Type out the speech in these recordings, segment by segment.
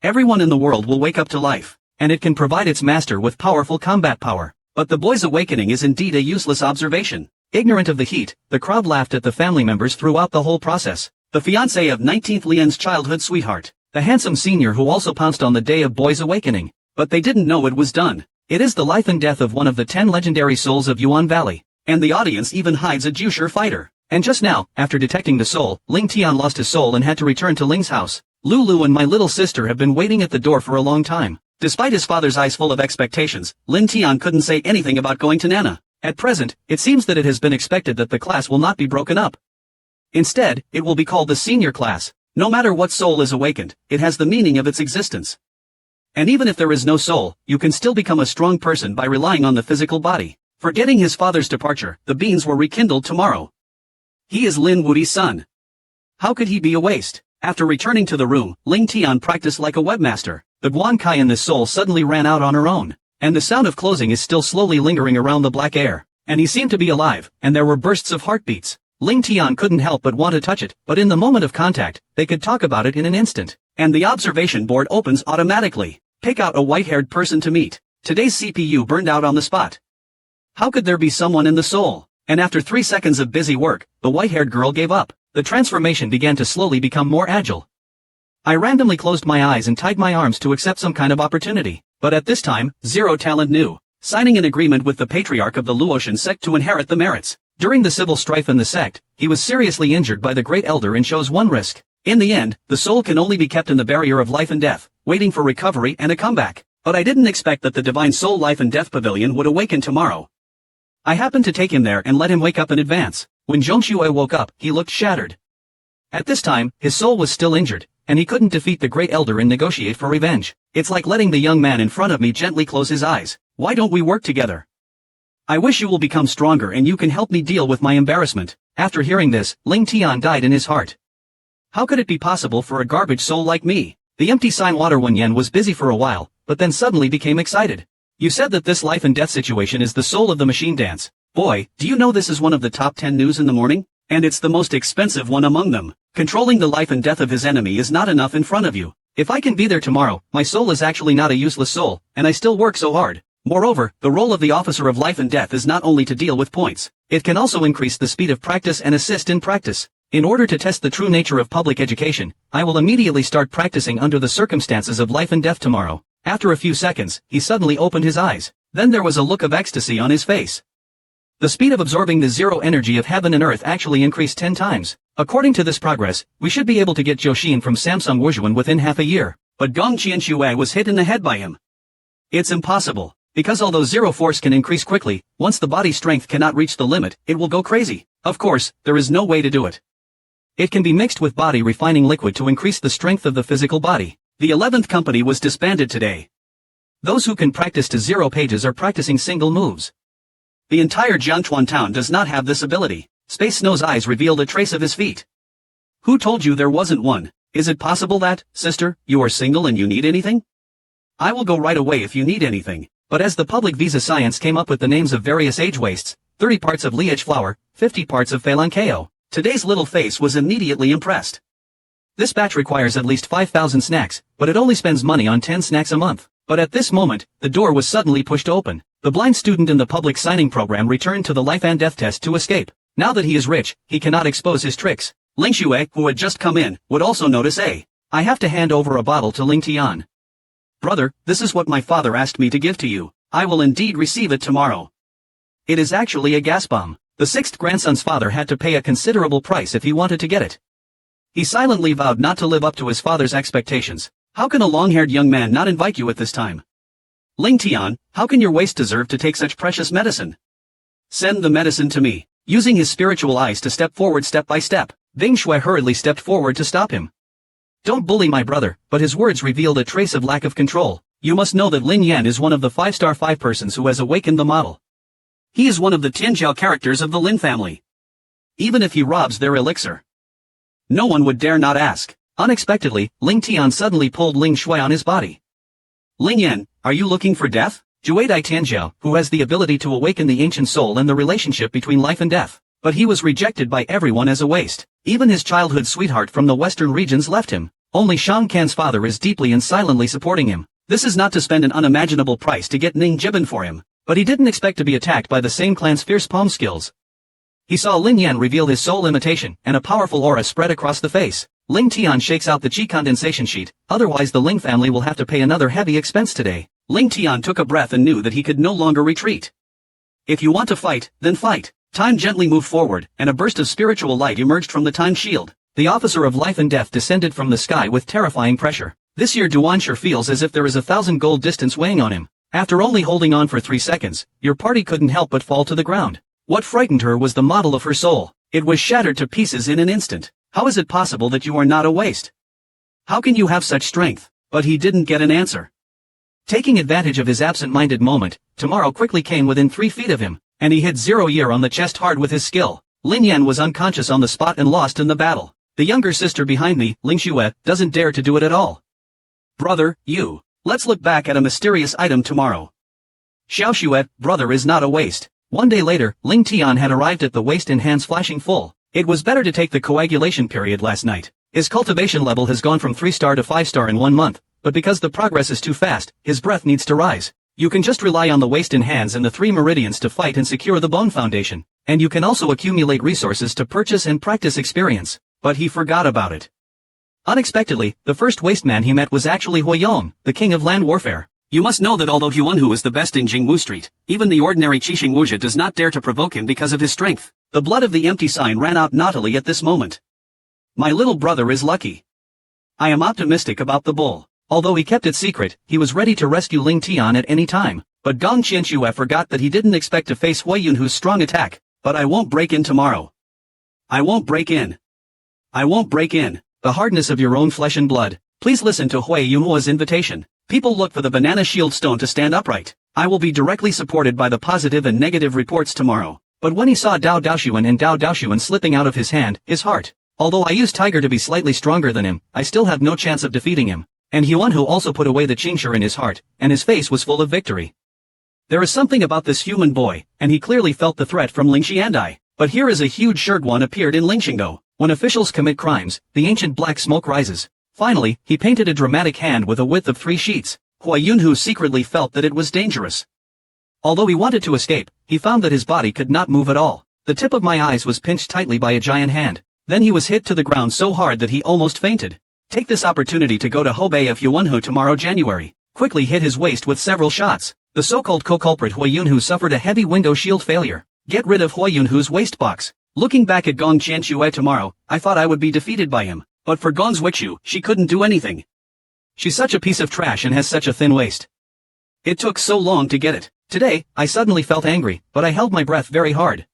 Everyone in the world will wake up to life, and it can provide its master with powerful combat power. But the boy's awakening is indeed a useless observation. Ignorant of the heat, the crowd laughed at the family members throughout the whole process. The fiancé of 19th Lien's childhood sweetheart, the handsome senior who also pounced on the day of boy's awakening. But they didn't know it was done. It is the life and death of one of the 10 legendary souls of Yuan Valley, and the audience even hides a Jusher fighter. And just now, after detecting the soul, Ling Tian lost his soul and had to return to Ling's house. Lulu and my little sister have been waiting at the door for a long time. Despite his father's eyes full of expectations, Lin Tian couldn't say anything about going to Nana. At present, it seems that it has been expected that the class will not be broken up. Instead, it will be called the senior class. No matter what soul is awakened, it has the meaning of its existence. And even if there is no soul, you can still become a strong person by relying on the physical body. Forgetting his father's departure, the beans were rekindled tomorrow. He is Lin Wudi's son. How could he be a waste? After returning to the room, Ling Tian practiced like a webmaster. The Guan Kai in this soul suddenly ran out on her own, and the sound of closing is still slowly lingering around the black air. And he seemed to be alive, and there were bursts of heartbeats. Ling Tian couldn't help but want to touch it, but in the moment of contact, they could talk about it in an instant. And the observation board opens automatically. Pick out a white-haired person to meet. Today's CPU burned out on the spot. How could there be someone in the soul? And after 3 seconds of busy work, the white-haired girl gave up. The transformation began to slowly become more agile. I randomly closed my eyes and tied my arms to accept some kind of opportunity. But at this time, Zero Talent knew. Signing an agreement with the patriarch of the Luotian sect to inherit the merits. During the civil strife in the sect, he was seriously injured by the Great Elder and chose one risk. In the end, the soul can only be kept in the barrier of life and death, waiting for recovery and a comeback. But I didn't expect that the Divine Soul Life and Death Pavilion would awaken tomorrow. I happened to take him there and let him wake up in advance. When Zhongxue woke up, he looked shattered. At this time, his soul was still injured, and he couldn't defeat the Great Elder and negotiate for revenge. It's like letting the young man in front of me gently close his eyes. Why don't we work together? I wish you will become stronger and you can help me deal with my embarrassment. After hearing this, Ling Tian died in his heart. How could it be possible for a garbage soul like me? The empty sign Water Wenyan was busy for a while, but then suddenly became excited. You said that this life and death situation is the soul of the machine dance. Boy, do you know this is one of the top 10 news in the morning? And it's the most expensive one among them. Controlling the life and death of his enemy is not enough in front of you. If I can be there tomorrow, my soul is actually not a useless soul, and I still work so hard. Moreover, the role of the officer of life and death is not only to deal with points. It can also increase the speed of practice and assist in practice. In order to test the true nature of public education, I will immediately start practicing under the circumstances of life and death tomorrow. After a few seconds, he suddenly opened his eyes. Then there was a look of ecstasy on his face. The speed of absorbing the zero energy of heaven and earth actually increased 10 times. According to this progress, we should be able to get Joshine from Samsung Wujuan within half a year. But Gong Qianxue was hit in the head by him. It's impossible. Because although zero force can increase quickly, once the body strength cannot reach the limit, it will go crazy. Of course, there is no way to do it. It can be mixed with body refining liquid to increase the strength of the physical body. The 11th company was disbanded today. Those who can practice to 0 pages are practicing single moves. The entire Jiangchuan town does not have this ability. Space Snow's eyes revealed a trace of his feet. Who told you there wasn't one? Is it possible that, sister, you are single and you need anything? I will go right away if you need anything. But as the public visa science came up with the names of various age wastes, 30 parts of liege flower, 50 parts of feilankeo, today's little face was immediately impressed. This batch requires at least 5,000 snacks, but it only spends money on 10 snacks a month. But at this moment, the door was suddenly pushed open. The blind student in the public signing program returned to the life and death test to escape. Now that he is rich, he cannot expose his tricks. Ling Xue, who had just come in, would also notice I have to hand over a bottle to Ling Tian. Brother, this is what my father asked me to give to you. I will indeed receive it tomorrow. It is actually a gas bomb. The 6th grandson's father had to pay a considerable price if he wanted to get it. He silently vowed not to live up to his father's expectations. How can a long-haired young man not invite you at this time? Ling Tian, how can your waist deserve to take such precious medicine? Send the medicine to me. Using his spiritual eyes to step forward step by step, Bing Shui hurriedly stepped forward to stop him. Don't bully my brother, but his words revealed a trace of lack of control. You must know that Lin Yan is one of the 5-star 5 persons who has awakened the model. He is one of the Tianjiao characters of the Lin family. Even if he robs their elixir, no one would dare not ask. Unexpectedly, Ling Tian suddenly pulled Ling Shui on his body. Ling Yan, are you looking for death? Juedai Tianjiao, who has the ability to awaken the ancient soul and the relationship between life and death. But he was rejected by everyone as a waste. Even his childhood sweetheart from the western regions left him. Only Shang Kan's father is deeply and silently supporting him. This is not to spend an unimaginable price to get Ning Jiban for him, but he didn't expect to be attacked by the same clan's fierce palm skills. He saw Lin Yan reveal his soul imitation, and a powerful aura spread across the face. Ling Tian shakes out the chi condensation sheet, otherwise the Ling family will have to pay another heavy expense today. Ling Tian took a breath and knew that he could no longer retreat. If you want to fight, then fight. Time gently moved forward, and a burst of spiritual light emerged from the time shield. The officer of life and death descended from the sky with terrifying pressure. This year Duansher feels as if there is 1,000 gold distance weighing on him. After only holding on for 3 seconds, your party couldn't help but fall to the ground. What frightened her was the model of her soul. It was shattered to pieces in an instant. How is it possible that you are not a waste? How can you have such strength? But he didn't get an answer. Taking advantage of his absent-minded moment, Tomorrow quickly came within 3 feet of him, and he hit 0 year on the chest hard with his skill. Lin Yan was unconscious on the spot and lost in the battle. The younger sister behind me, Ling Xue, doesn't dare to do it at all. Brother, you. Let's look back at a mysterious item tomorrow. Xiao Xue, brother is not a waste. One day later, Ling Tian had arrived at the waist and hands flashing full. It was better to take the coagulation period last night. His cultivation level has gone from 3-star to 5-star in 1 month, but because the progress is too fast, his breath needs to rise. You can just rely on the waist and hands and the 3 meridians to fight and secure the bone foundation, and you can also accumulate resources to purchase and practice experience. But he forgot about it. Unexpectedly, the first waste man he met was actually Huiyong, the king of land warfare. You must know that although Huanhu is the best in Jingwu Street, even the ordinary Qixing Wuxia does not dare to provoke him because of his strength. The blood of the empty sign ran out naughtily at this moment. My little brother is lucky. I am optimistic about the bull. Although he kept it secret, he was ready to rescue Ling Tian at any time. But Gong Qianxue forgot that he didn't expect to face Huiyunhu's strong attack. But I won't break in tomorrow. I won't break in. I won't break in. The hardness of your own flesh and blood. Please listen to Huiyunhu's invitation. People look for the banana shield stone to stand upright. I will be directly supported by the positive and negative reports tomorrow. But when he saw Dao Daoxuan and Dao Daoxuan slipping out of his hand, his heart. Although I used Tiger to be slightly stronger than him, I still have no chance of defeating him. And Huanhu also put away the Qingshi in his heart, and his face was full of victory. There is something about this human boy, and he clearly felt the threat from Ling Xiandai. But here is a huge shirt one appeared in Lingxingdo. When officials commit crimes, the ancient black smoke rises. Finally, he painted a dramatic hand with a width of 3 sheets. Huiyunhu secretly felt that it was dangerous. Although he wanted to escape, he found that his body could not move at all. The tip of my eyes was pinched tightly by a giant hand. Then he was hit to the ground so hard that he almost fainted. Take this opportunity to go to Hubei of Huanhu tomorrow January. Quickly hit his waist with several shots. The so-called co-culprit Huiyunhu suffered a heavy window shield failure. Get rid of Huiyunhu's waist box. Looking back at Gong Qianxue tomorrow, I thought I would be defeated by him. But for Gong's Wixu, she couldn't do anything. She's such a piece of trash and has such a thin waist. It took so long to get it. Today, I suddenly felt angry, but I held my breath very hard.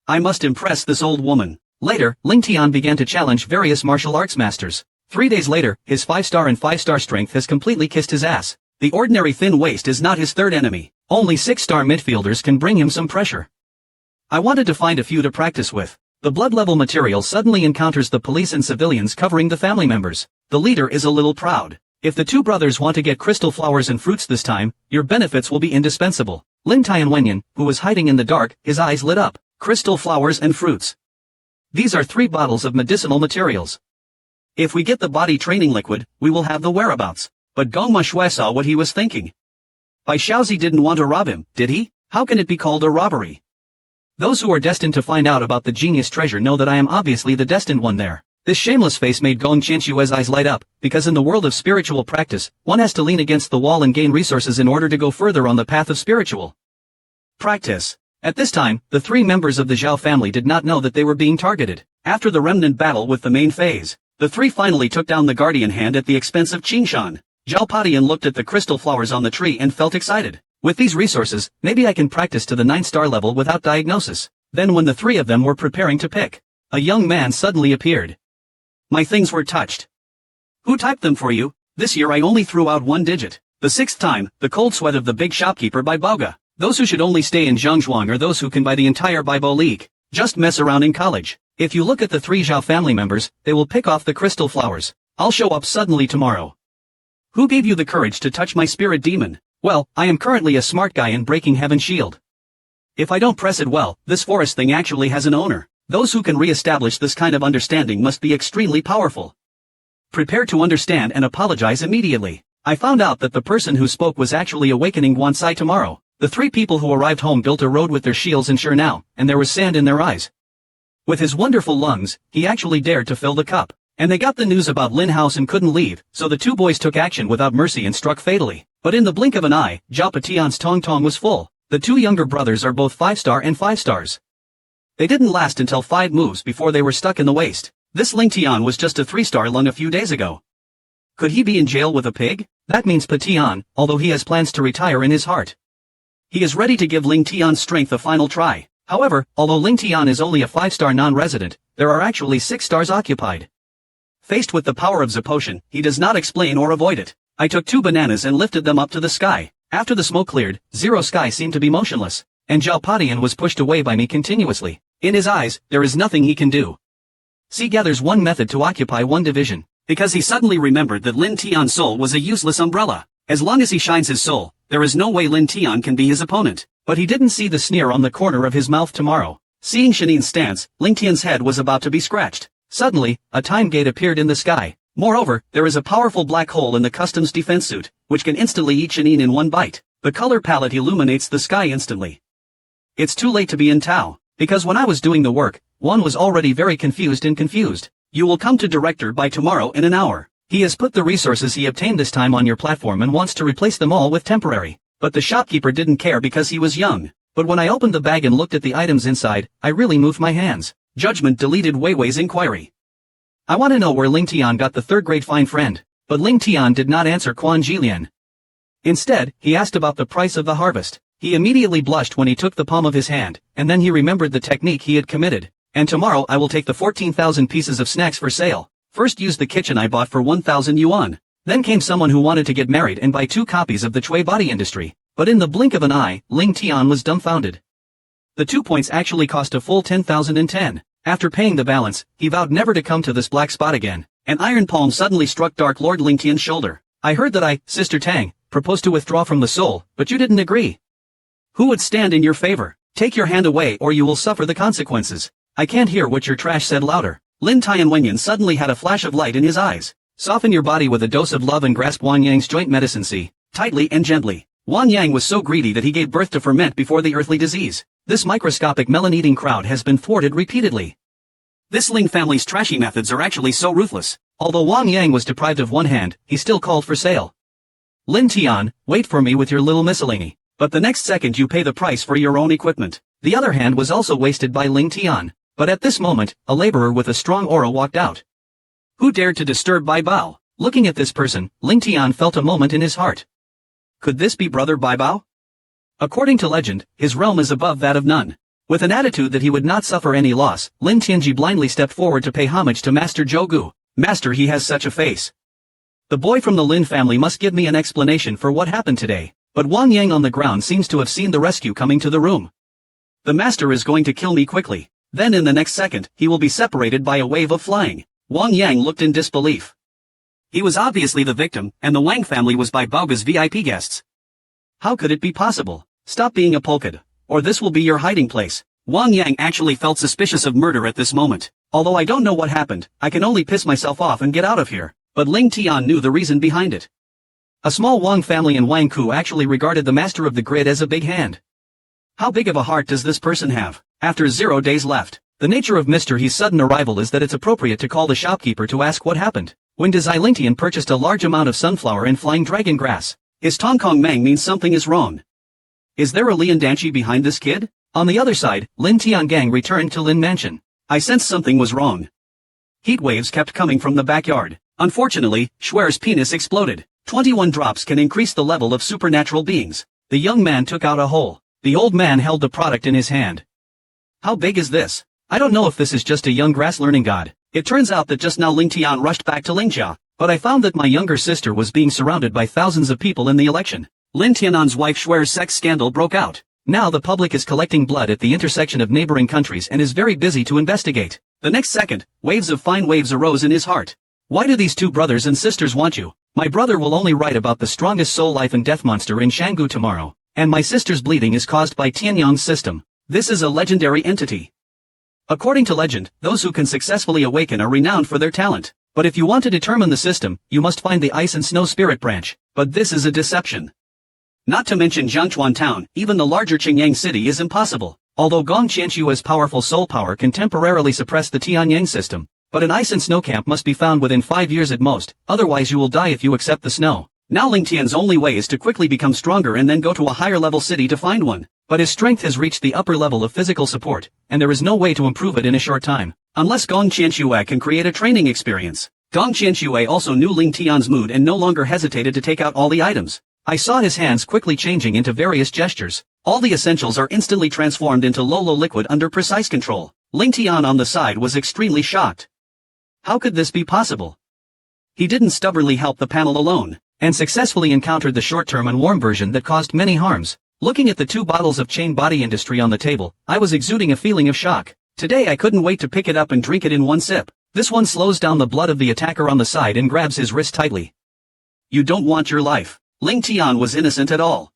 I must impress this old woman. Later, Ling Tian began to challenge various martial arts masters. 3 days later, his 5-star and 5-star strength has completely kissed his ass. The ordinary thin waist is not his third enemy. Only 6-star midfielders can bring him some pressure. I wanted to find a few to practice with. The blood level material suddenly encounters the police and civilians covering the family members. The leader is a little proud. If the 2 brothers want to get crystal flowers and fruits this time, your benefits will be indispensable. Lin Tian Wenyan, who was hiding in the dark, his eyes lit up. Crystal flowers and fruits. These are 3 bottles of medicinal materials. If we get the body training liquid, we will have the whereabouts. But Gong Shui saw what he was thinking. Bai Shaozi didn't want to rob him, did he? How can it be called a robbery? Those who are destined to find out about the genius treasure know that I am obviously the destined one there. This shameless face made Gong Qianxue's eyes light up, because in the world of spiritual practice, one has to lean against the wall and gain resources in order to go further on the path of spiritual practice. At this time, the 3 members of the Zhao family did not know that they were being targeted. After the remnant battle with the main phase, the 3 finally took down the guardian hand at the expense of Qingshan. Zhao Padian looked at the crystal flowers on the tree and felt excited. With these resources, maybe I can practice to the 9-star level without diagnosis. Then when the 3 of them were preparing to pick, a young man suddenly appeared. My things were touched. Who typed them for you? This year I only threw out 1 digit. The 6th time, the cold sweat of the big shopkeeper by Boga. Those who should only stay in Zhangzhuang are those who can buy the entire Baibo League. Just mess around in college. If you look at the 3 Zhao family members, they will pick off the crystal flowers. I'll show up suddenly tomorrow. Who gave you the courage to touch my spirit demon? Well, I am currently a smart guy in breaking heaven's shield. If I don't press it well, this forest thing actually has an owner. Those who can re-establish this kind of understanding must be extremely powerful. Prepare to understand and apologize immediately. I found out that the person who spoke was actually awakening Wansai tomorrow. The 3 people who arrived home built a road with their shields and sure now, and there was sand in their eyes. With his wonderful lungs, he actually dared to fill the cup. And they got the news about Lin House and couldn't leave, so the 2 boys took action without mercy and struck fatally. But in the blink of an eye, Zhao Patian's Tong Tong was full. The 2 younger brothers are both 5-star and 5 stars. They didn't last until 5 moves before they were stuck in the waist. This Ling Tian was just a 3-star lung a few days ago. Could he be in jail with a pig? That means Patian, although he has plans to retire in his heart. He is ready to give Ling Tian's strength a final try. However, although Ling Tian is only a 5-star non-resident, there are actually 6 stars occupied. Faced with the power of Zapotion, he does not explain or avoid it. I took 2 bananas and lifted them up to the sky. After the smoke cleared, Zero Sky seemed to be motionless, and Zhao Patian was pushed away by me continuously. In his eyes, there is nothing he can do. C gathers one method to occupy one division, because he suddenly remembered that Lin Tian's soul was a useless umbrella. As long as he shines his soul, there is no way Lin Tian can be his opponent. But he didn't see the sneer on the corner of his mouth tomorrow. Seeing Shanine's stance, Ling Tian's head was about to be scratched. Suddenly, a time gate appeared in the sky. Moreover, there is a powerful black hole in the customs defense suit, which can instantly eat Shanine in one bite. The color palette illuminates the sky instantly. It's too late to be in Tao, because when I was doing the work, one was already very confused. You will come to director by tomorrow in an hour. He has put the resources he obtained this time on your platform and wants to replace them all with temporary. But the shopkeeper didn't care because he was young. But when I opened the bag and looked at the items inside, I really moved my hands. Judgment deleted Weiwei's inquiry. I want to know where Ling Tian got the 3rd grade fine friend. But Ling Tian did not answer Quan Jilian. Instead, he asked about the price of the harvest. He immediately blushed when he took the palm of his hand, and then he remembered the technique he had committed. And tomorrow I will take the 14,000 pieces of snacks for sale. First use the kitchen I bought for 1,000 yuan. Then came someone who wanted to get married and buy 2 copies of the Chui body industry. But in the blink of an eye, Ling Tian was dumbfounded. The 2 points actually cost a full 10,010. After paying the balance, he vowed never to come to this black spot again. An iron palm suddenly struck Dark Lord Ling Tian's shoulder. I heard that Sister Tang, proposed to withdraw from the soul, but you didn't agree. Who would stand in your favor? Take your hand away or you will suffer the consequences. I can't hear what your trash said louder. Lin Tian Wenyan suddenly had a flash of light in his eyes. Soften your body with a dose of love and grasp Wang Yang's joint medicine C, tightly and gently. Wang Yang was so greedy that he gave birth to ferment before the earthly disease. This microscopic melon-eating crowd has been thwarted repeatedly. This Ling family's trashy methods are actually so ruthless. Although Wang Yang was deprived of one hand, he still called for sale. Lin Tian, wait for me with your little miscellany. But the next second you pay the price for your own equipment. The other hand was also wasted by Ling Tian. But at this moment, a laborer with a strong aura walked out. Who dared to disturb Bai Bao? Looking at this person, Ling Tian felt a moment in his heart. Could this be Brother Bai Bao? According to legend, his realm is above that of none. With an attitude that he would not suffer any loss, Lin Tianji blindly stepped forward to pay homage to Master Zhou Gu. Master, he has such a face. The boy from the Lin family must give me an explanation for what happened today. But Wang Yang on the ground seems to have seen the rescue coming to the room. The master is going to kill me quickly. Then in the next second, he will be separated by a wave of flying. Wang Yang looked in disbelief. He was obviously the victim, and the Wang family was Bai Bao's VIP guests. How could it be possible? Stop being a polkad, or this will be your hiding place. Wang Yang actually felt suspicious of murder at this moment. Although I don't know what happened, I can only piss myself off and get out of here. But Ling Tian knew the reason behind it. A small Wang family in Wang Ku actually regarded the master of the grid as a big hand. How big of a heart does this person have? After 0 days left, the nature of Mr. He's sudden arrival is that it's appropriate to call the shopkeeper to ask what happened. When Dezai Lingtian purchased a large amount of sunflower and flying dragon grass, his Tong Kong Mang means something is wrong. Is there a Lian Danchi behind this kid? On the other side, Lin Tiangang returned to Lin Mansion. I sensed something was wrong. Heat waves kept coming from the backyard. Unfortunately, Schwer's penis exploded. 21 drops can increase the level of supernatural beings. The young man took out a hole. The old man held the product in his hand. How big is this? I don't know if this is just a young grass learning god. It turns out that just now Ling Tian rushed back to Lingjia, but I found that my younger sister was being surrounded by thousands of people in the election. Lin Tianan's wife Schwer's sex scandal broke out. Now the public is collecting blood at the intersection of neighboring countries and is very busy to investigate. The next second, waves of fine waves arose in his heart. Why do these two brothers and sisters want you? My brother will only write about the strongest soul life and death monster in Shanggu tomorrow. And my sister's bleeding is caused by Tianyang's system. This is a legendary entity. According to legend, those who can successfully awaken are renowned for their talent. But if you want to determine the system, you must find the Ice and Snow Spirit branch. But this is a deception. Not to mention Jiangchuan town, even the larger Qingyang city is impossible. Although Gong Qianshua's powerful soul power can temporarily suppress the Tianyang system, but an ice and snow camp must be found within 5 years at most, otherwise you will die if you accept the snow. Now Ling Tian's only way is to quickly become stronger and then go to a higher level city to find one. But his strength has reached the upper level of physical support, and there is no way to improve it in a short time, unless Gong Qianshua can create a training experience. Gong Qianshua also knew Ling Tian's mood and no longer hesitated to take out all the items. I saw his hands quickly changing into various gestures. All the essentials are instantly transformed into Lolo liquid under precise control. Ling Tian on the side was extremely shocked. How could this be possible? He didn't stubbornly help the panel alone, and successfully encountered the short-term and warm version that caused many harms. Looking at the 2 bottles of Chain Body Industry on the table, I was exuding a feeling of shock. Today I couldn't wait to pick it up and drink it in one sip. This one slows down the blood of the attacker on the side and grabs his wrist tightly. You don't want your life. Ling Tian was innocent at all.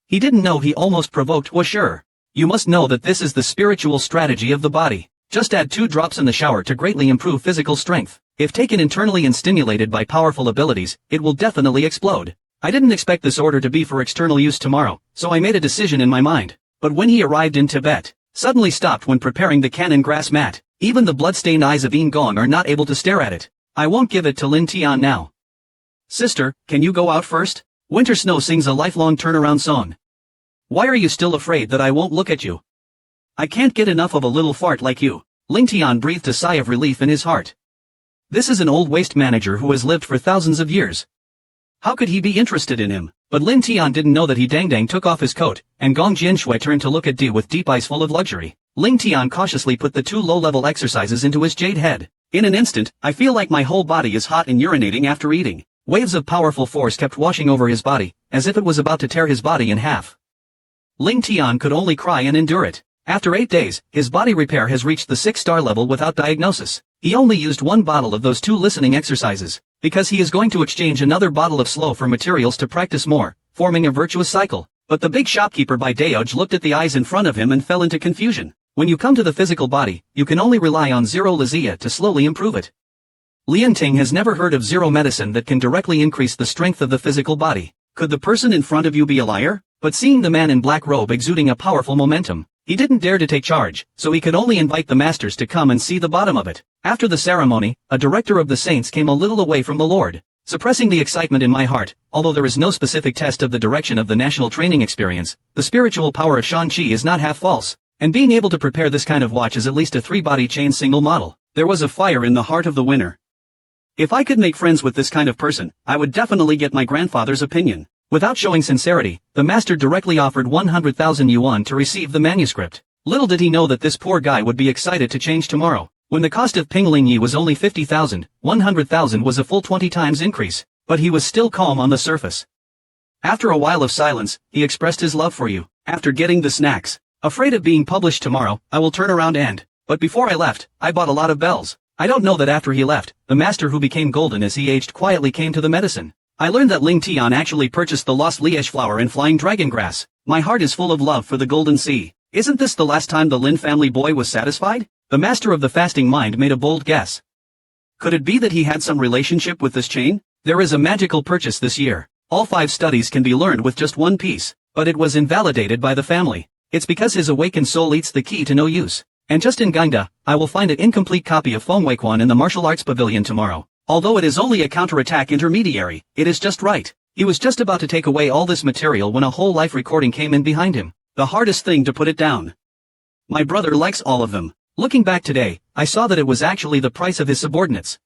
He didn't know he almost provoked was sure. You must know that this is the spiritual strategy of the body. Just add 2 drops in the shower to greatly improve physical strength. If taken internally and stimulated by powerful abilities, it will definitely explode. I didn't expect this order to be for external use tomorrow, so I made a decision in my mind. But when he arrived in Tibet, suddenly stopped when preparing the cannon grass mat. Even the blood-stained eyes of Yin Gong are not able to stare at it. I won't give it to Lin Tian now. Sister, can you go out first? Winter Snow sings a lifelong turnaround song. Why are you still afraid that I won't look at you? I can't get enough of a little fart like you. Ling Tian breathed a sigh of relief in his heart. This is an old waste manager who has lived for thousands of years. How could he be interested in him? But Lin Tian didn't know that he dang took off his coat, and Gong Jianshui turned to look at Di with deep eyes full of luxury. Ling Tian cautiously put the 2 low-level exercises into his jade head. In an instant, I feel like my whole body is hot and urinating after eating. Waves of powerful force kept washing over his body, as if it was about to tear his body in half. Ling Tian could only cry and endure it. After 8 days, his body repair has reached the 6-star level without diagnosis. He only used 1 bottle of those 2 listening exercises, because he is going to exchange another bottle of slow for materials to practice more, forming a virtuous cycle. But the big shopkeeper by Daoj looked at the eyes in front of him and fell into confusion. When you come to the physical body, you can only rely on zero Lazia to slowly improve it. Lian Ting has never heard of zero medicine that can directly increase the strength of the physical body. Could the person in front of you be a liar? But seeing the man in black robe exuding a powerful momentum, he didn't dare to take charge, so he could only invite the masters to come and see the bottom of it. After the ceremony, a director of the saints came a little away from the Lord, suppressing the excitement in my heart. Although there is no specific test of the direction of the national training experience, the spiritual power of Shanqi is not half false, and being able to prepare this kind of watch is at least a 3-body chain single model. There was a fire in the heart of the winner. If I could make friends with this kind of person, I would definitely get my grandfather's opinion. Without showing sincerity, the master directly offered 100,000 yuan to receive the manuscript. Little did he know that this poor guy would be excited to change tomorrow. When the cost of Pingling Yi was only 50,000, 100,000 was a full 20 times increase, but he was still calm on the surface. After a while of silence, he expressed his love for you. After getting the snacks, afraid of being published tomorrow, I will turn around and, but before I left, I bought a lot of bells. I don't know that after he left, the master who became golden as he aged quietly came to the medicine. I learned that Ling Tian actually purchased the lost liege flower and flying dragon grass. My heart is full of love for the golden sea. Isn't this the last time the Lin family boy was satisfied? The master of the fasting mind made a bold guess. Could it be that he had some relationship with this chain? There is a magical purchase this year. All 5 studies can be learned with just 1 piece, but it was invalidated by the family. It's because his awakened soul eats the key to no use. And just in Gangda, I will find an incomplete copy of Feng Weiquan in the martial arts pavilion tomorrow. Although it is only a counterattack intermediary, it is just right. He was just about to take away all this material when a whole life recording came in behind him. The hardest thing to put it down. My brother likes all of them. Looking back today, I saw that it was actually the price of his subordinates.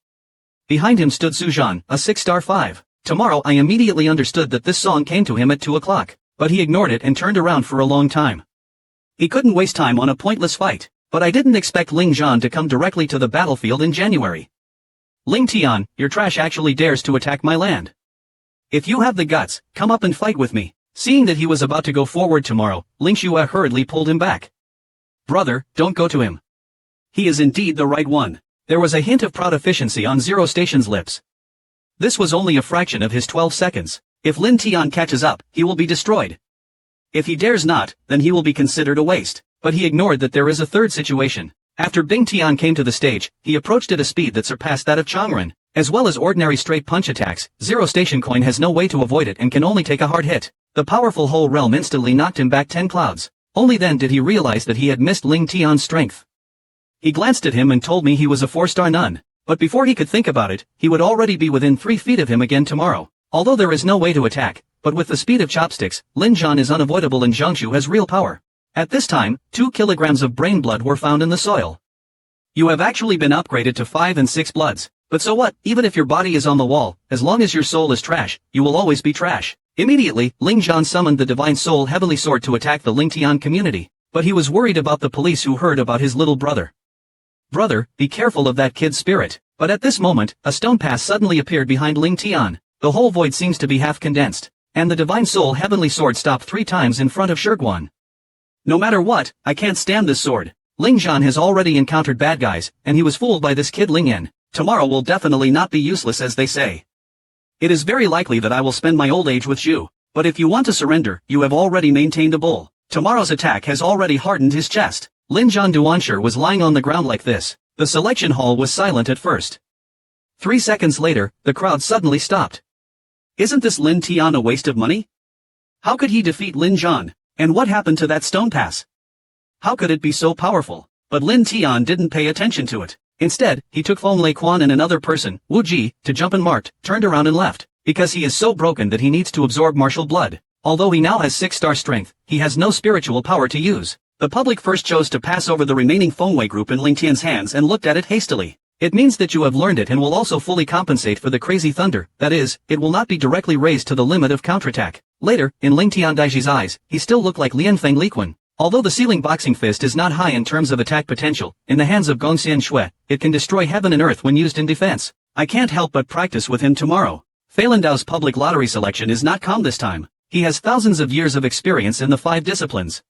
Behind him stood Suzhan, a 6-star 5. Tomorrow I immediately understood that this song came to him at 2 o'clock, but he ignored it and turned around for a long time. He couldn't waste time on a pointless fight. But I didn't expect Ling Zhan to come directly to the battlefield in January. Ling Tian, your trash actually dares to attack my land. If you have the guts, come up and fight with me. Seeing that he was about to go forward tomorrow, Ling Xue hurriedly pulled him back. Brother, don't go to him. He is indeed the right one. There was a hint of proud efficiency on Zero Station's lips. This was only a fraction of his 12 seconds. If Lin Tian catches up, he will be destroyed. If he dares not, then he will be considered a waste. But he ignored that there is a third situation. After Bing Tian came to the stage, he approached at a speed that surpassed that of Changren. As well as ordinary straight punch attacks, Zero Station Coin has no way to avoid it and can only take a hard hit. The powerful whole realm instantly knocked him back 10 clouds. Only then did he realize that he had missed Ling Tian's strength. He glanced at him and told me he was a 4-star nun. But before he could think about it, he would already be within 3 feet of him again tomorrow. Although there is no way to attack, but with the speed of chopsticks, Lin Zhan is unavoidable and Zhangxu has real power. At this time, 2 kilograms of brain blood were found in the soil. You have actually been upgraded to 5 and 6 bloods. But so what, even if your body is on the wall, as long as your soul is trash, you will always be trash. Immediately, Ling Zhan summoned the Divine Soul Heavenly Sword to attack the Ling Tian community. But he was worried about the police who heard about his little brother. Brother, be careful of that kid's spirit. But at this moment, a stone pass suddenly appeared behind Ling Tian. The whole void seems to be half condensed. And the Divine Soul Heavenly Sword stopped 3 times in front of Shiguan. No matter what, I can't stand this sword. Ling Zhan has already encountered bad guys, and he was fooled by this kid Ling Yan. Tomorrow will definitely not be useless as they say. It is very likely that I will spend my old age with Zhu. But if you want to surrender, you have already maintained a bull. Tomorrow's attack has already hardened his chest. Lin Zhan Duansher was lying on the ground like this. The selection hall was silent at first. 3 seconds later, the crowd suddenly stopped. Isn't this Lin Tian a waste of money? How could he defeat Lin Zhan? And what happened to that stone pass? How could it be so powerful? But Lin Tian didn't pay attention to it. Instead, he took Feng Lei Quan and another person, Wu Ji, to jump and marked, turned around and left, because he is so broken that he needs to absorb martial blood. Although he now has 6-star strength, he has no spiritual power to use. The public first chose to pass over the remaining Feng Wei group in Ling Tian's hands and looked at it hastily. It means that you have learned it and will also fully compensate for the crazy thunder, that is, it will not be directly raised to the limit of counterattack. Later, in Ling Tian Daiji's eyes, he still looked like Lianfeng Liquan. Although the ceiling boxing fist is not high in terms of attack potential, in the hands of Gongxian Shui, it can destroy heaven and earth when used in defense. I can't help but practice with him tomorrow. Phelan Dao's public lottery selection is not calm this time. He has thousands of years of experience in the 5 disciplines.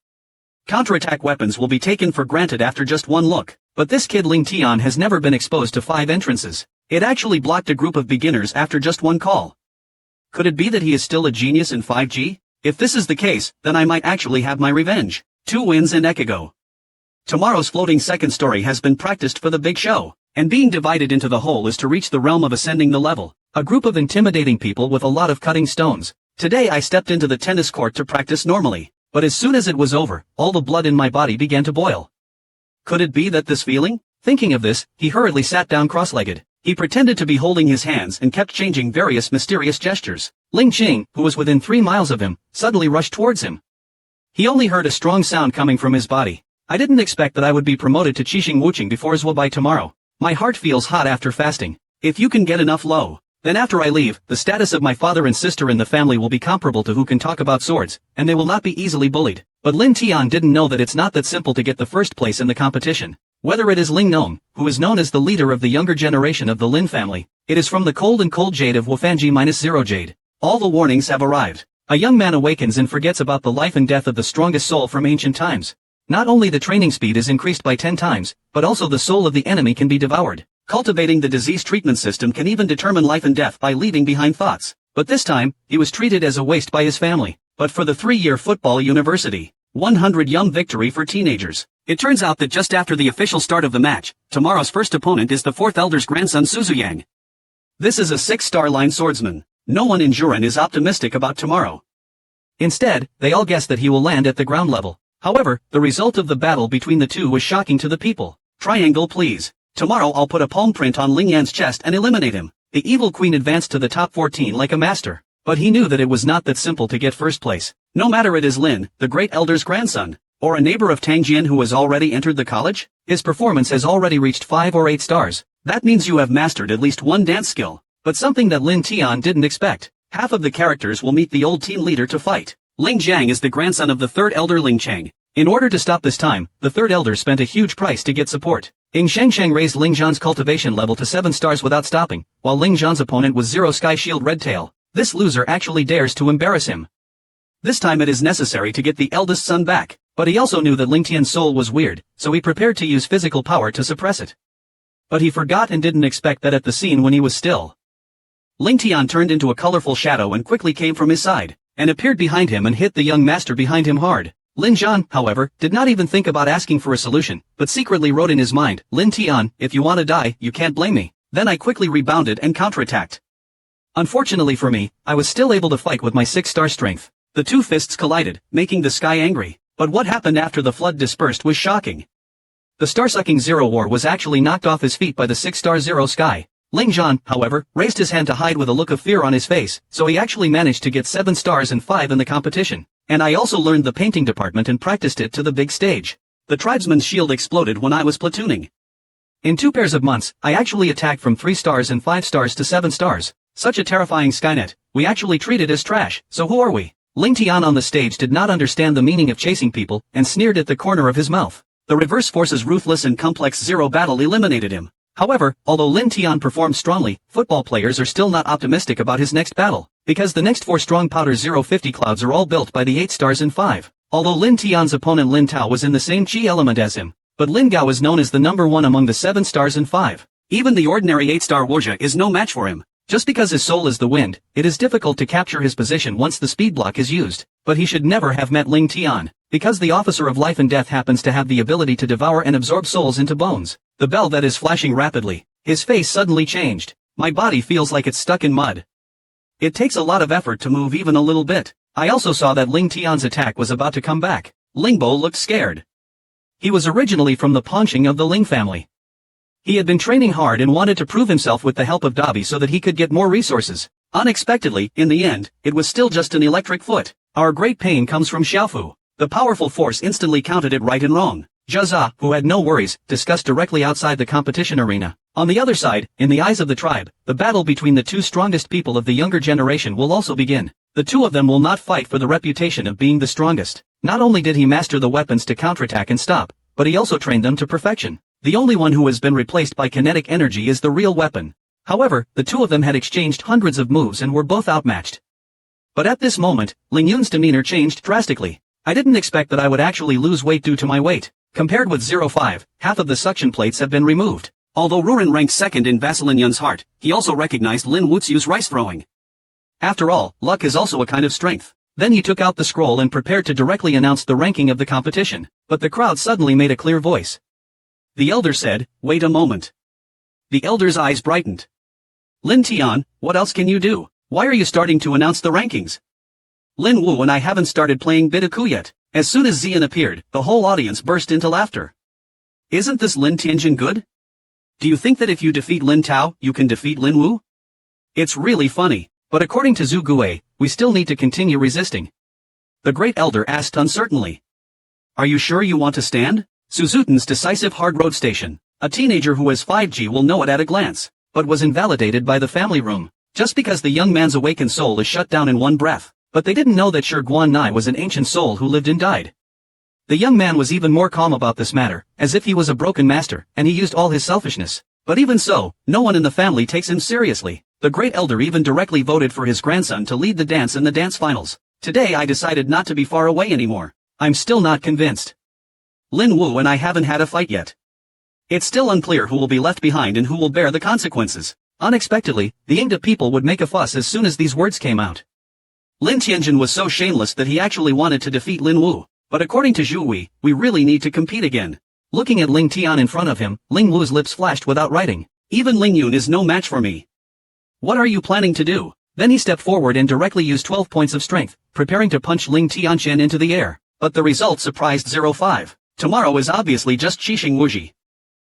Counterattack weapons will be taken for granted after just one look, but this kid Ling Tian has never been exposed to 5 entrances. It actually blocked a group of beginners after just one call. Could it be that he is still a genius in 5G? If this is the case, then I might actually have my revenge. 2 wins and Ekigo. Tomorrow's floating second story has been practiced for the big show, and being divided into the whole is to reach the realm of ascending the level. A group of intimidating people with a lot of cutting stones. Today I stepped into the tennis court to practice normally, but as soon as it was over, all the blood in my body began to boil. Could it be that this feeling? Thinking of this, he hurriedly sat down cross-legged. He pretended to be holding his hands and kept changing various mysterious gestures. Ling Qing, who was within 3 miles of him, suddenly rushed towards him. He only heard a strong sound coming from his body. I didn't expect that I would be promoted to Qixing Wuqing before Zhuobai tomorrow. My heart feels hot after fasting. If you can get enough low, then after I leave, the status of my father and sister in the family will be comparable to who can talk about swords, and they will not be easily bullied. But Lin Tian didn't know that it's not that simple to get the first place in the competition. Whether it is Ling Nong, who is known as the leader of the younger generation of the Lin family, it is from the cold and cold jade of Wufanji-0 jade. All the warnings have arrived. A young man awakens and forgets about the life and death of the strongest soul from ancient times. Not only the training speed is increased by 10 times, but also the soul of the enemy can be devoured. Cultivating the disease treatment system can even determine life and death by leaving behind thoughts. But this time, he was treated as a waste by his family. But for the 3-year football university, 100 young victory for teenagers. It turns out that just after the official start of the match, tomorrow's first opponent is the 4th elder's grandson Suzuyang. This is a 6-star line swordsman. No one in Juran is optimistic about tomorrow. Instead, they all guess that he will land at the ground level. However, the result of the battle between the two was shocking to the people. Triangle please. Tomorrow I'll put a palm print on Ling Yan's chest and eliminate him. The evil queen advanced to the top 14 like a master. But he knew that it was not that simple to get first place. No matter it is Lin, the great elder's grandson, or a neighbor of Tang Jian who has already entered the college, his performance has already reached 5 or 8 stars. That means you have mastered at least one dance skill. But something that Lin Tian didn't expect. Half of the characters will meet the old team leader to fight. Ling Jiang is the grandson of the 3rd elder Ling Cheng. In order to stop this time, the 3rd elder spent a huge price to get support. Ing Shengsheng raised Ling Zhan's cultivation level to 7 stars without stopping, while Ling Zhan's opponent was 0 Sky Shield Red Tail. This loser actually dares to embarrass him. This time it is necessary to get the eldest son back, but he also knew that Ling Tian's soul was weird, so he prepared to use physical power to suppress it. But he forgot and didn't expect that at the scene when he was still. Ling Tian turned into a colorful shadow and quickly came from his side, and appeared behind him and hit the young master behind him hard. Lin Zhan, however, did not even think about asking for a solution, but secretly wrote in his mind, Lin Tian, if you want to die, you can't blame me. Then I quickly rebounded and counterattacked. Unfortunately for me, I was still able to fight with my 6-star strength. The two fists collided, making the sky angry. But what happened after the flood dispersed was shocking. The star-sucking Zero War was actually knocked off his feet by the 6-star Zero Sky. Ling Zhan, however, raised his hand to hide with a look of fear on his face, so he actually managed to get 7 stars and 5 in the competition. And I also learned the painting department and practiced it to the big stage. The tribesman's shield exploded when I was platooning. In 2 pairs of months, I actually attacked from 3 stars and 5 stars to 7 stars. Such a terrifying Skynet, we actually treat it as trash, so who are we? Ling Tian on the stage did not understand the meaning of chasing people, and sneered at the corner of his mouth. The Reverse Force's ruthless and complex Zero battle eliminated him. However, although Lin Tian performed strongly, football players are still not optimistic about his next battle, because the next 4 strong powder 050 clouds are all built by the 8 stars and 5. Although Lin Tian's opponent Lin Tao was in the same chi element as him, but Lin Gao is known as the number 1 among the 7 stars and 5. Even the ordinary 8-star Wuxia is no match for him. Just because his soul is the wind, it is difficult to capture his position once the speed block is used, but he should never have met Ling Tian, because the officer of life and death happens to have the ability to devour and absorb souls into bones. The bell that is flashing rapidly. His face suddenly changed. My body feels like it's stuck in mud. It takes a lot of effort to move even a little bit. I also saw that Ling Tian's attack was about to come back. Lingbo looked scared. He was originally from the Ponqing of the Ling family. He had been training hard and wanted to prove himself with the help of Dabi so that he could get more resources. Unexpectedly, in the end, it was still just an electric foot. Our great pain comes from Xiaofu. The powerful force instantly counted it right and wrong. Jia, who had no worries, discussed directly outside the competition arena. On the other side, in the eyes of the tribe, the battle between the 2 strongest people of the younger generation will also begin. The 2 of them will not fight for the reputation of being the strongest. Not only did he master the weapons to counterattack and stop, but he also trained them to perfection. The only one who has been replaced by kinetic energy is the real weapon. However, the 2 of them had exchanged hundreds of moves and were both outmatched. But at this moment, Ling Yun's demeanor changed drastically. I didn't expect that I would actually lose weight due to my weight. Compared with 05, half of the suction plates have been removed. Although Ruren ranked second in Vaseline Yun's heart, he also recognized Lin Wuxiu's rice throwing. After all, luck is also a kind of strength. Then he took out the scroll and prepared to directly announce the ranking of the competition. But the crowd suddenly made a clear voice. The elder said, wait a moment. The elder's eyes brightened. Lin Tian, what else can you do? Why are you starting to announce the rankings? Lin Wu and I haven't started playing Bidaku yet. As soon as Xian appeared, the whole audience burst into laughter. Isn't this Lin Tianjin good? Do you think that if you defeat Lin Tao, you can defeat Lin Wu? It's really funny, but according to Zhu Gui, we still need to continue resisting. The great elder asked uncertainly. Are you sure you want to stand? Suzuten's decisive hard road station. A teenager who has 5G will know it at a glance, but was invalidated by the family room, just because the young man's awakened soul is shut down in one breath. But they didn't know that Shi Guanai was an ancient soul who lived and died. The young man was even more calm about this matter, as if he was a broken master, and he used all his selfishness. But even so, no one in the family takes him seriously. The great elder even directly voted for his grandson to lead the dance in the dance finals. Today I decided not to be far away anymore. I'm still not convinced. Lin Wu and I haven't had a fight yet. It's still unclear who will be left behind and who will bear the consequences. Unexpectedly, the Yingda people would make a fuss as soon as these words came out. Lin Tianjin was so shameless that he actually wanted to defeat Lin Wu, but according to Zhu Wei, we really need to compete again. Looking at Ling Tian in front of him, Ling Wu's lips flashed without writing. Even Ling Yun is no match for me. What are you planning to do? Then he stepped forward and directly used 12 points of strength, preparing to punch Ling Tianchen into the air. But the result surprised 05. Tomorrow is obviously just Qixing Wuji.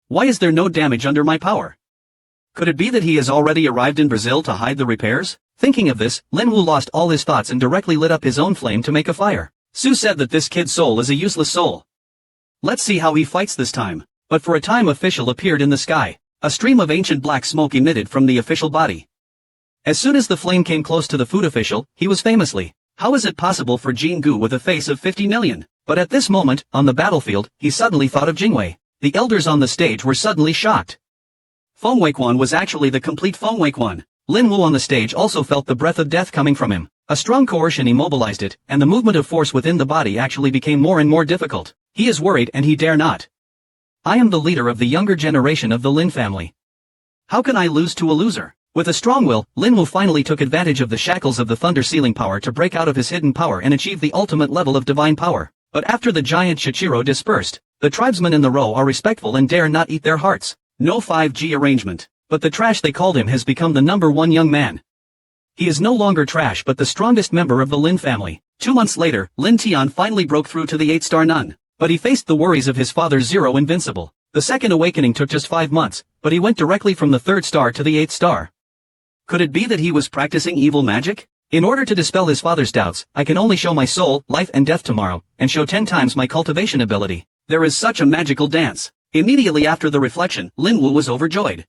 Why is there no damage under my power? Could it be that he has already arrived in Brazil to hide the repairs? Thinking of this, Lin Wu lost all his thoughts and directly lit up his own flame to make a fire. Su said that this kid's soul is a useless soul. Let's see how he fights this time. But for a time official appeared in the sky. A stream of ancient black smoke emitted from the official body. As soon as the flame came close to the food official, he was famously, how is it possible for Jin Gu with a face of 50 million? But at this moment, on the battlefield, he suddenly thought of Jingwei. The elders on the stage were suddenly shocked. Feng Weiquan was actually the complete Feng Weiquan. Lin Wu on the stage also felt the breath of death coming from him. A strong coercion immobilized it, and the movement of force within the body actually became more and more difficult. He is worried and he dare not. I am the leader of the younger generation of the Lin family. How can I lose to a loser? With a strong will, Lin Wu finally took advantage of the shackles of the thunder sealing power to break out of his hidden power and achieve the ultimate level of divine power. But after the giant Chichiro dispersed, the tribesmen in the row are respectful and dare not eat their hearts. No 5G arrangement. But the trash they called him has become the #1 young man. He is no longer trash but the strongest member of the Lin family. 2 months later, Lin Tian finally broke through to the 8-star nun. But he faced the worries of his father's Zero Invincible. The second awakening took just 5 months, but he went directly from the 3rd star to the 8th star. Could it be that he was practicing evil magic? In order to dispel his father's doubts, I can only show my soul, life and death tomorrow, and show 10 times my cultivation ability. There is such a magical dance. Immediately after the reflection, Lin Wu was overjoyed.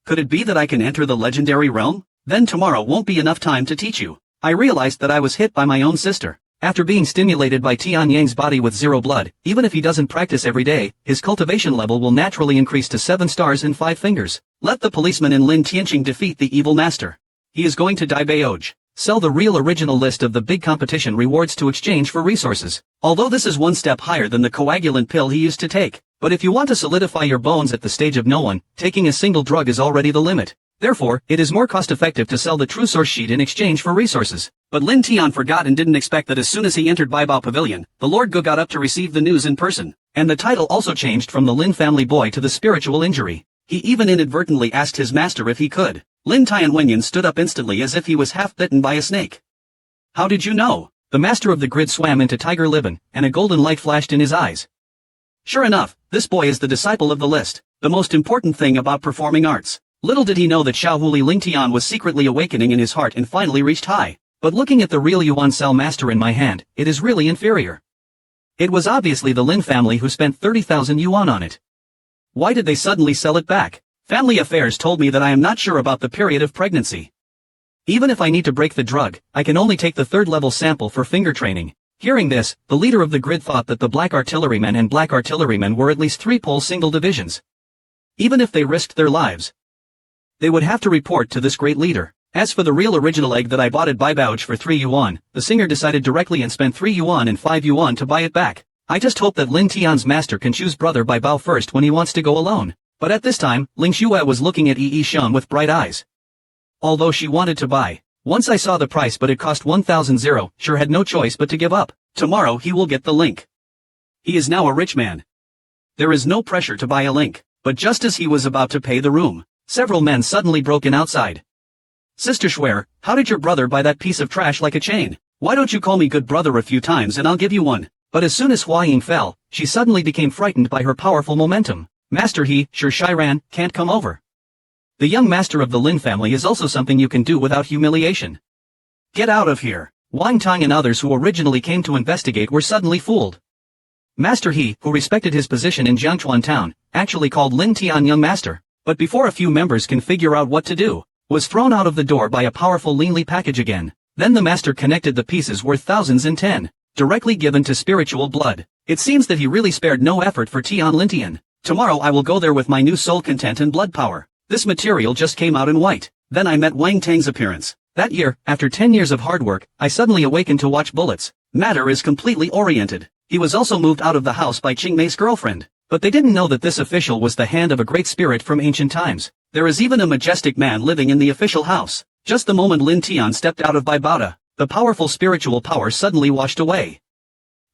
Could it be that I can enter the legendary realm? Then tomorrow won't be enough time to teach you. I realized that I was hit by my own sister. After being stimulated by Tian Yang's body with 0 blood, even if he doesn't practice every day, his cultivation level will naturally increase to 7 stars and 5 fingers. Let the policeman in Lin Tianqing defeat the evil master. He is going to die Baoj. Sell the real original list of the big competition rewards to exchange for resources. Although this is 1 step higher than the coagulant pill he used to take. But if you want to solidify your bones at the stage of no one, taking a single drug is already the limit. Therefore, it is more cost-effective to sell the true source sheet in exchange for resources. But Lin Tian forgot and didn't expect that as soon as he entered Baibao Pavilion, the Lord Gu got up to receive the news in person. And the title also changed from the Lin family boy to the spiritual injury. He even inadvertently asked his master if he could. Lin Tian Wenyan stood up instantly as if he was half bitten by a snake. How did you know? The master of the grid swam into Tiger Libin, and a golden light flashed in his eyes. Sure enough, this boy is the disciple of the list, the most important thing about performing arts. Little did he know that Xiaohuli Lingtian was secretly awakening in his heart and finally reached high. But looking at the real Yuan Cell master in my hand, it is really inferior. It was obviously the Lin family who spent 30,000 yuan on it. Why did they suddenly sell it back? Family affairs told me that I am not sure about the period of pregnancy. Even if I need to break the drug, I can only take the 3rd level sample for finger training. Hearing this, the leader of the grid thought that the Black Artillerymen and Black Artillerymen were at least 3 pole single divisions. Even if they risked their lives, they would have to report to this great leader. As for the real original egg that I bought at Baibauj for 3 yuan, the singer decided directly and spent 3 yuan and 5 yuan to buy it back. I just hope that Lin Tian's master can choose brother Baibao first when he wants to go alone. But at this time, Ling Xue was looking at Yi Shun with bright eyes. Although she wanted to buy. Once I saw the price but it cost 1,000 sure had no choice but to give up. Tomorrow he will get the link. He is now a rich man. There is no pressure to buy a link. But just as he was about to pay the room, several men suddenly broke in outside. Sister Schwer, how did your brother buy that piece of trash like a chain? Why don't you call me good brother a few times and I'll give you one? But as soon as Hua Ying fell, she suddenly became frightened by her powerful momentum. Master he, sure Shiran, can't come over. The young master of the Lin family is also something you can do without humiliation. Get out of here. Wang Tang and others who originally came to investigate were suddenly fooled. Master He, who respected his position in Jiangchuan town, actually called Lin Tian young master, but before a few members can figure out what to do, was thrown out of the door by a powerful Linli package again. Then the master connected the pieces worth thousands in 10, directly given to spiritual blood. It seems that he really spared no effort for Tian Lintian. Tomorrow I will go there with my new soul content and blood power. This material just came out in white. Then I met Wang Tang's appearance. That year, after 10 years of hard work, I suddenly awakened to watch bullets. Matter is completely oriented. He was also moved out of the house by Qing Mei's girlfriend. But they didn't know that this official was the hand of a great spirit from ancient times. There is even a majestic man living in the official house. Just the moment Lin Tian stepped out of Baibada, the powerful spiritual power suddenly washed away.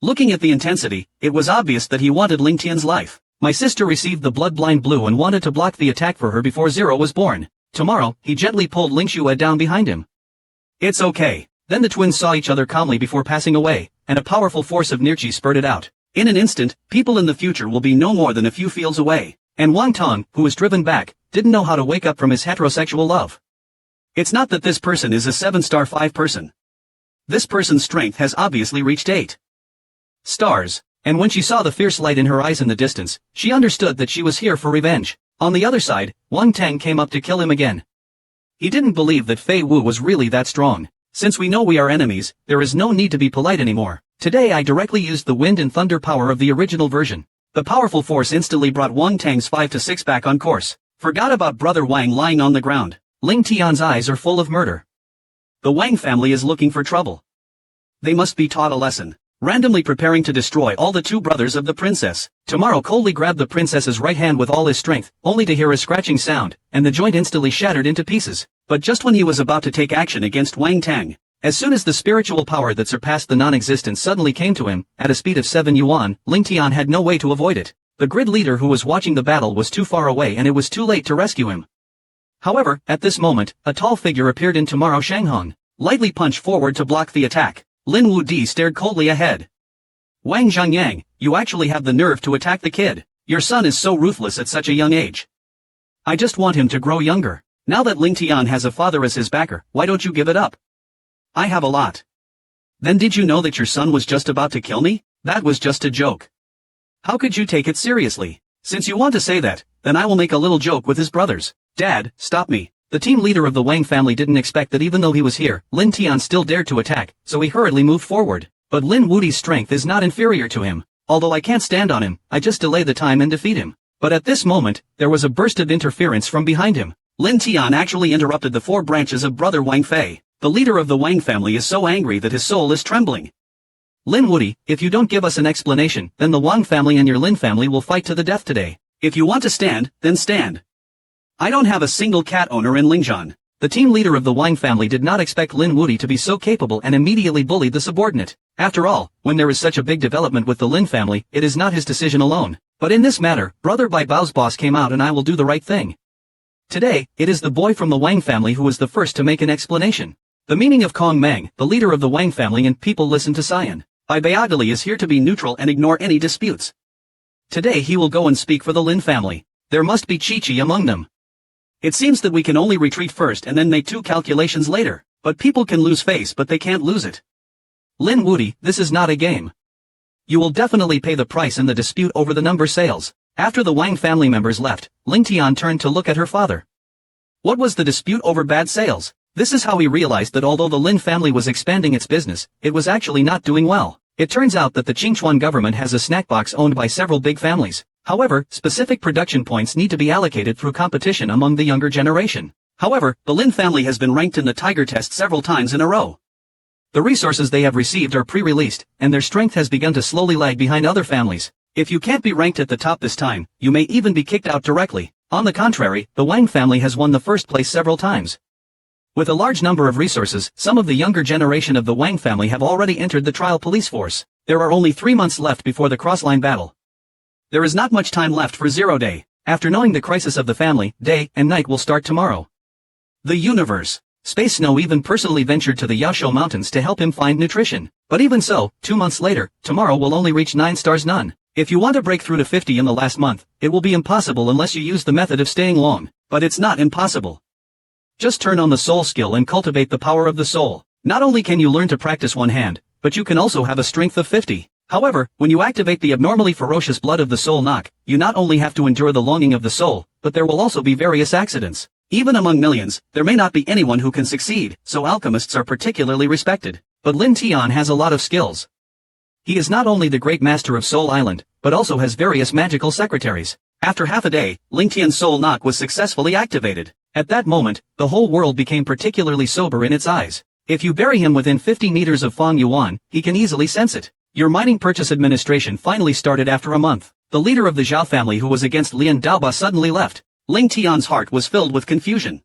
Looking at the intensity, it was obvious that he wanted Lin Tian's life. My sister received the blood-blind blue and wanted to block the attack for her before Zero was born. Tomorrow, he gently pulled Ling Xue down behind him. It's okay. Then the twins saw each other calmly before passing away, and a powerful force of Nirchi spurted out. In an instant, people in the future will be no more than a few fields away. And Wang Tong, who was driven back, didn't know how to wake up from his heterosexual love. It's not that this person is a 7-star 5 person. This person's strength has obviously reached 8 stars. And when she saw the fierce light in her eyes in the distance, she understood that she was here for revenge. On the other side, Wang Tang came up to kill him again. He didn't believe that Fei Wu was really that strong. Since we know we are enemies, there is no need to be polite anymore. Today I directly used the wind and thunder power of the original version. The powerful force instantly brought Wang Tang's 5 to 6 back on course. Forgot about brother Wang lying on the ground. Ling Tian's eyes are full of murder. The Wang family is looking for trouble. They must be taught a lesson. Randomly preparing to destroy all the 2 brothers of the princess. Tomorrow coldly grabbed the princess's right hand with all his strength, only to hear a scratching sound, and the joint instantly shattered into pieces. But just when he was about to take action against Wang Tang, As soon as the spiritual power that surpassed the non-existent suddenly came to him, at a speed of 7 yuan, Ling Tian had no way to avoid it. The grid leader who was watching the battle was too far away and it was too late to rescue him. However, at this moment, a tall figure appeared in Tomorrow Shanghong, lightly punched forward to block the attack. Lin Wudi stared coldly ahead. Wang Zhangyang, you actually have the nerve to attack the kid. Your son is so ruthless at such a young age. I just want him to grow younger. Now that Ling Tian has a father as his backer, why don't you give it up? I have a lot. Then did you know that your son was just about to kill me? That was just a joke. How could you take it seriously? Since you want to say that, then I will make a little joke with his brothers. Dad, stop me. The team leader of the Wang family didn't expect that even though he was here, Lin Tian still dared to attack, so he hurriedly moved forward. But Lin Wudi's strength is not inferior to him. Although I can't stand on him, I just delay the time and defeat him. But at this moment, there was a burst of interference from behind him. Lin Tian actually interrupted the 4 branches of brother Wang Fei. The leader of the Wang family is so angry that his soul is trembling. Lin Wudi, if you don't give us an explanation, then the Wang family and your Lin family will fight to the death today. If you want to stand, then stand. I don't have a single cat owner in Lingzhan. The team leader of the Wang family did not expect Lin Wudi to be so capable and immediately bullied the subordinate. After all, when there is such a big development with the Lin family, it is not his decision alone. But in this matter, brother Bai Bao's boss came out and I will do the right thing. Today, it is the boy from the Wang family who was the first to make an explanation. The meaning of Kong Meng, the leader of the Wang family, and people listen to Cyan. Bai Baodali is here to be neutral and ignore any disputes. Today he will go and speak for the Lin family. There must be Chi-Chi among them. It seems that we can only retreat first and then make 2 calculations later. But people can lose face but they can't lose it. Lin Wudi, this is not a game. You will definitely pay the price in the dispute over the number sales. After the Wang family members left, Ling Tian turned to look at her father. What was the dispute over bad sales? This is how he realized that although the Lin family was expanding its business, it was actually not doing well. It turns out that the Qingchuan government has a snack box owned by several big families. However, specific production points need to be allocated through competition among the younger generation. However, the Lin family has been ranked in the Tiger test several times in a row. The resources they have received are pre-released, and their strength has begun to slowly lag behind other families. If you can't be ranked at the top this time, you may even be kicked out directly. On the contrary, the Wang family has won the first place several times. With a large number of resources, some of the younger generation of the Wang family have already entered the trial police force. There are only 3 months left before the crossline battle. There is not much time left for 0 day. After knowing the crisis of the family, day and night will start tomorrow. The universe. Space Snow even personally ventured to the Yashou Mountains to help him find nutrition. But even so, 2 months later, tomorrow will only reach 9 stars none. If you want to break through to 50 in the last month, it will be impossible unless you use the method of staying long. But it's not impossible. Just turn on the soul skill and cultivate the power of the soul. Not only can you learn to practice one hand, but you can also have a strength of 50. However, when you activate the abnormally ferocious blood of the soul knock, you not only have to endure the longing of the soul, but there will also be various accidents. Even among millions, there may not be anyone who can succeed, so alchemists are particularly respected. But Lin Tian has a lot of skills. He is not only the great master of Soul Island, but also has various magical secretaries. After half a day, Ling Tian's soul knock was successfully activated. At that moment, the whole world became particularly sober in its eyes. If you bury him within 50 meters of Fang Yuan, he can easily sense it. Your mining purchase administration finally started after a month. The leader of the Zhao family who was against Lian Daoba suddenly left. Ling Tian's heart was filled with confusion.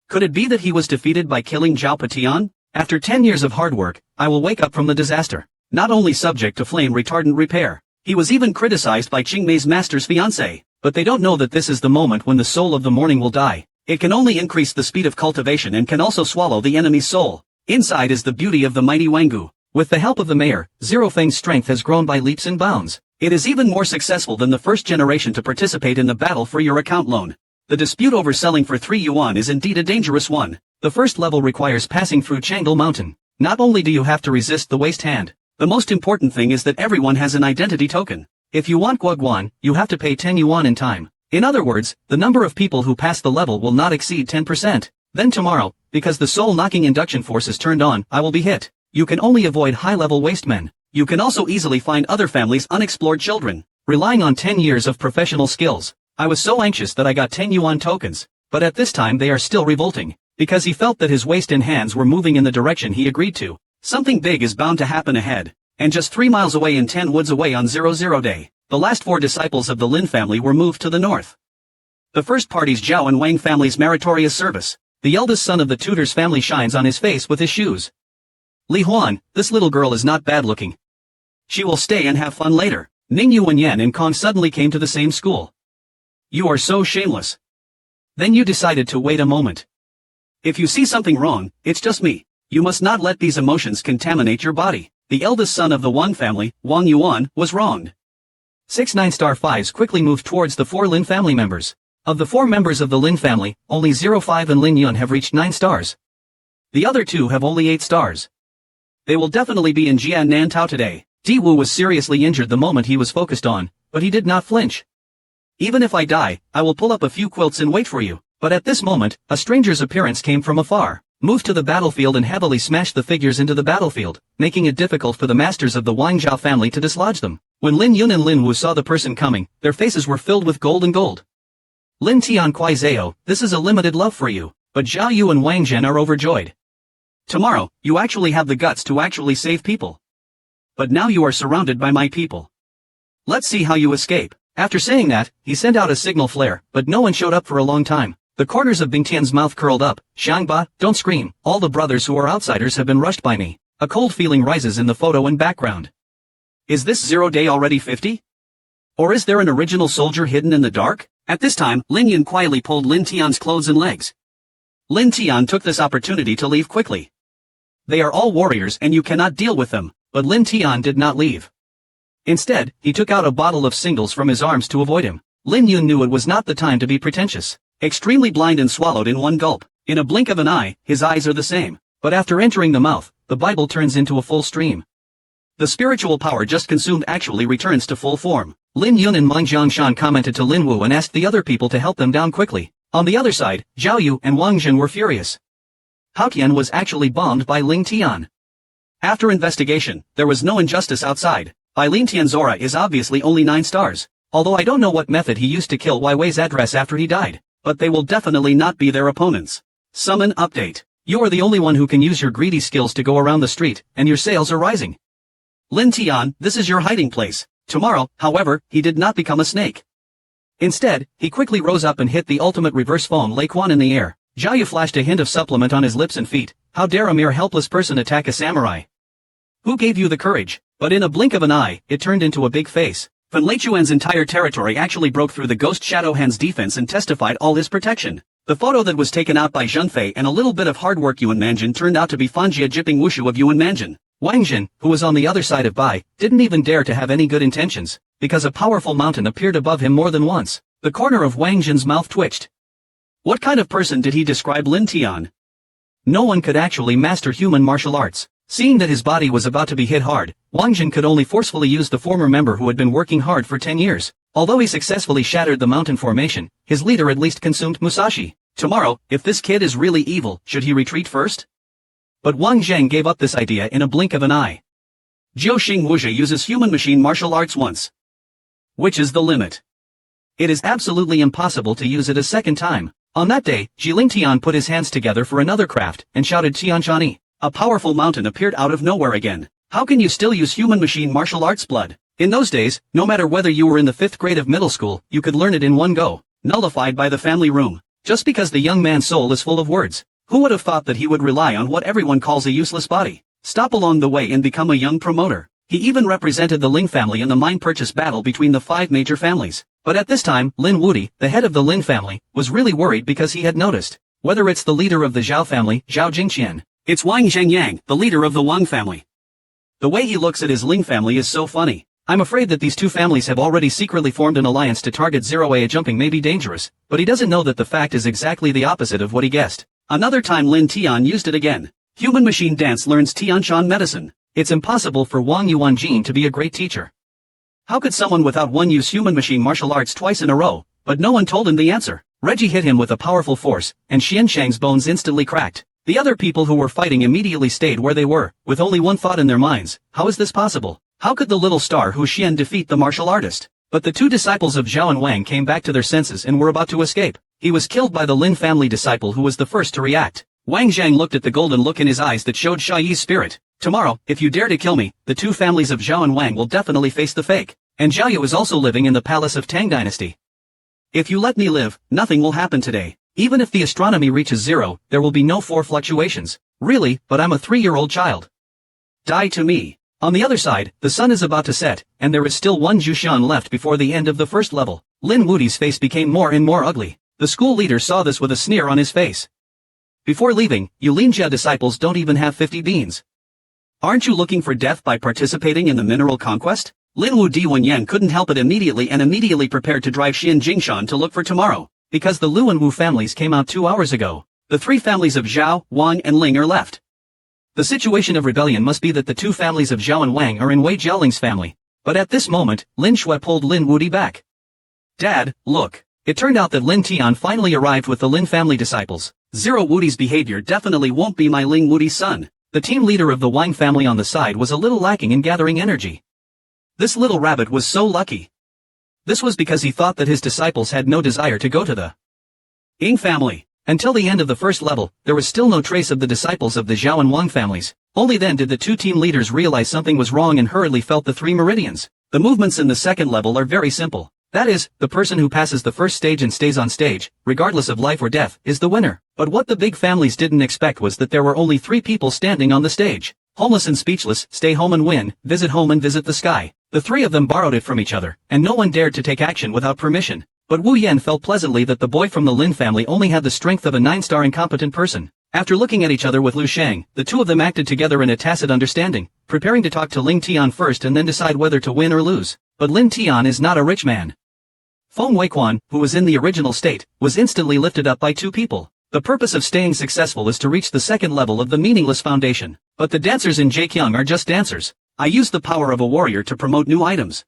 Could it be that he was defeated by killing Zhao Patian? After 10 years of hard work, I will wake up from the disaster. Not only subject to flame retardant repair. He was even criticized by Qingmei's master's fiancé. But they don't know that this is the moment when the soul of the morning will die. It can only increase the speed of cultivation and can also swallow the enemy's soul. Inside is the beauty of the mighty Wangu. With the help of the mayor, Zero Feng's strength has grown by leaps and bounds. It is even more successful than the first generation to participate in the battle for your account loan. The dispute over selling for 3 yuan is indeed a dangerous one. The first level requires passing through Changdal Mountain. Not only do you have to resist the waste hand, the most important thing is that everyone has an identity token. If you want Guoguan, you have to pay 10 yuan in time. In other words, the number of people who pass the level will not exceed 10%. Then tomorrow, because the soul-knocking induction force is turned on, I will be hit. You can only avoid high-level waste men. You can also easily find other families' unexplored children. Relying on 10 years of professional skills, I was so anxious that I got 10 yuan tokens. But at this time they are still revolting. Because he felt that his waist and hands were moving in the direction he agreed to. Something big is bound to happen ahead. And just 3 miles away and 10 woods away on 00 day, the last 4 disciples of the Lin family were moved to the north. The first party's Zhao and Wang family's meritorious service. The eldest son of the tutor's family shines on his face with his shoes. Li Huan, this little girl is not bad looking. She will stay and have fun later. Ning Yuanyan and Kong suddenly came to the same school. You are so shameless. Then you decided to wait a moment. If you see something wrong, it's just me. You must not let these emotions contaminate your body. The eldest son of the Wang family, Wang Yuan, was wronged. 6 9-star 5s quickly moved towards the 4 Lin family members. Of the 4 members of the Lin family, only 05 and Lin Yun have reached 9 stars. The other 2 have only 8 stars. They will definitely be in Jian Nantao today. Di Wu was seriously injured the moment he was focused on, but he did not flinch. Even if I die, I will pull up a few quilts and wait for you. But at this moment, a stranger's appearance came from afar, moved to the battlefield and heavily smashed the figures into the battlefield, making it difficult for the masters of the Wang Zhao family to dislodge them. When Lin Yun and Lin Wu saw the person coming, their faces were filled with gold and gold. Lin Tian Kuai Zhao, this is a limited love for you, but Zhao Yu and Wang Zhen are overjoyed. Tomorrow, you actually have the guts to actually save people. But now you are surrounded by my people. Let's see how you escape. After saying that, he sent out a signal flare, but no one showed up for a long time. The corners of Bingtian's mouth curled up. Xiangba, don't scream, all the brothers who are outsiders have been rushed by me. A cold feeling rises in the photo and background. Is this 0 day already 50? Or is there an original soldier hidden in the dark? At this time, Lin Yun quietly pulled Lin Tian's clothes and legs. Lin Tian took this opportunity to leave quickly. They are all warriors and you cannot deal with them, but Lin Tian did not leave. Instead, he took out a bottle of singles from his arms to avoid him. Lin Yun knew it was not the time to be pretentious. Extremely blind and swallowed in one gulp. In a blink of an eye, his eyes are the same. But after entering the mouth, the Bible turns into a full stream. The spiritual power just consumed actually returns to full form. Lin Yun and Meng Jiangshan commented to Lin Wu and asked the other people to help them down quickly. On the other side, Zhao Yu and Wang Zhen were furious. Hao Qian was actually bombed by Ling Tian. After investigation, there was no injustice outside. Bai Lin Tian's aura is obviously only 9 stars. Although I don't know what method he used to kill Wei Wei's address after he died. But they will definitely not be their opponents. Summon update. You are the only one who can use your greedy skills to go around the street, and your sales are rising. Lin Tian, this is your hiding place. Tomorrow, however, he did not become a snake. Instead, he quickly rose up and hit the ultimate reverse foam Lei Quan in the air. Zhao Yu flashed a hint of supplement on his lips and feet. How dare a mere helpless person attack a samurai? Who gave you the courage? But in a blink of an eye, it turned into a big face. Fan Leichuan's entire territory actually broke through the Ghost Shadow Hand's defense and testified all his protection. The photo that was taken out by Zhenfei and a little bit of hard work Yuan Manjin turned out to be Fanjia Jipping Wushu of Yuan Manjin. Wang Jin, who was on the other side of Bai, didn't even dare to have any good intentions, because a powerful mountain appeared above him more than once. The corner of Wang Jin's mouth twitched. What kind of person did he describe Lin Tian? No one could actually master human martial arts. Seeing that his body was about to be hit hard, Wang Jin could only forcefully use the former member who had been working hard for 10 years. Although he successfully shattered the mountain formation, his leader at least consumed Musashi. Tomorrow, if this kid is really evil, should he retreat first? But Wang Zheng gave up this idea in a blink of an eye. Jiu Xing Wuxia uses human-machine martial arts once. Which is the limit? It is absolutely impossible to use it a second time. On that day, Jiling Tian put his hands together for another craft, and shouted Tianshani. A powerful mountain appeared out of nowhere again. How can you still use human-machine martial arts blood? In those days, no matter whether you were in the 5th grade of middle school, you could learn it in one go. Nullified by the family room. Just because the young man's soul is full of words. Who would have thought that he would rely on what everyone calls a useless body? Stop along the way and become a young promoter. He even represented the Ling family in the mine purchase battle between the 5 major families. But at this time, Lin Wudi, the head of the Lin family, was really worried because he had noticed. Whether it's the leader of the Zhao family, Zhao Jingqian. It's Wang Zhengyang, the leader of the Wang family. The way he looks at his Ling family is so funny. I'm afraid that these two families have already secretly formed an alliance to target 0A. Jumping may be dangerous, but he doesn't know that the fact is exactly the opposite of what he guessed. Another time Lin Tian used it again. Human-machine dance learns Tianshan medicine. It's impossible for Wang Yuanjin to be a great teacher. How could someone without one use human-machine martial arts twice in a row? But no one told him the answer. Reggie hit him with a powerful force, and Xianshang's bones instantly cracked. The other people who were fighting immediately stayed where they were, with only one thought in their minds. How is this possible? How could the little star Hu Xian defeat the martial artist? But the 2 disciples of Zhao and Wang came back to their senses and were about to escape. He was killed by the Lin family disciple who was the first to react. Wang Zhang looked at the golden look in his eyes that showed Sha Yi's spirit. Tomorrow, if you dare to kill me, the 2 families of Zhao and Wang will definitely face the fake. And Zhao Yu is also living in the palace of Tang Dynasty. If you let me live, nothing will happen today. Even if the astronomy reaches 0, there will be no 4 fluctuations. Really, but I'm a 3-year-old child. Die to me. On the other side, the sun is about to set, and there is still one Jushan left before the end of the first level. Lin Wudi's face became more and more ugly. The school leader saw this with a sneer on his face. Before leaving, you Linjia disciples don't even have 50 beans. Aren't you looking for death by participating in the mineral conquest? Lin Wu Diwanyan couldn't help it immediately prepared to drive Xin Jingshan to look for tomorrow, because the Lu and Wu families came out 2 hours ago. The 3 families of Zhao, Wang and Ling are left. The situation of rebellion must be that the 2 families of Zhao and Wang are in Wei Jiaoling's family. But at this moment, Lin Shui pulled Lin Wudi back. Dad, look. It turned out that Lin Tian finally arrived with the Lin family disciples. Zero Wudi's behavior definitely won't be my Ling Wudi's son. The team leader of the Wang family on the side was a little lacking in gathering energy. This little rabbit was so lucky. This was because he thought that his disciples had no desire to go to the Ying family. Until the end of the first level, there was still no trace of the disciples of the Zhao and Wang families. Only then did the 2 team leaders realize something was wrong and hurriedly felt the 3 meridians. The movements in the second level are very simple. That is, the person who passes the first stage and stays on stage, regardless of life or death, is the winner. But what the big families didn't expect was that there were only 3 people standing on the stage. Homeless and speechless, stay home and win, visit home and visit the sky. The 3 of them borrowed it from each other, and no one dared to take action without permission. But Wu Yan felt pleasantly that the boy from the Lin family only had the strength of a 9-star incompetent person. After looking at each other with Lu Shang, the 2 of them acted together in a tacit understanding, preparing to talk to Ling Tian first and then decide whether to win or lose. But Lin Tian is not a rich man. Feng Weiquan, who was in the original state, was instantly lifted up by 2 people. The purpose of staying successful is to reach the second level of the meaningless foundation. But the dancers in Zhejiang are just dancers. I used the power of a warrior to promote new items.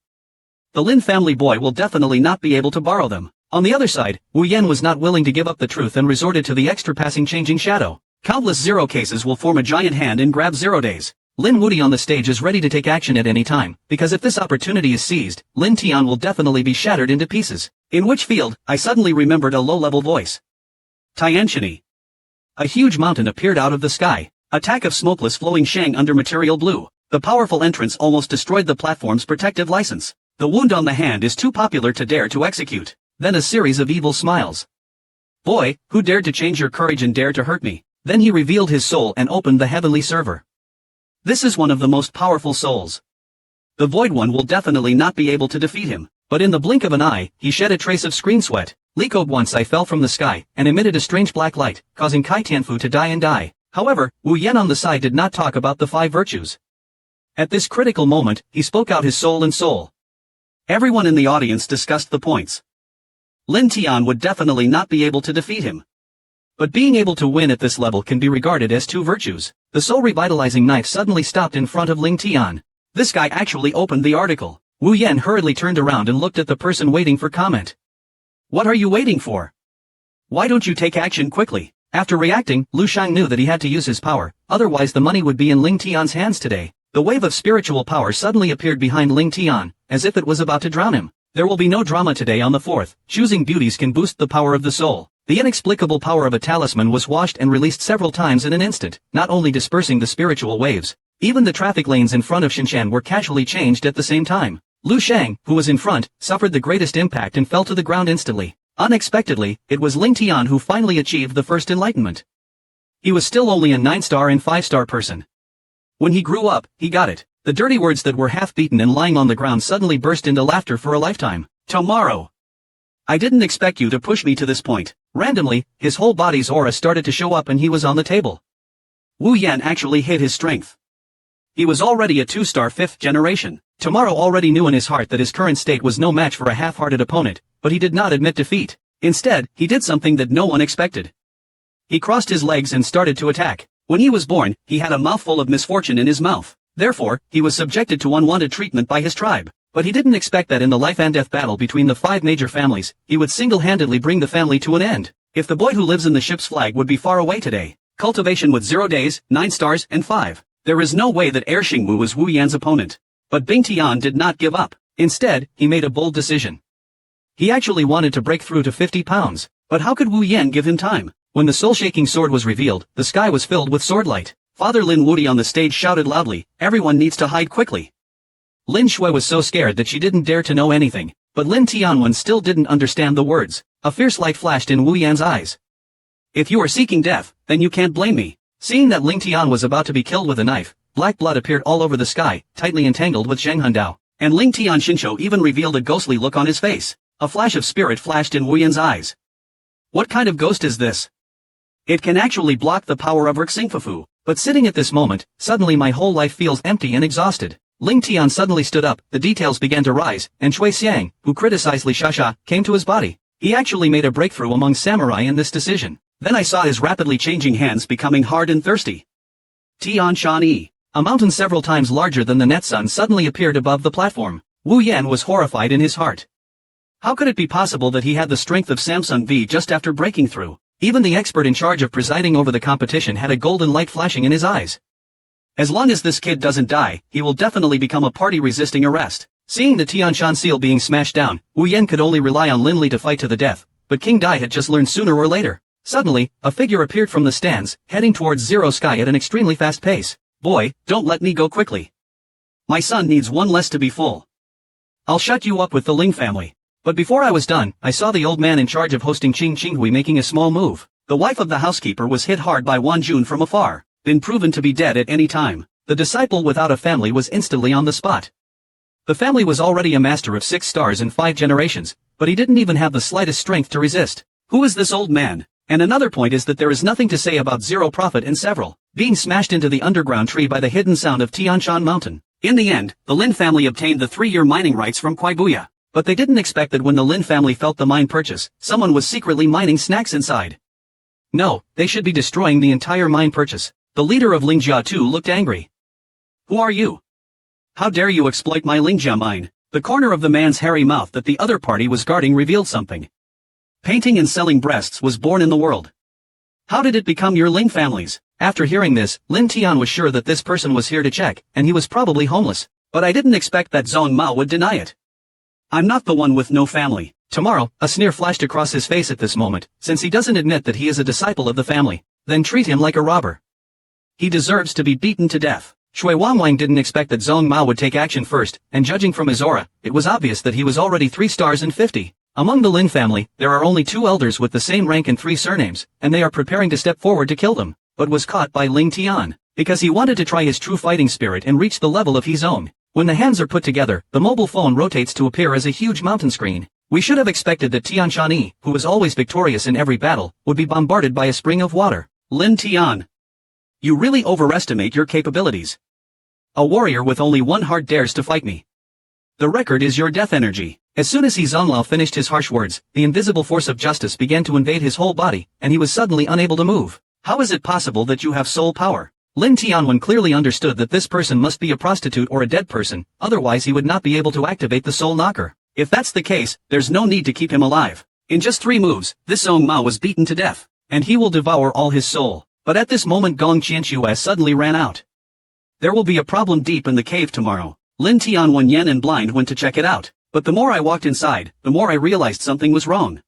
The Lin family boy will definitely not be able to borrow them. On the other side, Wu Yan was not willing to give up the truth and resorted to the extra passing changing shadow. Countless 0 cases will form a giant hand and grab 0 days. Lin Wudi on the stage is ready to take action at any time, because if this opportunity is seized, Lin Tian will definitely be shattered into pieces. In which field, I suddenly remembered a low-level voice. Tianshini. A huge mountain appeared out of the sky. Attack of smokeless flowing shang under material blue. The powerful entrance almost destroyed the platform's protective license. The wound on the hand is too popular to dare to execute. Then a series of evil smiles. Boy, who dared to change your courage and dare to hurt me? Then he revealed his soul and opened the heavenly server. This is one of the most powerful souls. The Void One will definitely not be able to defeat him, but in the blink of an eye, he shed a trace of screen sweat. Leakoed once I fell from the sky, and emitted a strange black light, causing Kai Tianfu to die and die. However, Wu Yan on the side did not talk about the 5 virtues. At this critical moment, he spoke out his soul and soul. Everyone in the audience discussed the points. Lin Tian would definitely not be able to defeat him. But being able to win at this level can be regarded as 2 virtues. The soul revitalizing knife suddenly stopped in front of Ling Tian. This guy actually opened the article. Wu Yan hurriedly turned around and looked at the person waiting for comment. What are you waiting for? Why don't you take action quickly? After reacting, Lu Shang knew that he had to use his power, otherwise the money would be in Ling Tian's hands today. The wave of spiritual power suddenly appeared behind Ling Tian, as if it was about to drown him. There will be no drama today on the 4th. Choosing beauties can boost the power of the soul. The inexplicable power of a talisman was washed and released several times in an instant, not only dispersing the spiritual waves. Even the traffic lanes in front of Shinshan were casually changed at the same time. Lu Shang, who was in front, suffered the greatest impact and fell to the ground instantly. Unexpectedly, it was Ling Tian who finally achieved the first enlightenment. He was still only a 9-star and 5-star person. When he grew up, he got it. The dirty words that were half-beaten and lying on the ground suddenly burst into laughter for a lifetime. Tomorrow. I didn't expect you to push me to this point. Randomly, his whole body's aura started to show up and he was on the table. Wu Yan actually hid his strength. He was already a 2-star 5th generation. Tomorrow already knew in his heart that his current state was no match for a half-hearted opponent, but he did not admit defeat. Instead, he did something that no one expected. He crossed his legs and started to attack. When he was born, he had a mouthful of misfortune in his mouth. Therefore, he was subjected to unwanted treatment by his tribe. But he didn't expect that in the life and death battle between the 5 major families, he would single-handedly bring the family to an end. If the boy who lives in the ship's flag would be far away today. Cultivation with 0 days, 9 stars, and 5. There is no way that Air Xingwu was Wu Yan's opponent. But Bing Tian did not give up. Instead, he made a bold decision. He actually wanted to break through to 50 pounds. But how could Wu Yan give him time? When the soul-shaking sword was revealed, the sky was filled with swordlight. Father Lin Wudi on the stage shouted loudly, "Everyone needs to hide quickly." Lin Shui was so scared that she didn't dare to know anything. But Lin Tianwen still didn't understand the words. A fierce light flashed in Wu Yan's eyes. "If you are seeking death, then you can't blame me." Seeing that Ling Tian was about to be killed with a knife, black blood appeared all over the sky, tightly entangled with Zheng Hundao. And Ling Tian Xinqiu even revealed a ghostly look on his face. A flash of spirit flashed in Wu Yan's eyes. What kind of ghost is this? It can actually block the power of Rixingfufu. But sitting at this moment, suddenly my whole life feels empty and exhausted. Ling Tian suddenly stood up, the details began to rise, and Chui Xiang, who criticized Li Shasha, came to his body. He actually made a breakthrough among samurai in this decision. Then I saw his rapidly changing hands becoming hard and thirsty. Tian Shan Yi. A mountain several times larger than the net sun suddenly appeared above the platform. Wu Yan was horrified in his heart. How could it be possible that he had the strength of Samsung V just after breaking through? Even the expert in charge of presiding over the competition had a golden light flashing in his eyes. As long as this kid doesn't die, he will definitely become a party resisting arrest. Seeing the Tianshan seal being smashed down, Wu Yan could only rely on Lin Li to fight to the death, but King Dai had just learned sooner or later. Suddenly, a figure appeared from the stands, heading towards Zero Sky at an extremely fast pace. Boy, don't let me go quickly. My son needs one less to be full. I'll shut you up with the Ling family. But before I was done, I saw the old man in charge of hosting Qing Qinghui making a small move. The wife of the housekeeper was hit hard by Wan Jun from afar, been proven to be dead at any time. The disciple without a family was instantly on the spot. The family was already a master of 6 stars in 5 generations, but he didn't even have the slightest strength to resist. Who is this old man? And another point is that there is nothing to say about Zero Prophet and several being smashed into the underground tree by the hidden sound of Tianshan Mountain. In the end, the Lin family obtained the 3-year mining rights from Kuaibuya. But they didn't expect that when the Lin family felt the mine purchase, someone was secretly mining snacks inside. No, they should be destroying the entire mine purchase. The leader of Lingjia too looked angry. Who are you? How dare you exploit my Lingjia mine? The corner of the man's hairy mouth that the other party was guarding revealed something. Painting and selling breasts was born in the world. How did it become your Ling family's? After hearing this, Lin Tian was sure that this person was here to check, and he was probably homeless. But I didn't expect that Zhong Mao would deny it. I'm not the one with no family. Tomorrow, a sneer flashed across his face at this moment, since he doesn't admit that he is a disciple of the family. Then treat him like a robber. He deserves to be beaten to death. Shui Wangwang didn't expect that Zhong Mao would take action first, and judging from his aura, it was obvious that he was already 3 stars and 50. Among the Lin family, there are only 2 elders with the same rank and 3 surnames, and they are preparing to step forward to kill them, but was caught by Ling Tian, because he wanted to try his true fighting spirit and reach the level of his own. When the hands are put together, the mobile phone rotates to appear as a huge mountain screen. We should have expected that Tianshan Yi, who was always victorious in every battle, would be bombarded by a spring of water. Lin Tian. You really overestimate your capabilities. A warrior with only 1 heart dares to fight me. The record is your death energy. As soon as Zhonglao finished his harsh words, the invisible force of justice began to invade his whole body, and he was suddenly unable to move. How is it possible that you have soul power? Lin Tianwen clearly understood that this person must be a prostitute or a dead person, otherwise he would not be able to activate the soul knocker. If that's the case, there's no need to keep him alive. In just 3 moves, this Zhong Mao was beaten to death, and he will devour all his soul. But at this moment Gong Qianxue suddenly ran out. There will be a problem deep in the cave tomorrow. Lin Tianwen Yen and Blind went to check it out, but the more I walked inside, the more I realized something was wrong.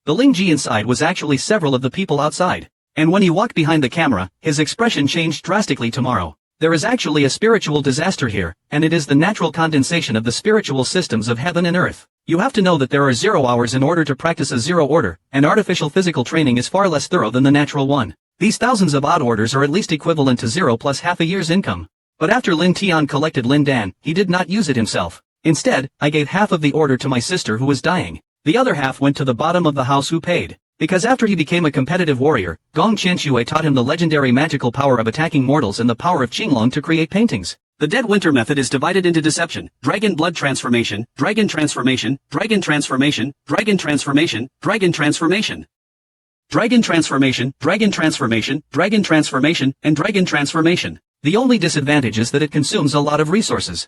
The Lingji inside was actually several of the people outside. And when he walked behind the camera, his expression changed drastically tomorrow. There is actually a spiritual disaster here, and it is the natural condensation of the spiritual systems of heaven and earth. You have to know that there are 0 hours in order to practice a 0 order, and artificial physical training is far less thorough than the natural one. These thousands of odd orders are at least equivalent to 0 plus half a year's income. But after Lin Tian collected Lin Dan, he did not use it himself. Instead, I gave half of the order to my sister who was dying. The other half went to the bottom of the house who paid. Because after he became a competitive warrior, Gong Qianxue taught him the legendary magical power of attacking mortals and the power of Qinglong to create paintings. The Dead Winter method is divided into deception, dragon blood transformation, dragon transformation, dragon transformation, dragon transformation, dragon transformation, dragon transformation, dragon transformation, dragon transformation, and dragon transformation. The only disadvantage is that it consumes a lot of resources.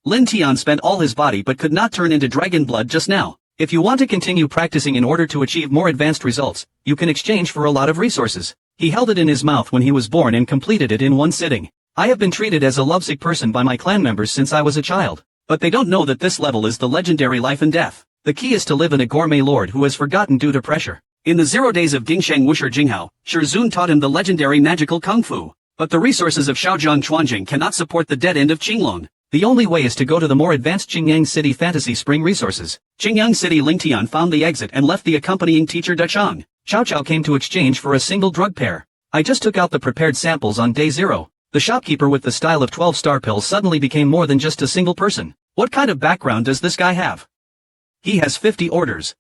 Lin Tian spent all his body but could not turn into dragon blood just now. If you want to continue practicing in order to achieve more advanced results, you can exchange for a lot of resources. He held it in his mouth when he was born and completed it in 1 sitting. I have been treated as a lovesick person by my clan members since I was a child. But they don't know that this level is the legendary life and death. The key is to live in a gourmet lord who has forgotten due to pressure. In the 0 days of Gingsheng Wusher Jinghao, Shizun taught him the legendary magical kung fu. But the resources of Shaozhang Chuanjing cannot support the dead end of Qinglong. The only way is to go to the more advanced Qingyang City Fantasy Spring resources. Qingyang City Lingtian found the exit and left the accompanying teacher Dachang. Cao Cao came to exchange for a single drug pair. I just took out the prepared samples on day 0. The shopkeeper with the style of 12-star pills suddenly became more than just a single person. What kind of background does this guy have? He has 50 orders.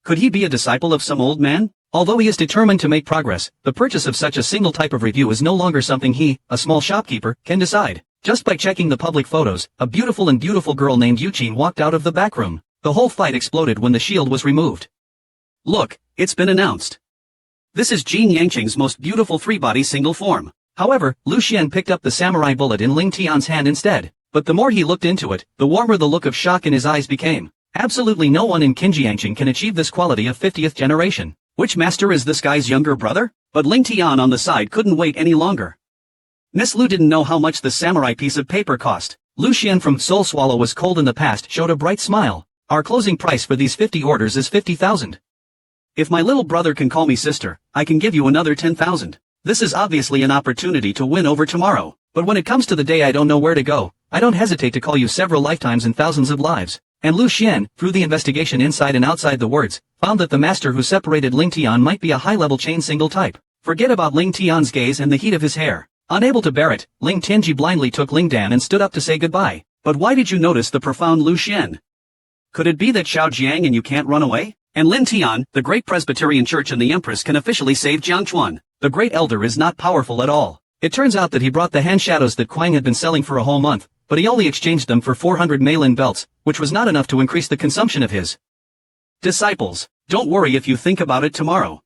Could he be a disciple of some old man? Although he is determined to make progress, the purchase of such a single type of review is no longer something he, a small shopkeeper, can decide. Just by checking the public photos, a beautiful girl named Yuqin walked out of the back room. The whole fight exploded when the shield was removed. Look, it's been announced. This is Jin Yangqing's most beautiful three-body single form. However, Lu Xian picked up the samurai bullet in Ling Tian's hand instead. But the more he looked into it, the warmer the look of shock in his eyes became. Absolutely no one in Qinjiangqing can achieve this quality of 50th generation. Which master is this guy's younger brother? But Ling Tian on the side couldn't wait any longer. Miss Lu didn't know how much the samurai piece of paper cost. Lu Xian from Soul Swallow was cold in the past showed a bright smile. Our closing price for these 50 orders is 50,000. If my little brother can call me sister, I can give you another 10,000. This is obviously an opportunity to win over tomorrow. But when it comes to the day I don't know where to go, I don't hesitate to call you several lifetimes and thousands of lives. And Lu Xian, through the investigation inside and outside the words, found that the master who separated Ling Tian might be a high-level chain single type. Forget about Ling Tian's gaze and the heat of his hair. Unable to bear it, Ling Tianji blindly took Ling Dan and stood up to say goodbye. But why did you notice the profound Lu Xian? Could it be that Xiao Jiang and you can't run away? And Lin Tian, the great Presbyterian Church and the Empress can officially save Jiangchuan. The great elder is not powerful at all. It turns out that he brought the hand shadows that Quang had been selling for a whole month, but he only exchanged them for 400 Meilin belts, which was not enough to increase the consumption of his disciples. Don't worry if you think about it tomorrow.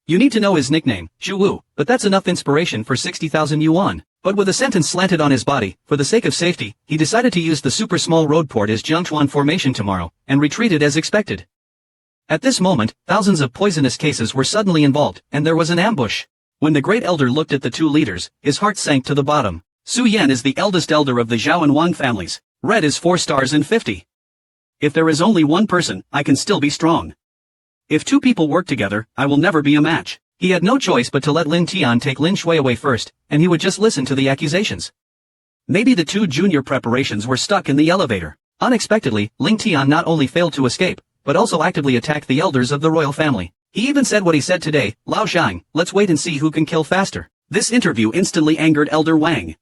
You need to know his nickname, Xu Wu, but that's enough inspiration for 60,000 yuan. But with a sentence slanted on his body, for the sake of safety, he decided to use the super small road port as Jiangchuan formation tomorrow, and retreated as expected. At this moment, thousands of poisonous cases were suddenly involved, and there was an ambush. When the great elder looked at the two leaders, his heart sank to the bottom. Su Yan is the eldest elder of the Zhao and Wang families. Red is 4 stars and 50. If there is only one person, I can still be strong. If two people work together, I will never be a match. He had no choice but to let Lin Tian take Lin Shui away first, and he would just listen to the accusations. Maybe the two junior preparations were stuck in the elevator. Unexpectedly, Ling Tian not only failed to escape, but also actively attacked the elders of the royal family. He even said what he said today, Lao Xiang, let's wait and see who can kill faster. This interview instantly angered Elder Wang.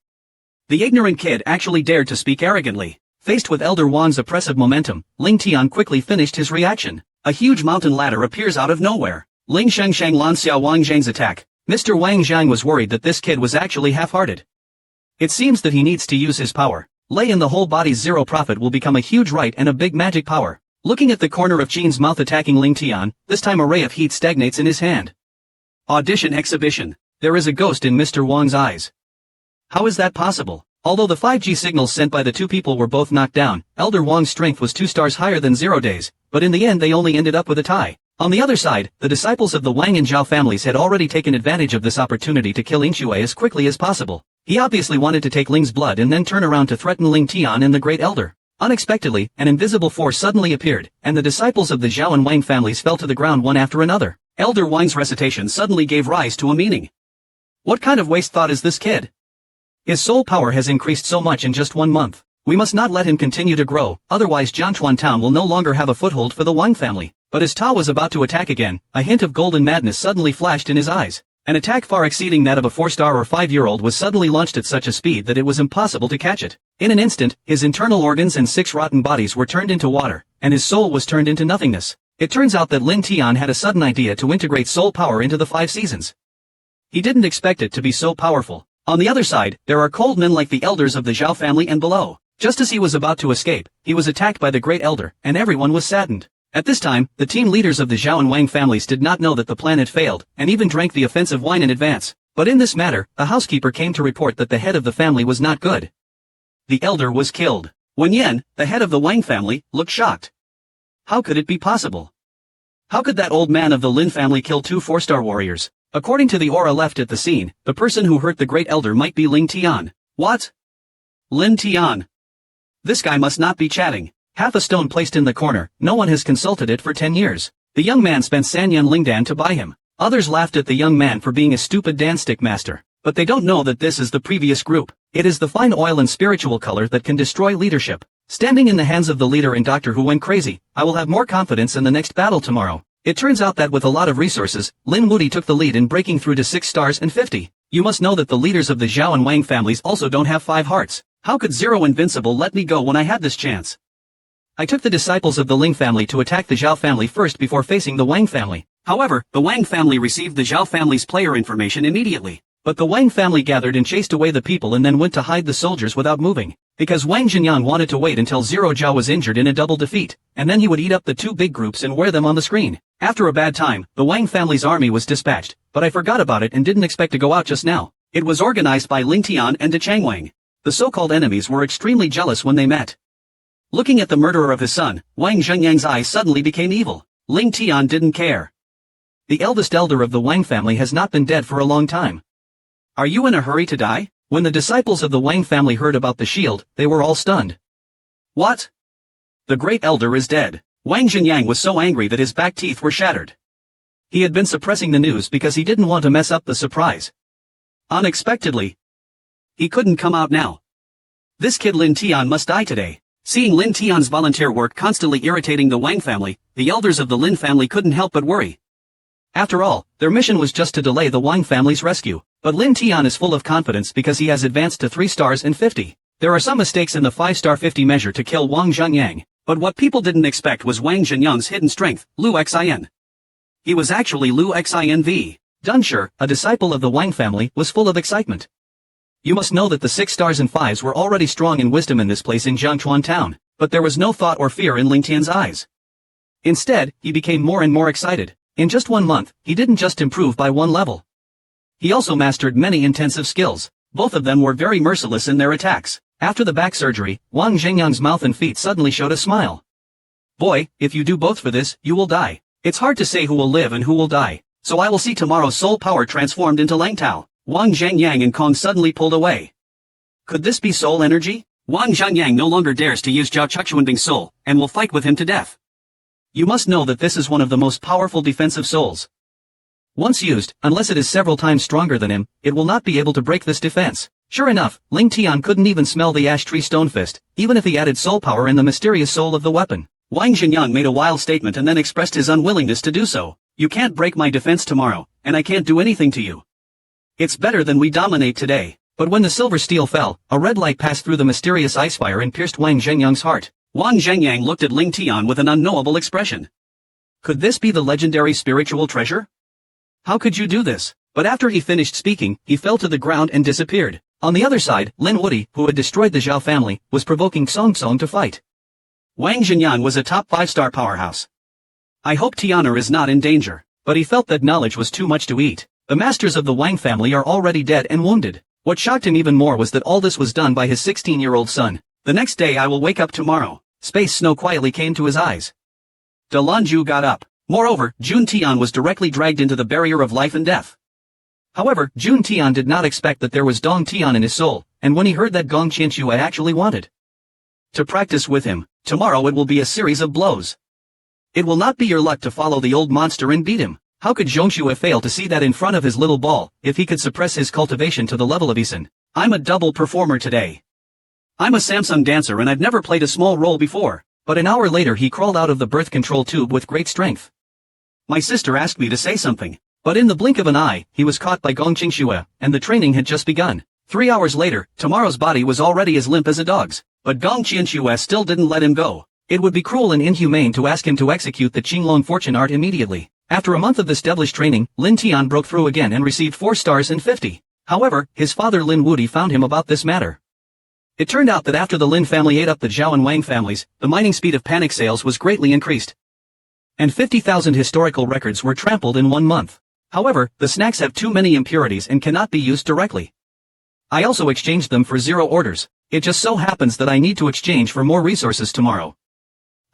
The ignorant kid actually dared to speak arrogantly. Faced with Elder Wang's oppressive momentum, Ling Tian quickly finished his reaction. A huge mountain ladder appears out of nowhere. Ling Shengsheng Lan Xiao Wang Zhang's attack. Mr. Wang Zhang was worried that this kid was actually half-hearted. It seems that he needs to use his power. Lay in the whole body's zero profit will become a huge right and a big magic power. Looking at the corner of Qin's mouth attacking Ling Tian, this time a ray of heat stagnates in his hand. Audition exhibition. There is a ghost in Mr. Wang's eyes. How is that possible? Although the 5G signals sent by the two people were both knocked down, Elder Wang's strength was 2 stars higher than 0 days, but in the end they only ended up with a tie. On the other side, the disciples of the Wang and Zhao families had already taken advantage of this opportunity to kill Ling Shui as quickly as possible. He obviously wanted to take Ling's blood and then turn around to threaten Ling Tian and the Great Elder. Unexpectedly, an invisible force suddenly appeared, and the disciples of the Zhao and Wang families fell to the ground one after another. Elder Wang's recitation suddenly gave rise to a meaning. What kind of waste thought is this kid? His soul power has increased so much in just 1 month. We must not let him continue to grow, otherwise Jiangchuan town will no longer have a foothold for the Wang family. But as Ta was about to attack again, a hint of golden madness suddenly flashed in his eyes. An attack far exceeding that of a 4-star or 5-year-old was suddenly launched at such a speed that it was impossible to catch it. In an instant, his internal organs and 6 rotten bodies were turned into water, and his soul was turned into nothingness. It turns out that Lin Tian had a sudden idea to integrate soul power into the 5 seasons. He didn't expect it to be so powerful. On the other side, there are cold men like the elders of the Zhao family and below. Just as he was about to escape, he was attacked by the Great Elder, and everyone was saddened. At this time, the team leaders of the Zhao and Wang families did not know that the plan had failed, and even drank the offensive wine in advance. But in this matter, the housekeeper came to report that the head of the family was not good. The elder was killed. Wen Yan, the head of the Wang family, looked shocked. How could it be possible? How could that old man of the Lin family kill 2 4-star warriors? According to the aura left at the scene, the person who hurt the Great Elder might be Ling Tian. What? Lin Tian. This guy must not be chatting. Half a stone placed in the corner, no one has consulted it for 10 years. The young man spent Sanyan Lingdan to buy him. Others laughed at the young man for being a stupid dance stick master. But they don't know that this is the previous group. It is the fine oil and spiritual color that can destroy leadership. Standing in the hands of the leader and doctor who went crazy, I will have more confidence in the next battle tomorrow. It turns out that with a lot of resources, Lin Wudi took the lead in breaking through to 6 stars and 50. You must know that the leaders of the Zhao and Wang families also don't have 5 hearts. How could Zero Invincible let me go when I had this chance? I took the disciples of the Ling family to attack the Zhao family first before facing the Wang family. However, the Wang family received the Zhao family's player information immediately. But the Wang family gathered and chased away the people and then went to hide the soldiers without moving. Because Wang Zhenyang wanted to wait until Zero Zhao was injured in a double defeat, and then he would eat up the 2 big groups and wear them on the screen. After a bad time, the Wang family's army was dispatched, but I forgot about it and didn't expect to go out just now. It was organized by Ling Tian and De Changwang. The so-called enemies were extremely jealous when they met. Looking at the murderer of his son, Wang Zhenyang's eyes suddenly became evil. Ling Tian didn't care. The eldest elder of the Wang family has not been dead for a long time. Are you in a hurry to die? When the disciples of the Wang family heard about the shield, they were all stunned. What? The great elder is dead. Wang Zhenyang was so angry that his back teeth were shattered. He had been suppressing the news because he didn't want to mess up the surprise. Unexpectedly, he couldn't come out now. This kid Lin Tian must die today. Seeing Lin Tian's volunteer work constantly irritating the Wang family, the elders of the Lin family couldn't help but worry. After all, their mission was just to delay the Wang family's rescue. But Lin Tian is full of confidence because he has advanced to 3 stars and 50. There are some mistakes in the 5-star 50 measure to kill Wang Zhenyang, but what people didn't expect was Wang Zhenyang's hidden strength, Lu Xin. He was actually Lu Xin. Dunsher, a disciple of the Wang family, was full of excitement. You must know that the 6 stars and 5s were already strong in wisdom in this place in Jiangchuan town, but there was no thought or fear in Ling Tian's eyes. Instead, he became more and more excited. In just 1 month, he didn't just improve by 1 level. He also mastered many intensive skills. Both of them were very merciless in their attacks. After the back surgery, Wang Zhenyang's mouth and feet suddenly showed a smile. Boy, if you do both for this, you will die. It's hard to say who will live and who will die. So I will see tomorrow's soul power transformed into Langtao. Wang Zhenyang and Kong suddenly pulled away. Could this be soul energy? Wang Zhenyang no longer dares to use Zhao Chuchuanbing's soul, and will fight with him to death. You must know that this is one of the most powerful defensive souls. Once used, unless it is several times stronger than him, it will not be able to break this defense. Sure enough, Ling Tian couldn't even smell the ash tree stone fist, even if he added soul power and the mysterious soul of the weapon. Wang Zhenyang made a wild statement and then expressed his unwillingness to do so. You can't break my defense tomorrow, and I can't do anything to you. It's better than we dominate today. But when the silver steel fell, a red light passed through the mysterious ice fire and pierced Wang Zhenyang's heart. Wang Zhenyang looked at Ling Tian with an unknowable expression. Could this be the legendary spiritual treasure? How could you do this? But after he finished speaking, he fell to the ground and disappeared. On the other side, Lin Wudi, who had destroyed the Zhao family, was provoking Song Song to fight. Wang Zhenyan was a top 5-star powerhouse. I hope Tiana is not in danger. But he felt that knowledge was too much to eat. The masters of the Wang family are already dead and wounded. What shocked him even more was that all this was done by his 16-year-old son. The next day I will wake up tomorrow. Space snow quietly came to his eyes. De Lanju got up. Moreover, Jun Tian was directly dragged into the barrier of life and death. However, Jun Tian did not expect that there was Dong Tian in his soul, and when he heard that Gong Qianxue actually wanted to practice with him, tomorrow it will be a series of blows. It will not be your luck to follow the old monster and beat him. How could Zhongxue fail to see that in front of his little ball, if he could suppress his cultivation to the level of Isan? I'm a double performer today. I'm a Samsung dancer and I've never played a small role before. But an hour later he crawled out of the birth control tube with great strength. My sister asked me to say something. But in the blink of an eye, he was caught by Gong Qingxue, and the training had just begun. 3 hours later, tomorrow's body was already as limp as a dog's. But Gong Qianxue still didn't let him go. It would be cruel and inhumane to ask him to execute the Qinglong fortune art immediately. After a month of this devilish training, Lin Tian broke through again and received 4 stars and 50. However, his father Lin Wudi found him about this matter. It turned out that after the Lin family ate up the Zhao and Wang families, the mining speed of panic sales was greatly increased. And 50,000 historical records were trampled in 1 month. However, the snacks have too many impurities and cannot be used directly. I also exchanged them for 0 orders. It just so happens that I need to exchange for more resources tomorrow.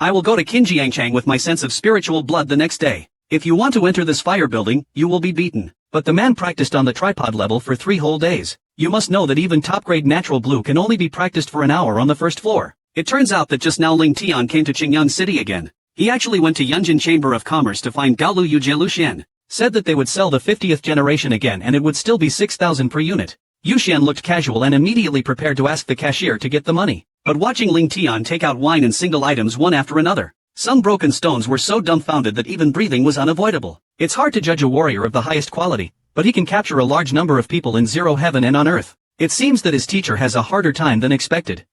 I will go to Qinjiangchang with my sense of spiritual blood the next day. If you want to enter this fire building, you will be beaten. But the man practiced on the tripod level for 3 whole days. You must know that even top-grade natural blue can only be practiced for an hour on the 1st floor. It turns out that just now Ling Tian came to Qingyang City again. He actually went to Yunjin Chamber of Commerce to find Gaolu Yujie Luxian. Said that they would sell the 50th generation again and it would still be 6,000 per unit. Yuxian looked casual and immediately prepared to ask the cashier to get the money. But watching Ling Tian take out wine and single items one after another, some broken stones were so dumbfounded that even breathing was unavoidable. It's hard to judge a warrior of the highest quality, but he can capture a large number of people in Zero Heaven and on Earth. It seems that his teacher has a harder time than expected.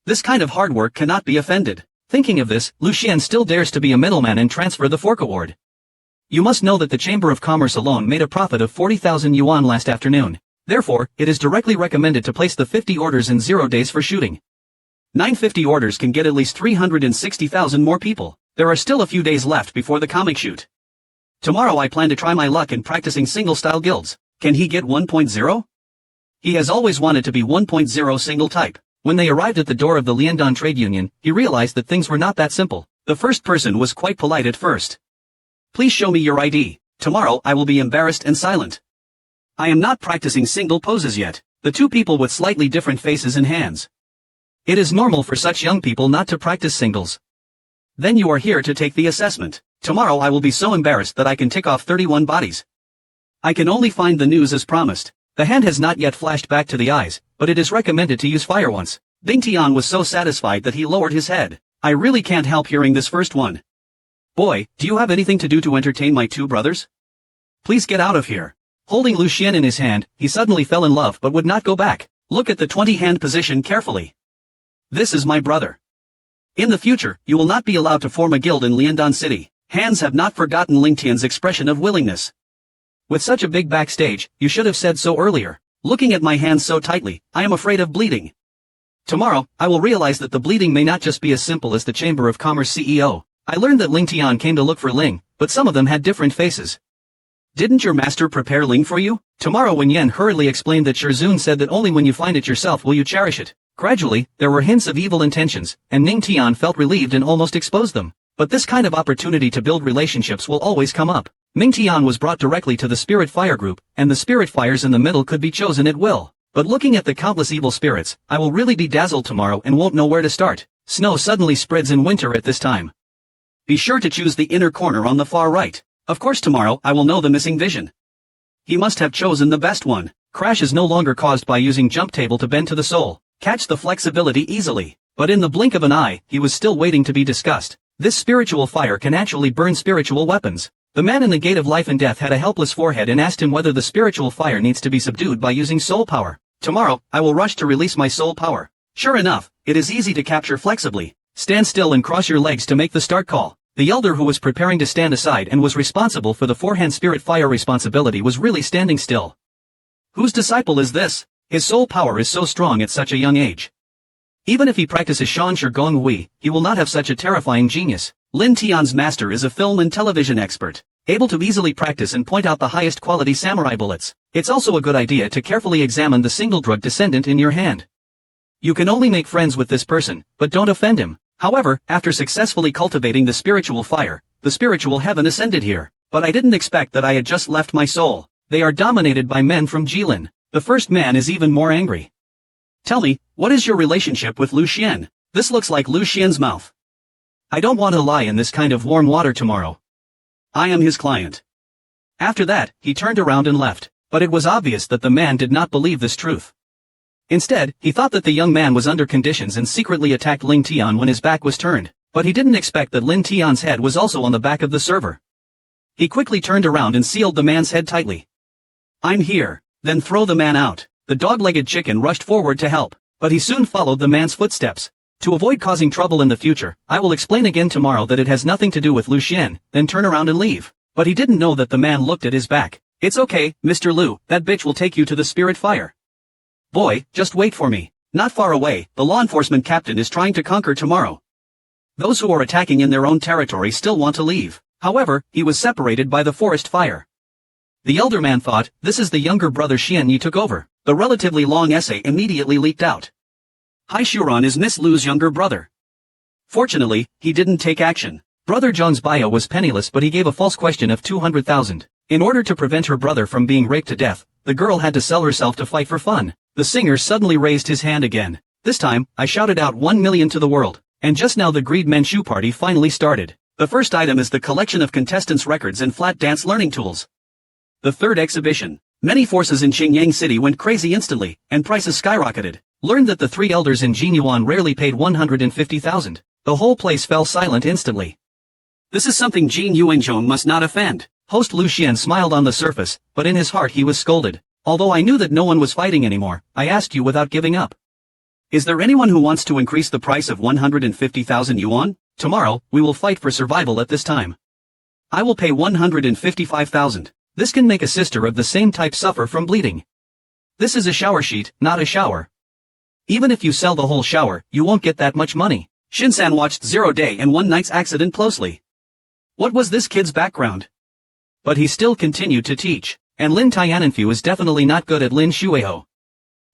This kind of hard work cannot be offended. Thinking of this, Lucien still dares to be a middleman and transfer the fork award. You must know that the Chamber of Commerce alone made a profit of 40,000 yuan last afternoon. Therefore, it is directly recommended to place the 50 orders in 0 days for shooting. 950 orders can get at least 360,000 more people. There are still a few days left before the comic shoot. Tomorrow I plan to try my luck in practicing single-style guilds. Can he get 1.0? He has always wanted to be 1.0 single type. When they arrived at the door of the Liandon Trade Union, he realized that things were not that simple. The first person was quite polite at first. Please show me your ID. Tomorrow I will be embarrassed and silent. I am not practicing single poses yet. The two people with slightly different faces and hands. It is normal for such young people not to practice singles. Then you are here to take the assessment. Tomorrow I will be so embarrassed that I can tick off 31 bodies. I can only find the news as promised. The hand has not yet flashed back to the eyes, but it is recommended to use fire once. Ding Tian was so satisfied that he lowered his head. I really can't help hearing this first one. Boy, do you have anything to do to entertain my two brothers? Please get out of here. Holding Lucien in his hand, he suddenly fell in love but would not go back. Look at the 20-hand position carefully. This is my brother. In the future, you will not be allowed to form a guild in Liandon City. Hands have not forgotten Ling Tian's expression of willingness. With such a big backstage, you should have said so earlier. Looking at my hands so tightly, I am afraid of bleeding. Tomorrow, I will realize that the bleeding may not just be as simple as the Chamber of Commerce CEO. I learned that Ling Tian came to look for Ling, but some of them had different faces. Didn't your master prepare Ling for you? Tomorrow when Yen hurriedly explained that Shirzun said that only when you find it yourself will you cherish it. Gradually, there were hints of evil intentions, and Ning Tian felt relieved and almost exposed them. But this kind of opportunity to build relationships will always come up. Ming Tian was brought directly to the Spirit Fire group, and the Spirit Fires in the middle could be chosen at will. But looking at the countless evil spirits, I will really be dazzled tomorrow and won't know where to start. Snow suddenly spreads in winter at this time. Be sure to choose the inner corner on the far right. Of course tomorrow I will know the missing vision. He must have chosen the best one. Crash is no longer caused by using jump table to bend to the soul. Catch the flexibility easily. But in the blink of an eye, he was still waiting to be discussed. This spiritual fire can actually burn spiritual weapons. The man in the gate of life and death had a helpless forehead and asked him whether the spiritual fire needs to be subdued by using soul power. Tomorrow, I will rush to release my soul power. Sure enough, it is easy to capture flexibly. Stand still and cross your legs to make the start call. The elder who was preparing to stand aside and was responsible for the forehand spirit fire responsibility was really standing still. Whose disciple is this? His soul power is so strong at such a young age. Even if he practices Shan Shi Gong Hui, he will not have such a terrifying genius. Lin Tian's master is a film and television expert, able to easily practice and point out the highest quality samurai bullets. It's also a good idea to carefully examine the single drug descendant in your hand. You can only make friends with this person, but don't offend him. However, after successfully cultivating the spiritual fire, the spiritual heaven ascended here. But I didn't expect that I had just left my soul. They are dominated by men from Jilin. The first man is even more angry. Tell me, what is your relationship with Lucien? This looks like Lucien's mouth. I don't want to lie in this kind of warm water tomorrow. I am his client. After that, he turned around and left, but it was obvious that the man did not believe this truth. Instead, he thought that the young man was under conditions and secretly attacked Ling Tian when his back was turned, but he didn't expect that Lin Tian's head was also on the back of the server. He quickly turned around and sealed the man's head tightly. I'm here, then throw the man out. The dog-legged chicken rushed forward to help, but he soon followed the man's footsteps. To avoid causing trouble in the future, I will explain again tomorrow that it has nothing to do with Lucien, then turn around and leave. But he didn't know that the man looked at his back. It's okay, Mr. Liu, that bitch will take you to the spirit fire. Boy, just wait for me. Not far away, the law enforcement captain is trying to conquer tomorrow. Those who are attacking in their own territory still want to leave. However, he was separated by the forest fire. The elder man thought, this is the younger brother Xian Yi took over. The relatively long essay immediately leaked out. Hai Shuran is Miss Lu's younger brother. Fortunately, he didn't take action. Brother Zhang's bio was penniless but he gave a false question of 200,000. In order to prevent her brother from being raped to death, the girl had to sell herself to fight for fun. The singer suddenly raised his hand again. This time, I shouted out 1 million to the world. And just now the Greed Manchu party finally started. The first item is the collection of contestants' records and flat dance learning tools. The third exhibition. Many forces in Qingyang City went crazy instantly, and prices skyrocketed. Learned that the three elders in Jinyuan rarely paid 150,000. The whole place fell silent instantly. This is something Jin Yuanzhong must not offend. Host Lu Xian smiled on the surface, but in his heart he was scolded. Although I knew that no one was fighting anymore, I asked you without giving up. Is there anyone who wants to increase the price of 150,000 yuan? Tomorrow, we will fight for survival at this time. I will pay 155,000. This can make a sister of the same type suffer from bleeding. This is a shower sheet, not a shower. Even if you sell the whole shower, you won't get that much money. Shin-san watched 0 Day and 1 Night's accident closely. What was this kid's background? But he still continued to teach, and Lin Tiananfu is definitely not good at Lin Shueho.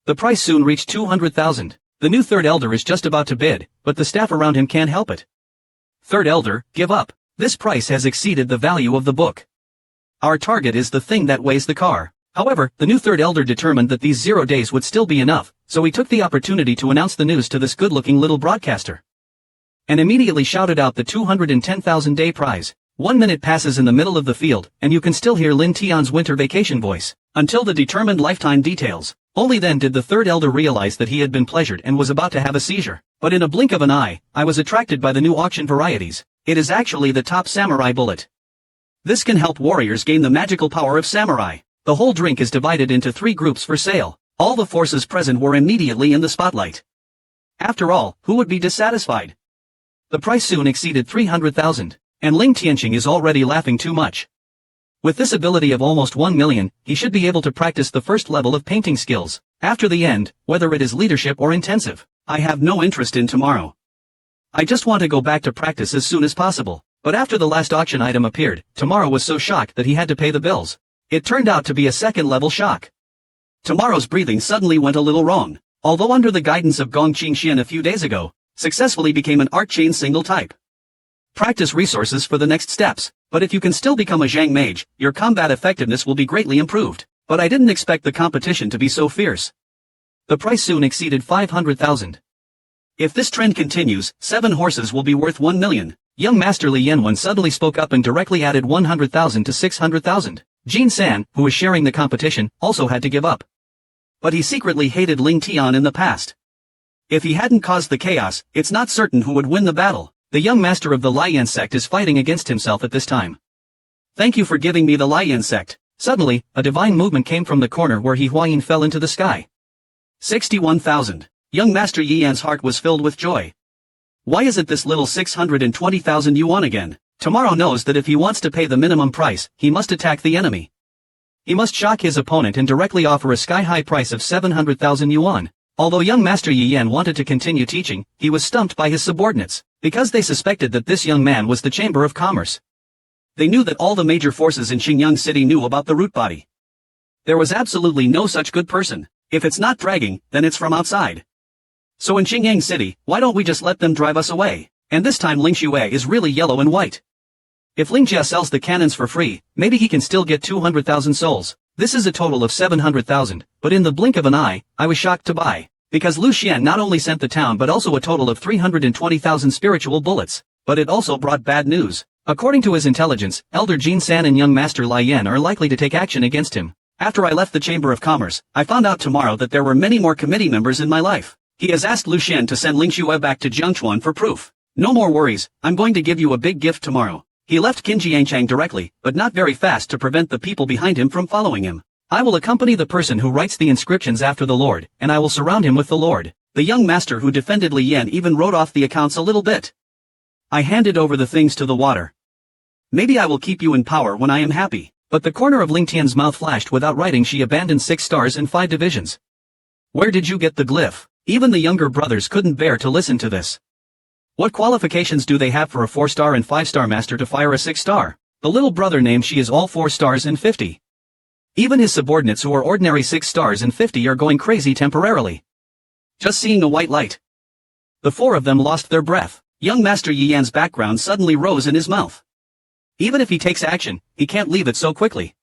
The price soon reached 200,000. The new third elder is just about to bid, but the staff around him can't help it. Third elder, give up. This price has exceeded the value of the book. Our target is the thing that weighs the car. However, the new third elder determined that these 0 days would still be enough, so he took the opportunity to announce the news to this good-looking little broadcaster. And immediately shouted out the 210,000 day prize. 1 minute passes in the middle of the field, and you can still hear Lin Tian's winter vacation voice, until the determined lifetime details. Only then did the third elder realize that he had been pleasured and was about to have a seizure. But in a blink of an eye, I was attracted by the new auction varieties. It is actually the top samurai bullet. This can help warriors gain the magical power of samurai. The whole drink is divided into 3 groups for sale. All the forces present were immediately in the spotlight. After all, who would be dissatisfied? The price soon exceeded 300,000, and Ling Tianqing is already laughing too much. With this ability of almost 1 million, he should be able to practice the first level of painting skills. After the end, whether it is leadership or intensive, I have no interest in tomorrow. I just want to go back to practice as soon as possible. But after the last auction item appeared, Tomorrow was so shocked that he had to pay the bills. It turned out to be a second-level shock. Tomorrow's breathing suddenly went a little wrong, although under the guidance of Gong Qingxian a few days ago, successfully became an art chain single type. Practice resources for the next steps, but if you can still become a Zhang mage, your combat effectiveness will be greatly improved. But I didn't expect the competition to be so fierce. The price soon exceeded 500,000. If this trend continues, 7 horses will be worth 1 million. Young Master Li Yanwen suddenly spoke up and directly added 100,000 to 600,000. Jin San, who was sharing the competition, also had to give up. But he secretly hated Ling Tian in the past. If he hadn't caused the chaos, it's not certain who would win the battle. The young master of the Lian sect is fighting against himself at this time. Thank you for giving me the Lian sect. Suddenly, a divine movement came from the corner where He Huayin fell into the sky. 61,000. Young Master Yi Yan's heart was filled with joy. Why is it this little 620,000 yuan again? Tomorrow knows that if he wants to pay the minimum price, he must attack the enemy. He must shock his opponent and directly offer a sky-high price of 700,000 yuan. Although young Master Yi Yan wanted to continue teaching, he was stumped by his subordinates, because they suspected that this young man was the Chamber of Commerce. They knew that all the major forces in Xingyang City knew about the root body. There was absolutely no such good person. If it's not dragging, then it's from outside. So in Xingyang City, why don't we just let them drive us away? And this time Ling Xue is really yellow and white. If Ling Jia sells the cannons for free, maybe he can still get 200,000 souls. This is a total of 700,000, but in the blink of an eye, I was shocked to buy. Because Lu Xian not only sent the town but also a total of 320,000 spiritual bullets. But it also brought bad news. According to his intelligence, Elder Jin San and young Master Lai Yan are likely to take action against him. After I left the Chamber of Commerce, I found out tomorrow that there were many more committee members in my life. He has asked Lu Xian to send Ling Xue back to Jiangchuan for proof. No more worries, I'm going to give you a big gift tomorrow. He left Qin Jiangchang directly, but not very fast to prevent the people behind him from following him. I will accompany the person who writes the inscriptions after the Lord, and I will surround him with the Lord. The young master who defended Li Yan even wrote off the accounts a little bit. I handed over the things to the water. Maybe I will keep you in power when I am happy. But the corner of Ling Tian's mouth flashed without writing. She abandoned 6 stars and 5 divisions. Where did you get the glyph? Even the younger brothers couldn't bear to listen to this. What qualifications do they have for a 4-star and 5-star master to fire a 6-star? The little brother named she is all 4 stars and 50. Even his subordinates who are ordinary 6 stars and 50 are going crazy temporarily. Just seeing a white light. The 4 of them lost their breath. Young Master Yi Yan's background suddenly rose in his mouth. Even if he takes action, he can't leave it so quickly.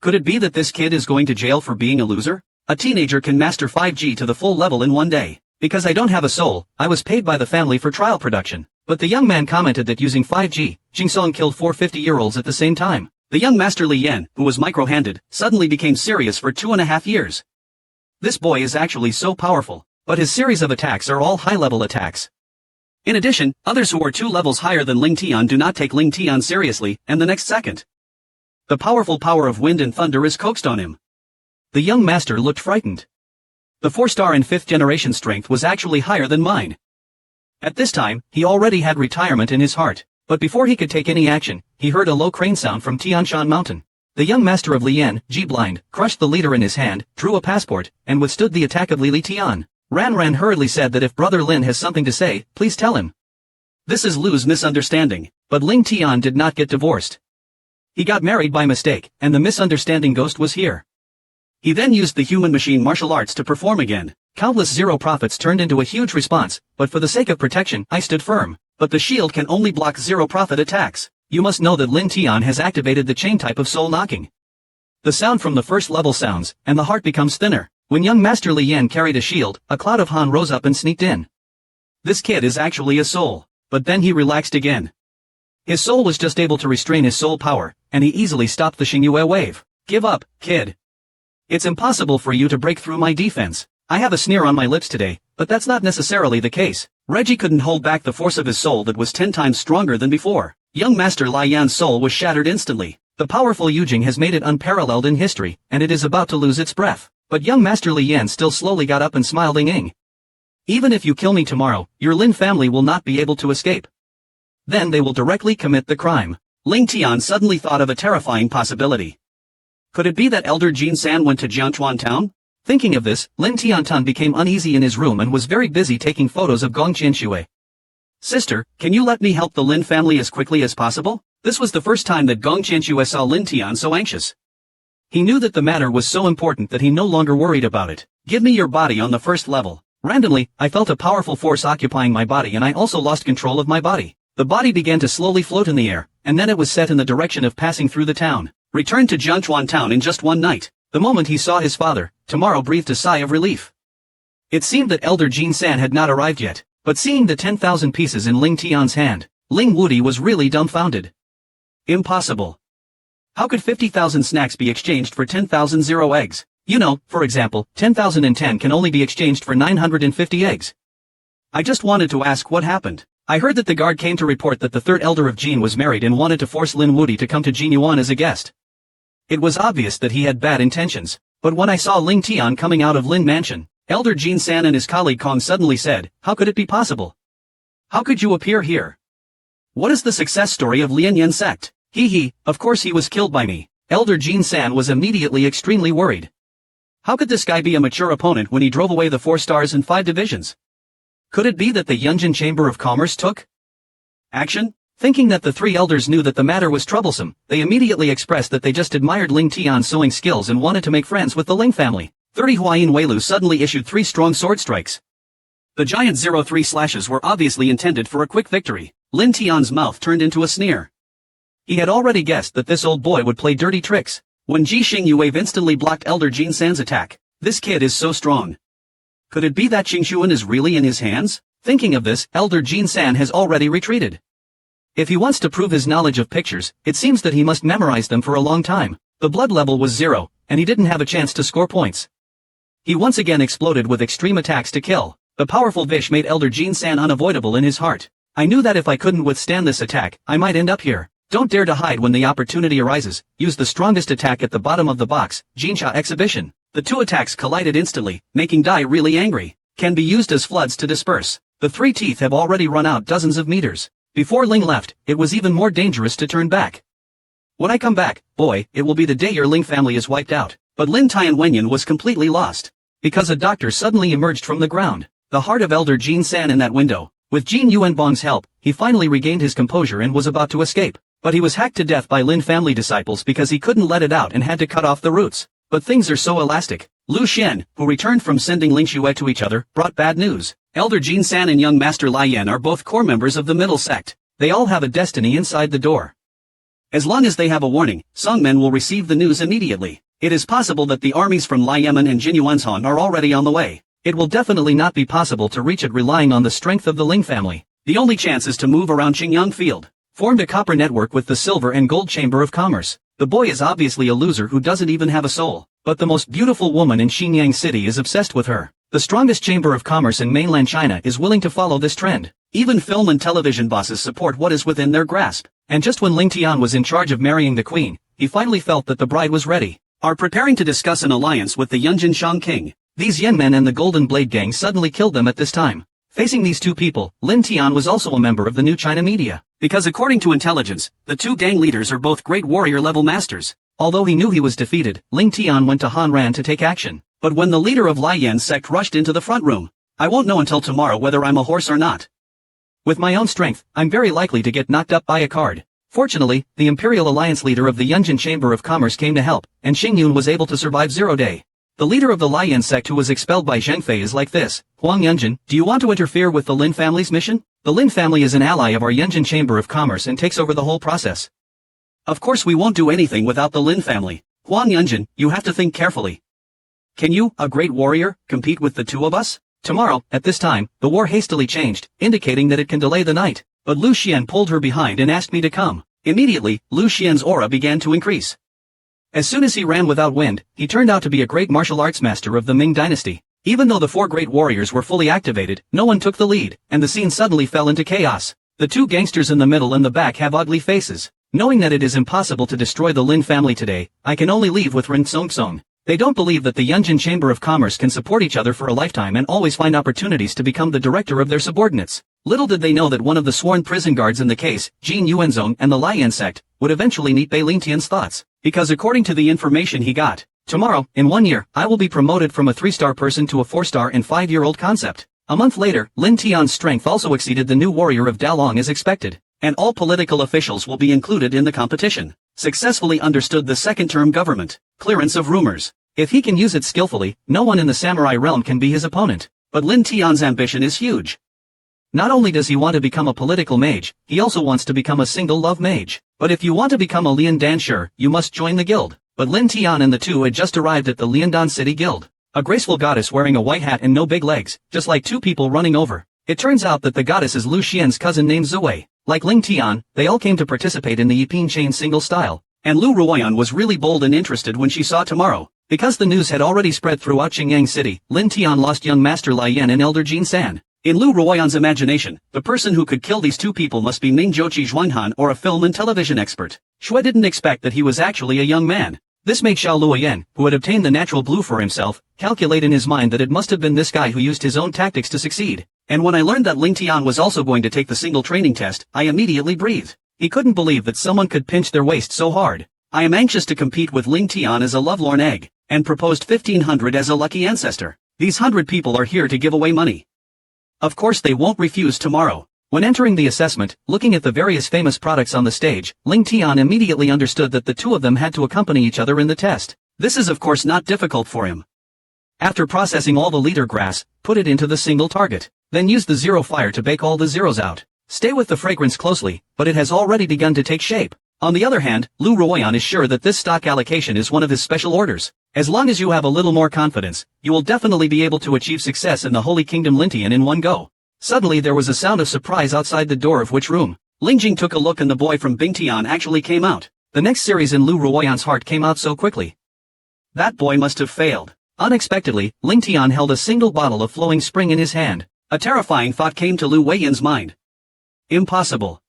Could it be that this kid is going to jail for being a loser? A teenager can master 5G to the full level in 1 day. Because I don't have a soul, I was paid by the family for trial production. But the young man commented that using 5G, Jingsong killed 4 50-year-olds at the same time. The young Master Li Yan, who was micro-handed, suddenly became serious for 2.5 years. This boy is actually so powerful, but his series of attacks are all high-level attacks. In addition, others who are 2 levels higher than Ling Tian do not take Ling Tian seriously, and the next second. The powerful power of wind and thunder is coaxed on him. The young master looked frightened. The 4-star and 5th generation strength was actually higher than mine. At this time, he already had retirement in his heart, but before he could take any action, he heard a low crane sound from Tianshan Mountain. The young master of Lian, Ji Blind, crushed the leader in his hand, drew a passport, and withstood the attack of Li Tian. Ran hurriedly said that if Brother Lin has something to say, please tell him. This is Lu's misunderstanding, but Ling Tian did not get divorced. He got married by mistake, and the misunderstanding ghost was here. He then used the human-machine martial arts to perform again. Countless zero prophets turned into a huge response, but for the sake of protection, I stood firm. But the shield can only block zero prophet attacks. You must know that Lin Tian has activated the chain type of soul knocking. The sound from the first level sounds, and the heart becomes thinner. When young Master Li Yan carried a shield, a cloud of Han rose up and sneaked in. This kid is actually a soul. But then he relaxed again. His soul was just able to restrain his soul power, and he easily stopped the Xingyue wave. Give up, kid. It's impossible for you to break through my defense. I have a sneer on my lips today, but that's not necessarily the case. Reggie couldn't hold back the force of his soul that was 10 times stronger than before. Young Master Lai Yan's soul was shattered instantly. The powerful Yujing has made it unparalleled in history, and it is about to lose its breath. But young Master Li Yan still slowly got up and smiled Ing. Even if you kill me tomorrow, your Lin family will not be able to escape. Then they will directly commit the crime. Ling Tian suddenly thought of a terrifying possibility. Could it be that Elder Jin San went to Jianchuan town? Thinking of this, Lin Tiantan became uneasy in his room and was very busy taking photos of Gong Qianshui. Sister, can you let me help the Lin family as quickly as possible? This was the first time that Gong Qianshui saw Lin Tian so anxious. He knew that the matter was so important that he no longer worried about it. Give me your body on the first level. Randomly, I felt a powerful force occupying my body and I also lost control of my body. The body began to slowly float in the air, and then it was set in the direction of passing through the town. Returned to Jianchuan town in just one night. The moment he saw his father, Tomorrow breathed a sigh of relief. It seemed that Elder Jin San had not arrived yet, but seeing the 10,000 pieces in Ling Tian's hand, Ling Wudi was really dumbfounded. Impossible. How could 50,000 snacks be exchanged for 10,000 zero eggs? You know, for example, 10,010 can only be exchanged for 950 eggs. I just wanted to ask what happened. I heard that the guard came to report that the third elder of Jin was married and wanted to force Lin Wudi to come to Jinyuan as a guest. It was obvious that he had bad intentions, but when I saw Ling Tian coming out of Lin Mansion, Elder Jin San and his colleague Kong suddenly said, "How could it be possible? How could you appear here? What is the success story of Lian Yan sect? Of course he was killed by me." Elder Jin San was immediately extremely worried. How could this guy be a mature opponent when he drove away the 4 stars and 5 divisions? Could it be that the Yunjin Chamber of Commerce took action? Thinking that the 3 elders knew that the matter was troublesome, they immediately expressed that they just admired Ling Tian's sewing skills and wanted to make friends with the Ling family. 30 Huayin Weilu suddenly issued 3 strong sword strikes. The giant 03 slashes were obviously intended for a quick victory. Lin Tian's mouth turned into a sneer. He had already guessed that this old boy would play dirty tricks. When Ji Xingyu Wave instantly blocked Elder Jin San's attack. This kid is so strong. Could it be that Qingshuan is really in his hands? Thinking of this, Elder Jin San has already retreated. If he wants to prove his knowledge of pictures, it seems that he must memorize them for a long time. The blood level was 0, and he didn't have a chance to score points. He once again exploded with extreme attacks to kill. The powerful Vish made Elder Jin San unavoidable in his heart. I knew that if I couldn't withstand this attack, I might end up here. Don't dare to hide when the opportunity arises. Use the strongest attack at the bottom of the box, Jinsha Exhibition. The 2 attacks collided instantly, making Dai really angry. Can be used as floods to disperse. The 3 teeth have already run out dozens of meters. Before Ling left, it was even more dangerous to turn back. When I come back, boy, it will be the day your Ling family is wiped out. But Lin Tian Wenyan was completely lost. Because a doctor suddenly emerged from the ground. The heart of Elder Jin San in that window. With Jin Yuanbong's help, he finally regained his composure and was about to escape. But he was hacked to death by Lin family disciples because he couldn't let it out and had to cut off the roots. But things are so elastic. Lu Xian, who returned from sending Ling Xue to each other, brought bad news. Elder Jin San and young Master Lai Yan are both core members of the middle sect. They all have a destiny inside the door. As long as they have a warning, Songmen will receive the news immediately. It is possible that the armies from Lai Yemen and Jinyuanzhan are already on the way. It will definitely not be possible to reach it relying on the strength of the Ling family. The only chance is to move around Qingyang Field. Formed a copper network with the Silver and Gold Chamber of Commerce. The boy is obviously a loser who doesn't even have a soul. But the most beautiful woman in Xinyang City is obsessed with her. The strongest Chamber of Commerce in mainland China is willing to follow this trend. Even film and television bosses support what is within their grasp. And just when Ling Tian was in charge of marrying the queen, he finally felt that the bride was ready. Are preparing to discuss an alliance with the Yunjin Shang King. These Yen men and the Golden Blade gang suddenly killed them at this time. Facing these two people, Lin Tian was also a member of the New China media. Because according to intelligence, the two gang leaders are both great warrior-level masters. Although he knew he was defeated, Ling Tian went to Han Ran to take action. But when the leader of Lai Yan's sect rushed into the front room, I won't know until tomorrow whether I'm a horse or not. With my own strength, I'm very likely to get knocked up by a card. Fortunately, the Imperial Alliance leader of the Yunjin Chamber of Commerce came to help, and Xing Yun was able to survive 0 day. The leader of the Lai Yan sect who was expelled by Zheng Fei is like this. Huang Yunjin, do you want to interfere with the Lin family's mission? The Lin family is an ally of our Yunjin Chamber of Commerce and takes over the whole process. Of course we won't do anything without the Lin family. Huang Yunjin, you have to think carefully. Can you, a great warrior, compete with the two of us? Tomorrow, at this time, the war hastily changed, indicating that it can delay the night. But Lu Xian pulled her behind and asked me to come. Immediately, Lu Xian's aura began to increase. As soon as he ran without wind, he turned out to be a great martial arts master of the Ming dynasty. Even though the 4 great warriors were fully activated, no one took the lead, and the scene suddenly fell into chaos. The 2 gangsters in the middle and the back have ugly faces. Knowing that it is impossible to destroy the Lin family today, I can only leave with Ren Song. They don't believe that the Yunjin Chamber of Commerce can support each other for a lifetime and always find opportunities to become the director of their subordinates. Little did they know that one of the sworn prison guards in the case, Jin Yuanzong and the Lai Yan sect, would eventually meet Bei Lingtian's thoughts. Because according to the information he got, tomorrow, in 1 year, I will be promoted from a 3-star person to a 4-star in 5-year-old concept. A month later, Lin Tian's strength also exceeded the new warrior of Dalong as expected, and all political officials will be included in the competition. Successfully understood the second-term government. Clearance of rumors. If he can use it skillfully, no one in the samurai realm can be his opponent. But Lin Tian's ambition is huge. Not only does he want to become a political mage, he also wants to become a single love mage. But if you want to become a Liandan Shi, you must join the guild. But Lin Tian and the two had just arrived at the Liandan City Guild. A graceful goddess wearing a white hat and no big legs, just like 2 people running over. It turns out that the goddess is Lu Xian's cousin named Zuwei. Like Ling Tian, they all came to participate in the Yiping chain single style. And Lu Ruoyan was really bold and interested when she saw tomorrow. Because the news had already spread throughout Qingyang City, Lin Tian lost young Master Lai Yan and Elder Jin San. In Lu Ruoyan's imagination, the person who could kill these 2 people must be Ming Jochi Zhuanghan or a film and television expert. Shui didn't expect that he was actually a young man. This made Xiao Luoyan, who had obtained the natural blue for himself, calculate in his mind that it must have been this guy who used his own tactics to succeed. And when I learned that Ling Tian was also going to take the single training test, I immediately breathed. He couldn't believe that someone could pinch their waist so hard. I am anxious to compete with Ling Tian as a lovelorn egg, and proposed 1500 as a lucky ancestor. These 100 people are here to give away money. Of course they won't refuse tomorrow. When entering the assessment, looking at the various famous products on the stage, Ling Tian immediately understood that the 2 of them had to accompany each other in the test. This is of course not difficult for him. After processing all the leader grass, put it into the single target. Then use the 0 fire to bake all the zeros out. Stay with the fragrance closely, but it has already begun to take shape. On the other hand, Lu Ruoyan is sure that this stock allocation is one of his special orders. As long as you have a little more confidence, you will definitely be able to achieve success in the Holy Kingdom Lintian in one go. Suddenly there was a sound of surprise outside the door of which room. Ling Jing took a look and the boy from Bingtian actually came out. The next series in Lu Ruoyan's heart came out so quickly. That boy must have failed. Unexpectedly, Ling Tian held a single bottle of flowing spring in his hand. A terrifying thought came to Lu Weiyan's mind. Impossible.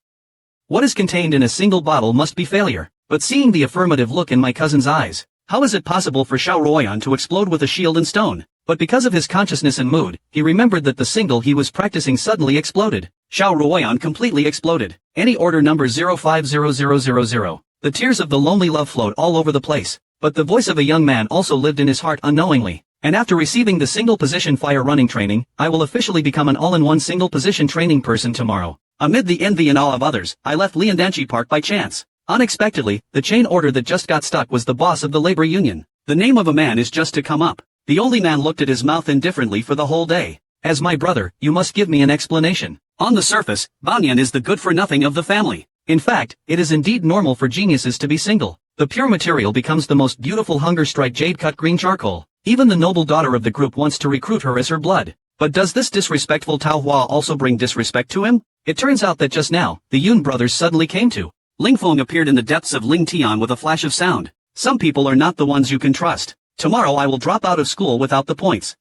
What is contained in a single bottle must be failure. But seeing the affirmative look in my cousin's eyes, how is it possible for Xiao Ruoyan to explode with a shield and stone? But because of his consciousness and mood, he remembered that the single he was practicing suddenly exploded. Xiao Ruoyan completely exploded. Any order number 050000. The tears of the lonely love flowed all over the place. But the voice of a young man also lived in his heart unknowingly. And after receiving the single position fire running training, I will officially become an all-in-one single position training person tomorrow. Amid the envy and awe of others, I left Liandanchi Park by chance. Unexpectedly, the chain order that just got stuck was the boss of the labor union. The name of a man is just to come up. The only man looked at his mouth indifferently for the whole day. As my brother, you must give me an explanation. On the surface, Banyan is the good-for-nothing of the family. In fact, it is indeed normal for geniuses to be single. The pure material becomes the most beautiful hunger-strike jade-cut green charcoal. Even the noble daughter of the group wants to recruit her as her blood. But does this disrespectful Tao Hua also bring disrespect to him? It turns out that just now, the Yun brothers suddenly came to. Ling Feng appeared in the depths of Ling Tian with a flash of sound. Some people are not the ones you can trust. Tomorrow I will drop out of school without the points.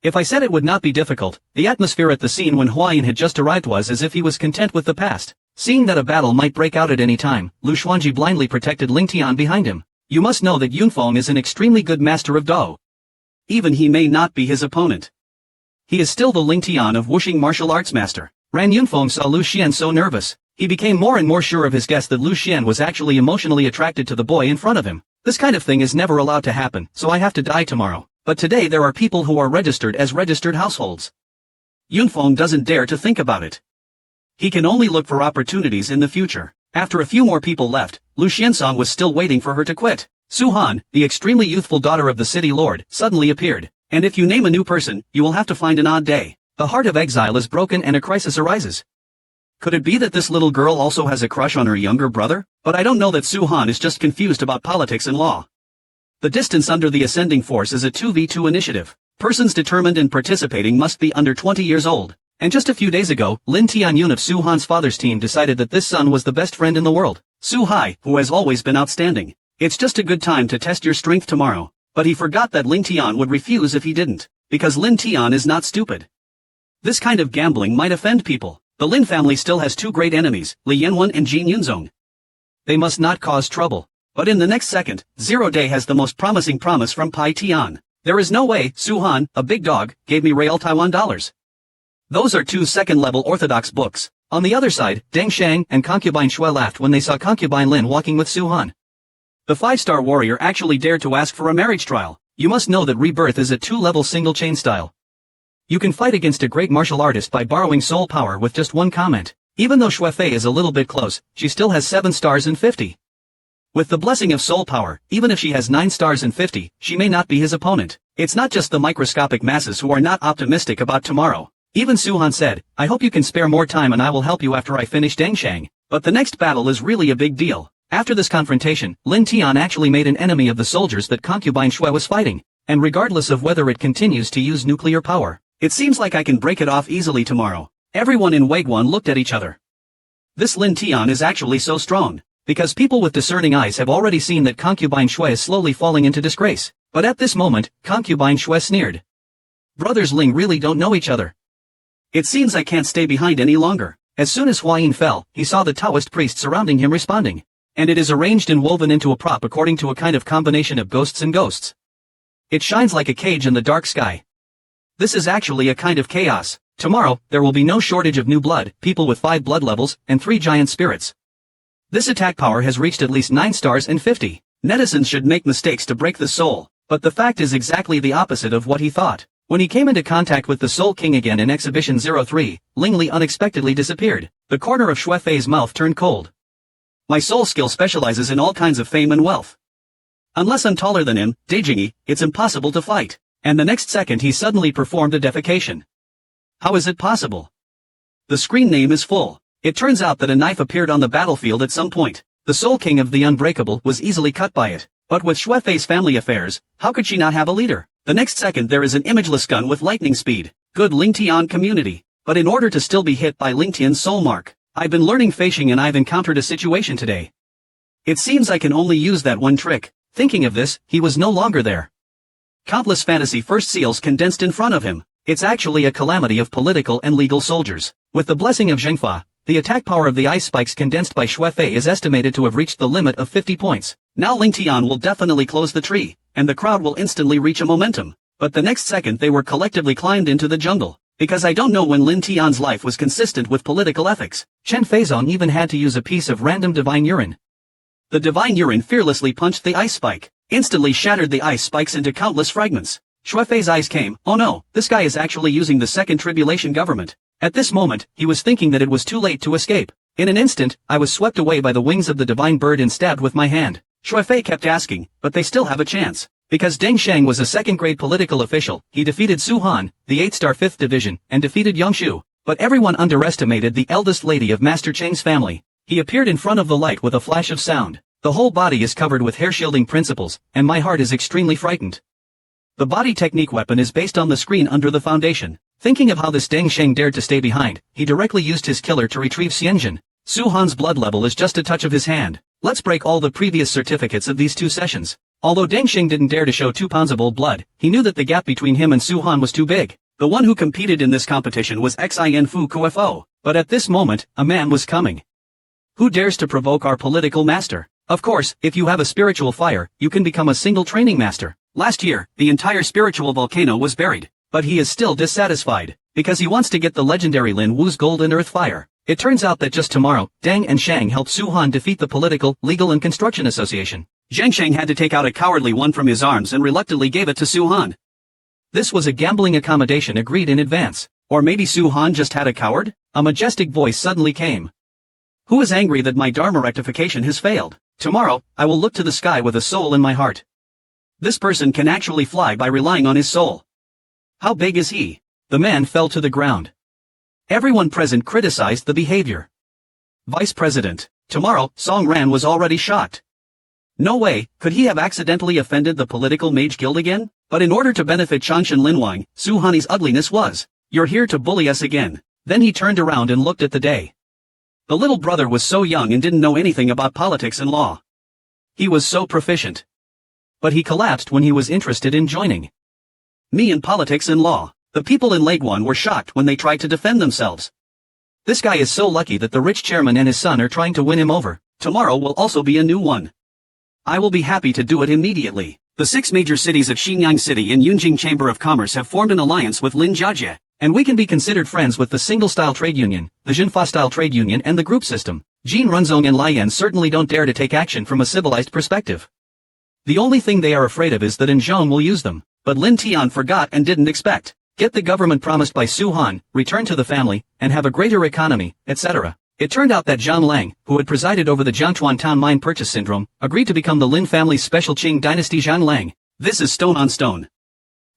If I said it would not be difficult, the atmosphere at the scene when Huayan had just arrived was as if he was content with the past. Seeing that a battle might break out at any time, Lu Xuanji blindly protected Ling Tian behind him. You must know that Yunfeng is an extremely good master of Dao. Even he may not be his opponent. He is still the Ling Tian of Wuxing martial arts master. Ran Yunfeng saw Lu Xian so nervous. He became more and more sure of his guess that Lu Xian was actually emotionally attracted to the boy in front of him. This kind of thing is never allowed to happen, so I have to die tomorrow. But today there are people who are registered as registered households. Yunfeng doesn't dare to think about it. He can only look for opportunities in the future. After a few more people left, Lu Xiansong was still waiting for her to quit. Su Han, the extremely youthful daughter of the city lord, suddenly appeared. And if you name a new person, you will have to find an odd day. The heart of exile is broken and a crisis arises. Could it be that this little girl also has a crush on her younger brother? But I don't know that Su Han is just confused about politics and law. The distance under the ascending force is a 2v2 initiative. Persons determined and participating must be under 20 years old. And just a few days ago, Lin Tianyun of Su Han's father's team decided that this son was the best friend in the world. Su Hai, who has always been outstanding. It's just a good time to test your strength tomorrow. But he forgot that Lin Tian would refuse if he didn't. Because Lin Tian is not stupid. This kind of gambling might offend people. The Lin family still has two great enemies, Li Yanwen and Jin Yunzong. They must not cause trouble. But in the next second, Zero Day has the most promising promise from Pai Tian. There is no way Su Han, a big dog, gave me real Taiwan dollars. Those are two second-level orthodox books. On the other side, Deng Shang and concubine Shui laughed when they saw concubine Lin walking with Su Han. The five-star warrior actually dared to ask for a marriage trial. You must know that rebirth is a two-level single-chain style. You can fight against a great martial artist by borrowing soul power with just one comment. Even though Shui Fei is a little bit close, she still has 7 stars and 50. With the blessing of soul power, even if she has 9 stars and 50, she may not be his opponent. It's not just the microscopic masses who are not optimistic about tomorrow. Even Su Han said, I hope you can spare more time and I will help you after I finish Deng Shang. But the next battle is really a big deal. After this confrontation, Lin Tian actually made an enemy of the soldiers that concubine Shui was fighting. And regardless of whether it continues to use nuclear power, it seems like I can break it off easily tomorrow. Everyone in Weiguan looked at each other. This Lin Tian is actually so strong. Because people with discerning eyes have already seen that concubine Shui is slowly falling into disgrace. But at this moment, concubine Shui sneered. Brothers Ling really don't know each other. It seems I can't stay behind any longer. As soon as Huayin fell, he saw the Taoist priest surrounding him responding. And it is arranged and woven into a prop according to a kind of combination of ghosts and ghosts. It shines like a cage in the dark sky. This is actually a kind of chaos. Tomorrow, there will be no shortage of new blood, people with 5 blood levels, and 3 giant spirits. This attack power has reached at least 9 stars and 50. Netizens should make mistakes to break the soul, but the fact is exactly the opposite of what he thought. When he came into contact with the Soul King again in Exhibition 03, Ling Li unexpectedly disappeared. The corner of Shui Fei's mouth turned cold. My soul skill specializes in all kinds of fame and wealth. Unless I'm taller than him, Deijingyi, it's impossible to fight. And the next second he suddenly performed a defecation. How is it possible? The screen name is full. It turns out that a knife appeared on the battlefield at some point. The Soul King of the Unbreakable was easily cut by it. But with Shui Fei's family affairs, how could she not have a leader? The next second there is an imageless gun with lightning speed. Good Ling Tian community. But in order to still be hit by Ling Tian's soul mark, I've been learning Feishing and I've encountered a situation today. It seems I can only use that one trick. Thinking of this, he was no longer there. Countless fantasy first seals condensed in front of him. It's actually a calamity of political and legal soldiers. With the blessing of Zhengfa, the attack power of the ice spikes condensed by Shui Fei is estimated to have reached the limit of 50 points. Now Ling Tian will definitely close the tree, and the crowd will instantly reach a momentum. But the next second they were collectively climbed into the jungle. Because I don't know when Lin Tian's life was consistent with political ethics. Chen Feizong even had to use a piece of random divine urine. The divine urine fearlessly punched the ice spike, instantly shattered the ice spikes into countless fragments. Shui Fei's eyes came, oh no, this guy is actually using the second tribulation government. At this moment, he was thinking that it was too late to escape. In an instant, I was swept away by the wings of the divine bird and stabbed with my hand. Shui Fei kept asking, but they still have a chance. Because Deng Shang was a second-grade political official, he defeated Su Han, the 8-star 5th division, and defeated Yang Shu. But everyone underestimated the eldest lady of Master Cheng's family. He appeared in front of the light with a flash of sound. The whole body is covered with hair-shielding principles, and my heart is extremely frightened. The body technique weapon is based on the screen under the foundation. Thinking of how this Deng Shang dared to stay behind, he directly used his killer to retrieve Xianjin. Su Han's blood level is just a touch of his hand. Let's break all the previous certificates of these 2 sessions. Although Deng Shang didn't dare to show 2 pounds of old blood, he knew that the gap between him and Su Han was too big. The one who competed in this competition was Xin Fu Kuofo. But at this moment, a man was coming. Who dares to provoke our political master? Of course, if you have a spiritual fire, you can become a single training master. Last year, the entire spiritual volcano was buried, but he is still dissatisfied, because he wants to get the legendary Lin Wu's golden earth fire. It turns out that just tomorrow, Deng and Shang helped Su Han defeat the Political, Legal and Construction Association. Zhang Shang had to take out a cowardly one from his arms and reluctantly gave it to Su Han. This was a gambling accommodation agreed in advance. Or maybe Su Han just had a coward? A majestic voice suddenly came. Who is angry that my Dharma rectification has failed? Tomorrow, I will look to the sky with a soul in my heart. This person can actually fly by relying on his soul. How big is he? The man fell to the ground. Everyone present criticized the behavior. Vice President. Tomorrow, Song Ran was already shocked. No way, could he have accidentally offended the political mage guild again? But in order to benefit Changshan Linwang, Su Han's ugliness was, "You're here to bully us again." Then he turned around and looked at the day. The little brother was so young and didn't know anything about politics and law. He was so proficient. But he collapsed when he was interested in joining me in politics and law. The people in Laiguan were shocked when they tried to defend themselves. This guy is so lucky that the rich chairman and his son are trying to win him over. Tomorrow will also be a new one. I will be happy to do it immediately. The 6 major cities of Xinyang City and Yunjing Chamber of Commerce have formed an alliance with Lin Jiajie, and we can be considered friends with the Single-Style Trade Union, the Jinfa-Style Trade Union and the group system. Jin Runzong and Lian certainly don't dare to take action from a civilized perspective. The only thing they are afraid of is that Zhong will use them, but Lin Tian forgot and didn't expect. Get the government promised by Su Han, return to the family, and have a greater economy, etc. It turned out that Zhang Lang, who had presided over the Jiangchuan Town Mine Purchase Syndrome, agreed to become the Lin family's special Qing Dynasty Zhang Lang. This is stone on stone.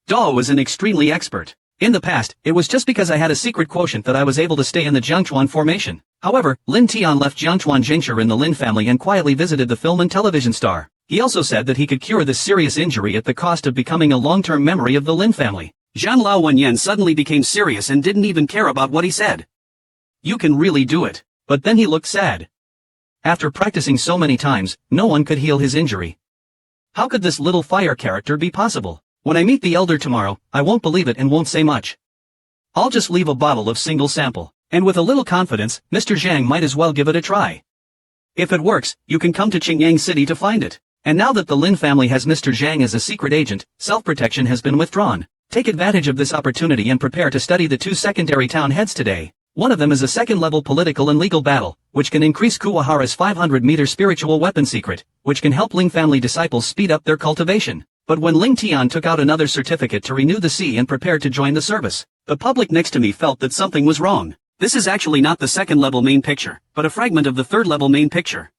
Dao was an extremely expert. In the past, it was just because I had a secret quotient that I was able to stay in the Jiangchuan formation. However, Lin Tian left Jiangchuan Zhengshi in the Lin family and quietly visited the film and television star. He also said that he could cure this serious injury at the cost of becoming a long-term memory of the Lin family. Zhan Lao Wenyan suddenly became serious and didn't even care about what he said. You can really do it. But then he looked sad. After practicing so many times, no one could heal his injury. How could this little fire character be possible? When I meet the elder tomorrow, I won't believe it and won't say much. I'll just leave a bottle of single sample. And with a little confidence, Mr. Zhang might as well give it a try. If it works, you can come to Qingyang City to find it. And now that the Lin family has Mr. Zhang as a secret agent, self-protection has been withdrawn. Take advantage of this opportunity and prepare to study the 2 secondary town heads today. One of them is a second-level political and legal battle, which can increase Kuwahara's 500-meter spiritual weapon secret, which can help Ling family disciples speed up their cultivation. But when Ling Tian took out another certificate to renew the C and prepared to join the service, the public next to me felt that something was wrong. This is actually not the second-level main picture, but a fragment of the third-level main picture.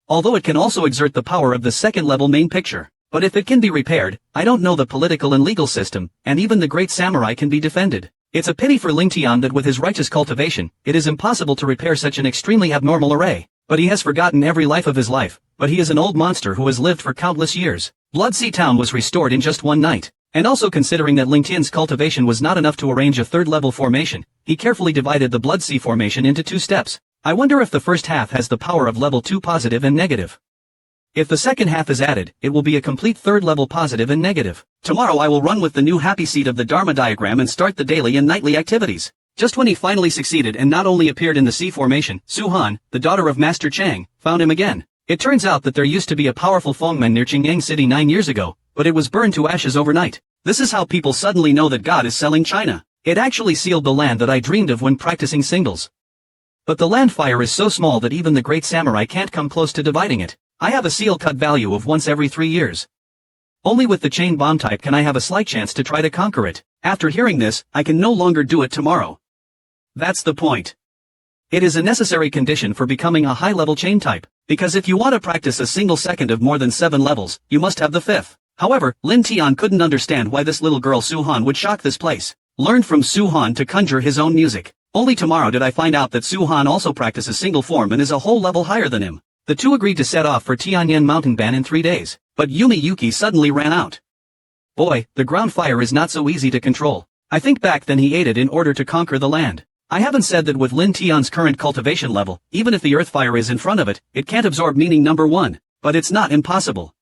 Although it can also exert the power of the second-level main picture. But if it can be repaired, I don't know the political and legal system, and even the great samurai can be defended. It's a pity for Ling Tian that with his righteous cultivation, it is impossible to repair such an extremely abnormal array. But he has forgotten every life of his life, but he is an old monster who has lived for countless years. Blood Sea Town was restored in just one night. And also considering that Ling Tian's cultivation was not enough to arrange a third-level formation, he carefully divided the Blood Sea formation into 2 steps. I wonder if the first half has the power of level 2 positive and negative. If the second half is added, it will be a complete third-level positive and negative. Tomorrow I will run with the new happy seed of the Dharma diagram and start the daily and nightly activities. Just when he finally succeeded and not only appeared in the C formation, Su Han, the daughter of Master Chang, found him again. It turns out that there used to be a powerful Fengmen near Qingyang City 9 years ago, but it was burned to ashes overnight. This is how people suddenly know that God is selling China. It actually sealed the land that I dreamed of when practicing singles. But the land fire is so small that even the great samurai can't come close to dividing it. I have a seal cut value of once every 3 years. Only with the chain bomb type can I have a slight chance to try to conquer it. After hearing this, I can no longer do it tomorrow. That's the point. It is a necessary condition for becoming a high-level chain type, because if you want to practice a single second of more than 7 levels, you must have the 5th. However, Lin Tian couldn't understand why this little girl Su Han would shock this place. Learned from Su Han to conjure his own music. Only tomorrow did I find out that Su Han also practices single form and is a whole level higher than him. The two agreed to set off for Tianyan Mountain Ban in 3 days, but Yumi Yuki suddenly ran out. Boy, the ground fire is not so easy to control. I think back then he ate it in order to conquer the land. I haven't said that with Lin Tian's current cultivation level, even if the earth fire is in front of it, it can't absorb meaning number 1, but it's not impossible.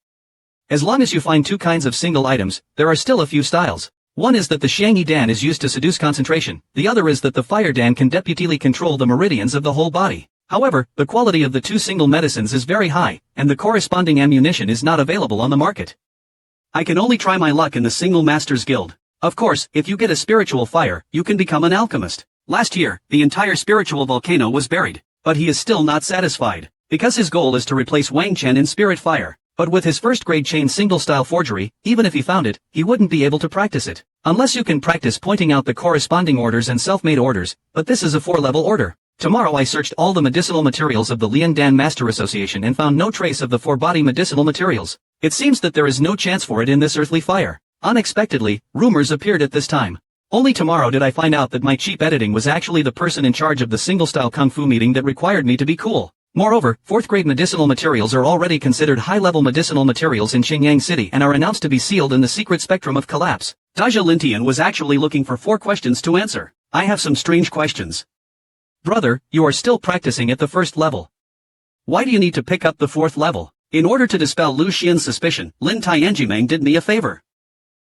As long as you find 2 kinds of single items, there are still a few styles. One is that the Shangyi Dan is used to seduce concentration, the other is that the fire Dan can deputily control the meridians of the whole body. However, the quality of the two single medicines is very high, and the corresponding ammunition is not available on the market. I can only try my luck in the Single Masters Guild. Of course, if you get a spiritual fire, you can become an alchemist. Last year, the entire spiritual volcano was buried, but he is still not satisfied, because his goal is to replace Wang Chen in spirit fire. But with his first-grade chain single-style forgery, even if he found it, he wouldn't be able to practice it. Unless you can practice pointing out the corresponding orders and self-made orders, but this is a 4-level order. Tomorrow I searched all the medicinal materials of the Liangdan Master Association and found no trace of the 4-body medicinal materials. It seems that there is no chance for it in this earthly fire. Unexpectedly, rumors appeared at this time. Only tomorrow did I find out that my cheap editing was actually the person in charge of the single-style kung fu meeting that required me to be cool. Moreover, 4th-grade medicinal materials are already considered high-level medicinal materials in Qingyang City and are announced to be sealed in the secret spectrum of collapse. Daja Lintian was actually looking for 4 questions to answer. I have some strange questions. Brother, you are still practicing at the 1st level. Why do you need to pick up the 4th level? In order to dispel Lu Xian's suspicion, Lin Tianjimeng did me a favor.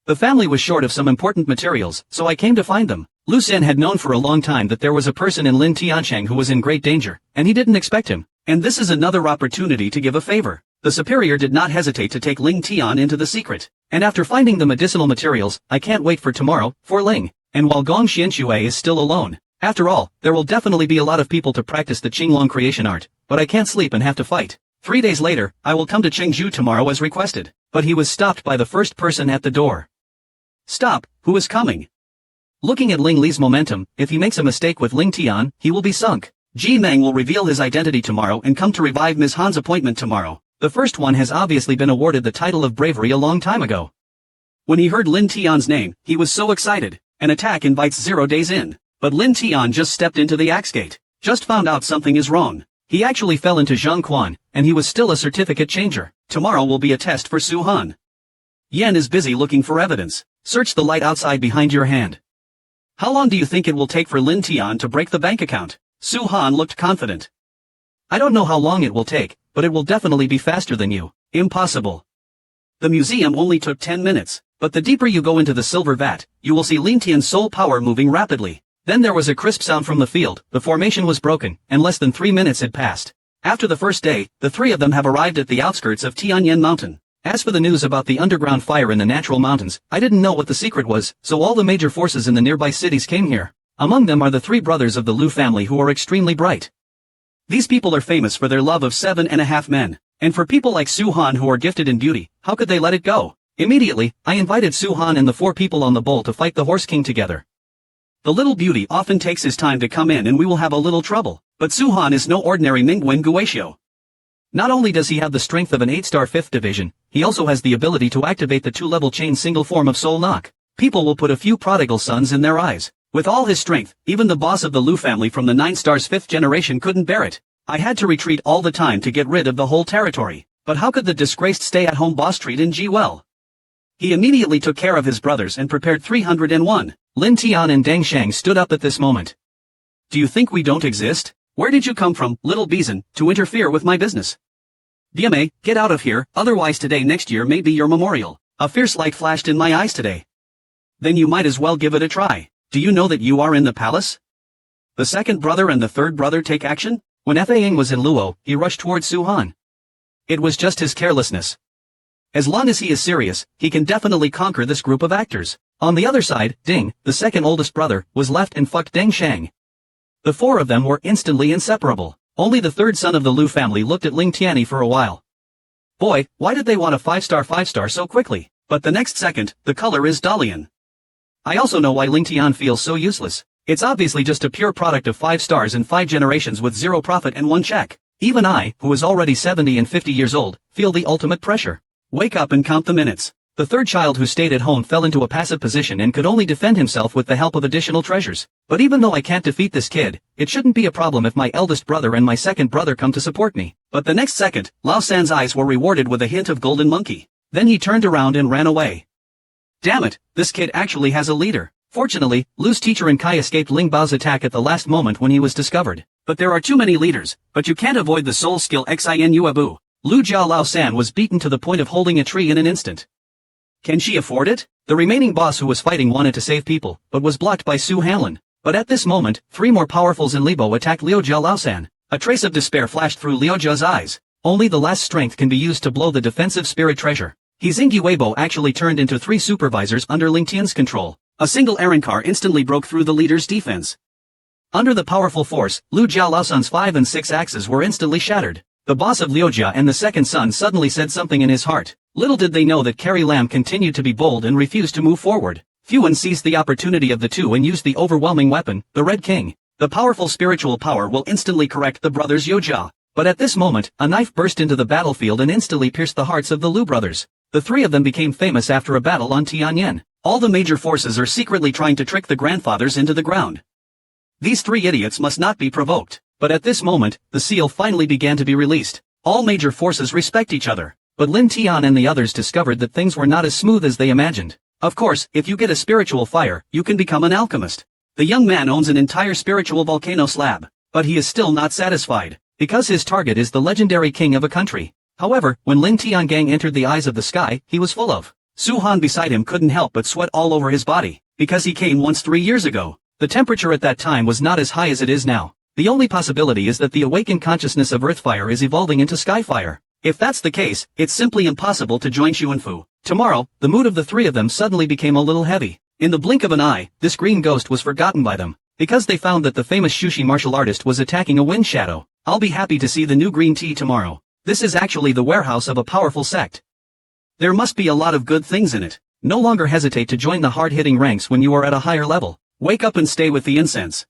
The family was short of some important materials, so I came to find them. Lu Xian had known for a long time that there was a person in Lin Tiancheng who was in great danger, and he didn't expect him. And this is another opportunity to give a favor. The superior did not hesitate to take Ling Tian into the secret. And after finding the medicinal materials, I can't wait for tomorrow, for Ling. And while Gong Xianxue is still alone. After all, there will definitely be a lot of people to practice the Qinglong creation art, but I can't sleep and have to fight. 3 days later, I will come to Chengzhou tomorrow as requested. But he was stopped by the first person at the door. Stop, who is coming? Looking at Ling Li's momentum, if he makes a mistake with Ling Tian, he will be sunk. Ji Meng will reveal his identity tomorrow and come to revive Ms. Han's appointment tomorrow. The first one has obviously been awarded the title of bravery a long time ago. When he heard Lin Tian's name, he was so excited. An attack invites 0 days in. But Lin Tian just stepped into the axe gate. Just found out something is wrong. He actually fell into Zhang Quan, and he was still a certificate changer. Tomorrow will be a test for Su Han. Yan is busy looking for evidence. Search the light outside behind your hand. How long do you think it will take for Lin Tian to break the bank account? Su Han looked confident. I don't know how long it will take, but it will definitely be faster than you. Impossible. The museum only took 10 minutes, but the deeper you go into the silver vat, you will see Lin Tian's soul power moving rapidly. Then there was a crisp sound from the field, the formation was broken, and less than 3 minutes had passed. After the first day, the 3 of them have arrived at the outskirts of Tianyan Mountain. As for the news about the underground fire in the natural mountains, I didn't know what the secret was, so all the major forces in the nearby cities came here. Among them are the 3 brothers of the Lu family who are extremely bright. These people are famous for their love of 7.5 men. And for people like Su Han who are gifted in beauty, how could they let it go? Immediately, I invited Su Han and the 4 people on the bull to fight the Horse King together. The little beauty often takes his time to come in and we will have a little trouble. But Su Han is no ordinary Mingwen Guoxiu. Not only does he have the strength of an 8-star 5th division, he also has the ability to activate the 2-level chain single form of Soul Knock. People will put a few prodigal sons in their eyes. With all his strength, even the boss of the Lu family from the 9 stars 5th generation couldn't bear it. I had to retreat all the time to get rid of the whole territory. But how could the disgraced stay-at-home boss treat in Ji well? He immediately took care of his brothers and prepared 301. Lin Tian and Deng Shang stood up at this moment. Do you think we don't exist? Where did you come from, little Bizan, to interfere with my business? Diame, get out of here, otherwise today next year may be your memorial. A fierce light flashed in my eyes today. Then you might as well give it a try. Do you know that you are in the palace? The second brother and the third brother take action? When Fang was in Luo, he rushed towards Su Han. It was just his carelessness. As long as he is serious, he can definitely conquer this group of actors. On the other side, Ding, the second oldest brother, was left and fucked Deng Shang. The 4 of them were instantly inseparable. Only the 3rd son of the Lu family looked at Ling Tianyi for a while. Boy, why did they want a 5-star so quickly? But the next second, the color is Dalian. I also know why Ling Tian feels so useless. It's obviously just a pure product of 5 stars and 5 generations with 0 profit and 1 check. Even I, who is already 70 and 50 years old, feel the ultimate pressure. Wake up and count the minutes. The 3rd child who stayed at home fell into a passive position and could only defend himself with the help of additional treasures. But even though I can't defeat this kid, it shouldn't be a problem if my eldest brother and my second brother come to support me. But the next second, Lao San's eyes were rewarded with a hint of golden monkey. Then he turned around and ran away. Damn it, this kid actually has a leader. Fortunately, Lu's teacher and Kai escaped Ling Bao's attack at the last moment when he was discovered. But there are too many leaders, but you can't avoid the soul skill Xinu Abu. Lu Jiao Lao San was beaten to the point of holding a tree in an instant. Can she afford it? The remaining boss who was fighting wanted to save people, but was blocked by Su Hanlin. But at this moment, 3 more powerfuls in Libo attacked Liu Jiao Lao San. A trace of despair flashed through Liujia's eyes. Only the last strength can be used to blow the defensive spirit treasure. Zingi Weibo actually turned into 3 supervisors under Ling Tian's control. A single Aaronkar instantly broke through the leader's defense. Under the powerful force, Lu Jiao Laosan's 5 and 6 axes were instantly shattered. The boss of Liujia and the second son suddenly said something in his heart. Little did they know that Carrie Lam continued to be bold and refused to move forward. Fuan seized the opportunity of the two and used the overwhelming weapon, the Red King. The powerful spiritual power will instantly correct the brothers Youjia. But at this moment, a knife burst into the battlefield and instantly pierced the hearts of the Lu brothers. The 3 of them became famous after a battle on Tianyan. All the major forces are secretly trying to trick the grandfathers into the ground. These 3 idiots must not be provoked. But at this moment, the seal finally began to be released. All major forces respect each other. But Lin Tian and the others discovered that things were not as smooth as they imagined. Of course, if you get a spiritual fire, you can become an alchemist. The young man owns an entire spiritual volcano slab. But he is still not satisfied, because his target is the legendary king of a country. However, when Lin Tiangang entered the eyes of the sky, he was full of. Su Han beside him couldn't help but sweat all over his body, because he came once 3 years ago. The temperature at that time was not as high as it is now. The only possibility is that the awakened consciousness of Earthfire is evolving into Skyfire. If that's the case, it's simply impossible to join Xuanfu. Tomorrow, the mood of the 3 of them suddenly became a little heavy. In the blink of an eye, this green ghost was forgotten by them, because they found that the famous Shushi martial artist was attacking a wind shadow. I'll be happy to see the new green tea tomorrow. This is actually the warehouse of a powerful sect. There must be a lot of good things in it. No longer hesitate to join the hard-hitting ranks when you are at a higher level. Wake up and stay with the incense.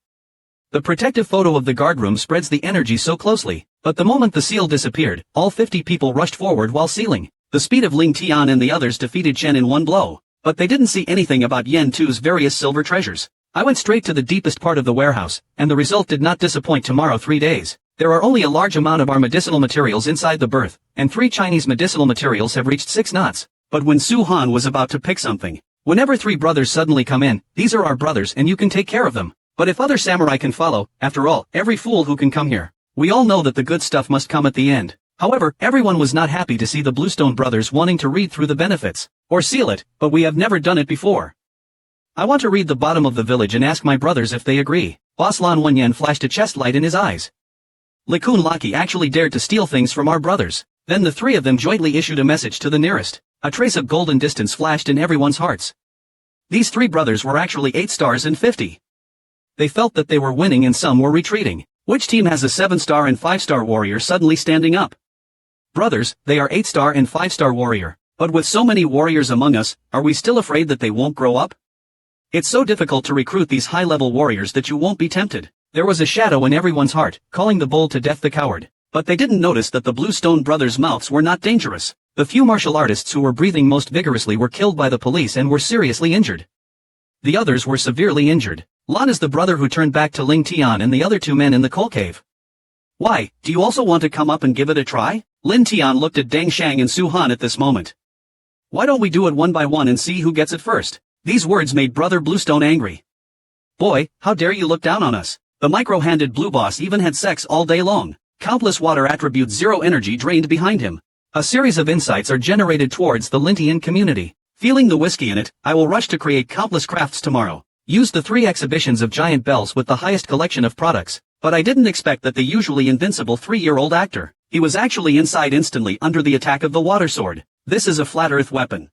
The protective photo of the guard room spreads the energy so closely, but the moment the seal disappeared, all 50 people rushed forward while sealing. The speed of Ling Tian and the others defeated Chen in one blow, but they didn't see anything about Yen Tu's various silver treasures. I went straight to the deepest part of the warehouse, and the result did not disappoint. Tomorrow 3 days. There are only a large amount of our medicinal materials inside the berth, and 3 Chinese medicinal materials have reached 6 knots. But when Su Han was about to pick something, whenever 3 brothers suddenly come in, these are our brothers and you can take care of them. But if other samurai can follow, after all, every fool who can come here. We all know that the good stuff must come at the end. However, everyone was not happy to see the Bluestone brothers wanting to read through the benefits, or seal it, but we have never done it before. I want to read the bottom of the village and ask my brothers if they agree. Boss Lan Wenyan flashed a chest light in his eyes. Likun Laki actually dared to steal things from our brothers. Then the 3 of them jointly issued a message to the nearest. A trace of golden distance flashed in everyone's hearts. These 3 brothers were actually 8 stars and 50. They felt that they were winning and some were retreating. Which team has a 7-star and 5-star warrior suddenly standing up? Brothers, they are 8-star and 5-star warrior. But with so many warriors among us, are we still afraid that they won't grow up? It's so difficult to recruit these high-level warriors that you won't be tempted. There was a shadow in everyone's heart, calling the bull to death the coward. But they didn't notice that the Bluestone brothers' mouths were not dangerous. The few martial artists who were breathing most vigorously were killed by the police and were seriously injured. The others were severely injured. Lan is the brother who turned back to Ling Tian and the other 2 men in the coal cave. Why, do you also want to come up and give it a try? Lin Tian looked at Deng Shang and Su Han at this moment. Why don't we do it one by one and see who gets it first? These words made Brother Bluestone angry. Boy, how dare you look down on us? The micro-handed blue boss even had sex all day long. Countless water attribute 0 energy drained behind him. A series of insights are generated towards the Lintian community. Feeling the whiskey in it, I will rush to create countless crafts tomorrow. Use the 3 exhibitions of giant bells with the highest collection of products. But I didn't expect that the usually invincible 3-year-old actor. He was actually inside instantly under the attack of the water sword. This is a flat earth weapon.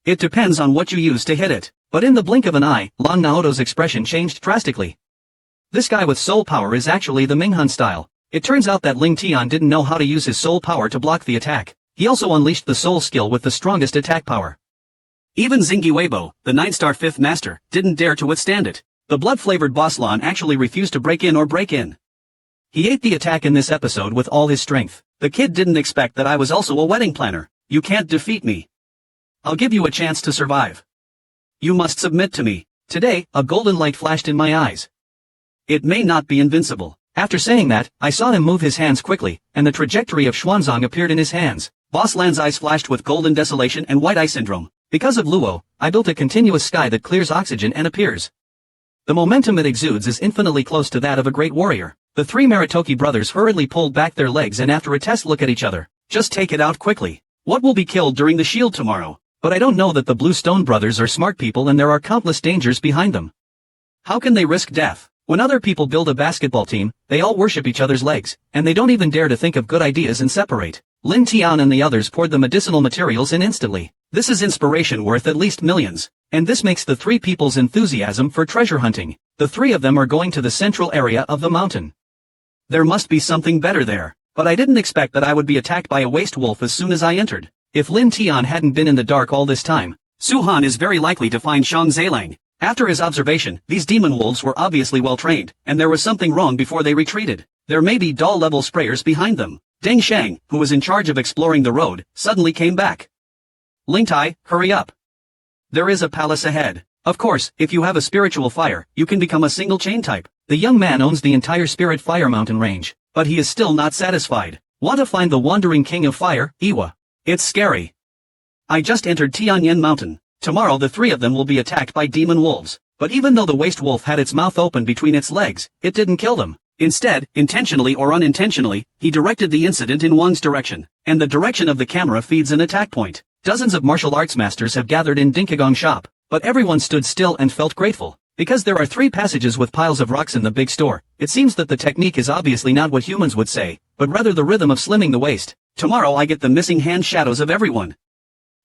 It depends on what you use to hit it. But in the blink of an eye, Long Naoto's expression changed drastically. This guy with soul power is actually the Minghan style. It turns out that Ling Tian didn't know how to use his soul power to block the attack. He also unleashed the soul skill with the strongest attack power. Even Zingi Weibo, the 9-star 5th master, didn't dare to withstand it. The blood-flavored boss Lan actually refused to break in. He ate the attack in this episode with all his strength. The kid didn't expect that I was also a wedding planner. You can't defeat me. I'll give you a chance to survive. You must submit to me. Today, a golden light flashed in my eyes. It may not be invincible. After saying that, I saw him move his hands quickly, and the trajectory of Xuanzang appeared in his hands. Boss Lan's eyes flashed with golden desolation and white eye syndrome. Because of Luo, I built a continuous sky that clears oxygen and appears. The momentum it exudes is infinitely close to that of a great warrior. The 3 Maritoki brothers hurriedly pulled back their legs and after a test look at each other. Just take it out quickly. What will be killed during the shield tomorrow? But I don't know that the Blue Stone brothers are smart people and there are countless dangers behind them. How can they risk death? When other people build a basketball team, they all worship each other's legs, and they don't even dare to think of good ideas and separate. Lin Tian and the others poured the medicinal materials in instantly. This is inspiration worth at least millions. And this makes the three people's enthusiasm for treasure hunting. The three of them are going to the central area of the mountain. There must be something better there. But I didn't expect that I would be attacked by a waste wolf as soon as I entered. If Lin Tian hadn't been in the dark all this time, Su Han is very likely to find Shang Zailang. After his observation, these demon wolves were obviously well trained, and there was something wrong before they retreated. There may be doll-level sprayers behind them. Deng Shang, who was in charge of exploring the road, suddenly came back. Ling Tai, hurry up. There is a palace ahead. Of course, if you have a spiritual fire, you can become a single chain type. The young man owns the entire Spirit Fire Mountain range, but he is still not satisfied. Want to find the Wandering King of Fire, Iwa? It's scary. I just entered Tianyan Mountain. Tomorrow the three of them will be attacked by demon wolves. But even though the waste wolf had its mouth open between its legs, it didn't kill them. Instead, intentionally or unintentionally, he directed the incident in Wang's direction, and the direction of the camera feeds an attack point. Dozens of martial arts masters have gathered in Dinkagong shop, but everyone stood still and felt grateful. Because there are 3 passages with piles of rocks in the big store, it seems that the technique is obviously not what humans would say, but rather the rhythm of slimming the waist. Tomorrow I get the missing hand shadows of everyone.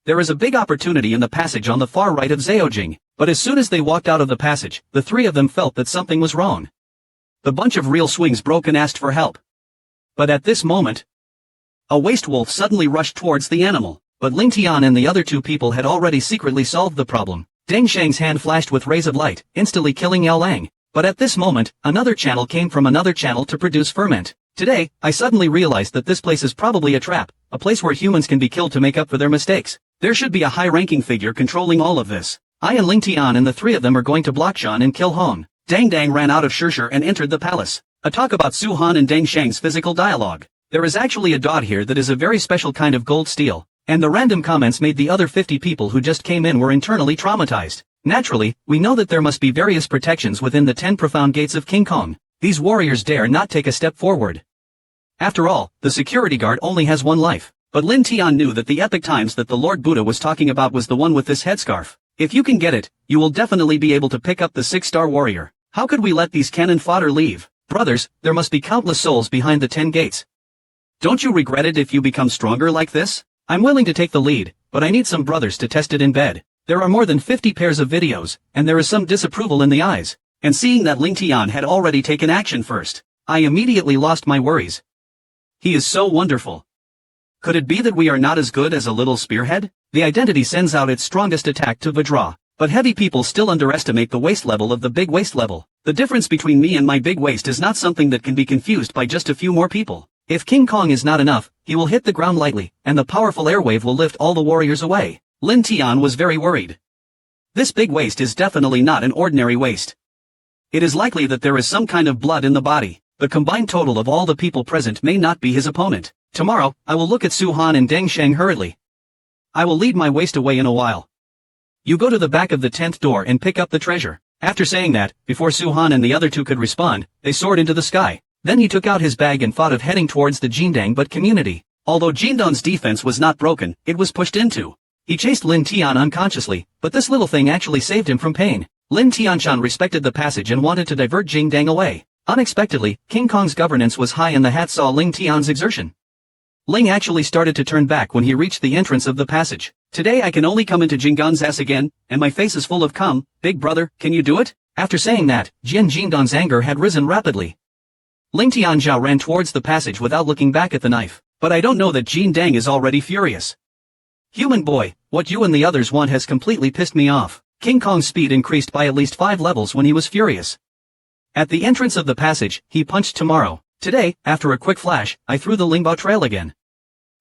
There is a big opportunity in the passage on the far right of Zheojing, but as soon as they walked out of the passage, the 3 of them felt that something was wrong. The bunch of real swings broke and asked for help. But at this moment, a waste wolf suddenly rushed towards the animal, but Ling Tian and the other 2 people had already secretly solved the problem. Deng Shang's hand flashed with rays of light, instantly killing Yao Lang. But at this moment, another channel came from another channel to produce ferment. Today, I suddenly realized that this place is probably a trap, a place where humans can be killed to make up for their mistakes. There should be a high-ranking figure controlling all of this. I and Ling Tian and the 3 of them are going to block Shan and kill Hong. Dang Dang ran out of Shishir and entered the palace. A talk about Su Han and Deng Shang's physical dialogue. There is actually a dot here that is a very special kind of gold steel, and the random comments made the other 50 people who just came in were internally traumatized. Naturally, we know that there must be various protections within the 10 profound gates of King Kong. These warriors dare not take a step forward. After all, the security guard only has 1 life. But Lin Tian knew that the epic times that the Lord Buddha was talking about was the one with this headscarf. If you can get it, you will definitely be able to pick up the 6-star warrior. How could we let these cannon fodder leave? Brothers, there must be countless souls behind the 10 gates. Don't you regret it if you become stronger like this? I'm willing to take the lead, but I need some brothers to test it in bed. There are more than 50 pairs of videos, and there is some disapproval in the eyes. And seeing that Ling Tian had already taken action first, I immediately lost my worries. He is so wonderful. Could it be that we are not as good as a little spearhead? The identity sends out its strongest attack to withdraw. But heavy people still underestimate the waist level of the big waist level. The difference between me and my big waist is not something that can be confused by just a few more people. If King Kong is not enough, he will hit the ground lightly, and the powerful airwave will lift all the warriors away. Lin Tian was very worried. This big waist is definitely not an ordinary waist. It is likely that there is some kind of blood in the body. The combined total of all the people present may not be his opponent. Tomorrow, I will look at Su Han and Deng Shang hurriedly. I will lead my waist away in a while. You go to the back of the 10th door and pick up the treasure. After saying that, before Su Han and the other 2 could respond, they soared into the sky. Then he took out his bag and thought of heading towards the Jindang But community. Although Jindang's defense was not broken, it was pushed into. He chased Lin Tian unconsciously, but this little thing actually saved him from pain. Lin Tianshan respected the passage and wanted to divert Jindang away. Unexpectedly, King Kong's governance was high and the hat saw Ling Tian's exertion. Ling actually started to turn back when he reached the entrance of the passage. Today I can only come into Jinggan's ass again, and my face is full of cum. Big brother, can you do it? After saying that, Jingdan's anger had risen rapidly. Ling Tianzhao ran towards the passage without looking back at the knife. But I don't know that Jindang is already furious. Human boy, what you and the others want has completely pissed me off. King Kong's speed increased by at least 5 levels when he was furious. At the entrance of the passage, he punched tomorrow. Today, after a quick flash, I threw the Lingbao trail again.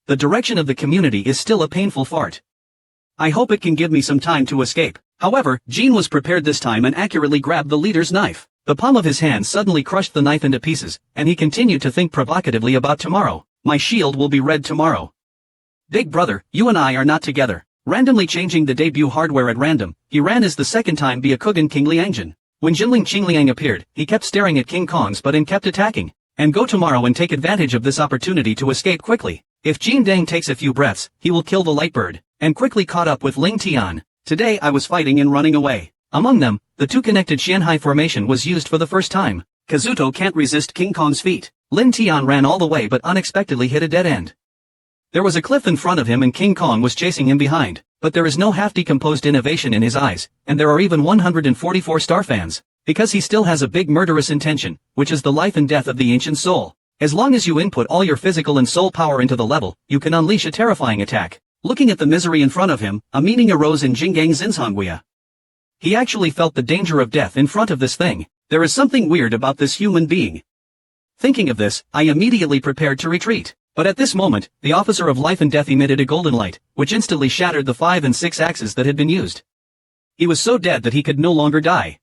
The direction of the community is still a painful fart. I hope it can give me some time to escape. However, Jean was prepared this time and accurately grabbed the leader's knife. The palm of his hand suddenly crushed the knife into pieces, and he continued to think provocatively about tomorrow. My shield will be red tomorrow. Big brother, you and I are not together. Randomly changing the debut hardware at random, he ran as the second time be a Kugan King Liangjin. When Jinling Qingliang appeared, he kept staring at King Kong's but and kept attacking. And go tomorrow and take advantage of this opportunity to escape quickly. If Jindang takes a few breaths, he will kill the Lightbird, and quickly caught up with Ling Tian. Today I was fighting and running away. Among them, the two connected Xianhai formation was used for the first time. Kazuto can't resist King Kong's feet. Lin Tian ran all the way but unexpectedly hit a dead end. There was a cliff in front of him and King Kong was chasing him behind, but there is no half-decomposed innovation in his eyes, and there are even 144 star fans, because he still has a big murderous intention, which is the life and death of the ancient soul. As long as you input all your physical and soul power into the level, you can unleash a terrifying attack. Looking at the misery in front of him, a meaning arose in Jinggang Zinzhongguia. He actually felt the danger of death in front of this thing. There is something weird about this human being. Thinking of this, I immediately prepared to retreat. But at this moment, the officer of life and death emitted a golden light, which instantly shattered the 5 and 6 axes that had been used. He was so dead that he could no longer die.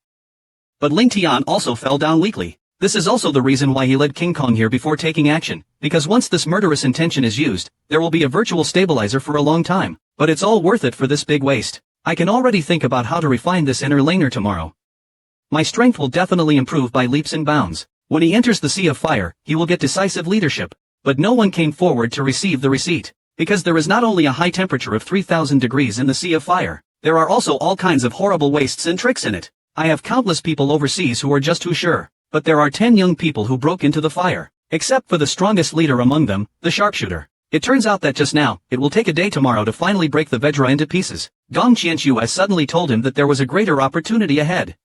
But Ling Tian also fell down weakly. This is also the reason why he led King Kong here before taking action, because once this murderous intention is used, there will be a virtual stabilizer for a long time, but it's all worth it for this big waste. I can already think about how to refine this inner laner tomorrow. My strength will definitely improve by leaps and bounds. When he enters the Sea of Fire, he will get decisive leadership. But no one came forward to receive the receipt, because there is not only a high temperature of 3,000 degrees in the Sea of Fire, there are also all kinds of horrible wastes and tricks in it. I have countless people overseas who are just too sure, but there are 10 young people who broke into the fire, except for the strongest leader among them, the sharpshooter. It turns out that just now, it will take a day tomorrow to finally break the Vedra into pieces. Gong Qianchu has suddenly told him that there was a greater opportunity ahead.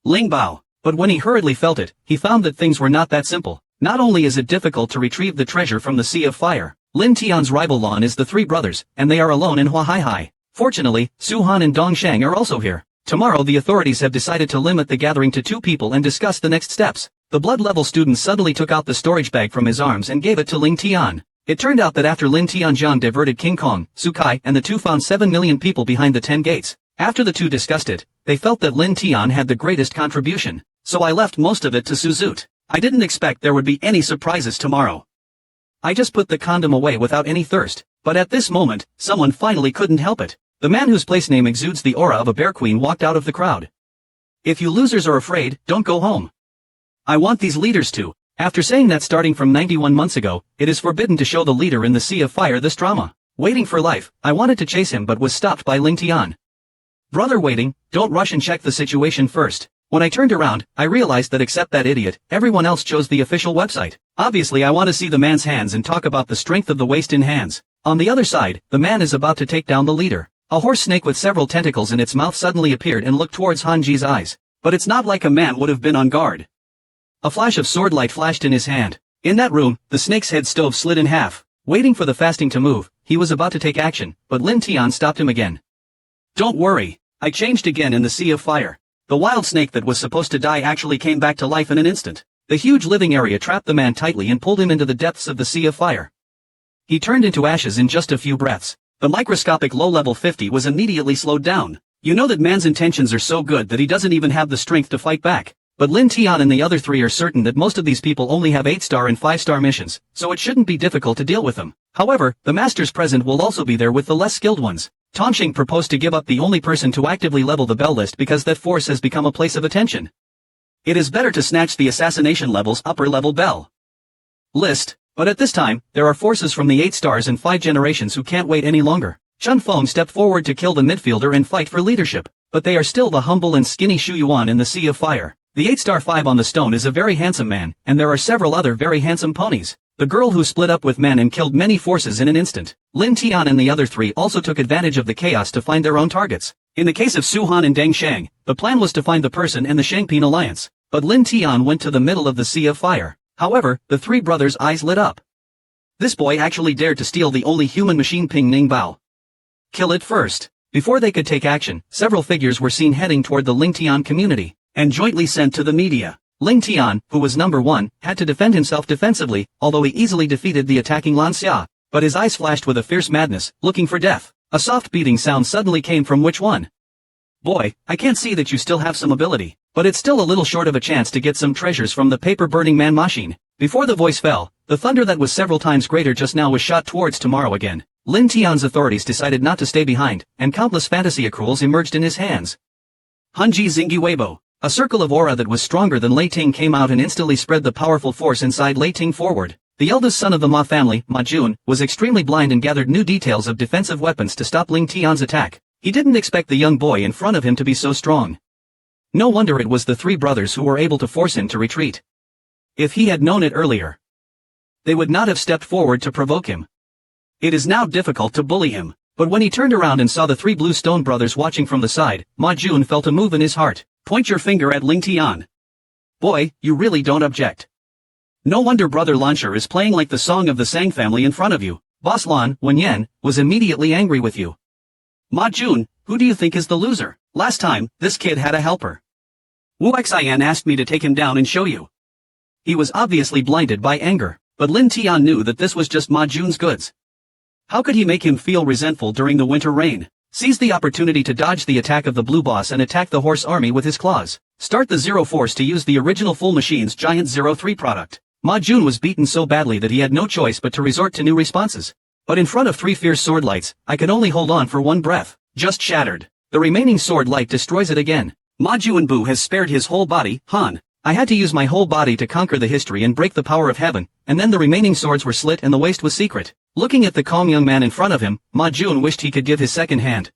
Ling Bao. But when he hurriedly felt it, he found that things were not that simple. Not only is it difficult to retrieve the treasure from the Sea of Fire, Lin Tian's rival Lan is the 3 brothers, and they are alone in Huahaihai. Fortunately, Su Han and Dong Shang are also here. Tomorrow the authorities have decided to limit the gathering to 2 people and discuss the next steps. The blood-level student suddenly took out the storage bag from his arms and gave it to Ling Tian. It turned out that after Lin Tianjiang diverted King Kong, Su Kai and the 2 found 7 million people behind the 10 gates. After the 2 discussed it, they felt that Lin Tian had the greatest contribution. So I left most of it to Su Zut. I didn't expect there would be any surprises tomorrow. I just put the condom away without any thirst, but at this moment, someone finally couldn't help it. The man whose place name exudes the aura of a bear queen walked out of the crowd. If you losers are afraid, don't go home. I want these leaders to. After saying that starting from 91 months ago, it is forbidden to show the leader in the Sea of Fire this drama. Waiting for life, I wanted to chase him but was stopped by Ling Tian. Brother waiting, don't rush and check the situation first. When I turned around, I realized that except that idiot, everyone else chose the official website. Obviously I want to see the man's hands and talk about the strength of the waist in hands. On the other side, the man is about to take down the leader. A horse snake with several tentacles in its mouth suddenly appeared and looked towards Hanji's eyes. But it's not like a man would have been on guard. A flash of sword light flashed in his hand. In that room, the snake's head stove slid in half. Waiting for the fasting to move, he was about to take action, but Lin Tian stopped him again. Don't worry. I changed again in the Sea of Fire. The wild snake that was supposed to die actually came back to life in an instant. The huge living area trapped the man tightly and pulled him into the depths of the Sea of Fire. He turned into ashes in just a few breaths. The microscopic low-level 50 was immediately slowed down. You know that man's intentions are so good that he doesn't even have the strength to fight back. But Lin Tian and the other 3 are certain that most of these people only have 8-star and 5-star missions, so it shouldn't be difficult to deal with them. However, the masters present will also be there with the less skilled ones. Tongxing proposed to give up the only person to actively level the bell list because that force has become a place of attention. It is better to snatch the assassination level's upper-level bell list, but at this time, there are forces from the 8 stars and 5 generations who can't wait any longer. Chun Feng stepped forward to kill the midfielder and fight for leadership, but they are still the humble and skinny Shu Yuan in the Sea of Fire. The 8-star 5 on the stone is a very handsome man, and there are several other very handsome ponies. The girl who split up with men and killed many forces in an instant. Lin Tian and the other 3 also took advantage of the chaos to find their own targets. In the case of Su Han and Deng Shang, the plan was to find the person and the Shangping alliance, but Lin Tian went to the middle of the Sea of Fire. However, the 3 brothers' eyes lit up. This boy actually dared to steal the only human machine Ping Ning Bao. Kill it first. Before they could take action, several figures were seen heading toward the Ling Tian community, and jointly sent to the media. Ling Tian, who was number 1, had to defend himself defensively, although he easily defeated the attacking Lan Xia, but his eyes flashed with a fierce madness, looking for death. A soft beating sound suddenly came from which one? Boy, I can't see that you still have some ability, but it's still a little short of a chance to get some treasures from the paper-burning man machine. Before the voice fell, the thunder that was several times greater just now was shot towards tomorrow again. Lin Tian's authorities decided not to stay behind, and countless fantasy accruals emerged in his hands. Hanji Zingi Weibo. A circle of aura that was stronger than Lei Ting came out and instantly spread the powerful force inside Lei Ting forward. The eldest son of the Ma family, Ma Jun, was extremely blind and gathered new details of defensive weapons to stop Ling Tian's attack. He didn't expect the young boy in front of him to be so strong. No wonder it was the three brothers who were able to force him to retreat. If he had known it earlier, they would not have stepped forward to provoke him. It is now difficult to bully him, but when he turned around and saw the three Blue Stone brothers watching from the side, Ma Jun felt a move in his heart. Point your finger at Ling Tian. Boy, you really don't object. No wonder Brother Launcher is playing like the song of the Sang family in front of you. Boss Lan, Wen Yan, was immediately angry with you. Ma Jun, who do you think is the loser? Last time, this kid had a helper. Wu Xian asked me to take him down and show you. He was obviously blinded by anger, but Lin Tian knew that this was just Ma Jun's goods. How could he make him feel resentful during the winter rain? Seize the opportunity to dodge the attack of the Blue Boss and attack the Horse Army with his claws. Start the Zero Force to use the original Full Machine's Giant 03 product. Ma Jun was beaten so badly that he had no choice but to resort to new responses. But in front of three fierce sword lights, I could only hold on for one breath. Just shattered. The remaining sword light destroys it again. Ma Juanbu has spared his whole body, Han. I had to use my whole body to conquer the history and break the power of heaven, and then the remaining swords were slit and the waste was secret. Looking at the calm young man in front of him, Ma Jun wished he could give his second hand.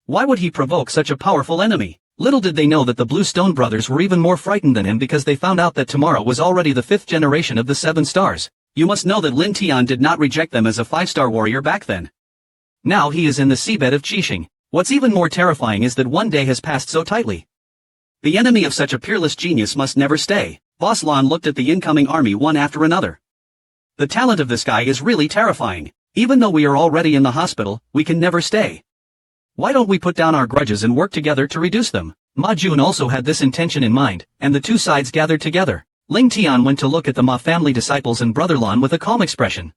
Why would he provoke such a powerful enemy? Little did they know that the Blue Stone brothers were even more frightened than him because they found out that tomorrow was already the 5th generation of the 7 stars. You must know that Lin Tian did not reject them as a 5-star warrior back then. Now he is in the seabed of Qixing. What's even more terrifying is that one day has passed so tightly. The enemy of such a peerless genius must never stay. Boss Lan looked at the incoming army one after another. The talent of this guy is really terrifying. Even though we are already in the hospital, we can never stay. Why don't we put down our grudges and work together to reduce them? Ma Jun also had this intention in mind, and the two sides gathered together. Ling Tian went to look at the Ma family disciples and Brother Lan with a calm expression.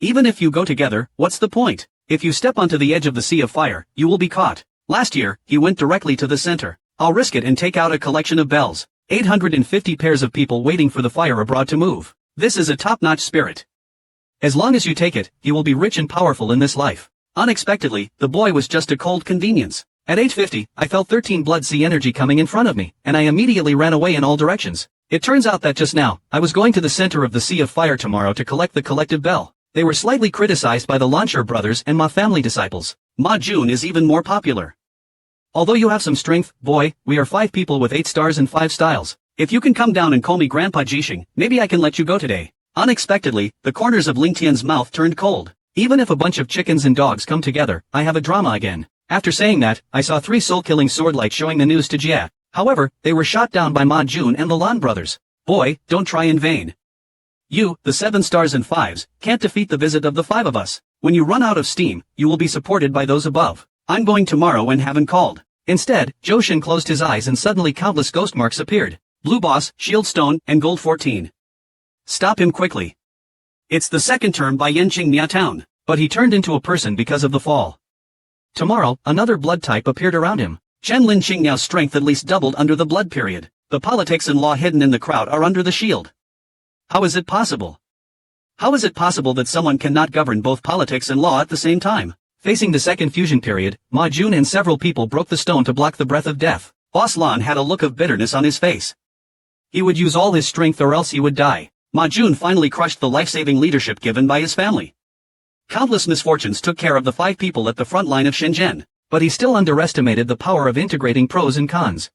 Even if you go together, what's the point? If you step onto the edge of the sea of fire, you will be caught. Last year, he went directly to the center. I'll risk it and take out a collection of bells. 850 pairs of people waiting for the fire abroad to move. This is a top-notch spirit. As long as you take it, he will be rich and powerful in this life. Unexpectedly, the boy was just a cold convenience. At 8:50, I felt 13 blood sea energy coming in front of me, and I immediately ran away in all directions. It turns out that just now, I was going to the center of the Sea of Fire tomorrow to collect the collective bell. They were slightly criticized by the Launcher brothers and Ma family disciples. Ma Jun is even more popular. Although you have some strength, boy, we are 5 people with 8 stars and 5 styles. If you can come down and call me Grandpa Jixing, maybe I can let you go today. Unexpectedly, the corners of Ling Tian's mouth turned cold. Even if a bunch of chickens and dogs come together, I have a drama again. After saying that, I saw 3 soul-killing sword lights showing the news to Jia. However, they were shot down by Ma Jun and the Lan brothers. Boy, don't try in vain. You, the 7 stars and 5s, can't defeat the visit of the 5 of us. When you run out of steam, you will be supported by those above. I'm going tomorrow and haven't called. Instead, Joshin closed his eyes and suddenly countless ghost marks appeared. Blue Boss, Shield Stone, and Gold 14. Stop him quickly. It's the second term by Yanqing Nia Town, but he turned into a person because of the fall. Tomorrow, another blood type appeared around him. Chen Lin Qingniao's strength at least doubled under the blood period. The politics and law hidden in the crowd are under the shield. How is it possible? How is it possible that someone cannot govern both politics and law at the same time? Facing the second fusion period, Ma Jun and several people broke the stone to block the breath of death. Boss Lan had a look of bitterness on his face. He would use all his strength or else he would die. Ma Jun finally crushed the life-saving leadership given by his family. Countless misfortunes took care of the 5 people at the front line of Shenzhen, but he still underestimated the power of integrating pros and cons.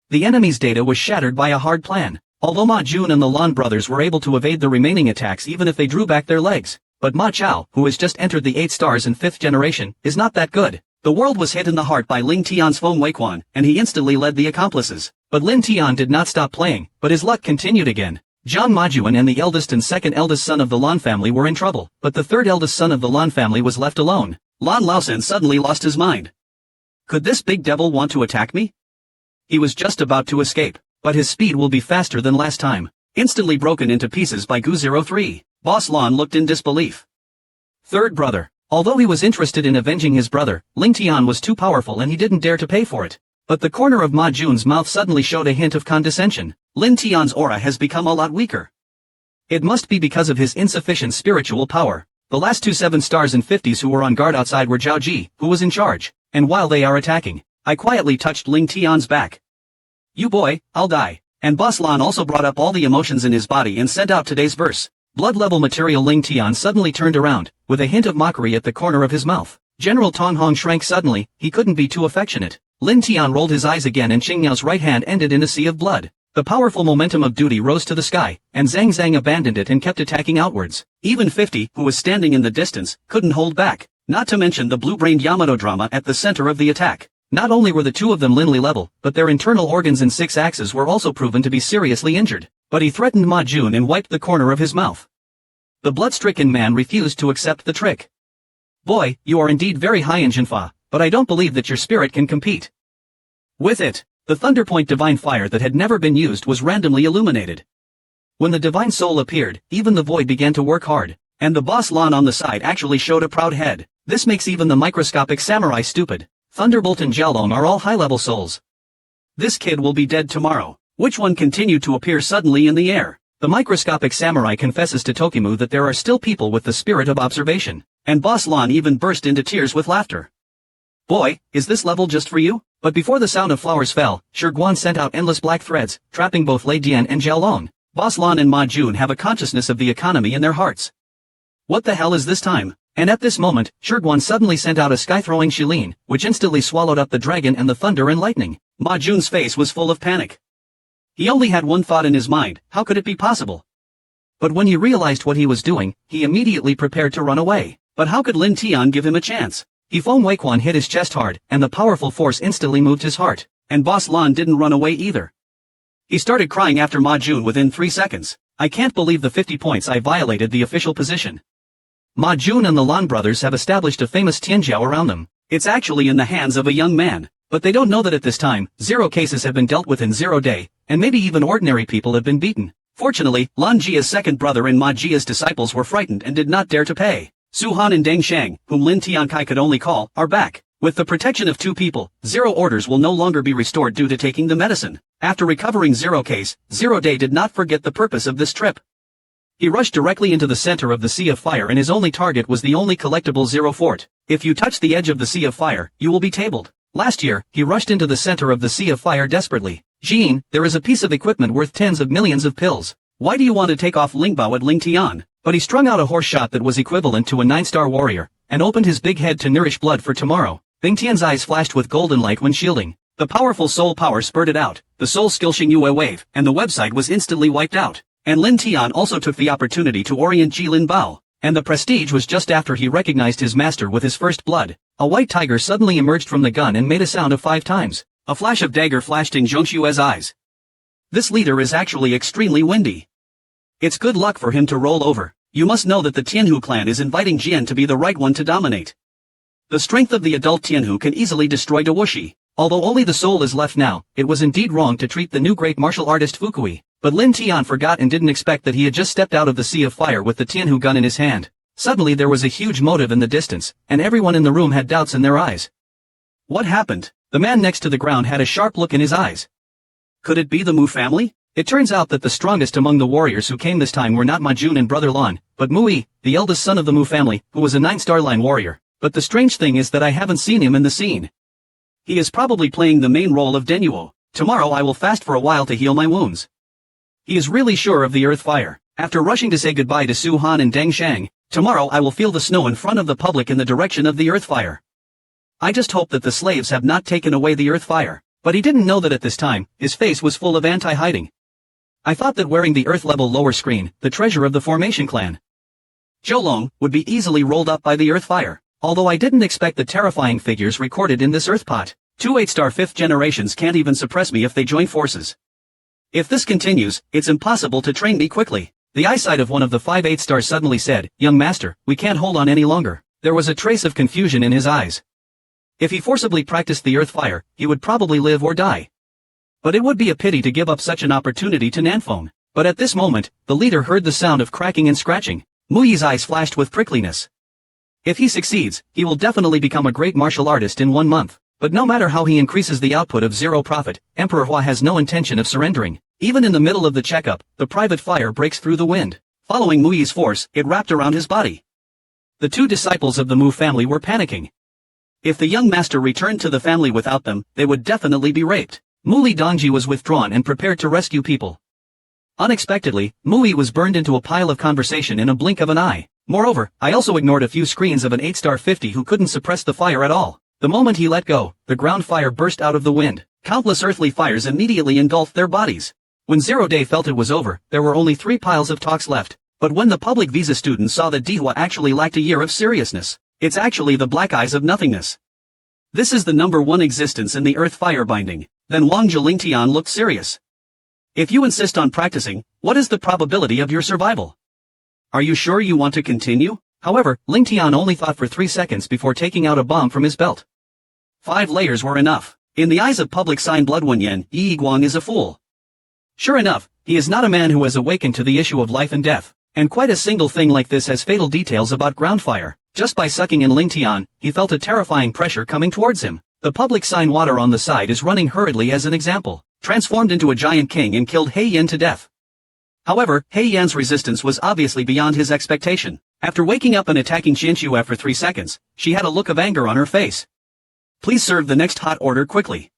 The enemy's data was shattered by a hard plan. Although Ma Jun and the Lan brothers were able to evade the remaining attacks even if they drew back their legs, but Ma Chao, who has just entered the 8 stars and 5th generation, is not that good. The world was hit in the heart by Ling Tian's Feng Weiquan, and he instantly led the accomplices. But Lin Tian did not stop playing, but his luck continued again. Zhang Majuan and the eldest and second eldest son of the Lan family were in trouble, but the third eldest son of the Lan family was left alone. Lan Laosan suddenly lost his mind. Could this big devil want to attack me? He was just about to escape, but his speed will be faster than last time. Instantly broken into pieces by Gu 03. Boss Lan looked in disbelief. Third brother. Although he was interested in avenging his brother, Ling Tian was too powerful and he didn't dare to pay for it. But the corner of Ma Jun's mouth suddenly showed a hint of condescension. Lin Tian's aura has become a lot weaker. It must be because of his insufficient spiritual power. The last 2 7 stars and 50s who were on guard outside were Zhao Ji, who was in charge, and while they are attacking, I quietly touched Ling Tian's back. You boy, I'll die. And Boss Lan also brought up all the emotions in his body and sent out today's verse. Blood level material. Ling Tian suddenly turned around, with a hint of mockery at the corner of his mouth. General Tong Hong shrank suddenly, he couldn't be too affectionate. Lin Tian rolled his eyes again and Qingyao's right hand ended in a sea of blood. The powerful momentum of duty rose to the sky, and Zhang Zhang abandoned it and kept attacking outwards. Even 50, who was standing in the distance, couldn't hold back, not to mention the blue-brained Yamato drama at the center of the attack. Not only were the two of them Linli level, but their internal organs and 6 axes were also proven to be seriously injured. But he threatened Ma Jun and wiped the corner of his mouth. The blood-stricken man refused to accept the trick. Boy, you are indeed very high in Jinfa, but I don't believe that your spirit can compete. With it, the Thunderpoint divine fire that had never been used was randomly illuminated. When the divine soul appeared, even the void began to work hard, and the boss Lan on the side actually showed a proud head. This makes even the microscopic samurai stupid. Thunderbolt and Jiaolong are all high-level souls. This kid will be dead tomorrow. Which one continued to appear suddenly in the air? The microscopic samurai confesses to Tokimu that there are still people with the spirit of observation, and boss Lan even burst into tears with laughter. Boy, is this level just for you? But before the sound of flowers fell, Shiguan sent out endless black threads, trapping both Lei Dian and Jiaolong. Boss Lan and Ma Jun have a consciousness of the economy in their hearts. What the hell is this time? And at this moment, Shiguan suddenly sent out a sky-throwing Shilin, which instantly swallowed up the dragon and the thunder and lightning. Ma Jun's face was full of panic. He only had one thought in his mind: how could it be possible? But when he realized what he was doing, he immediately prepared to run away. But how could Lin Tian give him a chance? Yifeng Weiquan hit his chest hard, and the powerful force instantly moved his heart. And boss Lan didn't run away either. He started crying after Ma Jun within 3 seconds. I can't believe the 50 points I violated the official position. Ma Jun and the Lan brothers have established a famous Tianjiao around them. It's actually in the hands of a young man. But they don't know that at this time, 0 cases have been dealt with in 0 day, and maybe even ordinary people have been beaten. Fortunately, Lan Jia's second brother and Ma Jia's disciples were frightened and did not dare to pay. Su Han and Deng Shang, whom Lin Tiankai could only call, are back. With the protection of 2 people, 0 orders will no longer be restored due to taking the medicine. After recovering 0 case, 0 day did not forget the purpose of this trip. He rushed directly into the center of the Sea of Fire and his only target was the only collectible 0 fort. If you touch the edge of the Sea of Fire, you will be tabled. Last year, he rushed into the center of the Sea of Fire desperately. Jean, there is a piece of equipment worth tens of millions of pills. Why do you want to take off Lingbao at Ling Tian? But he strung out a horse shot that was equivalent to a 9-star warrior, and opened his big head to nourish blood for tomorrow. Bing Tian's eyes flashed with golden light when shielding. The powerful soul power spurted out, the soul skill Xingyue wave, and the website was instantly wiped out. And Lin Tian also took the opportunity to orient Jilin Bao. And the prestige was just after he recognized his master with his first blood. A white tiger suddenly emerged from the gun and made a sound of 5 times. A flash of dagger flashed in Zhongshue's eyes. This leader is actually extremely windy. It's good luck for him to roll over. You must know that the Tianhu clan is inviting Jian to be the right one to dominate. The strength of the adult Tianhu can easily destroy Dawushi. Although only the soul is left now, it was indeed wrong to treat the new great martial artist Fukui. But Lin Tian forgot and didn't expect that he had just stepped out of the Sea of Fire with the Tianhu gun in his hand. Suddenly there was a huge motive in the distance, and everyone in the room had doubts in their eyes. What happened? The man next to the ground had a sharp look in his eyes. Could it be the Mu family? It turns out that the strongest among the warriors who came this time were not Ma Jun and brother Lan, but Mu Yi, the eldest son of the Mu family, who was a 9-star line warrior. But the strange thing is that I haven't seen him in the scene. He is probably playing the main role of Denuo. Tomorrow I will fast for a while to heal my wounds. He is really sure of the earth fire. After rushing to say goodbye to Su Han and Deng Shang, tomorrow I will feel the snow in front of the public in the direction of the earth fire. I just hope that the slaves have not taken away the earth fire. But he didn't know that at this time, his face was full of anti-hiding. I thought that wearing the earth level lower screen, the treasure of the formation clan, Zhoulong, would be easily rolled up by the earth fire. Although I didn't expect the terrifying figures recorded in this earth pot. 2 8-star 5th generations can't even suppress me if they join forces. If this continues, it's impossible to train me quickly. The eyesight of one of the 5 8-stars suddenly said, "Young master, we can't hold on any longer." There was a trace of confusion in his eyes. If he forcibly practiced the earth fire, he would probably live or die. But it would be a pity to give up such an opportunity to Nanfeng. But at this moment, the leader heard the sound of cracking and scratching. Mu Yi's eyes flashed with prickliness. If he succeeds, he will definitely become a great martial artist in 1 month. But no matter how he increases the output of 0 profit, Emperor Hua has no intention of surrendering. Even in the middle of the checkup, the private fire breaks through the wind. Following Mu Yi's force, it wrapped around his body. The 2 disciples of the Mu family were panicking. If the young master returned to the family without them, they would definitely be raped. Mu Li Dongji was withdrawn and prepared to rescue people. Unexpectedly, Mu Yi was burned into a pile of conversation in a blink of an eye. Moreover, I also ignored a few screens of an 8-star 50 who couldn't suppress the fire at all. The moment he let go, the ground fire burst out of the wind. Countless earthly fires immediately engulfed their bodies. When Zero Day felt it was over, there were only 3 piles of talks left. But when the public visa students saw that Dihua actually lacked a year of seriousness, it's actually the black eyes of nothingness. This is the number 1 existence in the earth fire binding. Then Wang Jilingtian looked serious. If you insist on practicing, what is the probability of your survival? Are you sure you want to continue? However, Lingtian only thought for 3 seconds before taking out a bomb from his belt. 5 layers were enough. In the eyes of public sign Blood Wenyan, Yi Guang is a fool. Sure enough, he is not a man who has awakened to the issue of life and death, and quite a single thing like this has fatal details about ground fire. Just by sucking in Lingtian, he felt a terrifying pressure coming towards him. The public sign water on the side is running hurriedly as an example, transformed into a giant king and killed He Yan to death. However, He Yan's resistance was obviously beyond his expectation. After waking up and attacking Qianqiu after 3 seconds, she had a look of anger on her face. Please serve the next hot order quickly.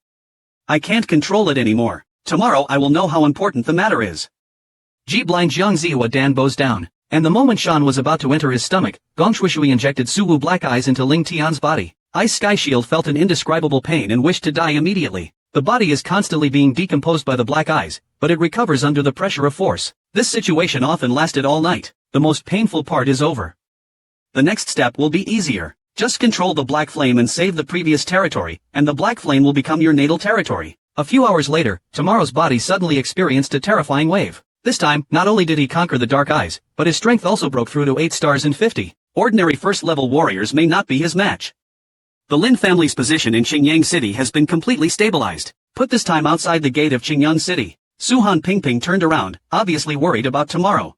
I can't control it anymore. Tomorrow I will know how important the matter is. Ji blind Jiang Zihua Dan bows down, and the moment Shan was about to enter his stomach, Gong Shuishui injected Suwu black eyes into Ling Tian's body. Ice Sky Shield felt an indescribable pain and wished to die immediately. The body is constantly being decomposed by the black eyes, but it recovers under the pressure of force. This situation often lasted all night. The most painful part is over. The next step will be easier. Just control the black flame and save the previous territory, and the black flame will become your natal territory. A few hours later, Tomorrow's body suddenly experienced a terrifying wave. This time, not only did he conquer the dark eyes, but his strength also broke through to 8 stars and 50. Ordinary first-level warriors may not be his match. The Lin family's position in Qingyang City has been completely stabilized. Put this time outside the gate of Qingyang City. Suhan Pingping turned around, obviously worried about tomorrow.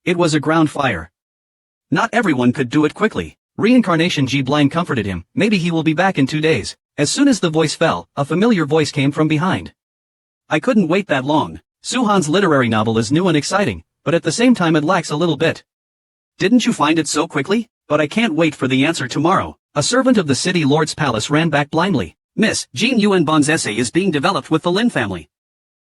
It was a ground fire. Not everyone could do it quickly. Reincarnation Ji Blind comforted him. Maybe he will be back in 2 days. As soon as the voice fell, a familiar voice came from behind. I couldn't wait that long. Suhan's literary novel is new and exciting, but at the same time it lacks a little bit. Didn't you find it so quickly? But I can't wait for the answer tomorrow. A servant of the city lord's palace ran back blindly. Miss, Jin Yuanbon's essay is being developed with the Lin family.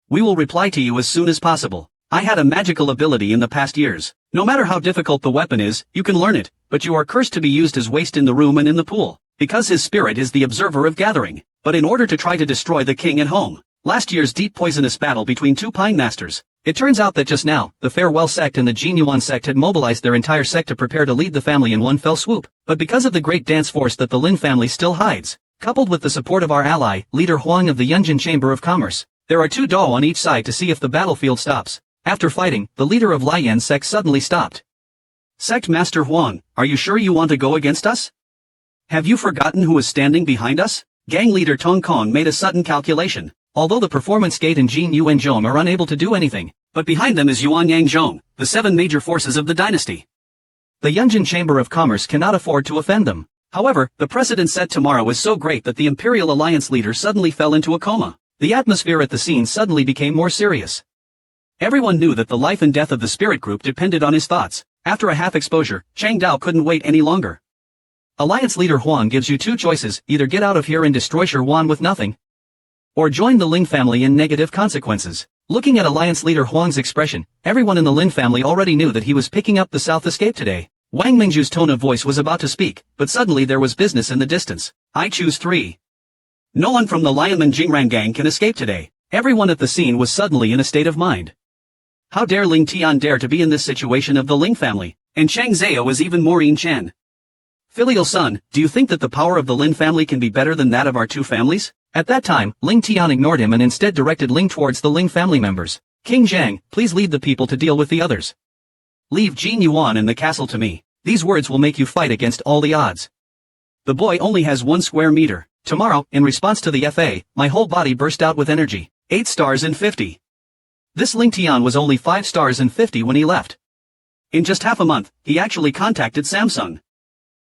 We will reply to you as soon as possible. I had a magical ability in the past years. No matter how difficult the weapon is, you can learn it, but you are cursed to be used as waste in the room and in the pool, because his spirit is the observer of gathering. But in order to try to destroy the king at home, last year's deep poisonous battle between 2 Pine Masters, it turns out that just now, the Farewell sect and the Jin Yuan sect had mobilized their entire sect to prepare to lead the family in one fell swoop. But because of the great dance force that the Lin family still hides, coupled with the support of our ally, leader Huang of the Yunjin Chamber of Commerce, there are 2 Dao on each side to see if the battlefield stops. After fighting, the leader of Lian's sect suddenly stopped. Sect Master Huang, are you sure you want to go against us? Have you forgotten who is standing behind us? Gang leader Tong Kong made a sudden calculation. Although the Performance Gate and Jin Yuan Zhong are unable to do anything, but behind them is Yuan Yang Zhong, the 7 major forces of the dynasty. The Yunjin Chamber of Commerce cannot afford to offend them. However, the precedent set tomorrow is so great that the Imperial Alliance leader suddenly fell into a coma. The atmosphere at the scene suddenly became more serious. Everyone knew that the life and death of the spirit group depended on his thoughts. After a half-exposure, Chang Dao couldn't wait any longer. Alliance leader Huang gives you 2 choices, either get out of here and destroy Shirwan with nothing, or join the Ling family in negative consequences. Looking at Alliance leader Huang's expression, everyone in the Lin family already knew that he was picking up the South Escape today. Wang Mingju's tone of voice was about to speak, but suddenly there was business in the distance. I choose 3. No one from the Lianman Jingran gang can escape today. Everyone at the scene was suddenly in a state of mind. How dare Ling Tian dare to be in this situation of the Ling family? And Chang Zhao is even Maureen Chen. Filial son, do you think that the power of the Lin family can be better than that of our 2 families? At that time, Ling Tian ignored him and instead directed Ling towards the Ling family members. King Zhang, please lead the people to deal with the others. Leave Jin Yuan and the castle to me. These words will make you fight against all the odds. The boy only has 1 square meter. Tomorrow, in response to the FA, my whole body burst out with energy. 8 stars and 50. This Ling Tian was only 5 stars and 50 when he left. In just half a month, he actually contacted Samsung.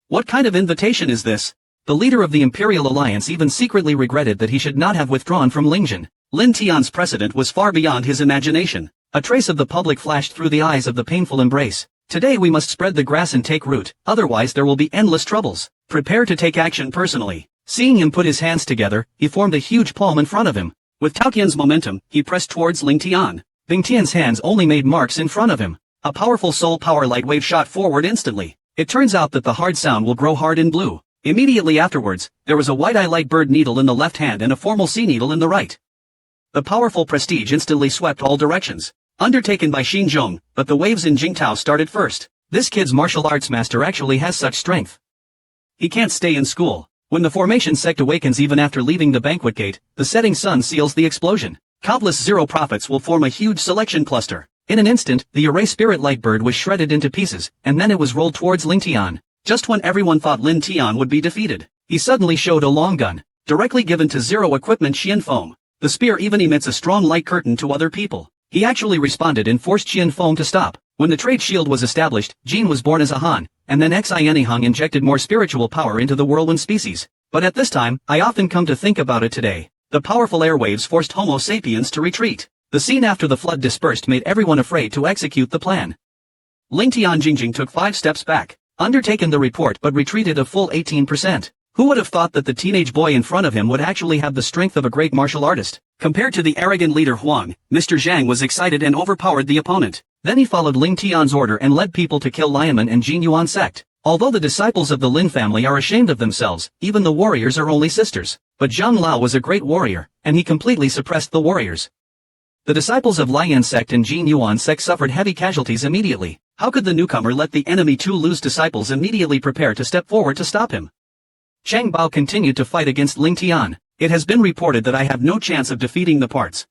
What kind of invitation is this? The leader of the Imperial Alliance even secretly regretted that he should not have withdrawn from Lingjin. Lin Tian's precedent was far beyond his imagination. A trace of the public flashed through the eyes of the painful embrace. Today we must spread the grass and take root, otherwise there will be endless troubles. Prepare to take action personally. Seeing him put his hands together, he formed a huge palm in front of him. With Taoqian's momentum, he pressed towards Ling Tian. Bing Tian's hands only made marks in front of him. A powerful soul power light wave shot forward instantly. It turns out that the hard sound will grow hard in blue. Immediately afterwards, there was a white light bird needle in the left hand and a formal sea needle in the right. The powerful prestige instantly swept all directions. Undertaken by Xin Zhong, but the waves in Jingtao started first. This kid's martial arts master actually has such strength. He can't stay in school. When the formation sect awakens even after leaving the banquet gate, the setting sun seals the explosion. Countless zero prophets will form a huge selection cluster. In an instant, the array spirit light bird was shredded into pieces, and then it was rolled towards Ling Tian. Just when everyone thought Lin Tian would be defeated, he suddenly showed a long gun, directly given to zero equipment Qian Foam. The spear even emits a strong light curtain to other people. He actually responded and forced Qian Foam to stop. When the trade shield was established, Jin was born as a Han, and then Xian Hung injected more spiritual power into the whirlwind species. But at this time, I often come to think about it today. The powerful airwaves forced Homo sapiens to retreat. The scene after the flood dispersed made everyone afraid to execute the plan. Ling Tian Jingjing took 5 steps back, undertaken the report but retreated a full 18%. Who would have thought that the teenage boy in front of him would actually have the strength of a great martial artist? Compared to the arrogant leader Huang, Mr. Zhang was excited and overpowered the opponent. Then he followed Ling Tian's order and led people to kill Lianman and Jin Yuan sect. Although the disciples of the Lin family are ashamed of themselves, even the warriors are only sisters. But Zhang Lao was a great warrior, and he completely suppressed the warriors. The disciples of Lian sect and Jin Yuan sect suffered heavy casualties immediately. How could the newcomer let the enemy too lose disciples immediately prepare to step forward to stop him? Chang Bao continued to fight against Ling Tian. It has been reported that I have no chance of defeating the parts.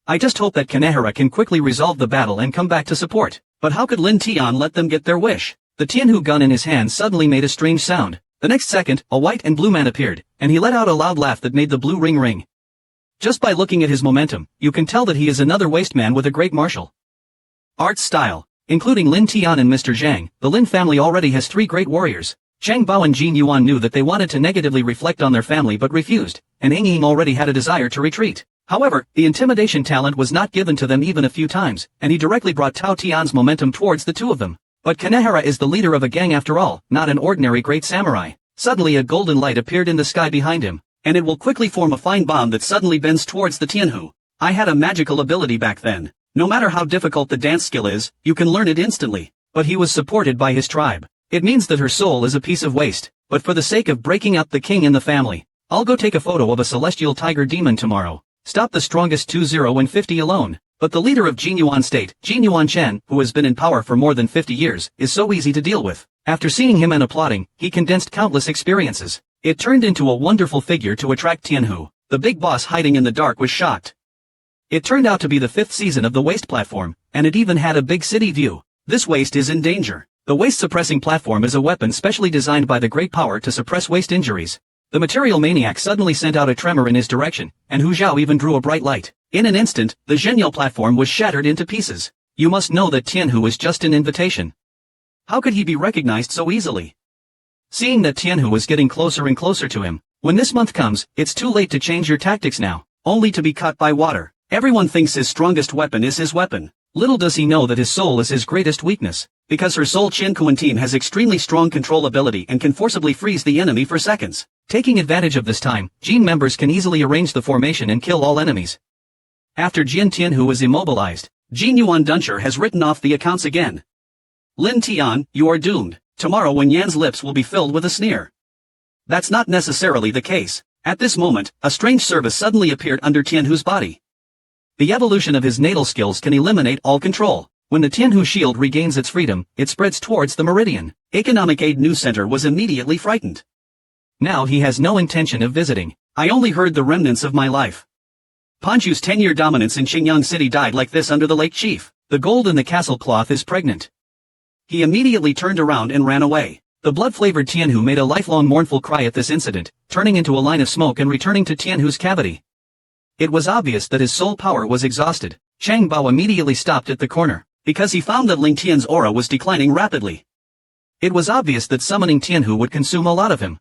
I just hope that Kanehara can quickly resolve the battle and come back to support. But how could Lin Tian let them get their wish? The Tianhu gun in his hand suddenly made a strange sound. The next second, a white and blue man appeared, and he let out a loud laugh that made the blue ring ring. Just by looking at his momentum, you can tell that he is another waste man with a great martial arts style. Including Lin Tian and Mr. Zhang, the Lin family already has 3 great warriors. Chang Bao and Jin Yuan knew that they wanted to negatively reflect on their family but refused, and Ing Ying already had a desire to retreat. However, the intimidation talent was not given to them even a few times, and he directly brought Tao Tian's momentum towards the 2 of them. But Kanehara is the leader of a gang after all, not an ordinary great samurai. Suddenly a golden light appeared in the sky behind him, and it will quickly form a fine bomb that suddenly bends towards the Tianhu. I had a magical ability back then. No matter how difficult the dance skill is, you can learn it instantly. But he was supported by his tribe. It means that her soul is a piece of waste, but for the sake of breaking up the king and the family, I'll go take a photo of a celestial tiger demon tomorrow. Stop the strongest 20 and 50 alone. But the leader of Jin Yuan state, Jin Yuan Chen, who has been in power for more than 50 years, is so easy to deal with. After seeing him and applauding, he condensed countless experiences. It turned into a wonderful figure to attract Tianhu. The big boss hiding in the dark was shocked. It turned out to be the 5th season of the waste platform, and it even had a big city view. This waste is in danger. The waste-suppressing platform is a weapon specially designed by the Great Power to suppress waste injuries. The material maniac suddenly sent out a tremor in his direction, and Hu Zhao even drew a bright light. In an instant, the Zhenyao platform was shattered into pieces. You must know that Tianhu is just an invitation. How could he be recognized so easily? Seeing that Tianhu was getting closer and closer to him, when this month comes, it's too late to change your tactics now, only to be caught by water. Everyone thinks his strongest weapon is his weapon. Little does he know that his soul is his greatest weakness. Because her Soul Qian Kuan team has extremely strong control ability and can forcibly freeze the enemy for seconds. Taking advantage of this time, Jin members can easily arrange the formation and kill all enemies. After Jian Tianhu was immobilized, Jin Yuan Duncher has written off the accounts again. Lin Tian, you are doomed. Tomorrow when Yan's lips will be filled with a sneer. That's not necessarily the case. At this moment, a strange service suddenly appeared under Tianhu's body. The evolution of his natal skills can eliminate all control. When the Tianhu shield regains its freedom, it spreads towards the meridian. Economic Aid News Center was immediately frightened. Now he has no intention of visiting. I only heard the remnants of my life. Panchu's 10-year dominance in Qingyang City died like this under the late chief. The gold in the castle cloth is pregnant. He immediately turned around and ran away. The blood-flavored Tianhu made a lifelong mournful cry at this incident, turning into a line of smoke and returning to Tianhu's cavity. It was obvious that his soul power was exhausted. Chang Bao immediately stopped at the corner, because he found that Ling Tian's aura was declining rapidly. It was obvious that summoning Tianhu would consume a lot of him.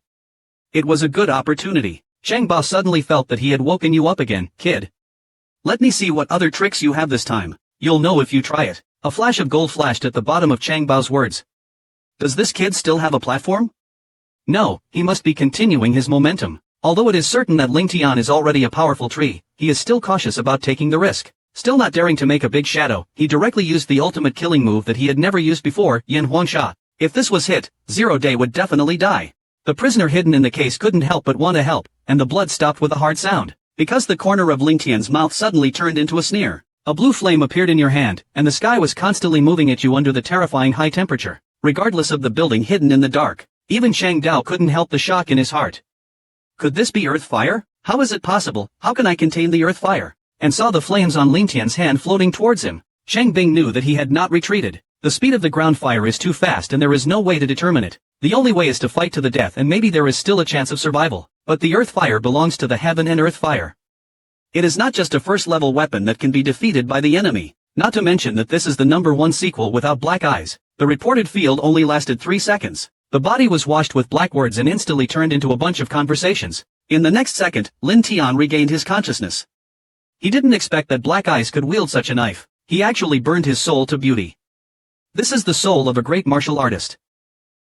It was a good opportunity. Chang Bao suddenly felt that he had woken you up again, kid. Let me see what other tricks you have this time. You'll know if you try it. A flash of gold flashed at the bottom of Chang Bao's words. Does this kid still have a platform? No, he must be continuing his momentum. Although it is certain that Ling Tian is already a powerful tree, he is still cautious about taking the risk. Still not daring to make a big shadow, he directly used the ultimate killing move that he had never used before, Yin Huangsha. If this was hit, 0 Day would definitely die. The prisoner hidden in the case couldn't help but want to help, and the blood stopped with a hard sound, because the corner of Ling Tian's mouth suddenly turned into a sneer. A blue flame appeared in your hand, and the sky was constantly moving at you under the terrifying high temperature, regardless of the building hidden in the dark. Even Shang Dao couldn't help the shock in his heart. Could this be earth fire? How is it possible? How can I contain the earth fire? And saw the flames on Ling Tian's hand floating towards him. Shang Bing knew that he had not retreated. The speed of the ground fire is too fast and there is no way to determine it. The only way is to fight to the death, and maybe there is still a chance of survival. But the earth fire belongs to the heaven and earth fire. It is not just a first-level weapon that can be defeated by the enemy. Not to mention that this is the #1 sequel without black eyes. The reported field only lasted 3 seconds. The body was washed with black words and instantly turned into a bunch of conversations. In the next second, Lin Tian regained his consciousness. He didn't expect that black eyes could wield such a knife. He actually burned his soul to beauty. This is the soul of a great martial artist.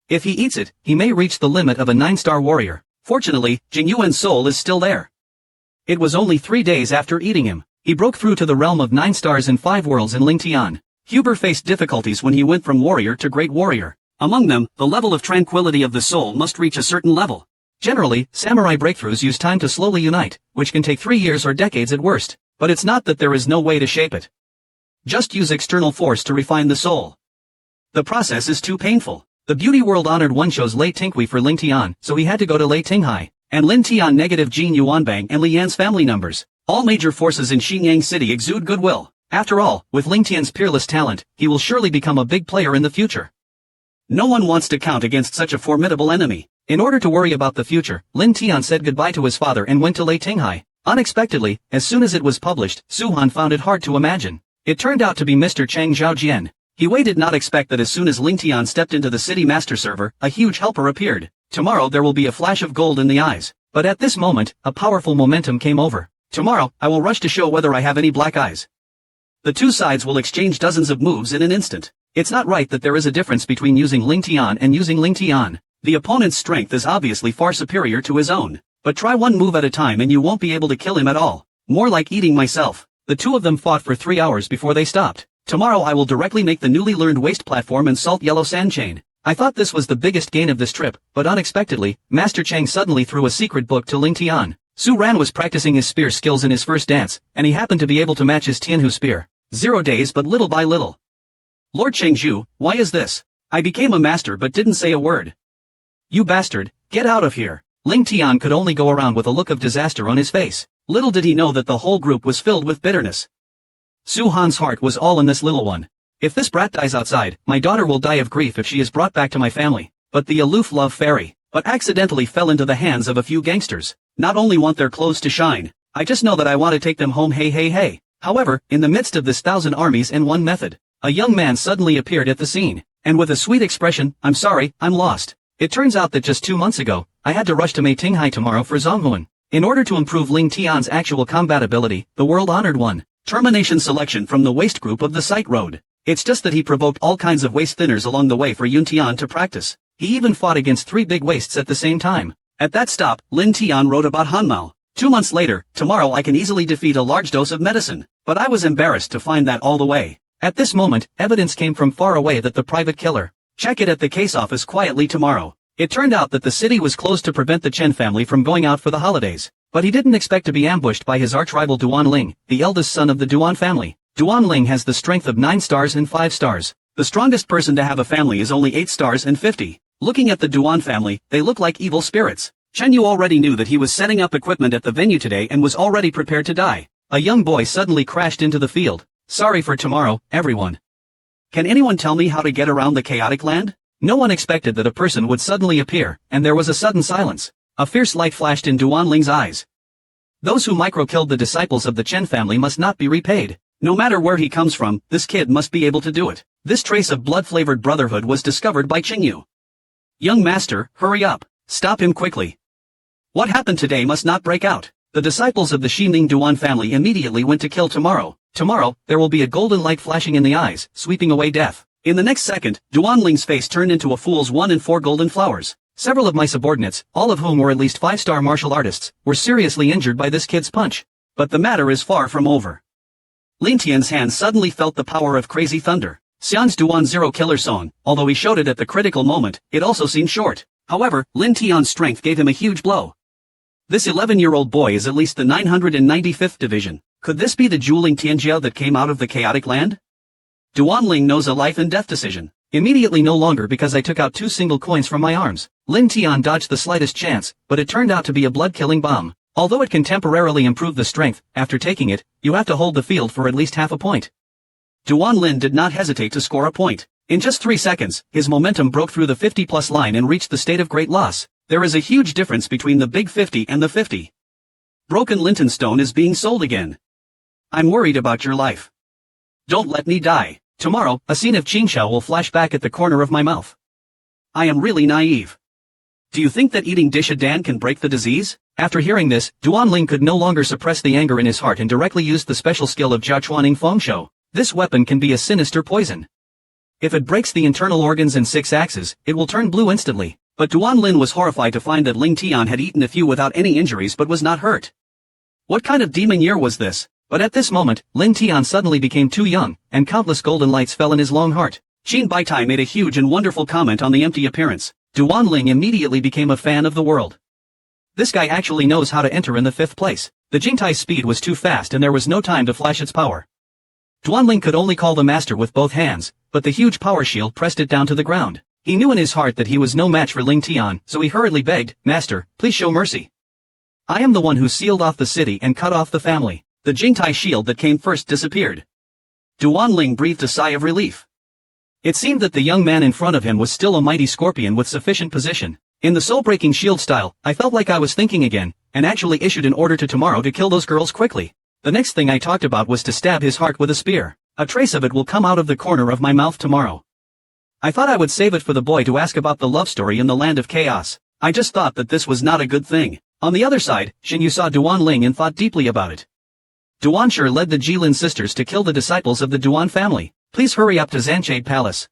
If he eats it, he may reach the limit of a 9-star warrior. Fortunately, Jing Yuan's soul is still there. It was only 3 days after eating him. He broke through to the realm of 9 stars and 5 worlds in Ling Tian. Huber faced difficulties when he went from warrior to great warrior. Among them, the level of tranquility of the soul must reach a certain level. Generally, samurai breakthroughs use time to slowly unite, which can take 3 years or decades at worst. But it's not that there is no way to shape it. Just use external force to refine the soul. The process is too painful. The beauty world honored one chose Lei Tinghui for Ling Tian, so he had to go to Lei Tinghai, and Lin Tian negative Jin Yuanbang and Li Yan's family numbers. All major forces in Xinyang City exude goodwill. After all, with Ling Tian's peerless talent, he will surely become a big player in the future. No one wants to count against such a formidable enemy. In order to worry about the future, Lin Tian said goodbye to his father and went to Lei Tinghai. Unexpectedly, as soon as it was published, Su Han found it hard to imagine. It turned out to be Mr. Chang Zhaojian. He did not expect that as soon as Ling Tian stepped into the city master server, a huge helper appeared. Tomorrow there will be a flash of gold in the eyes. But at this moment, a powerful momentum came over. Tomorrow, I will rush to show whether I have any black eyes. The two sides will exchange dozens of moves in an instant. It's not right that there is a difference between using Ling Tian and using Ling Tian. The opponent's strength is obviously far superior to his own. But try one move at a time and you won't be able to kill him at all. More like eating myself. The two of them fought for 3 hours before they stopped. Tomorrow I will directly make the newly learned waste platform and salt yellow sand chain. I thought this was the biggest gain of this trip, but unexpectedly, Master Chang suddenly threw a secret book to Ling Tian. Su Ran was practicing his spear skills in his first dance, and he happened to be able to match his Tianhu spear. 0 days but little by little. Lord Chengzhu, why is this? I became a master but didn't say a word. You bastard, get out of here. Ling Tian could only go around with a look of disaster on his face. Little did he know that the whole group was filled with bitterness. Su Han's heart was all in this little one. If this brat dies outside, my daughter will die of grief if she is brought back to my family. But the aloof love fairy, but accidentally fell into the hands of a few gangsters. Not only want their clothes to shine, I just know that I want to take them home, hey hey hey. However, in the midst of this 1,000 armies and one method, a young man suddenly appeared at the scene, and with a sweet expression, I'm sorry, I'm lost. It turns out that just 2 months ago, I had to rush to Mei Tinghai tomorrow for Zhonghuan. In order to improve Ling Tian's actual combat ability, the world-honored one, termination selection from the waste group of the site road. It's just that he provoked all kinds of waste thinners along the way for Yun Tian to practice. He even fought against 3 big wastes at the same time. At that stop, Lin Tian wrote about Hanmao. 2 months later, tomorrow I can easily defeat a large dose of medicine. But I was embarrassed to find that all the way. At this moment, evidence came from far away that the private killer. Check it at the case office quietly tomorrow. It turned out that the city was closed to prevent the Chen family from going out for the holidays. But he didn't expect to be ambushed by his arch-rival Duan Ling, the eldest son of the Duan family. Duan Ling has the strength of 9 stars and 5 stars. The strongest person to have a family is only 8 stars and 50. Looking at the Duan family, they look like evil spirits. Chen Yu already knew that he was setting up equipment at the venue today and was already prepared to die. A young boy suddenly crashed into the field. Sorry for tomorrow, everyone. Can anyone tell me how to get around the chaotic land? No one expected that a person would suddenly appear, and there was a sudden silence. A fierce light flashed in Duan Ling's eyes. Those who micro-killed the disciples of the Chen family must not be repaid. No matter where he comes from, this kid must be able to do it. This trace of blood-flavored brotherhood was discovered by Qingyu. Young master, hurry up. Stop him quickly. What happened today must not break out. The disciples of the Xining Duan family immediately went to kill tomorrow. Tomorrow, there will be a golden light flashing in the eyes, sweeping away death. In the next second, Duan Ling's face turned into a fool's 1 and 4 golden flowers. Several of my subordinates, all of whom were at least 5-star martial artists, were seriously injured by this kid's punch. But the matter is far from over. Lin Tian's hand suddenly felt the power of crazy thunder. Xian's Duan Zero Killer Song, although he showed it at the critical moment, it also seemed short. However, Lin Tian's strength gave him a huge blow. This 11-year-old boy is at least the 995th division. Could this be the Zhuling Tianjia that came out of the chaotic land? Duanling knows a life and death decision. Immediately no longer because I took out 2 single coins from my arms. Lin Tian dodged the slightest chance, but it turned out to be a blood-killing bomb. Although it can temporarily improve the strength, after taking it, you have to hold the field for at least half a point. Duanlin did not hesitate to score a point. In just 3 seconds, his momentum broke through the 50-plus line and reached the state of great loss. There is a huge difference between the big 50 and the 50. Broken Linton stone is being sold again. I'm worried about your life. Don't let me die. Tomorrow, a scene of Qingxiao will flash back at the corner of my mouth. I am really naive. Do you think that eating dishadan can break the disease? After hearing this, Duanling could no longer suppress the anger in his heart and directly used the special skill of Jiachuaning Fengshuo. This weapon can be a sinister poison. If it breaks the internal organs and 6 axes, it will turn blue instantly. But Duanlin was horrified to find that Ling Tian had eaten a few without any injuries but was not hurt. What kind of demon year was this? But at this moment, Lin Tian suddenly became too young, and countless golden lights fell in his long heart. Qin Baitai made a huge and wonderful comment on the empty appearance. Duanling immediately became a fan of the world. This guy actually knows how to enter in the 5th place. The Jingtai's speed was too fast and there was no time to flash its power. Duanling could only call the master with both hands, but the huge power shield pressed it down to the ground. He knew in his heart that he was no match for Ling Tian, so he hurriedly begged, "Master, please show mercy. I am the one who sealed off the city and cut off the family." The Jingtai shield that came first disappeared. Duanling breathed a sigh of relief. It seemed that the young man in front of him was still a mighty scorpion with sufficient position. In the soul-breaking shield style, I felt like I was thinking again, and actually issued an order to tomorrow to kill those girls quickly. The next thing I talked about was to stab his heart with a spear. A trace of it will come out of the corner of my mouth tomorrow. I thought I would save it for the boy to ask about the love story in the land of chaos. I just thought that this was not a good thing. On the other side, Xinyu saw Duanling and thought deeply about it. Duanshi led the Jilin sisters to kill the disciples of the Duan family. Please hurry up to Zanshade Palace.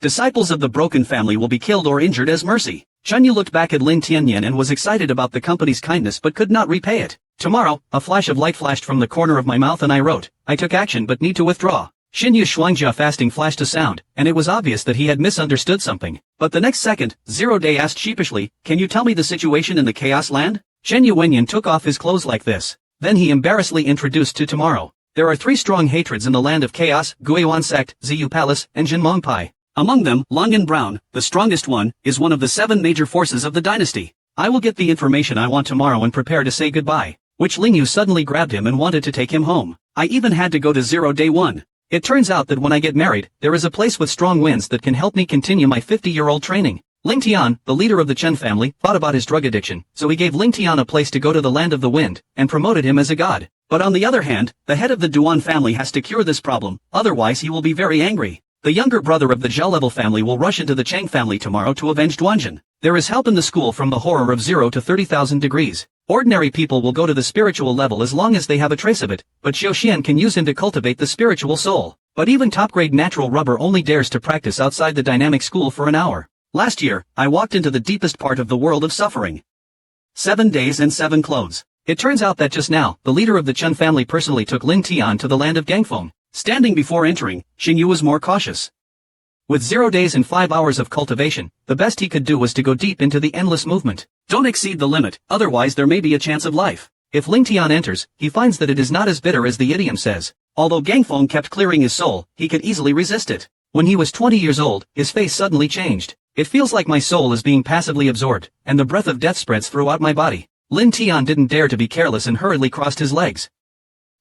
Disciples of the broken family will be killed or injured as mercy. Chunyu looked back at Lin Tianyan and was excited about the company's kindness but could not repay it. Tomorrow, a flash of light flashed from the corner of my mouth and I wrote, "I took action but need to withdraw." Xinyu Shuangjia fasting flashed a sound, and it was obvious that he had misunderstood something. But the next second, Zero Day asked sheepishly, "Can you tell me the situation in the Chaos Land?" Shenyu Wenyan took off his clothes like this. Then he embarrassedly introduced to tomorrow. There are 3 strong hatreds in the land of chaos, Guiyuan sect, Ziyu Palace, and Jinmong Pai. Among them, Longan Brown, the strongest one, is one of the 7 major forces of the dynasty. I will get the information I want tomorrow and prepare to say goodbye. Which Lingyu suddenly grabbed him and wanted to take him home. I even had to go to 0 Day 1. It turns out that when I get married, there is a place with strong winds that can help me continue my 50-year-old training. Ling Tian, the leader of the Chen family, thought about his drug addiction, so he gave Ling Tian a place to go to the land of the wind, and promoted him as a god. But on the other hand, the head of the Duan family has to cure this problem, otherwise he will be very angry. The younger brother of the Zhao-level family will rush into the Cheng family tomorrow to avenge Duanjin. There is help in the school from the horror of 0 to 30,000 degrees. Ordinary people will go to the spiritual level as long as they have a trace of it, but Xiao Xian can use him to cultivate the spiritual soul. But even top-grade natural rubber only dares to practice outside the dynamic school for an hour. Last year, I walked into the deepest part of the world of suffering. 7 days and 7 clothes. It turns out that just now, the leader of the Chen family personally took Lin Tian to the land of Gangfeng. Standing before entering, Xinyu was more cautious. With 0 days and 5 hours of cultivation, the best he could do was to go deep into the endless movement. Don't exceed the limit, otherwise there may be a chance of life. If Ling Tian enters, he finds that it is not as bitter as the idiom says. Although Gangfeng kept clearing his soul, he could easily resist it. When he was 20 years old, his face suddenly changed. It feels like my soul is being passively absorbed, and the breath of death spreads throughout my body. Lin Tian didn't dare to be careless and hurriedly crossed his legs.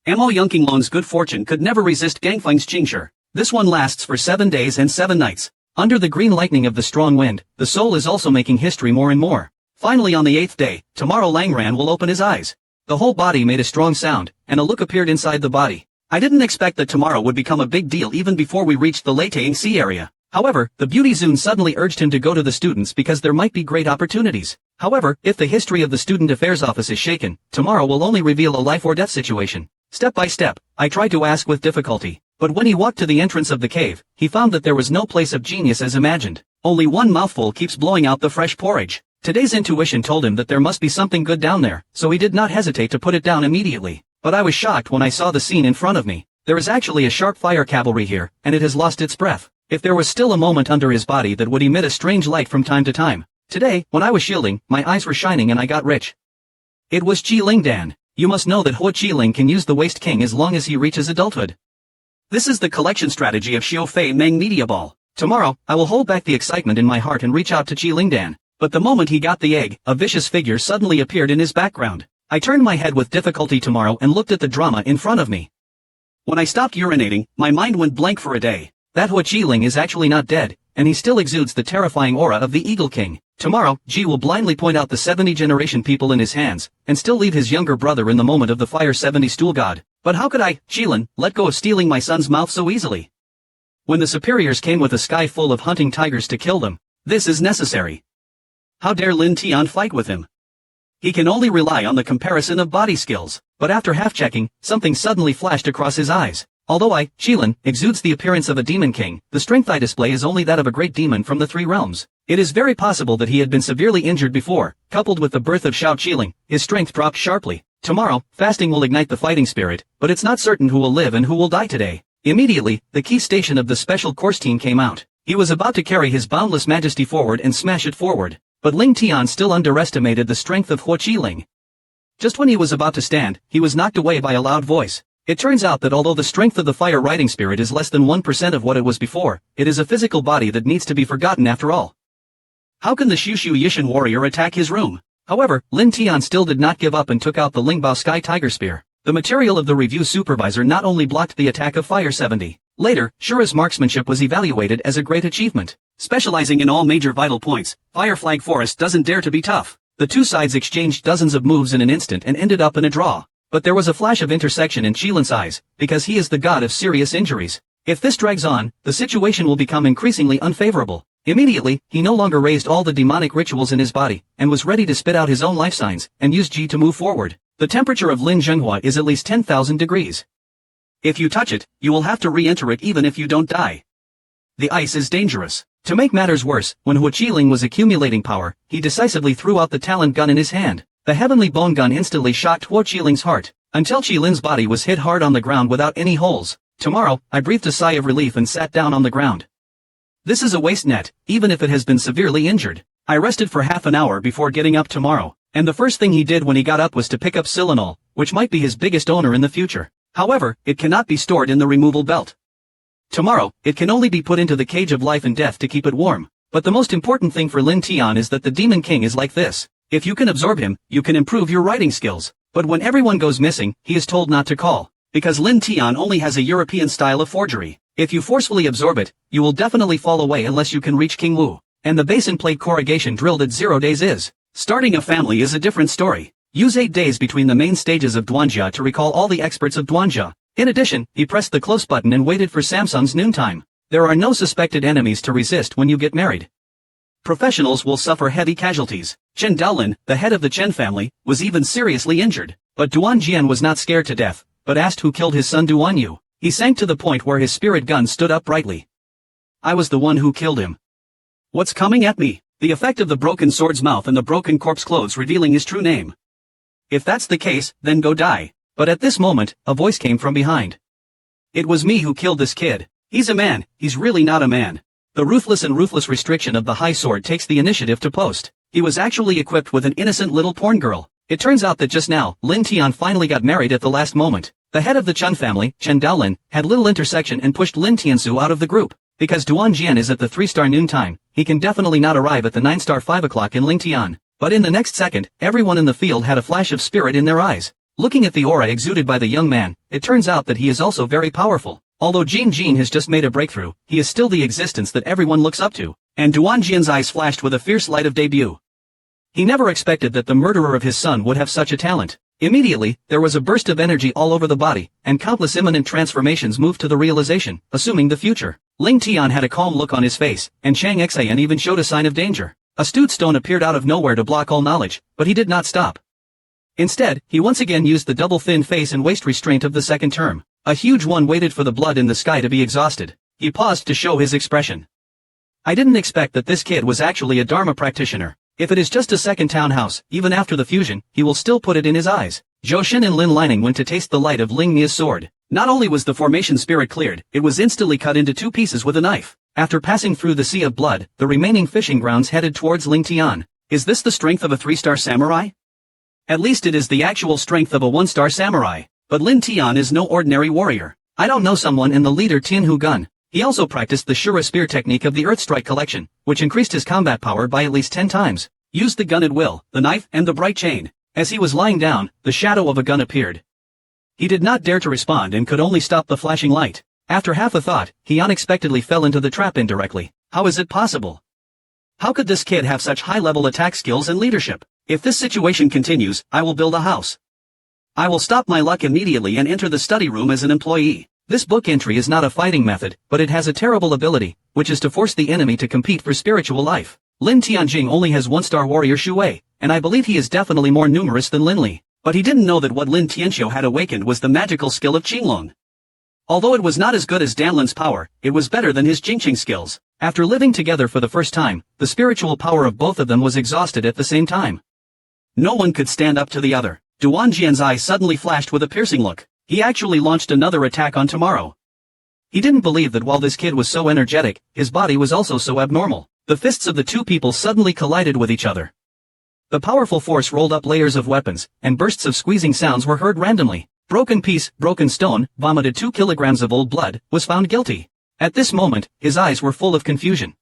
Mo Yunqinglong's good fortune could never resist Gangfeng's Qingshi. This one lasts for 7 days and 7 nights. Under the green lightning of the strong wind, the soul is also making history more and more. Finally on the 8th day, tomorrow Langran will open his eyes. The whole body made a strong sound, and a look appeared inside the body. I didn't expect that tomorrow would become a big deal even before we reached the Leitang Sea area. However, the beauty Zun suddenly urged him to go to the students because there might be great opportunities. However, if the history of the student affairs office is shaken, tomorrow will only reveal a life or death situation. Step by step, I tried to ask with difficulty, but when he walked to the entrance of the cave, he found that there was no place of genius as imagined. Only one mouthful keeps blowing out the fresh porridge. Today's intuition told him that there must be something good down there, so he did not hesitate to put it down immediately. But I was shocked when I saw the scene in front of me. There is actually a sharp fire cavalry here, and it has lost its breath. If there was still a moment under his body that would emit a strange light from time to time. Today, when I was shielding, my eyes were shining and I got rich. It was Qi Ling Dan. You must know that Hua Qi Ling can use the Waste King as long as he reaches adulthood. This is the collection strategy of Xiao Fei Meng Media Ball. Tomorrow, I will hold back the excitement in my heart and reach out to Qi Ling Dan. But the moment he got the egg, a vicious figure suddenly appeared in his background. I turned my head with difficulty tomorrow and looked at the drama in front of me. When I stopped urinating, my mind went blank for a day. That Hua Qi Ling is actually not dead, and he still exudes the terrifying aura of the Eagle King. Tomorrow, Ji will blindly point out the 70-generation people in his hands, and still leave his younger brother in the moment of the Fire 70 Stool God. But how could I, Qilin, let go of stealing my son's mouth so easily? When the superiors came with a sky full of hunting tigers to kill them, this is necessary. How dare Lin Tian fight with him? He can only rely on the comparison of body skills, but after half-checking, something suddenly flashed across his eyes. Although I, Qilin, exudes the appearance of a demon king, the strength I display is only that of a great demon from the three realms. It is very possible that he had been severely injured before. Coupled with the birth of Xiao Qiling, his strength dropped sharply. Tomorrow, fasting will ignite the fighting spirit, but it's not certain who will live and who will die today. Immediately, the key station of the special course team came out. He was about to carry his boundless majesty forward and smash it forward. But Ling Tian still underestimated the strength of Hua Qiling. Just when he was about to stand, he was knocked away by a loud voice. It turns out that although the strength of the fire riding spirit is less than 1% of what it was before, it is a physical body that needs to be forgotten after all. How can the Shushu Yishan warrior attack his room? However, Lin Tian still did not give up and took out the Lingbao Sky Tiger Spear. The material of the review supervisor not only blocked the attack of Fire 70. Later, Shura's marksmanship was evaluated as a great achievement. Specializing in all major vital points, Fire Flag Forest doesn't dare to be tough. The two sides exchanged dozens of moves in an instant and ended up in a draw. But there was a flash of intersection in Qilin's eyes, because he is the god of serious injuries. If this drags on, the situation will become increasingly unfavorable. Immediately, he no longer raised all the demonic rituals in his body, and was ready to spit out his own life signs, and use Ji to move forward. The temperature of Lin Zhenghua is at least 10,000 degrees. If you touch it, you will have to re-enter it even if you don't die. The ice is dangerous. To make matters worse, when Hua Qiling was accumulating power, he decisively threw out the talent gun in his hand. The heavenly bone gun instantly shocked Hua Qiling's heart, until Qilin's body was hit hard on the ground without any holes. Tomorrow, I breathed a sigh of relief and sat down on the ground. This is a waste net, even if it has been severely injured. I rested for half an hour before getting up tomorrow, and the first thing he did when he got up was to pick up Silinol, which might be his biggest owner in the future. However, it cannot be stored in the removal belt. Tomorrow, it can only be put into the cage of life and death to keep it warm. But the most important thing for Lin Tian is that the Demon King is like this. If you can absorb him, you can improve your writing skills. But when everyone goes missing, he is told not to call. Because Lin Tian only has a European style of forgery. If you forcefully absorb it, you will definitely fall away unless you can reach King Wu. And the basin plate corrugation drilled at 0 days is. Starting a family is a different story. Use 8 days between the main stages of Duanjia to recall all the experts of Duanjia. In addition, he pressed the close button and waited for Samsung's noontime. There are no suspected enemies to resist when you get married. Professionals will suffer heavy casualties. Chen Daolin, the head of the Chen family, was even seriously injured. But Duan Jian was not scared to death, but asked who killed his son Duan Yu. He sank to the point where his spirit gun stood uprightly. I was the one who killed him. What's coming at me? The effect of the broken sword's mouth and the broken corpse clothes revealing his true name. If that's the case, then go die. But at this moment, a voice came from behind. It was me who killed this kid. He's a man, he's really not a man. The ruthless and ruthless restriction of the high sword takes the initiative to post. He was actually equipped with an innocent little porn girl. It turns out that just now, Lin Tian finally got married at the last moment. The head of the Chun family, Chen Daolin, had little intersection and pushed Lin Tiansu out of the group. Because Duan Jian is at the 3-star noontime, he can definitely not arrive at the 9-star 5 o'clock in Ling Tian. But in the next second, everyone in the field had a flash of spirit in their eyes. Looking at the aura exuded by the young man, it turns out that he is also very powerful. Although Jin has just made a breakthrough, he is still the existence that everyone looks up to. And Duan Jian's eyes flashed with a fierce light of debut. He never expected that the murderer of his son would have such a talent. Immediately, there was a burst of energy all over the body, and countless imminent transformations moved to the realization, assuming the future. Ling Tian had a calm look on his face, and Chang Xian even showed a sign of danger. A stewed stone appeared out of nowhere to block all knowledge, but he did not stop. Instead, he once again used the double thin face and waist restraint of the second term. A huge one waited for the blood in the sky to be exhausted. He paused to show his expression. I didn't expect that this kid was actually a Dharma practitioner. If it is just a second townhouse, even after the fusion, he will still put it in his eyes. Zhou Shen and Lin Lining went to taste the light of Ling Mia's sword. Not only was the formation spirit cleared, it was instantly cut into 2 pieces with a knife. After passing through the Sea of Blood, the remaining fishing grounds headed towards Ling Tian. Is this the strength of a 3-star samurai? At least it is the actual strength of a 1-star samurai. But Lin Tian is no ordinary warrior. I don't know someone in the leader Tian Hu gun. He also practiced the Shura spear technique of the Earth Strike collection, which increased his combat power by at least 10 times. Used the gun at will, the knife and the bright chain. As he was lying down, the shadow of a gun appeared. He did not dare to respond and could only stop the flashing light. After half a thought, he unexpectedly fell into the trap indirectly. How is it possible? How could this kid have such high-level attack skills and leadership? If this situation continues, I will build a house. I will stop my luck immediately and enter the study room as an employee. This book entry is not a fighting method, but it has a terrible ability, which is to force the enemy to compete for spiritual life. Lin Tianjing only has 1-star warrior Xu Wei, and I believe he is definitely more numerous than Lin Li. But he didn't know that what Lin Tianxiu had awakened was the magical skill of Qinglong. Although it was not as good as Danlin's power, it was better than his Jingqing skills. After living together for the first time, the spiritual power of both of them was exhausted at the same time. No one could stand up to the other. Duan Jian's eyes suddenly flashed with a piercing look. He actually launched another attack on tomorrow. He didn't believe that while this kid was so energetic, his body was also so abnormal. The fists of the two people suddenly collided with each other. The powerful force rolled up layers of weapons, and bursts of squeezing sounds were heard randomly. Broken piece, broken stone, vomited 2 kilograms of old blood, was found guilty. At this moment, his eyes were full of confusion.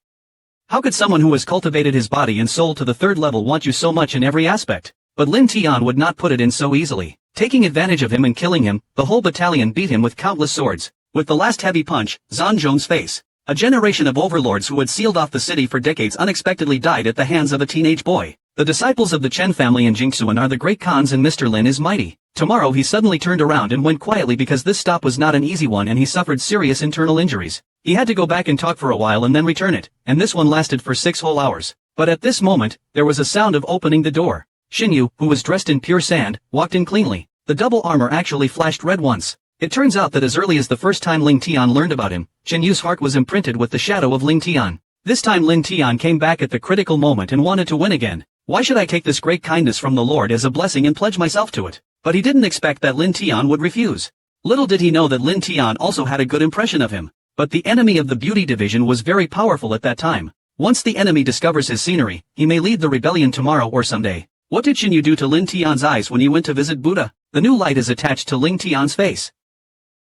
How could someone who has cultivated his body and soul to the 3rd level want you so much in every aspect? But Lin Tian would not put it in so easily. Taking advantage of him and killing him, the whole battalion beat him with countless swords. With the last heavy punch, Zhan Zhong's face. A generation of overlords who had sealed off the city for decades unexpectedly died at the hands of a teenage boy. The disciples of the Chen family and Jingxuan are the great Khans and Mr. Lin is mighty. Tomorrow he suddenly turned around and went quietly because this stop was not an easy one and he suffered serious internal injuries. He had to go back and talk for a while and then return it, and this one lasted for 6 whole hours. But at this moment, there was a sound of opening the door. Xinyu, who was dressed in pure sand, walked in cleanly. The double armor actually flashed red once. It turns out that as early as the first time Ling Tian learned about him, Xinyu's heart was imprinted with the shadow of Ling Tian. This time Ling Tian came back at the critical moment and wanted to win again. Why should I take this great kindness from the Lord as a blessing and pledge myself to it? But he didn't expect that Lin Tian would refuse. Little did he know that Lin Tian also had a good impression of him. But the enemy of the beauty division was very powerful at that time. Once the enemy discovers his scenery, he may lead the rebellion tomorrow or someday. What did Xinyu do to Lin Tian's eyes when he went to visit Buddha? The new light is attached to Ling Tian's face.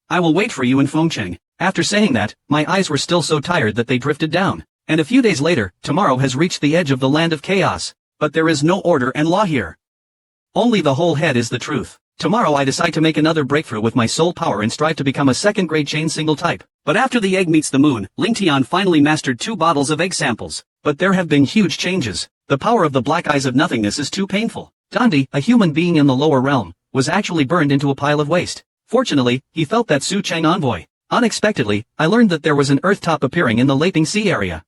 I will wait for you in Fengcheng. After saying that, my eyes were still so tired that they drifted down. And a few days later, tomorrow has reached the edge of the land of chaos. But there is no order and law here. Only the whole head is the truth. Tomorrow I decide to make another breakthrough with my soul power and strive to become a second-grade chain single type. But after the egg meets the moon, Ling Tian finally mastered 2 bottles of egg samples. But there have been huge changes. The power of the black eyes of nothingness is too painful. Dandi, a human being in the lower realm, was actually burned into a pile of waste. Fortunately, he felt that Su Cheng envoy. Unexpectedly, I learned that there was an earth top appearing in the Laping Sea area.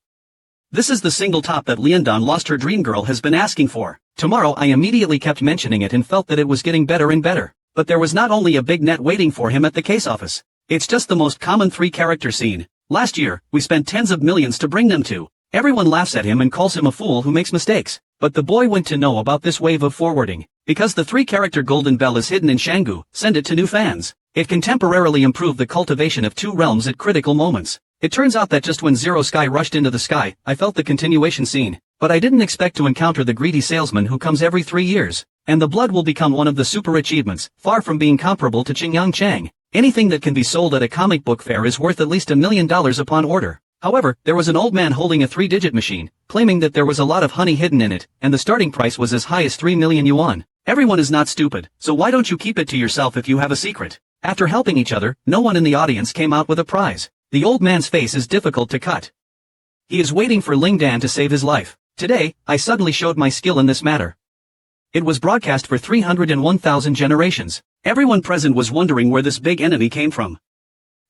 This is the single top that Liandan lost her dream girl has been asking for. Tomorrow I immediately kept mentioning it and felt that it was getting better and better. But there was not only a big net waiting for him at the case office. It's just the most common 3-character scene. Last year, we spent tens of millions to bring them to. Everyone laughs at him and calls him a fool who makes mistakes. But the boy went to know about this wave of forwarding. Because the 3-character golden bell is hidden in Shanggu, send it to new fans. It can temporarily improve the cultivation of 2 realms at critical moments. It turns out that just when Zero Sky rushed into the sky, I felt the continuation scene. But I didn't expect to encounter the greedy salesman who comes every 3 years. And the blood will become one of the super achievements, far from being comparable to Qingyang Chang. Anything that can be sold at a comic book fair is worth at least $1 million upon order. However, there was an old man holding a 3-digit machine, claiming that there was a lot of honey hidden in it, and the starting price was as high as 3 million yuan. Everyone is not stupid, so why don't you keep it to yourself if you have a secret? After helping each other, no one in the audience came out with a prize. The old man's face is difficult to cut. He is waiting for Ling Dan to save his life. Today, I suddenly showed my skill in this matter. It was broadcast for 301,000 generations. Everyone present was wondering where this big enemy came from.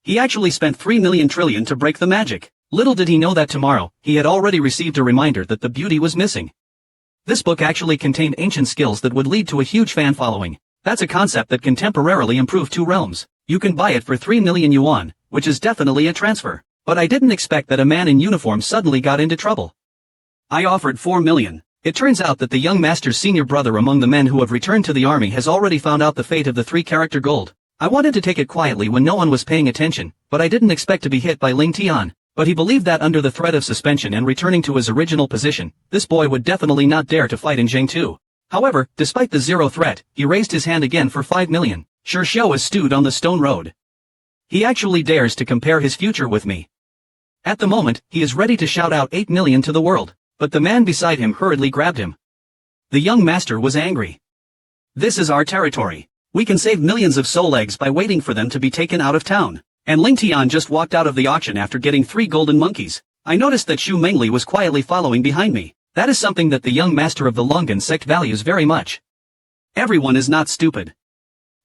He actually spent 3 million trillion to break the magic. Little did he know that tomorrow, he had already received a reminder that the beauty was missing. This book actually contained ancient skills that would lead to a huge fan following. That's a concept that can temporarily improve 2 realms. You can buy it for 3 million yuan, which is definitely a transfer. But I didn't expect that a man in uniform suddenly got into trouble. I offered 4 million. It turns out that the young master's senior brother among the men who have returned to the army has already found out the fate of the 3-character gold. I wanted to take it quietly when no one was paying attention, but I didn't expect to be hit by Ling Tian. But he believed that under the threat of suspension and returning to his original position, this boy would definitely not dare to fight in Jiangtu. However, despite the zero threat, he raised his hand again for 5 million. Sure Xiao is stewed on the stone road. He actually dares to compare his future with me. At the moment, he is ready to shout out 8 million to the world, but the man beside him hurriedly grabbed him. The young master was angry. This is our territory. We can save millions of soul eggs by waiting for them to be taken out of town. And Ling Tian just walked out of the auction after getting 3 golden monkeys. I noticed that Xu Mengli was quietly following behind me. That is something that the young master of the Longan sect values very much. Everyone is not stupid.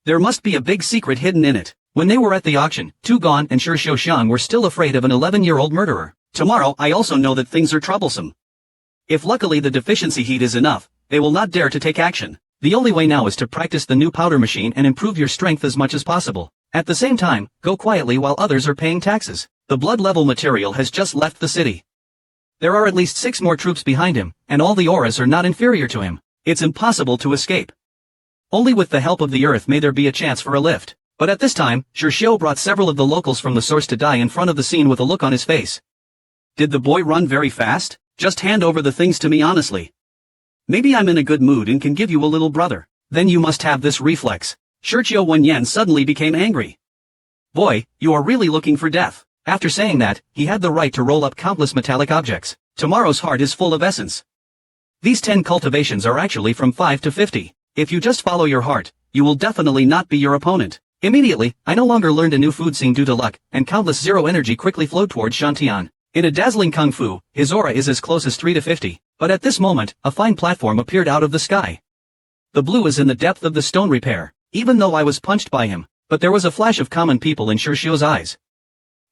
There must be a big secret hidden in it. When they were at the auction, Tu Gan and Shi Xiaoxiang were still afraid of an 11-year-old murderer. Tomorrow I also know that things are troublesome. If luckily the deficiency heat is enough, they will not dare to take action. The only way now is to practice the new powder machine and improve your strength as much as possible. At the same time, go quietly while others are paying taxes. The blood level material has just left the city. There are at least 6 more troops behind him, and all the auras are not inferior to him. It's impossible to escape. Only with the help of the earth may there be a chance for a lift. But at this time, Shi Xiao brought several of the locals from the source to die in front of the scene with a look on his face. Did the boy run very fast? Just hand over the things to me honestly. Maybe I'm in a good mood and can give you a little brother. Then you must have this reflex. Shi Xiao Wenyan suddenly became angry. Boy, you are really looking for death. After saying that, he had the right to roll up countless metallic objects. Tomorrow's heart is full of essence. These 10 cultivations are actually from 5 to 50. If you just follow your heart, you will definitely not be your opponent. Immediately, I no longer learned a new food scene due to luck, and countless zero energy quickly flowed towards Shantian. In a dazzling kung fu, his aura is as close as 3 to 50, but at this moment, a fine platform appeared out of the sky. The blue is in the depth of the stone repair, even though I was punched by him, but there was a flash of common people in Shi Xiao's eyes.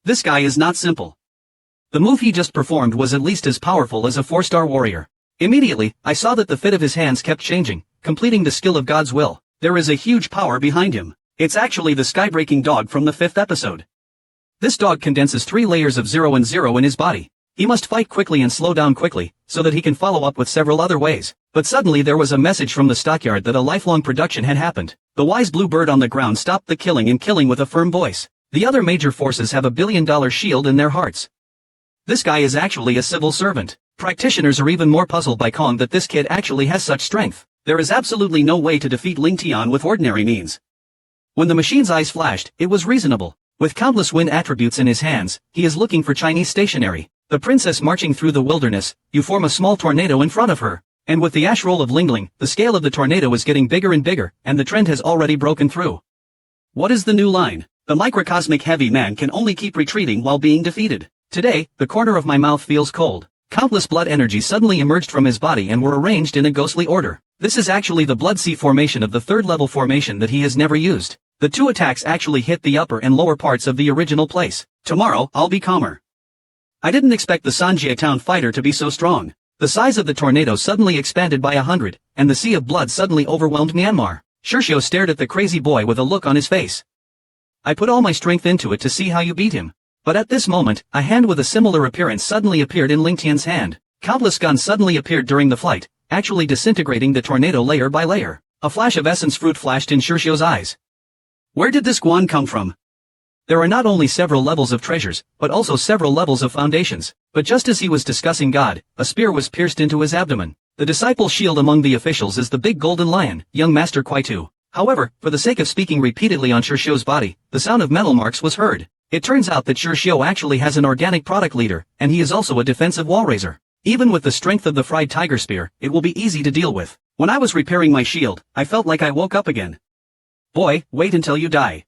This guy is not simple. The move he just performed was at least as powerful as a 4-star warrior. Immediately, I saw that the fit of his hands kept changing, completing the skill of God's will. There is a huge power behind him. It's actually the skybreaking dog from the 5th episode. This dog condenses 3 layers of 0 and 0 in his body. He must fight quickly and slow down quickly, so that he can follow up with several other ways. But suddenly there was a message from the stockyard that a lifelong production had happened. The wise blue bird on the ground stopped the killing and killing with a firm voice. The other major forces have $1 billion shield in their hearts. This guy is actually a civil servant. Practitioners are even more puzzled by Kong that this kid actually has such strength. There is absolutely no way to defeat Ling Tian with ordinary means. When the machine's eyes flashed, it was reasonable. With countless wind attributes in his hands, he is looking for Chinese stationery. The princess marching through the wilderness, you form a small tornado in front of her. And with the ash roll of Lingling, the scale of the tornado is getting bigger and bigger, and the trend has already broken through. What is the new line? The microcosmic heavy man can only keep retreating while being defeated. Today, the corner of my mouth feels cold. Countless blood energies suddenly emerged from his body and were arranged in a ghostly order. This is actually the Blood Sea formation of the 3rd level formation that he has never used. The 2 attacks actually hit the upper and lower parts of the original place. Tomorrow, I'll be calmer. I didn't expect the Sanjie Town fighter to be so strong. The size of the tornado suddenly expanded by 100, and the sea of blood suddenly overwhelmed Myanmar. Shi Xiao stared at the crazy boy with a look on his face. I put all my strength into it to see how you beat him. But at this moment, a hand with a similar appearance suddenly appeared in Ling Tian's hand. Countless guns suddenly appeared during the flight, actually disintegrating the tornado layer by layer. A flash of essence fruit flashed in Shi Xiao's eyes. Where did this guan come from? There are not only several levels of treasures, but also several levels of foundations. But just as he was discussing God, a spear was pierced into his abdomen. The disciple shield among the officials is the big golden lion, young Master Kuai-Tu. However, for the sake of speaking repeatedly on Shi Xiao's body, the sound of metal marks was heard. It turns out that Shi Xiao actually has an organic product leader, and he is also a defensive wall raiser. Even with the strength of the fried tiger spear, it will be easy to deal with. When I was repairing my shield, I felt like I woke up again. Boy, wait until you die.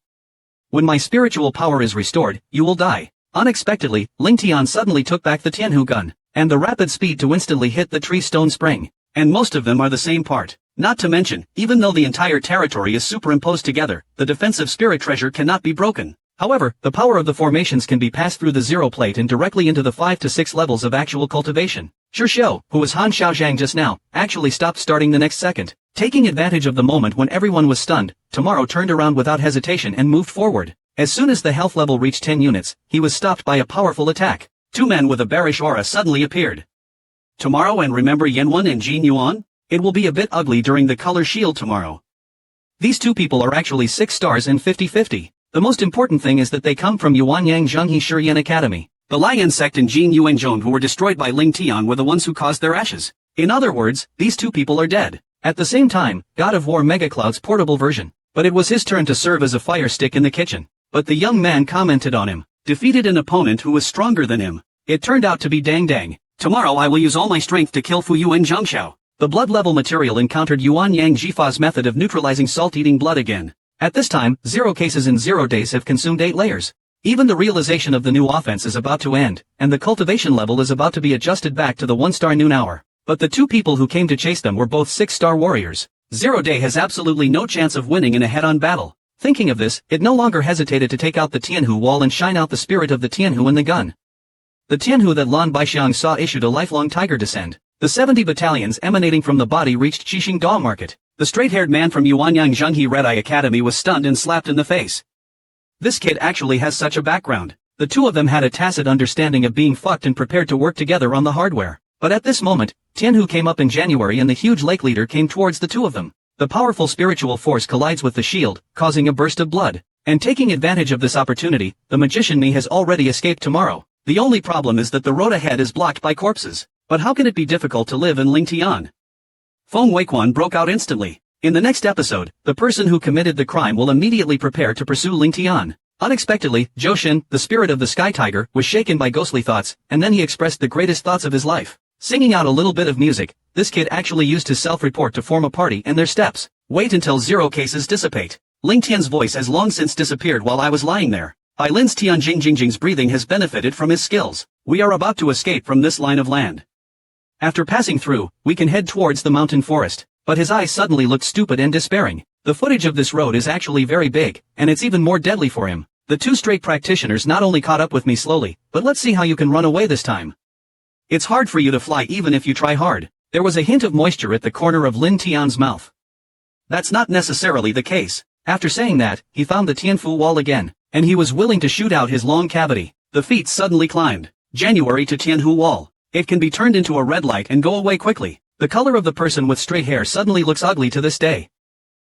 When my spiritual power is restored, you will die. Unexpectedly, Ling Tian suddenly took back the Tianhu gun, and the rapid speed to instantly hit the tree stone spring. And most of them are the same part. Not to mention, even though the entire territory is superimposed together, the defensive spirit treasure cannot be broken. However, the power of the formations can be passed through the 0 plate and directly into the 5 to 6 levels of actual cultivation. Shi Xiao, who was Han Xiaozhang just now, actually stopped starting the next second. Taking advantage of the moment when everyone was stunned, Tomorrow turned around without hesitation and moved forward. As soon as the health level reached 10 units, he was stopped by a powerful attack. 2 men with a bearish aura suddenly appeared. Tomorrow, and remember Yanwen and Jin Yuan? It will be a bit ugly during the color shield tomorrow. These 2 people are actually 6 stars and 50-50. The most important thing is that they come from Yuanyang Zhenghe Shiyan Academy. The Lian sect and Jin Yuanzhong who were destroyed by Ling Tian were the ones who caused their ashes. In other words, these two people are dead. At the same time, God of War Megacloud's portable version. But it was his turn to serve as a fire stick in the kitchen. But the young man commented on him. Defeated an opponent who was stronger than him. It turned out to be Dang Dang. Tomorrow I will use all my strength to kill Fu Yuan Zhangxiao. The blood level material encountered Yuan Yang Jifa's method of neutralizing salt-eating blood again. At this time, 0 cases in 0 days have consumed 8 layers. Even the realization of the new offense is about to end, and the cultivation level is about to be adjusted back to the 1-star noon hour. But the two people who came to chase them were both 6-star warriors. 0 Day has absolutely no chance of winning in a head-on battle. Thinking of this, it no longer hesitated to take out the Tianhu wall and shine out the spirit of the Tianhu in the gun. The Tianhu that Lan Baixiang saw issued a lifelong tiger descend. The 70 battalions emanating from the body reached Qixing Da Market. The straight-haired man from Yuanyang Zhenghe Red Eye Academy was stunned and slapped in the face. This kid actually has such a background. The two of them had a tacit understanding of being fucked and prepared to work together on the hardware. But at this moment, Tianhu came up in January and the huge lake leader came towards the two of them. The powerful spiritual force collides with the shield, causing a burst of blood. And taking advantage of this opportunity, the magician Me has already escaped tomorrow. The only problem is that the road ahead is blocked by corpses. But how can it be difficult to live in Lingtian? Feng Weiquan broke out instantly. In the next episode, the person who committed the crime will immediately prepare to pursue Lingtian. Unexpectedly, Zhou Xin, the spirit of the Sky Tiger, was shaken by ghostly thoughts, and then he expressed the greatest thoughts of his life. Singing out a little bit of music, this kid actually used his self-report to form a party and their steps. Wait until 0 cases dissipate. Ling Tian's voice has long since disappeared while I was lying there. Bai Lin's Tianjing Jingjing's breathing has benefited from his skills. We are about to escape from this line of land. After passing through, we can head towards the mountain forest. But his eyes suddenly looked stupid and despairing. The footage of this road is actually very big, and it's even more deadly for him. The two straight practitioners not only caught up with me slowly, but let's see how you can run away this time. It's hard for you to fly even if you try hard. There was a hint of moisture at the corner of Lin Tian's mouth. That's not necessarily the case. After saying that, he found the Tianfu wall again, and he was willing to shoot out his long cavity. The feet suddenly climbed. January to Tianhu wall. It can be turned into a red light and go away quickly. The color of the person with straight hair suddenly looks ugly to this day.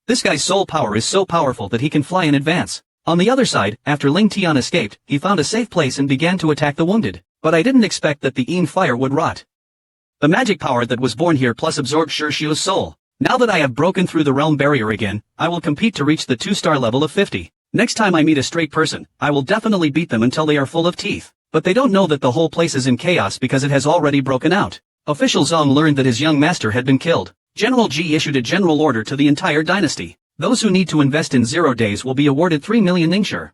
This guy's soul power is so powerful that he can fly in advance. On the other side, after Ling Tian escaped, he found a safe place and began to attack the wounded. But I didn't expect that the Yin fire would rot. The magic power that was born here plus absorbed Shirshu's soul. Now that I have broken through the realm barrier again, I will compete to reach the 2-star level of 50. Next time I meet a straight person, I will definitely beat them until they are full of teeth. But they don't know that the whole place is in chaos because it has already broken out. Official Zong learned that his young master had been killed. General Ji issued a general order to the entire dynasty. Those who need to invest in 0 days will be awarded 3 million ningxue.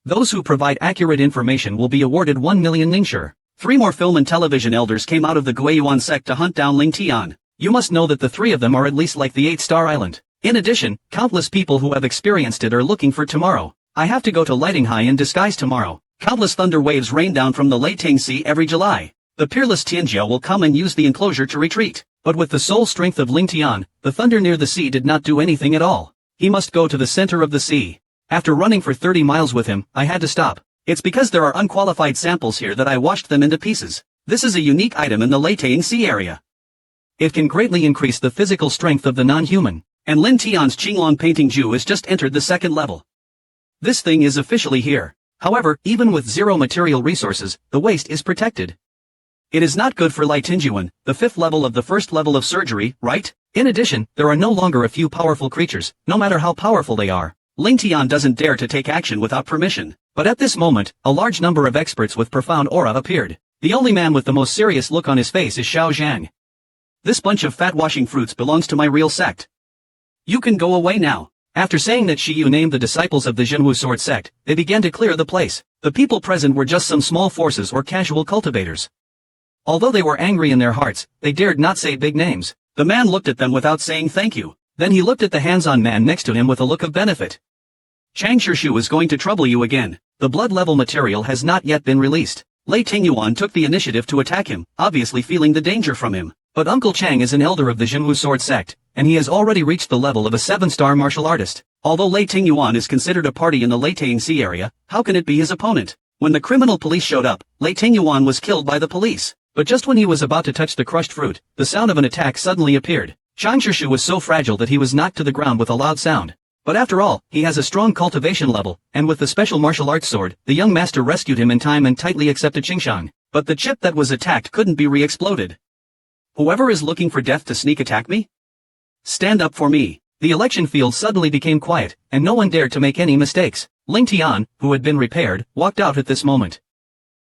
Those who provide accurate information will be awarded 1 million ningxue. 3 more film and television elders came out of the Guiyuan sect to hunt down Ling Tian. You must know that the 3 of them are at least like the 8-star island. In addition, countless people who have experienced it are looking for tomorrow. I have to go to Lightinghai in disguise tomorrow. Countless thunder waves rain down from the Leiting Sea every July. The peerless Tianjiao will come and use the enclosure to retreat. But with the soul strength of Ling Tian, the thunder near the sea did not do anything at all. He must go to the center of the sea. After running for 30 miles with him, I had to stop. It's because there are unqualified samples here that I washed them into pieces. This is a unique item in the Leiting Sea area. It can greatly increase the physical strength of the non-human. And Lin Tian's Qinglong painting Ju has just entered the 2nd level. This thing is officially here. However, even with 0 material resources, the waste is protected. It is not good for Lai Tinjuan, the 5th level of the 1st level of surgery, right? In addition, there are no longer a few powerful creatures, no matter how powerful they are. Ling Tian doesn't dare to take action without permission. But at this moment, a large number of experts with profound aura appeared. The only man with the most serious look on his face is Xiao Zhang. This bunch of fat-washing fruits belongs to my real sect. You can go away now. After saying that Shi Yu named the disciples of the Zhenwu sword sect, they began to clear the place. The people present were just some small forces or casual cultivators. Although they were angry in their hearts, they dared not say big names. The man looked at them without saying thank you. Then he looked at the hands-on man next to him with a look of benefit. Chang Shirshu is going to trouble you again. The blood level material has not yet been released. Lei Tingyuan took the initiative to attack him, obviously feeling the danger from him. But Uncle Chang is an elder of the Zhenwu sword sect, and he has already reached the level of a 7-star martial artist. Although Lei Tingyuan is considered a party in the Leiting Sea area, how can it be his opponent? When the criminal police showed up, Lei Tingyuan was killed by the police. But just when he was about to touch the crushed fruit, the sound of an attack suddenly appeared. Chang Shirshu was so fragile that he was knocked to the ground with a loud sound. But after all, he has a strong cultivation level, and with the special martial arts sword, the young master rescued him in time and tightly accepted Qingshang. But the chip that was attacked couldn't be re-exploded. Whoever is looking for death to sneak attack me? Stand up for me. The election field suddenly became quiet, and no one dared to make any mistakes. Ling Tian, who had been repaired, walked out at this moment.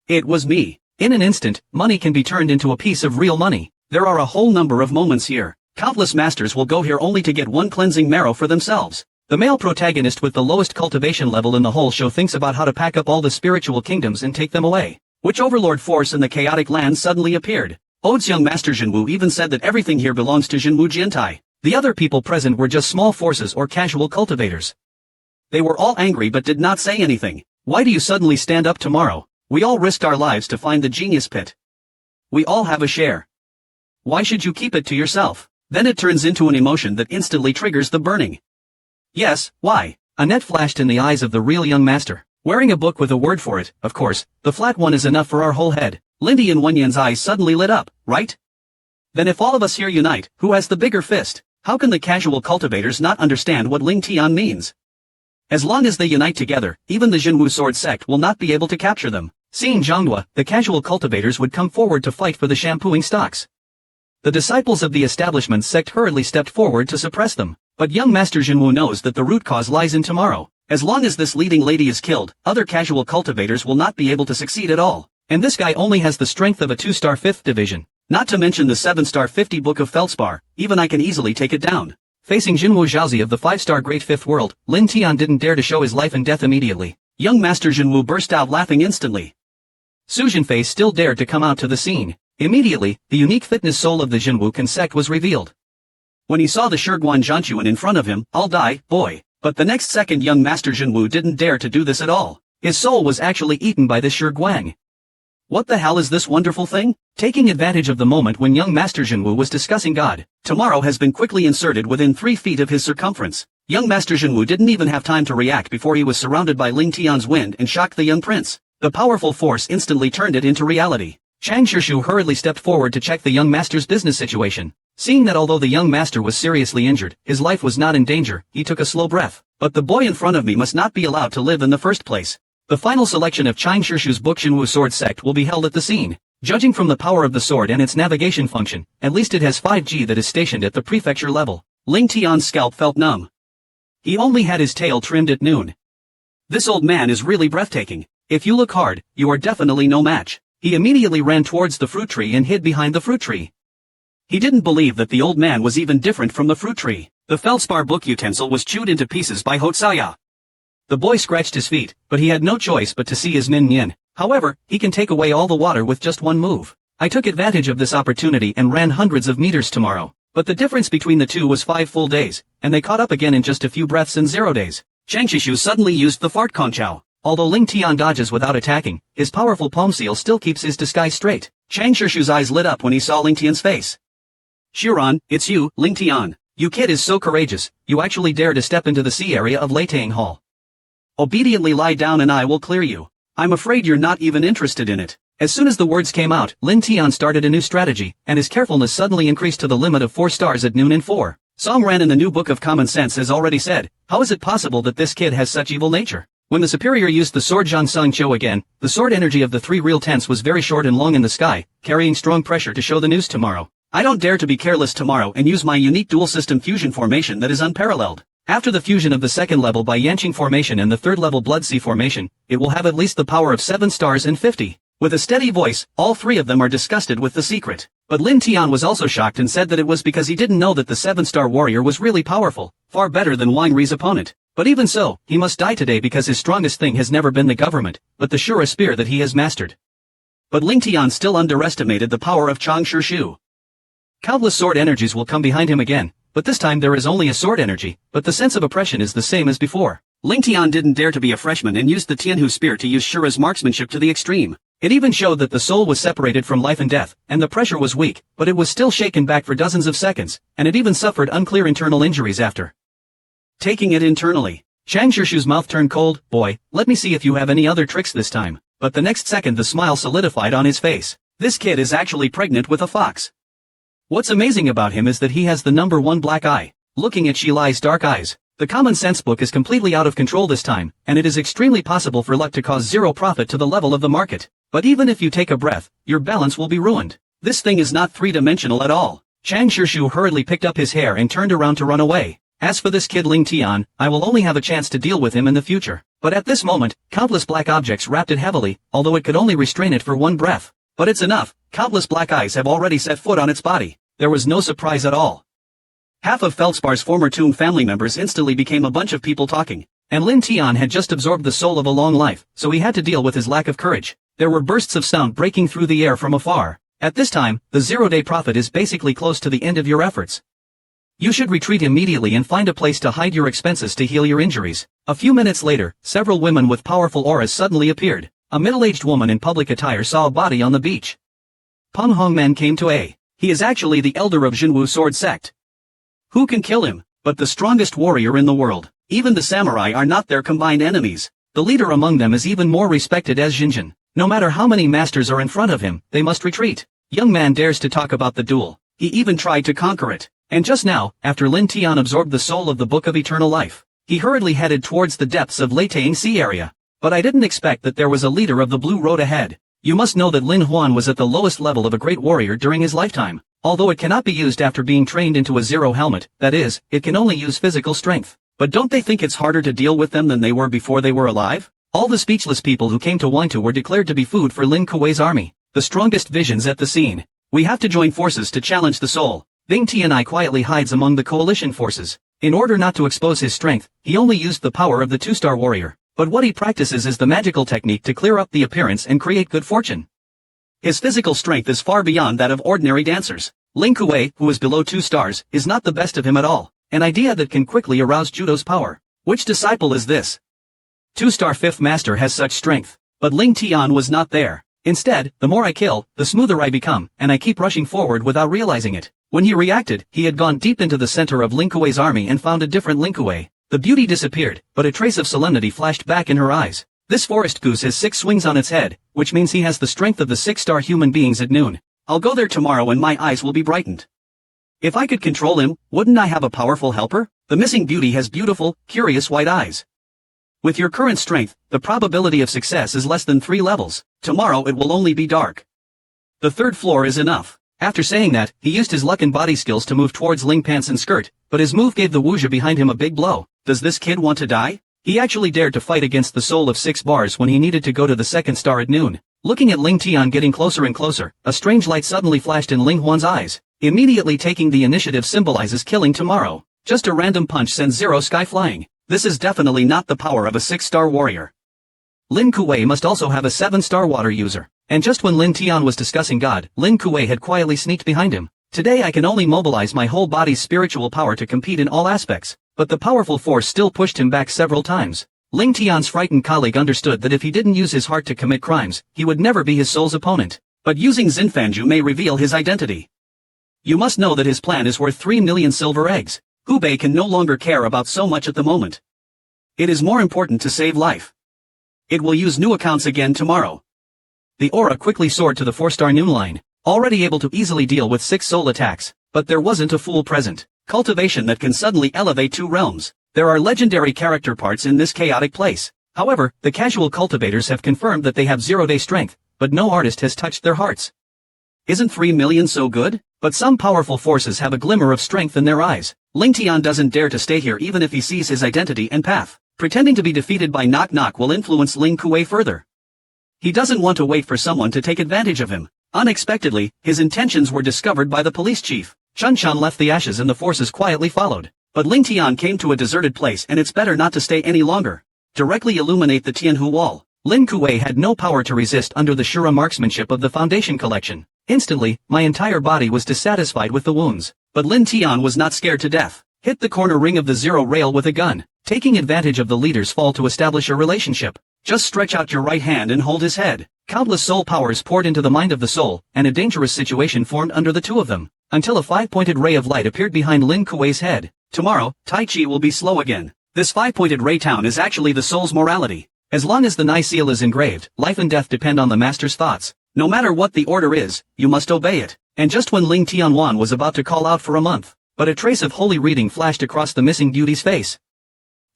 It was me. In an instant, money can be turned into a piece of real money. There are a whole number of moments here. Countless masters will go here only to get one cleansing marrow for themselves. The male protagonist with the lowest cultivation level in the whole show thinks about how to pack up all the spiritual kingdoms and take them away. Which overlord force in the chaotic land suddenly appeared? Ode's young master Jinwu even said that everything here belongs to Jinwu Jiantai. The other people present were just small forces or casual cultivators. They were all angry but did not say anything. Why do you suddenly stand up tomorrow? We all risked our lives to find the genius pit. We all have a share. Why should you keep it to yourself? Then it turns into an emotion that instantly triggers the burning. Yes, why? A net flashed in the eyes of the real young master. Wearing a book with a word for it, of course, the flat one is enough for our whole head. Lindy and Wenyan's eyes suddenly lit up, right? Then if all of us here unite, who has the bigger fist? How can the casual cultivators not understand what Ling Tian means? As long as they unite together, even the Jinwu sword sect will not be able to capture them. Seeing Zhonghua, the casual cultivators would come forward to fight for the shampooing stocks. The disciples of the establishment sect hurriedly stepped forward to suppress them. But young Master Jinwu knows that the root cause lies in tomorrow. As long as this leading lady is killed, other casual cultivators will not be able to succeed at all. And this guy only has the strength of a 2-star 5th division. Not to mention the 7-star 50 book of Feldspar, even I can easily take it down. Facing Jinwu Zhaozi of the 5-star Great Fifth World, Lin Tian didn't dare to show his life and death immediately. Young Master Jinwu burst out laughing instantly. Su Jinfei still dared to come out to the scene. Immediately, the unique fitness soul of the Jinwu sect was revealed. When he saw the Shiguan Zhanchuan in front of him, I'll die, boy. But the next second young Master Jinwu didn't dare to do this at all. His soul was actually eaten by this Shiguang. What the hell is this wonderful thing? Taking advantage of the moment when young Master Jinwu was discussing God, tomorrow has been quickly inserted within 3 feet of his circumference. Young Master Jinwu didn't even have time to react before he was surrounded by Ling Tian's wind and shocked the young prince. The powerful force instantly turned it into reality. Chang Shishu hurriedly stepped forward to check the young master's business situation. Seeing that although the young master was seriously injured, his life was not in danger, he took a slow breath. But the boy in front of me must not be allowed to live in the first place. The final selection of Chang Shishu's book Jinwu Sword Sect will be held at the scene. Judging from the power of the sword and its navigation function, at least it has 5G that is stationed at the prefecture level. Ling Tian's scalp felt numb. He only had his tail trimmed at noon. This old man is really breathtaking. If you look hard, you are definitely no match. He immediately ran towards the fruit tree and hid behind the fruit tree. He didn't believe that the old man was even different from the fruit tree. The feldspar book utensil was chewed into pieces by Hotsaya. The boy scratched his feet, but he had no choice but to see his Min Yin. However, he can take away all the water with just one move. I took advantage of this opportunity and ran hundreds of meters tomorrow. But the difference between the two was 5 full days, and they caught up again in just a few breaths and 0 days. Chang Shishu suddenly used the fart Kongqiao. Although Ling Tian dodges without attacking, his powerful palm seal still keeps his disguise straight. Chang Shishu's eyes lit up when he saw Ling Tian's face. Shiran, it's you, Ling Tian. You kid is so courageous, you actually dare to step into the sea area of Leitang Hall. Obediently lie down and I will clear you. I'm afraid you're not even interested in it. As soon as the words came out, Lin Tian started a new strategy, and his carefulness suddenly increased to the limit of 4 stars at noon and 4. Song Ran in the new book of common sense has already said, how is it possible that this kid has such evil nature? When the superior used the sword Zhang Sung Qiu again, the sword energy of the 3 real tents was very short and long in the sky, carrying strong pressure to show the news tomorrow. I don't dare to be careless tomorrow and use my unique dual system fusion formation that is unparalleled. After the fusion of the 2nd level by Yanqing formation and the 3rd level Blood Sea formation, it will have at least the power of 7 stars and 50. With a steady voice, all 3 of them are disgusted with the secret. But Lin Tian was also shocked and said that it was because he didn't know that the 7-star warrior was really powerful, far better than Wang Ri's opponent. But even so, he must die today because his strongest thing has never been the government, but the Shura spear that he has mastered. But Ling Tian still underestimated the power of Chang Shishu. Countless sword energies will come behind him again, but this time there is only a sword energy, but the sense of oppression is the same as before. Ling Tian didn't dare to be a freshman and used the Tianhu spear to use Shura's marksmanship to the extreme. It even showed that the soul was separated from life and death, and the pressure was weak, but it was still shaken back for dozens of seconds, and it even suffered unclear internal injuries after. Taking it internally, Chang Shishu's mouth turned cold. Boy, let me see if you have any other tricks this time. But the next second the smile solidified on his face. This kid is actually pregnant with a fox. What's amazing about him is that he has the number 1 black eye. Looking at Shi Lai's dark eyes, The common sense book is completely out of control this time, and it is extremely possible for luck to cause zero profit to the level of the market. But even if you take a breath, your balance will be ruined. This thing is not three-dimensional at all. Chang Shirshu hurriedly picked up his hair and turned around to run away. As for this kid Ling Tian, I will only have a chance to deal with him in the future. But at this moment, countless black objects wrapped it heavily, although it could only restrain it for one breath. But it's enough, countless black eyes have already set foot on its body. There was no surprise at all. Half of Feldspar's former tomb family members instantly became a bunch of people talking. And Lin Tian had just absorbed the soul of a long life, so he had to deal with his lack of courage. There were bursts of sound breaking through the air from afar. At this time, the zero-day profit is basically close to the end of your efforts. You should retreat immediately and find a place to hide your expenses to heal your injuries. A few minutes later, several women with powerful auras suddenly appeared. A middle-aged woman in public attire saw a body on the beach. Peng Hongman came to A. He is actually the elder of Jinwu sword sect. Who can kill him, but the strongest warrior in the world? Even the samurai are not their combined enemies. The leader among them is even more respected as Jinjin. No matter how many masters are in front of him, they must retreat. Young man dares to talk about the duel. He even tried to conquer it. And just now, after Lin Tian absorbed the soul of the Book of Eternal Life, he hurriedly headed towards the depths of Leitang Sea area. But I didn't expect that there was a leader of the Blue Road ahead. You must know that Lin Huan was at the lowest level of a great warrior during his lifetime. Although it cannot be used after being trained into a zero helmet, that is, it can only use physical strength. But don't they think it's harder to deal with them than they were before they were alive? All the speechless people who came to Wantu were declared to be food for Lin Kuei's army. The strongest visions at the scene. We have to join forces to challenge the soul. Bing Tianai quietly hides among the coalition forces. In order not to expose his strength, he only used the power of the two-star warrior. But what he practices is the magical technique to clear up the appearance and create good fortune. His physical strength is far beyond that of ordinary dancers. Ling Kuei, who is below 2 stars, is not the best of him at all. An idea that can quickly arouse Judo's power. Which disciple is this? 2-star 5th master has such strength. But Ling Tian was not there. Instead, the more I kill, the smoother I become, and I keep rushing forward without realizing it. When he reacted, he had gone deep into the center of Ling Kuei's army and found a different Ling Kuei. The beauty disappeared, but a trace of solemnity flashed back in her eyes. This forest goose has 6 swings on its head, which means he has the strength of the 6-star human beings at noon. I'll go there tomorrow and my eyes will be brightened. If I could control him, wouldn't I have a powerful helper? The missing beauty has beautiful, curious white eyes. With your current strength, the probability of success is less than 3 levels. Tomorrow it will only be dark. The 3rd floor is enough. After saying that, he used his luck and body skills to move towards Ling Pants and skirt, but his move gave the wuxia behind him a big blow. Does this kid want to die? He actually dared to fight against the soul of 6 bars when he needed to go to the 2nd star at noon. Looking at Ling Tian getting closer and closer, a strange light suddenly flashed in Ling Huan's eyes. Immediately taking the initiative symbolizes killing tomorrow. Just a random punch sends 0 sky flying. This is definitely not the power of a 6-star warrior. Lin Kuei must also have a 7-star water user. And just when Lin Tian was discussing God, Lin Kuei had quietly sneaked behind him. Today I can only mobilize my whole body's spiritual power to compete in all aspects. But the powerful force still pushed him back several times. Ling Tian's frightened colleague understood that if he didn't use his heart to commit crimes, he would never be his soul's opponent. But using Zinfanju may reveal his identity. You must know that his plan is worth 3 million silver eggs. Hubei can no longer care about so much at the moment. It is more important to save life. It will use new accounts again tomorrow. The aura quickly soared to the 4-star noon line, already able to easily deal with 6 soul attacks, but there wasn't a fool present. Cultivation that can suddenly elevate 2 realms. There are legendary character parts in this chaotic place. However, the casual cultivators have confirmed that they have 0-day strength, but no artist has touched their hearts. Isn't 3 million so good? But some powerful forces have a glimmer of strength in their eyes. Ling Tian doesn't dare to stay here even if he sees his identity and path. Pretending to be defeated by Knock Knock will influence Ling Kuei further. He doesn't want to wait for someone to take advantage of him. Unexpectedly, his intentions were discovered by the police chief. Chun Chan left the ashes and the forces quietly followed. But Ling Tian came to a deserted place and it's better not to stay any longer. Directly illuminate the Tianhu wall. Lin Kuei had no power to resist under the Shura marksmanship of the Foundation collection. Instantly, my entire body was dissatisfied with the wounds. But Lin Tian was not scared to death. Hit the corner ring of the 0 rail with a gun, taking advantage of the leader's fall to establish a relationship. Just stretch out your right hand and hold his head. Countless soul powers poured into the mind of the soul, and a dangerous situation formed under the 2 of them, until a 5-pointed ray of light appeared behind Lin Kuei's head. Tomorrow, Tai Chi will be slow again. This 5-pointed ray town is actually the soul's morality. As long as the Nai seal is engraved, life and death depend on the master's thoughts. No matter what the order is, you must obey it. And just when Ling Tianwan was about to call out for a month, but a trace of holy reading flashed across the missing beauty's face.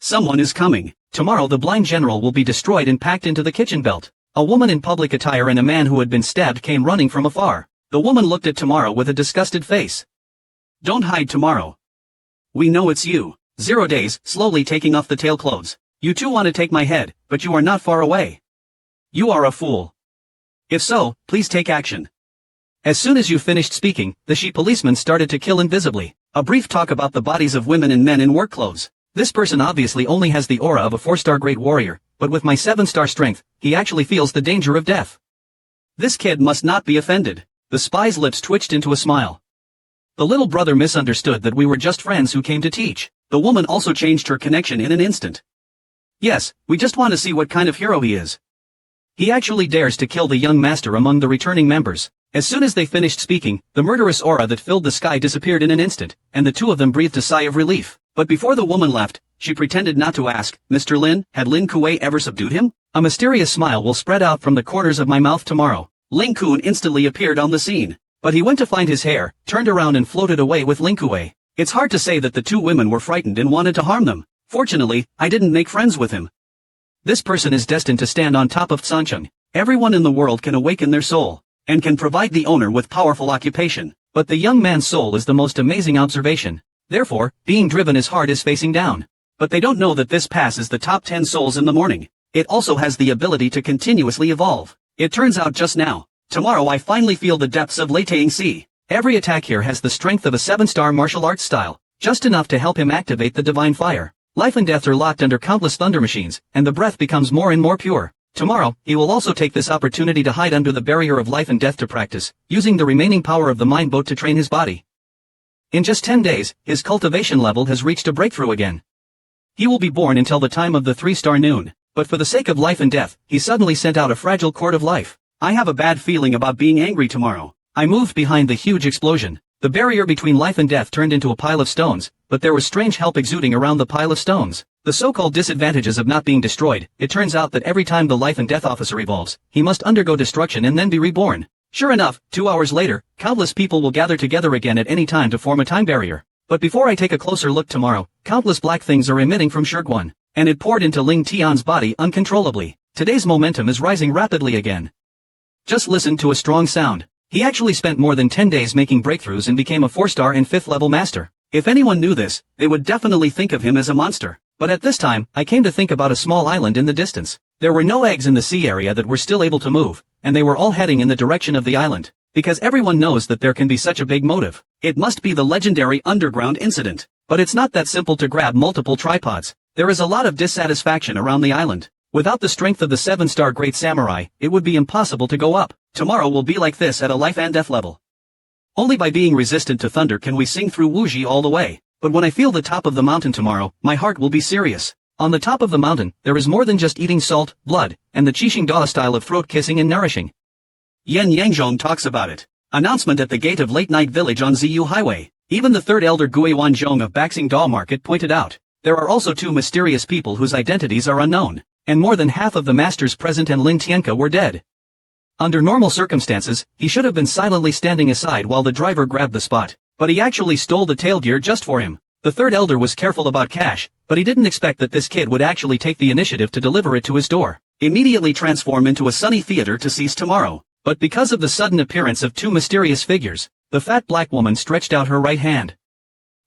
Someone is coming. Tomorrow the blind general will be destroyed and packed into the kitchen belt. A woman in public attire and a man who had been stabbed came running from afar. The woman looked at Tomorrow with a disgusted face. Don't hide, Tomorrow. We know it's you. 0 days, slowly taking off the tail clothes. You two want to take my head, but you are not far away. You are a fool. If so, please take action. As soon as you finished speaking, the she policeman started to kill invisibly. A brief talk about the bodies of women and men in work clothes. This person obviously only has the aura of a 4-star great warrior, but with my 7-star strength, he actually feels the danger of death. This kid must not be offended. The spy's lips twitched into a smile. The little brother misunderstood that we were just friends who came to teach. The woman also changed her connection in an instant. Yes, we just want to see what kind of hero he is. He actually dares to kill the young master among the returning members. As soon as they finished speaking, the murderous aura that filled the sky disappeared in an instant, and the two of them breathed a sigh of relief. But before the woman left, she pretended not to ask, Mr. Lin, had Lin Kuei ever subdued him? A mysterious smile will spread out from the corners of my mouth tomorrow. Ling Kun instantly appeared on the scene. But he went to find his hair, turned around and floated away with Ling Kuei. It's hard to say that the two women were frightened and wanted to harm them. Fortunately, I didn't make friends with him. This person is destined to stand on top of Sancheng. Everyone in the world can awaken their soul, and can provide the owner with powerful occupation. But the young man's soul is the most amazing observation. Therefore, being driven as hard as facing down. But they don't know that this pass is the top 10 souls in the morning. It also has the ability to continuously evolve. It turns out just now. Tomorrow I finally feel the depths of Leitang Sea. Every attack here has the strength of a 7-star martial arts style, just enough to help him activate the divine fire. Life and death are locked under countless thunder machines, and the breath becomes more and more pure. Tomorrow, he will also take this opportunity to hide under the barrier of life and death to practice, using the remaining power of the mind boat to train his body. In just 10 days, his cultivation level has reached a breakthrough again. He will be born until the time of the 3-star noon, but for the sake of life and death, he suddenly sent out a fragile cord of life. I have a bad feeling about being angry tomorrow. I moved behind the huge explosion. The barrier between life and death turned into a pile of stones, but there was strange help exuding around the pile of stones. The so-called disadvantages of not being destroyed. It turns out that every time the life and death officer evolves, he must undergo destruction and then be reborn. Sure enough, 2 hours later, countless people will gather together again at any time to form a time barrier. But before I take a closer look tomorrow, countless black things are emitting from Shirguan, and it poured into Ling Tian's body uncontrollably. Today's momentum is rising rapidly again. Just listen to a strong sound. He actually spent more than 10 days making breakthroughs and became a 4-star and 5th level master. If anyone knew this, they would definitely think of him as a monster. But at this time, I came to think about a small island in the distance. There were no eggs in the sea area that were still able to move, and they were all heading in the direction of the island. Because everyone knows that there can be such a big motive. It must be the legendary underground incident. But it's not that simple to grab multiple tripods. There is a lot of dissatisfaction around the island. Without the strength of the 7-star great samurai, it would be impossible to go up. Tomorrow will be like this at a life and death level. Only by being resistant to thunder can we sing through Wuji all the way. But when I feel the top of the mountain tomorrow, my heart will be serious. On the top of the mountain, there is more than just eating salt, blood, and the Qixingda style of throat kissing and nourishing. Yan Yangzhong talks about it. Announcement at the gate of Late Night Village on Ziyu Highway. Even the third elder Gui Wanzhong of Baxingda Market pointed out. There are also 2 mysterious people whose identities are unknown. And more than half of the masters present and Lin Tianke were dead. Under normal circumstances, he should have been silently standing aside while the driver grabbed the spot, but he actually stole the tail gear just for him. The third elder was careful about cash, but he didn't expect that this kid would actually take the initiative to deliver it to his door. Immediately transform into a sunny theater to seize tomorrow. But because of the sudden appearance of 2 mysterious figures, the fat black woman stretched out her right hand.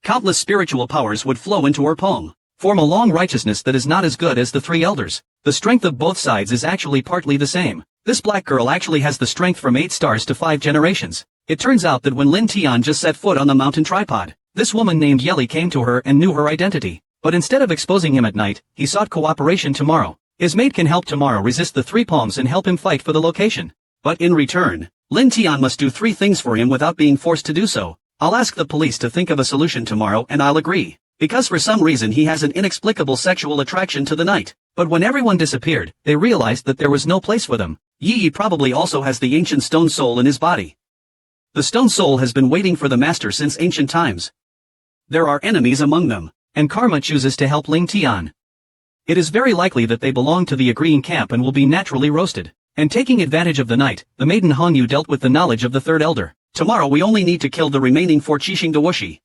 Countless spiritual powers would flow into her palm. Form a long righteousness that is not as good as the 3 elders. The strength of both sides is actually partly the same. This black girl actually has the strength from 8 stars to 5 generations. It turns out that when Lin Tian just set foot on the mountain tripod, this woman named Yeli came to her and knew her identity. But instead of exposing him at night, he sought cooperation tomorrow. His mate can help tomorrow resist the 3 palms and help him fight for the location. But in return, Lin Tian must do 3 things for him without being forced to do so. I'll ask the police to think of a solution tomorrow and I'll agree. Because for some reason he has an inexplicable sexual attraction to the night. But when everyone disappeared, they realized that there was no place for them. Yi probably also has the ancient stone soul in his body. The stone soul has been waiting for the master since ancient times. There are enemies among them, and karma chooses to help Ling Tian. It is very likely that they belong to the agreeing camp and will be naturally roasted. And taking advantage of the night, the maiden Hongyu dealt with the knowledge of the third elder. Tomorrow we only need to kill the remaining 4 Qixing Dawushi.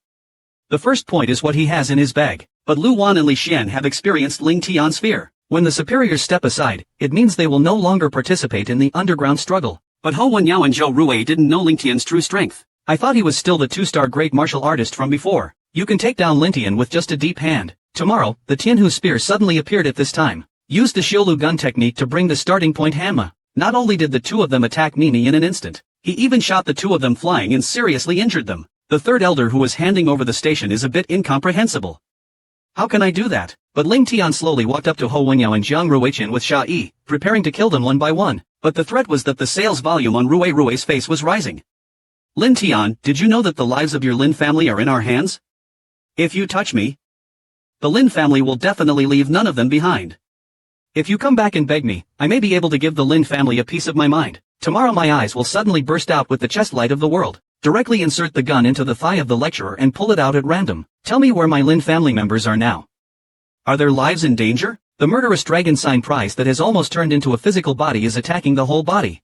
The first point is what he has in his bag, but Lu Wan and Li Xian have experienced Ling Tian's fear. When the superiors step aside, it means they will no longer participate in the underground struggle. But Hou Wenyao and Zhou Ruwei didn't know Ling Tian's true strength. I thought he was still the two-star great martial artist from before. You can take down Lin Tian with just a deep hand. Tomorrow, the Tianhu spear suddenly appeared at this time. Used the Xiaolu gun technique to bring the starting point Hanma. Not only did the two of them attack Nini in an instant, he even shot the two of them flying and seriously injured them. The third elder who was handing over the station is a bit incomprehensible. How can I do that? But Ling Tian slowly walked up to Hou Wenyao and Jiang Ruiqian with Sha Yi, preparing to kill them one by one. But the threat was that the sales volume on Rui's face was rising. Lin Tian, did you know that the lives of your Lin family are in our hands? If you touch me, the Lin family will definitely leave none of them behind. If you come back and beg me, I may be able to give the Lin family a piece of my mind. Tomorrow my eyes will suddenly burst out with the chest light of the world. Directly insert the gun into the thigh of the lecturer and pull it out at random. Tell me where my Lin family members are now. Are their lives in danger? The murderous dragon sign prize that has almost turned into a physical body is attacking the whole body.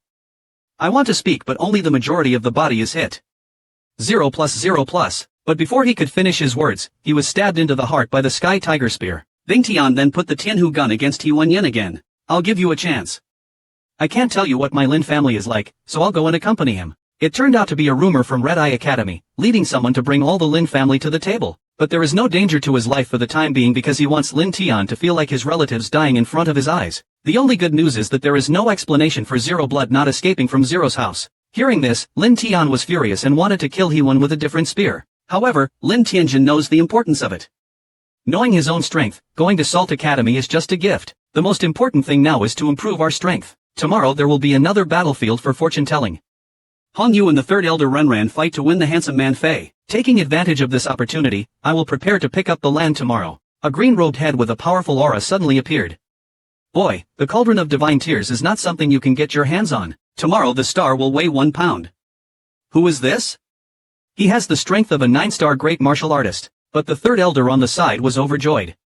I want to speak but only the majority of the body is hit. 0+0+. But before he could finish his words, he was stabbed into the heart by the Sky Tiger Spear. Bing Tian then put the Tianhu gun against He Wenyan again. I'll give you a chance. I can't tell you what my Lin family is like, so I'll go and accompany him. It turned out to be a rumor from Red Eye Academy, leading someone to bring all the Lin family to the table. But there is no danger to his life for the time being because he wants Lin Tian to feel like his relatives dying in front of his eyes. The only good news is that there is no explanation for Zero Blood not escaping from Zero's house. Hearing this, Lin Tian was furious and wanted to kill He-Wen with a different spear. However, Lin Tianjin knows the importance of it. Knowing his own strength, going to Salt Academy is just a gift. The most important thing now is to improve our strength. Tomorrow there will be another battlefield for fortune-telling. Hong Yu and the third elder Renran fight to win the handsome man Fei. Taking advantage of this opportunity, I will prepare to pick up the land tomorrow. A green-robed head with a powerful aura suddenly appeared. Boy, the Cauldron of Divine Tears is not something you can get your hands on. Tomorrow the star will weigh 1 pound. Who is this? He has the strength of a 9-star great martial artist, but the third elder on the side was overjoyed.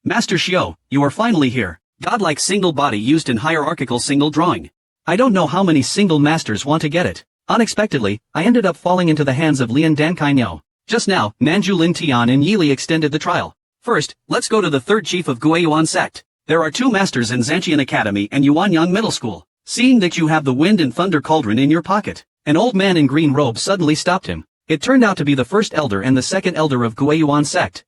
Master Xiao, you are finally here. Godlike single body used in hierarchical single drawing. I don't know how many single masters want to get it. Unexpectedly, I ended up falling into the hands of Lian Dankai Niao. Just now, Nanju Lin Tian and Yili extended the trial. First, let's go to the third chief of Guiyuan sect. There are 2 masters in Zantian Academy and Yuanyang Middle School. Seeing that you have the wind and thunder cauldron in your pocket, an old man in green robe suddenly stopped him. It turned out to be the first elder and the second elder of Guiyuan sect.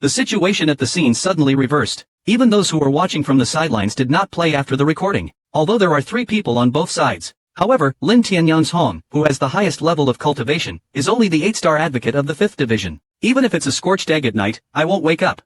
The situation at the scene suddenly reversed. Even those who were watching from the sidelines did not play after the recording, although there are 3 people on both sides. However, Lin Tianyang's Hong, who has the highest level of cultivation, is only the 8-star advocate of the 5th division. Even if it's a scorched egg at night, I won't wake up.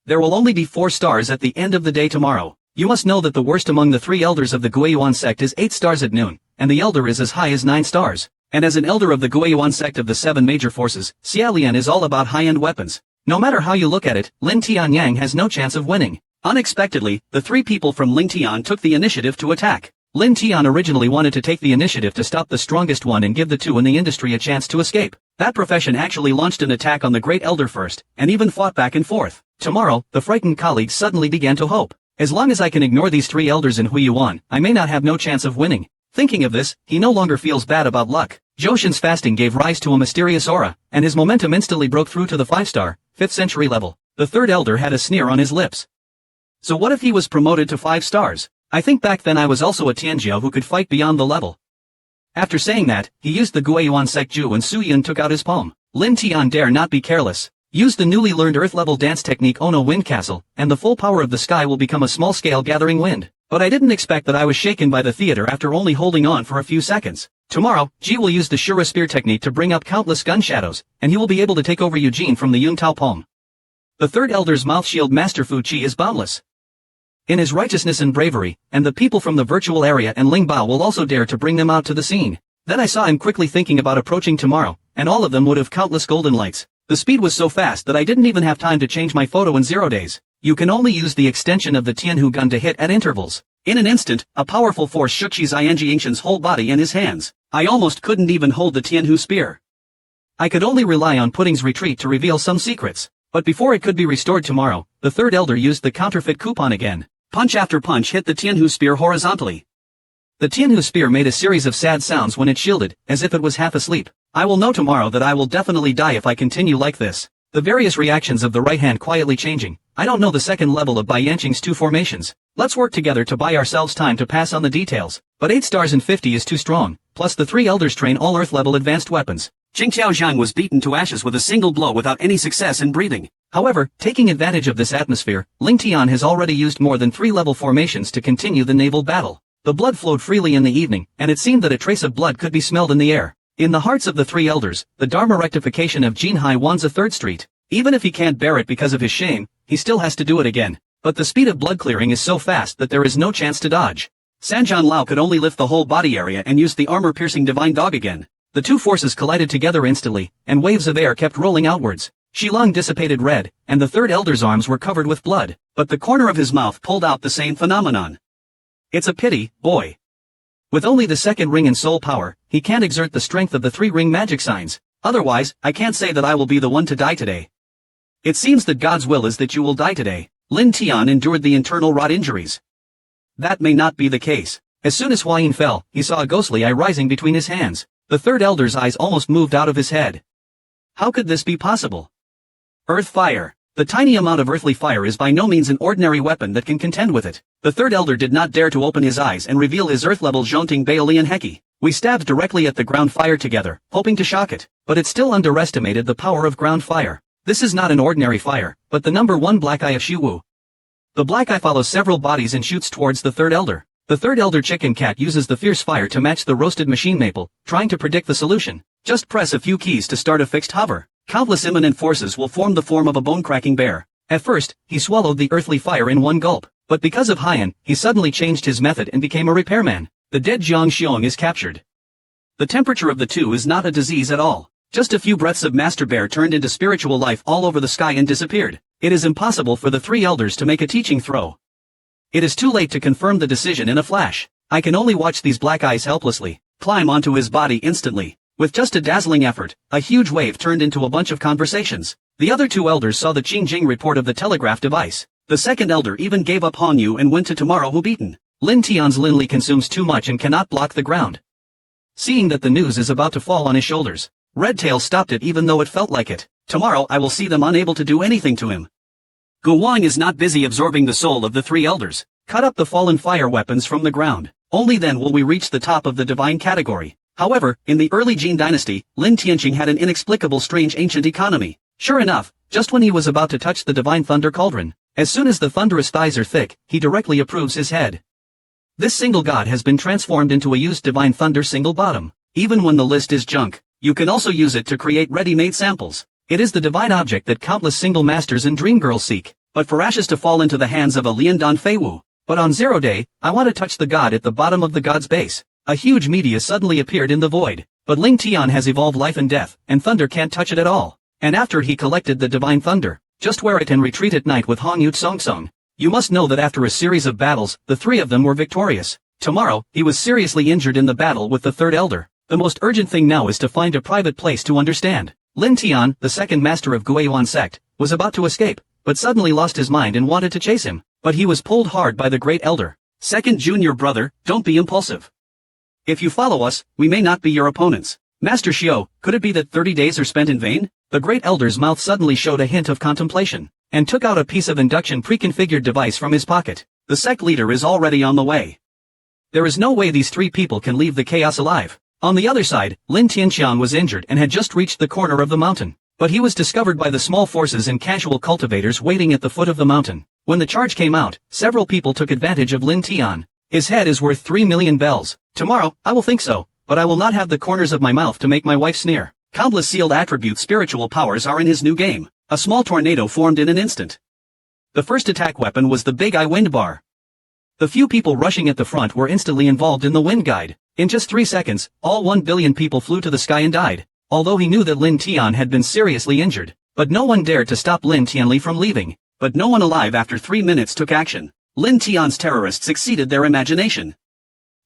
There will only be 4 stars at the end of the day tomorrow. You must know that the worst among the 3 elders of the Guiyuan sect is 8 stars at noon, and the elder is as high as 9 stars. And as an elder of the Guiyuan sect of the 7 major forces, Xiaolian is all about high-end weapons. No matter how you look at it, Lin Tianyang has no chance of winning. Unexpectedly, the 3 people from Ling Tian took the initiative to attack. Lin Tian originally wanted to take the initiative to stop the strongest one and give the 2 in the industry a chance to escape. That profession actually launched an attack on the great elder first, and even fought back and forth. Tomorrow, the frightened colleagues suddenly began to hope. As long as I can ignore these 3 elders in Huiyuan, I may not have no chance of winning. Thinking of this, he no longer feels bad about luck. Zhoushan's fasting gave rise to a mysterious aura, and his momentum instantly broke through to the 5-star, 5th century level. The third elder had a sneer on his lips. So what if he was promoted to 5 stars? I think back then I was also a Tianjiao who could fight beyond the level. After saying that, he used the Guiyuan Sect Ju and Su Yun took out his palm. Lin Tian dare not be careless. Use the newly learned earth-level dance technique Ono Wind Castle, and the full power of the sky will become a small-scale gathering wind. But I didn't expect that I was shaken by the theater after only holding on for a few seconds. Tomorrow, Ji will use the Shura Spear technique to bring up countless gun shadows, and he will be able to take over Eugene from the Yun Tao palm. The third elder's mouth shield Master Fu Chi is boundless in his righteousness and bravery, and the people from the virtual area and Ling Bao will also dare to bring them out to the scene. Then I saw him quickly thinking about approaching tomorrow, and all of them would have countless golden lights. The speed was so fast that I didn't even have time to change my photo in 0 days. You can only use the extension of the Tianhu gun to hit at intervals. In an instant, a powerful force shook Shi Xianji Ancient's whole body and his hands. I almost couldn't even hold the Tianhu spear. I could only rely on Pudding's retreat to reveal some secrets. But before it could be restored tomorrow, the third elder used the counterfeit coupon again. Punch after punch hit the Tianhu spear horizontally. The Tianhu spear made a series of sad sounds when it shielded, as if it was half asleep. I will know tomorrow that I will definitely die if I continue like this. the various reactions of the right hand quietly changing. I don't know the second level of Bai Yanqing's 2 formations. Let's work together to buy ourselves time to pass on the details. But 8 stars and 50 is too strong, plus the 3 elders train all Earth level advanced weapons. Jing Qiaoxiang was beaten to ashes with a single blow without any success in breathing. However, taking advantage of this atmosphere, Ling Tian has already used more than 3 level formations to continue the naval battle. The blood flowed freely in the evening, and it seemed that a trace of blood could be smelled in the air. In the hearts of the 3 elders, the Dharma rectification of Jin Hai wants a 3rd street. Even if he can't bear it because of his shame, he still has to do it again. But the speed of blood clearing is so fast that there is no chance to dodge. Sanjian Lao could only lift the whole body area and use the armor-piercing divine dog again. The 2 forces collided together instantly, and waves of air kept rolling outwards. Shilong dissipated red, and the 3rd elder's arms were covered with blood, but the corner of his mouth pulled out the same phenomenon. It's a pity, boy. With only the 2nd ring and soul power, he can't exert the strength of the 3-ring magic signs. Otherwise, I can't say that I will be the one to die today. It seems that God's will is that you will die today. Lin Tian endured the internal rot injuries. That may not be the case. As soon as Huayin fell, he saw a ghostly eye rising between his hands. The 3rd elder's eyes almost moved out of his head. How could this be possible? Earth fire. The tiny amount of earthly fire is by no means an ordinary weapon that can contend with it. The 3rd elder did not dare to open his eyes and reveal his earth-level Zhongting Baolian Heki. We stabbed directly at the ground fire together, hoping to shock it, but it still underestimated the power of ground fire. This is not an ordinary fire, but the number 1 black eye of Shiwu. The black eye follows several bodies and shoots towards the 3rd elder. The 3rd elder chicken cat uses the fierce fire to match the roasted machine maple, trying to predict the solution. Just press a few keys to start a fixed hover. Countless imminent forces will form the form of a bone-cracking bear. At first, he swallowed the earthly fire in one gulp, but because of Haiyan, he suddenly changed his method and became a repairman. The dead Jiang Xiong is captured. The temperature of the 2 is not a disease at all. Just a few breaths of Master Bear turned into spiritual life all over the sky and disappeared. It is impossible for the 3 elders to make a teaching throw. It is too late to confirm the decision in a flash. I can only watch these black eyes helplessly climb onto his body instantly. With just a dazzling effort, a huge wave turned into a bunch of conversations. The other 2 elders saw the Qingjing report of the telegraph device. The 2nd elder even gave up Han Yu and went to tomorrow who beaten. Lin Tian's Linli consumes too much and cannot block the ground. Seeing that the news is about to fall on his shoulders, Redtail stopped it even though it felt like it. Tomorrow I will see them unable to do anything to him. Gu Wang is not busy absorbing the soul of the 3 elders. Cut up the fallen fire weapons from the ground. Only then will we reach the top of the divine category. However, in the early Jin dynasty, Lin Tianqing had an inexplicable strange ancient economy. Sure enough, just when he was about to touch the divine thunder cauldron, as soon as the thunderous thighs are thick, he directly approves his head. This single god has been transformed into a used divine thunder single bottom. Even when the list is junk, you can also use it to create ready-made samples. It is the divine object that countless single masters and dream girls seek, but for ashes to fall into the hands of a Liandan Feiwu. But on 0 day, I want to touch the god at the bottom of the god's base. A huge meteor suddenly appeared in the void, but Ling Tian has evolved life and death, and thunder can't touch it at all. And after he collected the divine thunder, just wear it and retreat at night with Hong Yu Song Song. You must know that after a series of battles, the 3 of them were victorious. Tomorrow, he was seriously injured in the battle with the 3rd elder. The most urgent thing now is to find a private place to understand. Lin Tian, the 2nd master of Guiyuan sect, was about to escape, but suddenly lost his mind and wanted to chase him, but he was pulled hard by the great elder. 2nd junior brother, don't be impulsive. If you follow us, we may not be your opponents. Master Xiao, could it be that 30 days are spent in vain? The great elder's mouth suddenly showed a hint of contemplation, and took out a piece of induction pre-configured device from his pocket. The sect leader is already on the way. There is no way these 3 people can leave the chaos alive. On the other side, Lin Tianqiang was injured and had just reached the corner of the mountain, but he was discovered by the small forces and casual cultivators waiting at the foot of the mountain. When the charge came out, several people took advantage of Lin Tian. His head is worth 3 million bells. Tomorrow, I will think so, but I will not have the corners of my mouth to make my wife sneer. Countless sealed attribute spiritual powers are in his new game. A small tornado formed in an instant. The first attack weapon was the Big Eye Wind Bar. The few people rushing at the front were instantly involved in the wind guide. In just 3 seconds, all 1 billion people flew to the sky and died. Although he knew that Lin Tian had been seriously injured, but no one dared to stop Lin Tianli from leaving. But no one alive after 3 minutes took action. Lin Tian's terrorists exceeded their imagination.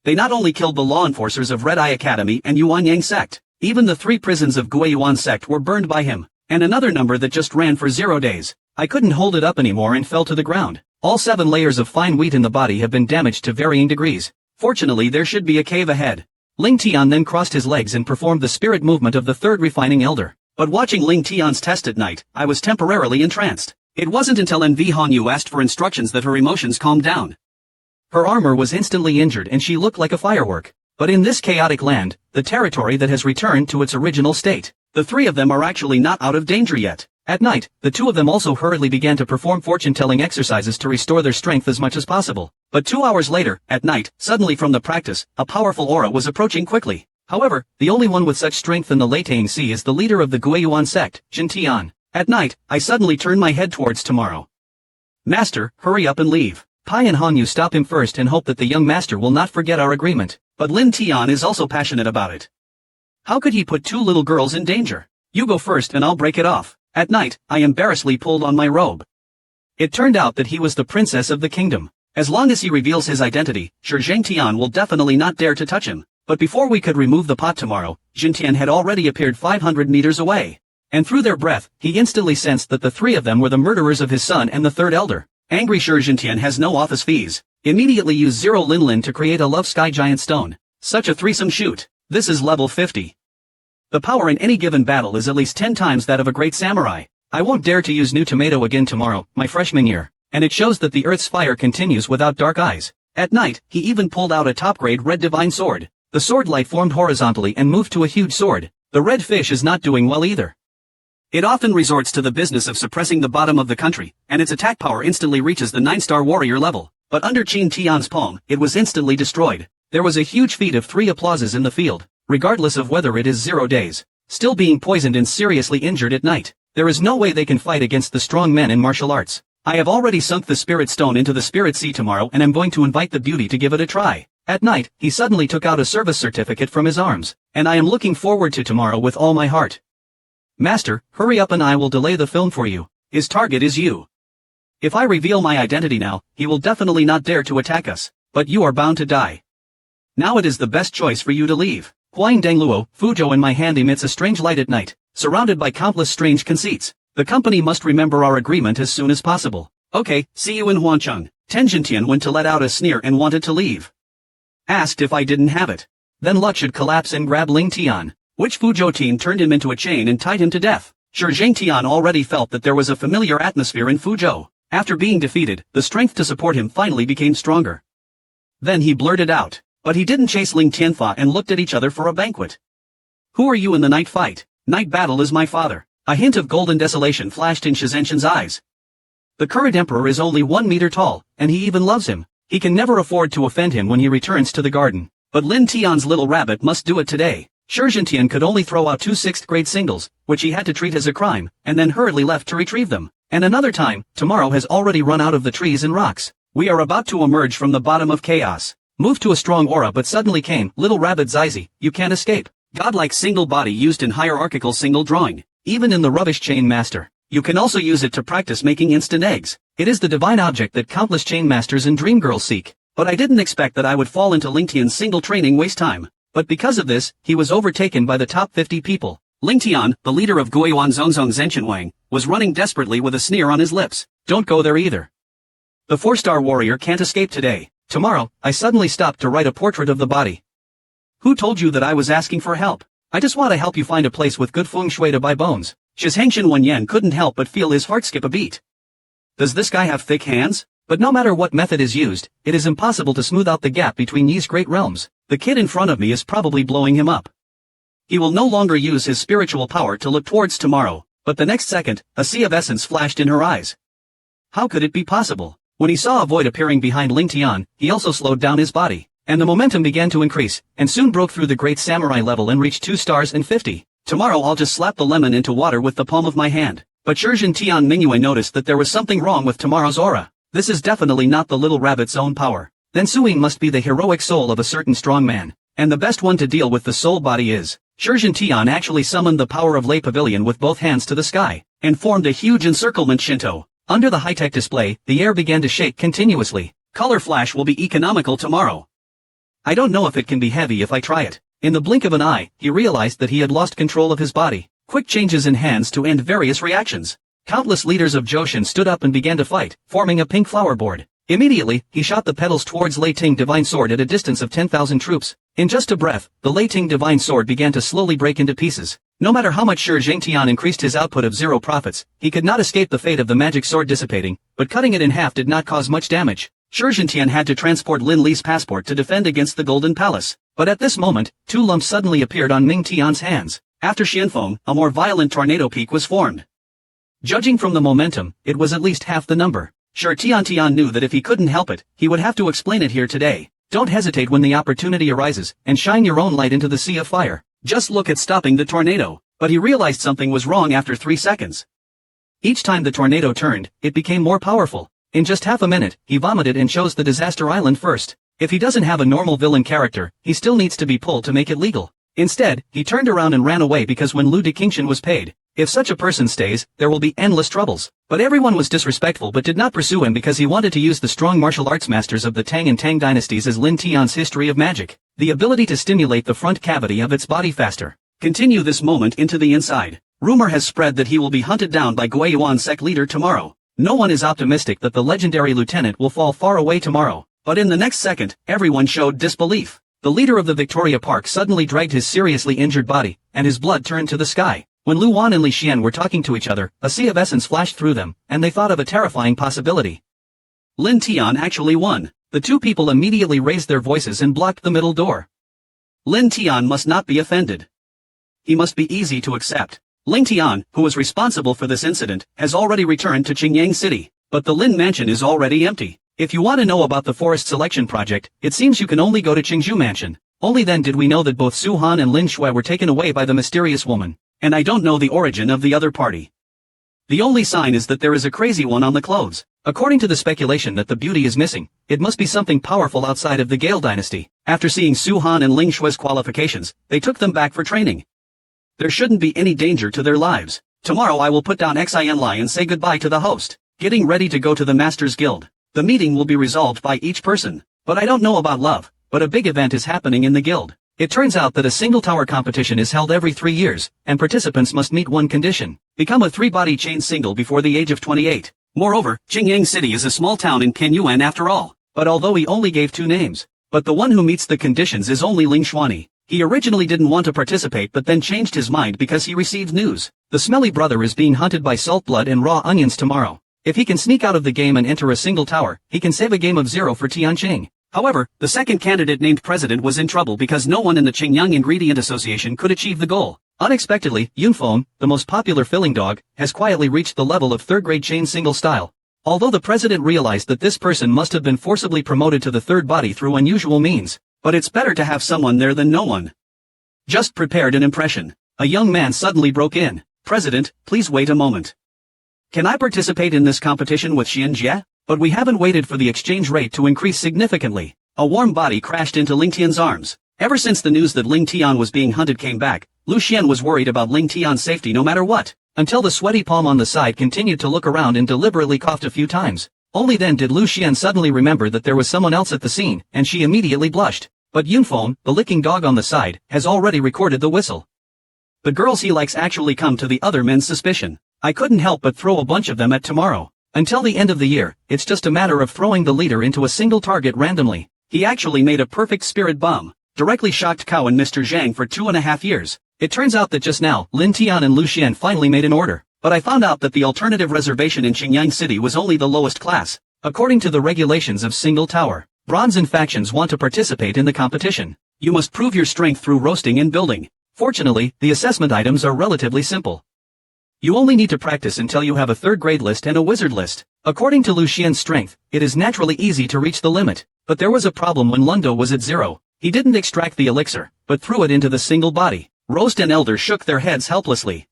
They not only killed the law enforcers of Red Eye Academy and Yuanyang sect, even the 3 prisons of Guiyuan sect were burned by him, and another number that just ran for 0 days. I couldn't hold it up anymore and fell to the ground. All 7 layers of fine wheat in the body have been damaged to varying degrees. Fortunately, there should be a cave ahead. Ling Tian then crossed his legs and performed the spirit movement of the 3rd refining elder. But watching Ling Tian's test at night, I was temporarily entranced. It wasn't until NV Hanyu asked for instructions that her emotions calmed down. Her armor was instantly injured and she looked like a firework. But in this chaotic land, the territory that has returned to its original state, the three of them are actually not out of danger yet. At night, the two of them also hurriedly began to perform fortune-telling exercises to restore their strength as much as possible. But 2 hours later, at night, suddenly from the practice, a powerful aura was approaching quickly. However, the only one with such strength in the Letang Sea is the leader of the Guiyuan sect, Jin Tian. At night, I suddenly turned my head towards tomorrow. Master, hurry up and leave. Pai and Hanyu stop him first and hope that the young master will not forget our agreement. But Lin Tian is also passionate about it. How could he put two little girls in danger? You go first and I'll break it off. At night, I embarrassedly pulled on my robe. It turned out that he was the princess of the kingdom. As long as he reveals his identity, sure Zhang Tian will definitely not dare to touch him. But before we could remove the pot tomorrow, Jin Tian had already appeared 500 meters away. And through their breath, he instantly sensed that the three of them were the murderers of his son and the third elder. Angry sure Jin Tian has no office fees. Immediately use 0 Lin Lin to create a love sky giant stone. Such a threesome shoot. This is level 50. The power in any given battle is at least 10 times that of a great samurai. I won't dare to use new tomato again tomorrow, my freshman year. And it shows that the earth's fire continues without dark eyes. At night, he even pulled out a top-grade red divine sword. The sword light formed horizontally and moved to a huge sword. The red fish is not doing well either. It often resorts to the business of suppressing the bottom of the country, and its attack power instantly reaches the 9-star warrior level. But under Qin Tian's palm, it was instantly destroyed. There was a huge feat of 3 applauses in the field, regardless of whether it is 0 days. Still being poisoned and seriously injured at night. There is no way they can fight against the strong men in martial arts. I have already sunk the spirit stone into the spirit sea tomorrow and am going to invite the beauty to give it a try. At night, he suddenly took out a service certificate from his arms, and I am looking forward to tomorrow with all my heart. Master, hurry up and I will delay the film for you. His target is you. If I reveal my identity now, he will definitely not dare to attack us, but you are bound to die. Now it is the best choice for you to leave. Huang Dengluo, Fuzhou in my hand emits a strange light at night, surrounded by countless strange conceits. The company must remember our agreement as soon as possible. Okay, see you in Huancheng. Tenjintian went to let out a sneer and wanted to leave. Asked if I didn't have it. Then luck should collapse and grab Ling Tian, which Fuzhou team turned him into a chain and tied him to death. Sure Zhang Tian already felt that there was a familiar atmosphere in Fuzhou. After being defeated, the strength to support him finally became stronger. Then he blurted out. But he didn't chase Ling Tianfa and looked at each other for a banquet. Who are you in the night fight? Night battle is my father. A hint of golden desolation flashed in Shizenshin's eyes. The current emperor is only 1 meter tall, and he even loves him. He can never afford to offend him when he returns to the garden. But Lin Tian's little rabbit must do it today. Sure Jintian could only throw out 2 6th-grade singles, which he had to treat as a crime, and then hurriedly left to retrieve them. And another time, tomorrow has already run out of the trees and rocks. We are about to emerge from the bottom of chaos. Moved to a strong aura but suddenly came, little rabbit Zizi, you can't escape. Godlike single body used in hierarchical single drawing. Even in the rubbish chain master. You can also use it to practice making instant eggs. It is the divine object that countless chain masters and dream girls seek. But I didn't expect that I would fall into Lingtian's single training waste time. But because of this, he was overtaken by the top 50 people. Lingtian, the leader of Guiyuan Zhongzong Zhenqianwang, was running desperately with a sneer on his lips. Don't go there either. The 4-star warrior can't escape today. Tomorrow, I suddenly stopped to write a portrait of the body. Who told you that I was asking for help? I just want to help you find a place with good feng shui to buy bones. Shizhengshin Wenyan couldn't help but feel his heart skip a beat. Does this guy have thick hands? But no matter what method is used, it is impossible to smooth out the gap between these great realms. The kid in front of me is probably blowing him up. He will no longer use his spiritual power to look towards tomorrow, but the next second, a sea of essence flashed in her eyes. How could it be possible? When he saw a void appearing behind Ling Tian, he also slowed down his body, and the momentum began to increase, and soon broke through the great samurai level and reached 2 stars and 50. Tomorrow I'll just slap the lemon into water with the palm of my hand. But Shizhen Tian Mingyue noticed that there was something wrong with tomorrow's aura. This is definitely not the little rabbit's own power. Then Suing must be the heroic soul of a certain strong man, and the best one to deal with the soul body is. Shizhen Tian actually summoned the power of Lei Pavilion with both hands to the sky, and formed a huge encirclement Shinto. Under the high-tech display, the air began to shake continuously. Color flash will be economical tomorrow. I don't know if it can be heavy if I try it. In the blink of an eye, he realized that he had lost control of his body. Quick changes in hands to end various reactions. Countless leaders of Joshin stood up and began to fight, forming a pink flower board. Immediately, he shot the petals towards Lei Ting Divine Sword at a distance of 10,000 troops. In just a breath, the Lei Ting divine sword began to slowly break into pieces. No matter how much Shi Jingtian increased his output of zero profits, he could not escape the fate of the magic sword dissipating, but cutting it in half did not cause much damage. Shi Jingtian had to transport Lin Li's passport to defend against the Golden Palace. But at this moment, two lumps suddenly appeared on Ming Tian's hands. After Xianfeng, a more violent tornado peak was formed. Judging from the momentum, it was at least half the number. Sure, Tian knew that if he couldn't help it, he would have to explain it here today. Don't hesitate when the opportunity arises, and shine your own light into the sea of fire. Just look at stopping the tornado. But he realized something was wrong after 3 seconds. Each time the tornado turned, it became more powerful. In just half a minute, he vomited and chose the disaster island first. If he doesn't have a normal villain character, he still needs to be pulled to make it legal. Instead, he turned around and ran away because when Lu Deqingshan was paid, if such a person stays, there will be endless troubles. But everyone was disrespectful but did not pursue him because he wanted to use the strong martial arts masters of the Tang and Tang dynasties as Lin Tian's history of magic, the ability to stimulate the front cavity of its body faster. Continue this moment into the inside. Rumor has spread that he will be hunted down by Guiyuan sect leader tomorrow. No one is optimistic that the legendary lieutenant will fall far away tomorrow, but in the next second, everyone showed disbelief. The leader of the Victoria Park suddenly dragged his seriously injured body, and his blood turned to the sky. When Lu Wan and Li Xian were talking to each other, a sea of essence flashed through them, and they thought of a terrifying possibility. Lin Tian actually won. The two people immediately raised their voices and blocked the middle door. Lin Tian must not be offended. He must be easy to accept. Lin Tian, who was responsible for this incident, has already returned to Qingyang City, but the Lin Mansion is already empty. If you want to know about the forest selection project, it seems you can only go to Qingzhou Mansion. Only then did we know that both Su Han and Lin Shui were taken away by the mysterious woman, and I don't know the origin of the other party. The only sign is that there is a crazy one on the clothes. According to the speculation that the beauty is missing, it must be something powerful outside of the Gale dynasty. After seeing Su Han and Ling Shui's qualifications, they took them back for training. There shouldn't be any danger to their lives. Tomorrow I will put down Xin Lai and say goodbye to the host. Getting ready to go to the Masters Guild. The meeting will be resolved by each person. But I don't know about love, but a big event is happening in the guild. It turns out that a single tower competition is held every 3 years, and participants must meet one condition. Become a 3-body chain single before the age of 28. Moreover, Qingyang City is a small town in Penyuan after all. But although he only gave 2 names, but the one who meets the conditions is only Ling Xuani. He originally didn't want to participate but then changed his mind because he received news. The smelly brother is being hunted by salt blood and raw onions tomorrow. If he can sneak out of the game and enter a single tower, he can save a game of 0 for Tianqing. However, the second candidate named President was in trouble because no one in the Qingyang Ingredient Association could achieve the goal. Unexpectedly, Yunfeng, the most popular filling dog, has quietly reached the level of 3rd-grade chain single style. Although the president realized that this person must have been forcibly promoted to the 3rd body through unusual means, but it's better to have someone there than no one. Just prepared an impression. A young man suddenly broke in. President, please wait a moment. Can I participate in this competition with Xianjie? But we haven't waited for the exchange rate to increase significantly. A warm body crashed into Ling Tian's arms. Ever since the news that Ling Tian was being hunted came back, Lu Xian was worried about Ling Tian's safety no matter what, until the sweaty palm on the side continued to look around and deliberately coughed a few times. Only then did Lu Xian suddenly remember that there was someone else at the scene, and she immediately blushed. But Yunfeng, the licking dog on the side, has already recorded the whistle. The girls he likes actually come to the other men's suspicion. I couldn't help but throw a bunch of them at tomorrow. Until the end of the year, it's just a matter of throwing the leader into a single target randomly. He actually made a perfect spirit bomb. Directly shocked Cao and Mr. Zhang for 2.5 years. It turns out that just now, Lin Tian and Lu Xian finally made an order. But I found out that the alternative reservation in Qingyang City was only the lowest class. According to the regulations of single tower, bronze and factions want to participate in the competition. You must prove your strength through roasting and building. Fortunately, the assessment items are relatively simple. You only need to practice until you have a 3rd grade list and a wizard list. According to Lu Xian's strength, it is naturally easy to reach the limit. But there was a problem when Lundo was at 0. He didn't extract the elixir, but threw it into the single body. Roast and Elder shook their heads helplessly.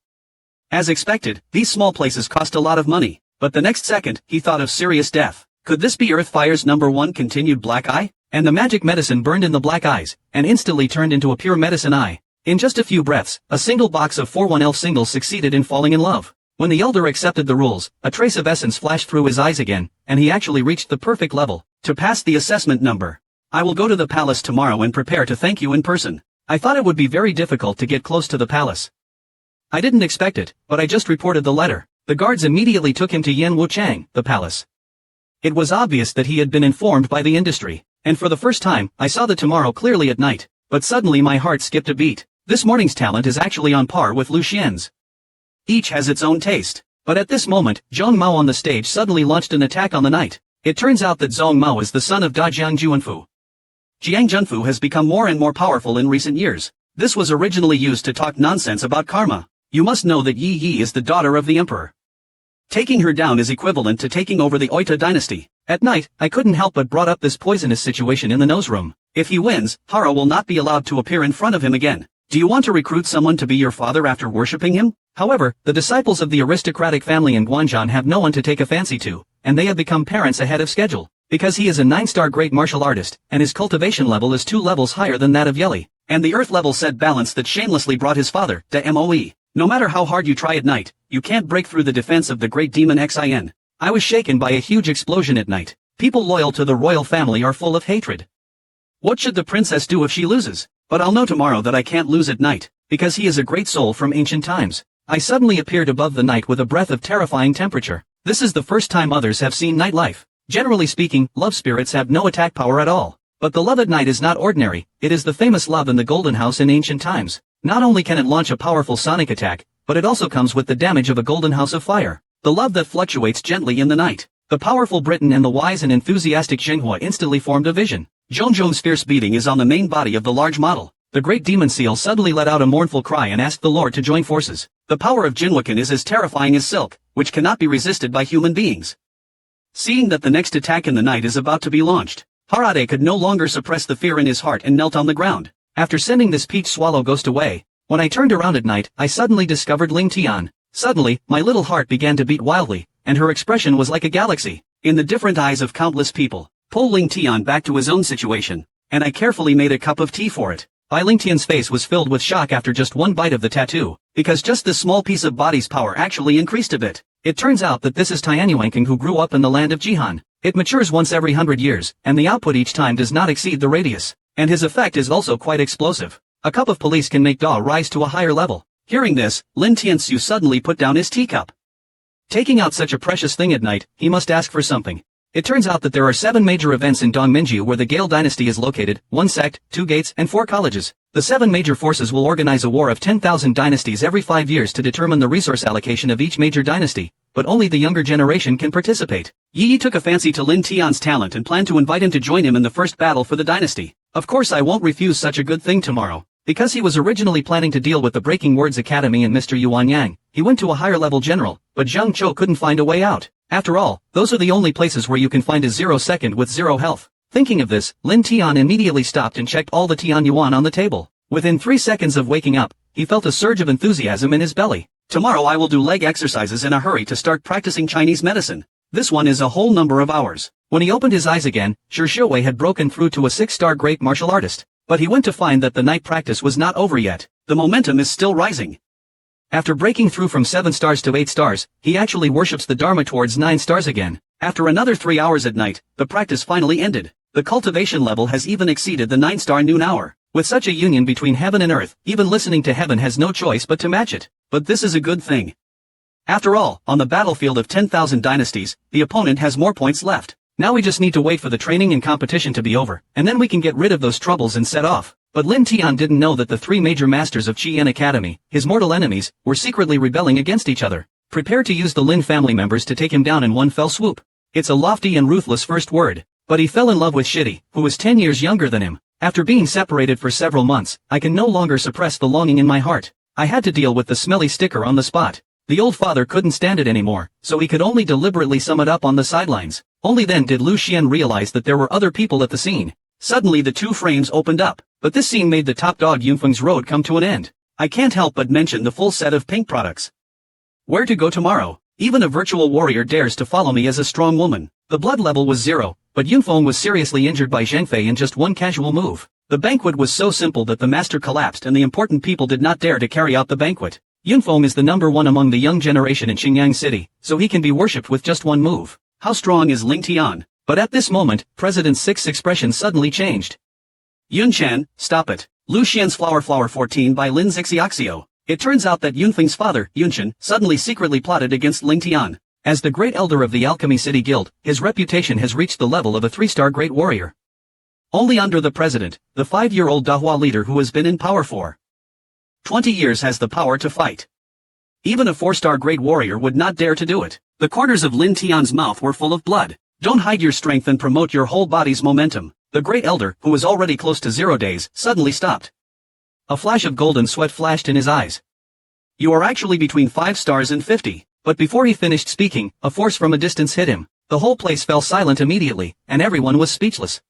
As expected, these small places cost a lot of money. But the next second, he thought of serious death. Could this be Earthfire's #1 continued black eye? And the magic medicine burned in the black eyes, and instantly turned into a pure medicine eye. In just a few breaths, a single box of 4-1 elf singles succeeded in falling in love. When the elder accepted the rules, a trace of essence flashed through his eyes again, and he actually reached the perfect level to pass the assessment number. I will go to the palace tomorrow and prepare to thank you in person. I thought it would be very difficult to get close to the palace. I didn't expect it, but I just reported the letter. The guards immediately took him to Yan Wuchang, the palace. It was obvious that he had been informed by the industry, and for the first time, I saw the tomorrow clearly at night. but suddenly my heart skipped a beat. This morning's talent is actually on par with Lu Xian's. Each has its own taste. But at this moment, Zhong Mao on the stage suddenly launched an attack on the knight. It turns out that Zhong Mao is the son of Da Jiang Juanfu. Jiang Junfu has become more and more powerful in recent years. This was originally used to talk nonsense about karma. You must know that Yi Yi is the daughter of the emperor. Taking her down is equivalent to taking over the Oita dynasty. At night, I couldn't help but brought up this poisonous situation in the nose room. If he wins, Hara will not be allowed to appear in front of him again. Do you want to recruit someone to be your father after worshipping him? However, the disciples of the aristocratic family in Guanzhou have no one to take a fancy to, and they have become parents ahead of schedule. Because he is a 9-star great martial artist, and his cultivation level is 2 levels higher than that of Yeli, and the earth level said balance that shamelessly brought his father, to MOE. No matter how hard you try at night, you can't break through the defense of the great demon Xin. I was shaken by a huge explosion at night. People loyal to the royal family are full of hatred. What should the princess do if she loses? But I'll know tomorrow that I can't lose at night, because he is a great soul from ancient times. I suddenly appeared above the night with a breath of terrifying temperature. This is the first time others have seen nightlife. Generally speaking, love spirits have no attack power at all. But the love at night is not ordinary, it is the famous love in the Golden House in ancient times. Not only can it launch a powerful sonic attack, but it also comes with the damage of a golden house of fire. The love that fluctuates gently in the night. The powerful Briton and the wise and enthusiastic Xinghua instantly formed a vision. Zhongzhong's fierce beating is on the main body of the large model. The great demon seal suddenly let out a mournful cry and asked the Lord to join forces. The power of Jinwakan is as terrifying as silk, which cannot be resisted by human beings. Seeing that the next attack in the night is about to be launched, Harade could no longer suppress the fear in his heart and knelt on the ground. After sending this peach swallow ghost away, when I turned around at night, I suddenly discovered Ling Tian. Suddenly, my little heart began to beat wildly, and her expression was like a galaxy. In the different eyes of countless people, pull Ling Tian back to his own situation, and I carefully made a cup of tea for it. Ling Tian's face was filled with shock after just one bite of the tattoo, because just this small piece of body's power actually increased a bit. It turns out that this is Tianyuankang who grew up in the land of Jihan. It matures once every 100 years, and the output each time does not exceed the radius, and his effect is also quite explosive. A cup of police can make Da rise to a higher level. Hearing this, Lin Tianxiu suddenly put down his teacup. Taking out such a precious thing at night, he must ask for something. It turns out that there are 7 major events in Dongminju where the Gale dynasty is located, 1 sect, 2 gates, and 4 colleges. The 7 major forces will organize a war of 10,000 dynasties every 5 years to determine the resource allocation of each major dynasty, but only the younger generation can participate. Yi took a fancy to Lin Tian's talent and planned to invite him to join him in the first battle for the dynasty. Of course I won't refuse such a good thing tomorrow. Because he was originally planning to deal with the Breaking Words Academy and Mr. Yuan Yang, he went to a higher level general, but Zhang Chou couldn't find a way out. After all, those are the only places where you can find a 0 second with 0 health. Thinking of this, Lin Tian immediately stopped and checked all the Tian Yuan on the table. Within 3 seconds of waking up, he felt a surge of enthusiasm in his belly. Tomorrow I will do leg exercises in a hurry to start practicing Chinese medicine. This one is a whole number of hours. When he opened his eyes again, Shi Shiwei had broken through to a 6-star great martial artist. But he went to find that the night practice was not over yet. The momentum is still rising. After breaking through from 7 stars to 8 stars, he actually worships the Dharma towards 9 stars again. After another 3 hours at night, the practice finally ended. The cultivation level has even exceeded the 9-star noon hour. With such a union between heaven and earth, even listening to heaven has no choice but to match it. But this is a good thing. After all, on the battlefield of 10,000 dynasties, the opponent has more points left. Now we just need to wait for the training and competition to be over, and then we can get rid of those troubles and set off. But Lin Tian didn't know that the 3 major masters of Qian Academy, his mortal enemies, were secretly rebelling against each other, prepared to use the Lin family members to take him down in one fell swoop. It's a lofty and ruthless first word, but he fell in love with Shidi, who was 10 years younger than him. After being separated for several months, I can no longer suppress the longing in my heart. I had to deal with the smelly sticker on the spot. The old father couldn't stand it anymore, so he could only deliberately sum it up on the sidelines. Only then did Lu Xian realize that there were other people at the scene. Suddenly the 2 frames opened up, but this scene made the top dog Yunfeng's road come to an end. I can't help but mention the full set of pink products. Where to go tomorrow? Even a virtual warrior dares to follow me as a strong woman. The blood level was 0, but Yunfeng was seriously injured by Zheng Fei in just one casual move. The banquet was so simple that the master collapsed and the important people did not dare to carry out the banquet. Yunfeng is the #1 among the young generation in Xingyang City, so he can be worshipped with just one move. How strong is Ling Tian? But at this moment, President Six's expression suddenly changed. Yun Chen, stop it. Lu Xian's Flower 14 by Lin Xixiaxio. It turns out that Yunfeng's father, Yunchen, suddenly secretly plotted against Ling Tian. As the great elder of the Alchemy City Guild, his reputation has reached the level of a 3-star great warrior. Only under the president, the 5-year-old Dahua leader who has been in power for 20 years has the power to fight. Even a 4-star great warrior would not dare to do it. The corners of Lin Tian's mouth were full of blood. Don't hide your strength and promote your whole body's momentum. The great elder, who was already close to 0 days, suddenly stopped. A flash of golden sweat flashed in his eyes. You are actually between 5 stars and 50. But before he finished speaking, a force from a distance hit him. The whole place fell silent immediately, and everyone was speechless.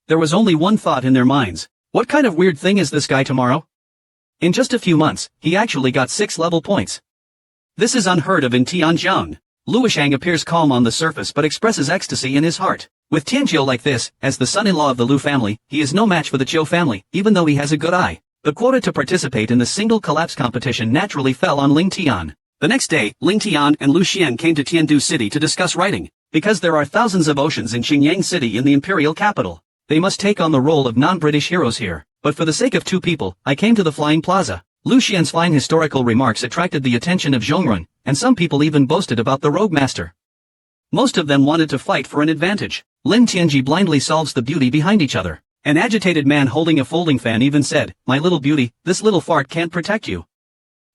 There was only one thought in their minds. What kind of weird thing is this guy tomorrow? In just a few months, he actually got 6 level points. This is unheard of in Tianjiang. Luoshang appears calm on the surface but expresses ecstasy in his heart. With Tianjiu like this, as the son-in-law of the Lu family, he is no match for the Chiu family, even though he has a good eye. The quota to participate in the single collapse competition naturally fell on Ling Tian. The next day, Ling Tian and Lu Xian came to Tiandu City to discuss writing. Because there are thousands of oceans in Qingyang City in the imperial capital, they must take on the role of non-British heroes here. But for the sake of 2 people, I came to the Flying Plaza. Lu Xian's fine historical remarks attracted the attention of Zhongrun, and some people even boasted about the rogue master. Most of them wanted to fight for an advantage. Lin Tianji blindly solves the beauty behind each other. An agitated man holding a folding fan even said, "My little beauty, this little fart can't protect you.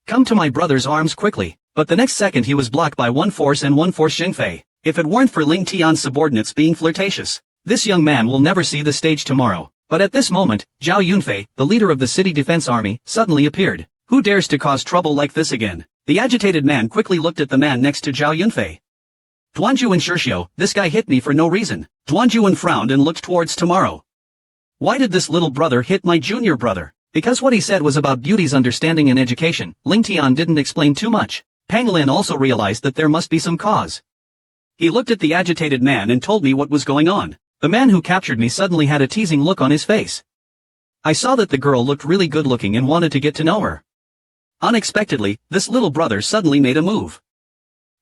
Come to my brother's arms quickly." But the next second he was blocked by one force Xingfei. If it weren't for Ling Tian's subordinates being flirtatious, this young man will never see the stage tomorrow. But at this moment, Zhao Yunfei, the leader of the city defense army, suddenly appeared. Who dares to cause trouble like this again? The agitated man quickly looked at the man next to Zhao Yunfei. Duanjuan Shishio, this guy hit me for no reason. Duanjuan frowned and looked towards tomorrow. Why did this little brother hit my junior brother? Because what he said was about beauty's understanding and education, Ling Tian didn't explain too much. Pang Lin also realized that there must be some cause. He looked at the agitated man and told me what was going on. The man who captured me suddenly had a teasing look on his face. I saw that the girl looked really good looking and wanted to get to know her. Unexpectedly, this little brother suddenly made a move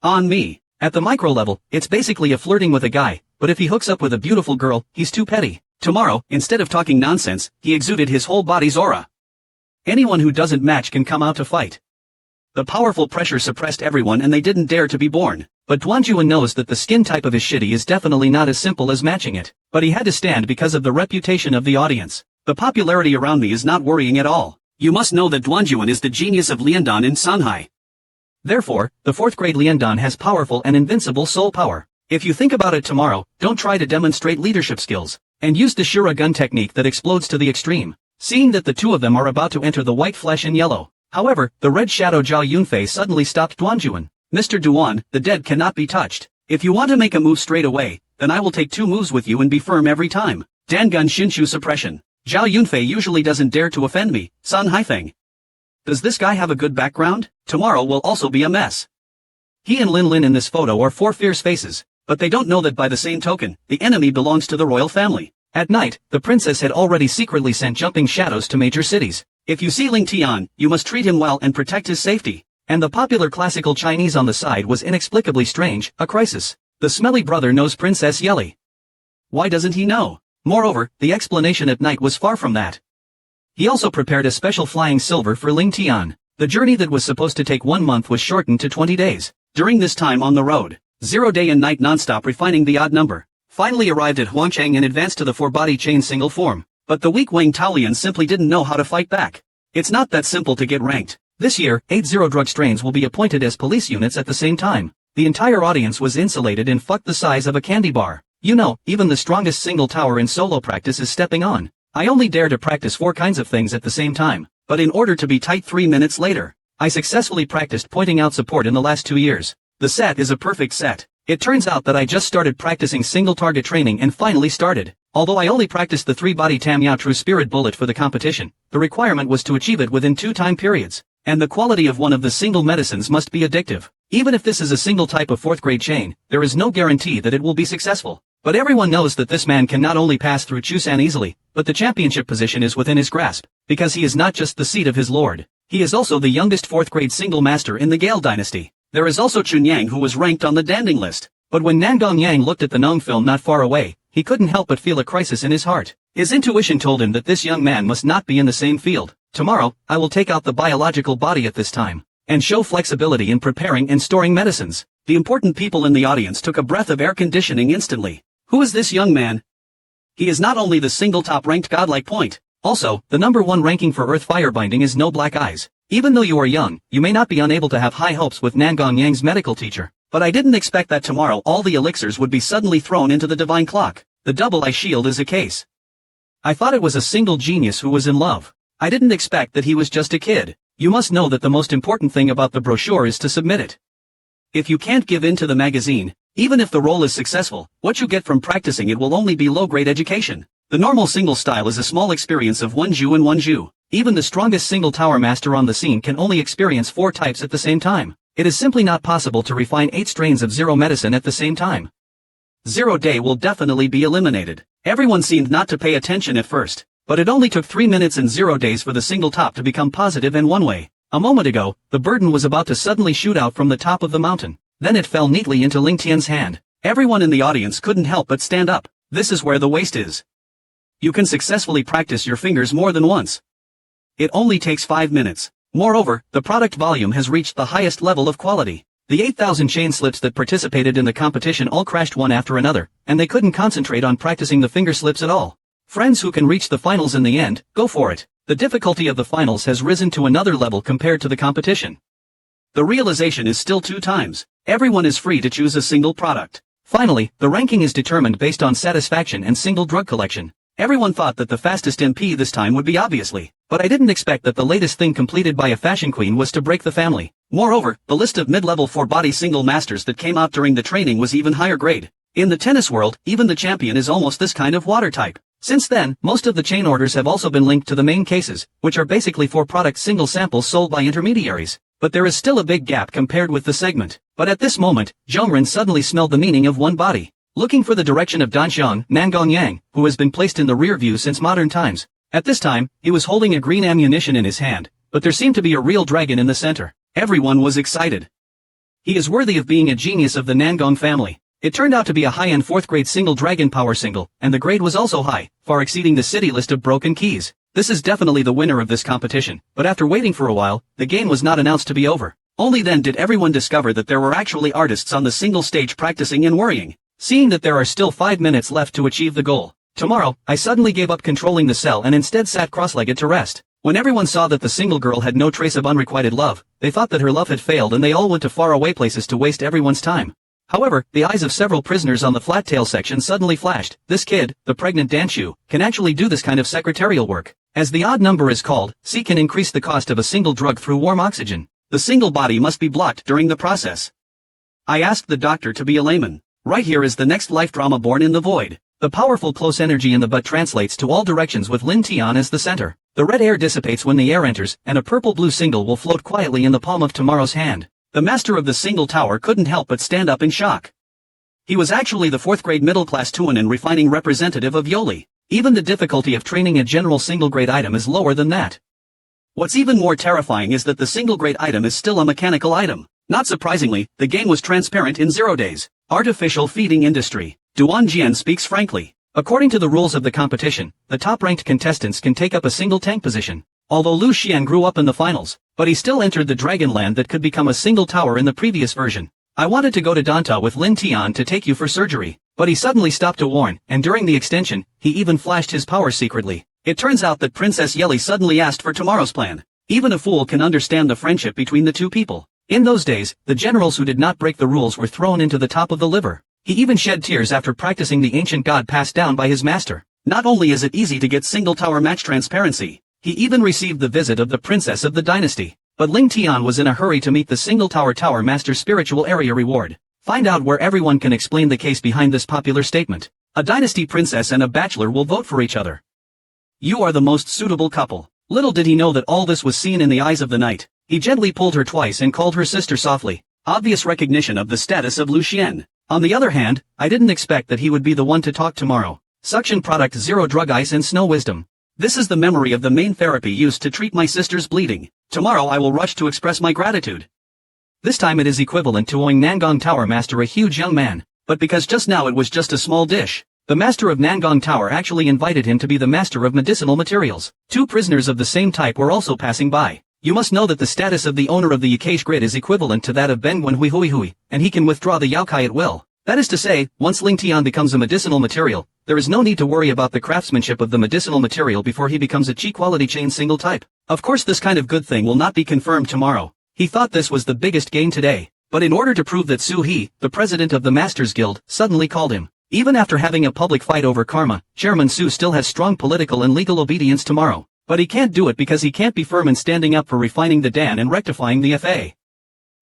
on me. At the micro level, it's basically a flirting with a guy, but if he hooks up with a beautiful girl, he's too petty. Tomorrow, instead of talking nonsense, he exuded his whole body's aura. Anyone who doesn't match can come out to fight. The powerful pressure suppressed everyone and they didn't dare to be born. But Duanjuan knows that the skin type of his shitty is definitely not as simple as matching it. But he had to stand because of the reputation of the audience. The popularity around me is not worrying at all. You must know that Duanjuan is the genius of Liandan in Sanhai. Therefore, the 4th grade Liandan has powerful and invincible soul power. If you think about it tomorrow, don't try to demonstrate leadership skills, and use the Shura gun technique that explodes to the extreme. Seeing that the 2 of them are about to enter the white flesh and yellow. However, the red shadow Zhao Yunfei suddenly stopped Duanjuan. Mr. Duan, the dead cannot be touched. If you want to make a move straight away, then I will take 2 moves with you and be firm every time. Dangun Shinshu suppression. Zhao Yunfei usually doesn't dare to offend me. Sun Haifeng. Does this guy have a good background? Tomorrow will also be a mess. He and Lin Lin in this photo are 4 fierce faces, but they don't know that by the same token, the enemy belongs to the royal family. At night, the princess had already secretly sent jumping shadows to major cities. If you see Ling Tian, you must treat him well and protect his safety. And the popular classical Chinese on the side was inexplicably strange, a crisis. The smelly brother knows Princess Yeli. Why doesn't he know? Moreover, the explanation at night was far from that. He also prepared a special flying silver for Ling Tian. The journey that was supposed to take 1 month was shortened to 20 days. During this time on the road, 0 day and night non-stop refining the odd number. Finally arrived at Huangcheng and advanced to the 4-body chain single form. But the weak Wang Taolian simply didn't know how to fight back. It's not that simple to get ranked. This year, 80 drug strains will be appointed as police units at the same time. The entire audience was insulated and fucked the size of a candy bar. You know, even the strongest single tower in solo practice is stepping on. I only dare to practice 4 kinds of things at the same time. But in order to be tight 3 minutes later, I successfully practiced pointing out support in the last 2 years. The set is a perfect set. It turns out that I just started practicing single target training and finally started. Although I only practiced the 3-body Tam Yao True Spirit bullet for the competition, the requirement was to achieve it within 2 time periods. And the quality of one of the single medicines must be addictive. Even if this is a single type of 4th grade chain, there is no guarantee that it will be successful. But everyone knows that this man can not only pass through Chusan easily, but the championship position is within his grasp, because he is not just the seat of his lord. He is also the youngest 4th grade single master in the Gale dynasty. There is also Chunyang who was ranked on the Danding list. But when Nangdong Yang looked at the Nong film not far away, he couldn't help but feel a crisis in his heart. His intuition told him that this young man must not be in the same field. Tomorrow, I will take out the biological body at this time, and show flexibility in preparing and storing medicines. The important people in the audience took a breath of air conditioning instantly. Who is this young man? He is not only the single top-ranked godlike point, also, the #1 ranking for Earth Firebinding is No Black Eyes. Even though you are young, you may not be unable to have high hopes with Nangong Yang's medical teacher, but I didn't expect that tomorrow all the elixirs would be suddenly thrown into the divine clock. The double eye shield is a case. I thought it was a single genius who was in love. I didn't expect that he was just a kid. You must know that the most important thing about the brochure is to submit it. If you can't give in to the magazine, even if the role is successful, what you get from practicing it will only be low-grade education. The normal single style is a small experience of one Ju and one Ju. Even the strongest single tower master on the scene can only experience 4 types at the same time. It is simply not possible to refine 8 strains of Zero medicine at the same time. Zero Day will definitely be eliminated. Everyone seemed not to pay attention at first, but it only took 3 minutes and 0 days for the single top to become positive and one way. A moment ago, the burden was about to suddenly shoot out from the top of the mountain. Then it fell neatly into Ling Tian's hand. Everyone in the audience couldn't help but stand up. This is where the waste is. You can successfully practice your fingers more than once. It only takes 5 minutes. Moreover, the product volume has reached the highest level of quality. The 8,000 chain slips that participated in the competition all crashed one after another, and they couldn't concentrate on practicing the finger slips at all. Friends who can reach the finals in the end, go for it. The difficulty of the finals has risen to another level compared to the competition. The realization is still 2 times. Everyone is free to choose a single product. Finally, the ranking is determined based on satisfaction and single drug collection. Everyone thought that the fastest MP this time would be obviously, but I didn't expect that the latest thing completed by a fashion queen was to break the family. Moreover, the list of mid-level 4-body single masters that came out during the training was even higher grade. In the tennis world, even the champion is almost this kind of water type. Since then, most of the chain orders have also been linked to the main cases, which are basically 4-product single samples sold by intermediaries. But there is still a big gap compared with the segment. But at this moment, Zhongren suddenly smelled the meaning of one body. Looking for the direction of Danxiang, Nangong Yang, who has been placed in the rear view since modern times. At this time, he was holding a green ammunition in his hand, but there seemed to be a real dragon in the center. Everyone was excited. He is worthy of being a genius of the Nangong family. It turned out to be a high-end 4th-grade single dragon power single, and the grade was also high, far exceeding the city list of broken keys. This is definitely the winner of this competition, but after waiting for a while, the game was not announced to be over. Only then did everyone discover that there were actually artists on the single stage practicing and worrying. Seeing that there are still 5 minutes left to achieve the goal. Tomorrow, I suddenly gave up controlling the cell and instead sat cross-legged to rest. When everyone saw that the single girl had no trace of unrequited love, they thought that her love had failed and they all went to faraway places to waste everyone's time. However, the eyes of several prisoners on the flat tail section suddenly flashed. This kid, the pregnant Danshu, can actually do this kind of secretarial work. As the odd number is called, C can increase the cost of a single drug through warm oxygen. The single body must be blocked during the process. I asked the doctor to be a layman. Right here is the next life drama born in the void. The powerful close energy in the butt translates to all directions with Lin Tian as the center. The red air dissipates when the air enters, and a purple-blue single will float quietly in the palm of tomorrow's hand. The master of the single tower couldn't help but stand up in shock. He was actually the 4th-grade middle-class Tuanan refining representative of Yoli. Even the difficulty of training a general single-grade item is lower than that. What's even more terrifying is that the single-grade item is still a mechanical item. Not surprisingly, the game was transparent in 0 days. Artificial feeding industry. Duan Jian speaks frankly. According to the rules of the competition, the top-ranked contestants can take up a single tank position. Although Lu Xian grew up in the finals, but he still entered the Dragonland that could become a single tower in the previous version. I wanted to go to Danta with Lin Tian to take you for surgery, but he suddenly stopped to warn, and during the extension, he even flashed his power secretly. It turns out that Princess Yeli suddenly asked for tomorrow's plan. Even a fool can understand the friendship between the two people. In those days, the generals who did not break the rules were thrown into the top of the liver. He even shed tears after practicing the ancient god passed down by his master. Not only is it easy to get single tower match transparency, he even received the visit of the princess of the dynasty. But Ling Tian was in a hurry to meet the single tower master's spiritual area reward. Find out where everyone can explain the case behind this popular statement. A dynasty princess and a bachelor will vote for each other. You are the most suitable couple. Little did he know that all this was seen in the eyes of the knight. He gently pulled her twice and called her sister softly. Obvious recognition of the status of Lu Xian. On the other hand, I didn't expect that he would be the one to talk tomorrow. Suction product 0 drug ice and snow wisdom. This is the memory of the main therapy used to treat my sister's bleeding. Tomorrow I will rush to express my gratitude. This time it is equivalent to owing Nangong Tower Master a huge young man, but because just now it was just a small dish. The master of Nangong Tower actually invited him to be the master of medicinal materials. 2 prisoners of the same type were also passing by. You must know that the status of the owner of the Yakash grid is equivalent to that of Benguan Hui, and he can withdraw the Yaokai at will. That is to say, once Ling Tian becomes a medicinal material, there is no need to worry about the craftsmanship of the medicinal material before he becomes a Qi-quality chain single type. Of course this kind of good thing will not be confirmed tomorrow. He thought this was the biggest gain today. But in order to prove that Su He, the president of the Masters Guild, suddenly called him. Even after having a public fight over karma, Chairman Su still has strong political and legal obedience tomorrow. But he can't do it because he can't be firm in standing up for refining the Dan and rectifying the FA.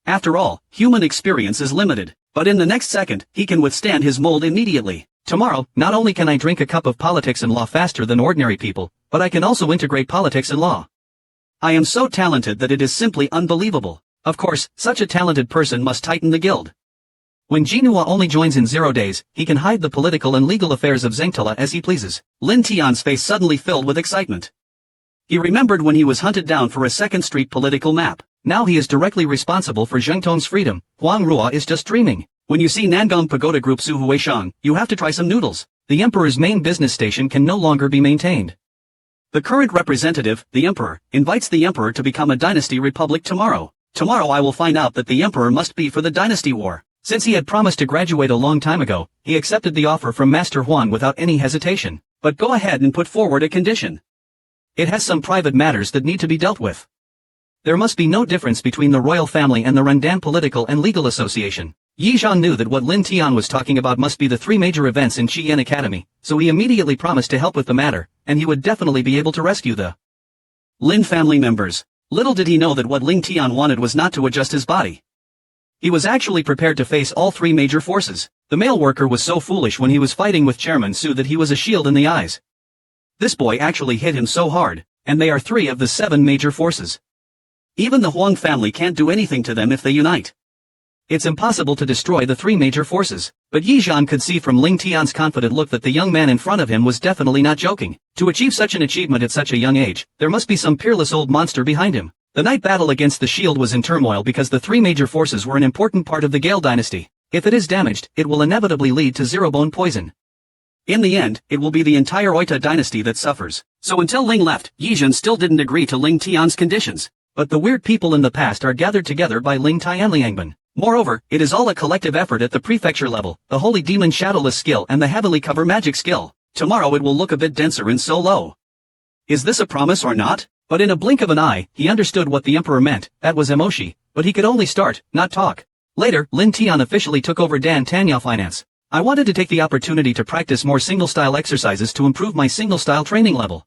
After all, human experience is limited. But in the next second, he can withstand his mold immediately. Tomorrow, not only can I drink a cup of politics and law faster than ordinary people, but I can also integrate politics and law. I am so talented that it is simply unbelievable. Of course, such a talented person must tighten the guild. When Jinhua only joins in 0 days, he can hide the political and legal affairs of Zhengtala as he pleases. Lin Tian's face suddenly filled with excitement. He remembered when he was hunted down for a second street political map. Now he is directly responsible for Zhengtong's freedom. Huang Ruo is just dreaming. When you see Nangong Pagoda Group Su Huishang, you have to try some noodles. The Emperor's main business station can no longer be maintained. The current representative, the Emperor, invites the Emperor to become a dynasty republic tomorrow. Tomorrow I will find out that the Emperor must be for the dynasty war. Since he had promised to graduate a long time ago, he accepted the offer from Master Huang without any hesitation. But go ahead and put forward a condition. It has some private matters that need to be dealt with. There must be no difference between the royal family and the Rendan Political and Legal Association. Yi Zhan knew that what Lin Tian was talking about must be the 3 major events in Qian Academy, so he immediately promised to help with the matter, and he would definitely be able to rescue the Lin family members. Little did he know that what Lin Tian wanted was not to adjust his body. He was actually prepared to face all 3 major forces. The male worker was so foolish when he was fighting with Chairman Su that he was a shield in the eyes. This boy actually hit him so hard, and they are 3 of the 7 major forces. Even the Huang family can't do anything to them if they unite. It's impossible to destroy the 3 major forces, but Yi Zhan could see from Ling Tian's confident look that the young man in front of him was definitely not joking. To achieve such an achievement at such a young age, there must be some peerless old monster behind him. The night battle against the shield was in turmoil because the 3 major forces were an important part of the Gale dynasty. If it is damaged, it will inevitably lead to zero-bone poison. In the end, it will be the entire Oita dynasty that suffers. So until Ling left, Yi Zhan still didn't agree to Ling Tian's conditions. But the weird people in the past are gathered together by Ling Tianliangban. Moreover, it is all a collective effort at the prefecture level, the Holy Demon Shadowless skill and the Heavenly Cover Magic skill. Tomorrow it will look a bit denser and so low. Is this a promise or not? But in a blink of an eye, he understood what the Emperor meant. That was emoshi, but he could only start, not talk. Later, Lin Tian officially took over Dan Tanyao Finance. I wanted to take the opportunity to practice more single-style exercises to improve my single-style training level.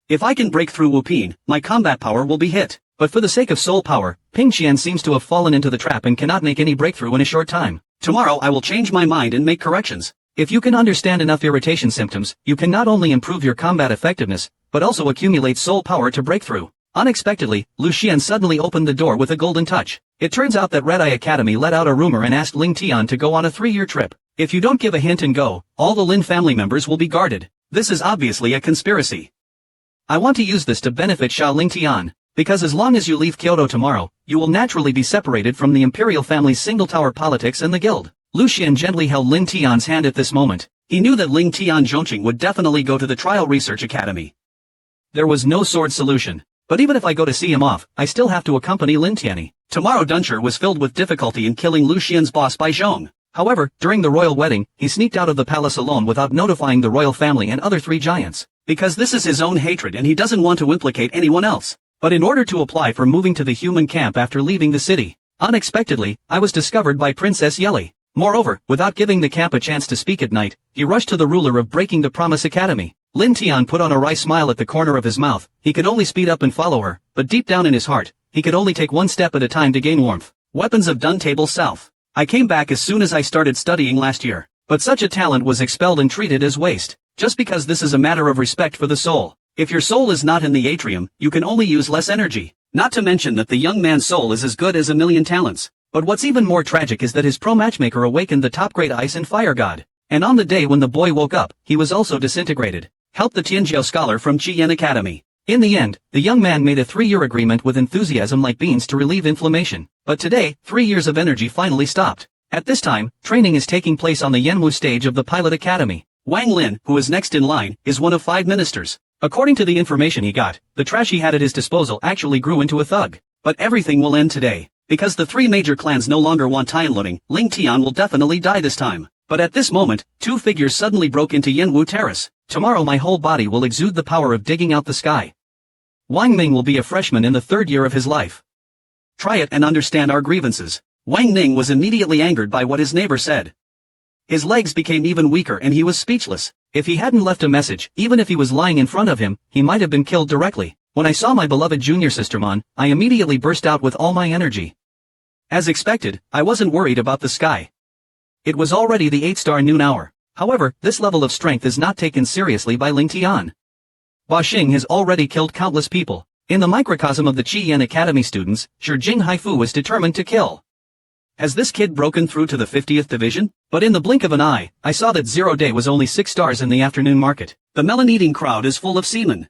If I can break through Wupin, my combat power will be hit. But for the sake of soul power, Ping Qian seems to have fallen into the trap and cannot make any breakthrough in a short time. Tomorrow I will change my mind and make corrections. If you can understand enough irritation symptoms, you can not only improve your combat effectiveness, but also accumulate soul power to break through. Unexpectedly, Lu Xian suddenly opened the door with a golden touch. It turns out that Red Eye Academy let out a rumor and asked Ling Tian to go on a 3-year trip. If you don't give a hint and go, all the Lin family members will be guarded. This is obviously a conspiracy. I want to use this to benefit Xiao Ling Tian. Because as long as you leave Kyoto tomorrow, you will naturally be separated from the imperial family's single-tower politics and the guild. Lu Xian gently held Ling Tian's hand at this moment. He knew that Ling Tian Zhongqing would definitely go to the Trial Research Academy. There was no sword solution. But even if I go to see him off, I still have to accompany Lin Tianyi. Tomorrow Duncher was filled with difficulty in killing Lu Xian's boss Bai Zhong. However, during the royal wedding, he sneaked out of the palace alone without notifying the royal family and other 3 giants. Because this is his own hatred and he doesn't want to implicate anyone else. But in order to apply for moving to the human camp after leaving the city, unexpectedly, I was discovered by Princess Yeli. Moreover, without giving the camp a chance to speak at night, he rushed to the ruler of Breaking the Promise Academy. Lin Tian put on a wry smile at the corner of his mouth. He could only speed up and follow her, but deep down in his heart, he could only take 1 step at a time to gain warmth. Weapons of Dun Table South. I came back as soon as I started studying last year. But such a talent was expelled and treated as waste. Just because this is a matter of respect for the soul. If your soul is not in the atrium, you can only use less energy. Not to mention that the young man's soul is as good as 1,000,000 talents. But what's even more tragic is that his pro-matchmaker awakened the top-grade ice and fire god. And on the day when the boy woke up, he was also disintegrated. Help the Tianjiao scholar from Qian Academy. In the end, the young man made a 3-year agreement with enthusiasm like beans to relieve inflammation. But today, 3 years of energy finally stopped. At this time, training is taking place on the Yanwu stage of the Pilot Academy. Wang Lin, who is next in line, is one of 5 ministers. According to the information he got, the trash he had at his disposal actually grew into a thug. But everything will end today. Because the 3 major clans no longer want Tianlooting, Ling Tian will definitely die this time. But at this moment, two figures suddenly broke into Yanwu Terrace. Tomorrow my whole body will exude the power of digging out the sky. Wang Ning will be a freshman in the 3rd year of his life. Try it and understand our grievances. Wang Ning was immediately angered by what his neighbor said. His legs became even weaker and he was speechless. If he hadn't left a message, even if he was lying in front of him, he might have been killed directly. When I saw my beloved junior sister Mon, I immediately burst out with all my energy. As expected, I wasn't worried about the sky. It was already the 8-star noon hour. However, this level of strength is not taken seriously by Ling Tian. Ba Xing has already killed countless people. In the microcosm of the Qi Yan Academy students, Shi Jing Haifu is determined to kill. Has this kid broken through to the 50th division? But in the blink of an eye, I saw that 0 day was only 6 stars in the afternoon market. The melon-eating crowd is full of semen.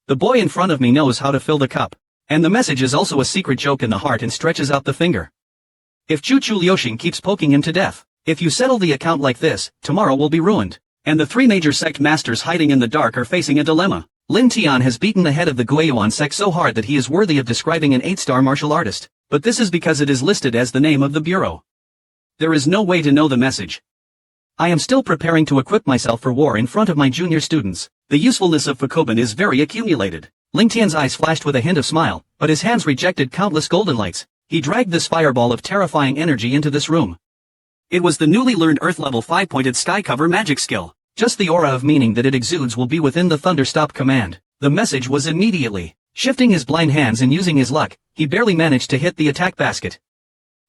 The boy in front of me knows how to fill the cup. And the message is also a secret joke in the heart and stretches out the finger. If Chu Liuxing keeps poking him to death, if you settle the account like this, tomorrow will be ruined. And the 3 major sect masters hiding in the dark are facing a dilemma. Lin Tian has beaten the head of the Guiyuan sect so hard that he is worthy of describing an 8-star martial artist. But this is because it is listed as the name of the bureau. There is no way to know the message. I am still preparing to equip myself for war in front of my junior students. The usefulness of Fakobin is very accumulated. Ling Tian's eyes flashed with a hint of smile, but his hands rejected countless golden lights. He dragged this fireball of terrifying energy into this room. It was the newly learned Earth-level 5-pointed sky cover magic skill. Just the aura of meaning that it exudes will be within the Thunderstop command. The message was immediately. Shifting his blind hands and using his luck, he barely managed to hit the attack basket.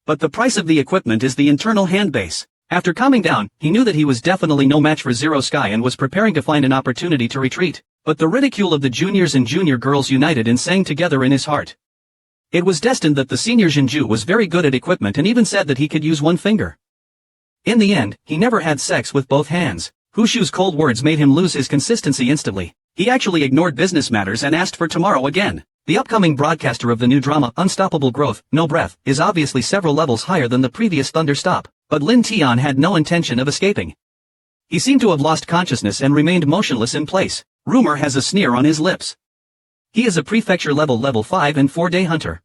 But the price of the equipment is the internal hand base. After calming down, he knew that he was definitely no match for Zero Sky and was preparing to find an opportunity to retreat. But the ridicule of the juniors and junior girls united and sang together in his heart. It was destined that the senior Jinju was very good at equipment and even said that he could use one finger. In the end, he never had sex with both hands. Hu Shu's cold words made him lose his consistency instantly. He actually ignored business matters and asked for tomorrow again. The upcoming broadcaster of the new drama Unstoppable Growth, No Breath, is obviously several levels higher than the previous Thunderstop, but Lin Tian had no intention of escaping. He seemed to have lost consciousness and remained motionless in place. Rumor has a sneer on his lips. He is a prefecture level 5 and 4-day hunter.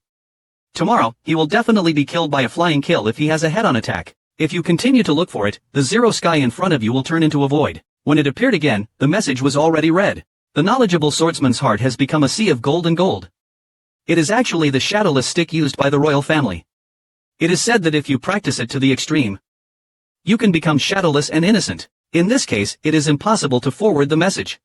Tomorrow, he will definitely be killed by a flying kill if he has a head-on attack. If you continue to look for it, the Zero Sky in front of you will turn into a void. When it appeared again, the message was already read. The knowledgeable swordsman's heart has become a sea of gold and gold. It is actually the shadowless stick used by the royal family. It is said that if you practice it to the extreme, you can become shadowless and innocent. In this case, it is impossible to forward the message.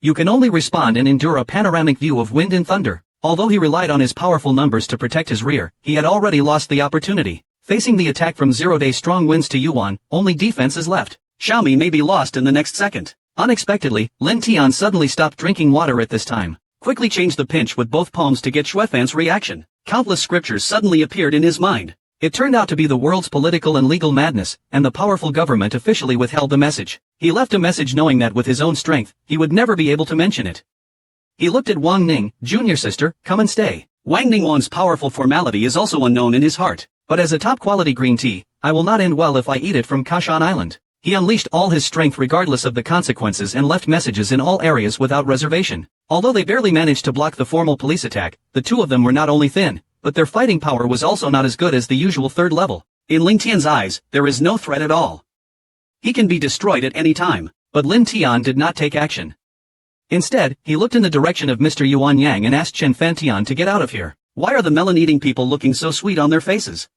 You can only respond and endure a panoramic view of wind and thunder. Although he relied on his powerful numbers to protect his rear, he had already lost the opportunity. Facing the attack from 0-day strong winds to Yuan, only defense is left. Xiaomi may be lost in the next second. Unexpectedly, Lin Tian suddenly stopped drinking water at this time. Quickly changed the pinch with both palms to get Xuefan's reaction. Countless scriptures suddenly appeared in his mind. It turned out to be the world's political and legal madness, and the powerful government officially withheld the message. He left a message knowing that with his own strength, he would never be able to mention it. He looked at Wang Ning, junior sister, come and stay. Wang Ningwan's powerful formality is also unknown in his heart. But as a top-quality green tea, I will not end well if I eat it from Kashan Island. He unleashed all his strength regardless of the consequences and left messages in all areas without reservation. Although they barely managed to block the formal police attack, the two of them were not only thin, but their fighting power was also not as good as the usual 3rd level. In Ling Tian's eyes, there is no threat at all. He can be destroyed at any time, but Lin Tian did not take action. Instead, he looked in the direction of Mr. Yuan Yang and asked Chen Fantian to get out of here. Why are the melon-eating people looking so sweet on their faces?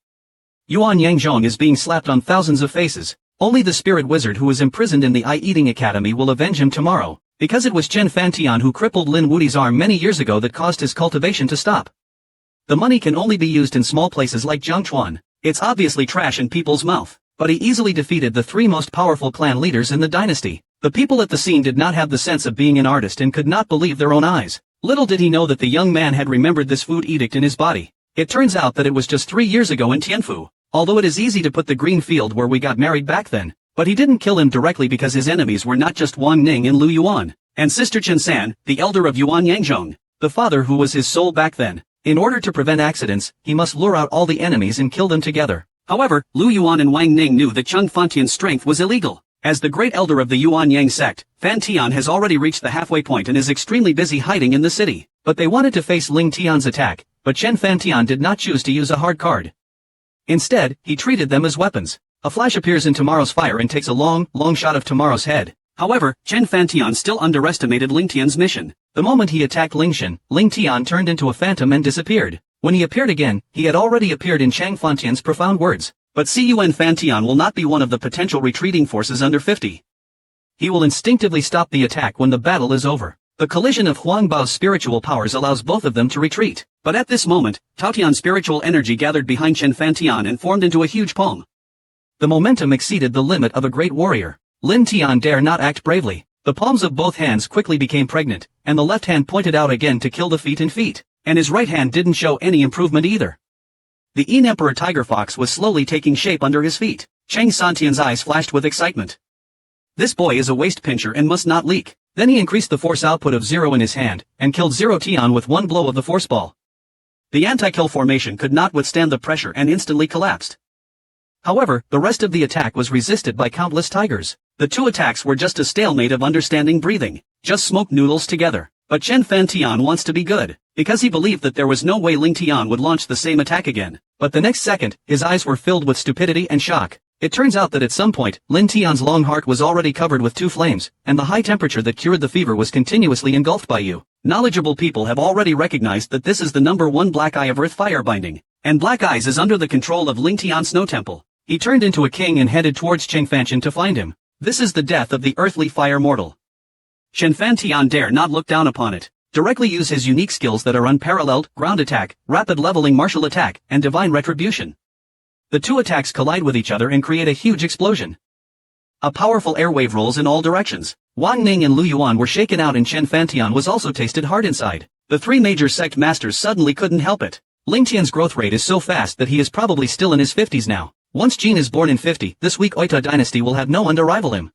Yuan Yangzhong is being slapped on thousands of faces. Only the spirit wizard who is imprisoned in the Eye-Eating Academy will avenge him tomorrow, because it was Chen Fantian who crippled Lin Wudi's arm many years ago that caused his cultivation to stop. The money can only be used in small places like Jiangchuan. It's obviously trash in people's mouth, but he easily defeated the 3 most powerful clan leaders in the dynasty. The people at the scene did not have the sense of being an artist and could not believe their own eyes. Little did he know that the young man had remembered this food edict in his body. It turns out that it was just 3 years ago in Tianfu. Although it is easy to put the green field where we got married back then, but he didn't kill him directly because his enemies were not just Wang Ning and Lu Yuan, and Sister Chen San, the elder of Yuan Yangzhong, the father who was his soul back then. In order to prevent accidents, he must lure out all the enemies and kill them together. However, Lu Yuan and Wang Ning knew that Cheng Fantian's strength was illegal. As the great elder of the Yuan Yang sect, Fan Tian has already reached the halfway point and is extremely busy hiding in the city. But they wanted to face Ling Tian's attack, but Chen Fantian did not choose to use a hard card. Instead, he treated them as weapons. A flash appears in tomorrow's fire and takes a long shot of tomorrow's head. However, Chen Fantian still underestimated Ling Tian's mission. The moment he attacked Ling Shen, Ling Tian turned into a phantom and disappeared. When he appeared again, he had already appeared in Chang Fantian's profound words. But Cun Fantian will not be one of the potential retreating forces under 50. He will instinctively stop the attack when the battle is over. The collision of Huang Bao's spiritual powers allows both of them to retreat. But at this moment, Tao Tian's spiritual energy gathered behind Chen Fantian and formed into a huge palm. The momentum exceeded the limit of a great warrior. Lin Tian dare not act bravely. The palms of both hands quickly became pregnant, and the left hand pointed out again to kill the feet in feet, and his right hand didn't show any improvement either. The Yin Emperor Tiger Fox was slowly taking shape under his feet. Chang Santian's eyes flashed with excitement. This boy is a waist pincher and must not leak. Then he increased the force output of Zero in his hand, and killed Zero Tian with one blow of the force ball. The anti-kill formation could not withstand the pressure and instantly collapsed. However, the rest of the attack was resisted by countless tigers. The two attacks were just a stalemate of understanding breathing, just smoke noodles together. But Chen Fantian wants to be good, because he believed that there was no way Ling Tian would launch the same attack again. But the next second, his eyes were filled with stupidity and shock. It turns out that at some point, Lin Tian's long heart was already covered with two flames, and the high temperature that cured the fever was continuously engulfed by you. Knowledgeable people have already recognized that this is the #1 Black Eye of Earth Fire Binding, and Black Eyes is under the control of Ling Tian Snow Temple. He turned into a king and headed towards Cheng Fantian to find him. This is the death of the earthly fire mortal. Chen Fantian dare not look down upon it. Directly use his unique skills that are unparalleled: ground attack, rapid leveling martial attack, and divine retribution. The two attacks collide with each other and create a huge explosion. A powerful airwave rolls in all directions. Wang Ning and Lu Yuan were shaken out and Chen Fantian was also tasted hard inside. The three major sect masters suddenly couldn't help it. Ling Tian's growth rate is so fast that he is probably still in his 50s now. Once Jin is born in 50, this weak Oita dynasty will have no one to rival him.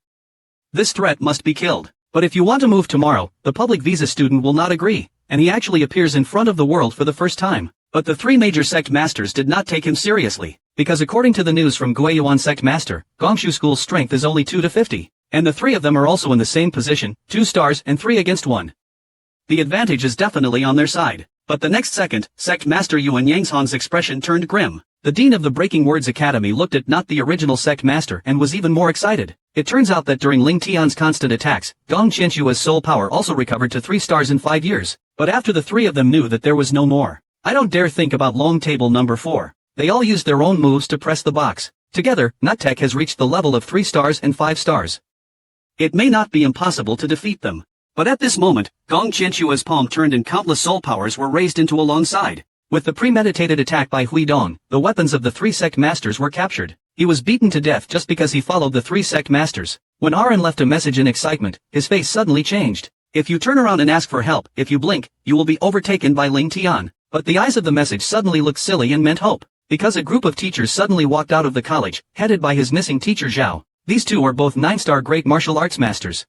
This threat must be killed. But if you want to move tomorrow, the public visa student will not agree, and he actually appears in front of the world for the first time. But the three major sect masters did not take him seriously, because according to the news from Guiyuan sect master, Gongshu School's strength is only 2 to 50, and the three of them are also in the same position, 2 stars and 3 against 1. The advantage is definitely on their side. But the next second, sect master Yuan Yangshan's expression turned grim. The dean of the Breaking Words Academy looked at not the original sect master and was even more excited. It turns out that during Ling Tian's constant attacks, Gong Qianxua's soul power also recovered to 3 stars in 5 years. But after the three of them knew that there was no more. I don't dare think about long table number 4. They all used their own moves to press the box. Together, Nuttech has reached the level of 3 stars and 5 stars. It may not be impossible to defeat them. But at this moment, Gong Qianxua's palm turned and countless soul powers were raised into a long side. With the premeditated attack by Hui Dong, the weapons of the 3 sect masters were captured. He was beaten to death just because he followed the 3 sect masters. When Aran left a message in excitement, his face suddenly changed. If you turn around and ask for help, if you blink, you will be overtaken by Ling Tian. But the eyes of the message suddenly looked silly and meant hope. Because a group of teachers suddenly walked out of the college, headed by his missing teacher Zhao. These two are both 9-star great martial arts masters.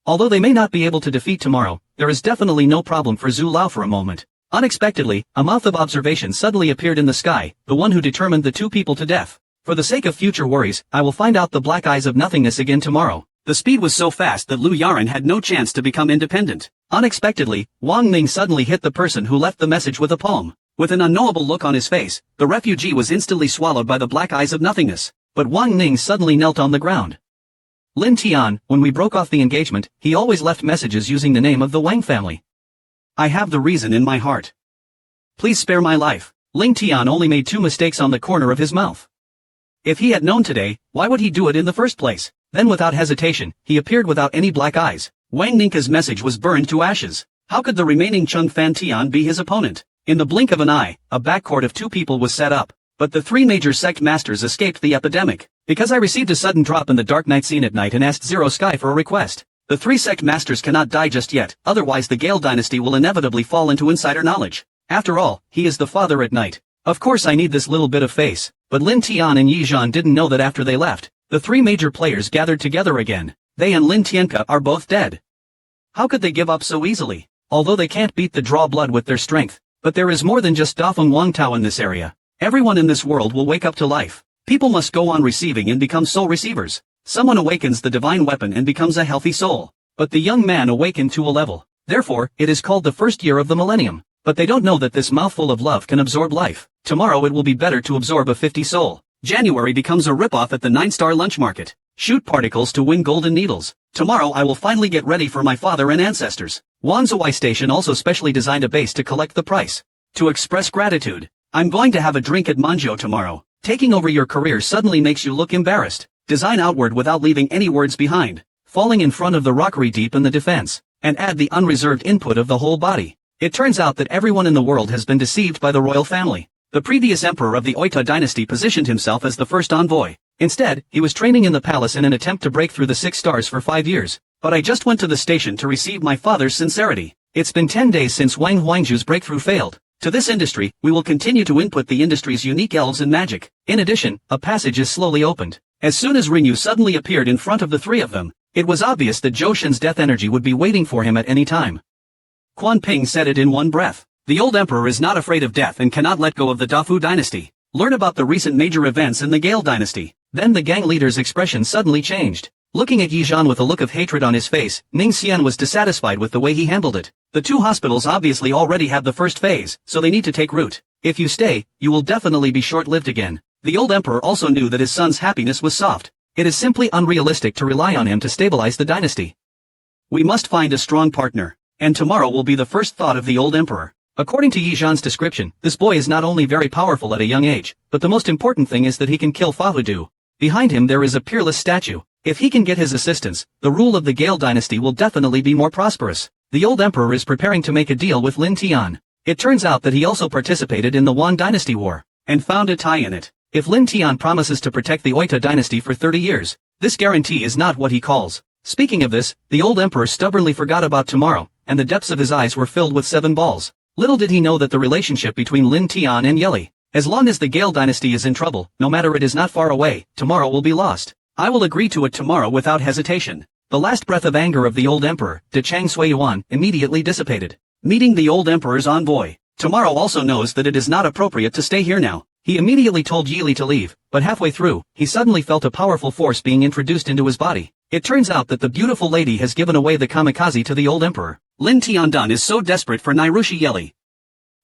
Although they may not be able to defeat tomorrow, there is definitely no problem for Zhu Lao for a moment. Unexpectedly, a mouth of observation suddenly appeared in the sky, the one who determined the 2 people to death. For the sake of future worries, I will find out the black eyes of nothingness again tomorrow. The speed was so fast that Lu Yaran had no chance to become independent. Unexpectedly, Wang Ning suddenly hit the person who left the message with a palm. With an unknowable look on his face, the refugee was instantly swallowed by the black eyes of nothingness. But Wang Ning suddenly knelt on the ground. Lin Tian, when we broke off the engagement, he always left messages using the name of the Wang family. I have the reason in my heart. Please spare my life. Ling Tian only made 2 mistakes on the corner of his mouth. If he had known today, why would he do it in the first place? Then without hesitation, he appeared without any black eyes. Wang Ning's message was burned to ashes. How could the remaining Cheng Fantian be his opponent? In the blink of an eye, a backcourt of 2 people was set up. But the 3 major sect masters escaped the epidemic. Because I received a sudden drop in the dark night scene at night and asked Zero Sky for a request. The 3 sect masters cannot die just yet, otherwise the Gale dynasty will inevitably fall into insider knowledge. After all, he is the father at night. Of course I need this little bit of face. But Lin Tian and Yi Zhan didn't know that after they left, the 3 major players gathered together again. They and Lin Tianke are both dead. How could they give up so easily? Although they can't beat the draw blood with their strength. But there is more than just Dafeng Wang Tao in this area. Everyone in this world will wake up to life. People must go on receiving and become soul receivers. Someone awakens the divine weapon and becomes a healthy soul. But the young man awakened to a level. Therefore, it is called the first year of the millennium. But they don't know that this mouthful of love can absorb life. Tomorrow it will be better to absorb a 50 soul. January becomes a ripoff at the 9-star lunch market. Shoot particles to win golden needles. Tomorrow I will finally get ready for my father and ancestors. Wanzhou Station also specially designed a base to collect the price. To express gratitude. I'm going to have a drink at Manzhou tomorrow. Taking over your career suddenly makes you look embarrassed. Design outward without leaving any words behind. Falling in front of the rockery deep in the defense. And add the unreserved input of the whole body. It turns out that everyone in the world has been deceived by the royal family. The previous emperor of the Oita dynasty positioned himself as the first envoy. Instead, he was training in the palace in an attempt to break through the 6 stars for 5 years. But I just went to the station to receive my father's sincerity. It's been 10 days since Wang Huangju's breakthrough failed. To this industry, we will continue to input the industry's unique elves and magic. In addition, a passage is slowly opened. As soon as Ringyu suddenly appeared in front of the 3 of them, it was obvious that Zhou Shen's death energy would be waiting for him at any time. Quan Ping said it in one breath. The old emperor is not afraid of death and cannot let go of the Dafu dynasty. Learn about the recent major events in the Gale dynasty. Then the gang leader's expression suddenly changed. Looking at Yi Zhan with a look of hatred on his face, Ning Xian was dissatisfied with the way he handled it. The 2 hospitals obviously already have the first phase, so they need to take root. If you stay, you will definitely be short-lived again. The old emperor also knew that his son's happiness was soft. It is simply unrealistic to rely on him to stabilize the dynasty. We must find a strong partner. And tomorrow will be the first thought of the old emperor. According to Yi Zhan's description, this boy is not only very powerful at a young age, but the most important thing is that he can kill Fahudu. Behind him there is a peerless statue. If he can get his assistance, the rule of the Gale dynasty will definitely be more prosperous. The old emperor is preparing to make a deal with Lin Tian. It turns out that he also participated in the Wan dynasty war, and found a tie in it. If Lin Tian promises to protect the Oita dynasty for 30 years, this guarantee is not what he calls. Speaking of this, the old emperor stubbornly forgot about tomorrow, and the depths of his eyes were filled with 7 balls. Little did he know that the relationship between Lin Tian and Yeli. As long as the Gale dynasty is in trouble, no matter it is not far away, tomorrow will be lost. I will agree to it tomorrow without hesitation. The last breath of anger of the old emperor, De Chang Suiyuan, immediately dissipated. Meeting the old emperor's envoy. Tomorrow also knows that it is not appropriate to stay here now. He immediately told Yili to leave, but halfway through, he suddenly felt a powerful force being introduced into his body. It turns out that the beautiful lady has given away the kamikaze to the old emperor. Lin Tiandun is so desperate for Nairushi Yeli.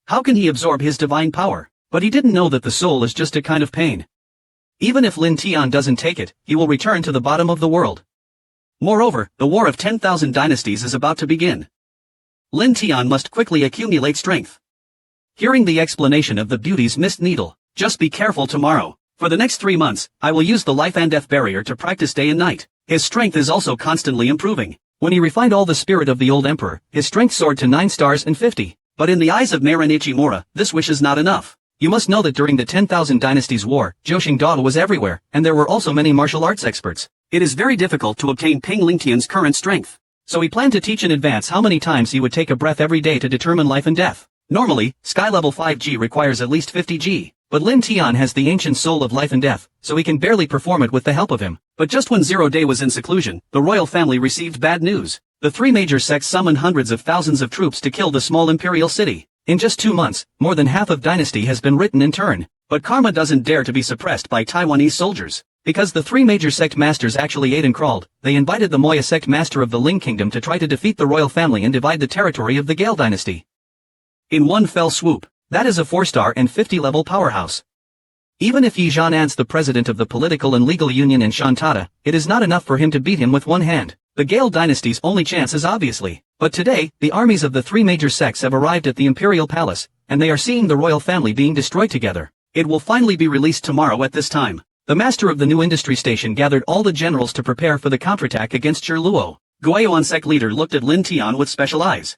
How can he absorb his divine power? But he didn't know that the soul is just a kind of pain. Even if Lin Tian doesn't take it, he will return to the bottom of the world. Moreover, the war of 10,000 dynasties is about to begin. Lin Tian must quickly accumulate strength. Hearing the explanation of the beauty's mist needle, just be careful tomorrow. For the next 3 months, I will use the life and death barrier to practice day and night. His strength is also constantly improving. When he refined all the spirit of the old emperor, his strength soared to 9 stars and 50. But in the eyes of Marin Ichimura, this wish is not enough. You must know that during the 10,000 Dynasties War, Zhou Dao was everywhere, and there were also many martial arts experts. It is very difficult to obtain Ping Lingtian's current strength. So he planned to teach in advance how many times he would take a breath every day to determine life and death. Normally, Sky Level 5G requires at least 50G, but Lin Tian has the ancient soul of life and death, so he can barely perform it with the help of him. But just when Zero Day was in seclusion, the royal family received bad news. The 3 major sects summoned hundreds of thousands of troops to kill the small imperial city. In just 2 months, more than half of Dynasty has been written in turn. But karma doesn't dare to be suppressed by Taiwanese soldiers. Because the 3 major sect masters actually ate and crawled, they invited the Moya sect master of the Ling Kingdom to try to defeat the royal family and divide the territory of the Gale dynasty. In one fell swoop, that is a 4-star and 50-level powerhouse. Even if Yi Zhan adds the president of the political and legal union in Shantada, it is not enough for him to beat him with one hand. The Gale dynasty's only chance is obviously. But today, the armies of the 3 major sects have arrived at the imperial palace, and they are seeing the royal family being destroyed together. It will finally be released tomorrow at this time. The master of the new industry station gathered all the generals to prepare for the counterattack against Luo. Guiyuan sect leader looked at Lin Tian with special eyes.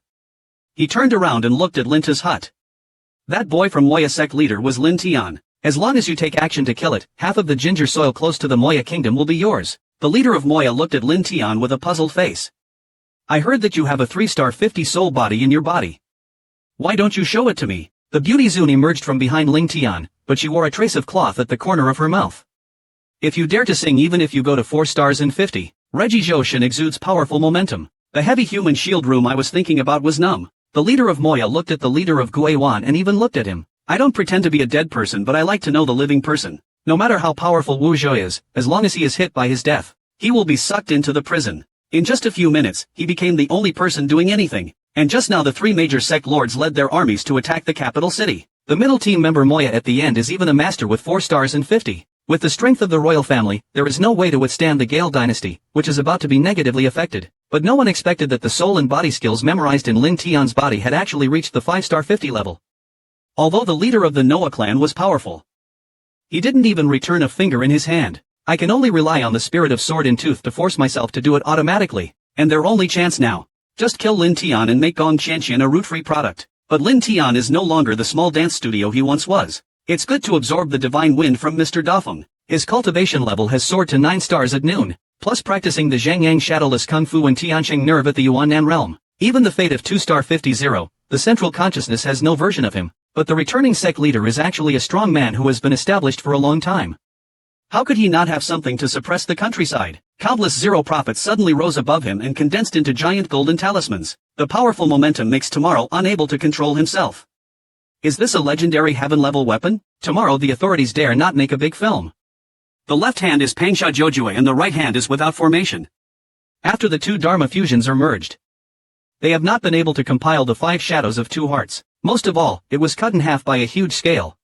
He turned around and looked at Linta's hut. That boy from Moya sect leader was Lin Tian. As long as you take action to kill it, half of the ginger soil close to the Moya kingdom will be yours. The leader of Moya looked at Lin Tian with a puzzled face. I heard that you have a 3-star 50 soul body in your body. Why don't you show it to me? The beauty Zun emerged from behind Ling Tian, but she wore a trace of cloth at the corner of her mouth. If you dare to sing even if you go to 4 stars and 50, Reggie Zhou exudes powerful momentum. The heavy human shield room I was thinking about was numb. The leader of Moya looked at the leader of Guiyuan and even looked at him. I don't pretend to be a dead person, but I like to know the living person. No matter how powerful Wu Zhou is, as long as he is hit by his death, he will be sucked into the prison. In just a few minutes, he became the only person doing anything. And just now the three major sect lords led their armies to attack the capital city. The middle team member Moya at the end is even a master with 4 stars and 50. With the strength of the royal family, there is no way to withstand the Gale dynasty, which is about to be negatively affected. But no one expected that the soul and body skills memorized in Lin Tian's body had actually reached the 5-star 50 level. Although the leader of the Noah clan was powerful, he didn't even return a finger in his hand. I can only rely on the spirit of Sword in Tooth to force myself to do it automatically. And their only chance now. Just kill Lin Tian and make Gong Qianqian a root-free product. But Lin Tian is no longer the small dance studio he once was. It's good to absorb the divine wind from Mr. Dafeng. His cultivation level has soared to 9 stars at noon, plus practicing the Zhangyang Shadowless Kung Fu and Tianqing Nerve at the Yuannan realm. Even the fate of 2-star 50-0, the central consciousness has no version of him, but the returning sect leader is actually a strong man who has been established for a long time. How could he not have something to suppress the countryside? Countless zero prophets suddenly rose above him and condensed into giant golden talismans. The powerful momentum makes Tomorrow unable to control himself. Is this a legendary heaven-level weapon? Tomorrow the authorities dare not make a big film. The left hand is Pangsha Jojue and the right hand is without formation. After the 2 Dharma fusions are merged, they have not been able to compile the 5 shadows of 2 hearts. Most of all, it was cut in half by a huge scale.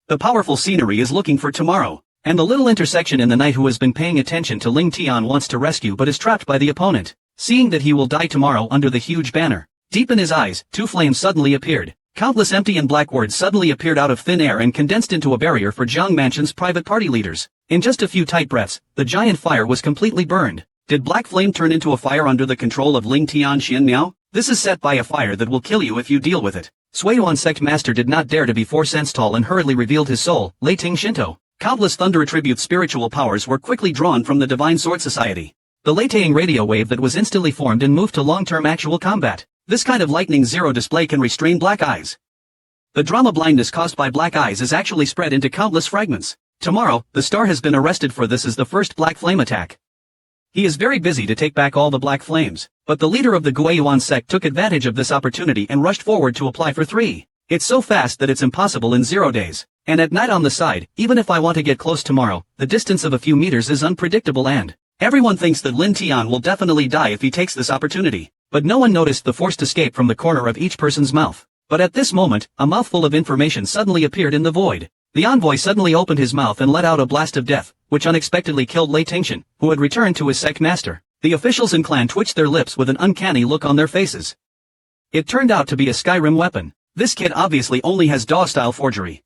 The powerful scenery is looking for Tomorrow. And the little intersection in the night who has been paying attention to Ling Tian wants to rescue but is trapped by the opponent. Seeing that he will die tomorrow under the huge banner, deep in his eyes, 2 flames suddenly appeared. Countless empty and black words suddenly appeared out of thin air and condensed into a barrier for Jiang Mansion's private party leaders. In just a few tight breaths, the giant fire was completely burned. Did black flame turn into a fire under the control of Ling Tian Xian Miao? This is set by a fire that will kill you if you deal with it. Suiyuan sect master did not dare to be 4 cents tall and hurriedly revealed his soul, Lei Ting Shinto. Countless thunder attribute spiritual powers were quickly drawn from the Divine Sword Society. The Leiting radio wave that was instantly formed and moved to long-term actual combat. This kind of lightning zero display can restrain black eyes. The drama blindness caused by black eyes is actually spread into countless fragments. Tomorrow, the star has been arrested for this as the first black flame attack. He is very busy to take back all the black flames, but the leader of the Guiyuan sect took advantage of this opportunity and rushed forward to apply for 3. It's so fast that it's impossible in 0 days. And at night on the side, even if I want to get close tomorrow, the distance of a few meters is unpredictable and everyone thinks that Lin Tian will definitely die if he takes this opportunity. But no one noticed the forced escape from the corner of each person's mouth. But at this moment, a mouthful of information suddenly appeared in the void. The envoy suddenly opened his mouth and let out a blast of death, which unexpectedly killed Lei Tingshan, who had returned to his sect master. The officials and clan twitched their lips with an uncanny look on their faces. It turned out to be a Skyrim weapon. This kid obviously only has DAW-style forgery.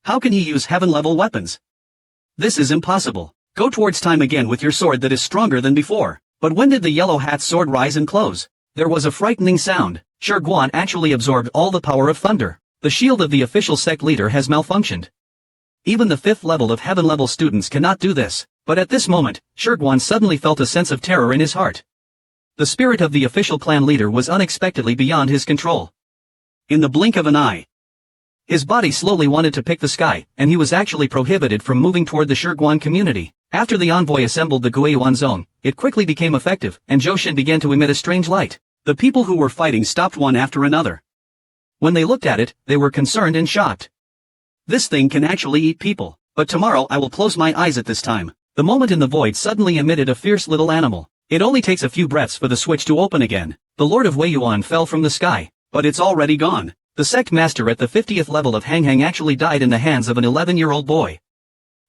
How can he use heaven-level weapons? This is impossible. Go towards time again with your sword that is stronger than before. But when did the yellow hat's sword rise and close? There was a frightening sound. Shi Guan actually absorbed all the power of thunder. The shield of the official sect leader has malfunctioned. Even the 5th level of heaven-level students cannot do this. But at this moment, Shi Guan suddenly felt a sense of terror in his heart. The spirit of the official clan leader was unexpectedly beyond his control. In the blink of an eye, his body slowly wanted to pick the sky, and he was actually prohibited from moving toward the Shi Guan community. After the envoy assembled the Guiyuan zone, it quickly became effective, and Zhou Xin began to emit a strange light. The people who were fighting stopped one after another. When they looked at it, they were concerned and shocked. This thing can actually eat people, but tomorrow I will close my eyes at this time. The moment in the void suddenly emitted a fierce little animal. It only takes a few breaths for the switch to open again. The Lord of Weiyuan fell from the sky, but it's already gone. The sect master at the 50th level of Hanghang actually died in the hands of an 11-year-old boy.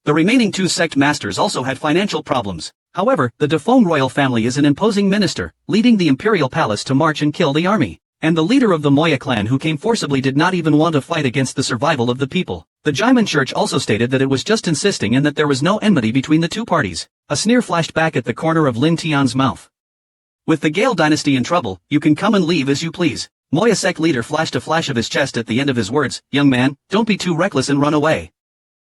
The remaining 2 sect masters also had financial problems. However, the Dafeng royal family is an imposing minister, leading the imperial palace to march and kill the army. And the leader of the Moya clan who came forcibly did not even want to fight against the survival of the people. The Jaimin church also stated that it was just insisting and that there was no enmity between the 2 parties. A sneer flashed back at the corner of Lin Tian's mouth. With the Gale dynasty in trouble, you can come and leave as you please. Moya sect leader flashed a flash of his chest at the end of his words. Young man, don't be too reckless and run away.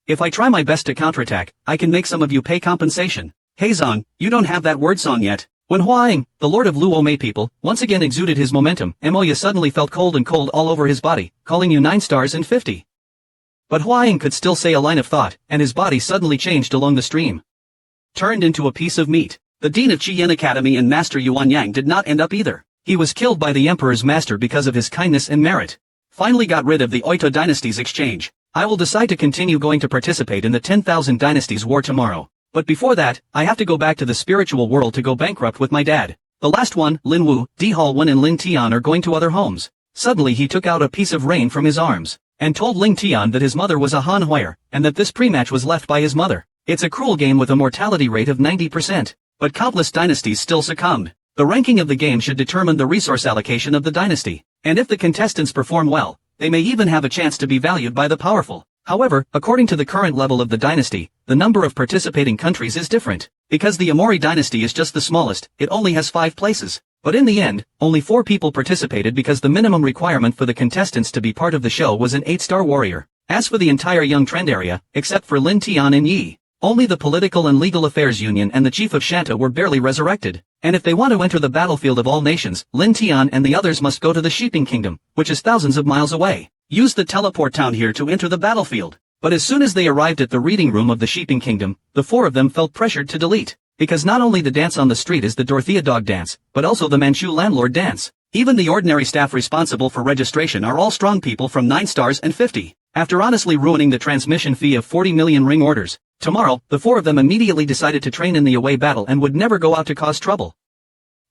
If I try my best to counterattack, I can make some of you pay compensation. Hey Zong, you don't have that word song yet. When Huaying, the lord of Luo Mei people, once again exuded his momentum, Moya suddenly felt cold all over his body, calling you 9 stars and 50. But Huaying could still say a line of thought, and his body suddenly changed along the stream. Turned into a piece of meat. The dean of Qiyan Academy and Master Yuan Yang did not end up either. He was killed by the emperor's master because of his kindness and merit. Finally got rid of the Oito dynasty's exchange. I will decide to continue going to participate in the 10,000 dynasties war tomorrow. But before that, I have to go back to the spiritual world to go bankrupt with my dad. The last one, Lin Wu, Di Hao-wen and Lin Tian are going to other homes. Suddenly he took out a piece of rain from his arms, and told Ling Tian that his mother was a Han Huier, and that this pre-match was left by his mother. It's a cruel game with a mortality rate of 90%. But countless dynasties still succumbed. The ranking of the game should determine the resource allocation of the dynasty, and if the contestants perform well, they may even have a chance to be valued by the powerful. However, according to the current level of the dynasty, the number of participating countries is different. Because the Amori dynasty is just the smallest, it only has 5 places. But in the end, only 4 people participated because the minimum requirement for the contestants to be part of the show was an 8-star warrior. As for the entire Young Trend area, except for Lin Tian and Yi, only the Political and Legal Affairs Union and the Chief of Shanta were barely resurrected. And if they want to enter the battlefield of all nations, Lin Tian and the others must go to the Sheeping Kingdom, which is thousands of miles away. Use the teleport town here to enter the battlefield. But as soon as they arrived at the reading room of the Sheeping Kingdom, the 4 of them felt pressured to delete. Because not only the dance on the street is the Dorothea Dog Dance, but also the Manchu Landlord Dance. Even the ordinary staff responsible for registration are all strong people from 9 stars and 50. After honestly ruining the transmission fee of 40 million ring orders, tomorrow, the 4 of them immediately decided to train in the away battle and would never go out to cause trouble.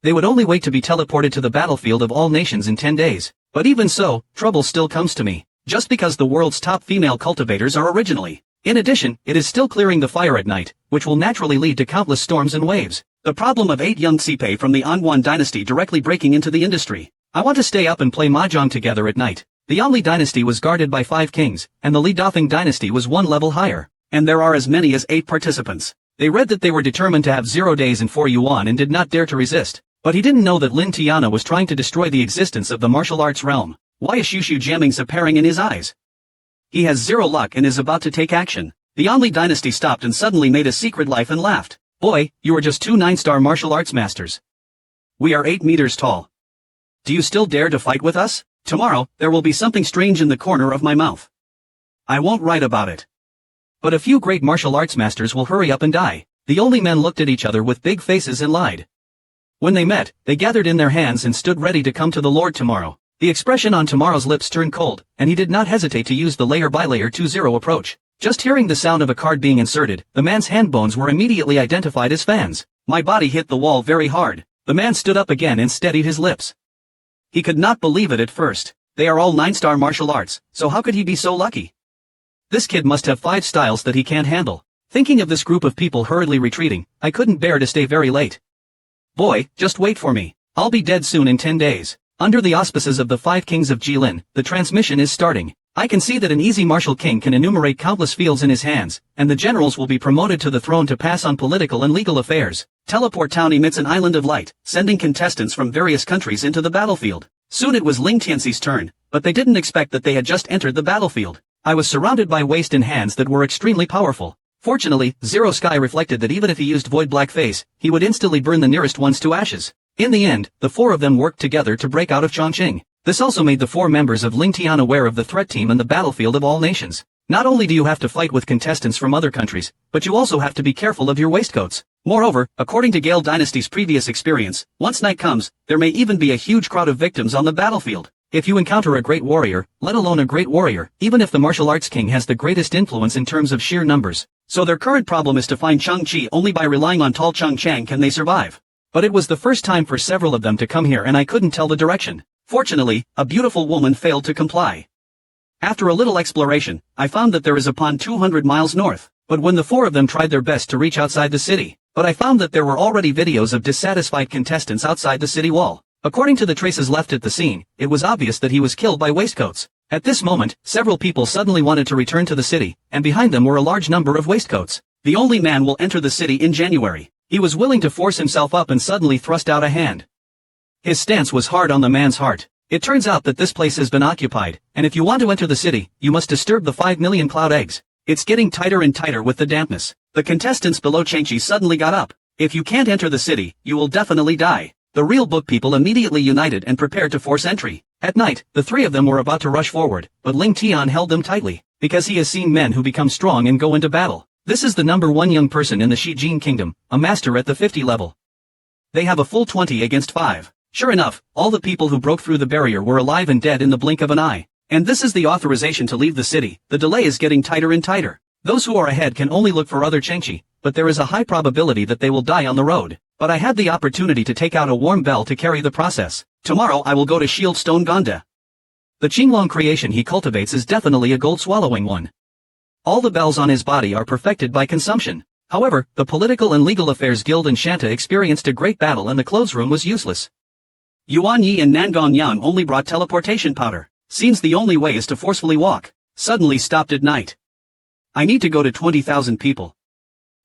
They would only wait to be teleported to the battlefield of all nations in 10 days. But even so, trouble still comes to me. Just because the world's top female cultivators are originally. In addition, it is still clearing the fire at night, which will naturally lead to countless storms and waves. The problem of 8 young Xipe from the Anguan dynasty directly breaking into the industry. I want to stay up and play mahjong together at night. The Yanli dynasty was guarded by 5 kings, and the Li Dafeng dynasty was 1 level higher. And there are as many as 8 participants. They read that they were determined to have 0 days and 4 yuan and did not dare to resist. But he didn't know that Lin Tiana was trying to destroy the existence of the martial arts realm. Why is Shushu jamming appearing in his eyes? He has 0 luck and is about to take action. The Yanli dynasty stopped and suddenly made a secret laugh and laughed. Boy, you are just 2 9-star martial arts masters. We are 8 meters tall. Do you still dare to fight with us? Tomorrow, there will be something strange in the corner of my mouth. I won't write about it. But a few great martial arts masters will hurry up and die. The only men looked at each other with big faces and lied. When they met, they gathered in their hands and stood ready to come to the Lord tomorrow. The expression on Tomorrow's lips turned cold, and he did not hesitate to use the layer-by-layer 2-0 approach. Just hearing the sound of a card being inserted, the man's hand bones were immediately identified as fans. My body hit the wall very hard. The man stood up again and steadied his lips. He could not believe it at first. They are all 9-star martial arts, so how could he be so lucky? This kid must have 5 styles that he can't handle. Thinking of this group of people hurriedly retreating, I couldn't bear to stay very late. Boy, just wait for me. I'll be dead soon in 10 days. Under the auspices of the 5 kings of Jilin, the transmission is starting. I can see that an easy martial king can enumerate countless fields in his hands, and the generals will be promoted to the throne to pass on political and legal affairs. Teleport Town emits an island of light, sending contestants from various countries into the battlefield. Soon it was Ling Tianxi's turn, but they didn't expect that they had just entered the battlefield. I was surrounded by waist and hands that were extremely powerful. Fortunately, Zero Sky reflected that even if he used Void Black Face, he would instantly burn the nearest ones to ashes. In the end, the 4 of them worked together to break out of Chongqing. This also made the 4 members of Ling Tian aware of the threat team and the battlefield of all nations. Not only do you have to fight with contestants from other countries, but you also have to be careful of your waistcoats. Moreover, according to Gale Dynasty's previous experience, once night comes, there may even be a huge crowd of victims on the battlefield. If you encounter a great warrior, let alone a great warrior, even if the martial arts king has the greatest influence in terms of sheer numbers. So their current problem is to find Changqi. Only by relying on tall Changchang can they survive. But it was the first time for several of them to come here and I couldn't tell the direction. Fortunately, a beautiful woman failed to comply. After a little exploration, I found that there is a pond 200 miles north. But when the 4 of them tried their best to reach outside the city, but I found that there were already videos of dissatisfied contestants outside the city wall. According to the traces left at the scene, it was obvious that he was killed by waistcoats. At this moment, several people suddenly wanted to return to the city, and behind them were a large number of waistcoats. The only man will enter the city in January. He was willing to force himself up and suddenly thrust out a hand. His stance was hard on the man's heart. It turns out that this place has been occupied, and if you want to enter the city, you must disturb the 5 million cloud eggs. It's getting tighter and tighter with the dampness. The contestants below Changqi suddenly got up. If you can't enter the city, you will definitely die. The real book people immediately united and prepared to force entry. At night, the 3 of them were about to rush forward, but Ling Tian held them tightly, because he has seen men who become strong and go into battle. This is the number 1 young person in the Shijin kingdom, a master at the 50 level. They have a full 20 against 5. Sure enough, all the people who broke through the barrier were alive and dead in the blink of an eye. And this is the authorization to leave the city. The delay is getting tighter and tighter. Those who are ahead can only look for other Changqi, but there is a high probability that they will die on the road. But I had the opportunity to take out a warm bell to carry the process. Tomorrow I will go to Shieldstone Gonda. The Qinglong creation he cultivates is definitely a gold-swallowing one. All the bells on his body are perfected by consumption. However, the Political and Legal Affairs Guild in Shanta experienced a great battle and the clothes room was useless. Yuan Yi and Nangong Yang only brought teleportation powder. Seems the only way is to forcefully walk. Suddenly stopped at night. I need to go to 20,000 people.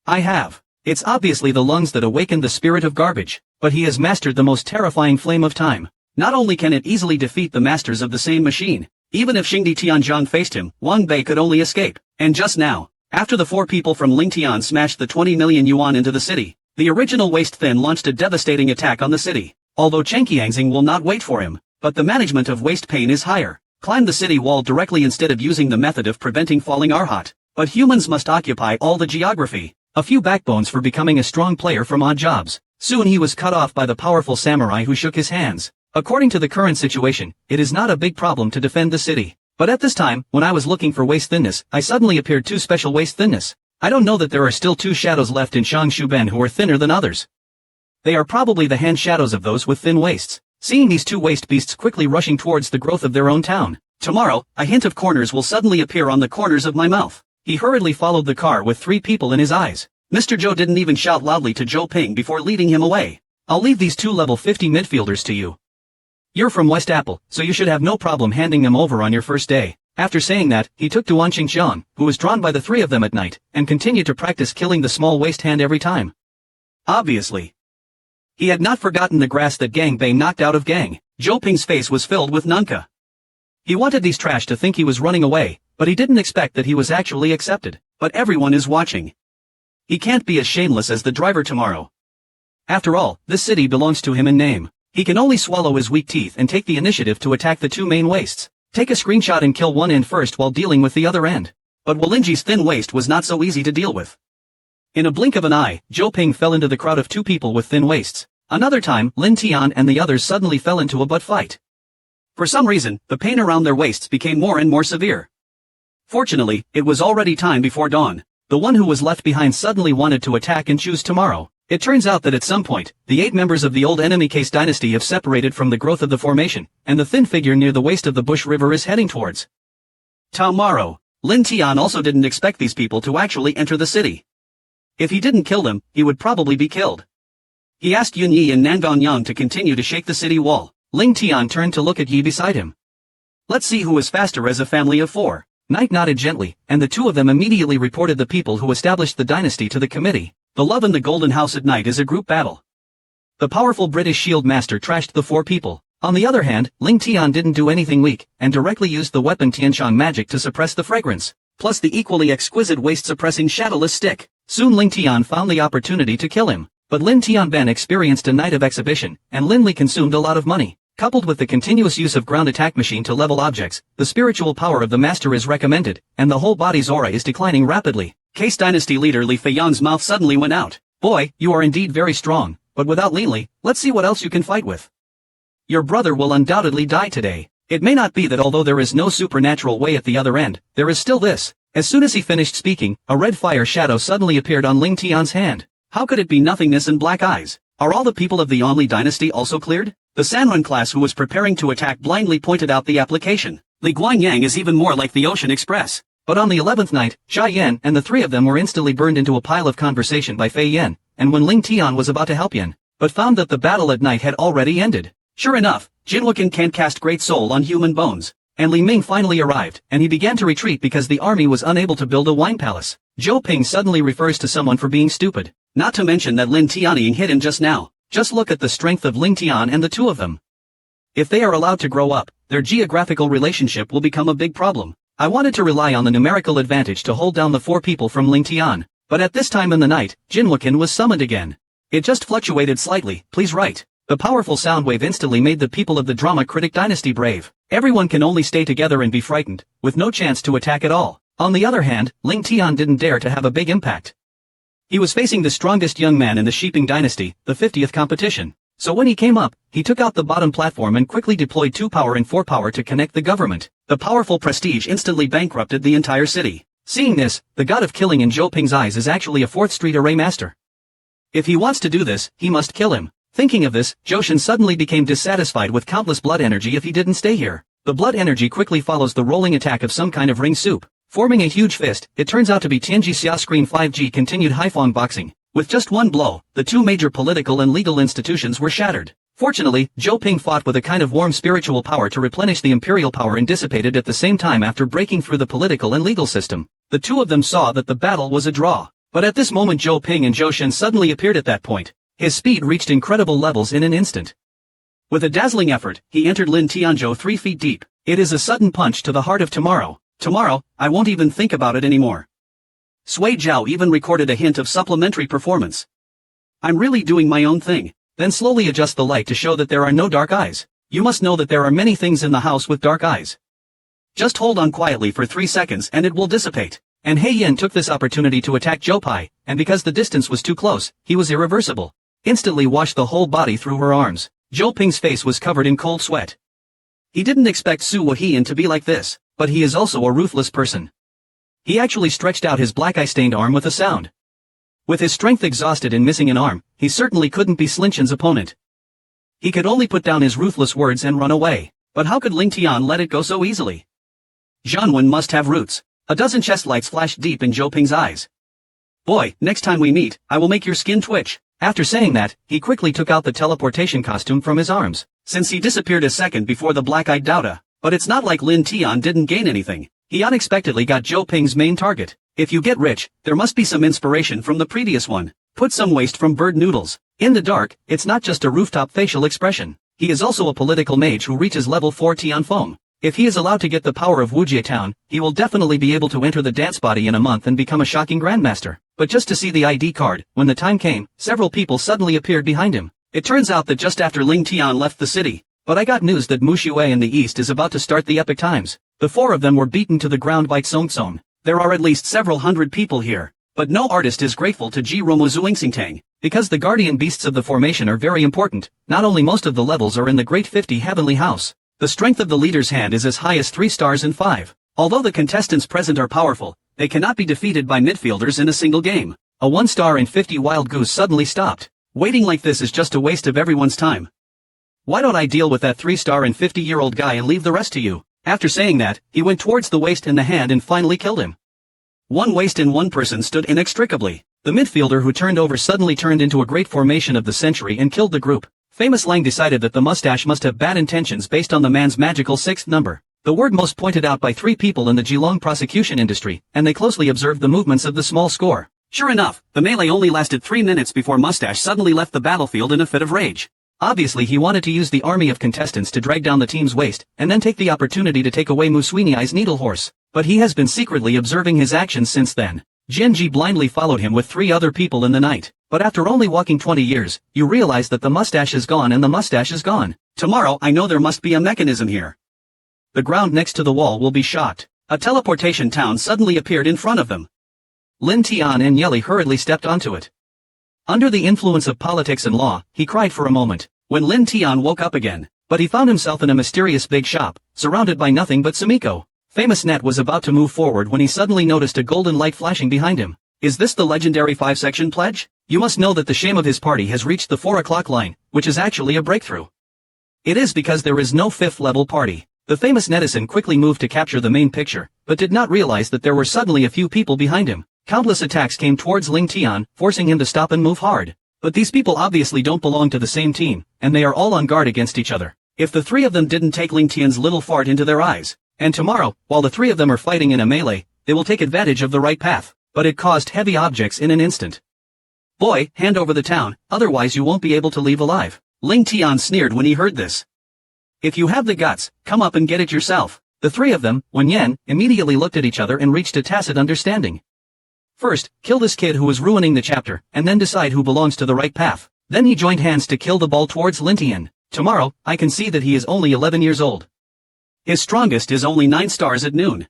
I have. It's obviously the lungs that awakened the spirit of garbage, but he has mastered the most terrifying flame of time. Not only can it easily defeat the masters of the same machine, even if Xingdi Tianzhang faced him, Wang Bei could only escape. And just now, after the 4 people from Lingtian smashed the 20 million yuan into the city, the original Waste Thin launched a devastating attack on the city. Although Chen Qiangxing will not wait for him, but the management of Waste Pain is higher. Climb the city wall directly instead of using the method of preventing falling Arhat. But humans must occupy all the geography. A few backbones for becoming a strong player from odd jobs. Soon he was cut off by the powerful samurai who shook his hands. According to the current situation, it is not a big problem to defend the city. But at this time, when I was looking for waste thinness, I suddenly appeared 2 special waste thinness. I don't know that there are still 2 shadows left in Shangshuben who are thinner than others. They are probably the hand shadows of those with thin waists. Seeing these 2 waste beasts quickly rushing towards the growth of their own town. Tomorrow, a hint of corners will suddenly appear on the corners of my mouth. He hurriedly followed the car with 3 people in his eyes. Mr. Zhou didn't even shout loudly to Zhou Ping before leading him away. I'll leave these 2 level 50 midfielders to you. You're from West Apple, so you should have no problem handing them over on your first day. After saying that, he took Duan Qingxiang, who was drawn by the 3 of them at night, and continued to practice killing the small waste hand every time. Obviously. He had not forgotten the grass that Gang Bei knocked out of Gang. Zhou Ping's face was filled with nunca. He wanted these trash to think he was running away, but he didn't expect that he was actually accepted. But everyone is watching. He can't be as shameless as the driver tomorrow. After all, this city belongs to him in name. He can only swallow his weak teeth and take the initiative to attack the 2 main wastes. Take a screenshot and kill one end first while dealing with the other end. But Walinji's thin waist was not so easy to deal with. In a blink of an eye, Zhou Ping fell into the crowd of 2 people with thin waists. Another time, Lin Tian and the others suddenly fell into a butt fight. For some reason, the pain around their waists became more and more severe. Fortunately, it was already time before dawn. The one who was left behind suddenly wanted to attack and choose tomorrow. It turns out that at some point, the 8 members of the old enemy Case dynasty have separated from the growth of the formation, and the thin figure near the waist of the Bush River is heading towards tomorrow. Lin Tian also didn't expect these people to actually enter the city. If he didn't kill them, he would probably be killed. He asked Yun Yi and Nangong Yang to continue to shake the city wall. Ling Tian turned to look at Yi beside him. Let's see who is faster as a family of 4. Knight nodded gently, and the 2 of them immediately reported the people who established the dynasty to the committee. The Love in the Golden House at night is a group battle. The powerful British shield master trashed the 4 people. On the other hand, Ling Tian didn't do anything weak, and directly used the weapon Tianshang magic to suppress the fragrance, plus the equally exquisite waste-suppressing shadowless stick. Soon Ling Tian found the opportunity to kill him. But Lin Tianben experienced a night of exhibition, and Lin Li consumed a lot of money. Coupled with the continuous use of ground attack machine to level objects, the spiritual power of the master is recommended, and the whole body's aura is declining rapidly. Case Dynasty leader Li Feiyang's mouth suddenly went out. Boy, you are indeed very strong, but without Lin Li, let's see what else you can fight with. Your brother will undoubtedly die today. It may not be that although there is no supernatural way at the other end, there is still this. As soon as he finished speaking, a red fire shadow suddenly appeared on Ling Tian's hand. How could it be nothingness and black eyes? Are all the people of the Onli dynasty also cleared? The Sanrun class who was preparing to attack blindly pointed out the application. Li Guangyang is even more like the Ocean Express. But on the 11th night, Xia Yan and the 3 of them were instantly burned into a pile of conversation by Fei Yan, and when Ling Tian was about to help Yan, but found that the battle at night had already ended. Sure enough, Jinwuken can't cast Great Soul on human bones. And Li Ming finally arrived, and he began to retreat because the army was unable to build a wine palace. Zhou Ping suddenly refers to someone for being stupid. Not to mention that Lin Tianying hit him just now. Just look at the strength of Ling Tian and the 2 of them. If they are allowed to grow up, their geographical relationship will become a big problem. I wanted to rely on the numerical advantage to hold down the 4 people from Ling Tian, but at this time in the night, Jinwuken was summoned again. It just fluctuated slightly, please write. The powerful sound wave instantly made the people of the drama critic dynasty brave. Everyone can only stay together and be frightened, with no chance to attack at all. On the other hand, Ling Tian didn't dare to have a big impact. He was facing the strongest young man in the Sheeping dynasty, the 50th competition. So when he came up, he took out the bottom platform and quickly deployed 2 power and 4 power to connect the government. The powerful prestige instantly bankrupted the entire city. Seeing this, the god of killing in Zhou Ping's eyes is actually a 4th Street array master. If he wants to do this, he must kill him. Thinking of this, Joshin suddenly became dissatisfied with countless blood energy if he didn't stay here. The blood energy quickly follows the rolling attack of some kind of ring soup, forming a huge fist. It turns out to be Tianji Xia Screen 5G continued Haifeng boxing. With just one blow, the two major political and legal institutions were shattered. Fortunately, Zhou Ping fought with a kind of warm spiritual power to replenish the imperial power and dissipate it at the same time after breaking through the political and legal system. The two of them saw that the battle was a draw. But at this moment Zhou Ping and Zhou Shen suddenly appeared at that point. His speed reached incredible levels in an instant. With a dazzling effort, he entered Lin Tianzhou 3 feet deep. It is a sudden punch to the heart of tomorrow. Tomorrow, I won't even think about it anymore. Sui Zhao even recorded a hint of supplementary performance. I'm really doing my own thing. Then slowly adjust the light to show that there are no dark eyes. You must know that there are many things in the house with dark eyes. Just hold on quietly for 3 seconds and it will dissipate. And He Yin took this opportunity to attack Zhou Pai, and because the distance was too close, he was irreversible. Instantly washed the whole body through her arms. Zhou Ping's face was covered in cold sweat. He didn't expect Su Weiyan to be like this, but he is also a ruthless person. He actually stretched out his black eye-stained arm with a sound. With his strength exhausted and missing an arm, he certainly couldn't be Slinchen's opponent. He could only put down his ruthless words and run away. But how could Ling Tian let it go so easily? Zhanwen must have roots. A dozen chest lights flashed deep in Zhou Ping's eyes. Boy, next time we meet, I will make your skin twitch. After saying that, he quickly took out the teleportation costume from his arms, since he disappeared a second before the black-eyed Dauda. But it's not like Lin Tian didn't gain anything. He unexpectedly got Zhou Ping's main target. If you get rich, there must be some inspiration from the previous one. Put some waste from bird noodles. In the dark, it's not just a rooftop facial expression. He is also a political mage who reaches level 4 Tianfeng. If he is allowed to get the power of Wujie Town, he will definitely be able to enter the dance body in a month and become a shocking grandmaster. But just to see the ID card, when the time came, several people suddenly appeared behind him. It turns out that just after Ling Tian left the city. But I got news that Mu Xue in the east is about to start the epic times. The 4 of them were beaten to the ground by Tsong. There are at least several hundred people here. But no artist is grateful to Ji Romo Zuingsingtang, because the guardian beasts of the formation are very important. Not only most of the levels are in the Great 50 Heavenly House. The strength of the leader's hand is as high as 3 stars and 5. Although the contestants present are powerful, they cannot be defeated by midfielders in a single game. A 1 star and 50 wild goose suddenly stopped. Waiting like this is just a waste of everyone's time. Why don't I deal with that 3 star and 50-year-old guy and leave the rest to you? After saying that, he went towards the waist and the hand and finally killed him. One waist and one person stood inextricably. The midfielder who turned over suddenly turned into a great formation of the century and killed the group. Famous Lang decided that the mustache must have bad intentions based on the man's magical 6th number. The word most pointed out by 3 people in the Geelong prosecution industry, and they closely observed the movements of the small score. Sure enough, the melee only lasted 3 minutes before Mustache suddenly left the battlefield in a fit of rage. Obviously he wanted to use the army of contestants to drag down the team's waist, and then take the opportunity to take away Muswini's needle horse. But he has been secretly observing his actions since then. Jinji blindly followed him with 3 other people in the night. But after only walking 20 years, you realize that the mustache is gone and the mustache is gone. Tomorrow I know there must be a mechanism here. The ground next to the wall will be shocked. A teleportation town suddenly appeared in front of them. Lin Tian and Yeli hurriedly stepped onto it. Under the influence of politics and law, he cried for a moment, when Lin Tian woke up again. But he found himself in a mysterious big shop, surrounded by nothing but Sumiko. Famous Net was about to move forward when he suddenly noticed a golden light flashing behind him. Is this the legendary 5-section pledge? You must know that the shame of his party has reached the 4 o'clock line, which is actually a breakthrough. It is because there is no 5th level party. The famous netizen quickly moved to capture the main picture, but did not realize that there were suddenly a few people behind him. Countless attacks came towards Ling Tian, forcing him to stop and move hard. But these people obviously don't belong to the same team, and they are all on guard against each other. If the 3 of them didn't take Ling Tian's little fart into their eyes, and tomorrow, while the 3 of them are fighting in a melee, they will take advantage of the right path. But it caused heavy objects in an instant. Boy, hand over the town, otherwise you won't be able to leave alive. Ling Tian sneered when he heard this. If you have the guts, come up and get it yourself. The 3 of them, Wen Yan, immediately looked at each other and reached a tacit understanding. First, kill this kid who is ruining the chapter, and then decide who belongs to the right path. Then he joined hands to kill the ball towards Lin Tian. Tomorrow, I can see that he is only 11 years old. His strongest is only 9 stars at noon.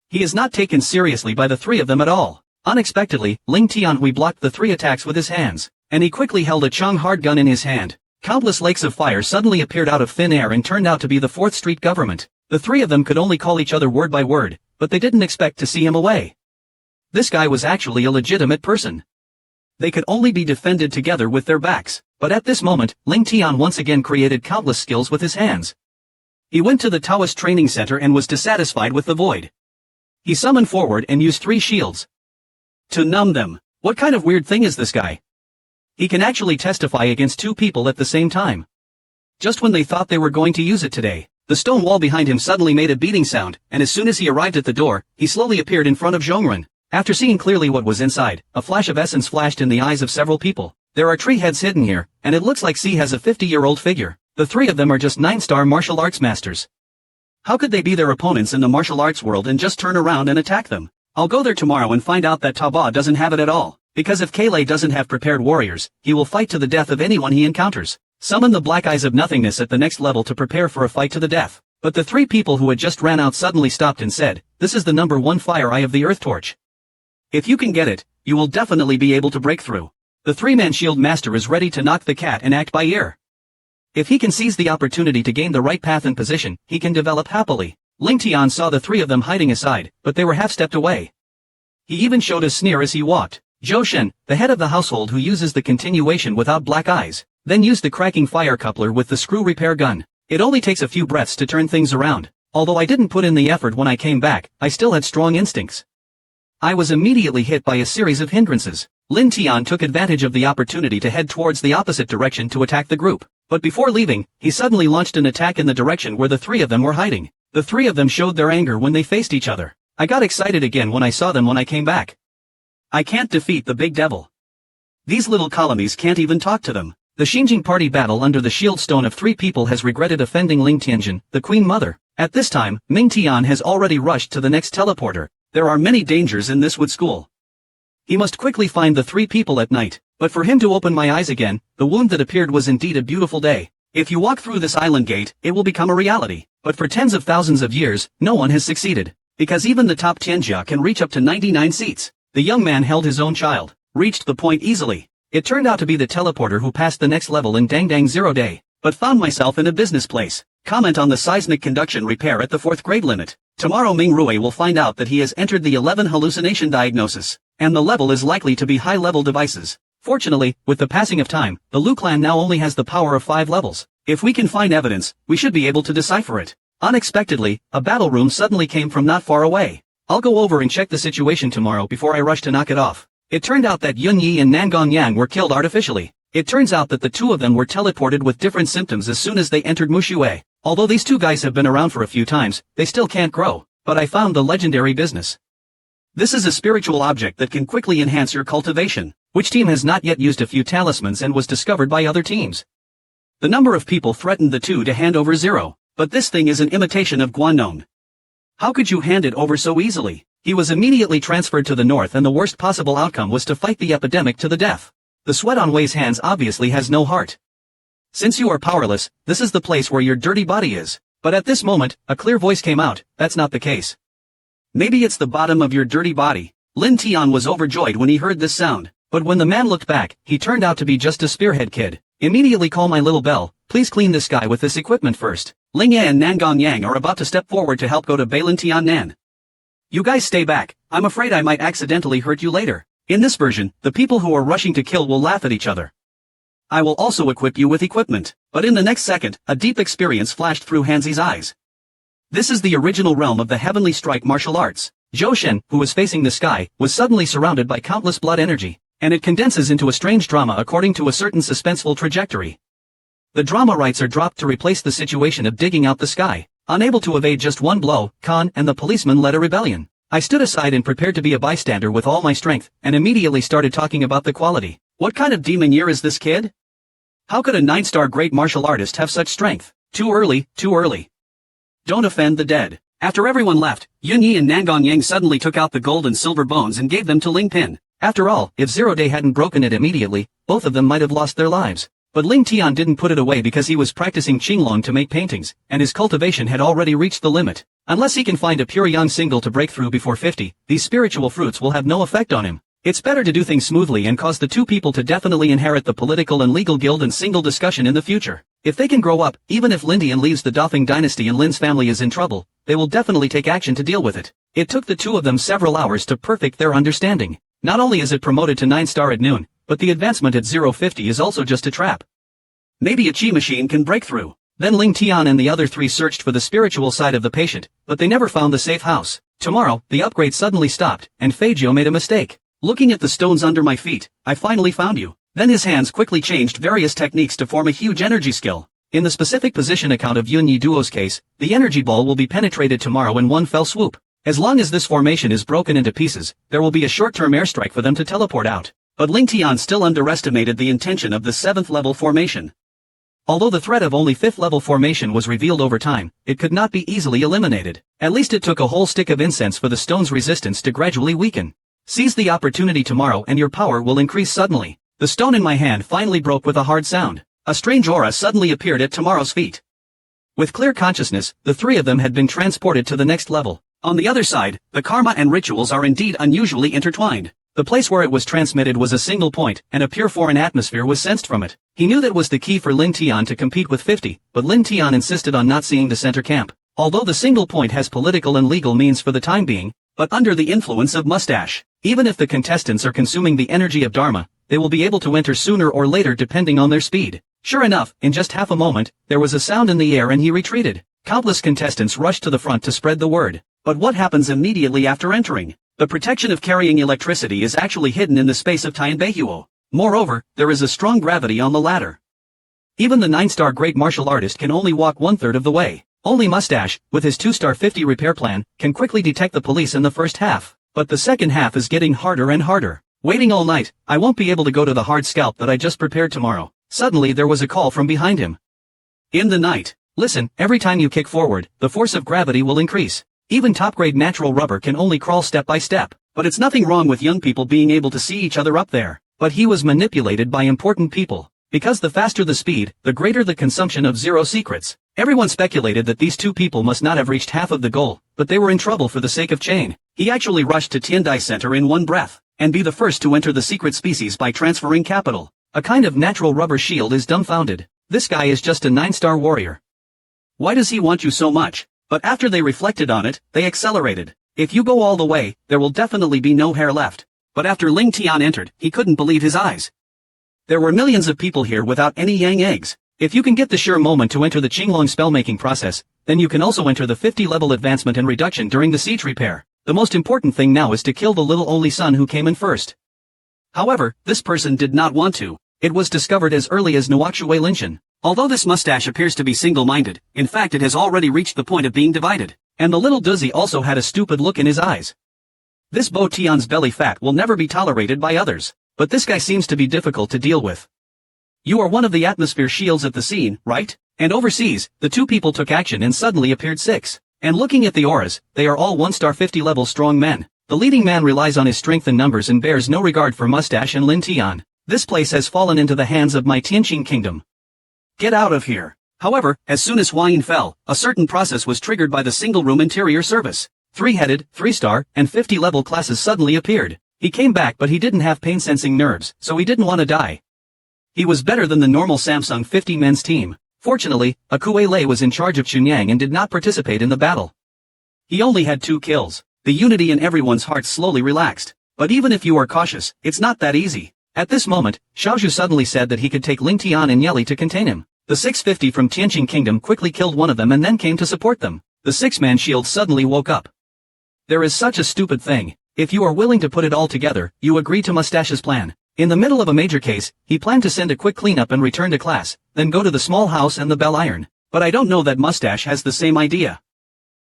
He is not taken seriously by the 3 of them at all. Unexpectedly, Ling Tianhui blocked the 3 attacks with his hands, and he quickly held a Chang hard gun in his hand. Countless lakes of fire suddenly appeared out of thin air and turned out to be the 4th Street government. The 3 of them could only call each other word by word, but they didn't expect to see him away. This guy was actually a legitimate person. They could only be defended together with their backs, but at this moment, Ling Tian once again created countless skills with his hands. He went to the Taoist training center and was dissatisfied with the void. He summoned forward and used 3 shields to numb them. What kind of weird thing is this guy? He can actually testify against 2 people at the same time. Just when they thought they were going to use it today, the stone wall behind him suddenly made a beating sound, and as soon as he arrived at the door, he slowly appeared in front of Zhongren. After seeing clearly what was inside, a flash of essence flashed in the eyes of several people. There are tree heads hidden here, and it looks like C has a 50-year-old figure. The 3 of them are just 9-star martial arts masters. How could they be their opponents in the martial arts world and just turn around and attack them? I'll go there tomorrow and find out that Taba doesn't have it at all, because if Kale doesn't have prepared warriors, he will fight to the death of anyone he encounters. Summon the Black Eyes of Nothingness at the next level to prepare for a fight to the death. But the 3 people who had just ran out suddenly stopped and said, "This is the number 1 fire eye of the Earth Torch. If you can get it, you will definitely be able to break through." The 3-man shield master is ready to knock the cat and act by ear. If he can seize the opportunity to gain the right path and position, he can develop happily. Ling Tian saw the 3 of them hiding aside, but they were half-stepped away. He even showed a sneer as he walked. Zhou Shen, the head of the household who uses the continuation without black eyes, then used the cracking fire coupler with the screw repair gun. It only takes a few breaths to turn things around. Although I didn't put in the effort when I came back, I still had strong instincts. I was immediately hit by a series of hindrances. Lin Tian took advantage of the opportunity to head towards the opposite direction to attack the group. But before leaving, he suddenly launched an attack in the direction where the 3 of them were hiding. The 3 of them showed their anger when they faced each other. I got excited again when I saw them when I came back. I can't defeat the big devil. These little colonies can't even talk to them. The Xinjing party battle under the shield stone of 3 people has regretted offending Ling Tianjin, the Queen Mother. At this time, Ming Tian has already rushed to the next teleporter. There are many dangers in this wood school. He must quickly find the 3 people at night. But for him to open my eyes again, the wound that appeared was indeed a beautiful day. If you walk through this island gate, it will become a reality. But for tens of thousands of years, no one has succeeded. Because even the top Tianjia can reach up to 99 seats. The young man held his own child, reached the point easily. It turned out to be the teleporter who passed the next level in Dang Dang 0 day. But found myself in a business place. Comment on the seismic conduction repair at the 4th grade limit. Tomorrow Ming Rui will find out that he has entered the 11 hallucination diagnosis. And the level is likely to be high-level devices. Fortunately, with the passing of time, the Lu clan now only has the power of 5 levels. If we can find evidence, we should be able to decipher it. Unexpectedly, a battle room suddenly came from not far away. I'll go over and check the situation tomorrow before I rush to knock it off. It turned out that Yun Yi and Nangong Yang were killed artificially. It turns out that the 2 of them were teleported with different symptoms as soon as they entered Mushue. Although these 2 guys have been around for a few times, they still can't grow. But I found the legendary business. This is a spiritual object that can quickly enhance your cultivation. Which team has not yet used a few talismans and was discovered by other teams? The number of people threatened the 2 to hand over 0. But this thing is an imitation of Guannon. How could you hand it over so easily? He was immediately transferred to the north and the worst possible outcome was to fight the epidemic to the death. The sweat on Wei's hands obviously has no heart. Since you are powerless, this is the place where your dirty body is. But at this moment, a clear voice came out, that's not the case. Maybe it's the bottom of your dirty body. Lin Tian was overjoyed when he heard this sound. But when the man looked back, he turned out to be just a spearhead kid. Immediately call my little bell, please clean this guy with this equipment first. Ling Ye and Nangong Yang are about to step forward to help go to Beilin Tian Nan. You guys stay back, I'm afraid I might accidentally hurt you later. In this version, the people who are rushing to kill will laugh at each other. I will also equip you with equipment. But in the next second, a deep experience flashed through Hanzi's eyes. This is the original realm of the Heavenly Strike martial arts. Zhou Shen, who was facing the sky, was suddenly surrounded by countless blood energy. And it condenses into a strange drama according to a certain suspenseful trajectory. The drama rights are dropped to replace the situation of digging out the sky. Unable to evade just one blow, Khan and the policeman led a rebellion. I stood aside and prepared to be a bystander with all my strength, and immediately started talking about the quality. What kind of demon year is this kid? How could a 9-star great martial artist have such strength? Too early, too early. Don't offend the dead. After everyone left, Yun Yi and Nangong Yang suddenly took out the gold and silver bones and gave them to Ling Pin. After all, if 0 Day hadn't broken it immediately, both of them might have lost their lives. But Ling Tian didn't put it away because he was practicing Qinglong to make paintings, and his cultivation had already reached the limit. Unless he can find a pure young single to break through before 50, these spiritual fruits will have no effect on him. It's better to do things smoothly and cause the 2 people to definitely inherit the political and legal guild and single discussion in the future. If they can grow up, even if Lindian leaves the Doffing dynasty and Lin's family is in trouble, they will definitely take action to deal with it. It took the 2 of them several hours to perfect their understanding. Not only is it promoted to 9-star at noon, but the advancement at 050 is also just a trap. Maybe a chi machine can break through. Then Ling Tian and the other three searched for the spiritual side of the patient, but they never found the safe house. Tomorrow, the upgrade suddenly stopped, and Feijio made a mistake. Looking at the stones under my feet, I finally found you. Then his hands quickly changed various techniques to form a huge energy skill. In the specific position account of Yun Yi Duo's case, the energy ball will be penetrated tomorrow in one fell swoop. As long as this formation is broken into pieces, there will be a short-term airstrike for them to teleport out. But Ling Tian still underestimated the intention of the 7th level formation. Although the threat of only 5th level formation was revealed over time, it could not be easily eliminated. At least it took a whole stick of incense for the stone's resistance to gradually weaken. Seize the opportunity tomorrow and your power will increase suddenly. The stone in my hand finally broke with a hard sound. A strange aura suddenly appeared at tomorrow's feet. With clear consciousness, the three of them had been transported to the next level. On the other side, the karma and rituals are indeed unusually intertwined. The place where it was transmitted was a single point, and a pure foreign atmosphere was sensed from it. He knew that was the key for Ling Tian to compete with 50, but Ling Tian insisted on not seeing the center camp. Although the single point has political and legal means for the time being, but under the influence of mustache. Even if the contestants are consuming the energy of Dharma, they will be able to enter sooner or later depending on their speed. Sure enough, in just half a moment, there was a sound in the air and he retreated. Countless contestants rushed to the front to spread the word. But what happens immediately after entering? The protection of carrying electricity is actually hidden in the space of Tianbeihuo. Moreover, there is a strong gravity on the ladder. Even the 9-star great martial artist can only walk 1/3 of the way. Only Mustache, with his 2-star 50 repair plan, can quickly detect the police in the first half. But the second half is getting harder and harder. Waiting all night, I won't be able to go to the hard scalp that I just prepared tomorrow. Suddenly there was a call from behind him. In the night. Listen, every time you kick forward, the force of gravity will increase. Even top-grade natural rubber can only crawl step by step. But it's nothing wrong with young people being able to see each other up there. But he was manipulated by important people. Because the faster the speed, the greater the consumption of zero secrets. Everyone speculated that these two people must not have reached half of the goal, but they were in trouble for the sake of chain. He actually rushed to Tiandai Center in one breath, and be the first to enter the secret species by transferring capital. A kind of natural rubber shield is dumbfounded. This guy is just a 9-star warrior. Why does he want you so much? But after they reflected on it, they accelerated. If you go all the way, there will definitely be no hair left. But after Ling Tian entered, he couldn't believe his eyes. There were millions of people here without any yang eggs. If you can get the sure moment to enter the Qinglong spellmaking process, then you can also enter the 50-level advancement and reduction during the siege repair. The most important thing now is to kill the little only son who came in first. However, this person did not want to. It was discovered as early as Nuakshui Linshan. Although this mustache appears to be single-minded, in fact it has already reached the point of being divided. And the little Duzzy also had a stupid look in his eyes. This Bo Tian's belly fat will never be tolerated by others. But this guy seems to be difficult to deal with. You are one of the atmosphere shields at the scene, right? And overseas, the two people took action and suddenly appeared 6. And looking at the auras, they are all 1-star 50-level strong men. The leading man relies on his strength and numbers and bears no regard for Mustache and Lin Tian. This place has fallen into the hands of my Tianqing kingdom. Get out of here. However, as soon as Huayin fell, a certain process was triggered by the single-room interior service. 3-headed, 3-star, and 50-level classes suddenly appeared. He came back but he didn't have pain-sensing nerves, so he didn't want to die. He was better than the normal Samsung 50 men's team. Fortunately, Akue Lei was in charge of Chunyang and did not participate in the battle. He only had 2 kills. The unity in everyone's hearts slowly relaxed. But even if you are cautious, it's not that easy. At this moment, Xiaozhu suddenly said that he could take Ling Tian and Yeli to contain him. The 650 from Tianqing Kingdom quickly killed one of them and then came to support them. The 6-man shield suddenly woke up. There is such a stupid thing. If you are willing to put it all together, you agree to Mustache's plan. In the middle of a major case, he planned to send a quick cleanup and return to class, then go to the small house and the bell iron. But I don't know that Mustache has the same idea.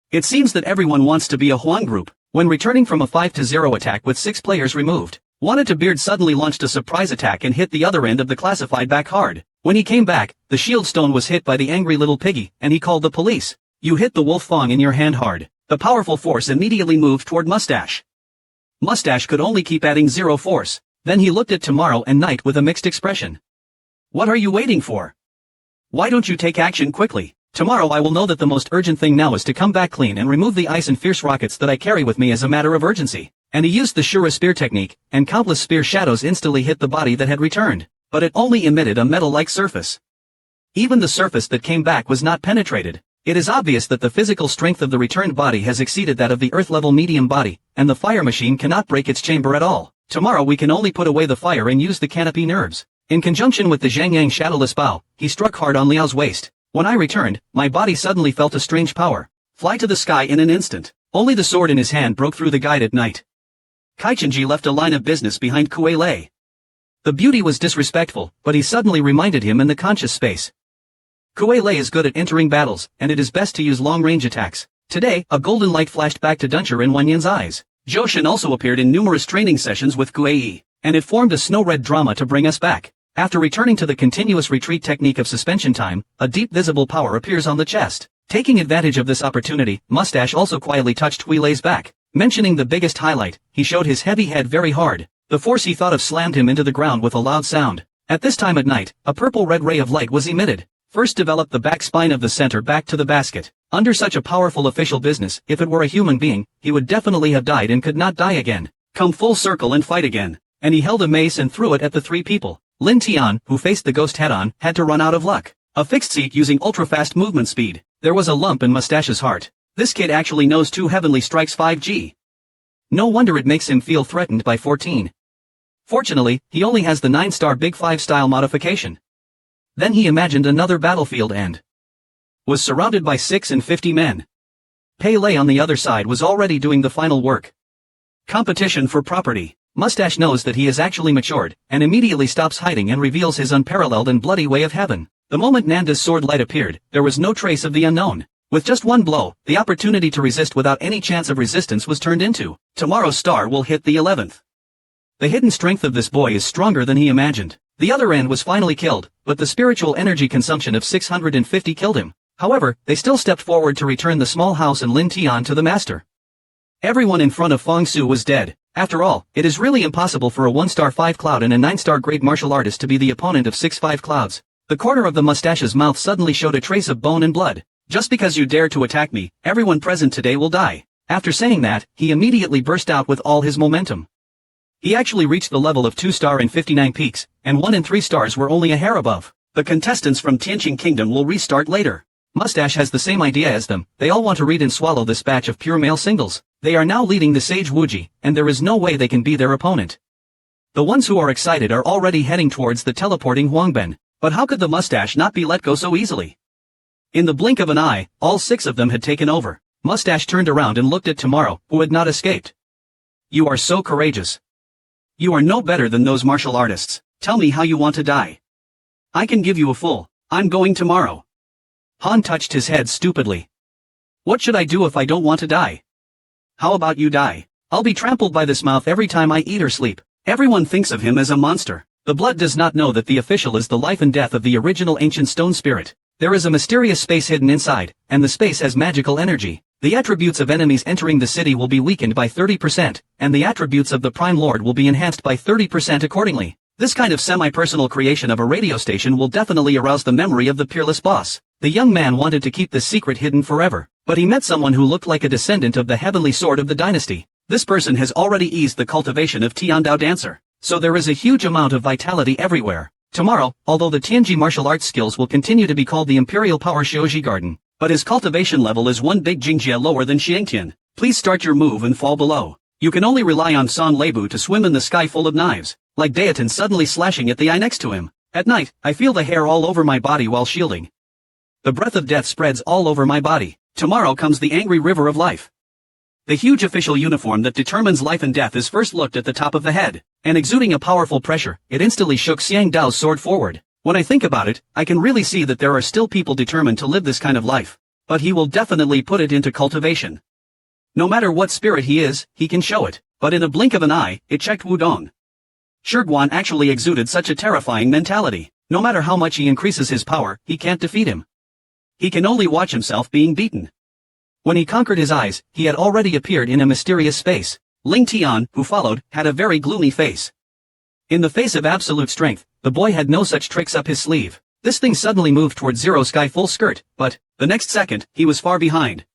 It seems that everyone wants to be a Huang group. When returning from a 5-0 attack with 6 players removed, Wanted to Beard suddenly launched a surprise attack and hit the other end of the classified back hard. When he came back, the shield stone was hit by the angry little piggy, and he called the police. You hit the wolf fang in your hand hard. The powerful force immediately moved toward Mustache. Mustache could only keep adding 0 force. Then he looked at Tomorrow and Night with a mixed expression. What are you waiting for? Why don't you take action quickly? Tomorrow I will know that the most urgent thing now is to come back clean and remove the ice and fierce rockets that I carry with me as a matter of urgency. And he used the Shura spear technique, and countless spear shadows instantly hit the body that had returned. But it only emitted a metal-like surface. Even the surface that came back was not penetrated. It is obvious that the physical strength of the returned body has exceeded that of the Earth-level medium body, and the fire machine cannot break its chamber at all. Tomorrow we can only put away the fire and use the canopy nerves. In conjunction with the Zhangyang shadowless bow, he struck hard on Liao's waist. When I returned, my body suddenly felt a strange power. Fly to the sky in an instant. Only the sword in his hand broke through the guide at night. Kaichenji left a line of business behind Kuei Lei. The beauty was disrespectful, but he suddenly reminded him in the conscious space. Kuei Lei is good at entering battles, and it is best to use long-range attacks. Today, a golden light flashed back to Duncher in Wanyan's eyes. Zhou Shen also appeared in numerous training sessions with Kuei Yi, and it formed a snow-red drama to bring us back. After returning to the continuous retreat technique of suspension time, a deep visible power appears on the chest. Taking advantage of this opportunity, Mustache also quietly touched Kui Lei's back. Mentioning the biggest highlight, he showed his heavy head very hard. The force he thought of slammed him into the ground with a loud sound. At this time at night, a purple-red ray of light was emitted. First developed the back spine of the center back to the basket. Under such a powerful official business, if it were a human being, he would definitely have died and could not die again. Come full circle and fight again. And he held a mace and threw it at the three people. Lin Tian, who faced the ghost head-on, had to run out of luck. A fixed seat using ultra-fast movement speed. There was a lump in Mustache's heart. This kid actually knows 2 heavenly strikes 5G. No wonder it makes him feel threatened by 14. Fortunately, he only has the 9-star Big 5 style modification. Then he imagined another battlefield and was surrounded by 6 and 50 men. Pei Lei on the other side was already doing the final work. Competition for property. Mustache knows that he has actually matured, and immediately stops hiding and reveals his unparalleled and bloody way of heaven. The moment Nanda's sword light appeared, there was no trace of the unknown. With just one blow, the opportunity to resist without any chance of resistance was turned into. Tomorrow's star will hit the 11th. The hidden strength of this boy is stronger than he imagined. The other end was finally killed, but the spiritual energy consumption of 650 killed him. However, they still stepped forward to return the small house and Lin Tian to the master. Everyone in front of Feng Su was dead. After all, it is really impossible for a 1-star 5 cloud and a 9-star great martial artist to be the opponent of 6 5 clouds. The corner of the mustache's mouth suddenly showed a trace of bone and blood. Just because you dare to attack me, everyone present today will die. After saying that, he immediately burst out with all his momentum. He actually reached the level of 2-star and 59 peaks, and 1 and 3 stars were only a hair above. The contestants from Tianqing Kingdom will restart later. Mustache has the same idea as them. They all want to read and swallow this batch of pure male singles. They are now leading the Sage Wuji, and there is no way they can be their opponent. The ones who are excited are already heading towards the teleporting Huangben. But how could the mustache not be let go so easily? In the blink of an eye, all 6 of them had taken over. Mustache turned around and looked at Tomorrow, who had not escaped. You are so courageous. You are no better than those martial artists. Tell me how you want to die. I can give you a full, I'm going tomorrow. Han touched his head stupidly. What should I do if I don't want to die? How about you die? I'll be trampled by this mouth every time I eat or sleep. Everyone thinks of him as a monster. The blood does not know that the official is the life and death of the original ancient stone spirit. There is a mysterious space hidden inside, and the space has magical energy. The attributes of enemies entering the city will be weakened by 30%, and the attributes of the Prime Lord will be enhanced by 30% accordingly. This kind of semi-personal creation of a radio station will definitely arouse the memory of the peerless boss. The young man wanted to keep this secret hidden forever, but he met someone who looked like a descendant of the heavenly sword of the dynasty. This person has already eased the cultivation of Tiandao Dancer, so there is a huge amount of vitality everywhere. Tomorrow, although the Tianji martial arts skills will continue to be called the Imperial Power Shouji Garden, but his cultivation level is one big Jingjie lower than Xiangtian. Please start your move and fall below. You can only rely on San Leibu to swim in the sky full of knives, like Daeton suddenly slashing at the eye next to him. At night, I feel the hair all over my body while shielding. The breath of death spreads all over my body. Tomorrow comes the angry river of life. The huge official uniform that determines life and death is first looked at the top of the head, and exuding a powerful pressure, it instantly shook Xiang Dao's sword forward. When I think about it, I can really see that there are still people determined to live this kind of life. But he will definitely put it into cultivation. No matter what spirit he is, he can show it. But in a blink of an eye, it checked Wudong. Shiguan actually exuded such a terrifying mentality. No matter how much he increases his power, he can't defeat him. He can only watch himself being beaten. When he conquered his eyes, he had already appeared in a mysterious space. Ling Tian, who followed, had a very gloomy face. In the face of absolute strength, the boy had no such tricks up his sleeve. This thing suddenly moved toward Zero Sky full skirt, but, the next second, he was far behind.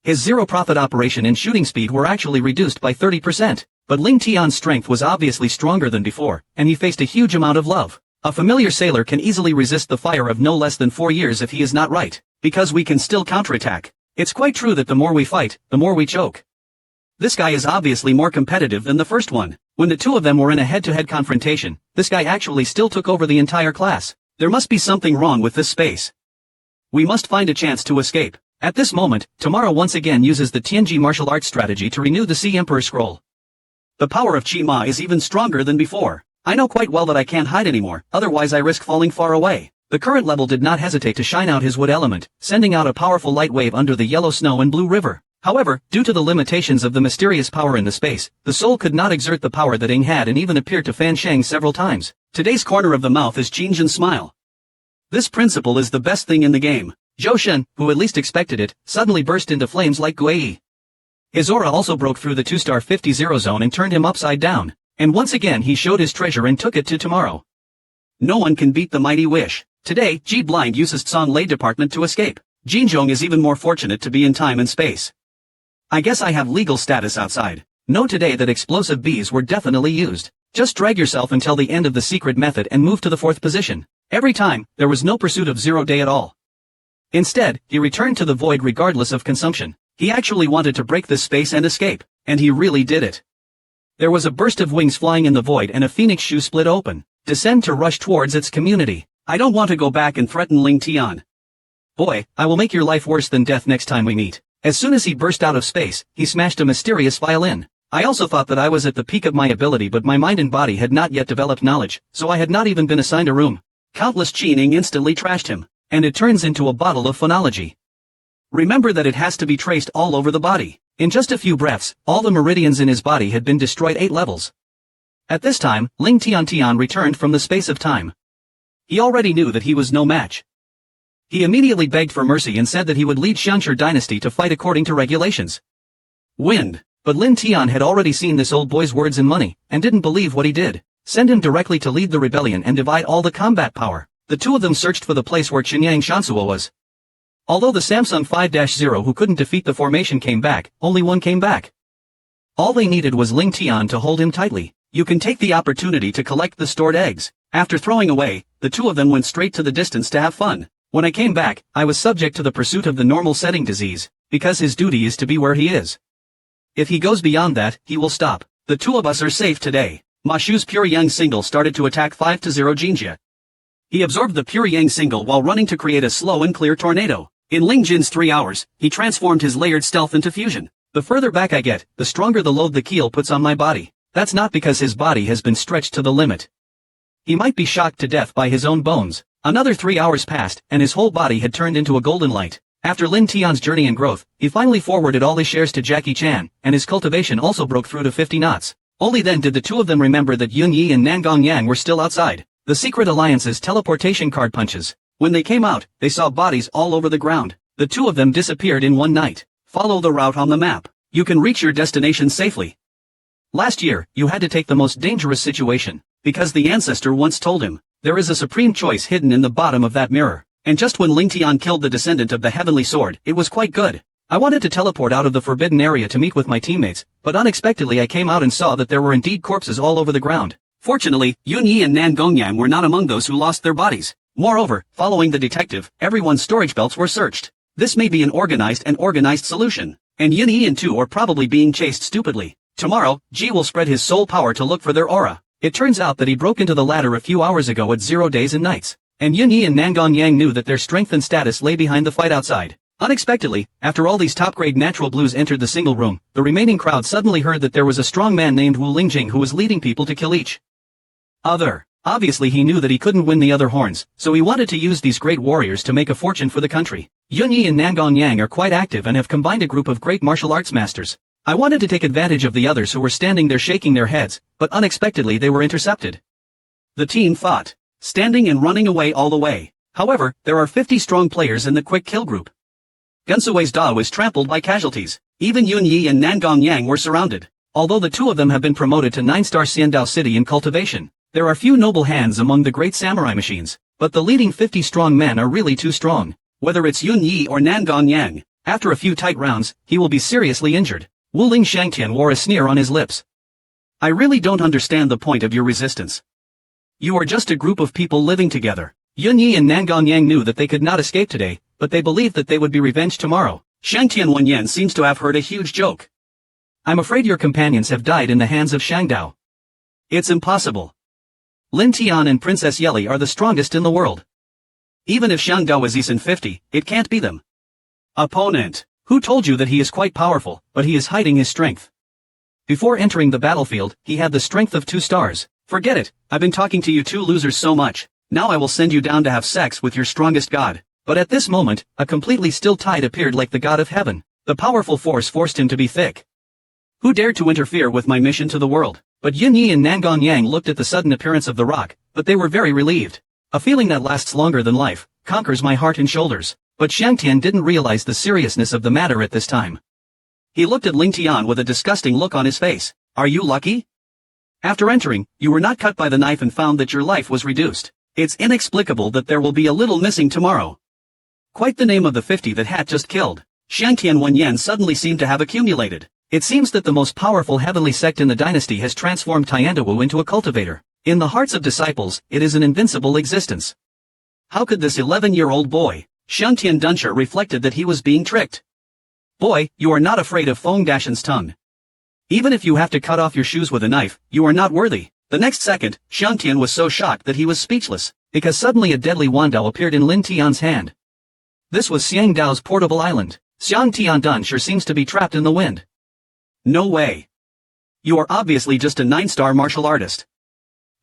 His zero-profit operation and shooting speed were actually reduced by 30%, but Ling Tian's strength was obviously stronger than before, and he faced a huge amount of love. A familiar sailor can easily resist the fire of no less than 4 years if he is not right, because we can still counterattack. It's quite true that the more we fight, the more we choke. This guy is obviously more competitive than the first one. When the two of them were in a head-to-head confrontation, this guy actually still took over the entire class. There must be something wrong with this space. We must find a chance to escape. At this moment, Tamara once again uses the Tianji martial arts strategy to renew the Sea Emperor scroll. The power of Chi Ma is even stronger than before. I know quite well that I can't hide anymore, otherwise I risk falling far away. The current level did not hesitate to shine out his wood element, sending out a powerful light wave under the yellow snow and blue river. However, due to the limitations of the mysterious power in the space, the soul could not exert the power that Ing had and even appeared to Fan Sheng several times. Today's corner of the mouth is Qingjin's smile. This principle is the best thing in the game. Zhou Shen, who at least expected it, suddenly burst into flames like Guei. His aura also broke through the 2-star 50 zone and turned him upside down. And once again he showed his treasure and took it to tomorrow. No one can beat the mighty wish. Today, Ji Blind uses Tsan Lei department to escape. Jinzhong is even more fortunate to be in time and space. I guess I have legal status outside. Know today that explosive bees were definitely used. Just drag yourself until the end of the secret method and move to the 4th position. Every time, there was no pursuit of 0 day at all. Instead, he returned to the void regardless of consumption. He actually wanted to break this space and escape. And he really did it. There was a burst of wings flying in the void and a phoenix shoe split open. Descend to rush towards its community. I don't want to go back and threaten Ling Tian. Boy, I will make your life worse than death next time we meet. As soon as he burst out of space, he smashed a mysterious violin. I also thought that I was at the peak of my ability, but my mind and body had not yet developed knowledge, so I had not even been assigned a room. Countless Qining instantly trashed him. And it turns into a bottle of phonology. Remember that it has to be traced all over the body. In just a few breaths, all the meridians in his body had been destroyed 8 levels. At this time, Ling Tian returned from the space of time. He already knew that he was no match. He immediately begged for mercy and said that he would lead Xianxi dynasty to fight according to regulations. Wind. But Lin Tian had already seen this old boy's words and money, and didn't believe what he did. Send him directly to lead the rebellion and divide all the combat power. The two of them searched for the place where Qinyang Shansuo was. Although the Samsung 5-0 who couldn't defeat the formation came back, only one came back. All they needed was Ling Tian to hold him tightly. You can take the opportunity to collect the stored eggs. After throwing away, the two of them went straight to the distance to have fun. When I came back, I was subject to the pursuit of the normal setting disease, because his duty is to be where he is. If he goes beyond that, he will stop. The two of us are safe today. Ma Shu's Pure Yang single started to attack 5-0 Jinjia. He absorbed the Pure Yang single while running to create a slow and clear tornado. In Ling Jin's 3 hours, he transformed his layered stealth into fusion. The further back I get, the stronger the load the keel puts on my body. That's not because his body has been stretched to the limit. He might be shocked to death by his own bones. Another 3 hours passed, and his whole body had turned into a golden light. After Lin Tian's journey and growth, he finally forwarded all his shares to Jackie Chan, and his cultivation also broke through to 50 knots. Only then did the two of them remember that Yun Yi and Nangong Yang were still outside. The secret alliance's teleportation card punches. When they came out, they saw bodies all over the ground. The two of them disappeared in one night. Follow the route on the map. You can reach your destination safely. Last year, you had to take the most dangerous situation, because the ancestor once told him, there is a supreme choice hidden in the bottom of that mirror. And just when Ling Tian killed the descendant of the heavenly sword, it was quite good. I wanted to teleport out of the forbidden area to meet with my teammates, but unexpectedly I came out and saw that there were indeed corpses all over the ground. Fortunately, Yun Yi and Nan Gongyang were not among those who lost their bodies. Moreover, following the detective, everyone's storage belts were searched. This may be an organized solution. And Yun Yi and Tu are probably being chased stupidly. Tomorrow, Ji will spread his soul power to look for their aura. It turns out that he broke into the ladder a few hours ago at 0 days and nights. And Yun Yi and Nangong Yang knew that their strength and status lay behind the fight outside. Unexpectedly, after all these top-grade natural blues entered the single room, the remaining crowd suddenly heard that there was a strong man named Wu Lingjing who was leading people to kill each other. Obviously he knew that he couldn't win the other horns, so he wanted to use these great warriors to make a fortune for the country. Yun Yi and Nangong Yang are quite active and have combined a group of great martial arts masters. I wanted to take advantage of the others who were standing there shaking their heads, but unexpectedly they were intercepted. The team fought, standing and running away all the way. However, there are 50 strong players in the quick kill group. Gunsui's Da was trampled by casualties. Even Yun Yi and Nangong Yang were surrounded. Although the two of them have been promoted to 9-star Xiandao City in cultivation, there are few noble hands among the great samurai machines, but the leading 50 strong men are really too strong. Whether it's Yun Yi or Nangong Yang, after a few tight rounds, he will be seriously injured. Wu Ling Shangtian wore a sneer on his lips. I really don't understand the point of your resistance. You are just a group of people living together. Yun Yi and Nangong Yang knew that they could not escape today, but they believed that they would be revenged tomorrow. Shangtian Wenyan seems to have heard a huge joke. I'm afraid your companions have died in the hands of Shangdao. It's impossible. Lin Tian and Princess Yeli are the strongest in the world. Even if Xiang Dao is Eason 50, it can't be them. Opponent. Who told you that he is quite powerful, but he is hiding his strength? Before entering the battlefield, he had the strength of 2 stars. Forget it, I've been talking to you 2 losers so much, now I will send you down to have sex with your strongest god. But at this moment, a completely still tide appeared like the god of heaven. The powerful force forced him to be thick. Who dared to interfere with my mission to the world? But Yin Yi and Nangon Yang looked at the sudden appearance of the rock, but they were very relieved. A feeling that lasts longer than life, conquers my heart and shoulders. But Xiangtian didn't realize the seriousness of the matter at this time. He looked at Ling Tian with a disgusting look on his face. Are you lucky? After entering, you were not cut by the knife and found that your life was reduced. It's inexplicable that there will be a little missing tomorrow. Quite the name of the 50 that Hat just killed. Xiangtian Wenyan suddenly seemed to have accumulated. It seems that the most powerful heavenly sect in the dynasty has transformed Tiandawu into a cultivator. In the hearts of disciples, it is an invincible existence. How could this 11-year-old boy? Xiangtian Dunsha reflected that he was being tricked. Boy, you are not afraid of Feng Dashan's tongue. Even if you have to cut off your shoes with a knife, you are not worthy. The next second, Xiangtian was so shocked that he was speechless, because suddenly a deadly wandao appeared in Lin Tian's hand. This was Xiang Dao's portable island. Xiangtian Dunsha seems to be trapped in the wind. No way. You are obviously just a 9-star martial artist.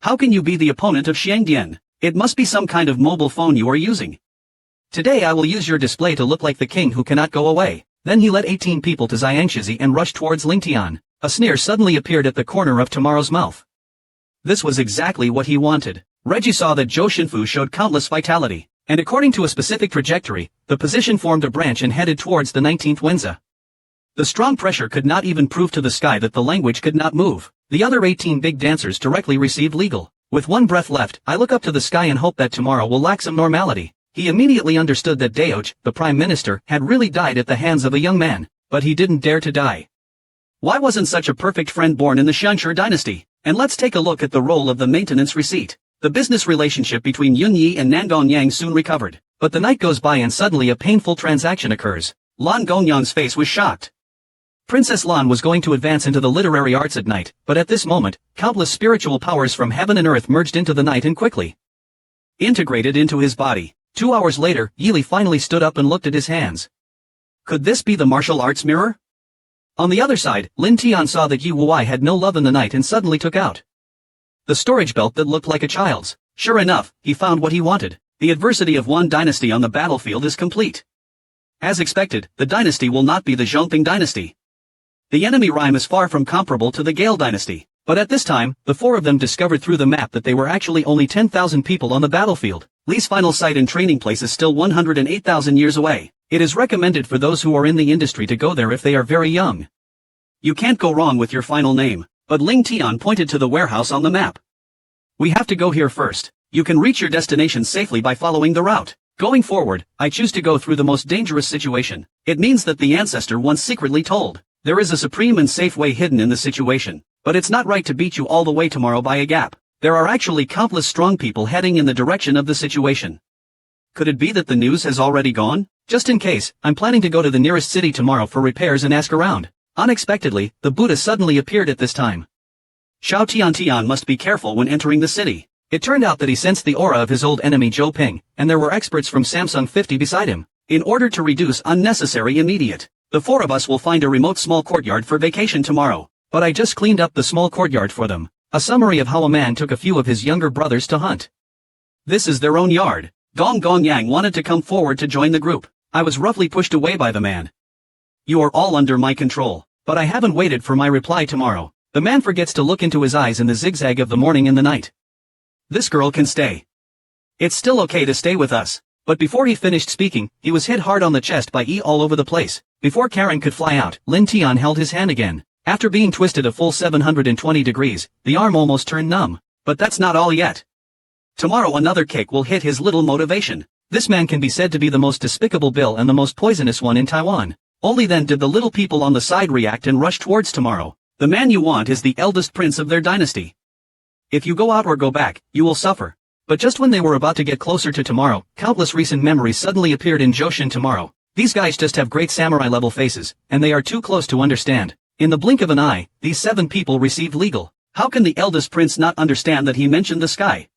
How can you be the opponent of Xiangdian? It must be some kind of mobile phone you are using. Today I will use your display to look like the king who cannot go away. Then he led 18 people to Xiangshizi and rushed towards Lingtian. A sneer suddenly appeared at the corner of Tomorrow's mouth. This was exactly what he wanted. Reggie saw that Zhou Xinfu showed countless vitality, and according to a specific trajectory, the position formed a branch and headed towards the 19th Wenza. The strong pressure could not even prove to the sky that the language could not move. The other 18 big dancers directly received legal. With one breath left, I look up to the sky and hope that tomorrow will lack some normality. He immediately understood that Daoj, the prime minister, had really died at the hands of a young man, but he didn't dare to die. Why wasn't such a perfect friend born in the Shanshur dynasty? And let's take a look at the role of the maintenance receipt. The business relationship between Yun Yi and Nangon Yang soon recovered, but the night goes by and suddenly a painful transaction occurs. Lan Gongyang's face was shocked. Princess Lan was going to advance into the literary arts at night, but at this moment, countless spiritual powers from heaven and earth merged into the night and quickly integrated into his body. 2 hours later, Yili finally stood up and looked at his hands. Could this be the martial arts mirror? On the other side, Lin Tian saw that Yi Wuai had no love in the night and suddenly took out the storage belt that looked like a child's. Sure enough, he found what he wanted. The adversity of one dynasty on the battlefield is complete. As expected, the dynasty will not be the Zhongping dynasty. The enemy rhyme is far from comparable to the Gale dynasty, but at this time, the 4 of them discovered through the map that they were actually only 10,000 people on the battlefield. Li's final site and training place is still 108,000 years away. It is recommended for those who are in the industry to go there if they are very young. You can't go wrong with your final name, but Ling Tian pointed to the warehouse on the map. We have to go here first. You can reach your destination safely by following the route. Going forward, I choose to go through the most dangerous situation. It means that the ancestor once secretly told. There is a supreme and safe way hidden in the situation, but it's not right to beat you all the way tomorrow by a gap. There are actually countless strong people heading in the direction of the situation. Could it be that the news has already gone? Just in case, I'm planning to go to the nearest city tomorrow for repairs and ask around. Unexpectedly, the Buddha suddenly appeared at this time. Xiao Tian must be careful when entering the city. It turned out that he sensed the aura of his old enemy Zhou Ping, and there were experts from Samsung 50 beside him. In order to reduce unnecessary immediate, the 4 of us will find a remote small courtyard for vacation tomorrow. But I just cleaned up the small courtyard for them. A summary of how a man took a few of his younger brothers to hunt. This is their own yard. Gong Yang wanted to come forward to join the group. I was roughly pushed away by the man. You are all under my control, but I haven't waited for my reply tomorrow. The man forgets to look into his eyes in the zigzag of the morning and the night. This girl can stay. It's still okay to stay with us. But before he finished speaking, he was hit hard on the chest by E all over the place. Before Karen could fly out, Lin Tian held his hand again. After being twisted a full 720 degrees, the arm almost turned numb. But that's not all yet. Tomorrow another kick will hit his little motivation. This man can be said to be the most despicable Bill and the most poisonous one in Taiwan. Only then did the little people on the side react and rush towards tomorrow. The man you want is the eldest prince of their dynasty. If you go out or go back, you will suffer. But just when they were about to get closer to tomorrow, countless recent memories suddenly appeared in Joshin tomorrow. These guys just have great samurai-level faces, and they are too close to understand. In the blink of an eye, these 7 people received legal. How can the eldest prince not understand that he mentioned the sky?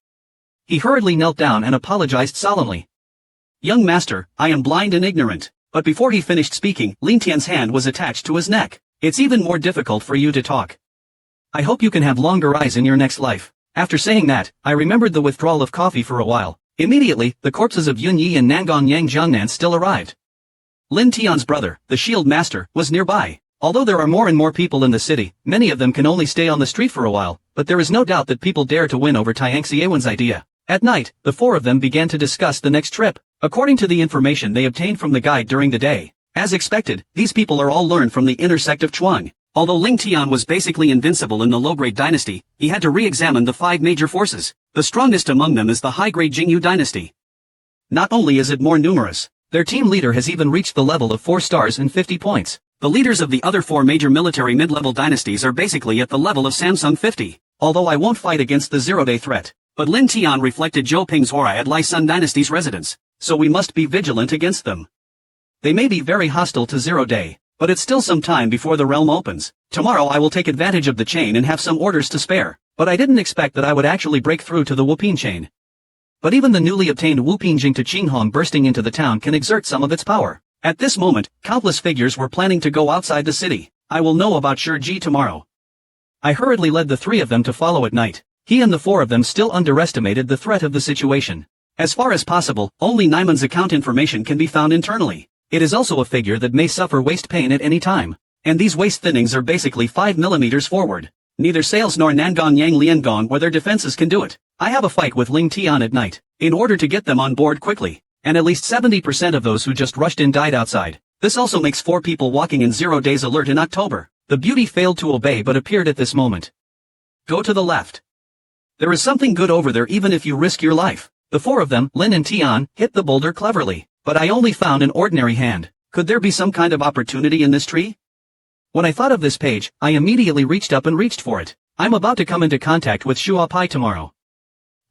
He hurriedly knelt down and apologized solemnly. Young master, I am blind and ignorant. But before he finished speaking, Lin Tian's hand was attached to his neck. It's even more difficult for you to talk. I hope you can have longer eyes in your next life. After saying that, I remembered the withdrawal of coffee for a while. Immediately, the corpses of Yun Yi and Nangon Yang Jiangnan still arrived. Lin Tian's brother, the shield master, was nearby. Although there are more and more people in the city, many of them can only stay on the street for a while, but there is no doubt that people dare to win over Tiang Xiewen's idea. At night, the four of them began to discuss the next trip, according to the information they obtained from the guide during the day. As expected, these people are all learned from the inner sect of Chuang. Although Ling Tian was basically invincible in the low-grade dynasty, he had to re-examine the 5 major forces. The strongest among them is the high-grade Jingyu dynasty. Not only is it more numerous, their team leader has even reached the level of 4 stars and 50 points. The leaders of the other 4 major military mid-level dynasties are basically at the level of Samsung 50. Although I won't fight against the zero-day threat, but Lin Tian reflected Zhou Ping's aura at Lai Sun dynasty's residence, so we must be vigilant against them. They may be very hostile to zero-day, but it's still some time before the realm opens. Tomorrow I will take advantage of the chain and have some orders to spare, but I didn't expect that I would actually break through to the Wuping chain. But even the newly obtained Wuping Jing to Qinghong bursting into the town can exert some of its power. At this moment, countless figures were planning to go outside the city. I will know about Shiji tomorrow. I hurriedly led the 3 of them to follow at night. He and the 4 of them still underestimated the threat of the situation. As far as possible, only Naiman's account information can be found internally. It is also a figure that may suffer waist pain at any time. And these waist thinnings are basically 5 millimeters forward. Neither Sales nor Nangon Yang Liangong or their defenses can do it. I have a fight with Ling Tian at night, in order to get them on board quickly. And at least 70% of those who just rushed in died outside. This also makes 4 people walking in 0 days alert in October. The beauty failed to obey but appeared at this moment. Go to the left. There is something good over there even if you risk your life. The 4 of them, Lin and Tian, hit the boulder cleverly. But I only found an ordinary hand. Could there be some kind of opportunity in this tree? When I thought of this page, I immediately reached up and reached for it. I'm about to come into contact with Shuo Pai tomorrow.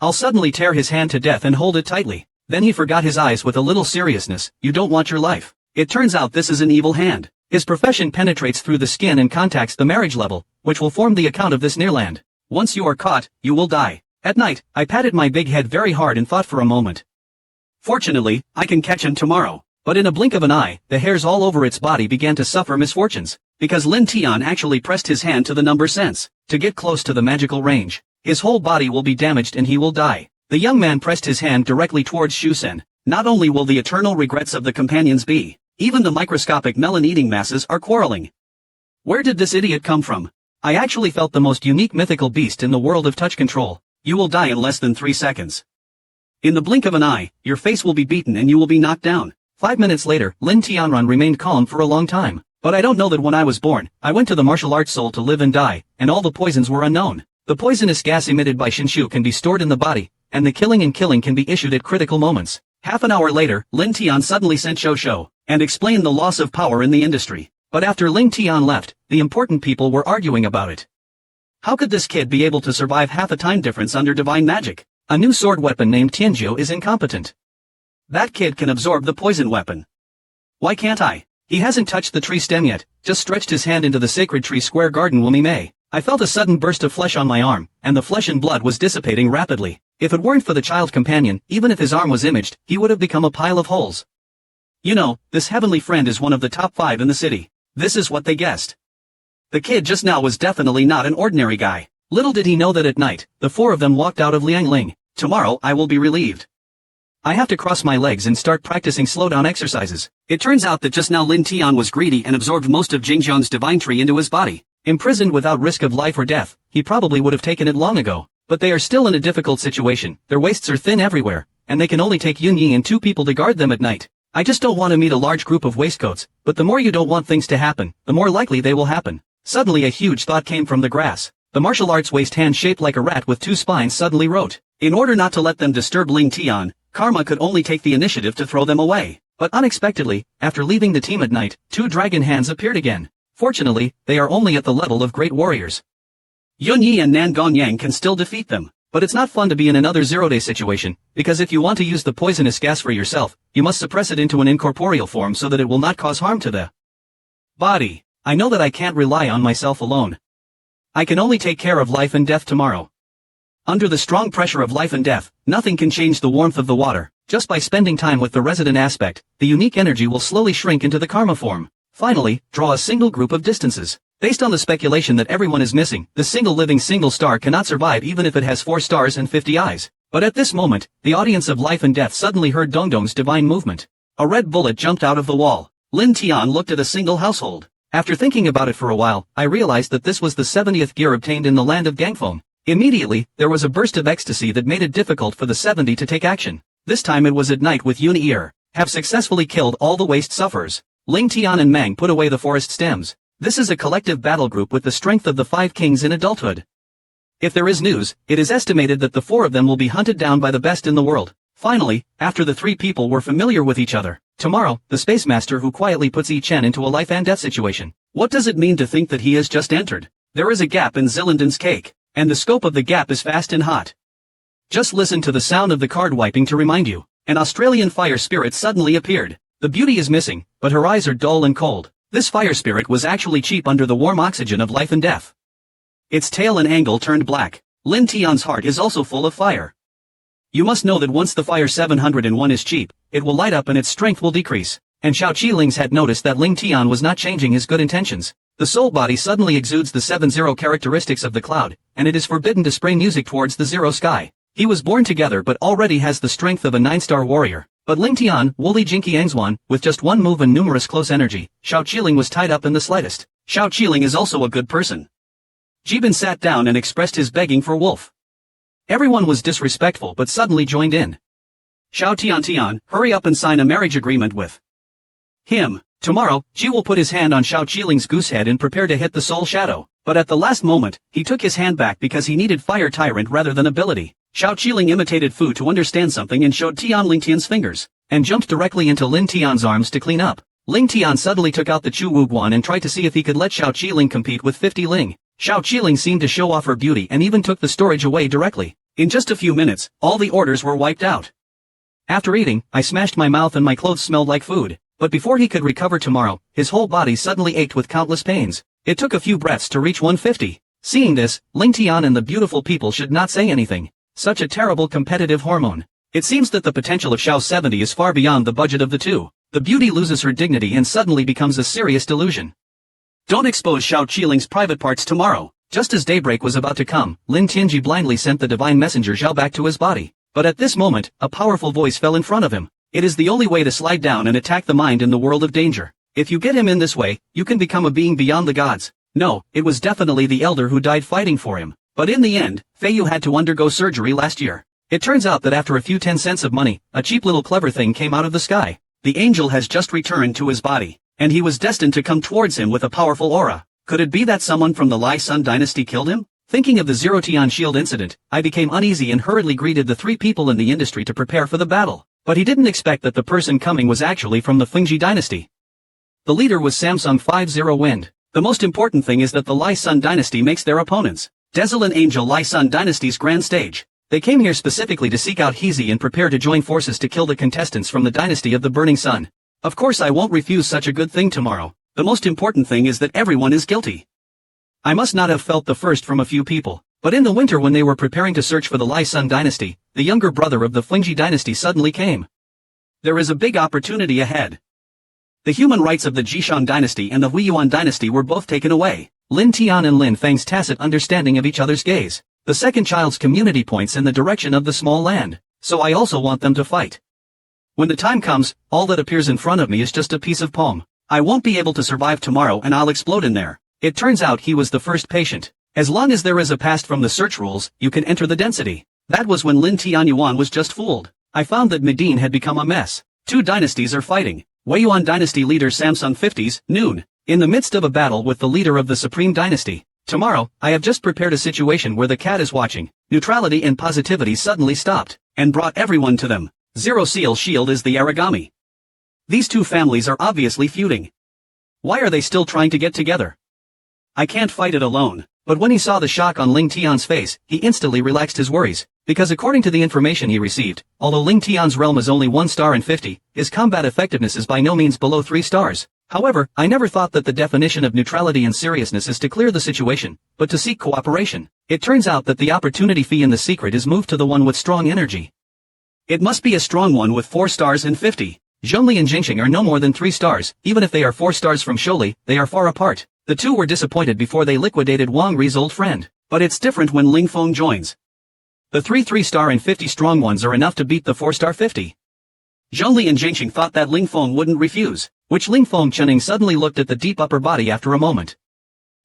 I'll suddenly tear his hand to death and hold it tightly. Then he forgot his eyes with a little seriousness. You don't want your life. It turns out this is an evil hand. His profession penetrates through the skin and contacts the marriage level, which will form the account of this nearland. Once you are caught, you will die. At night, I patted my big head very hard and thought for a moment. Fortunately, I can catch him tomorrow. But in a blink of an eye, the hairs all over its body began to suffer misfortunes, because Lin Tian actually pressed his hand to the number sense, to get close to the magical range. His whole body will be damaged and he will die. The young man pressed his hand directly towards Shusen. Not only will the eternal regrets of the companions be, even the microscopic melon-eating masses are quarreling. Where did this idiot come from? I actually felt the most unique mythical beast in the world of touch control. You will die in less than 3 seconds. In the blink of an eye, your face will be beaten and you will be knocked down. 5 minutes later, Lin Tianran remained calm for a long time. But I don't know that when I was born, I went to the martial arts soul to live and die, and all the poisons were unknown. The poisonous gas emitted by Shinshu can be stored in the body, and the killing can be issued at critical moments. Half an hour later, Lin Tian suddenly sent Shou and explained the loss of power in the industry. But after Ling Tian left, the important people were arguing about it. How could this kid be able to survive half a time difference under divine magic? A new sword weapon named Tianjiu is incompetent. That kid can absorb the poison weapon. Why can't I? He hasn't touched the tree stem yet, just stretched his hand into the sacred tree square garden Wumi Mei. I felt a sudden burst of flesh on my arm, and the flesh and blood was dissipating rapidly. If it weren't for the child companion, even if his arm was imaged, he would have become a pile of holes. You know, this heavenly friend is one of the top 5 in the city. This is what they guessed. The kid just now was definitely not an ordinary guy. Little did he know that at night, the 4 of them walked out of Liangling. Tomorrow I will be relieved. I have to cross my legs and start practicing slowdown exercises. It turns out that just now Lin Tian was greedy and absorbed most of Jingzhong's divine tree into his body. Imprisoned without risk of life or death, he probably would have taken it long ago. But they are still in a difficult situation. Their waists are thin everywhere, and they can only take Yun Yi and 2 people to guard them at night. I just don't want to meet a large group of waistcoats, but the more you don't want things to happen, the more likely they will happen. Suddenly a huge thought came from the grass. The martial arts waist hand shaped like a rat with 2 spines suddenly wrote. In order not to let them disturb Ling Tian, Karma could only take the initiative to throw them away. But unexpectedly, after leaving the team at night, 2 dragon hands appeared again. Fortunately, they are only at the level of great warriors. Yun Yi and Nan Gonyang can still defeat them. But it's not fun to be in another zero-day situation, because if you want to use the poisonous gas for yourself, you must suppress it into an incorporeal form so that it will not cause harm to the body. I know that I can't rely on myself alone. I can only take care of life and death tomorrow. Under the strong pressure of life and death, nothing can change the warmth of the water. Just by spending time with the resident aspect, the unique energy will slowly shrink into the karma form. Finally, draw a single group of distances. Based on the speculation that everyone is missing, the single living single star cannot survive even if it has 4 stars and 50 eyes. But at this moment, the audience of life and death suddenly heard Dongdong's divine movement. A red bullet jumped out of the wall. Lin Tian looked at a single household. After thinking about it for a while, I realized that this was the 70th gear obtained in the land of Gangfeng. Immediately, there was a burst of ecstasy that made it difficult for the 70 to take action. This time it was at night with Uni-Ear. Have successfully killed all the waste sufferers. Ling Tian and Mang put away the forest stems. This is a collective battle group with the strength of the 5 kings in adulthood. If there is news, it is estimated that the 4 of them will be hunted down by the best in the world. Finally, after the 3 people were familiar with each other, tomorrow, the Space Master who quietly puts Yi Chen into a life and death situation. What does it mean to think that he has just entered? There is a gap in Zillandan's cake, and the scope of the gap is fast and hot. Just listen to the sound of the card wiping to remind you. An Australian fire spirit suddenly appeared. The beauty is missing, but her eyes are dull and cold. This fire spirit was actually cheap under the warm oxygen of life and death. Its tail and angle turned black. Lin Tian's heart is also full of fire. You must know that once the fire 701 is cheap, it will light up and its strength will decrease. And Xiao Qilings had noticed that Ling Tian was not changing his good intentions. The soul body suddenly exudes the 7-0 characteristics of the cloud, and it is forbidden to spray music towards the 0 sky. He was born together but already has the strength of a 9-star warrior. But Ling Tian, Wooly Jinky Angzuan, with just one move and numerous close energy, Xiao Qiling was tied up in the slightest. Xiao Qiling is also a good person. Jibin sat down and expressed his begging for Wolf. Everyone was disrespectful but suddenly joined in. Xiao Tian, hurry up and sign a marriage agreement with him. Tomorrow, Ji will put his hand on Xiao Qiling's goose head and prepare to hit the soul shadow. But at the last moment, he took his hand back because he needed fire tyrant rather than ability. Xiao Qiling imitated Fu to understand something and showed Tian Ling Tian's fingers, and jumped directly into Lin Tian's arms to clean up. Ling Tian suddenly took out the Chu Wu Guan and tried to see if he could let Xiao Qiling compete with 50 Ling. Xiao Qiling seemed to show off her beauty and even took the storage away directly. In just a few minutes, all the orders were wiped out. After eating, I smashed my mouth and my clothes smelled like food. But before he could recover tomorrow, his whole body suddenly ached with countless pains. It took a few breaths to reach 150. Seeing this, Ling Tian and the beautiful people should not say anything. Such a terrible competitive hormone. It seems that the potential of Xiao 70 is far beyond the budget of the two. The beauty loses her dignity and suddenly becomes a serious delusion. Don't expose Xiao Qiling's private parts tomorrow. Just as daybreak was about to come, Lin Tianji blindly sent the divine messenger Zhao back to his body. But at this moment, a powerful voice fell in front of him. It is the only way to slide down and attack the mind in the world of danger. If you get him in this way, you can become a being beyond the gods. No, it was definitely the elder who died fighting for him. But in the end, Feiyu had to undergo surgery last year. It turns out that after a few 10 cents of money, a cheap little clever thing came out of the sky. The angel has just returned to his body, and he was destined to come towards him with a powerful aura. Could it be that someone from the Lai Sun dynasty killed him? Thinking of the Zero Tian Shield incident, I became uneasy and hurriedly greeted the 3 people in the industry to prepare for the battle. But he didn't expect that the person coming was actually from the Fengji dynasty. The leader was Samsung 50 Wind. The most important thing is that the Lai Sun dynasty makes their opponents. Desolate Angel Lai Sun dynasty's grand stage. They came here specifically to seek out Hezi and prepare to join forces to kill the contestants from the dynasty of the Burning Sun. Of course I won't refuse such a good thing tomorrow. The most important thing is that everyone is guilty. I must not have felt the first from a few people. But in the winter when they were preparing to search for the Lai Sun dynasty, the younger brother of the Fengji dynasty suddenly came. There is a big opportunity ahead. The human rights of the Jishan dynasty and the Huiyuan dynasty were both taken away. Lin Tian and Lin Feng's tacit understanding of each other's gaze. The second child's community points in the direction of the small land, so I also want them to fight. When the time comes, all that appears in front of me is just a piece of palm. I won't be able to survive tomorrow and I'll explode in there. It turns out he was the first patient. As long as there is a past from the search rules, you can enter the density. That was when Lin Tianyuan was just fooled. I found that Medine had become a mess. 2 dynasties are fighting. Huiyuan dynasty leader Samsung 50s, noon, in the midst of a battle with the leader of the Supreme dynasty. Tomorrow, I have just prepared a situation where the cat is watching. Neutrality and positivity suddenly stopped, and brought everyone to them. Zero Seal Shield is the Aragami. These 2 families are obviously feuding. Why are they still trying to get together? I can't fight it alone. But when he saw the shock on Ling Tian's face, he instantly relaxed his worries. Because according to the information he received, although Ling Tian's realm is only 1 star in 50, his combat effectiveness is by no means below 3 stars. However, I never thought that the definition of neutrality and seriousness is to clear the situation, but to seek cooperation. It turns out that the opportunity fee in the secret is moved to the one with strong energy. It must be a strong one with 4 stars and 50. Zhongli and Jingxing are no more than 3 stars, even if they are 4 stars from Sholi, they are far apart. The two were disappointed before they liquidated Wang Ri's old friend, but it's different when Ling Feng joins. The 3 3-star and 50 strong ones are enough to beat the 4-star 50. Zhongli and Jingxing thought that Ling Feng wouldn't refuse, which Ling Feng Chening suddenly looked at the deep upper body after a moment.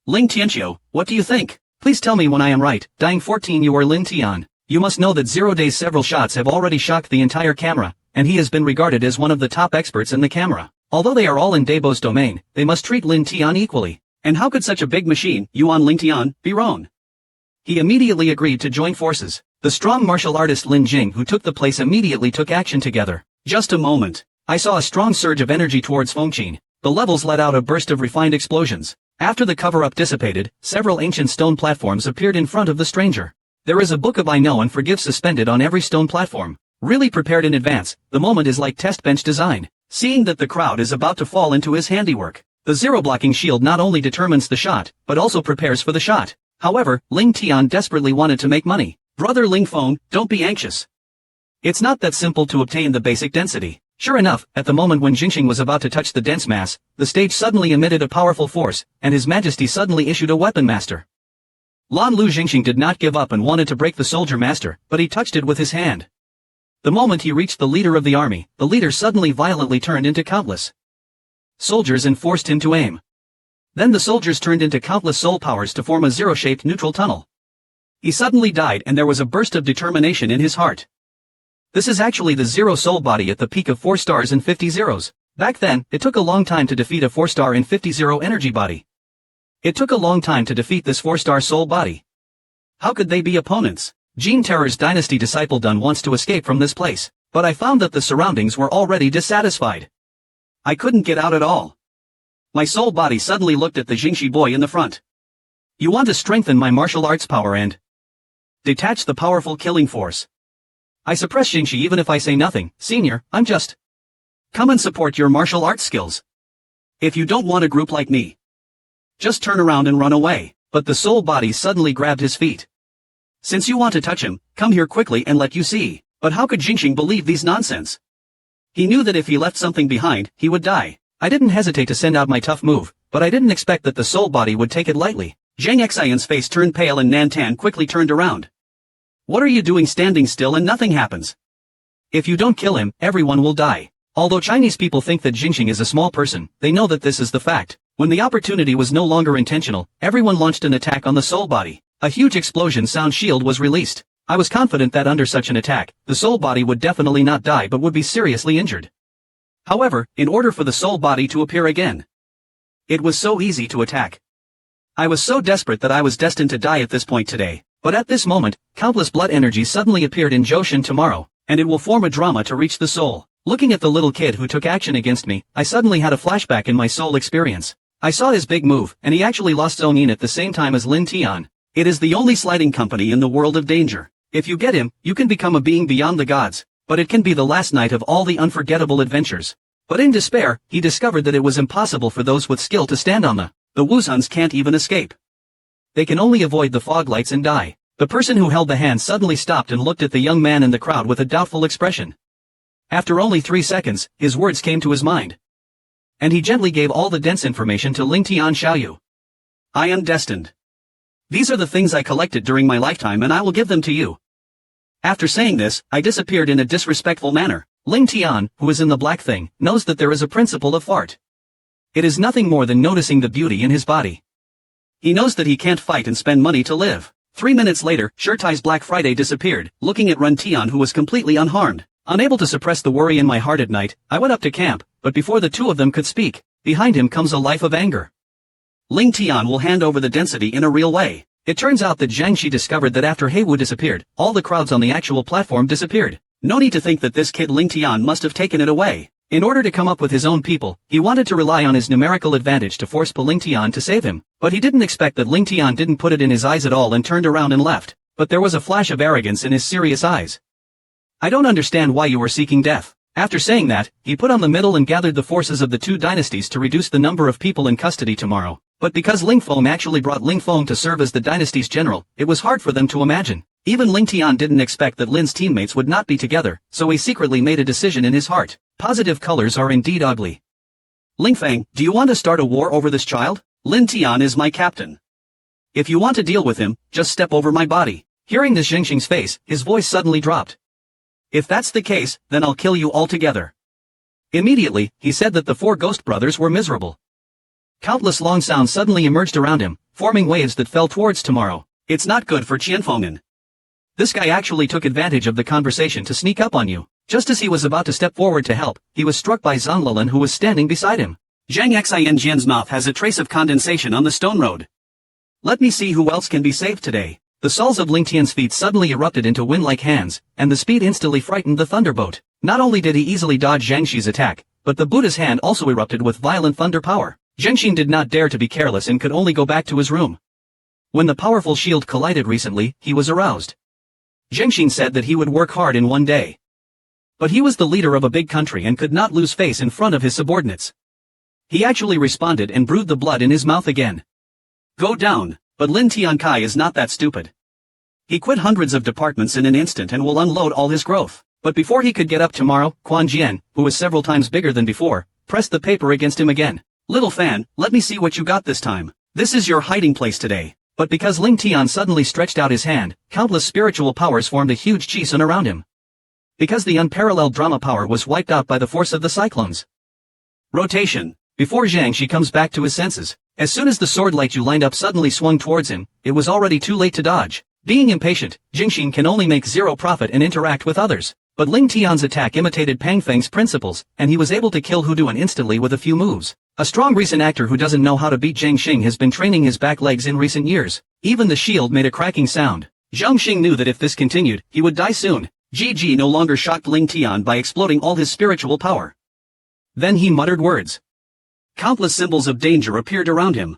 Ling Tianqiu, what do you think? Please tell me when I am right. Dying 14, you are Lin Tian. You must know that 0 days several shots have already shocked the entire camera, and he has been regarded as one of the top experts in the camera. Although they are all in Debo's domain, they must treat Lin Tian equally. And how could such a big machine, Yuan Ling Tian, be wrong? He immediately agreed to join forces. The strong martial artist Lin Jing who took the place immediately took action together. Just a moment. I saw a strong surge of energy towards Fengqin. The levels let out a burst of refined explosions. After the cover-up dissipated, several ancient stone platforms appeared in front of the stranger. There is a book of I Know and Forgive suspended on every stone platform. Really prepared in advance, the moment is like test bench design. Seeing that the crowd is about to fall into his handiwork, the zero-blocking shield not only determines the shot, but also prepares for the shot. However, Ling Tian desperately wanted to make money. Brother Ling Feng, don't be anxious. It's not that simple to obtain the basic density. Sure enough, at the moment when Jingxing was about to touch the dense mass, the stage suddenly emitted a powerful force, and His Majesty suddenly issued a weapon master. Lan Lu Jingxing did not give up and wanted to break the soldier master, but he touched it with his hand. The moment he reached the leader of the army, the leader suddenly violently turned into countless soldiers and forced him to aim. Then the soldiers turned into countless soul powers to form a zero-shaped neutral tunnel. He suddenly died and there was a burst of determination in his heart. This is actually the zero soul body at the peak of 4 stars and 50 zeros. Back then, it took a long time to defeat a 4-star and 50 zero energy body. It took a long time to defeat this 4-star soul body. How could they be opponents? Gene Terror's dynasty disciple Dun wants to escape from this place, but I found that the surroundings were already dissatisfied. I couldn't get out at all. My soul body suddenly looked at the Jingxi boy in the front. You want to strengthen my martial arts power and detach the powerful killing force. I suppress Jingxi even if I say nothing. Senior, I'm just come and support your martial arts skills. If you don't want a group like me, just turn around and run away. But the soul body suddenly grabbed his feet. Since you want to touch him, come here quickly and let you see. But how could Jingxing believe these nonsense? He knew that if he left something behind, he would die. I didn't hesitate to send out my tough move, but I didn't expect that the soul body would take it lightly. Zhang Xian's face turned pale and Nantan quickly turned around. What are you doing standing still and nothing happens? If you don't kill him, everyone will die. Although Chinese people think that Jingxing is a small person, they know that this is the fact. When the opportunity was no longer intentional, everyone launched an attack on the soul body. A huge explosion sound shield was released. I was confident that under such an attack, the soul body would definitely not die but would be seriously injured. However, in order for the soul body to appear again, it was so easy to attack. I was so desperate that I was destined to die at this point today. But at this moment, countless blood energies suddenly appeared in Joshin tomorrow, and it will form a drama to reach the soul. Looking at the little kid who took action against me, I suddenly had a flashback in my soul experience. I saw his big move, and he actually lost Zhong Yin at the same time as Lin Tian. It is the only sliding company in the world of danger. If you get him, you can become a being beyond the gods, but it can be the last night of all the unforgettable adventures. But in despair, he discovered that it was impossible for those with skill to stand on the Wuzuns can't even escape. They can only avoid the fog lights and die. The person who held the hand suddenly stopped and looked at the young man in the crowd with a doubtful expression. After only 3 seconds, his words came to his mind. And he gently gave all the dense information to Ling Tian Xiaoyu. I am destined. These are the things I collected during my lifetime and I will give them to you. After saying this, I disappeared in a disrespectful manner. Ling Tian, who is in the black thing, knows that there is a principle of fart. It is nothing more than noticing the beauty in his body. He knows that he can't fight and spend money to live. 3 minutes later, Shirtai's Black Friday disappeared, looking at Run Tian who was completely unharmed. Unable to suppress the worry in my heart at night, I went up to camp, but before the two of them could speak, behind him comes a life of anger. Ling Tian will hand over the density in a real way. It turns out that Zhang Shi discovered that after Heiwu disappeared, all the crowds on the actual platform disappeared. No need to think that this kid Ling Tian must have taken it away. In order to come up with his own people, he wanted to rely on his numerical advantage to force Ling Tian to save him, but he didn't expect that Ling Tian didn't put it in his eyes at all and turned around and left. But there was a flash of arrogance in his serious eyes. I don't understand why you were seeking death. After saying that, he put on the middle and gathered the forces of the two dynasties to reduce the number of people in custody tomorrow. But because Ling Feng actually brought Ling Feng to serve as the dynasty's general, it was hard for them to imagine. Even Ling Tian didn't expect that Lin's teammates would not be together, so he secretly made a decision in his heart. Positive colors are indeed ugly. Ling Feng, do you want to start a war over this child? Lin Tian is my captain. If you want to deal with him, just step over my body. Hearing this Zhengxing's face, his voice suddenly dropped. If that's the case, then I'll kill you all together. Immediately, he said that the four ghost brothers were miserable. Countless long sounds suddenly emerged around him, forming waves that fell towards tomorrow. It's not good for Qianfengnan. This guy actually took advantage of the conversation to sneak up on you. Just as he was about to step forward to help, he was struck by Zhang Lilin who was standing beside him. Zhang Xianjian's mouth has a trace of condensation on the stone road. Let me see who else can be saved today. The soles of Ling Tian's feet suddenly erupted into wind-like hands, and the speed instantly frightened the thunderboat. Not only did he easily dodge Zhang Xi's attack, but the Buddha's hand also erupted with violent thunder power. Zheng Xin did not dare to be careless and could only go back to his room. When the powerful shield collided recently, he was aroused. Zheng Xin said that he would work hard in one day. But he was the leader of a big country and could not lose face in front of his subordinates. He actually responded and brewed the blood in his mouth again. Go down, but Lin Tiankai is not that stupid. He quit hundreds of departments in an instant and will unload all his growth. But before he could get up tomorrow, Quan Jian, who was several times bigger than before, pressed the paper against him again. Little fan, let me see what you got this time. This is your hiding place today. But because Ling Tian suddenly stretched out his hand, countless spiritual powers formed a huge chi sun around him. Because the unparalleled drama power was wiped out by the force of the cyclones. Rotation. Before Zhang Shi comes back to his senses, as soon as the sword light you lined up suddenly swung towards him, it was already too late to dodge. Being impatient, Jingxin can only make zero profit and interact with others. But Ling Tian's attack imitated Pang Feng's principles, and he was able to kill Hu Duan instantly with a few moves. A strong recent actor who doesn't know how to beat Zhang Xing has been training his back legs in recent years. Even the shield made a cracking sound. Zhang Xing knew that if this continued, he would die soon. GG no longer shocked Ling Tian by exploding all his spiritual power. Then he muttered words. Countless symbols of danger appeared around him.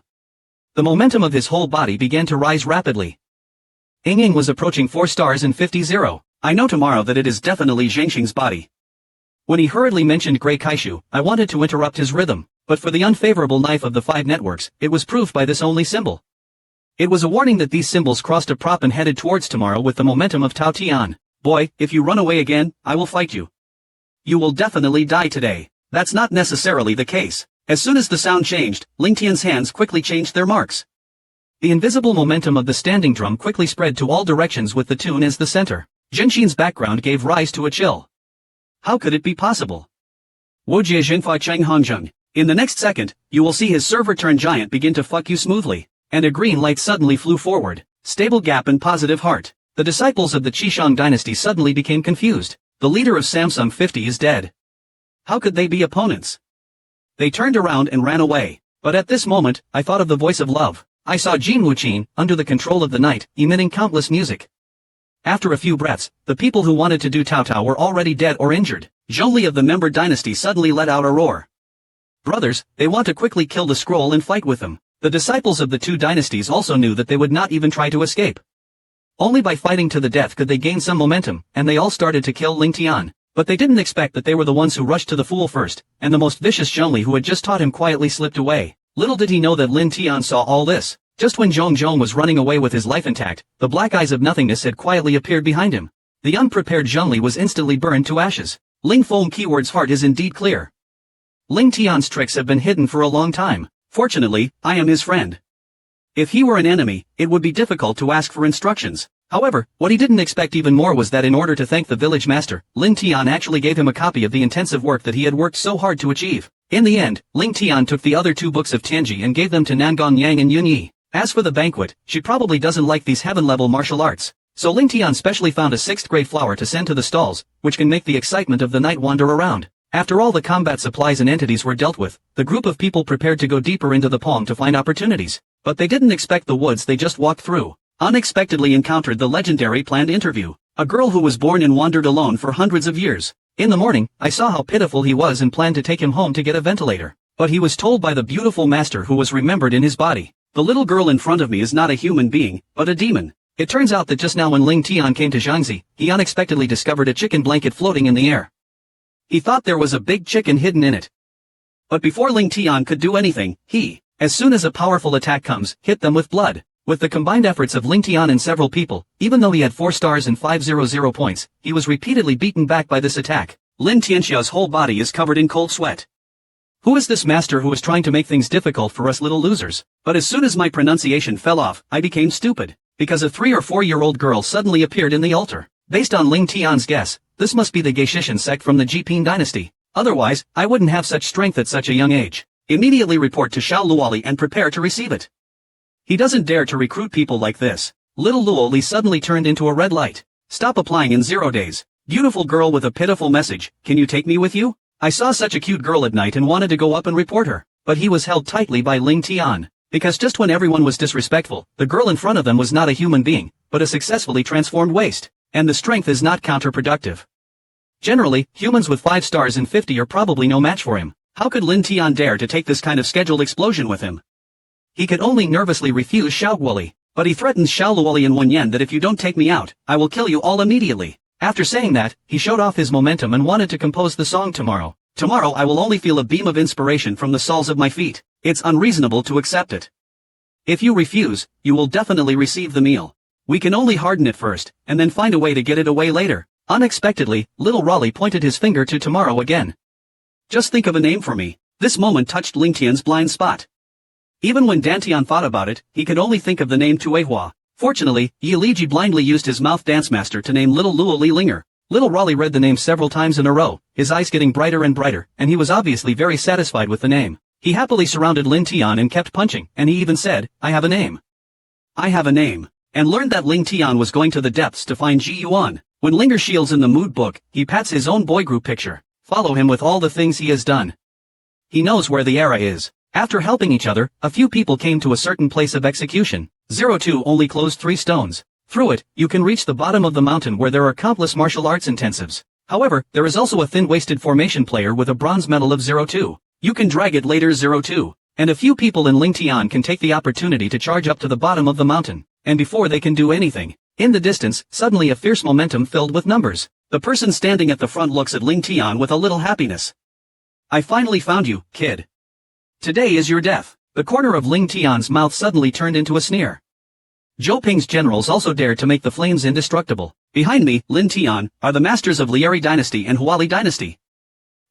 The momentum of his whole body began to rise rapidly. Ying was approaching 4 stars and 50-0. I know tomorrow that it is definitely Zhang Xing's body. When he hurriedly mentioned Grey Kaishu, I wanted to interrupt his rhythm, but for the unfavorable knife of the 5 networks, it was proved by this only symbol. It was a warning that these symbols crossed a prop and headed towards tomorrow with the momentum of Tao Tian. Boy, if you run away again, I will fight you. You will definitely die today. That's not necessarily the case. As soon as the sound changed, Ling Tian's hands quickly changed their marks. The invisible momentum of the standing drum quickly spread to all directions with the tune as the center. Zhengxin's background gave rise to a chill. How could it be possible? Wojie Jinfa Cheng Hongzheng. In the next second, you will see his server turn giant begin to fuck you smoothly. And a green light suddenly flew forward. Stable gap and positive heart. The disciples of the Qishang dynasty suddenly became confused. The leader of Samsung 50 is dead. How could they be opponents? They turned around and ran away. But at this moment, I thought of the voice of love. I saw Jin Wuqin, under the control of the night, emitting countless music. After a few breaths, the people who wanted to do Tao Tao were already dead or injured. Zhongli of the member dynasty suddenly let out a roar. Brothers, they want to quickly kill the scroll and fight with them. The disciples of the 2 dynasties also knew that they would not even try to escape. Only by fighting to the death could they gain some momentum, and they all started to kill Ling Tian. But they didn't expect that they were the ones who rushed to the fool first, and the most vicious Zhongli who had just taught him quietly slipped away. Little did he know that Lin Tian saw all this. Just when Zhong was running away with his life intact, the black eyes of nothingness had quietly appeared behind him. The unprepared Zhongli was instantly burned to ashes. Ling Feng keyword's heart is indeed clear. Ling Tian's tricks have been hidden for a long time. Fortunately, I am his friend. If he were an enemy, it would be difficult to ask for instructions. However, what he didn't expect even more was that in order to thank the village master, Lin Tian actually gave him a copy of the intensive work that he had worked so hard to achieve. In the end, Ling Tian took the other 2 books of Tianji and gave them to Nangong Yang and Yunyi. As for the banquet, she probably doesn't like these heaven-level martial arts. So Ling Tian specially found a 6th-grade flower to send to the stalls, which can make the excitement of the night wander around. After all the combat supplies and entities were dealt with, the group of people prepared to go deeper into the palm to find opportunities. But they didn't expect the woods they just walked through. Unexpectedly encountered the legendary planned interview. A girl who was born and wandered alone for hundreds of years. In the morning, I saw how pitiful he was and planned to take him home to get a ventilator. But he was told by the beautiful master who was remembered in his body. The little girl in front of me is not a human being, but a demon. It turns out that just now when Ling Tian came to Zhangzi, he unexpectedly discovered a chicken blanket floating in the air. He thought there was a big chicken hidden in it. But before Ling Tian could do anything, he, as soon as a powerful attack comes, hit them with blood. With the combined efforts of Ling Tian and several people, even though he had 4 stars and 500 points, he was repeatedly beaten back by this attack. Lin Tianxia's whole body is covered in cold sweat. Who is this master who is trying to make things difficult for us little losers? But as soon as my pronunciation fell off, I became stupid, because a 3 or 4-year-old girl suddenly appeared in the altar. Based on Ling Tian's guess, this must be the Geishishan sect from the Jiping dynasty. Otherwise, I wouldn't have such strength at such a young age. Immediately report to Xiao Luoli and prepare to receive it. He doesn't dare to recruit people like this. Little Luoli suddenly turned into a red light. Stop applying in 0 days. Beautiful girl with a pitiful message, can you take me with you? I saw such a cute girl at night and wanted to go up and report her, but he was held tightly by Ling Tian. Because just when everyone was disrespectful, the girl in front of them was not a human being, but a successfully transformed waste. And the strength is not counterproductive. Generally, humans with 5 stars and 50 are probably no match for him. How could Lin Tian dare to take this kind of scheduled explosion with him? He could only nervously refuse Xiao Guoli, but he threatens Xiao Luoli and Wen Yan that if you don't take me out, I will kill you all immediately. After saying that, he showed off his momentum and wanted to compose the song tomorrow. Tomorrow I will only feel a beam of inspiration from the soles of my feet. It's unreasonable to accept it. If you refuse, you will definitely receive the meal. We can only harden it first, and then find a way to get it away later. Unexpectedly, little Raleigh pointed his finger to tomorrow again. Just think of a name for me. This moment touched Ling Tian's blind spot. Even when Dantian thought about it, he could only think of the name Tuehua. Fortunately, Yi Liji blindly used his mouth dance master to name little Luo Li Linger. Little Raleigh read the name several times in a row, his eyes getting brighter and brighter, and he was obviously very satisfied with the name. He happily surrounded Lin Tian and kept punching, and he even said, I have a name. I have a name. And learned that Ling Tian was going to the depths to find Ji Yuan. When Linger Shields in the mood book, he pats his own boy group picture. Follow him with all the things he has done. He knows where the era is. After helping each other, a few people came to a certain place of execution. 02 only closed 3 stones. Through it, you can reach the bottom of the mountain where there are countless martial arts intensives. However, there is also a thin-waisted formation player with a bronze medal of 02. You can drag it later 02. And a few people in Ling Tian can take the opportunity to charge up to the bottom of the mountain. And before they can do anything, in the distance, suddenly a fierce momentum filled with numbers. The person standing at the front looks at Ling Tian with a little happiness. I finally found you, kid. Today is your death. The corner of Ling Tian's mouth suddenly turned into a sneer. Zhou Ping's generals also dared to make the flames indestructible. Behind me, Lin Tian, are the masters of Lieri dynasty and Huali dynasty.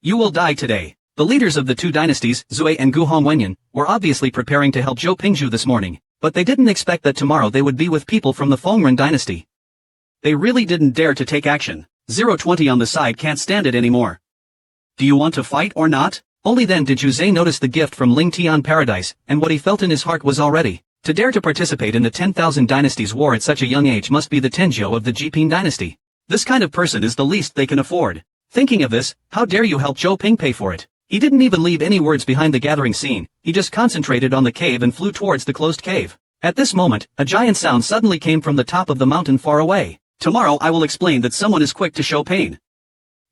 You will die today. The leaders of the 2 dynasties, Zui and Guhong Wenyan, were obviously preparing to help Zhou Pingzhu this morning, but they didn't expect that tomorrow they would be with people from the Fengren dynasty. They really didn't dare to take action. 020 on the side can't stand it anymore. Do you want to fight or not? Only then did Zhu Zhe notice the gift from Ling Tian Paradise, and what he felt in his heart was already. To dare to participate in the 10,000 dynasties war at such a young age must be the Tenjiu of the Jiping dynasty. This kind of person is the least they can afford. Thinking of this, how dare you help Zhou Ping pay for it? He didn't even leave any words behind the gathering scene, he just concentrated on the cave and flew towards the closed cave. At this moment, a giant sound suddenly came from the top of the mountain far away. Tomorrow I will explain that someone is quick to show pain.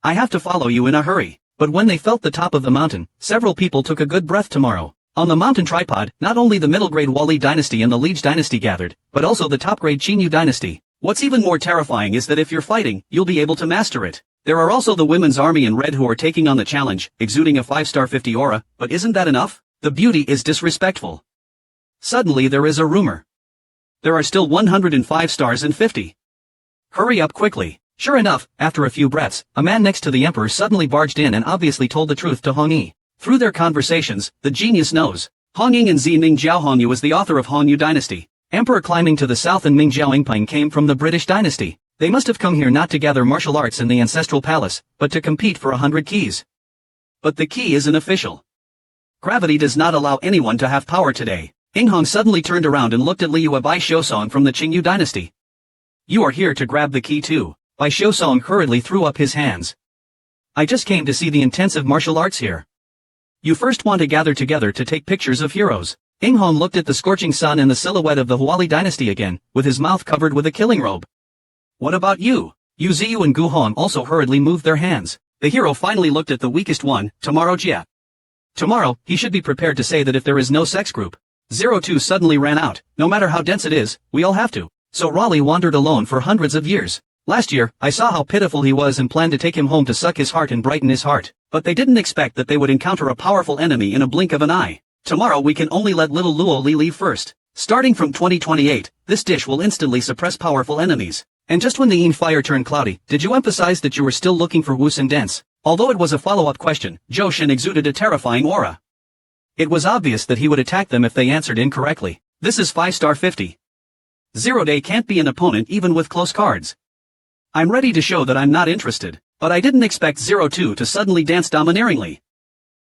I have to follow you in a hurry. But when they felt the top of the mountain, several people took a good breath tomorrow. On the mountain tripod, not only the middle-grade Wali dynasty and the Liege dynasty gathered, but also the top-grade Qinyu dynasty. What's even more terrifying is that if you're fighting, you'll be able to master it. There are also the women's army in red who are taking on the challenge, exuding a 5-star 50 aura, but isn't that enough? The beauty is disrespectful. Suddenly there is a rumor. There are still 105 stars and 50. Hurry up quickly. Sure enough, after a few breaths, a man next to the emperor suddenly barged in and obviously told the truth to Hong Yi. Through their conversations, the genius knows. Hong Ying and Zi-Ning Jiao Hongyu was the author of Hongyu dynasty. Emperor climbing to the south and Ming Jiao Yingpeng came from the British dynasty. They must have come here not to gather martial arts in the ancestral palace, but to compete for 100 keys. But the key isn't official. Gravity does not allow anyone to have power today. Yinghong suddenly turned around and looked at Liu Bai Xiusong from the Qingyu dynasty. You are here to grab the key too. Bai Xiusong hurriedly threw up his hands. I just came to see the intensive martial arts here. You first want to gather together to take pictures of heroes. Yinghong looked at the scorching sun and the silhouette of the Huali dynasty again, with his mouth covered with a killing robe. What about you? Yu Ziyu and Gu Hong also hurriedly moved their hands. The hero finally looked at the weakest one, tomorrow Jia. Tomorrow, he should be prepared to say that if there is no sex group. 02 suddenly ran out. No matter how dense it is, we all have to. So Raleigh wandered alone for hundreds of years. Last year, I saw how pitiful he was and planned to take him home to suck his heart and brighten his heart, but they didn't expect that they would encounter a powerful enemy in a blink of an eye. Tomorrow we can only let little Luo Li leave first. Starting from 2028, this dish will instantly suppress powerful enemies. And just when the Yin fire turned cloudy, did you emphasize that you were still looking for Wu Sin Dance? Although it was a follow-up question, Zhou Shen exuded a terrifying aura. It was obvious that he would attack them if they answered incorrectly. This is 5-star 50. Zero Day can't be an opponent even with close cards. I'm ready to show that I'm not interested, but I didn't expect 02 to suddenly dance domineeringly.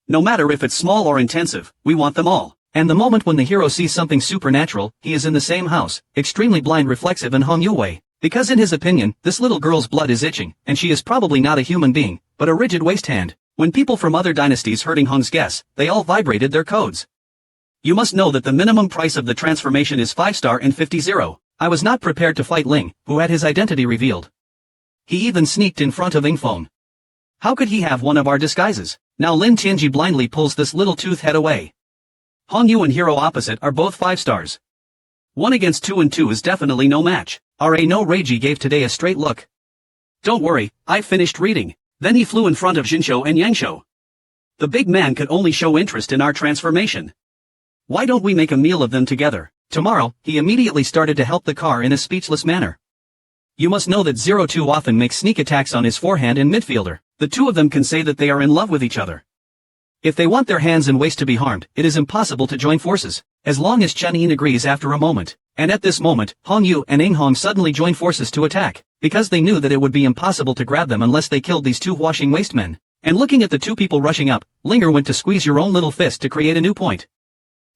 No matter if it's small or intensive, we want them all. And the moment when the hero sees something supernatural, he is in the same house, extremely blind, reflexive and Hong Yue. Because in his opinion, this little girl's blood is itching, and she is probably not a human being, but a rigid waste hand. When people from other dynasties heard Hong's guess, they all vibrated their codes. You must know that the minimum price of the transformation is 5-star and 50-0. I was not prepared to fight Ling, who had his identity revealed. He even sneaked in front of Yingfeng. How could he have one of our disguises? Now Lin Tianji blindly pulls this little tooth head away. Hong Yu and hero opposite are both 5 stars. 1 against 2 and 2 is definitely no match. R.A. no Reiji gave today a straight look. Don't worry, I finished reading. Then he flew in front of Jinshou and Yangshou. The big man could only show interest in our transformation. Why don't we make a meal of them together? Tomorrow, he immediately started to help the car in a speechless manner. You must know that 02 often makes sneak attacks on his forehand and midfielder. The two of them can say that they are in love with each other. If they want their hands and waist to be harmed, it is impossible to join forces, as long as Chen Yin agrees after a moment. And at this moment, Hong Yu and Ing Hong suddenly joined forces to attack, because they knew that it would be impossible to grab them unless they killed these two washing waste men. And looking at the two people rushing up, Linger went to squeeze your own little fist to create a new point.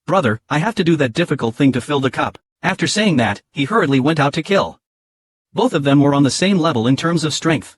Brother, I have to do that difficult thing to fill the cup. After saying that, he hurriedly went out to kill. Both of them were on the same level in terms of strength.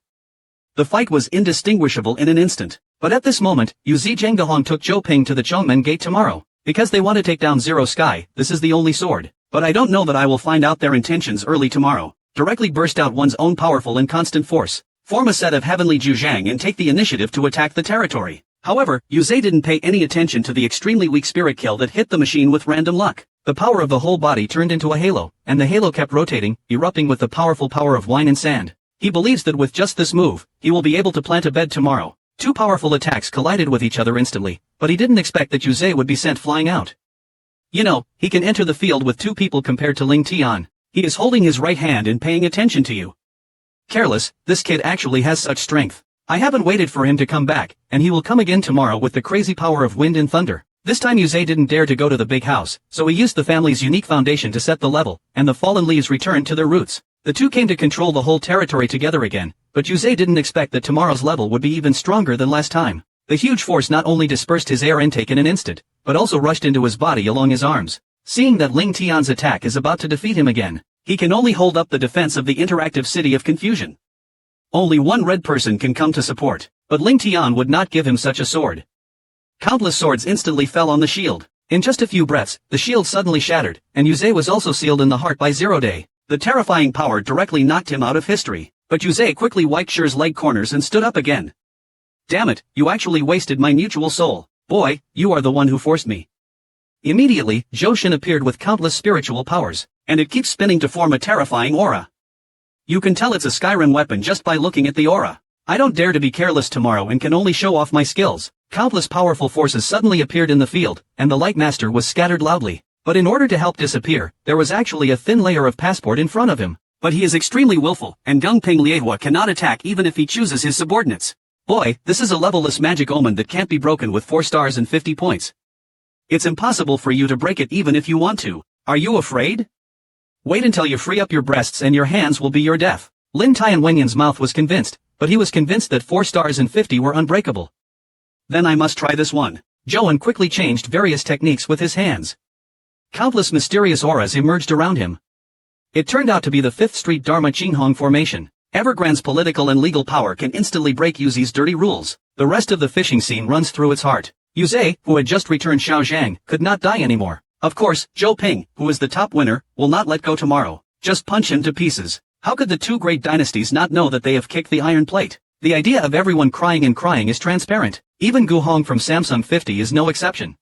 The fight was indistinguishable in an instant, but at this moment, Yu Zhenggahong took Zhou Ping to the Chongmen Gate tomorrow. Because they want to take down Zero Sky, this is the only sword. But I don't know that I will find out their intentions early tomorrow. Directly burst out one's own powerful and constant force. Form a set of heavenly Zhuzhang and take the initiative to attack the territory. However, Yu Zhe didn't pay any attention to the extremely weak spirit kill that hit the machine with random luck. The power of the whole body turned into a halo, and the halo kept rotating, erupting with the powerful power of wine and sand. He believes that with just this move, he will be able to plant a bed tomorrow. Two powerful attacks collided with each other instantly, but he didn't expect that Yu Zhe would be sent flying out. You know, he can enter the field with two people compared to Ling Tian. He is holding his right hand and paying attention to you. Careless, this kid actually has such strength. I haven't waited for him to come back, and he will come again tomorrow with the crazy power of wind and thunder. This time Yu Zhe didn't dare to go to the big house, so he used the family's unique foundation to set the level, and the fallen leaves returned to their roots. The two came to control the whole territory together again, but Yu Zhe didn't expect that tomorrow's level would be even stronger than last time. The huge force not only dispersed his air intake in an instant, but also rushed into his body along his arms. Seeing that Ling Tian's attack is about to defeat him again, he can only hold up the defense of the interactive city of confusion. Only one red person can come to support, but Ling Tian would not give him such a sword. Countless swords instantly fell on the shield. In just a few breaths, the shield suddenly shattered, and Yu Zhe was also sealed in the heart by Zero Day. The terrifying power directly knocked him out of history, but Yu Zhe quickly wiped Shi's leg corners and stood up again. Damn it, you actually wasted my mutual soul. Boy, you are the one who forced me. Immediately, Zhou Shen appeared with countless spiritual powers, and it keeps spinning to form a terrifying aura. You can tell it's a Skyrim weapon just by looking at the aura. I don't dare to be careless tomorrow and can only show off my skills. Countless powerful forces suddenly appeared in the field, and the Light Master was scattered loudly. But in order to help disappear, there was actually a thin layer of passport in front of him. But he is extremely willful, and Gungping Liehua cannot attack even if he chooses his subordinates. Boy, this is a levelless magic omen that can't be broken with 4 stars and 50 points. It's impossible for you to break it even if you want to. Are you afraid? Wait until you free up your breasts and your hands will be your death. Lin Tian Wenyan's mouth was convinced, but he was convinced that 4 stars and 50 were unbreakable. Then I must try this one. Zhou quickly changed various techniques with his hands. Countless mysterious auras emerged around him. It turned out to be the 5th Street Dharma Qinghong formation. Evergrande's political and legal power can instantly break Yu Zhe's dirty rules. The rest of the fishing scene runs through its heart. Yu Zhe, who had just returned Xiaozhang, could not die anymore. Of course, Zhou Ping, who is the top winner, will not let go tomorrow. Just punch him to pieces. How could the two great dynasties not know that they have kicked the iron plate? The idea of everyone crying and crying is transparent. Even Gu Hong from Samsung 50 is no exception.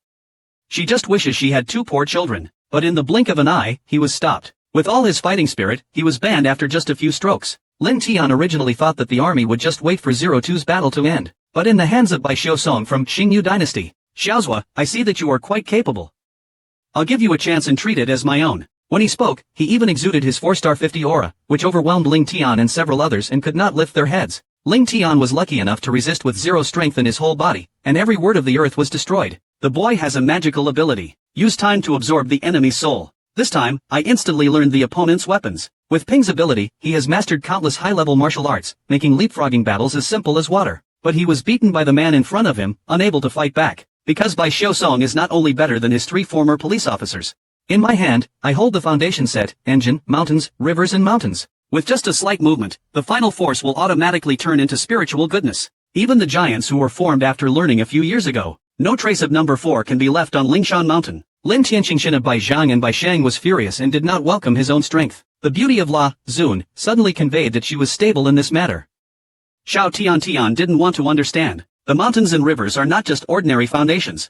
She just wishes she had 2 poor children. But in the blink of an eye, he was stopped. With all his fighting spirit, he was banned after just a few strokes. Lin Tian originally thought that the army would just wait for 02's battle to end, but in the hands of Bai Xiusong from Xingyu dynasty, Xiaozhua, I see that you are quite capable. I'll give you a chance and treat it as my own. When he spoke, he even exuded his 4-star 50 aura, which overwhelmed Ling Tian and several others and could not lift their heads. Ling Tian was lucky enough to resist with 0 strength in his whole body, and every word of the earth was destroyed. The boy has a magical ability. Use time to absorb the enemy's soul. This time, I instantly learned the opponent's weapons. With Ping's ability, he has mastered countless high-level martial arts, making leapfrogging battles as simple as water. But he was beaten by the man in front of him, unable to fight back. Because Bai Xiusong is not only better than his 3 former police officers. In my hand, I hold the foundation set, engine, mountains, rivers and mountains. With just a slight movement, the final force will automatically turn into spiritual goodness. Even the giants who were formed after learning a few years ago. No trace of number 4 can be left on Lingshan Mountain. Lin Tianqingxin of Bai Zhang and Bai Shang was furious and did not welcome his own strength. The beauty of La Zun suddenly conveyed that she was stable in this matter. Xiao Tian didn't want to understand. The mountains and rivers are not just ordinary foundations.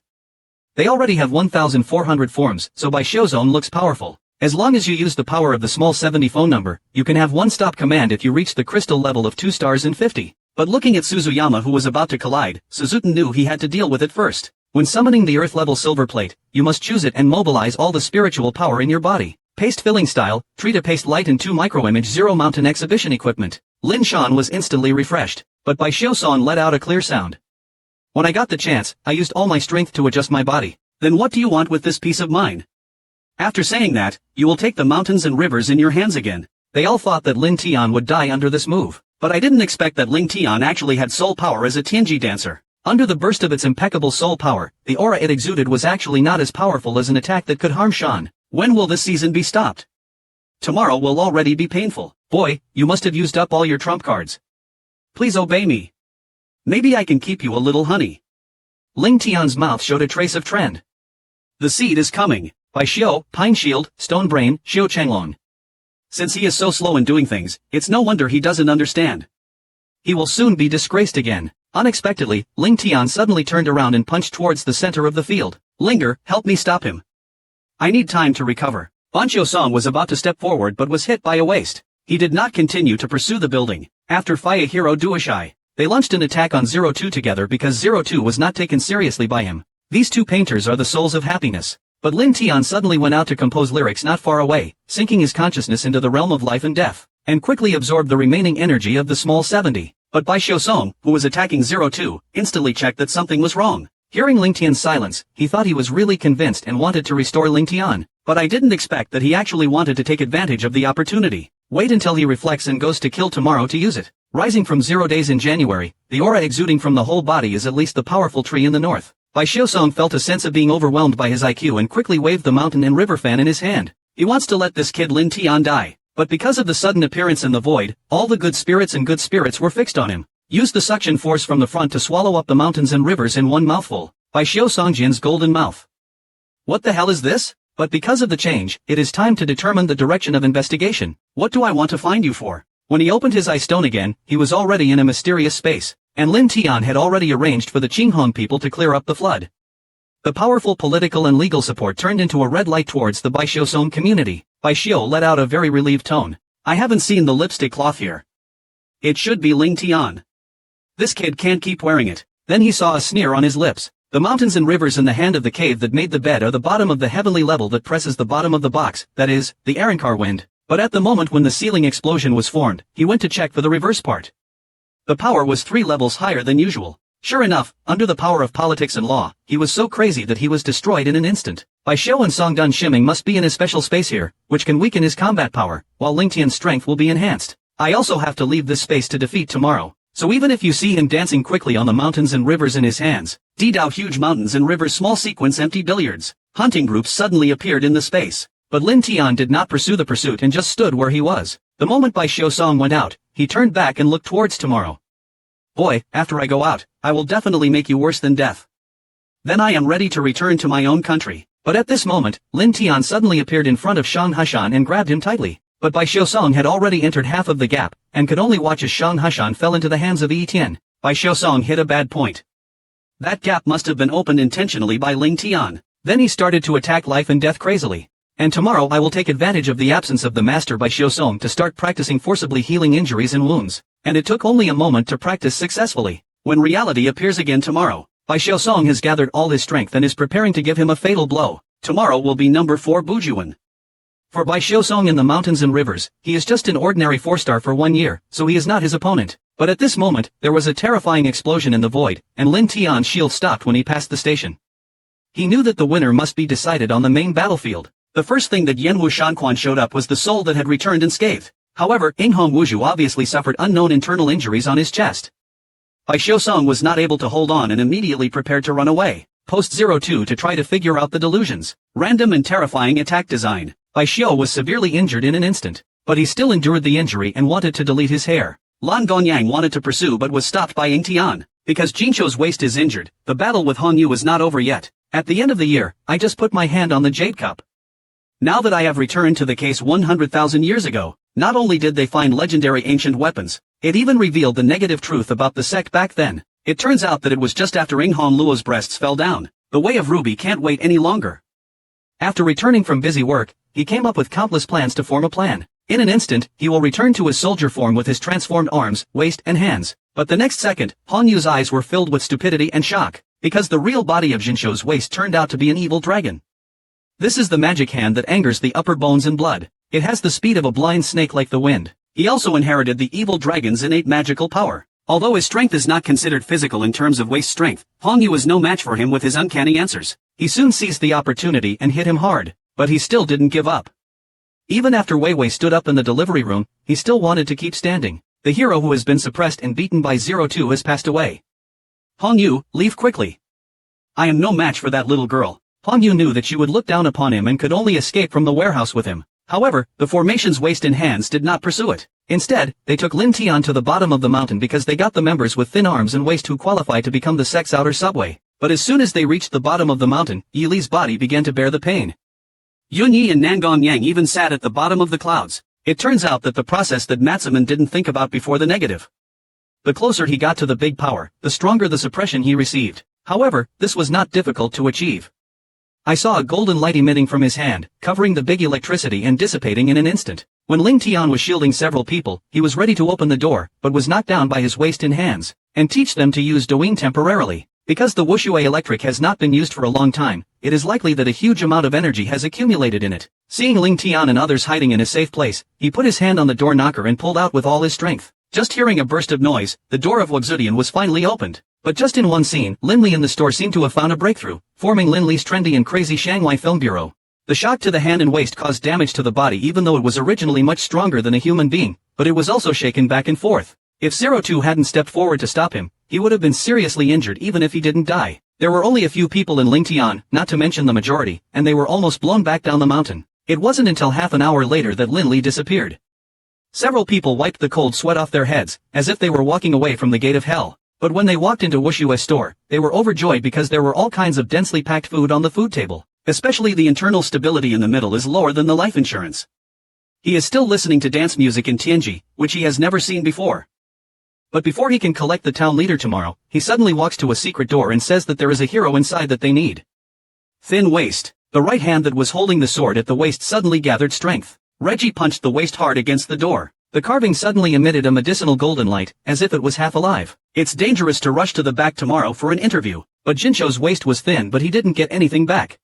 They already have 1,400 forms, so Bai Xiusong looks powerful. As long as you use the power of the small 70 phone number, you can have one-stop command if you reach the crystal level of 2 stars and 50. But looking at Suzuyama who was about to collide, Suzutan knew he had to deal with it first. When summoning the earth-level silver plate, you must choose it and mobilize all the spiritual power in your body. Paste filling style, 3 to paste light and 2 microimage 0 mountain exhibition equipment. Lin Shan was instantly refreshed, but Bai Xiusong let out a clear sound. When I got the chance, I used all my strength to adjust my body. Then what do you want with this piece of mine? After saying that, you will take the mountains and rivers in your hands again. They all thought that Lin Tian would die under this move, but I didn't expect that Ling Tian actually had soul power as a Tianji dancer. Under the burst of its impeccable soul power, the aura it exuded was actually not as powerful as an attack that could harm Shan. When will this season be stopped? Tomorrow will already be painful. Boy, you must have used up all your trump cards. Please obey me. Maybe I can keep you a little honey. Ling Tian's mouth showed a trace of trend. The seed is coming. By Xiao, Pine Shield, Stone Brain, Xiao Changlong. Since he is so slow in doing things, it's no wonder he doesn't understand. He will soon be disgraced again. Unexpectedly, Ling Tian suddenly turned around and punched towards the center of the field. Linger, help me stop him. I need time to recover. Ban Xiusong was about to step forward but was hit by a waist. He did not continue to pursue the building. After Fire Hero Duoshai, they launched an attack on 02 together because 02 was not taken seriously by him. These two painters are the souls of happiness. But Lin Tian suddenly went out to compose lyrics not far away, sinking his consciousness into the realm of life and death, and quickly absorbed the remaining energy of the small 70. But Bai Xiusong, who was attacking 02, instantly checked that something was wrong. Hearing Ling Tian's silence, he thought he was really convinced and wanted to restore Ling Tian, but I didn't expect that he actually wanted to take advantage of the opportunity. Wait until he reflects and goes to kill tomorrow to use it. Rising from 0 days in January, the aura exuding from the whole body is at least the powerful tree in the north. Bai Xiusong felt a sense of being overwhelmed by his IQ and quickly waved the mountain and river fan in his hand. He wants to let this kid Lin Tian die, but because of the sudden appearance in the void, all the good spirits were fixed on him. Use the suction force from the front to swallow up the mountains and rivers in one mouthful. Bai Xiusongjin's golden mouth. What the hell is this? But because of the change, it is time to determine the direction of investigation. What do I want to find you for? When he opened his eye stone again, he was already in a mysterious space, and Lin Tian had already arranged for the Qinghong people to clear up the flood. The powerful political and legal support turned into a red light towards the Bai Xiusong community. Bai Xiu let out a very relieved tone. I haven't seen the lipstick cloth here. It should be Ling Tian. This kid can't keep wearing it. Then he saw a sneer on his lips. The mountains and rivers in the hand of the cave that made the bed are the bottom of the heavenly level that presses the bottom of the box, that is, the Arankar wind. But at the moment when the ceiling explosion was formed, he went to check for the reverse part. The power was 3 levels higher than usual. Sure enough, under the power of politics and law, he was so crazy that he was destroyed in an instant. Bai Xiu and Songdun Shiming must be in a special space here, which can weaken his combat power, while Ling Tian's strength will be enhanced. I also have to leave this space to defeat tomorrow. So even if you see him dancing quickly on the mountains and rivers in his hands, D-Dao huge mountains and rivers small sequence empty billiards, hunting groups suddenly appeared in the space. But Lin Tian did not pursue the pursuit and just stood where he was. The moment Bai Xiusong went out, he turned back and looked towards tomorrow. Boy, after I go out, I will definitely make you worse than death. Then I am ready to return to my own country. But at this moment, Lin Tian suddenly appeared in front of Shang Hushan and grabbed him tightly. But Bai Xiusong had already entered half of the gap, and could only watch as Shang Hushan fell into the hands of Yi Tian. Bai Xiusong hit a bad point. That gap must have been opened intentionally by Ling Tian. Then he started to attack life and death crazily. And tomorrow I will take advantage of the absence of the master by Xiaosong to start practicing forcibly healing injuries and wounds. And it took only a moment to practice successfully. When reality appears again tomorrow, Bai Xiaosong has gathered all his strength and is preparing to give him a fatal blow. Tomorrow will be number 4 Bujuan. For Bai Xiaosong in the mountains and rivers, he is just an ordinary 4-star for 1 year, so he is not his opponent. But at this moment, there was a terrifying explosion in the void, and Lin Tian's shield stopped when he passed the station. He knew that the winner must be decided on the main battlefield. The first thing that Yanwu Shanquan showed up was the soul that had returned unscathed. However, Inghong Wuzhu obviously suffered unknown internal injuries on his chest. Bai Xiaosong was not able to hold on and immediately prepared to run away. Post 02 to try to figure out the delusions. Random and terrifying attack design. Bai Xiao was severely injured in an instant, but he still endured the injury and wanted to delete his hair. Lan Gonyang wanted to pursue but was stopped by Ying Tian. Because Jinzhou's waist is injured, the battle with Han Yu is not over yet. At the end of the year, I just put my hand on the Jade Cup. Now that I have returned to the case 100,000 years ago, not only did they find legendary ancient weapons, it even revealed the negative truth about the sect back then. It turns out that it was just after Inghong Luo's breasts fell down. The Way of Ruby can't wait any longer. After returning from busy work, he came up with countless plans to form a plan. In an instant, he will return to his soldier form with his transformed arms, waist and hands. But the next second, Han Yu's eyes were filled with stupidity and shock, because the real body of Jinzhou's waist turned out to be an evil dragon. This is the magic hand that angers the upper bones and blood. It has the speed of a blind snake like the wind. He also inherited the evil dragon's innate magical power. Although his strength is not considered physical in terms of waist strength, Hong Yu was no match for him with his uncanny answers. He soon seized the opportunity and hit him hard, but he still didn't give up. Even after Wei Wei stood up in the delivery room, he still wanted to keep standing. The hero who has been suppressed and beaten by 02 has passed away. Hong Yu, leave quickly. I am no match for that little girl. Hong Yu knew that she would look down upon him and could only escape from the warehouse with him. However, the formation's waist and hands did not pursue it. Instead, they took Lin Tian to the bottom of the mountain because they got the members with thin arms and waist who qualified to become the sect's outer subway. But as soon as they reached the bottom of the mountain, Yi Li's body began to bear the pain. Yun Yi and Nangong Yang even sat at the bottom of the clouds. It turns out that the process that Matsuman didn't think about before the negative. The closer he got to the big power, the stronger the suppression he received. However, this was not difficult to achieve. I saw a golden light emitting from his hand, covering the big electricity and dissipating in an instant. When Ling Tian was shielding several people, he was ready to open the door, but was knocked down by his waist and hands, and teach them to use Douyin temporarily. Because the Wuxue electric has not been used for a long time, it is likely that a huge amount of energy has accumulated in it. Seeing Ling Tian and others hiding in a safe place, he put his hand on the door knocker and pulled out with all his strength. Just hearing a burst of noise, the door of Wuxudian was finally opened. But just in one scene, Lin Li in the store seemed to have found a breakthrough, forming Lin Li's trendy and crazy Shanghai Film Bureau. The shock to the hand and waist caused damage to the body even though it was originally much stronger than a human being, but it was also shaken back and forth. If 02 hadn't stepped forward to stop him, he would have been seriously injured even if he didn't die. There were only a few people in Lingtian, not to mention the majority, and they were almost blown back down the mountain. It wasn't until half an hour later that Lin Li disappeared. Several people wiped the cold sweat off their heads, as if they were walking away from the gate of hell. But when they walked into Wushue's store, they were overjoyed because there were all kinds of densely packed food on the food table. Especially the internal stability in the middle is lower than the life insurance. He is still listening to dance music in Tianji, which he has never seen before. But before he can collect the town leader tomorrow, he suddenly walks to a secret door and says that there is a hero inside that they need. Thin waist. The right hand that was holding the sword at the waist suddenly gathered strength. Reggie punched the waist hard against the door. The carving suddenly emitted a medicinal golden light, as if it was half alive. It's dangerous to rush to the back tomorrow for an interview, but Jinzhou's waist was thin but he didn't get anything back.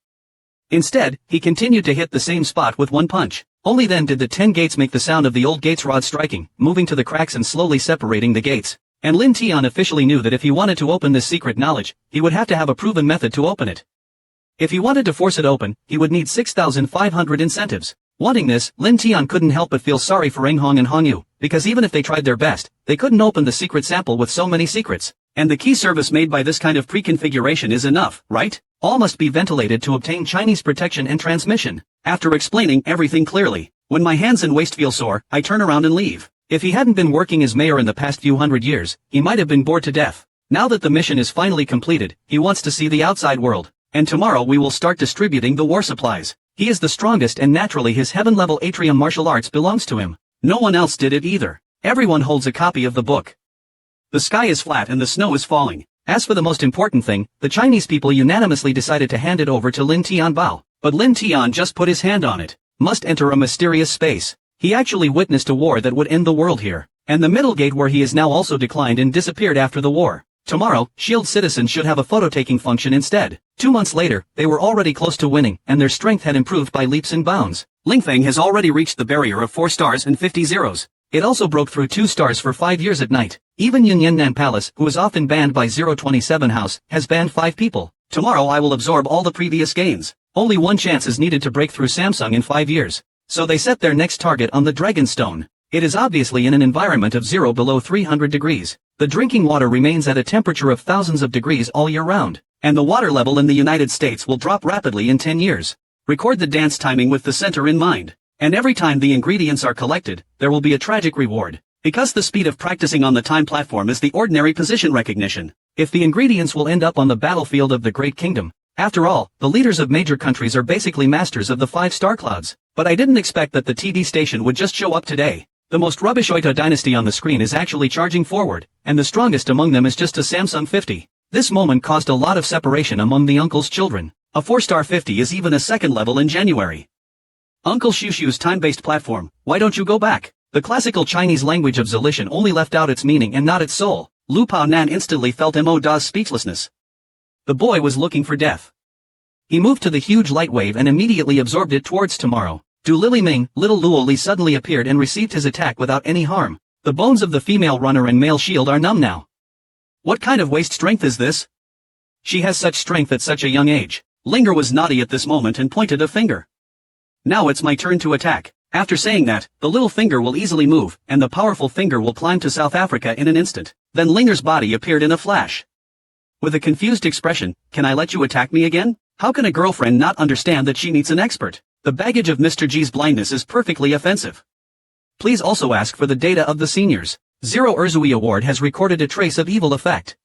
Instead, he continued to hit the same spot with one punch. Only then did the 10 gates make the sound of the old gates rod striking, moving to the cracks and slowly separating the gates. And Lin Tian officially knew that if he wanted to open this secret knowledge, he would have to have a proven method to open it. If he wanted to force it open, he would need 6,500 incentives. Wanting this, Lin Tian couldn't help but feel sorry for Enghong and Hongyu, because even if they tried their best, they couldn't open the secret sample with so many secrets. And the key service made by this kind of pre-configuration is enough, right? All must be ventilated to obtain Chinese protection and transmission. After explaining everything clearly, when my hands and waist feel sore, I turn around and leave. If he hadn't been working as mayor in the past few hundred years, he might have been bored to death. Now that the mission is finally completed, he wants to see the outside world. And tomorrow we will start distributing the war supplies. He is the strongest and naturally his heaven-level atrium martial arts belongs to him. No one else did it either. Everyone holds a copy of the book. The sky is flat and the snow is falling. As for the most important thing, the Chinese people unanimously decided to hand it over to Lin Tianbao. But Lin Tian just put his hand on it. Must enter a mysterious space. He actually witnessed a war that would end the world here. And the middle gate where he is now also declined and disappeared after the war. Tomorrow, Shield citizens should have a photo-taking function instead. 2 months later, they were already close to winning, and their strength had improved by leaps and bounds. Lingfeng has already reached the barrier of 4 stars and 50 zeros. It also broke through 2 stars for 5 years at night. Even Yunyannan Palace, who is often banned by 027 House, has banned 5 people. Tomorrow I will absorb all the previous gains. Only 1 chance is needed to break through Samsung in 5 years. So they set their next target on the Dragon Stone. It is obviously in an environment of 0 below 300 degrees. The drinking water remains at a temperature of thousands of degrees all year round. And the water level in the United States will drop rapidly in 10 years. Record the dance timing with the center in mind. And every time the ingredients are collected, there will be a tragic reward. Because the speed of practicing on the time platform is the ordinary position recognition. If the ingredients will end up on the battlefield of the Great Kingdom. After all, the leaders of major countries are basically masters of the 5 star clouds. But I didn't expect that the TV station would just show up today. The most rubbish Oita dynasty on the screen is actually charging forward, and the strongest among them is just a Samsung 50. This moment caused a lot of separation among the uncle's children. A 4-star 50 is even a second level in January. Uncle Shushu's time-based platform, why don't you go back? The classical Chinese language of Zolition only left out its meaning and not its soul. Lu Pao Nan instantly felt Mo Da's speechlessness. The boy was looking for death. He moved to the huge light wave and immediately absorbed it towards tomorrow. Du Lily Ming, little Luo Li suddenly appeared and received his attack without any harm. The bones of the female runner and male shield are numb now. What kind of waist strength is this? She has such strength at such a young age. Linger was naughty at this moment and pointed a finger. Now it's my turn to attack. After saying that, the little finger will easily move, and the powerful finger will climb to South Africa in an instant. Then Linger's body appeared in a flash. With a confused expression, can I let you attack me again? How can a girlfriend not understand that she needs an expert? The baggage of Mr. G's blindness is perfectly offensive. Please also ask for the data of the seniors. Zero Urzui Award has recorded a trace of evil effect.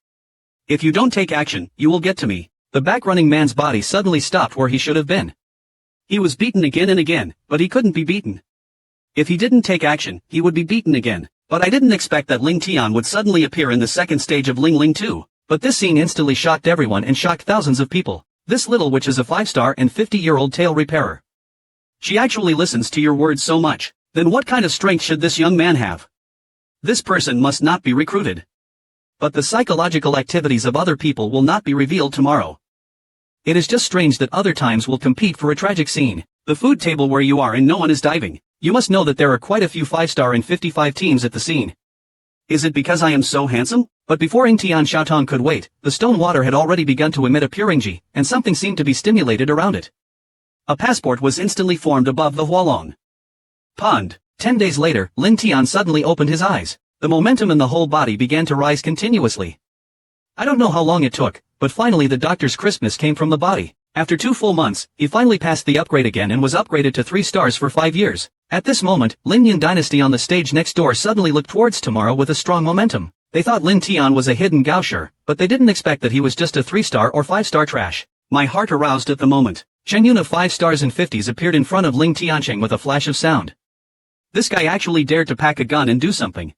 If you don't take action, you will get to me. The back-running man's body suddenly stopped where he should have been. He was beaten again and again, but he couldn't be beaten. If he didn't take action, he would be beaten again. But I didn't expect that Ling Tian would suddenly appear in the second stage of Ling Ling 2. But this scene instantly shocked everyone and shocked thousands of people. This little witch is a 5-star and 50-year-old tail repairer. She actually listens to your words so much. Then what kind of strength should this young man have? This person must not be recruited. But the psychological activities of other people will not be revealed tomorrow. It is just strange that other times will compete for a tragic scene. The food table where you are and no one is diving. You must know that there are quite a few 5-star and 55 teams at the scene. Is it because I am so handsome? But before Ingtian Xiaotong could wait, the stone water had already begun to emit a puringji, and something seemed to be stimulated around it. A passport was instantly formed above the Hualong Pond. 10 days later, Lin Tian suddenly opened his eyes. The momentum in the whole body began to rise continuously. I don't know how long it took, but finally the doctor's crispness came from the body. After 2 full months, he finally passed the upgrade again and was upgraded to 3 stars for 5 years. At this moment, Lin Yin dynasty on the stage next door suddenly looked towards tomorrow with a strong momentum. They thought Lin Tian was a hidden Gaosher, but they didn't expect that he was just a 3-star or 5-star trash. My heart aroused at the moment. Shen Yun of 5 stars and 50s appeared in front of Ling Tiancheng with a flash of sound. This guy actually dared to pack a gun and do something.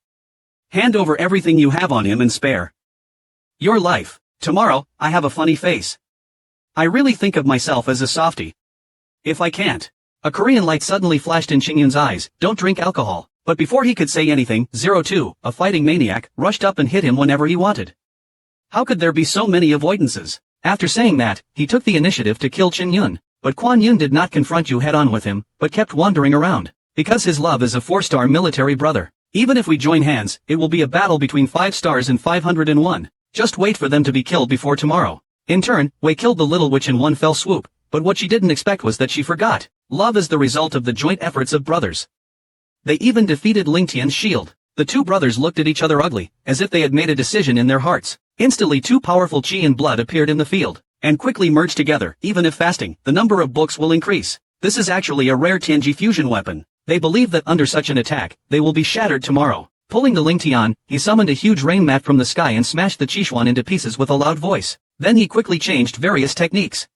Hand over everything you have on him and spare your life. Tomorrow, I have a funny face. I really think of myself as a softie. If I can't. A Korean light suddenly flashed in Xingyun's eyes. Don't drink alcohol. But before he could say anything, 02, a fighting maniac, rushed up and hit him whenever he wanted. How could there be so many avoidances? After saying that, he took the initiative to kill Qin-yun. But Quan Yun did not confront you head-on with him, but kept wandering around. Because his love is a 4-star military brother. Even if we join hands, it will be a battle between 5 stars and 501. Just wait for them to be killed before tomorrow. In turn, Wei killed the little witch in one fell swoop, but what she didn't expect was that she forgot. Love is the result of the joint efforts of brothers. They even defeated Ling Tian's shield. The 2 brothers looked at each other ugly, as if they had made a decision in their hearts. Instantly 2 powerful qi and blood appeared in the field, and quickly merged together. Even if fasting, the number of books will increase. This is actually a rare Tianji fusion weapon. They believe that under such an attack, they will be shattered tomorrow. Pulling the Ling Tian, he summoned a huge rain mat from the sky and smashed the Qishuan into pieces with a loud voice. Then he quickly changed various techniques.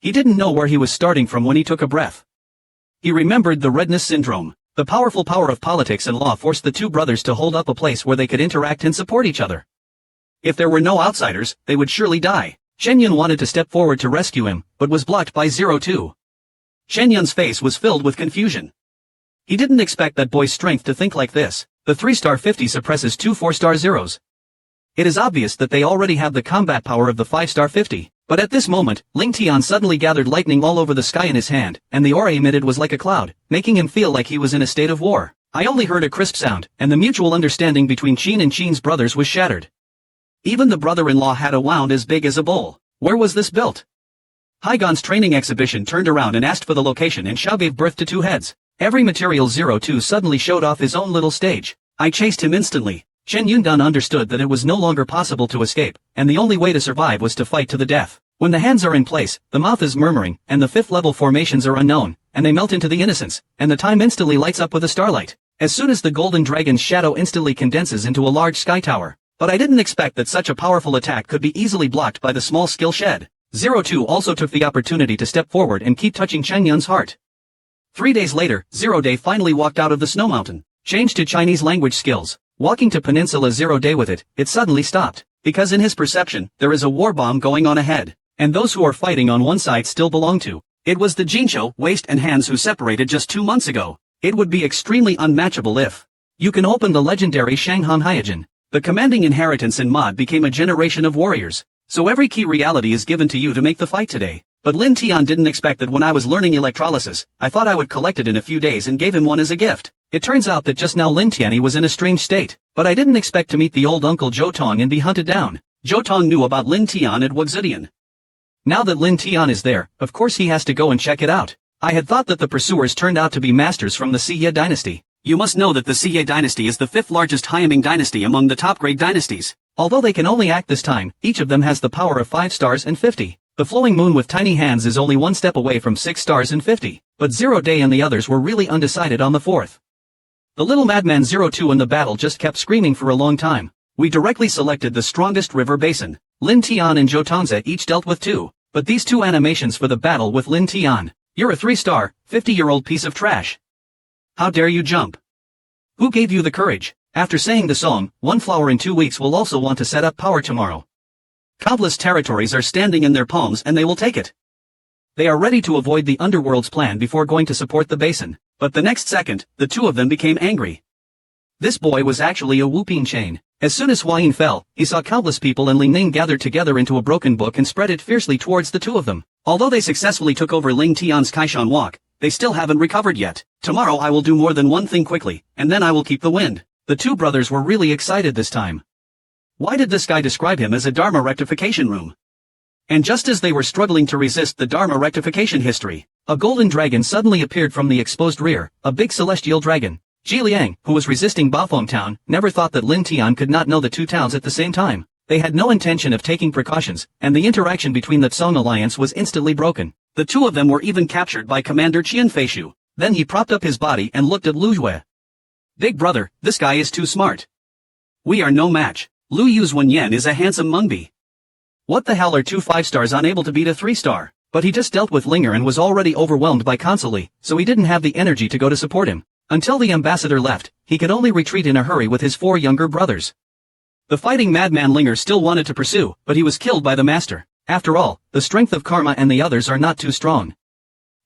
He didn't know where he was starting from when he took a breath. He remembered the redness syndrome. The powerful power of politics and law forced the 2 brothers to hold up a place where they could interact and support each other. If there were no outsiders, they would surely die. Shen Yun wanted to step forward to rescue him, but was blocked by 02. Chen Yun's face was filled with confusion. He didn't expect that boy's strength to think like this. The 3-star 50 suppresses 2 4-star zeros. It is obvious that they already have the combat power of the 5-star 50, but at this moment, Ling Tian suddenly gathered lightning all over the sky in his hand, and the aura emitted was like a cloud, making him feel like he was in a state of war. I only heard a crisp sound, and the mutual understanding between Qin and Qin's brothers was shattered. Even the brother-in-law had a wound as big as a bowl. Where was this built? Haigon's training exhibition turned around and asked for the location, and Xiao gave birth to 2 heads. Every material 02 suddenly showed off his own little stage. I chased him instantly. Chen Yundan understood that it was no longer possible to escape, and the only way to survive was to fight to the death. When the hands are in place, the mouth is murmuring, and the 5th level formations are unknown, and they melt into the innocence, and the time instantly lights up with a starlight. As soon as the golden dragon's shadow instantly condenses into a large sky tower. But I didn't expect that such a powerful attack could be easily blocked by the small skill shed. 02 also took the opportunity to step forward and keep touching Chen Yun's heart. 3 days later, 0 Day finally walked out of the snow mountain. Changed to Chinese language skills. Walking to Peninsula 0 Day with it, it suddenly stopped. Because in his perception, there is a war bomb going on ahead. And those who are fighting on one side still belong to. It was the Jinqiu, Waist and Hands who separated just 2 months ago. It would be extremely unmatchable if you can open the legendary Shanghan Hyojin. The commanding inheritance in Mod became a generation of warriors. So every key reality is given to you to make the fight today. But Lin Tian didn't expect that when I was learning electrolysis, I thought I would collect it in a few days and gave him one as a gift. It turns out that just now Lin Tianyi was in a strange state. But I didn't expect to meet the old uncle Zhou Tong and be hunted down. Zhou Tong knew about Lin Tian at Wuxidian. Now that Lin Tian is there, of course he has to go and check it out. I had thought that the pursuers turned out to be masters from the Siye dynasty. You must know that the Siye dynasty is the 5th largest Hyaming dynasty among the top-grade dynasties. Although they can only act this time, each of them has the power of 5 stars and 50. The flowing moon with tiny hands is only 1 step away from 6 stars and 50, but 0 Day and the others were really undecided on the 4th. The little madman 02 in the battle just kept screaming for a long time. We directly selected the strongest river basin. Lin Tian and Zhou Tongze each dealt with 2, but these 2 animations for the battle with Lin Tian. You're a 3-star, 50-year-old piece of trash. How dare you jump? Who gave you the courage? After saying the song, 1 flower in 2 weeks will also want to set up power tomorrow. Countless territories are standing in their palms and they will take it. They are ready to avoid the underworld's plan before going to support the basin, but the next second, the 2 of them became angry. This boy was actually a whooping chain. As soon as Huayin fell, he saw countless people and Li Ning gathered together into a broken book and spread it fiercely towards the 2 of them. Although they successfully took over Ling Tian's Kaishan walk, they still haven't recovered yet. Tomorrow I will do more than one thing quickly, and then I will keep the wind. The 2 brothers were really excited this time. Why did this guy describe him as a Dharma rectification room? And just as they were struggling to resist the Dharma rectification history, a golden dragon suddenly appeared from the exposed rear, a big celestial dragon. Ji Liang, who was resisting Bafeng Town, never thought that Lin Tian could not know the 2 towns at the same time. They had no intention of taking precautions, and the interaction between the Tsong alliance was instantly broken. The 2 of them were even captured by Commander Qian Feishu. Then he propped up his body and looked at Lu Yue. Big brother, this guy is too smart. We are no match. Lu Yu's Wenyan is a handsome Mengbi. What the hell are 2 5-stars unable to beat a 3-star? But he just dealt with Linger and was already overwhelmed by Consoli, so he didn't have the energy to go to support him. Until the ambassador left, he could only retreat in a hurry with his 4 younger brothers. The fighting madman Linger still wanted to pursue, but he was killed by the master. After all, the strength of Karma and the others are not too strong.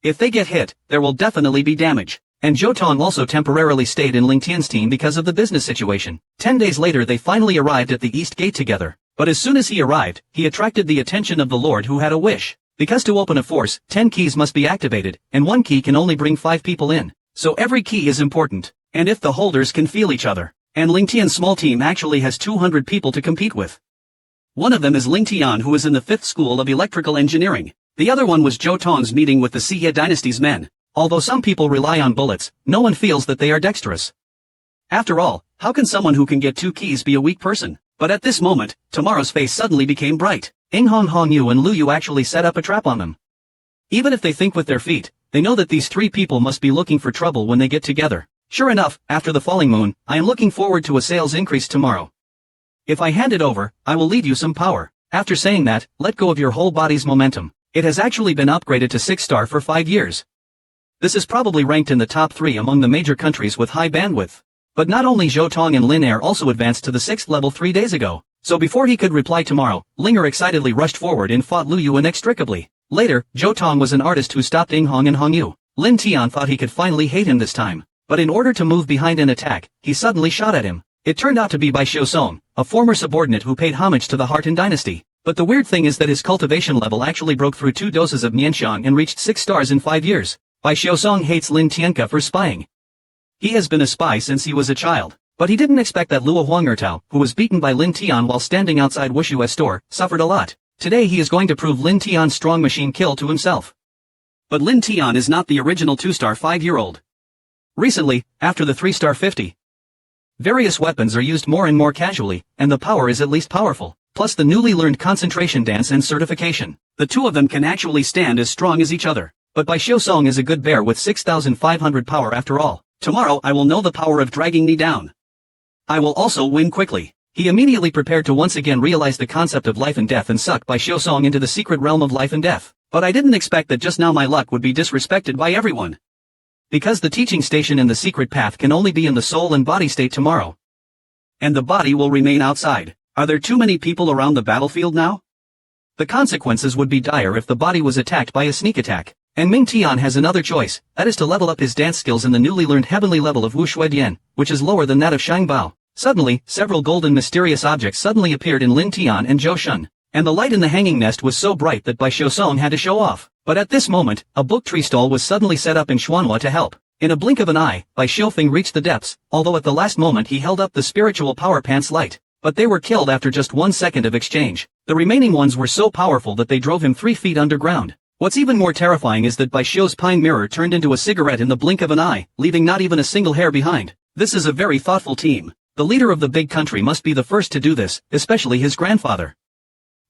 If they get hit, there will definitely be damage. And Zhou Tong also temporarily stayed in Ling Tian's team because of the business situation. 10 days later they finally arrived at the East Gate together. But as soon as he arrived, he attracted the attention of the Lord who had a wish. Because to open a force, 10 keys must be activated, and 1 key can only bring 5 people in. So every key is important. And if the holders can feel each other. And Ling Tian's small team actually has 200 people to compete with. One of them is Ling Tian, who is in the 5th School of Electrical Engineering. The other one was Zhou Tong's meeting with the Siye dynasty's men. Although some people rely on bullets, no one feels that they are dexterous. After all, how can someone who can get 2 keys be a weak person? But at this moment, Tomorrow's face suddenly became bright. Ing Hong Yu and Lu Yu actually set up a trap on them. Even if they think with their feet, they know that these 3 people must be looking for trouble when they get together. Sure enough, after the falling moon, I am looking forward to a sales increase tomorrow. If I hand it over, I will leave you some power. After saying that, let go of your whole body's momentum. It has actually been upgraded to 6-star for 5 years. This is probably ranked in the top 3 among the major countries with high bandwidth. But not only Zhou Tong and Lin Er also advanced to the 6th level 3 days ago. So before he could reply tomorrow, Linger excitedly rushed forward and fought Lu Yu inextricably. Later, Zhou Tong was an artist who stopped Ing Hong and Hong Yu. Lin Tian thought he could finally hate him this time. But in order to move behind and attack, he suddenly shot at him. It turned out to be Bai Xiusong, a former subordinate who paid homage to the Hartan dynasty. But the weird thing is that his cultivation level actually broke through 2 doses of Mianxiang and reached 6 stars in 5 years. Bai Xiusong hates Lin Tianke for spying. He has been a spy since he was a child. But he didn't expect that Luo Huangertao, who was beaten by Lin Tian while standing outside Wushue's store, suffered a lot. Today he is going to prove Lin Tian's strong machine kill to himself. But Lin Tian is not the original 2-star 5-year-old. Recently, after the 3-star 50, various weapons are used more and more casually, and the power is at least powerful, plus the newly learned concentration dance and certification. The two of them can actually stand as strong as each other. But Bai Xiusong is a good bear with 6,500 power after all. Tomorrow I will know the power of dragging me down. I will also win quickly. He immediately prepared to once again realize the concept of life and death and suck Bai Xiusong into the secret realm of life and death. But I didn't expect that just now my luck would be disrespected by everyone. Because the teaching station in the secret path can only be in the soul and body state tomorrow. And the body will remain outside. Are there too many people around the battlefield now? The consequences would be dire if the body was attacked by a sneak attack. And Ming Tian has another choice, that is to level up his dance skills in the newly learned heavenly level of Wu Shuedian, which is lower than that of Shang Bao. Suddenly, several golden mysterious objects suddenly appeared in Lin Tian and Zhou Shun. And the light in the hanging nest was so bright that Bai Xiusong had to show off. But at this moment, a book tree stall was suddenly set up in Xuanhua to help. In a blink of an eye, Bai Xiufeng reached the depths, although at the last moment he held up the spiritual power pants light. But they were killed after just 1 second of exchange. The remaining ones were so powerful that they drove him 3 feet underground. What's even more terrifying is that Bai Xiu's pine mirror turned into a cigarette in the blink of an eye, leaving not even a single hair behind. This is a very thoughtful team. The leader of the big country must be the first to do this, especially his grandfather.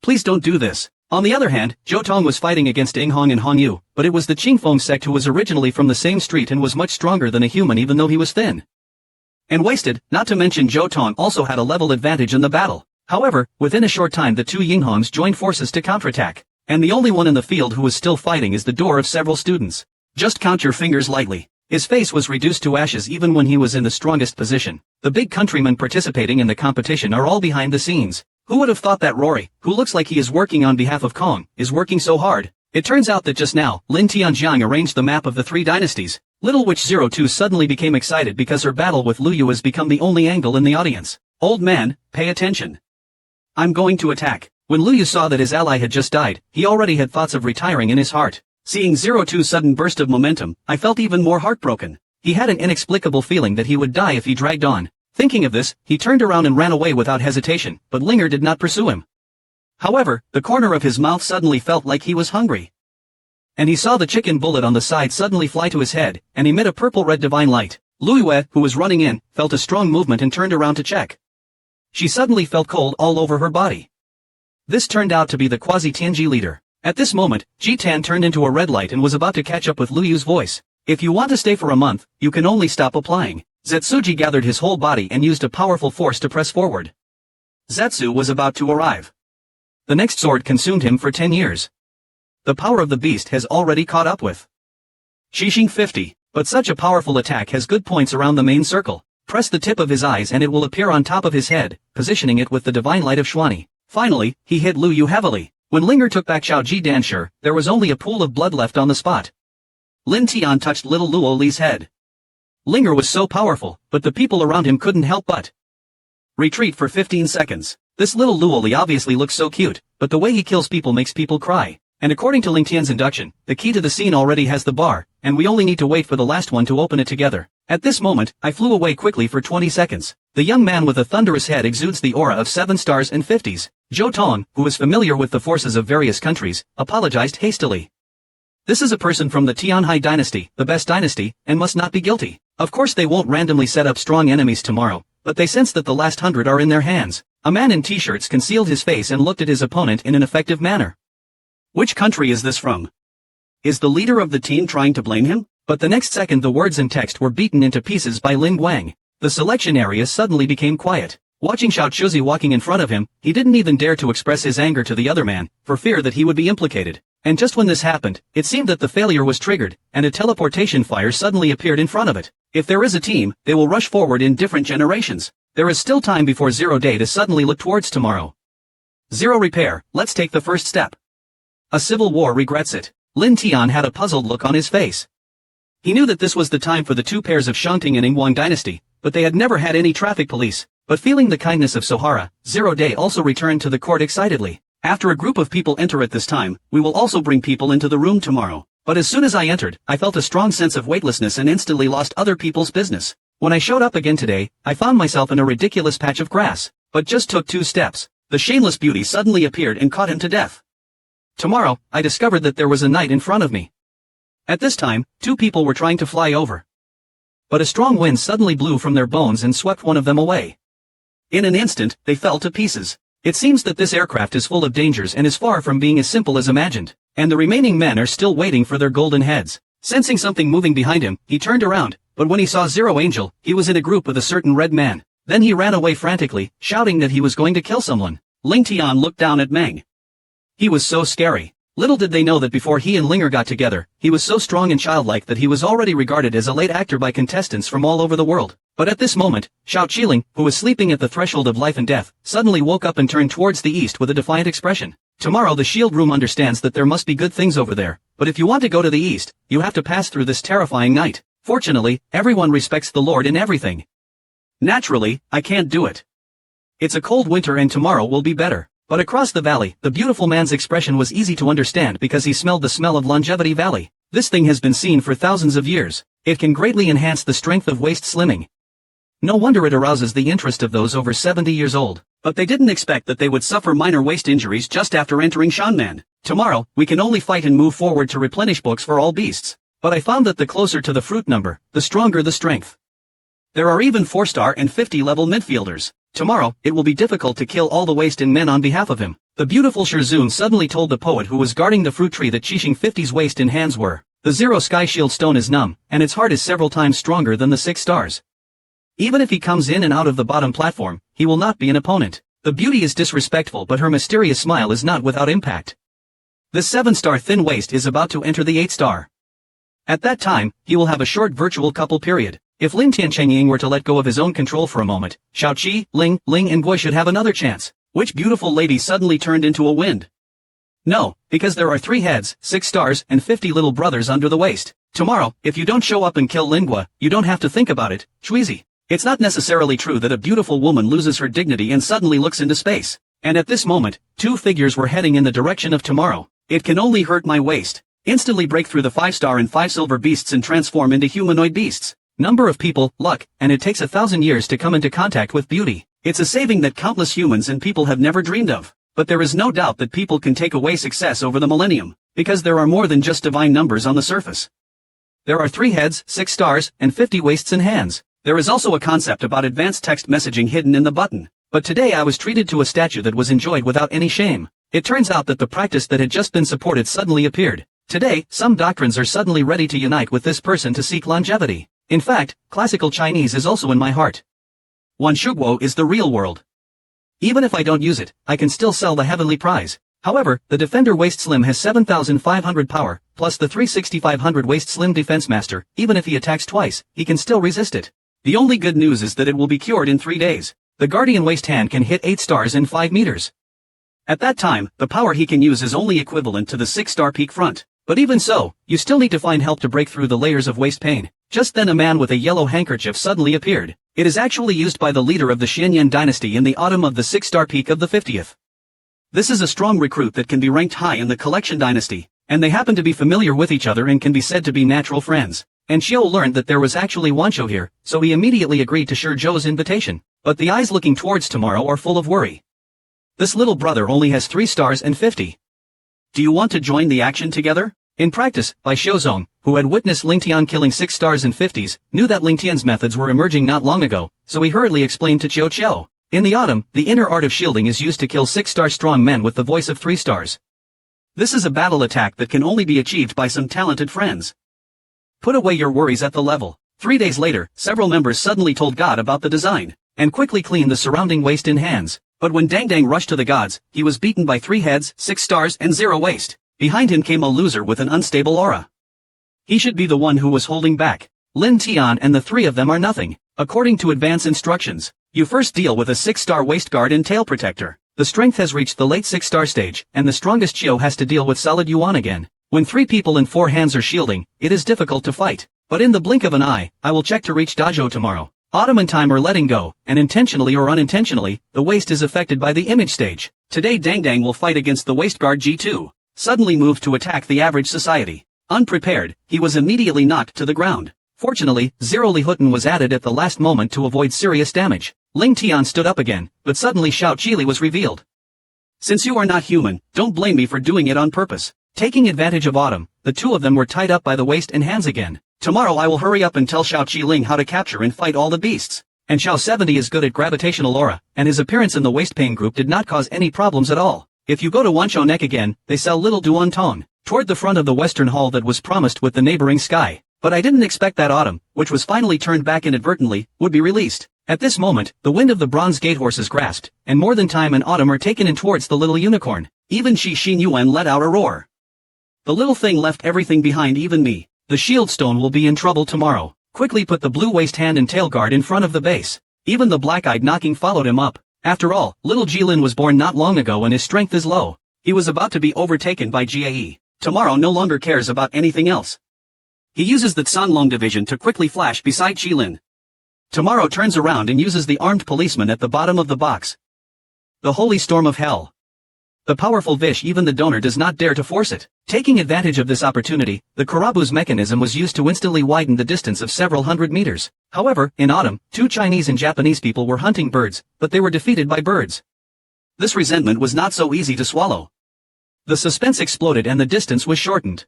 Please don't do this. On the other hand, Zhou Tong was fighting against Ing Hong and Hong Yu, but it was the Qingfeng sect who was originally from the same street and was much stronger than a human even though he was thin and wasted, not to mention Zhou Tong also had a level advantage in the battle. However, within a short time the two Yinghongs joined forces to counterattack. And the only one in the field who was still fighting is the door of several students. Just count your fingers lightly. His face was reduced to ashes even when he was in the strongest position. The big countrymen participating in the competition are all behind the scenes. Who would have thought that Rory, who looks like he is working on behalf of Kong, is working so hard? It turns out that just now, Lin Tianjiang arranged the map of the 3 dynasties. Little Witch 02 suddenly became excited because her battle with Lu Yu has become the only angle in the audience. Old man, pay attention. I'm going to attack. When Lu Yu saw that his ally had just died, he already had thoughts of retiring in his heart. Seeing 02's sudden burst of momentum, I felt even more heartbroken. He had an inexplicable feeling that he would die if he dragged on. Thinking of this, he turned around and ran away without hesitation, but Linger did not pursue him. However, the corner of his mouth suddenly felt like he was hungry. And he saw the chicken bullet on the side suddenly fly to his head, and emit a purple-red divine light. Lu Yue, who was running in, felt a strong movement and turned around to check. She suddenly felt cold all over her body. This turned out to be the quasi-Tianji leader. At this moment, Ji-Tan turned into a red light and was about to catch up with Lu Yu's voice. If you want to stay for a month, you can only stop applying. Zetsuji gathered his whole body and used a powerful force to press forward. Zetsu was about to arrive. The next sword consumed him for 10 years. The power of the beast has already caught up with Shishing 50, but such a powerful attack has good points around the main circle. Press the tip of his eyes and it will appear on top of his head, positioning it with the divine light of Xuani. Finally, he hit Lu Yu heavily. When Linger took back Xiao Ji Danshi, there was only a pool of blood left on the spot. Lin Tian touched little Luo Li's head. Linger was so powerful, but the people around him couldn't help but retreat for 15 seconds. This little Luo Li obviously looks so cute, but the way he kills people makes people cry. And according to Ling Tian's induction, the key to the scene already has the bar, and we only need to wait for the last one to open it together. At this moment, I flew away quickly for 20 seconds. The young man with a thunderous head exudes the aura of 7 stars and 50s. Zhou Tong, who is familiar with the forces of various countries, apologized hastily. This is a person from the Tianhai dynasty, the best dynasty, and must not be guilty. Of course they won't randomly set up strong enemies tomorrow, but they sense that the last 100 are in their hands. A man in t-shirts concealed his face and looked at his opponent in an effective manner. Which country is this from? Is the leader of the team trying to blame him? But the next second the words and text were beaten into pieces by Lin Guang. The selection area suddenly became quiet. Watching Xiao Chuzi walking in front of him, he didn't even dare to express his anger to the other man, for fear that he would be implicated. And just when this happened, it seemed that the failure was triggered, and a teleportation fire suddenly appeared in front of it. If there is a team, they will rush forward in different generations. There is still time before 0 day to suddenly look towards tomorrow. 0 repair, let's take the first step. A civil war regrets it. Lin Tian had a puzzled look on his face. He knew that this was the time for the two pairs of Shanting and Ingguang dynasty, but they had never had any traffic police. But feeling the kindness of Sohara, Zero Day also returned to the court excitedly. After a group of people enter at this time, we will also bring people into the room tomorrow. But as soon as I entered, I felt a strong sense of weightlessness and instantly lost other people's business. When I showed up again today, I found myself in a ridiculous patch of grass, but just took 2 steps. The shameless beauty suddenly appeared and caught him to death. Tomorrow, I discovered that there was a knight in front of me. At this time, 2 people were trying to fly over. But a strong wind suddenly blew from their bones and swept one of them away. In an instant, they fell to pieces. It seems that this aircraft is full of dangers and is far from being as simple as imagined, and the remaining men are still waiting for their golden heads. Sensing something moving behind him, he turned around, but when he saw Zero Angel, he was in a group with a certain red man. Then he ran away frantically, shouting that he was going to kill someone. Ling Tian looked down at Meng. He was so scary. Little did they know that before he and Linger got together, he was so strong and childlike that he was already regarded as a late actor by contestants from all over the world. But at this moment, Xiao Qiling, who was sleeping at the threshold of life and death, suddenly woke up and turned towards the east with a defiant expression. Tomorrow the shield room understands that there must be good things over there, but if you want to go to the east, you have to pass through this terrifying night. Fortunately, everyone respects the Lord in everything. Naturally, I can't do it. It's a cold winter and tomorrow will be better. But across the valley, the beautiful man's expression was easy to understand because he smelled the smell of Longevity Valley. This thing has been seen for thousands of years. It can greatly enhance the strength of waist slimming. No wonder it arouses the interest of those over 70 years old. But they didn't expect that they would suffer minor waist injuries just after entering Shanman. Tomorrow, we can only fight and move forward to replenish books for all beasts. But I found that the closer to the fruit number, the stronger the strength. There are even 4-star and 50-level midfielders. Tomorrow, it will be difficult to kill all the waist-in men on behalf of him. The beautiful Shirzun suddenly told the poet who was guarding the fruit tree that Qixing 50's waist-in hands were. The Zero Sky Shield stone is numb, and its heart is several times stronger than the 6 stars. Even if he comes in and out of the bottom platform, he will not be an opponent. The beauty is disrespectful, but her mysterious smile is not without impact. The 7-star thin waist is about to enter the 8-star. At that time, he will have a short virtual couple period. If Lin Tiancheng were to let go of his own control for a moment, Xiaoqi, Ling, and Gui should have another chance. Which beautiful lady suddenly turned into a wind? No, because there are 3 heads, 6 stars, and 50 little brothers under the waist. Tomorrow, if you don't show up and kill Lingua, you don't have to think about it, Shuizi. It's not necessarily true that a beautiful woman loses her dignity and suddenly looks into space. And at this moment, 2 figures were heading in the direction of tomorrow. It can only hurt my waist. Instantly break through the 5-star and 5 silver beasts and transform into humanoid beasts. Number of people, luck, and it takes 1,000 years to come into contact with beauty. It's a saving that countless humans and people have never dreamed of. But there is no doubt that people can take away success over the millennium, because there are more than just divine numbers on the surface. There are 3 heads, 6 stars, and 50 waists and hands. There is also a concept about advanced text messaging hidden in the button. But today I was treated to a statue that was enjoyed without any shame. It turns out that the practice that had just been supported suddenly appeared. Today, some doctrines are suddenly ready to unite with this person to seek longevity. In fact, classical Chinese is also in my heart. Wan Shuguo is the real world. Even if I don't use it, I can still sell the heavenly prize. However, the Defender Waist Slim has 7,500 power, plus the 3,6,500 Waist Slim Defense Master. Even if he attacks twice, he can still resist it. The only good news is that it will be cured in 3 days. The Guardian Waist Hand can hit 8 stars in 5 meters. At that time, the power he can use is only equivalent to the 6-star peak front. But even so, you still need to find help to break through the layers of waist pain. Just then a man with a yellow handkerchief suddenly appeared. It is actually used by the leader of the Xianyan dynasty in the autumn of the 6-star peak of the 50th. This is a strong recruit that can be ranked high in the collection dynasty, and they happen to be familiar with each other and can be said to be natural friends. And Xiao learned that there was actually Wanzhou here, so he immediately agreed to Shi Zhou's invitation. But the eyes looking towards tomorrow are full of worry. This little brother only has 3 stars and 50. Do you want to join the action together? In practice, Bai Xiuzong, who had witnessed Ling Tian killing 6 stars and 50s, knew that Ling Tian's methods were emerging not long ago, so he hurriedly explained to Qiu Qiu. In the autumn, the inner art of shielding is used to kill 6-star strong men with the voice of 3 stars. This is a battle attack that can only be achieved by some talented friends. Put away your worries at the level. 3 days later, several members suddenly told God about the design, and quickly cleaned the surrounding waist in hands. But when Dang Dang rushed to the gods, he was beaten by 3 heads, 6 stars and 0 waist. Behind him came a loser with an unstable aura. He should be the one who was holding back. Lin Tian and the 3 of them are nothing. According to advance instructions, you first deal with a 6-star waist guard and tail protector. The strength has reached the late 6-star stage, and the strongest Chiyo has to deal with solid Yuan again. When 3 people and 4 hands are shielding, it is difficult to fight. But in the blink of an eye, I will check to reach Dojo tomorrow. Autumn and Time are letting go, and intentionally or unintentionally, the waist is affected by the image stage. Today Dang Dang will fight against the waist guard G2. Suddenly moved to attack the average society. Unprepared, he was immediately knocked to the ground. Fortunately, Zero Li Hutten was added at the last moment to avoid serious damage. Ling Tian stood up again, but suddenly Xiao Qili was revealed. Since you are not human, don't blame me for doing it on purpose. Taking advantage of Autumn, the 2 of them were tied up by the waist and hands again. Tomorrow I will hurry up and tell Xiao Qiling how to capture and fight all the beasts. And Xiao 70 is good at gravitational aura, and his appearance in the waist pain group did not cause any problems at all. If you go to Wanshou Neck again, they sell little Duan Tong, toward the front of the western hall that was promised with the neighboring sky. But I didn't expect that Autumn, which was finally turned back inadvertently, would be released. At this moment, the wind of the bronze gate horse is grasped, and more than Time and Autumn are taken in towards the little unicorn. Even Shi Xin Yuan let out a roar. The little thing left everything behind, even me. The shield stone will be in trouble tomorrow. Quickly put the blue waist hand and tail guard in front of the base. Even the black-eyed knocking followed him up. After all, little Jilin was born not long ago and his strength is low. He was about to be overtaken by Gae. Tomorrow no longer cares about anything else. He uses the Tsanlong division to quickly flash beside Jilin. Tomorrow turns around and uses the armed policeman at the bottom of the box. The holy storm of hell. The powerful Vish, even the donor does not dare to force it. Taking advantage of this opportunity, the Karabu's mechanism was used to instantly widen the distance of several hundred meters. However, in Autumn, 2 Chinese and Japanese people were hunting birds, but they were defeated by birds. This resentment was not so easy to swallow. The suspense exploded and the distance was shortened.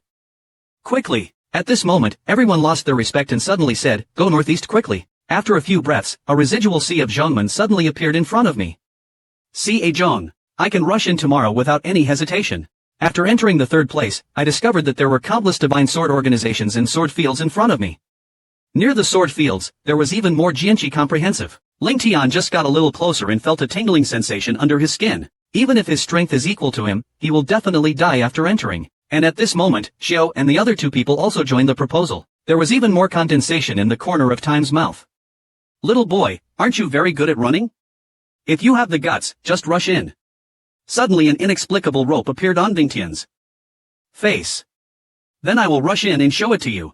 Quickly. At this moment, everyone lost their respect and suddenly said, "Go northeast quickly." After a few breaths, a residual sea of Zhongmen suddenly appeared in front of me. See a Zhong. I can rush in tomorrow without any hesitation. After entering the 3rd place, I discovered that there were countless divine sword organizations and sword fields in front of me. Near the sword fields, there was even more Jianqi comprehensive. Ling Tian just got a little closer and felt a tingling sensation under his skin. Even if his strength is equal to him, he will definitely die after entering. And at this moment, Xiao and the other 2 people also joined the proposal. There was even more condensation in the corner of Time's mouth. Little boy, aren't you very good at running? If you have the guts, just rush in. Suddenly an inexplicable rope appeared on Bingtian's face. Then I will rush in and show it to you.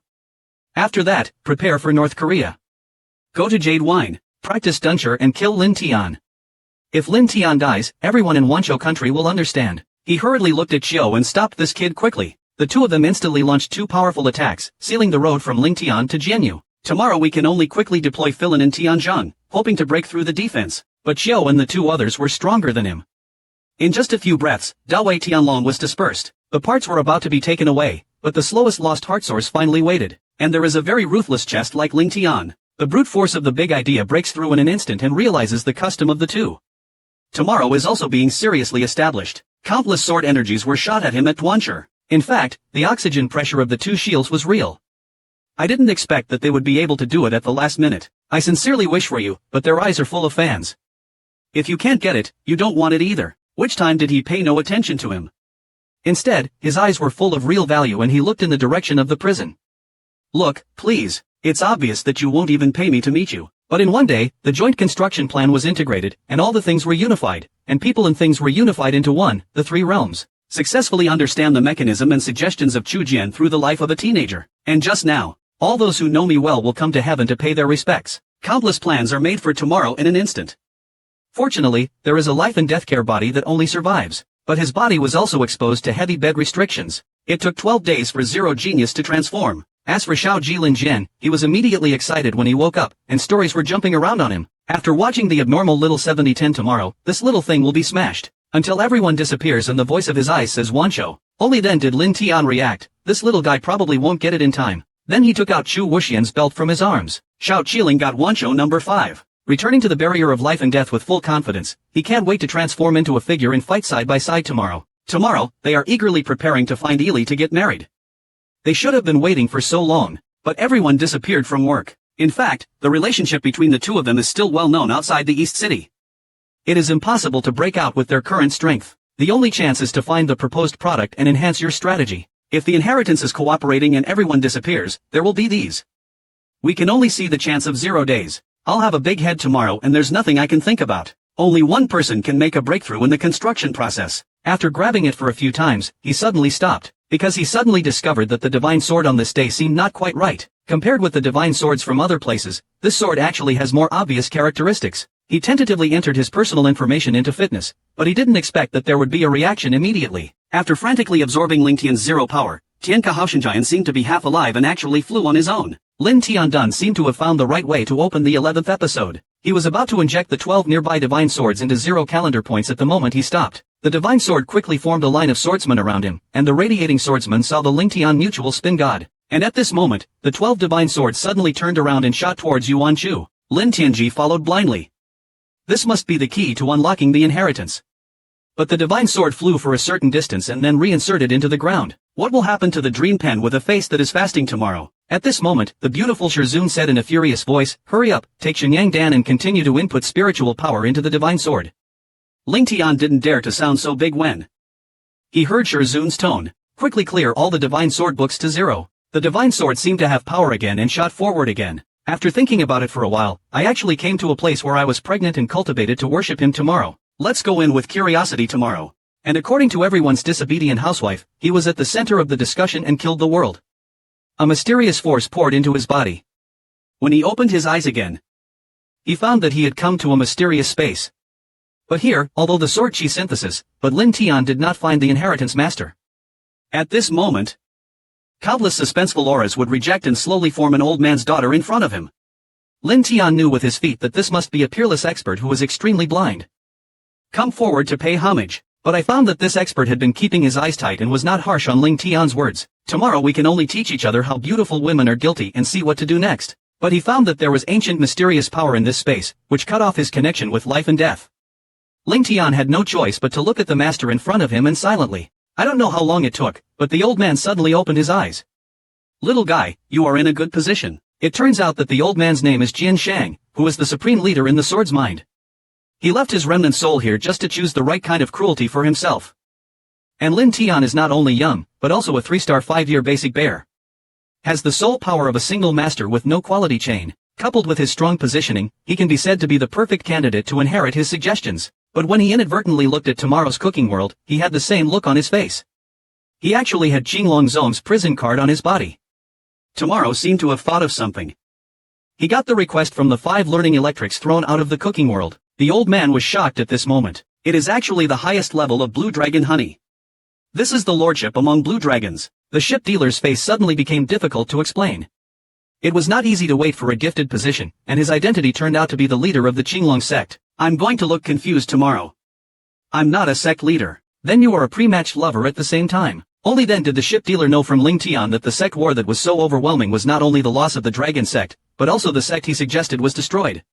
After that, prepare for North Korea. Go to Jade Wine, practice Duncher and kill Lin Tian. If Lin Tian dies, everyone in Wanshou country will understand. He hurriedly looked at Xiao and stopped this kid quickly. The 2 of them instantly launched 2 powerful attacks, sealing the road from Ling Tian to Jianyu. Tomorrow we can only quickly deploy Filin and Tianzhang, hoping to break through the defense. But Xiao and the 2 others were stronger than him. In just a few breaths, Dawei Tianlong was dispersed. The parts were about to be taken away, but the slowest lost heart source finally waited. And there is a very ruthless chest like Ling Tian. The brute force of the big idea breaks through in an instant and realizes the custom of the 2. Tomorrow is also being seriously established. Countless sword energies were shot at him at Tuansher. In fact, the oxygen pressure of the 2 shields was real. I didn't expect that they would be able to do it at the last minute. I sincerely wish for you, but their eyes are full of fans. If you can't get it, you don't want it either. Which time did he pay no attention to him? Instead, his eyes were full of real value and he looked in the direction of the prison. Look, please, it's obvious that you won't even pay me to meet you. But in one day, the joint construction plan was integrated, and all the things were unified, and people and things were unified into one, the 3 realms. Successfully understand the mechanism and suggestions of Chu Jian through the life of a teenager. And just now, all those who know me well will come to heaven to pay their respects. Countless plans are made for tomorrow in an instant. Fortunately, there is a life and death care body that only survives. But his body was also exposed to heavy bed restrictions. It took 12 days for Zero Genius to transform. As for Xiao Jilin Jian, he was immediately excited when he woke up, and stories were jumping around on him. After watching the abnormal little 7010 tomorrow, this little thing will be smashed. Until everyone disappears and the voice of his eyes says Wanshou. Only then did Lin Tian react. This little guy probably won't get it in time. Then he took out Chu Wuxian's belt from his arms. Xiao Qiling got Wanshou number 5. Returning to the barrier of life and death with full confidence, he can't wait to transform into a figure and fight side by side tomorrow. Tomorrow, they are eagerly preparing to find Ili to get married. They should have been waiting for so long, but everyone disappeared from work. In fact, the relationship between the 2 of them is still well known outside the East City. It is impossible to break out with their current strength. The only chance is to find the proposed product and enhance your strategy. If the inheritance is cooperating and everyone disappears, there will be these. We can only see the chance of 0 days. I'll have a big head tomorrow and there's nothing I can think about. Only one person can make a breakthrough in the construction process. After grabbing it for a few times, he suddenly stopped, because he suddenly discovered that the divine sword on this day seemed not quite right. Compared with the divine swords from other places, this sword actually has more obvious characteristics. He tentatively entered his personal information into fitness, but he didn't expect that there would be a reaction immediately. After frantically absorbing Ling Tian's zero power, Tian Kahaoshenjian seemed to be half alive and actually flew on his own. Lin Tiandun seemed to have found the right way to open the 11th episode. He was about to inject the 12 nearby divine swords into 0 calendar points at the moment he stopped. The divine sword quickly formed a line of swordsmen around him, and the radiating swordsman saw the Ling Tian mutual spin god. And at this moment, the 12 divine swords suddenly turned around and shot towards Yuan Chu. Lin Tianji followed blindly. This must be the key to unlocking the inheritance. But the divine sword flew for a certain distance and then reinserted into the ground. What will happen to the dream pen with a face that is fasting tomorrow? At this moment, the beautiful Shirzun said in a furious voice, "Hurry up, take Shenyang Dan and continue to input spiritual power into the divine sword." Ling Tian didn't dare to sound so big when he heard Shirzun's tone. Quickly clear all the divine sword books to 0. The divine sword seemed to have power again and shot forward again. After thinking about it for a while, I actually came to a place where I was pregnant and cultivated to worship him tomorrow. Let's go in with curiosity tomorrow. And according to everyone's disobedient housewife, he was at the center of the discussion and killed the world. A mysterious force poured into his body. When he opened his eyes again, he found that he had come to a mysterious space. But here, although the sword chi synthesis, but Lin Tian did not find the inheritance master. At this moment, countless suspenseful auras would reject and slowly form an old man's daughter in front of him. Lin Tian knew with his feet that this must be a peerless expert who was extremely blind. Come forward to pay homage. But I found that this expert had been keeping his eyes tight and was not harsh on Ling Tian's words. Tomorrow we can only teach each other how beautiful women are guilty and see what to do next. But he found that there was ancient mysterious power in this space, which cut off his connection with life and death. Ling Tian had no choice but to look at the master in front of him and silently. I don't know how long it took, but the old man suddenly opened his eyes. Little guy, you are in a good position. It turns out that the old man's name is Jian Shang, who is the supreme leader in the sword's mind. He left his remnant soul here just to choose the right kind of cruelty for himself. And Lin Tian is not only young, but also a 3-star 5-year basic bear. Has the sole power of a single master with no quality chain. Coupled with his strong positioning, he can be said to be the perfect candidate to inherit his suggestions. But when he inadvertently looked at tomorrow's cooking world, he had the same look on his face. He actually had Qinglong Zong's prison card on his body. Tomorrow seemed to have thought of something. He got the request from the 5 learning electrics thrown out of the cooking world. The old man was shocked at this moment. It is actually the highest level of blue dragon honey. This is the lordship among blue dragons. The ship dealer's face suddenly became difficult to explain. It was not easy to wait for a gifted position, and his identity turned out to be the leader of the Qinglong sect. I'm going to look confused tomorrow. I'm not a sect leader. Then you are a pre-matched lover at the same time. Only then did the ship dealer know from Ling Tian that the sect war that was so overwhelming was not only the loss of the dragon sect, but also the sect he suggested was destroyed.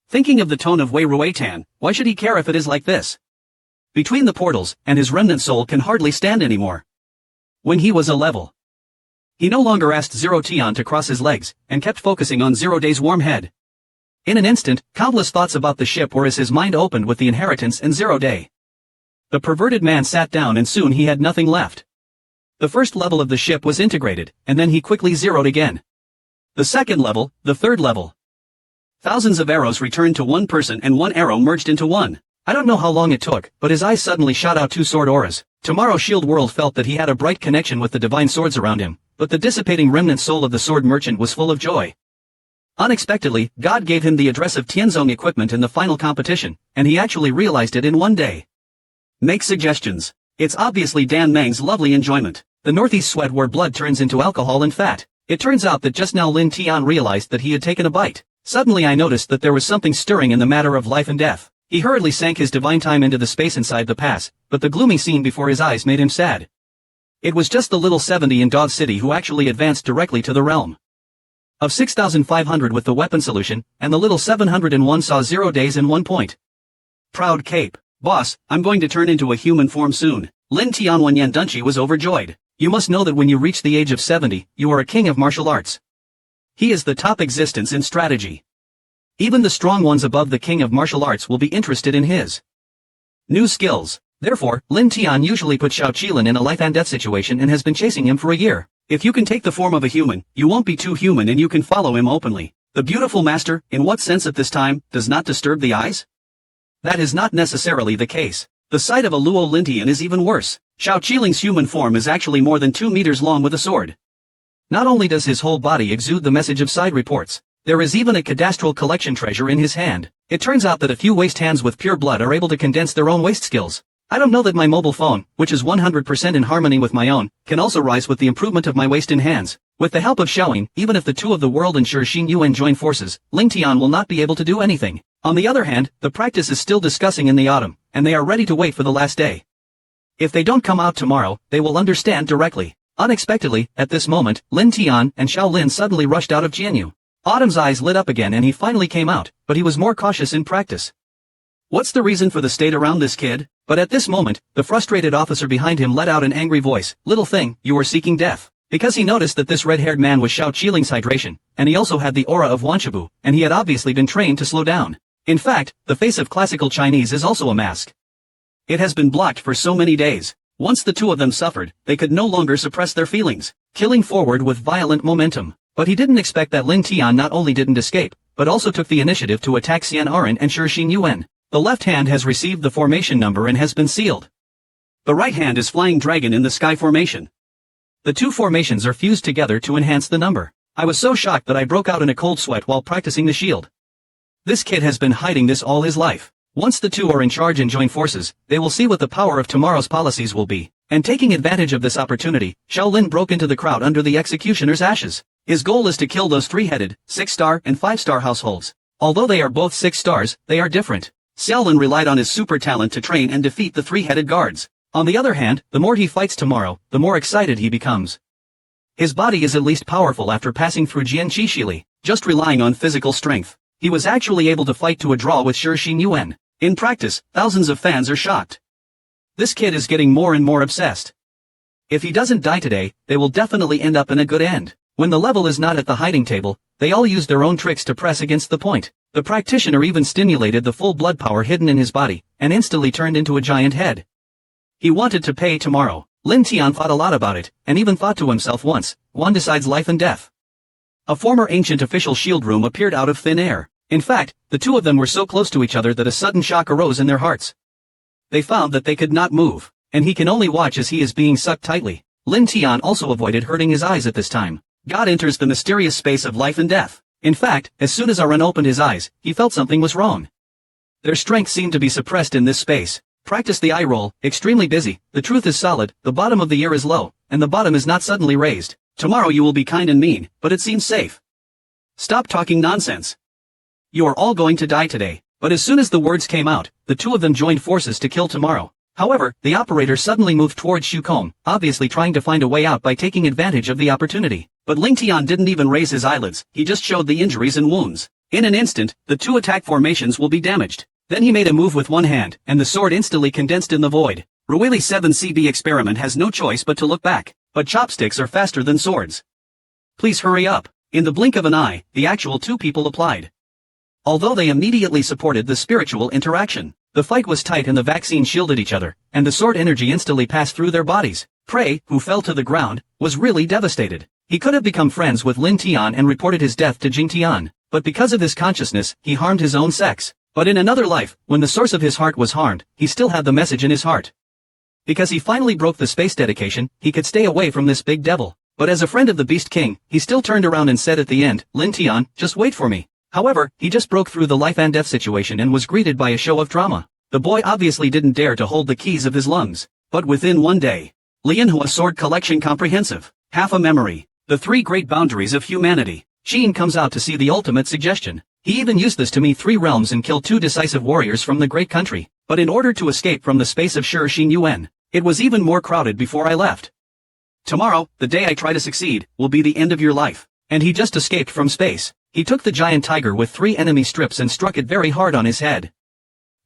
Thinking of the tone of Wei Ruitan, why should he care if it is like this? Between the portals, and his remnant soul can hardly stand anymore. When he was a level, he no longer asked Zero Tian to cross his legs, and kept focusing on 0 Day's warm head. In an instant, countless thoughts about the ship were as his mind opened with the inheritance and 0 Day. The perverted man sat down and soon he had nothing left. The first level of the ship was integrated, and then he quickly zeroed again. The second level, the third level. Thousands of arrows returned to one person and one arrow merged into one. I don't know how long it took, but his eyes suddenly shot out 2 sword auras. Tomorrow Shield World felt that he had a bright connection with the divine swords around him, but the dissipating remnant soul of the sword merchant was full of joy. Unexpectedly, God gave him the address of Tianzong equipment in the final competition, and he actually realized it in one day. Make suggestions. It's obviously Dan Meng's lovely enjoyment. The northeast sweat where blood turns into alcohol and fat. It turns out that just now Lin Tian realized that he had taken a bite. Suddenly I noticed that there was something stirring in the matter of life and death. He hurriedly sank his divine time into the space inside the pass, but the gloomy scene before his eyes made him sad. It was just the little 70 in Dog City who actually advanced directly to the realm of 6,500 with the weapon solution, and the little 701 saw 0 days and 1 point. Proud cape. Boss, I'm going to turn into a human form soon. Lin Tianwenyan Dunchi was overjoyed. You must know that when you reach the age of 70, you are a king of martial arts. He is the top existence in strategy. Even the strong ones above the king of martial arts will be interested in his new skills. Therefore, Lin Tian usually puts Xiao Qilin in a life and death situation and has been chasing him for a year. If you can take the form of a human, you won't be too human and you can follow him openly. The beautiful master, in what sense at this time, does not disturb the eyes? That is not necessarily the case. The sight of a Luo Lintian is even worse. Xiao Qiling's human form is actually more than 2 meters long with a sword. Not only does his whole body exude the message of side reports, there is even a cadastral collection treasure in his hand. It turns out that a few waste hands with pure blood are able to condense their own waste skills. I don't know that my mobile phone, which is 100% in harmony with my own, can also rise with the improvement of my waste in hands. With the help of Xiaoying, even if the two of the world and Xing Yuan join forces, Ling Tian will not be able to do anything. On the other hand, the practice is still discussing in the autumn, and they are ready to wait for the last day. If they don't come out tomorrow, they will understand directly. Unexpectedly, at this moment, Lin Tian and Xiao Lin suddenly rushed out of Jianyu. Autumn's eyes lit up again and he finally came out, but he was more cautious in practice. What's the reason for the state around this kid? But at this moment, the frustrated officer behind him let out an angry voice. Little thing, you are seeking death. Because he noticed that this red-haired man was Xiao Qiling's hydration, and he also had the aura of Wanshabu, and he had obviously been trained to slow down. In fact, the face of classical Chinese is also a mask. It has been blocked for so many days. Once the two of them suffered, they could no longer suppress their feelings, killing forward with violent momentum. But he didn't expect that Lin Tian not only didn't escape, but also took the initiative to attack Xian Aran and Xing Yuan. The left hand has received the formation number and has been sealed. The right hand is Flying Dragon in the Sky formation. The two formations are fused together to enhance the number. I was so shocked that I broke out in a cold sweat while practicing the shield. This kid has been hiding this all his life. Once the two are in charge and join forces, they will see what the power of tomorrow's policies will be. And taking advantage of this opportunity, Xiao Lin broke into the crowd under the executioner's ashes. His goal is to kill those 3-headed, 6-star and 5-star households. Although they are both 6 stars, they are different. Xiao Lin relied on his super talent to train and defeat the 3-headed guards. On the other hand, the more he fights tomorrow, the more excited he becomes. His body is at least powerful after passing through Jian Qixili, just relying on physical strength. He was actually able to fight to a draw with Xing Yuan. In practice, thousands of fans are shocked. This kid is getting more and more obsessed. If he doesn't die today, they will definitely end up in a good end. When the level is not at the hiding table, they all use their own tricks to press against the point. The practitioner even stimulated the full blood power hidden in his body, and instantly turned into a giant head. He wanted to pay tomorrow. Lin Tian thought a lot about it, and even thought to himself once, one decides life and death. A former ancient official shield room appeared out of thin air. In fact, the two of them were so close to each other that a sudden shock arose in their hearts. They found that they could not move, and he can only watch as he is being sucked tightly. Lin Tian also avoided hurting his eyes at this time. God enters the mysterious space of life and death. In fact, as soon as Aran opened his eyes, he felt something was wrong. Their strength seemed to be suppressed in this space. Practice the eye roll, extremely busy, the truth is solid, the bottom of the ear is low, and the bottom is not suddenly raised. Tomorrow you will be kind and mean, but it seems safe. Stop talking nonsense. You are all going to die today. But as soon as the words came out, the two of them joined forces to kill tomorrow. However, the operator suddenly moved towards Xu Kong, obviously trying to find a way out by taking advantage of the opportunity. But Ling Tian didn't even raise his eyelids, he just showed the injuries and wounds. In an instant, the two attack formations will be damaged. Then he made a move with one hand, and the sword instantly condensed in the void. Ruili 7CB experiment has no choice but to look back, but chopsticks are faster than swords. Please hurry up. In the blink of an eye, the actual two people applied. Although they immediately supported the spiritual interaction, the fight was tight and the vaccine shielded each other, and the sword energy instantly passed through their bodies. Prey, who fell to the ground, was really devastated. He could have become friends with Lin Tian and reported his death to Jing Tian, but because of his consciousness, he harmed his own sex. But in another life, when the source of his heart was harmed, he still had the message in his heart. Because he finally broke the space dedication, he could stay away from this big devil. But as a friend of the Beast King, he still turned around and said at the end, Lin Tian, just wait for me. However, he just broke through the life and death situation and was greeted by a show of drama. The boy obviously didn't dare to hold the keys of his lungs. But within one day, Lianhua Sword Collection Comprehensive. Half a memory. The 3 great boundaries of humanity. Qin comes out to see the ultimate suggestion. He even used this to meet 3 realms and kill 2 decisive warriors from the great country. But in order to escape from the space of Xing Yuan, it was even more crowded before I left. Tomorrow, the day I try to succeed, will be the end of your life. And he just escaped from space. He took the giant tiger with 3 enemy strips and struck it very hard on his head.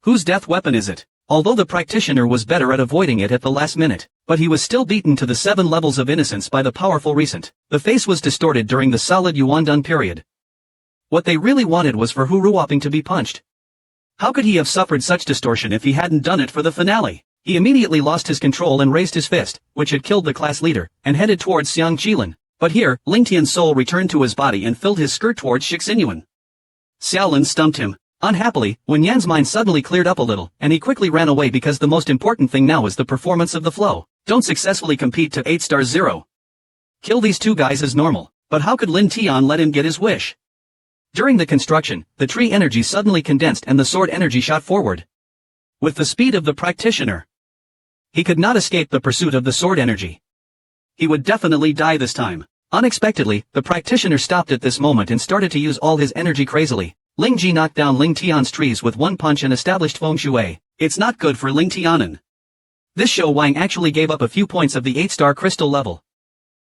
Whose death weapon is it? Although the practitioner was better at avoiding it at the last minute, but he was still beaten to the 7 levels of innocence by the powerful recent. The face was distorted during the solid Yuandun period. What they really wanted was for Hu Ruoping to be punched. How could he have suffered such distortion if he hadn't done it for the finale? He immediately lost his control and raised his fist, which had killed the class leader, and headed towards Xiang Qilin. But here, Ling Tian's soul returned to his body and filled his skirt towards Xingyuan. Xiaolin stumped him. Unhappily, Wen Yan's mind suddenly cleared up a little, and he quickly ran away because the most important thing now is the performance of the flow. Don't successfully compete to 8 stars 0. Kill these two guys is normal, but how could Lin Tian let him get his wish? During the construction, the tree energy suddenly condensed and the sword energy shot forward. With the speed of the practitioner, he could not escape the pursuit of the sword energy. He would definitely die this time. Unexpectedly, the practitioner stopped at this moment and started to use all his energy crazily. Ling Ji knocked down Ling Tian's trees with one punch and established feng shui. It's not good for Ling Tianen. This Shou Wang actually gave up a few points of the 8-star crystal level.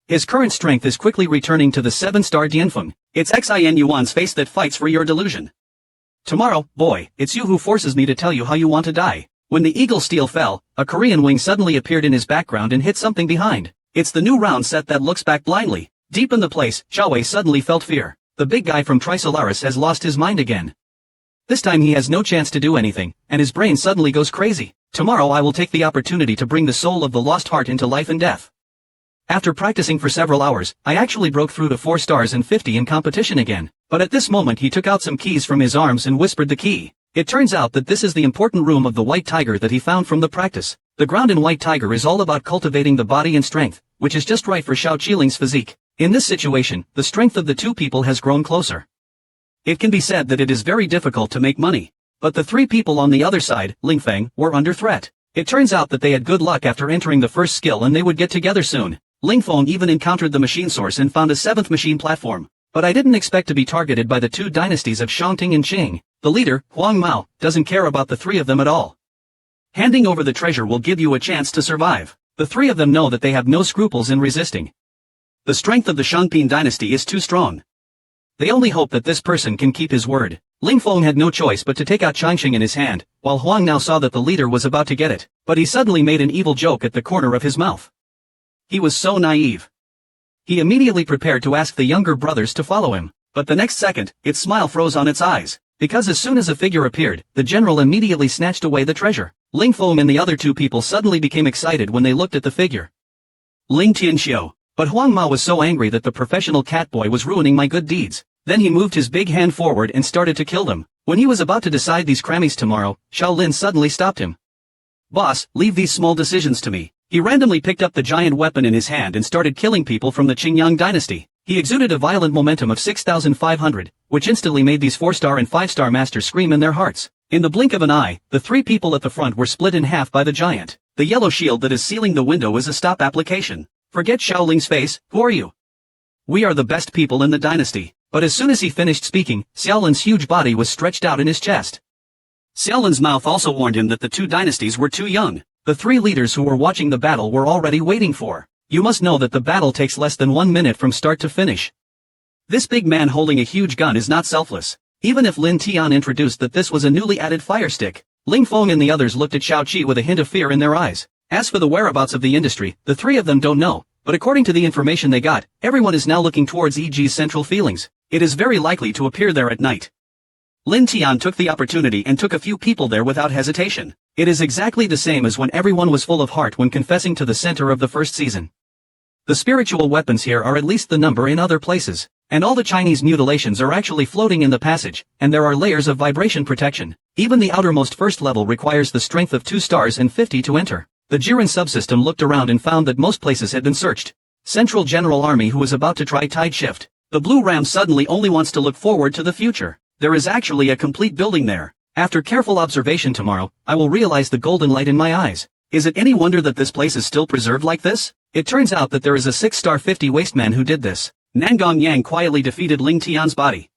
His current strength is quickly returning to the 7-star Dianfeng. It's Xin Yuan's face that fights for your delusion. Tomorrow, boy, it's you who forces me to tell you how you want to die. When the eagle steel fell, a Korean wing suddenly appeared in his background and hit something behind. It's the new round set that looks back blindly. Deep in the place, Xiao Wei suddenly felt fear. The big guy from Trisolaris has lost his mind again. This time he has no chance to do anything, and his brain suddenly goes crazy. Tomorrow I will take the opportunity to bring the soul of the lost heart into life and death. After practicing for several hours, I actually broke through to 4 stars and 50 in competition again. But at this moment he took out some keys from his arms and whispered the key. It turns out that this is the important room of the White Tiger that he found from the practice. The ground in White Tiger is all about cultivating the body and strength, which is just right for Xiao Qiling's physique. In this situation, the strength of the two people has grown closer. It can be said that it is very difficult to make money. But the 3 people on the other side, Ling Feng, were under threat. It turns out that they had good luck after entering the first skill and they would get together soon. Ling Feng even encountered the machine source and found a 7th machine platform. But I didn't expect to be targeted by the 2 dynasties of Shangting and Qing. The leader, Huang Mao, doesn't care about the 3 of them at all. Handing over the treasure will give you a chance to survive. The 3 of them know that they have no scruples in resisting. The strength of the Shangping dynasty is too strong. They only hope that this person can keep his word. Ling Feng had no choice but to take out Changxing in his hand, while Huang now saw that the leader was about to get it, but he suddenly made an evil joke at the corner of his mouth. He was so naive. He immediately prepared to ask the younger brothers to follow him, but the next second, its smile froze on its eyes, because as soon as a figure appeared, the general immediately snatched away the treasure. Ling Feng and the other 2 people suddenly became excited when they looked at the figure. Ling Tianxiu. But Huang Ma was so angry that the professional catboy was ruining my good deeds. Then he moved his big hand forward and started to kill them. When he was about to decide these crammies tomorrow, Xiao Lin suddenly stopped him. Boss, leave these small decisions to me. He randomly picked up the giant weapon in his hand and started killing people from the Qingyang dynasty. He exuded a violent momentum of 6,500, which instantly made these 4-star and 5-star masters scream in their hearts. In the blink of an eye, the 3 people at the front were split in half by the giant. The yellow shield that is sealing the window is a stop application. Forget Xiaoling's face, who are you? We are the best people in the dynasty. But as soon as he finished speaking, Xiaolin's huge body was stretched out in his chest. Xiaolin's mouth also warned him that the 2 dynasties were too young. The 3 leaders who were watching the battle were already waiting for. You must know that the battle takes less than 1 minute from start to finish. This big man holding a huge gun is not selfless. Even if Lin Tian introduced that this was a newly added fire stick, Ling Feng and the others looked at Xiao Qi with a hint of fear in their eyes. As for the whereabouts of the industry, the 3 of them don't know, but according to the information they got, everyone is now looking towards EG's central feelings. It is very likely to appear there at night. Lin Tian took the opportunity and took a few people there without hesitation. It is exactly the same as when everyone was full of heart when confessing to the center of the first season. The spiritual weapons here are at least the number in other places, and all the Chinese mutilations are actually floating in the passage, and there are layers of vibration protection. Even the outermost first level requires the strength of 2 stars and 50 to enter. The Jiren subsystem looked around and found that most places had been searched. Central General Army who was about to try tide shift. The Blue Ram suddenly only wants to look forward to the future. There is actually a complete building there. After careful observation tomorrow, I will realize the golden light in my eyes. Is it any wonder that this place is still preserved like this? It turns out that there is a 6-star 50 waste man who did this. Nangong Yang quietly defeated Ling Tian's body.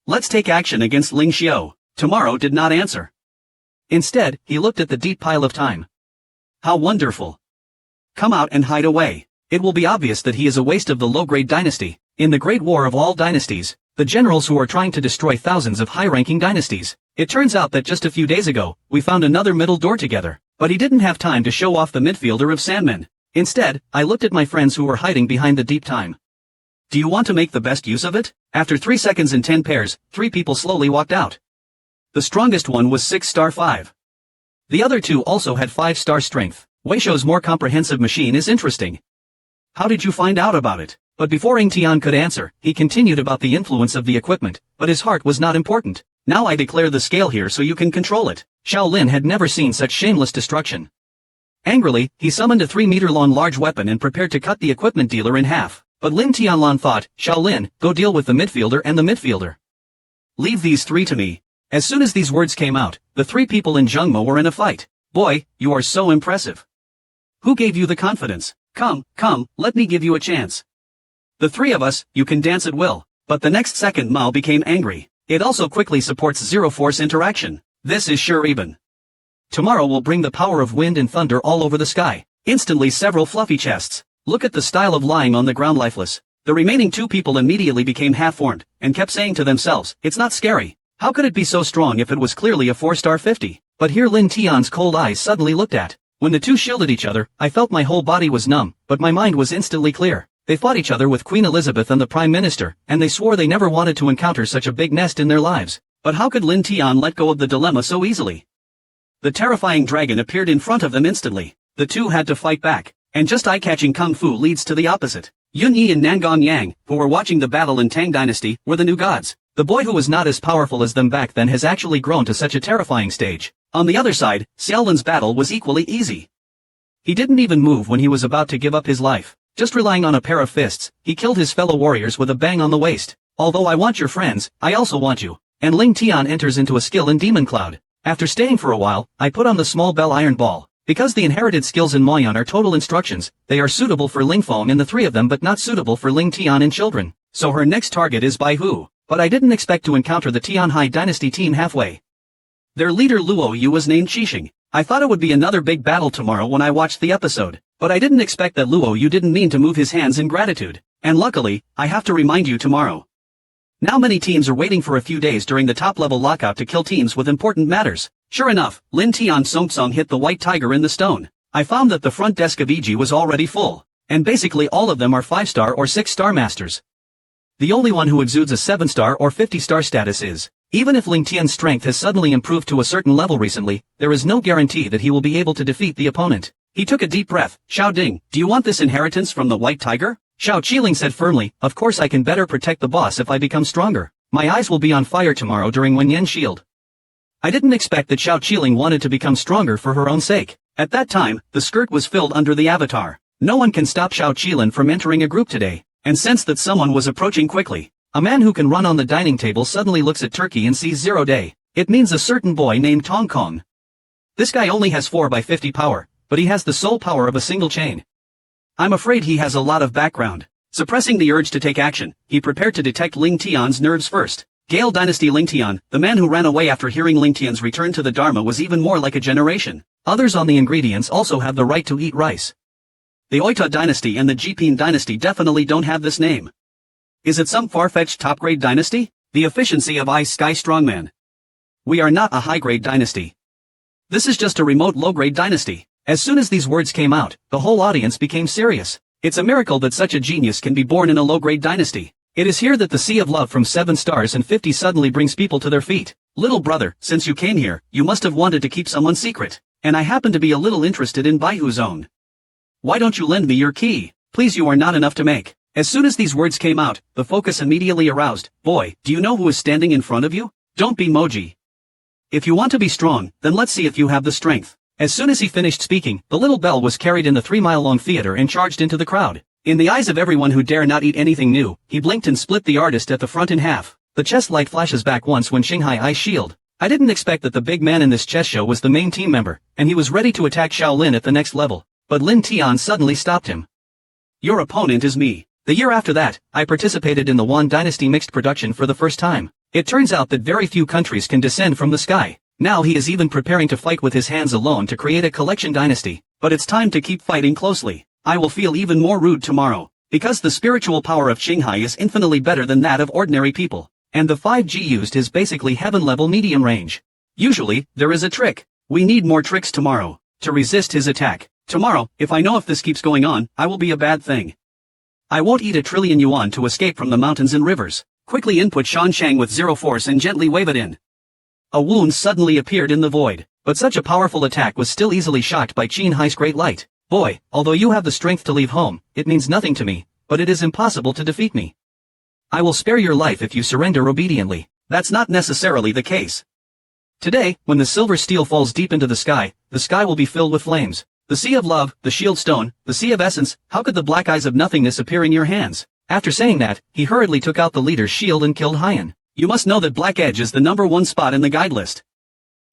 Let's take action against Ling Xiu. Tomorrow did not answer. Instead, he looked at the deep pile of time. How wonderful. Come out and hide away. It will be obvious that he is a waste of the low-grade dynasty. In the Great War of all dynasties, the generals who are trying to destroy thousands of high-ranking dynasties. It turns out that just a few days ago, we found another middle door together, but he didn't have time to show off the midfielder of Sandmen. Instead, I looked at my friends who were hiding behind the deep time. Do you want to make the best use of it? After 3 seconds and 10 pairs, 3 people slowly walked out. The strongest one was 6-star 5. The other 2 also had 5-star strength. Weishou's more comprehensive machine is interesting. How did you find out about it? But before Ing Tian could answer, he continued about the influence of the equipment, but his heart was not important. Now I declare the scale here so you can control it. Shaolin had never seen such shameless destruction. Angrily, he summoned a 3-meter-long large weapon and prepared to cut the equipment dealer in half. But Lin Tianlan thought, Shaolin, go deal with the midfielder and the midfielder. Leave these three to me. As soon as these words came out, the three people in Zhengmo were in a fight. Boy, you are so impressive. Who gave you the confidence? Come, let me give you a chance. The three of us, you can dance at will. But the next second Mao became angry. It also quickly supports zero-force interaction. This is sure even. Tomorrow will bring the power of wind and thunder all over the sky. Instantly several fluffy chests. Look at the style of lying on the ground lifeless. The remaining two people immediately became half-formed, and kept saying to themselves, it's not scary. How could it be so strong if it was clearly a 4-star 50? But here Lin Tian's cold eyes suddenly looked at. When the two shielded each other, I felt my whole body was numb, but my mind was instantly clear. They fought each other with Queen Elizabeth and the Prime Minister, and they swore they never wanted to encounter such a big nest in their lives. But how could Lin Tian let go of the dilemma so easily? The terrifying dragon appeared in front of them instantly. The two had to fight back. And just eye-catching kung fu leads to the opposite. Yun Yi and Nangong Yang, who were watching the battle in Tang Dynasty, were the new gods. The boy who was not as powerful as them back then has actually grown to such a terrifying stage. On the other side, Xiaolin's battle was equally easy. He didn't even move when he was about to give up his life. Just relying on a pair of fists, he killed his fellow warriors with a bang on the waist. Although I want your friends, I also want you. And Ling Tian enters into a skill in Demon Cloud. After staying for a while, I put on the small bell iron ball. Because the inherited skills in Moyan are total instructions, they are suitable for Ling Feng and the three of them but not suitable for Ling Tian and children. So her next target is Bai Hu. But I didn't expect to encounter the Tianhai dynasty team halfway. Their leader Luo Yu was named Qixing. I thought it would be another big battle tomorrow when I watched the episode. But I didn't expect that Luo Yu didn't mean to move his hands in gratitude. And luckily, I have to remind you tomorrow. Now many teams are waiting for a few days during the top-level lockout to kill teams with important matters. Sure enough, Lin Tian Songsong hit the white tiger in the stone. I found that the front desk of EG was already full. And basically all of them are 5-star or 6-star masters. The only one who exudes a 7-star or 50-star status is. Even if Ling Tian's strength has suddenly improved to a certain level recently, there is no guarantee that he will be able to defeat the opponent. He took a deep breath. Xiao Ding, do you want this inheritance from the white tiger? Xiao Qiling said firmly, of course I can better protect the boss if I become stronger. My eyes will be on fire tomorrow during Wen Yan's shield. I didn't expect that Xiao Qiling wanted to become stronger for her own sake. At that time, the skirt was filled under the avatar. No one can stop Xiao Qiling from entering a group today, and sensed that someone was approaching quickly. A man who can run on the dining table suddenly looks at Turkey and sees 0 day. It means a certain boy named Tong Kong. This guy only has 4x50 power, but he has the sole power of a single chain. I'm afraid he has a lot of background. Suppressing the urge to take action, he prepared to detect Ling Tian's nerves first. Gale Dynasty Ling Tian, the man who ran away after hearing Ling Tian's return to the Dharma was even more like a generation. Others on the ingredients also have the right to eat rice. The Oita Dynasty and the Jipin Dynasty definitely don't have this name. Is it some far-fetched top-grade dynasty? The efficiency of Ice Sky Strongman. We are not a high-grade dynasty. This is just a remote low-grade dynasty. As soon as these words came out, the whole audience became serious. It's a miracle that such a genius can be born in a low-grade dynasty. It is here that the sea of love from 7 stars and 50 suddenly brings people to their feet. Little brother, since you came here, you must have wanted to keep someone's secret. And I happen to be a little interested in Baihu's own. Why don't you lend me your key? Please, you are not enough to make. As soon as these words came out, the focus immediately aroused. Boy, do you know who is standing in front of you? Don't be Moji. If you want to be strong, then let's see if you have the strength. As soon as he finished speaking, the little bell was carried in the 3-mile-long theater and charged into the crowd. In the eyes of everyone who dare not eat anything new, he blinked and split the artist at the front in half. The chest light flashes back once when Xinghai Ice Shield. I didn't expect that the big man in this chess show was the main team member, and he was ready to attack Shaolin at the next level. But Lin Tian suddenly stopped him. Your opponent is me. The year after that, I participated in the Wan Dynasty mixed production for the first time. It turns out that very few countries can descend from the sky. Now he is even preparing to fight with his hands alone to create a collection dynasty. But it's time to keep fighting closely. I will feel even more rude tomorrow. Because the spiritual power of Qinghai is infinitely better than that of ordinary people. And the 5G used is basically heaven-level medium range. Usually, there is a trick. We need more tricks tomorrow. To resist his attack. Tomorrow, if I know if this keeps going on, I will be a bad thing. I won't eat 1 trillion yuan to escape from the mountains and rivers. Quickly input Shan Shang with 0 force and gently wave it in. A wound suddenly appeared in the void, but such a powerful attack was still easily shocked by Qinghai's great light. Boy, although you have the strength to leave home, it means nothing to me, but it is impossible to defeat me. I will spare your life if you surrender obediently. That's not necessarily the case. Today, when the silver steel falls deep into the sky will be filled with flames. The sea of love, the shield stone, the sea of essence, how could the black eyes of nothingness appear in your hands? After saying that, he hurriedly took out the leader's shield and killed Hyan. You must know that Black Edge is the #1 spot in the guide list.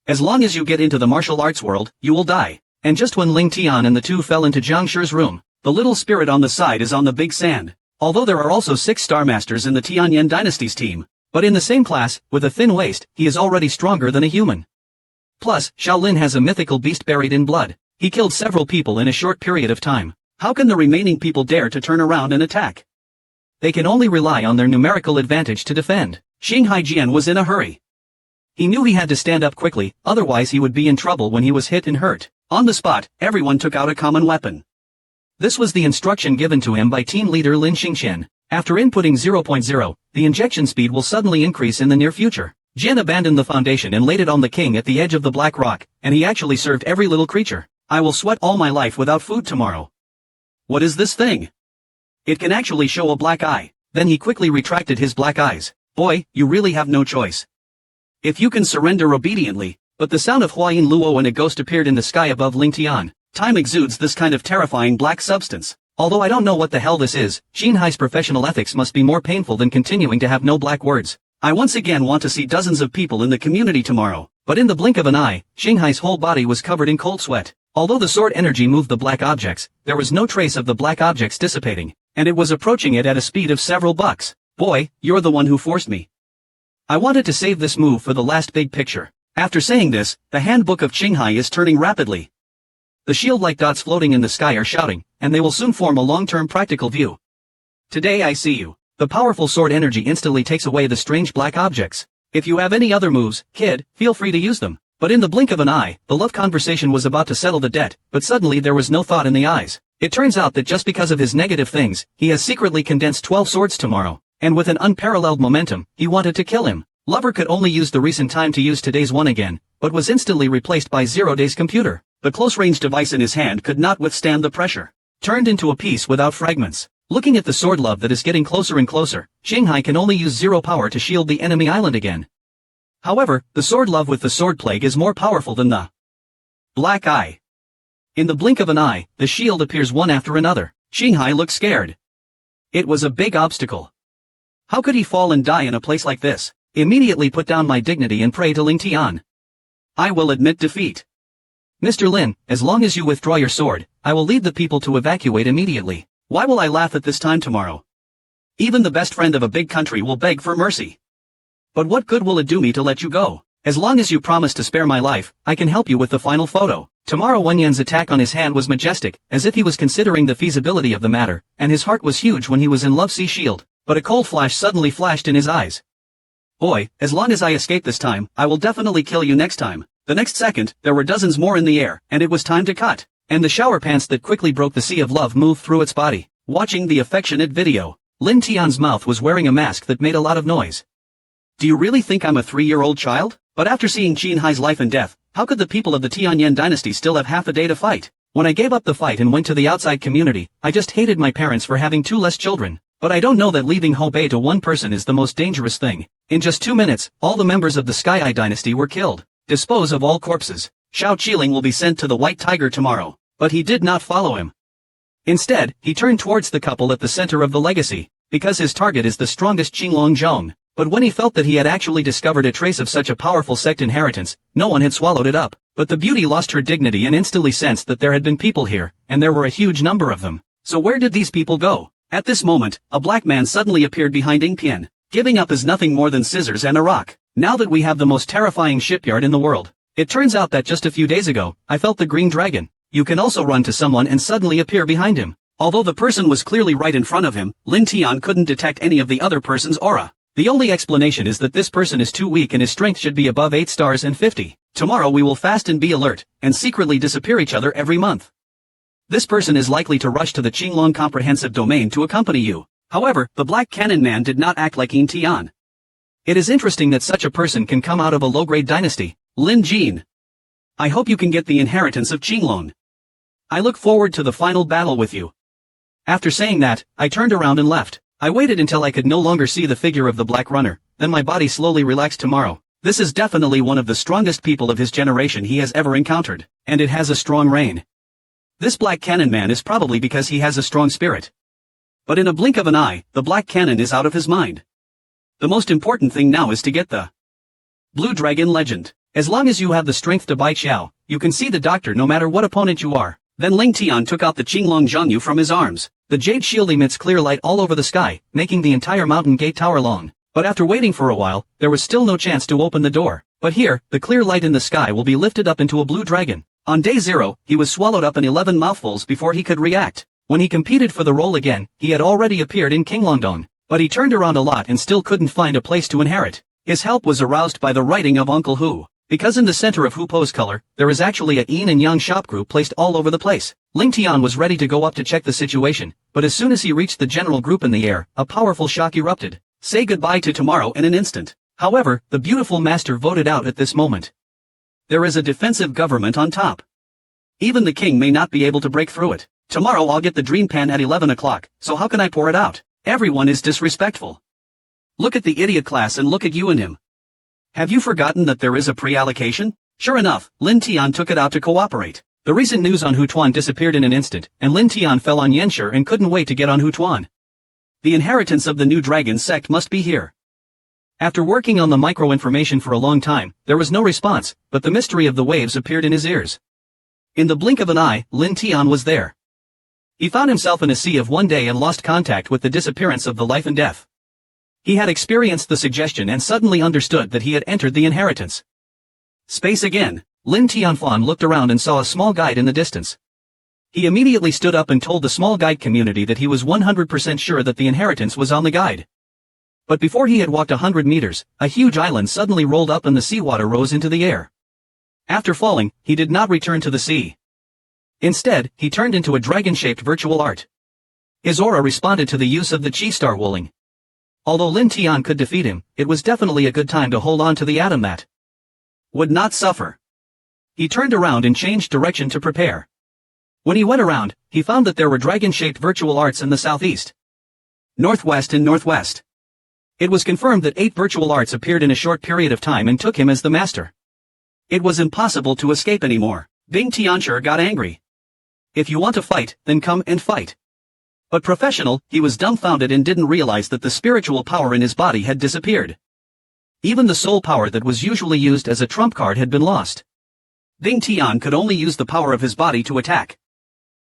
As long as you get into the martial arts world, you will die. And just when Ling Tian and the two fell into Jiang Shi's room, the little spirit on the side is on the big sand. Although there are also 6 Star Masters in the Tianyan Dynasty's team, but in the same class, with a thin waist, he is already stronger than a human. Plus, Shaolin has a mythical beast buried in blood. He killed several people in a short period of time. How can the remaining people dare to turn around and attack? They can only rely on their numerical advantage to defend. Xinghai Jian was in a hurry. He knew he had to stand up quickly, otherwise he would be in trouble when he was hit and hurt. On the spot, everyone took out a common weapon. This was the instruction given to him by team leader Lin Xingqian. After inputting 0.0, the injection speed will suddenly increase in the near future. Jian abandoned the foundation and laid it on the king at the edge of the black rock, and he actually served every little creature. I will sweat all my life without food tomorrow. What is this thing? It can actually show a black eye. Then he quickly retracted his black eyes. Boy, you really have no choice. If you can surrender obediently. But the sound of Huayin Luo and a ghost appeared in the sky above Ling Tian. Time exudes this kind of terrifying black substance. Although I don't know what the hell this is, Xinghai's professional ethics must be more painful than continuing to have no black words. I once again want to see dozens of people in the community tomorrow. But in the blink of an eye, Xinghai's whole body was covered in cold sweat. Although the sword energy moved the black objects, there was no trace of the black objects dissipating, and it was approaching it at a speed of several bucks. Boy, you're the one who forced me. I wanted to save this move for the last big picture. After saying this, the handbook of Xinghai is turning rapidly. The shield-like dots floating in the sky are shouting, and they will soon form a long-term practical view. Today I see you. The powerful sword energy instantly takes away the strange black objects. If you have any other moves, kid, feel free to use them. But in the blink of an eye, the love conversation was about to settle the debt, but suddenly there was no thought in the eyes. It turns out that just because of his negative things, he has secretly condensed 12 swords tomorrow, and with an unparalleled momentum, he wanted to kill him. Lover could only use the recent time to use today's one again, but was instantly replaced by 0 Day's computer. The close-range device in his hand could not withstand the pressure. Turned into a piece without fragments. Looking at the sword love that is getting closer and closer, Xinghai can only use 0 power to shield the enemy island again. However, the sword love with the sword plague is more powerful than the black eye. In the blink of an eye, the shield appears one after another. Xinghai looked scared. It was a big obstacle. How could he fall and die in a place like this? Immediately put down my dignity and pray to Ling Tian. I will admit defeat. Mr. Lin, as long as you withdraw your sword, I will lead the people to evacuate immediately. Why will I laugh at this time tomorrow? Even the best friend of a big country will beg for mercy. But what good will it do me to let you go? As long as you promise to spare my life, I can help you with the final photo. Tomorrow Wenyan's attack on his hand was majestic, as if he was considering the feasibility of the matter, and his heart was huge when he was in love. See shield. But a cold flash suddenly flashed in his eyes. Boy, as long as I escape this time, I will definitely kill you next time. The next second, there were dozens more in the air, and it was time to cut. And the shower pants that quickly broke the sea of love moved through its body. Watching the affectionate video, Lin Tian's mouth was wearing a mask that made a lot of noise. Do you really think I'm a 3-year-old child? But after seeing Xinghai's life and death, how could the people of the Tianyan dynasty still have half a day to fight? When I gave up the fight and went to the outside community, I just hated my parents for having 2 less children. But I don't know that leaving Hobei to one person is the most dangerous thing. In just 2 minutes, all the members of the Sky Eye dynasty were killed. Dispose of all corpses. Xiao Qiling will be sent to the White Tiger tomorrow. But he did not follow him. Instead, he turned towards the couple at the center of the legacy, because his target is the strongest Qinglong Zhong. But when he felt that he had actually discovered a trace of such a powerful sect inheritance, no one had swallowed it up. But the beauty lost her dignity and instantly sensed that there had been people here, and there were a huge number of them. So where did these people go? At this moment, a black man suddenly appeared behind Ingpian. Giving up is nothing more than scissors and a rock. Now that we have the most terrifying shipyard in the world. It turns out that just a few days ago, I felt the green dragon. You can also run to someone and suddenly appear behind him. Although the person was clearly right in front of him, Lin Tian couldn't detect any of the other person's aura. The only explanation is that this person is too weak and his strength should be above 8 stars and 50. Tomorrow we will fast and be alert, and secretly disappear each other every month. This person is likely to rush to the Qinglong comprehensive domain to accompany you. However, the Black Cannon Man did not act like Yin Tian. It is interesting that such a person can come out of a low-grade dynasty. Lin Jin. I hope you can get the inheritance of Qinglong. I look forward to the final battle with you. After saying that, I turned around and left. I waited until I could no longer see the figure of the Black Runner, then my body slowly relaxed tomorrow. This is definitely one of the strongest people of his generation he has ever encountered, and it has a strong reign. This Black Cannon man is probably because he has a strong spirit. But in a blink of an eye, the Black Cannon is out of his mind. The most important thing now is to get the Blue Dragon Legend. As long as you have the strength to bite Xiao, you can see the doctor no matter what opponent you are. Then Ling Tian took out the Qinglong Zhongyu from his arms. The jade shield emits clear light all over the sky, making the entire mountain gate tower long. But after waiting for a while, there was still no chance to open the door. But here, the clear light in the sky will be lifted up into a blue dragon. On day 0, he was swallowed up in 11 mouthfuls before he could react. When he competed for the role again, he had already appeared in Qinglongdong. But he turned around a lot and still couldn't find a place to inherit. His help was aroused by the writing of Uncle Hu. Because in the center of Hu Po's color, there is actually a yin and yang shop group placed all over the place. Ling Tian was ready to go up to check the situation, but as soon as he reached the general group in the air, a powerful shock erupted. Say goodbye to tomorrow in an instant. However, the beautiful master voted out at this moment. There is a defensive government on top. Even the king may not be able to break through it. Tomorrow I'll get the dream pan at 11 o'clock, so how can I pour it out? Everyone is disrespectful. Look at the idiot class and look at you and him. Have you forgotten that there is a pre-allocation? Sure enough, Lin Tian took it out to cooperate. The recent news on Hutuan disappeared in an instant, and Lin Tian fell on Yanshi and couldn't wait to get on Hutuan. The inheritance of the new dragon sect must be here. After working on the micro-information for a long time, there was no response, but the mystery of the waves appeared in his ears. In the blink of an eye, Lin Tian was there. He found himself in a sea of one day and lost contact with the disappearance of the life and death. He had experienced the suggestion and suddenly understood that he had entered the inheritance. Space again. Lin Tianfan looked around and saw a small guide in the distance. He immediately stood up and told the small guide community that he was 100% sure that the inheritance was on the guide. But before he had walked 100 meters, a huge island suddenly rolled up and the seawater rose into the air. After falling, he did not return to the sea. Instead, he turned into a dragon-shaped virtual art. His aura responded to the use of the Chi Star Wuling. Although Lin Tian could defeat him, it was definitely a good time to hold on to the atom that would not suffer. He turned around and changed direction to prepare. When he went around, he found that there were dragon-shaped virtual arts in the southeast, northwest and northwest. It was confirmed that 8 virtual arts appeared in a short period of time and took him as the master. It was impossible to escape anymore. Bing Tianshi got angry. If you want to fight, then come and fight. But professional, he was dumbfounded and didn't realize that the spiritual power in his body had disappeared. Even the soul power that was usually used as a trump card had been lost. Bing Tian could only use the power of his body to attack.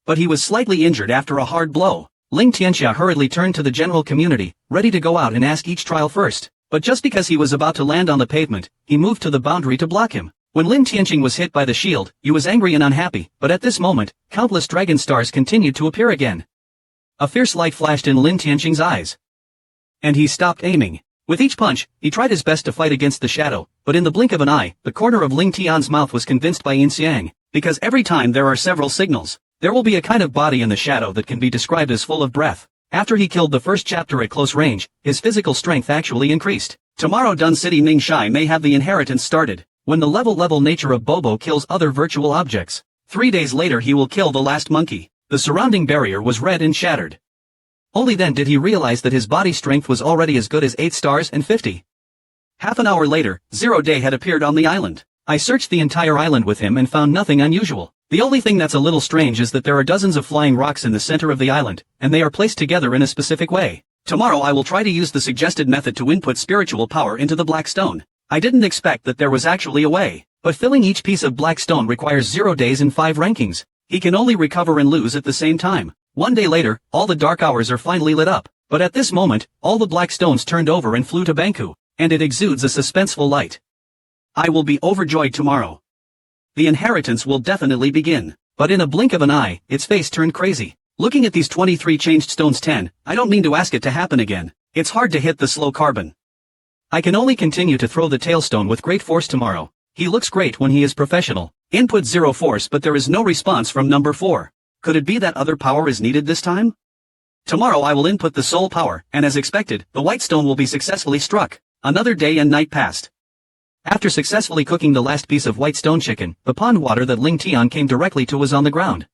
But he was slightly injured after a hard blow. Ling Tianxia hurriedly turned to the general community, ready to go out and ask each trial first. But just because he was about to land on the pavement, he moved to the boundary to block him. When Lin Tianxing was hit by the shield, he was angry and unhappy, but at this moment, countless dragon stars continued to appear again. A fierce light flashed in Lin Tianxing's eyes. And he stopped aiming. With each punch, he tried his best to fight against the shadow, but in the blink of an eye, the corner of Ling Tian's mouth was convinced by Yin Xiang, because every time there are several signals, there will be a kind of body in the shadow that can be described as full of breath. After he killed the first chapter at close range, his physical strength actually increased. Tomorrow Dun City Ningxai may have the inheritance started, when the level nature of Bobo kills other virtual objects. 3 days later he will kill the last monkey. The surrounding barrier was red and shattered. Only then did he realize that his body strength was already as good as 8 stars and 50. Half an hour later, Zero Day had appeared on the island. I searched the entire island with him and found nothing unusual. The only thing that's a little strange is that there are dozens of flying rocks in the center of the island, and they are placed together in a specific way. Tomorrow I will try to use the suggested method to input spiritual power into the black stone. I didn't expect that there was actually a way, but filling each piece of black stone requires 0 days and 5 rankings. He can only recover and lose at the same time. 1 day later, all the dark hours are finally lit up, but at this moment, all the black stones turned over and flew to Banku, and it exudes a suspenseful light. I will be overjoyed tomorrow. The inheritance will definitely begin, but in a blink of an eye, its face turned crazy. Looking at these 23 changed stones 10, I don't mean to ask it to happen again. It's hard to hit the slow carbon. I can only continue to throw the tailstone with great force tomorrow. He looks great when he is professional. Input 0 force, but there is no response from number 4. Could it be that other power is needed this time? Tomorrow I will input the soul power, and as expected, the white stone will be successfully struck. Another day and night passed. After successfully cooking the last piece of white stone chicken, the pond water that Ling Tian came directly to was on the ground.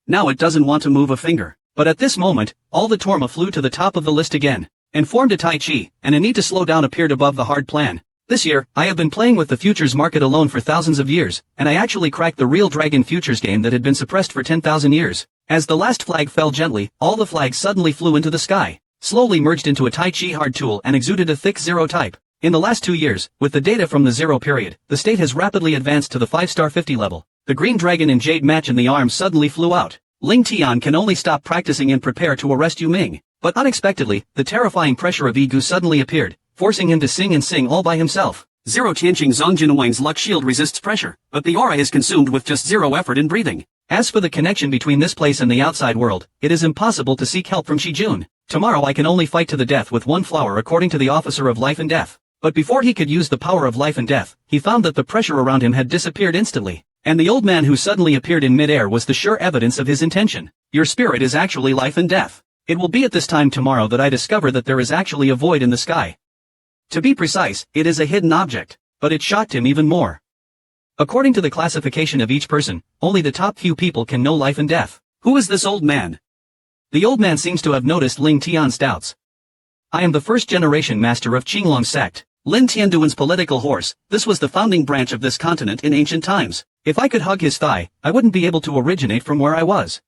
Now it doesn't want to move a finger. But at this moment, all the Torma flew to the top of the list again. and formed a Tai Chi, and a need to slow down appeared above the hard plan. This year, I have been playing with the futures market alone for thousands of years, and I actually cracked the real Dragon futures game that had been suppressed for 10,000 years. As the last flag fell gently, all the flags suddenly flew into the sky, slowly merged into a Tai Chi hard tool and exuded a thick zero type. In the last 2 years, with the data from the zero period, the state has rapidly advanced to the 5-star 50 level. The green dragon and jade match in the arm suddenly flew out. Ling Tian can only stop practicing and prepare to arrest Yu Ming. But unexpectedly, the terrifying pressure of Yi Gu suddenly appeared, forcing him to sing and sing all by himself. Zero Tianqing Zongjin Wang's luck shield resists pressure, but the aura is consumed with just zero effort in breathing. As for the connection between this place and the outside world, it is impossible to seek help from Shijun. Tomorrow I can only fight to the death with one flower according to the officer of life and death. But before he could use the power of life and death, he found that the pressure around him had disappeared instantly. And the old man who suddenly appeared in midair was the sure evidence of his intention. Your spirit is actually life and death. It will be at this time tomorrow that I discover that there is actually a void in the sky. To be precise, it is a hidden object. But it shocked him even more. According to the classification of each person, only the top few people can know life and death. Who is this old man? The old man seems to have noticed Ling Tian's doubts. I am the first-generation master of Qinglong sect, Lin Tianduan's political horse. This was the founding branch of this continent in ancient times. If I could hug his thigh, I wouldn't be able to originate from where I was.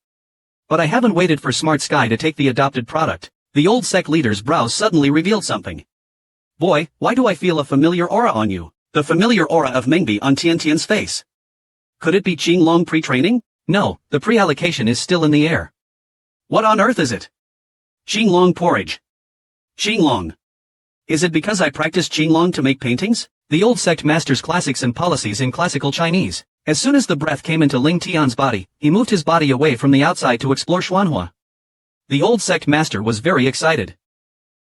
But I haven't waited for Smart Sky to take the adopted product. The old sect leader's brows suddenly revealed something. Boy, why do I feel a familiar aura on you? The familiar aura of Mengbi on Tian Tian's face. Could it be Qinglong pre-training? No, the pre-allocation is still in the air. What on earth is it? Qinglong porridge. Qinglong. Is it because I practice Qinglong to make paintings? The old sect masters classics and policies in classical Chinese. As soon as the breath came into Ling Tian's body, he moved his body away from the outside to explore Xuanhua. The old sect master was very excited.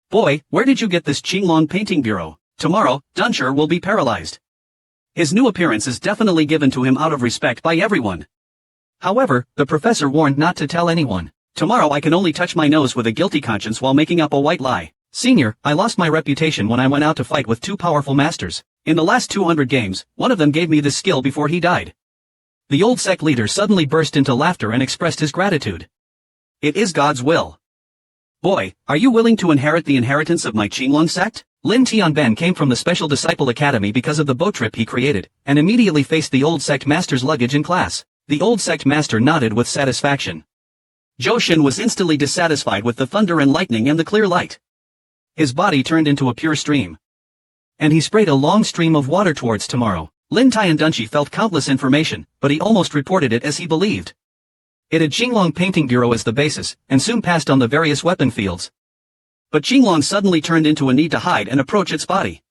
Boy, where did you get this Qinglong painting bureau? Tomorrow, Duncher will be paralyzed. His new appearance is definitely given to him out of respect by everyone. However, the professor warned not to tell anyone. Tomorrow I can only touch my nose with a guilty conscience while making up a white lie. Senior, I lost my reputation when I went out to fight with two powerful masters. In the last 200 games, one of them gave me this skill before he died. The old sect leader suddenly burst into laughter and expressed his gratitude. It is God's will. Boy, are you willing to inherit the inheritance of my Qinglong sect? Lin Tianben came from the Special Disciple Academy because of the boat trip he created, and immediately faced the old sect master's luggage in class. The old sect master nodded with satisfaction. Zhou Shen was instantly dissatisfied with the thunder and lightning and the clear light. His body turned into a pure stream. And he sprayed a long stream of water towards tomorrow. Lin Tiandunchi felt countless information, but he almost reported it as he believed. It had Qinglong Painting Bureau as the basis, and soon passed on the various weapon fields. But Qinglong suddenly turned into a need to hide and approach its body.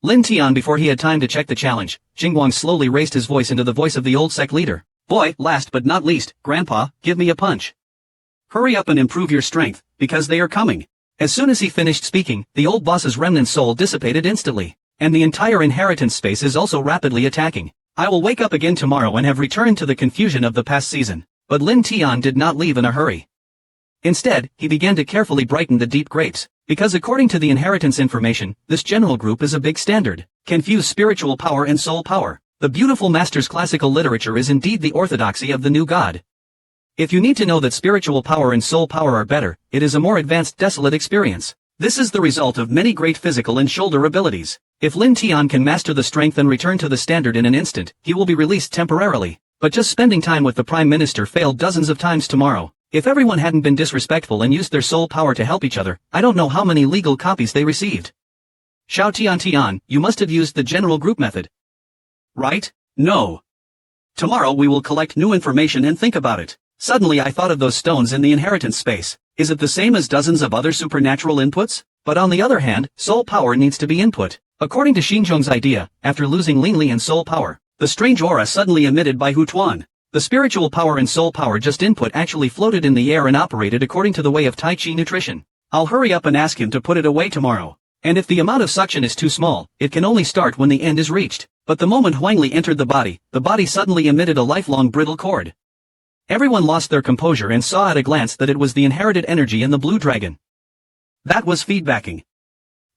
Lin Tian, before he had time to check the challenge, Qinglong slowly raised his voice into the voice of the old sect leader. Boy, last but not least, Grandpa, give me a punch. Hurry up and improve your strength, because they are coming. As soon as he finished speaking, the old boss's remnant soul dissipated instantly, and the entire inheritance space is also rapidly attacking. I will wake up again tomorrow and have returned to the confusion of the past season. But Lin Tian did not leave in a hurry. Instead, he began to carefully brighten the deep grapes, because according to the inheritance information, this general group is a big standard. Can fuse spiritual power and soul power. The beautiful master's classical literature is indeed the orthodoxy of the new god. If you need to know that spiritual power and soul power are better, it is a more advanced desolate experience. This is the result of many great physical and shoulder abilities. If Lin Tian can master the strength and return to the standard in an instant, he will be released temporarily. But just spending time with the Prime Minister failed dozens of times tomorrow. If everyone hadn't been disrespectful and used their soul power to help each other, I don't know how many legal copies they received. Xiao Tian, you must have used the general group method. Right? No. Tomorrow we will collect new information and think about it. Suddenly I thought of those stones in the inheritance space. Is it the same as dozens of other supernatural inputs? But on the other hand, soul power needs to be input. According to Xinzhong's idea, after losing Lingli and soul power, the strange aura suddenly emitted by Hu Tuan. The spiritual power and soul power just input actually floated in the air and operated according to the way of Tai Chi nutrition. I'll hurry up and ask him to put it away tomorrow. And if the amount of suction is too small, it can only start when the end is reached. But the moment Huangli entered the body suddenly emitted a lifelong brittle cord. Everyone lost their composure and saw at a glance that it was the inherited energy in the blue dragon. That was feedbacking.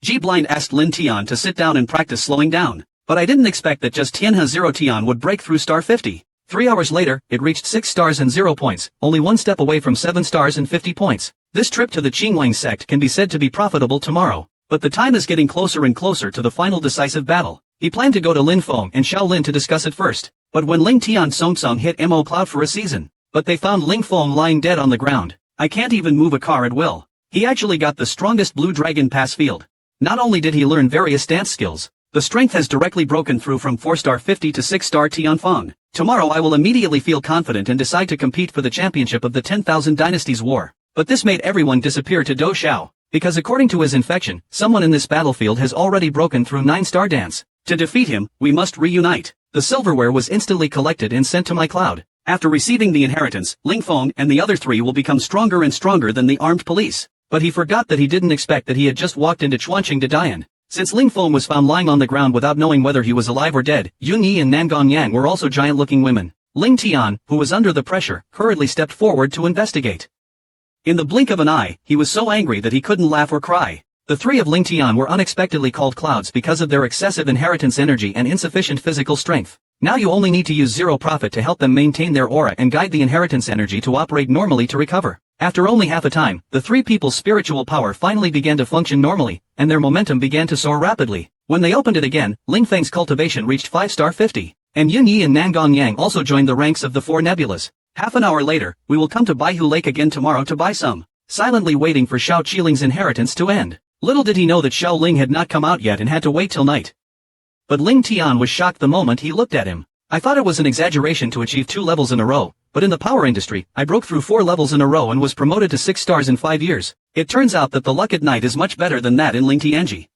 Ji Blind asked Lin Tian to sit down and practice slowing down. But I didn't expect that just Tianhe 0 Tian would break through star 50. 3 hours later, it reached 6 stars and 0 points, only one step away from 7 stars and 50 points. This trip to the Qingwang sect can be said to be profitable tomorrow, but the time is getting closer and closer to the final decisive battle. He planned to go to Lin Feng and Shaolin to discuss it first, but when Ling Tian Song hit Mo plowed for a season, but they found Ling Feng lying dead on the ground. I can't even move a car at will. He actually got the strongest Blue Dragon pass field. Not only did he learn various dance skills, the strength has directly broken through from 4-star 50 to 6-star Tianfeng. Tomorrow I will immediately feel confident and decide to compete for the championship of the 10,000 Dynasties War. But this made everyone disappear to Do Xiao, because according to his infection, someone in this battlefield has already broken through 9-star dance. To defeat him, we must reunite. The silverware was instantly collected and sent to my cloud. After receiving the inheritance, Ling Feng and the other three will become stronger and stronger than the armed police. But he forgot that he didn't expect that he had just walked into Chuanqing to Dian. Since Ling Feng was found lying on the ground without knowing whether he was alive or dead, Yun Yi and Nangong Yang were also giant-looking women. Ling Tian, who was under the pressure, hurriedly stepped forward to investigate. In the blink of an eye, he was so angry that he couldn't laugh or cry. The three of Ling Tian were unexpectedly called clouds because of their excessive inheritance energy and insufficient physical strength. Now you only need to use zero profit to help them maintain their aura and guide the inheritance energy to operate normally to recover. After only half a time, the three people's spiritual power finally began to function normally, and their momentum began to soar rapidly. When they opened it again, Ling Feng's cultivation reached 5-star 50, and Yun Yi and Nangong Yang also joined the ranks of the 4 nebulas. Half an hour later, we will come to Baihu Lake again tomorrow to buy some, silently waiting for Xiao Qiling's inheritance to end. Little did he know that Xiao Ling had not come out yet and had to wait till night. But Ling Tian was shocked the moment he looked at him. I thought it was an exaggeration to achieve 2 levels in a row, but in the power industry, I broke through 4 levels in a row and was promoted to 6 stars in 5 years. It turns out that the luck at night is much better than that in Ling Tianji.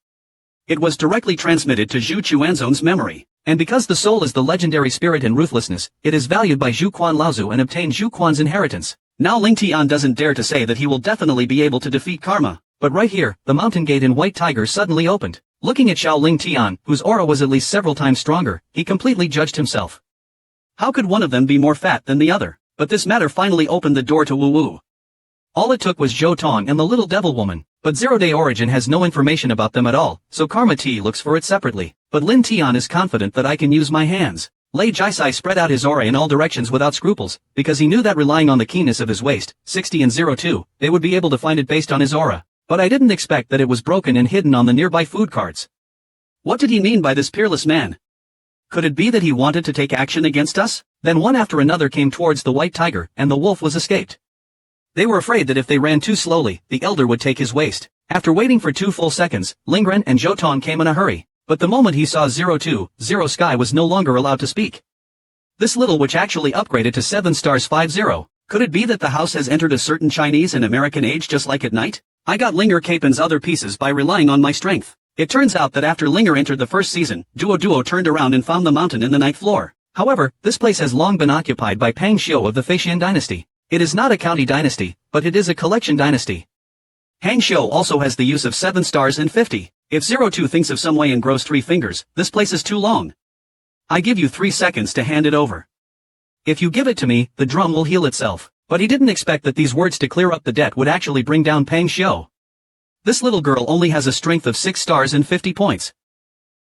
It was directly transmitted to Zhu Chuanzong's memory, and because the soul is the legendary spirit in ruthlessness, it is valued by Zhu Quan Laozu and obtained Zhu Quan's inheritance. Now Ling Tian doesn't dare to say that he will definitely be able to defeat Karma. But right here, the mountain gate in White Tiger suddenly opened. Looking at Xiao Ling Tian, whose aura was at least several times stronger, he completely judged himself. How could one of them be more fat than the other? But this matter finally opened the door to Wu Wu. All it took was Zhou Tong and the little devil woman, but Zero-Day Origin has no information about them at all, so Karma T looks for it separately. But Lin Tian is confident that I can use my hands. Lei Jisai spread out his aura in all directions without scruples, because he knew that relying on the keenness of his waist, 60 and 02, they would be able to find it based on his aura. But I didn't expect that it was broken and hidden on the nearby food carts. What did he mean by this peerless man? Could it be that he wanted to take action against us? Then one after another came towards the White Tiger, and the wolf was escaped. They were afraid that if they ran too slowly, the elder would take his waist. After waiting for 2 full seconds, Lingren and Zhou Tong came in a hurry. But the moment he saw 02, Sky was no longer allowed to speak. This little witch actually upgraded to 7 stars 50. Could it be that the house has entered a certain Chinese and American age just like at night? I got Linger Capen's other pieces by relying on my strength. It turns out that after Linger entered the first season, Duo turned around and found the mountain in the 9th floor. However, this place has long been occupied by Pang Xiu of the Feixian dynasty. It is not a county dynasty, but it is a collection dynasty. Hang Xiu also has the use of 7 stars and 50. If 02 thinks of some way and grows 3 fingers, this place is too long. I give you 3 seconds to hand it over. If you give it to me, the drum will heal itself. But he didn't expect that these words to clear up the debt would actually bring down Pang Xiu. This little girl only has a strength of 6 stars and 50 points.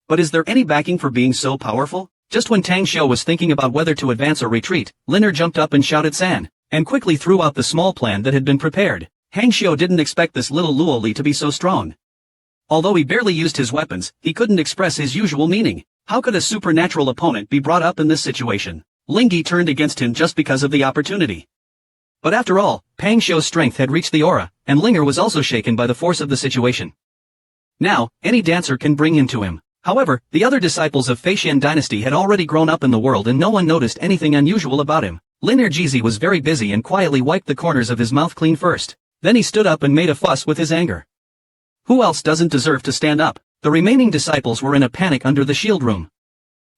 But is there any backing for being so powerful? Just when Tang Xiu was thinking about whether to advance or retreat, Liner jumped up and shouted San, and quickly threw out the small plan that had been prepared. Hang Xiu didn't expect this little Luo Li to be so strong. Although he barely used his weapons, he couldn't express his usual meaning. How could a supernatural opponent be brought up in this situation? Lingyi turned against him just because of the opportunity. But after all, Pang Xiu's strength had reached the aura, and Linger was also shaken by the force of the situation. Now, any dancer can bring him to him. However, the other disciples of Feixian dynasty had already grown up in the world and no one noticed anything unusual about him. Liner Jizi was very busy and quietly wiped the corners of his mouth clean first. Then he stood up and made a fuss with his anger. Who else doesn't deserve to stand up? The remaining disciples were in a panic under the shield room.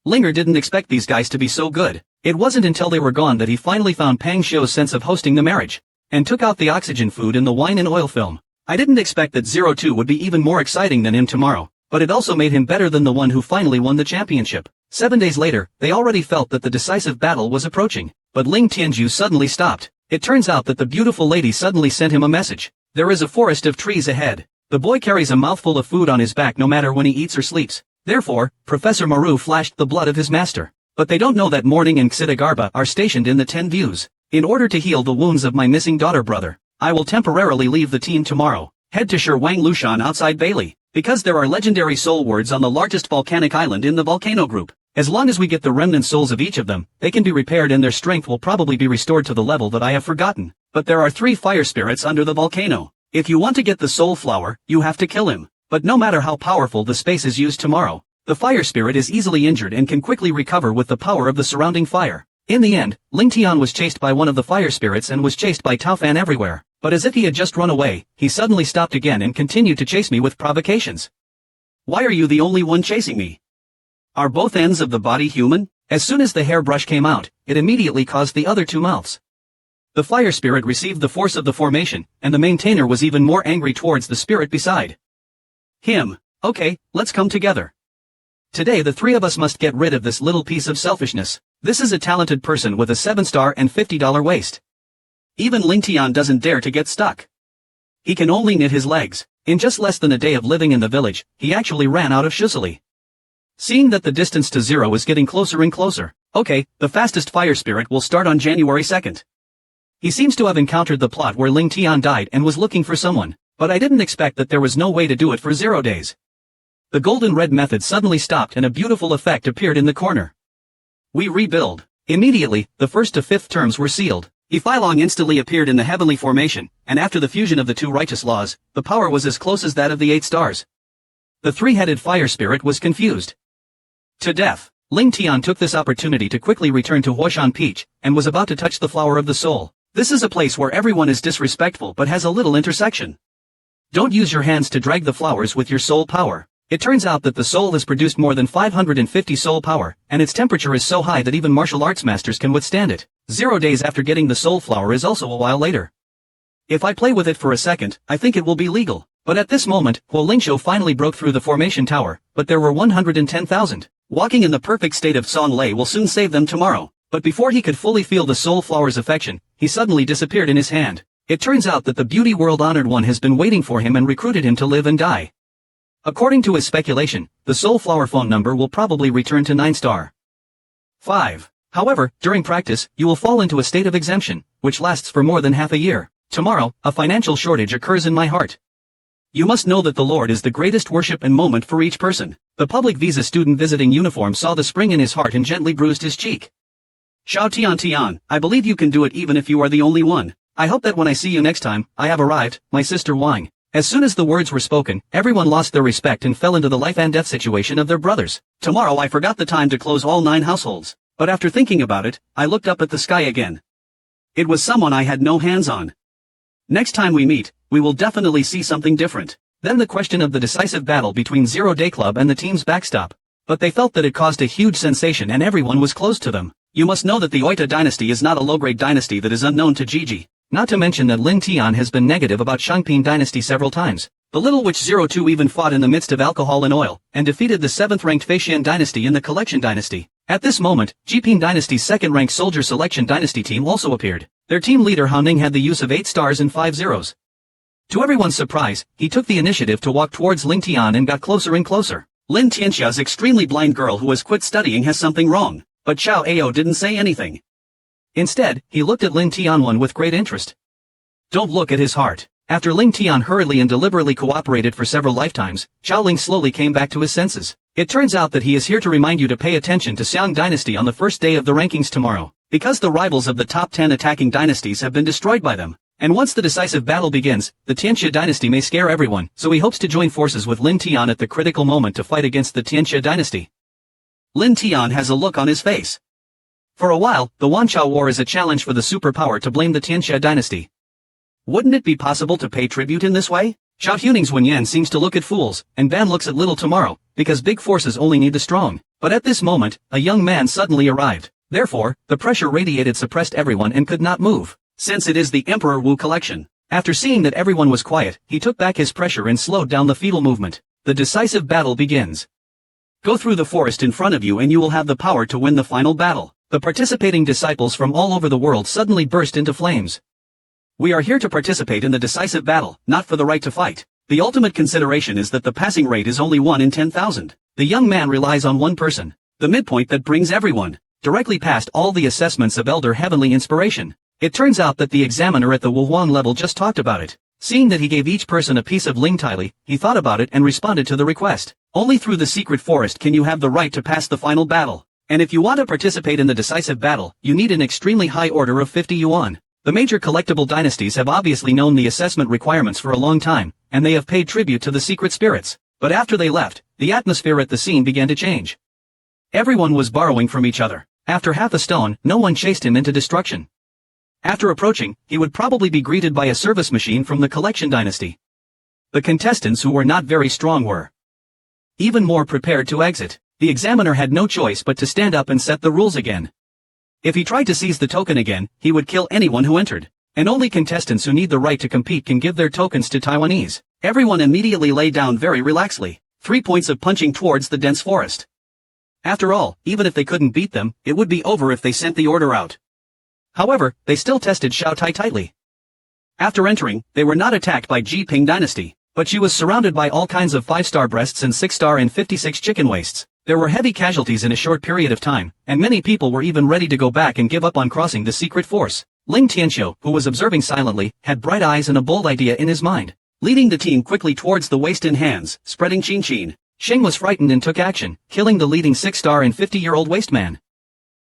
Linger didn't expect these guys to be so good. It wasn't until they were gone that he finally found Pang Xiu's sense of hosting the marriage, and took out the oxygen food in the wine and oil film. I didn't expect that 02 would be even more exciting than him tomorrow, but it also made him better than the one who finally won the championship. 7 days later, they already felt that the decisive battle was approaching, but Ling Tianju suddenly stopped. It turns out that the beautiful lady suddenly sent him a message. There is a forest of trees ahead. The boy carries a mouthful of food on his back no matter when he eats or sleeps. Therefore, Professor Maru flashed the blood of his master. But they don't know that Morning and Xidagarba are stationed in the 10 views. In order to heal the wounds of my missing daughter brother, I will temporarily leave the team tomorrow. Head to Shi Wang Lushan outside Bailey, because there are legendary soul words on the largest volcanic island in the volcano group. As long as we get the remnant souls of each of them, they can be repaired and their strength will probably be restored to the level that I have forgotten. But there are 3 fire spirits under the volcano. If you want to get the soul flower, you have to kill him. But no matter how powerful the space is used tomorrow, the fire spirit is easily injured and can quickly recover with the power of the surrounding fire. In the end, Ling Tian was chased by one of the fire spirits and was chased by Tao Fan everywhere. But as if he had just run away, he suddenly stopped again and continued to chase me with provocations. Why are you the only one chasing me? Are both ends of the body human? As soon as the hairbrush came out, it immediately caused the other 2 mouths. The fire spirit received the force of the formation, and the maintainer was even more angry towards the spirit beside him. Okay, let's come together. Today the 3 of us must get rid of this little piece of selfishness. This is a talented person with a 7-star and $50 waist. Even Ling Tian doesn't dare to get stuck. He can only knit his legs. In just less than a day of living in the village, he actually ran out of shusili. Seeing that the distance to 0 is getting closer and closer, okay, the fastest fire spirit will start on January 2nd. He seems to have encountered the plot where Ling Tian died and was looking for someone, but I didn't expect that there was no way to do it for 0 days. The golden red method suddenly stopped and a beautiful effect appeared in the corner. We rebuild. Immediately, the 1st to 5th terms were sealed. Ifilong instantly appeared in the heavenly formation, and after the fusion of the 2 righteous laws, the power was as close as that of the 8 stars. The 3-headed fire spirit was confused to death. Ling Tian took this opportunity to quickly return to Huashan Peach, and was about to touch the flower of the soul. This is a place where everyone is disrespectful but has a little intersection. Don't use your hands to drag the flowers with your soul power. It turns out that the soul has produced more than 550 soul power, and its temperature is so high that even martial arts masters can withstand it. 0 days after getting the soul flower is also a while later. If I play with it for a second, I think it will be legal. But at this moment, Huo Lingshou finally broke through the formation tower, but there were 110,000. Walking in the perfect state of Song Lei will soon save them tomorrow. But before he could fully feel the soul flower's affection, he suddenly disappeared in his hand. It turns out that the beauty world honored one has been waiting for him and recruited him to live and die. According to his speculation, the soul flower phone number will probably return to 9-star 5. However, during practice, you will fall into a state of exemption, which lasts for more than half a year. Tomorrow, a financial shortage occurs in my heart. You must know that the Lord is the greatest worship and moment for each person. The public visa student visiting uniform saw the spring in his heart and gently bruised his cheek. Xiao Tian, I believe you can do it even if you are the only one. I hope that when I see you next time, I have arrived, my sister Wang. As soon as the words were spoken, everyone lost their respect and fell into the life and death situation of their brothers. Tomorrow I forgot the time to close all 9 households. But after thinking about it, I looked up at the sky again. It was someone I had no hands on. Next time we meet, we will definitely see something different. Then the question of the decisive battle between Zero Day Club and the team's backstop. But they felt that it caused a huge sensation and everyone was close to them. You must know that the Oita dynasty is not a low-grade dynasty that is unknown to Gigi. Not to mention that Lin Tian has been negative about Shangping dynasty several times. The Little Witch 02 even fought in the midst of alcohol and oil, and defeated the 7th-ranked Feixian dynasty in the Collection dynasty. At this moment, Jiping dynasty's 2nd-ranked Soldier Selection dynasty team also appeared. Their team leader Hao Ning had the use of 8 stars and 5 zeros. To everyone's surprise, he took the initiative to walk towards Ling Tian and got closer and closer. Lin Tianxia's extremely blind girl who has quit studying has something wrong, but Xiao Ao didn't say anything. Instead, he looked at Lin Tianwen with great interest. Don't look at his heart. After Ling Tian hurriedly and deliberately cooperated for several lifetimes, Xiao Ling slowly came back to his senses. It turns out that he is here to remind you to pay attention to Xiang dynasty on the first day of the rankings tomorrow, because the rivals of the top 10 attacking dynasties have been destroyed by them. And once the decisive battle begins, the Tianxia dynasty may scare everyone, so he hopes to join forces with Lin Tian at the critical moment to fight against the Tianxia dynasty. Lin Tian has a look on his face. For a while, the Wanchao War is a challenge for the superpower to blame the Tianxia dynasty. Wouldn't it be possible to pay tribute in this way? Xiao Huning's Wenyan seems to look at fools, and Ban looks at little tomorrow, because big forces only need the strong. But at this moment, a young man suddenly arrived. Therefore, the pressure radiated suppressed everyone and could not move. Since it is the Emperor Wu collection. After seeing that everyone was quiet, he took back his pressure and slowed down the fetal movement. The decisive battle begins. Go through the forest in front of you and you will have the power to win the final battle. The participating disciples from all over the world suddenly burst into flames. We are here to participate in the decisive battle, not for the right to fight. The ultimate consideration is that the passing rate is only 1 in 10,000. The young man relies on one person, the midpoint that brings everyone, directly past all the assessments of Elder Heavenly Inspiration. It turns out that the examiner at the Wuhuan level just talked about it. Seeing that he gave each person a piece of Ling Tili, he thought about it and responded to the request. Only through the secret forest can you have the right to pass the final battle. And if you want to participate in the decisive battle, you need an extremely high order of 50 yuan. The major collectible dynasties have obviously known the assessment requirements for a long time, and they have paid tribute to the secret spirits. But after they left, the atmosphere at the scene began to change. Everyone was borrowing from each other. After half a stone, no one chased him into destruction. After approaching, he would probably be greeted by a service machine from the collection dynasty. The contestants who were not very strong were even more prepared to exit. The examiner had no choice but to stand up and set the rules again. If he tried to seize the token again, he would kill anyone who entered. And only contestants who need the right to compete can give their tokens to Taiwanese. Everyone immediately lay down very relaxedly. 3 points of punching towards the dense forest. After all, even if they couldn't beat them, it would be over if they sent the order out. However, they still tested Xiao Tai tightly. After entering, they were not attacked by Ji Ping dynasty, but she was surrounded by all kinds of 5-star breasts and 6-star and 56 chicken waists. There were heavy casualties in a short period of time, and many people were even ready to go back and give up on crossing the secret force. Ling Tianxiu, who was observing silently, had bright eyes and a bold idea in his mind. Leading the team quickly towards the waist in hands, spreading Qin. Sheng was frightened and took action, killing the leading 6-star and 50-year-old waist man.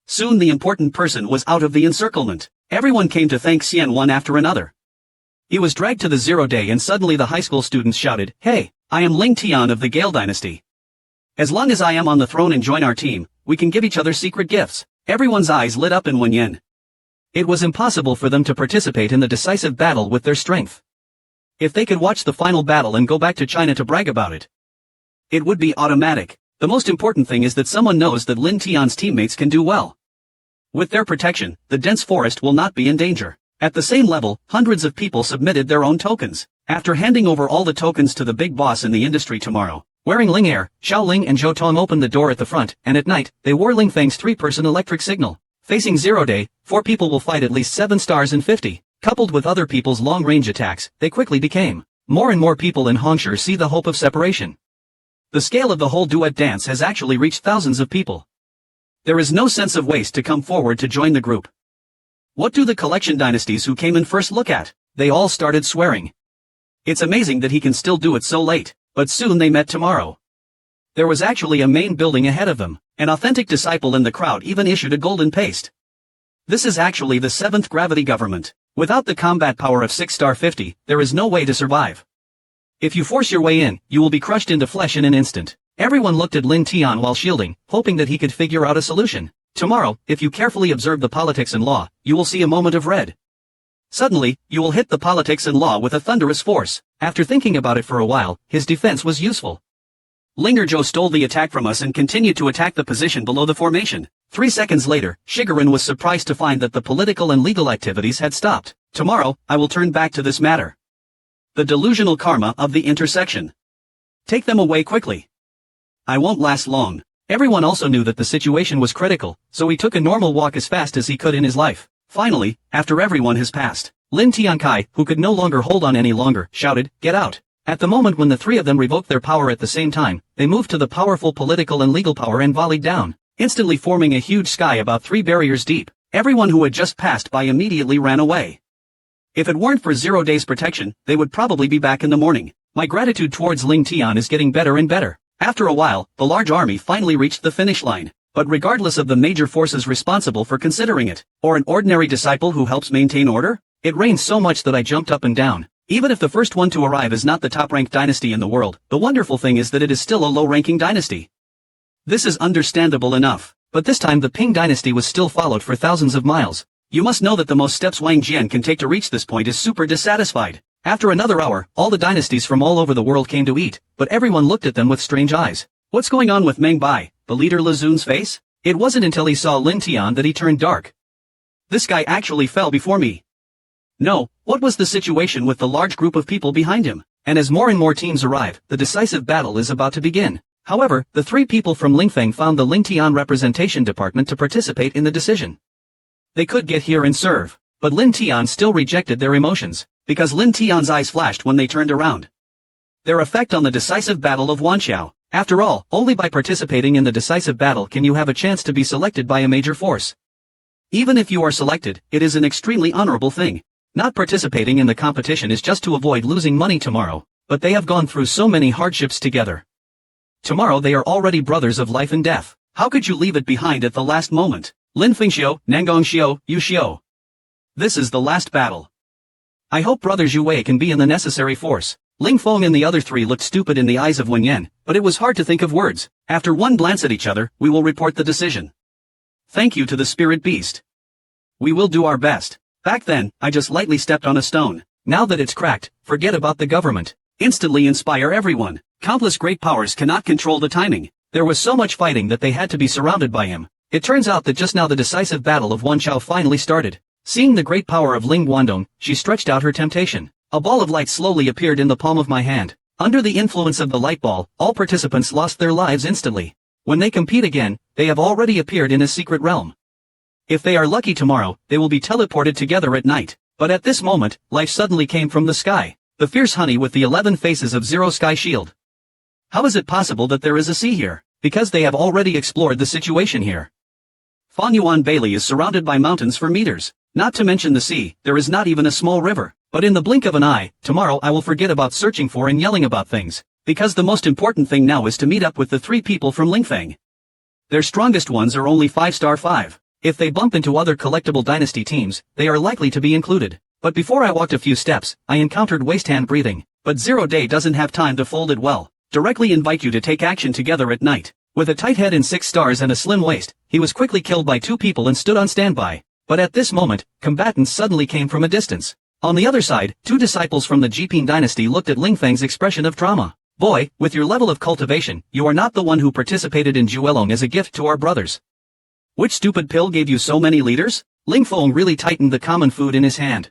Soon the important person was out of the encirclement. Everyone came to thank Xian one after another. He was dragged to the 0 day and suddenly the high school students shouted, "Hey, I am Ling Tian of the Gale dynasty. As long as I am on the throne and join our team, we can give each other secret gifts." Everyone's eyes lit up in Wenyan. It was impossible for them to participate in the decisive battle with their strength. If they could watch the final battle and go back to China to brag about it, it would be automatic. The most important thing is that someone knows that Lin Tian's teammates can do well. With their protection, the dense forest will not be in danger. At the same level, hundreds of people submitted their own tokens. After handing over all the tokens to the big boss in the industry tomorrow, wearing Ling Air, Xiao Ling and Zhou Tong opened the door at the front, and at night, they wore Ling Feng's 3-person electric signal. Facing 0 day, 4 people will fight at least 7 stars and 50. Coupled with other people's long-range attacks, they quickly became. More and more people in Hongshi see the hope of separation. The scale of the whole duet dance has actually reached thousands of people. There is no sense of waste to come forward to join the group. What do the collection dynasties who came in first look at? They all started swearing. It's amazing that he can still do it so late, but soon they met tomorrow. There was actually a main building ahead of them. An authentic disciple in the crowd even issued a golden paste. This is actually the 7th gravity government. Without the combat power of 6-star 50, there is no way to survive. If you force your way in, you will be crushed into flesh in an instant. Everyone looked at Lin Tian while shielding, hoping that he could figure out a solution. Tomorrow, if you carefully observe the politics and law, you will see a moment of red. Suddenly, you will hit the politics and law with a thunderous force. After thinking about it for a while, his defense was useful. Linger Zhou stole the attack from us and continued to attack the position below the formation. 3 seconds later, Shigerin was surprised to find that the political and legal activities had stopped. Tomorrow, I will turn back to this matter. The delusional karma of the intersection. Take them away quickly. I won't last long. Everyone also knew that the situation was critical, so he took a normal walk as fast as he could in his life. Finally, after everyone has passed, Lin Tiankai, who could no longer hold on any longer, shouted, "Get out." At the moment when the 3 of them revoked their power at the same time, they moved to the powerful political and legal power and volleyed down, instantly forming a huge sky about 3 barriers deep. Everyone who had just passed by immediately ran away. If it weren't for 0 days protection, they would probably be back in the morning. My gratitude towards Ling Tian is getting better and better. After a while, the large army finally reached the finish line. But regardless of the major forces responsible for considering it, or an ordinary disciple who helps maintain order, it rained so much that I jumped up and down. Even if the first one to arrive is not the top-ranked dynasty in the world, the wonderful thing is that it is still a low-ranking dynasty. This is understandable enough, but this time the Ping dynasty was still followed for thousands of miles. You must know that the most steps Wang Jian can take to reach this point is super dissatisfied. After another hour, all the dynasties from all over the world came to eat, but everyone looked at them with strange eyes. What's going on with Meng Bai, the leader Lezun's face? It wasn't until he saw Lin Tian that he turned dark. This guy actually fell before me. No, what was the situation with the large group of people behind him? And as more and more teams arrive, the decisive battle is about to begin. However, the 3 people from Lingfeng found the Ling Tian representation department to participate in the decision. They could get here and serve, but Lin Tian still rejected their emotions, because Lin Tian's eyes flashed when they turned around. Their effect on the decisive battle of Wanxiao. After all, only by participating in the decisive battle can you have a chance to be selected by a major force. Even if you are selected, it is an extremely honorable thing. Not participating in the competition is just to avoid losing money tomorrow, but they have gone through so many hardships together. Tomorrow they are already brothers of life and death. How could you leave it behind at the last moment? Lin Fengxiu, Nangong Xiu, Yu Xiu. This is the last battle. I hope brothers Yu Wei can be in the necessary force. Ling Feng and the other three looked stupid in the eyes of Wen Yan, but it was hard to think of words. After one glance at each other, we will report the decision. Thank you to the spirit beast. We will do our best. Back then, I just lightly stepped on a stone. Now that it's cracked, forget about the government. Instantly inspire everyone. Countless great powers cannot control the timing. There was so much fighting that they had to be surrounded by him. It turns out that just now the decisive battle of Wanchao finally started. Seeing the great power of Ling Guandong, she stretched out her temptation. A ball of light slowly appeared in the palm of my hand. Under the influence of the light ball, all participants lost their lives instantly. When they compete again, they have already appeared in a secret realm. If they are lucky tomorrow, they will be teleported together at night. But at this moment, life suddenly came from the sky. The fierce honey with the 11 faces of Zero Sky Shield. How is it possible that there is a sea here? Because they have already explored the situation here. Fangyuan Bailey is surrounded by mountains for meters. Not to mention the sea, there is not even a small river. But in the blink of an eye, tomorrow I will forget about searching for and yelling about things. Because the most important thing now is to meet up with the 3 people from Lingfeng. Their strongest ones are only 5-star 5. If they bump into other collectible dynasty teams, they are likely to be included. But before I walked a few steps, I encountered waste-hand breathing. But Zero Day doesn't have time to fold it well. Directly invite you to take action together at night. With a tight head and 6 stars and a slim waist, he was quickly killed by 2 people and stood on standby. But at this moment, combatants suddenly came from a distance. On the other side, 2 disciples from the Jiping dynasty looked at Lingfeng's expression of trauma. Boy, with your level of cultivation, you are not the one who participated in Juelong as a gift to our brothers. Which stupid pill gave you so many leaders? Lingfeng really tightened the common food in his hand.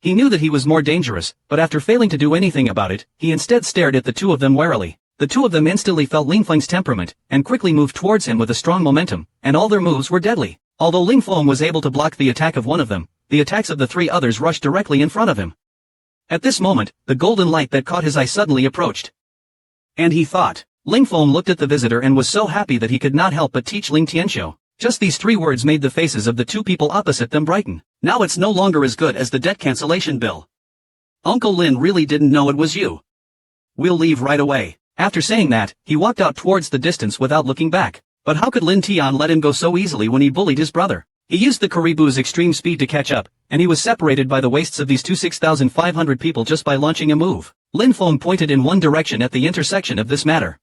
He knew that he was more dangerous, but after failing to do anything about it, he instead stared at the 2 of them warily. The 2 of them instantly felt Lingfeng's temperament, and quickly moved towards him with a strong momentum, and all their moves were deadly. Although Lingfeng was able to block the attack of one of them, the attacks of the 3 others rushed directly in front of him. At this moment, the golden light that caught his eye suddenly approached. And he thought. Lingfeng looked at the visitor and was so happy that he could not help but teach Ling Tianxiu. Just these 3 words made the faces of the 2 people opposite them brighten. Now it's no longer as good as the debt cancellation bill. Uncle Lin really didn't know it was you. We'll leave right away. After saying that, he walked out towards the distance without looking back. But how could Lin Tian let him go so easily when he bullied his brother? He used the Karibu's extreme speed to catch up, and he was separated by the waists of these 6,500 people just by launching a move. Lin Feng pointed in one direction at the intersection of this matter.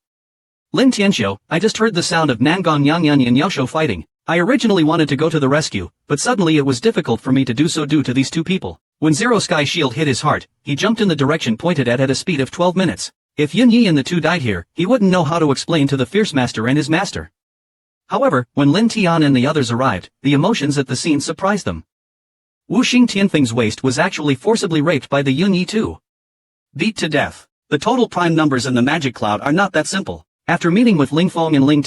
Lin Tianxiu, I just heard the sound of Nangong Yangyan and Yaosho fighting. I originally wanted to go to the rescue, but suddenly it was difficult for me to do so due to these 2 people. When Zero Sky Shield hit his heart, he jumped in the direction pointed at a speed of 12 minutes. If Yin Yi and the 2 died here, he wouldn't know how to explain to the Fierce Master and his master. However, when Lin Tian and the others arrived, the emotions at the scene surprised them. Wu Xing Tianfeng's waist was actually forcibly raped by the Yin Yi too. Beat to death. The total prime numbers in the magic cloud are not that simple. After meeting with Ling Feng and Ling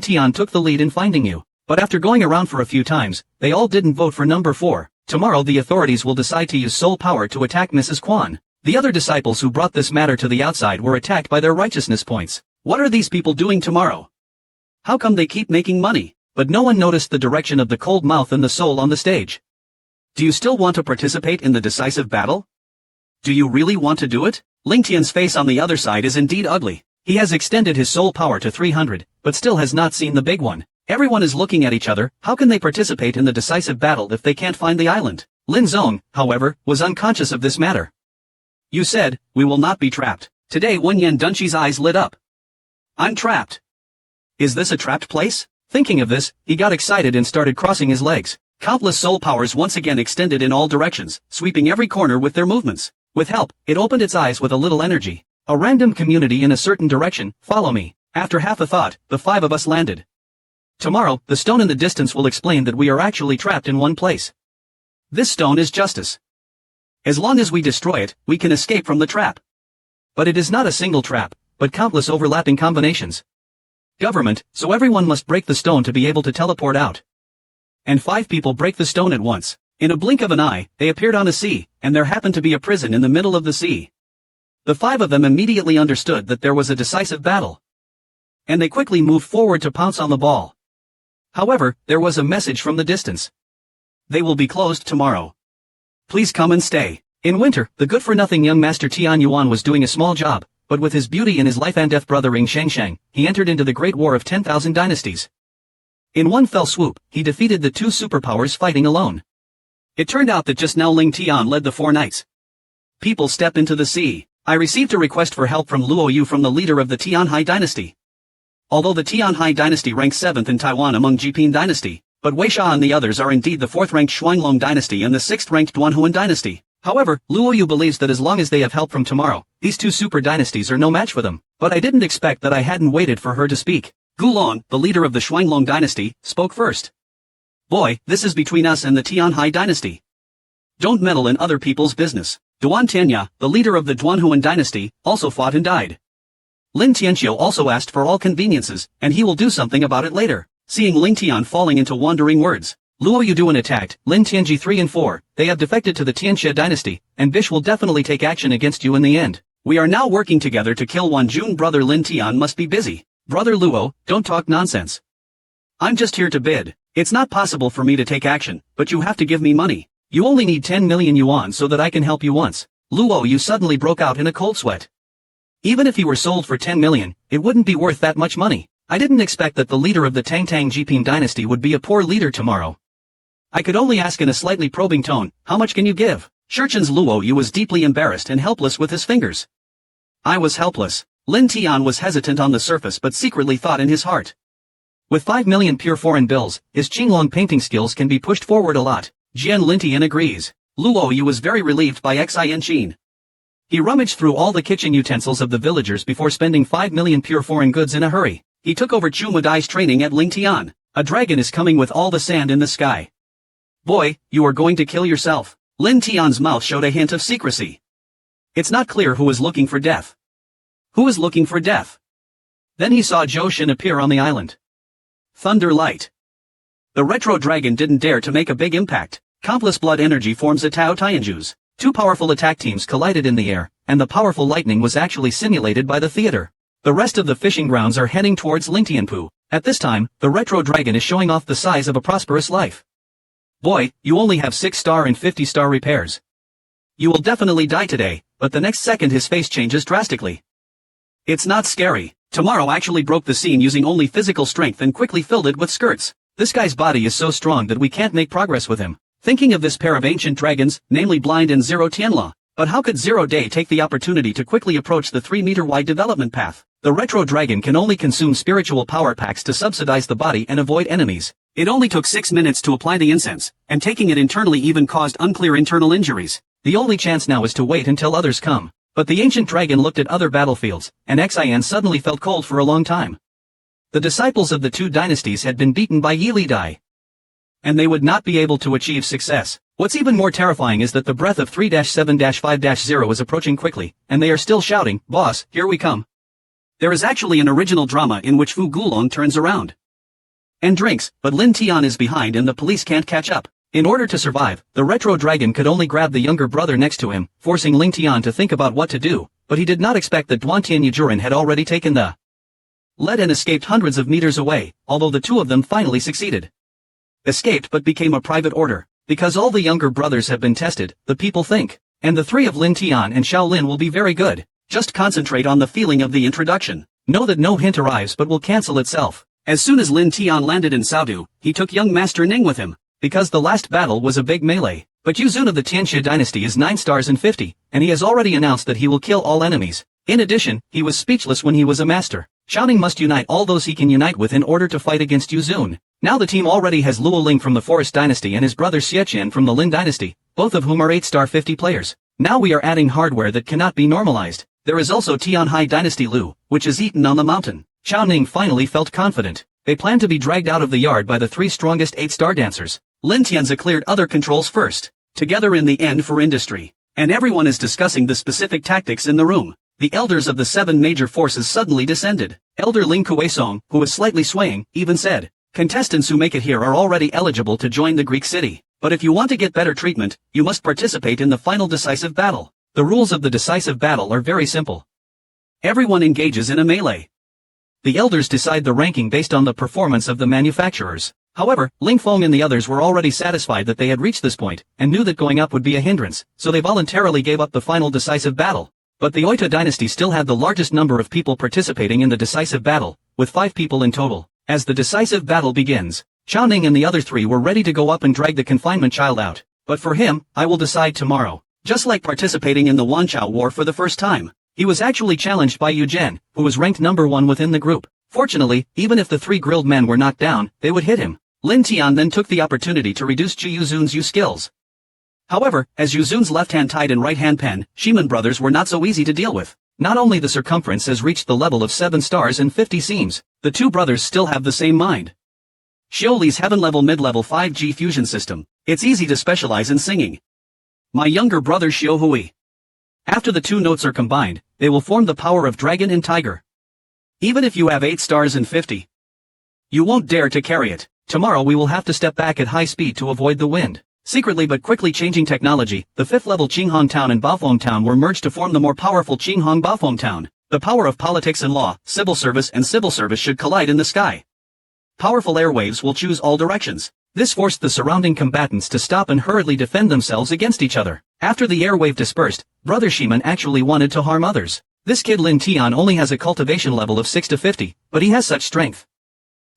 Tian took the lead in finding you. But after going around for a few times, they all didn't vote for number 4. Tomorrow the authorities will decide to use soul power to attack Mrs. Quan. The other disciples who brought this matter to the outside were attacked by their righteousness points. What are these people doing tomorrow? How come they keep making money? But no one noticed the direction of the cold mouth and the soul on the stage. Do you still want to participate in the decisive battle? Do you really want to do it? Ling Tian's face on the other side is indeed ugly. He has extended his soul power to 300, but still has not seen the big one. Everyone is looking at each other. How can they participate in the decisive battle if they can't find the island? Lin Zong, however, was unconscious of this matter. You said, we will not be trapped. Today Wenyan Dunqi's eyes lit up. I'm trapped. Is this a trapped place? Thinking of this, he got excited and started crossing his legs. Countless soul powers once again extended in all directions, sweeping every corner with their movements. With help, it opened its eyes with a little energy. A random community in a certain direction, follow me. After half a thought, the 5 of us landed. Tomorrow, the stone in the distance will explain that we are actually trapped in one place. This stone is justice. As long as we destroy it, we can escape from the trap. But it is not a single trap, but countless overlapping combinations. Government, so everyone must break the stone to be able to teleport out. And 5 people break the stone at once. In a blink of an eye, they appeared on a sea, and there happened to be a prison in the middle of the sea. The 5 of them immediately understood that there was a decisive battle. And they quickly moved forward to pounce on the ball. However, there was a message from the distance. They will be closed tomorrow. Please come and stay. In winter, the good-for-nothing young master Tian Yuan was doing a small job, but with his beauty and his life-and-death brother Ring Shangshang, he entered into the Great War of 10,000 Dynasties. In one fell swoop, he defeated the two superpowers fighting alone. It turned out that just now Ling Tian led the four knights. People step into the sea. I received a request for help from Luo Yu from the leader of the Tianhai dynasty. Although the Tianhai dynasty ranks 7th in Taiwan among Jiping dynasty, but Wei Sha and the others are indeed the 4th-ranked Shuanglong dynasty and the 6th-ranked Duanhuan dynasty. However, Luo Yu believes that as long as they have help from tomorrow, these two super dynasties are no match for them. But I didn't expect that I hadn't waited for her to speak. Gulong, the leader of the Shuanglong dynasty, spoke first. Boy, this is between us and the Tianhai dynasty. Don't meddle in other people's business. Duan Tianya, the leader of the Duanhuan dynasty, also fought and died. Lin Tianqiu also asked for all conveniences, and he will do something about it later. Seeing Ling Tian falling into wandering words, Luo Yuduan attacked, Lin Tianji 3 and 4, they have defected to the Tianxia dynasty, and Bish will definitely take action against you in the end. We are now working together to kill Wanjun. Brother Lin Tian must be busy. Brother Luo, don't talk nonsense. I'm just here to bid. It's not possible for me to take action, but you have to give me money. You only need 10 million yuan so that I can help you once. Luo Yu suddenly broke out in a cold sweat. Even if he were sold for 10 million, it wouldn't be worth that much money. I didn't expect that the leader of the Tang Jiping dynasty would be a poor leader tomorrow. I could only ask in a slightly probing tone, how much can you give? Shurchen's Luo Yu was deeply embarrassed and helpless with his fingers. I was helpless. Lin Tian was hesitant on the surface but secretly thought in his heart. With 5 million pure foreign bills, his Qinglong painting skills can be pushed forward a lot. Jian Lintian agrees. Luo Yu was very relieved by Xin Qin. He rummaged through all the kitchen utensils of the villagers before spending 5 million pure foreign goods in a hurry. He took over Chu Madai's training at Ling Tian. A dragon is coming with all the sand in the sky. Boy, you are going to kill yourself. Lin Tian's mouth showed a hint of secrecy. It's not clear who is looking for death. Who is looking for death? Then he saw Zhou Shin appear on the island. Thunder Light. The retro dragon didn't dare to make a big impact. Countless blood energy forms a Tao Tianjus. Two powerful attack teams collided in the air, and the powerful lightning was actually simulated by the theater. The rest of the fishing grounds are heading towards Lingtianpu. At this time, the retro dragon is showing off the size of a prosperous life. Boy, you only have 6-star and 50-star repairs. You will definitely die today, but the next second his face changes drastically. It's not scary. Tomorrow actually broke the scene using only physical strength and quickly filled it with skirts. This guy's body is so strong that we can't make progress with him. Thinking of this pair of ancient dragons, namely Blind and Zero Tianla. But how could Zero Day take the opportunity to quickly approach the 3-meter-wide development path? The retro dragon can only consume spiritual power packs to subsidize the body and avoid enemies. It only took 6 minutes to apply the incense, and taking it internally even caused unclear internal injuries. The only chance now is to wait until others come. But the ancient dragon looked at other battlefields, and Xian suddenly felt cold for a long time. The disciples of the two dynasties had been beaten by Yili Dai. And they would not be able to achieve success. What's even more terrifying is that the breath of 3-7-5-0 is approaching quickly, and they are still shouting, "Boss, here we come." There is actually an original drama in which Fu Gulong turns around and drinks, but Lin Tian is behind and the police can't catch up. In order to survive, the retro dragon could only grab the younger brother next to him, forcing Ling Tian to think about what to do, but he did not expect that Duan Tianjuran had already taken the lead and escaped hundreds of meters away, although the two of them finally succeeded. Escaped but became a private order. Because all the younger brothers have been tested, the people think, and the three of Lin Tian and Shaolin will be very good. Just concentrate on the feeling of the introduction. Know that no hint arrives but will cancel itself. As soon as Lin Tian landed in Saodu, he took young Master Ning with him. Because the last battle was a big melee. But Yuzun of the Tianxia dynasty is 9 stars and 50, and he has already announced that he will kill all enemies. In addition, he was speechless when he was a master. Shouting must unite all those he can unite with in order to fight against Yuzun. Now the team already has Luo Ling from the Forest dynasty and his brother Xieqian from the Lin dynasty, both of whom are 8-star 50 players. Now we are adding hardware that cannot be normalized. There is also Tianhai dynasty Lu, which is eaten on the mountain. Chao Ning finally felt confident. They plan to be dragged out of the yard by the 3 strongest 8-star dancers. Lin Tianzi cleared other controls first. Together in the end for industry. And everyone is discussing the specific tactics in the room. The elders of the 7 major forces suddenly descended. Elder Ling Kuei-song, who was slightly swaying, even said, "Contestants who make it here are already eligible to join the Greek city. But if you want to get better treatment, you must participate in the final decisive battle." The rules of the decisive battle are very simple. Everyone engages in a melee. The elders decide the ranking based on the performance of the manufacturers. However, Ling Feng and the others were already satisfied that they had reached this point, and knew that going up would be a hindrance, so they voluntarily gave up the final decisive battle. But the Oita dynasty still had the largest number of people participating in the decisive battle, with 5 people in total. As the decisive battle begins, Chao Ning and the other 3 were ready to go up and drag the confinement child out. But for him, I will decide tomorrow. Just like participating in the Wanchao War for the first time, he was actually challenged by Yu Zhen, who was ranked number 1 within the group. Fortunately, even if the 3 grilled men were knocked down, they would hit him. Lin Tian then took the opportunity to reduce Ji Yuzun's Yu skills. However, as Yuzun's left-hand tide and right-hand pen, Shiman brothers were not so easy to deal with. Not only the circumference has reached the level of 7 stars and 50 seams, the 2 brothers still have the same mind. Xiaoli's heaven-level mid-level 5G fusion system. It's easy to specialize in singing. My younger brother Xiao Hui. After the 2 notes are combined, they will form the power of dragon and tiger. Even if you have 8 stars and 50, you won't dare to carry it. Tomorrow we will have to step back at high speed to avoid the wind. Secretly but quickly changing technology, the 5th level Qinghong Town and Baofeng Town were merged to form the more powerful Qinghong Baofeng Town. The power of politics and law, civil service should collide in the sky. Powerful airwaves will choose all directions. This forced the surrounding combatants to stop and hurriedly defend themselves against each other. After the airwave dispersed, Brother Shiman actually wanted to harm others. This kid Lin Tian only has a cultivation level of 6 to 50, but he has such strength.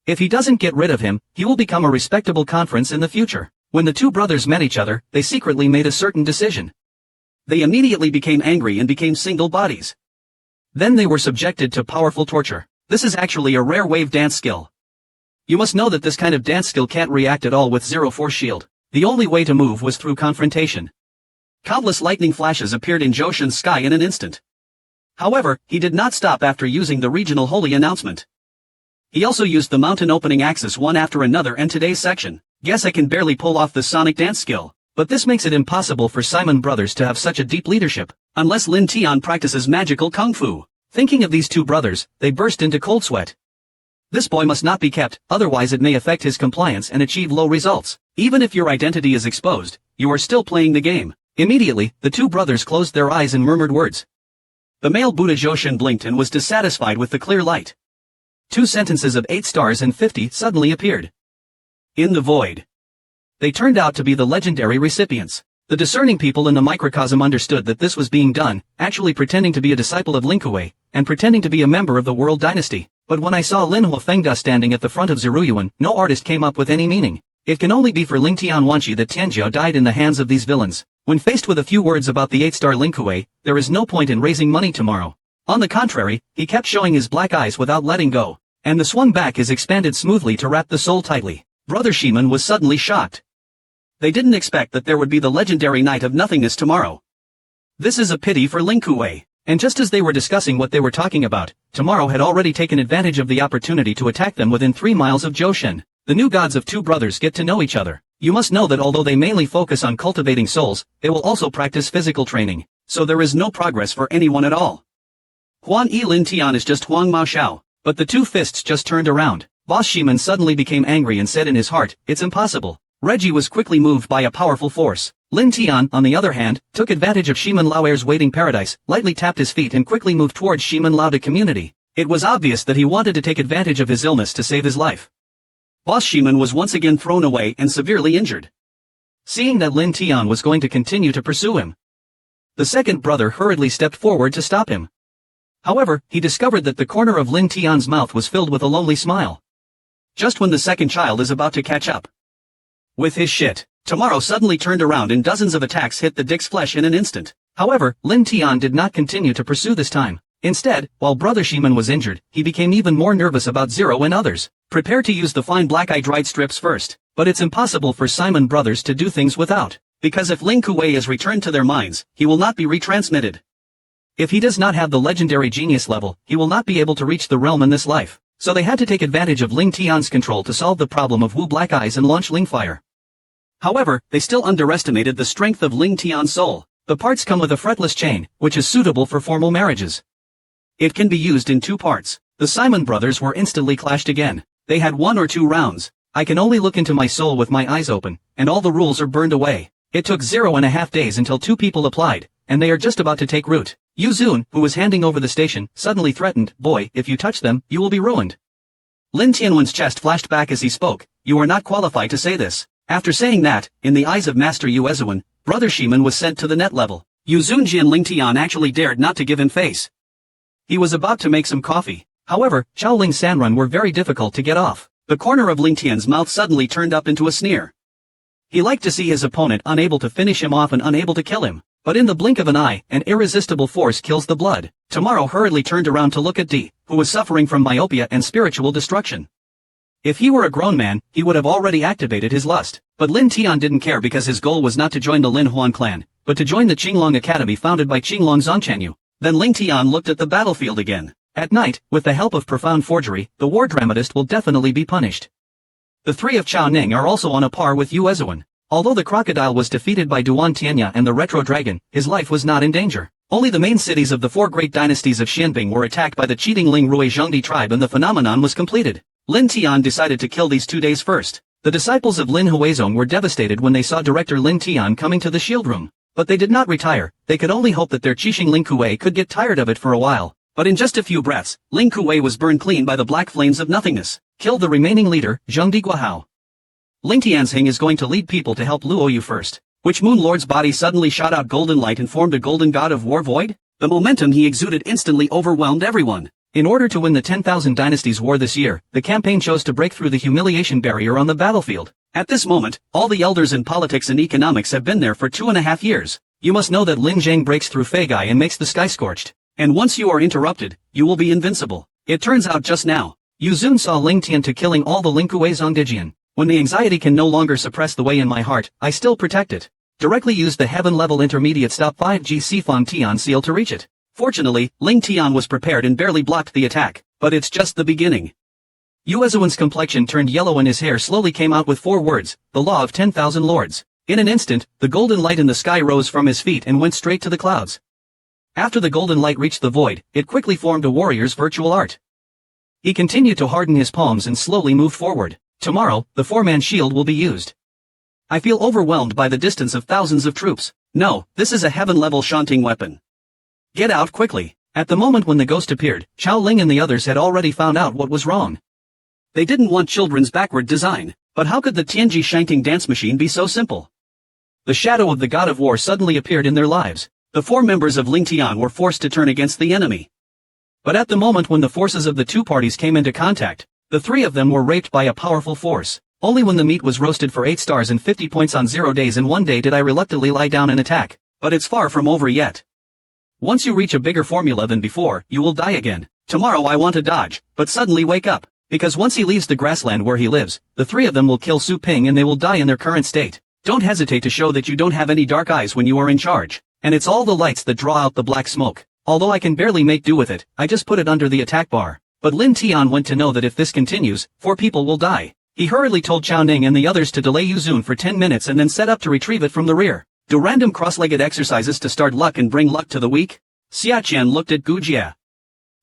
If he doesn't get rid of him, he will become a respectable conference in the future. When the 2 brothers met each other, they secretly made a certain decision. They immediately became angry and became single bodies. Then they were subjected to powerful torture. This is actually a rare wave dance skill. You must know that this kind of dance skill can't react at all with zero force shield. The only way to move was through confrontation. Countless lightning flashes appeared in Zhoushan's sky in an instant. However, he did not stop after using the regional holy announcement. He also used the mountain opening axis one after another and today's section. Guess I can barely pull off the sonic dance skill. But this makes it impossible for Simon brothers to have such a deep leadership, unless Lin Tian practices magical kung fu. Thinking of these 2 brothers, they burst into cold sweat. This boy must not be kept, otherwise it may affect his compliance and achieve low results. Even if your identity is exposed, you are still playing the game. Immediately, the 2 brothers closed their eyes and murmured words. The male Buddha Zhoushan blinked and was dissatisfied with the clear light. 2 sentences of 8 stars and 50 suddenly appeared. In the void. They turned out to be the legendary recipients. The discerning people in the microcosm understood that this was being done, actually pretending to be a disciple of Lin Kuei, and pretending to be a member of the World Dynasty. But when I saw Lin Huafengda standing at the front of Ziruyuan, no artist came up with any meaning. It can only be for Ling Tian Wanqi that Tianjiao died in the hands of these villains. When faced with a few words about the 8-star Lin Kuei, there is no point in raising money tomorrow. On the contrary, he kept showing his black eyes without letting go, and the swung back is expanded smoothly to wrap the soul tightly. Brother Shiman was suddenly shocked. They didn't expect that there would be the legendary Night of Nothingness tomorrow. This is a pity for Ling Kuei. And just as they were discussing what they were talking about, tomorrow had already taken advantage of the opportunity to attack them within 3 miles of Zhoushan. The new gods of 2 brothers get to know each other. You must know that although they mainly focus on cultivating souls, they will also practice physical training, so there is no progress for anyone at all. Huan Yi Lin Tian is just Huang Mao Xiao, but the 2 fists just turned around. Boss Shiman suddenly became angry and said in his heart, it's impossible. Reggie was quickly moved by a powerful force. Lin Tian, on the other hand, took advantage of Shiman Laoer's waiting paradise, lightly tapped his feet and quickly moved towards Shiman Lao to community. It was obvious that he wanted to take advantage of his illness to save his life. Boss Shiman was once again thrown away and severely injured. Seeing that Lin Tian was going to continue to pursue him, the second brother hurriedly stepped forward to stop him. However, he discovered that the corner of Lin Tian's mouth was filled with a lonely smile. Just when the second child is about to catch up with his shit, tomorrow suddenly turned around and dozens of attacks hit the dick's flesh in an instant. However, Lin Tian did not continue to pursue this time. Instead, while Brother Shiman was injured, he became even more nervous about Zero and others. Prepare to use the fine black eye dried strips first, but it's impossible for Simon brothers to do things without. Because if Ling Kuei is returned to their minds, he will not be retransmitted. If he does not have the legendary genius level, he will not be able to reach the realm in this life. So they had to take advantage of Ling Tian's control to solve the problem of Wu Black Eyes and launch Ling Fire. However, they still underestimated the strength of Ling Tian's soul. The parts come with a fretless chain, which is suitable for formal marriages. It can be used in 2 parts. The Simon brothers were instantly clashed again. They had 1 or 2 rounds. I can only look into my soul with my eyes open, and all the rules are burned away. It took 0.5 days until 2 people applied, and they are just about to take root. Yu Zun, who was handing over the station, suddenly threatened, boy, if you touch them, you will be ruined. Lin Tianwen's chest flashed back as he spoke. You are not qualified to say this. After saying that, in the eyes of Master Yu Ezuan, Brother Shiman was sent to the net level. Yu Zunji and Ling Tian actually dared not to give him face. He was about to make some coffee. However, Chao Ling's Sanrun were very difficult to get off. The corner of Ling Tian's mouth suddenly turned up into a sneer. He liked to see his opponent unable to finish him off and unable to kill him. But in the blink of an eye, an irresistible force kills the blood. Tomorrow hurriedly turned around to look at D, who was suffering from myopia and spiritual destruction. If he were a grown man, he would have already activated his lust. But Lin Tian didn't care because his goal was not to join the Lin Huan clan, but to join the Qinglong Academy founded by Qinglong Zongchanyu. Then Ling Tian looked at the battlefield again. At night, with the help of profound forgery, the war dramatist will definitely be punished. The three of Chao Ning are also on a par with Yu Ezuan. Although the crocodile was defeated by Duan Tianya and the retro dragon, his life was not in danger. Only the main cities of the four great dynasties of Xianbing were attacked by the cheating Ling Rui Zhengdi tribe and the phenomenon was completed. Lin Tian decided to kill these 2 days first. The disciples of Lin Huizong were devastated when they saw director Lin Tian coming to the shield room. But they did not retire, they could only hope that their Qixing Ling Kuei could get tired of it for a while. But in just a few breaths, Ling Kuei was burned clean by the black flames of nothingness. Killed the remaining leader, Zhengdi Guahao. Ling Tianxing is going to lead people to help Luoyu first. Which Moon Lord's body suddenly shot out golden light and formed a golden god of war void? The momentum he exuded instantly overwhelmed everyone. In order to win the 10,000 Dynasties War this year, the campaign chose to break through the humiliation barrier on the battlefield. At this moment, all the elders in politics and economics have been there for 2.5 years. You must know that Lin Zhang breaks through Feigai and makes the sky scorched. And once you are interrupted, you will be invincible. It turns out just now, Yu Zun saw Ling Tian to killing all the Ling Kuei Zongdijian. When the anxiety can no longer suppress the way in my heart, I still protect it. Directly use the heaven-level intermediate stop 5G Sifang Tian seal to reach it. Fortunately, Ling Tian was prepared and barely blocked the attack, but it's just the beginning. Yu Ezuan's complexion turned yellow and his hair slowly came out with 4 words, the law of 10,000 lords. In an instant, the golden light in the sky rose from his feet and went straight to the clouds. After the golden light reached the void, it quickly formed a warrior's virtual art. He continued to harden his palms and slowly moved forward. Tomorrow, the 4-man shield will be used. I feel overwhelmed by the distance of thousands of troops. No, this is a heaven-level shunting weapon. Get out quickly. At the moment when the ghost appeared, Chao Ling and the others had already found out what was wrong. They didn't want children's backward design, but how could the Tianji Shanting dance machine be so simple? The shadow of the god of war suddenly appeared in their lives. The 4 members of Ling Tian were forced to turn against the enemy. But at the moment when the forces of the 2 parties came into contact, the 3 of them were raped by a powerful force. Only when the meat was roasted for 8 stars and 50 points on 0 days and 1 day did I reluctantly lie down and attack. But it's far from over yet. Once you reach a bigger formula than before, you will die again. Tomorrow I want to dodge, but suddenly wake up. Because once he leaves the grassland where he lives, the 3 of them will kill Su Ping and they will die in their current state. Don't hesitate to show that you don't have any dark eyes when you are in charge. And it's all the lights that draw out the black smoke. Although I can barely make do with it, I just put it under the attack bar. But Lin Tian went to know that if this continues, 4 people will die. He hurriedly told Chao Ning and the others to delay Yu Zun for 10 minutes and then set up to retrieve it from the rear. Do random cross-legged exercises to start luck and bring luck to the weak? Xia Qian looked at Gu Jia.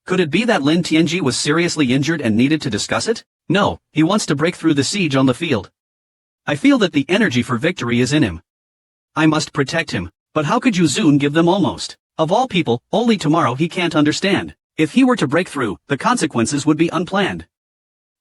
Could it be that Lin Tianji was seriously injured and needed to discuss it? No, he wants to break through the siege on the field. I feel that the energy for victory is in him. I must protect him. But how could Yu Zun give them almost? Of all people, only tomorrow he can't understand. If he were to break through, the consequences would be unplanned.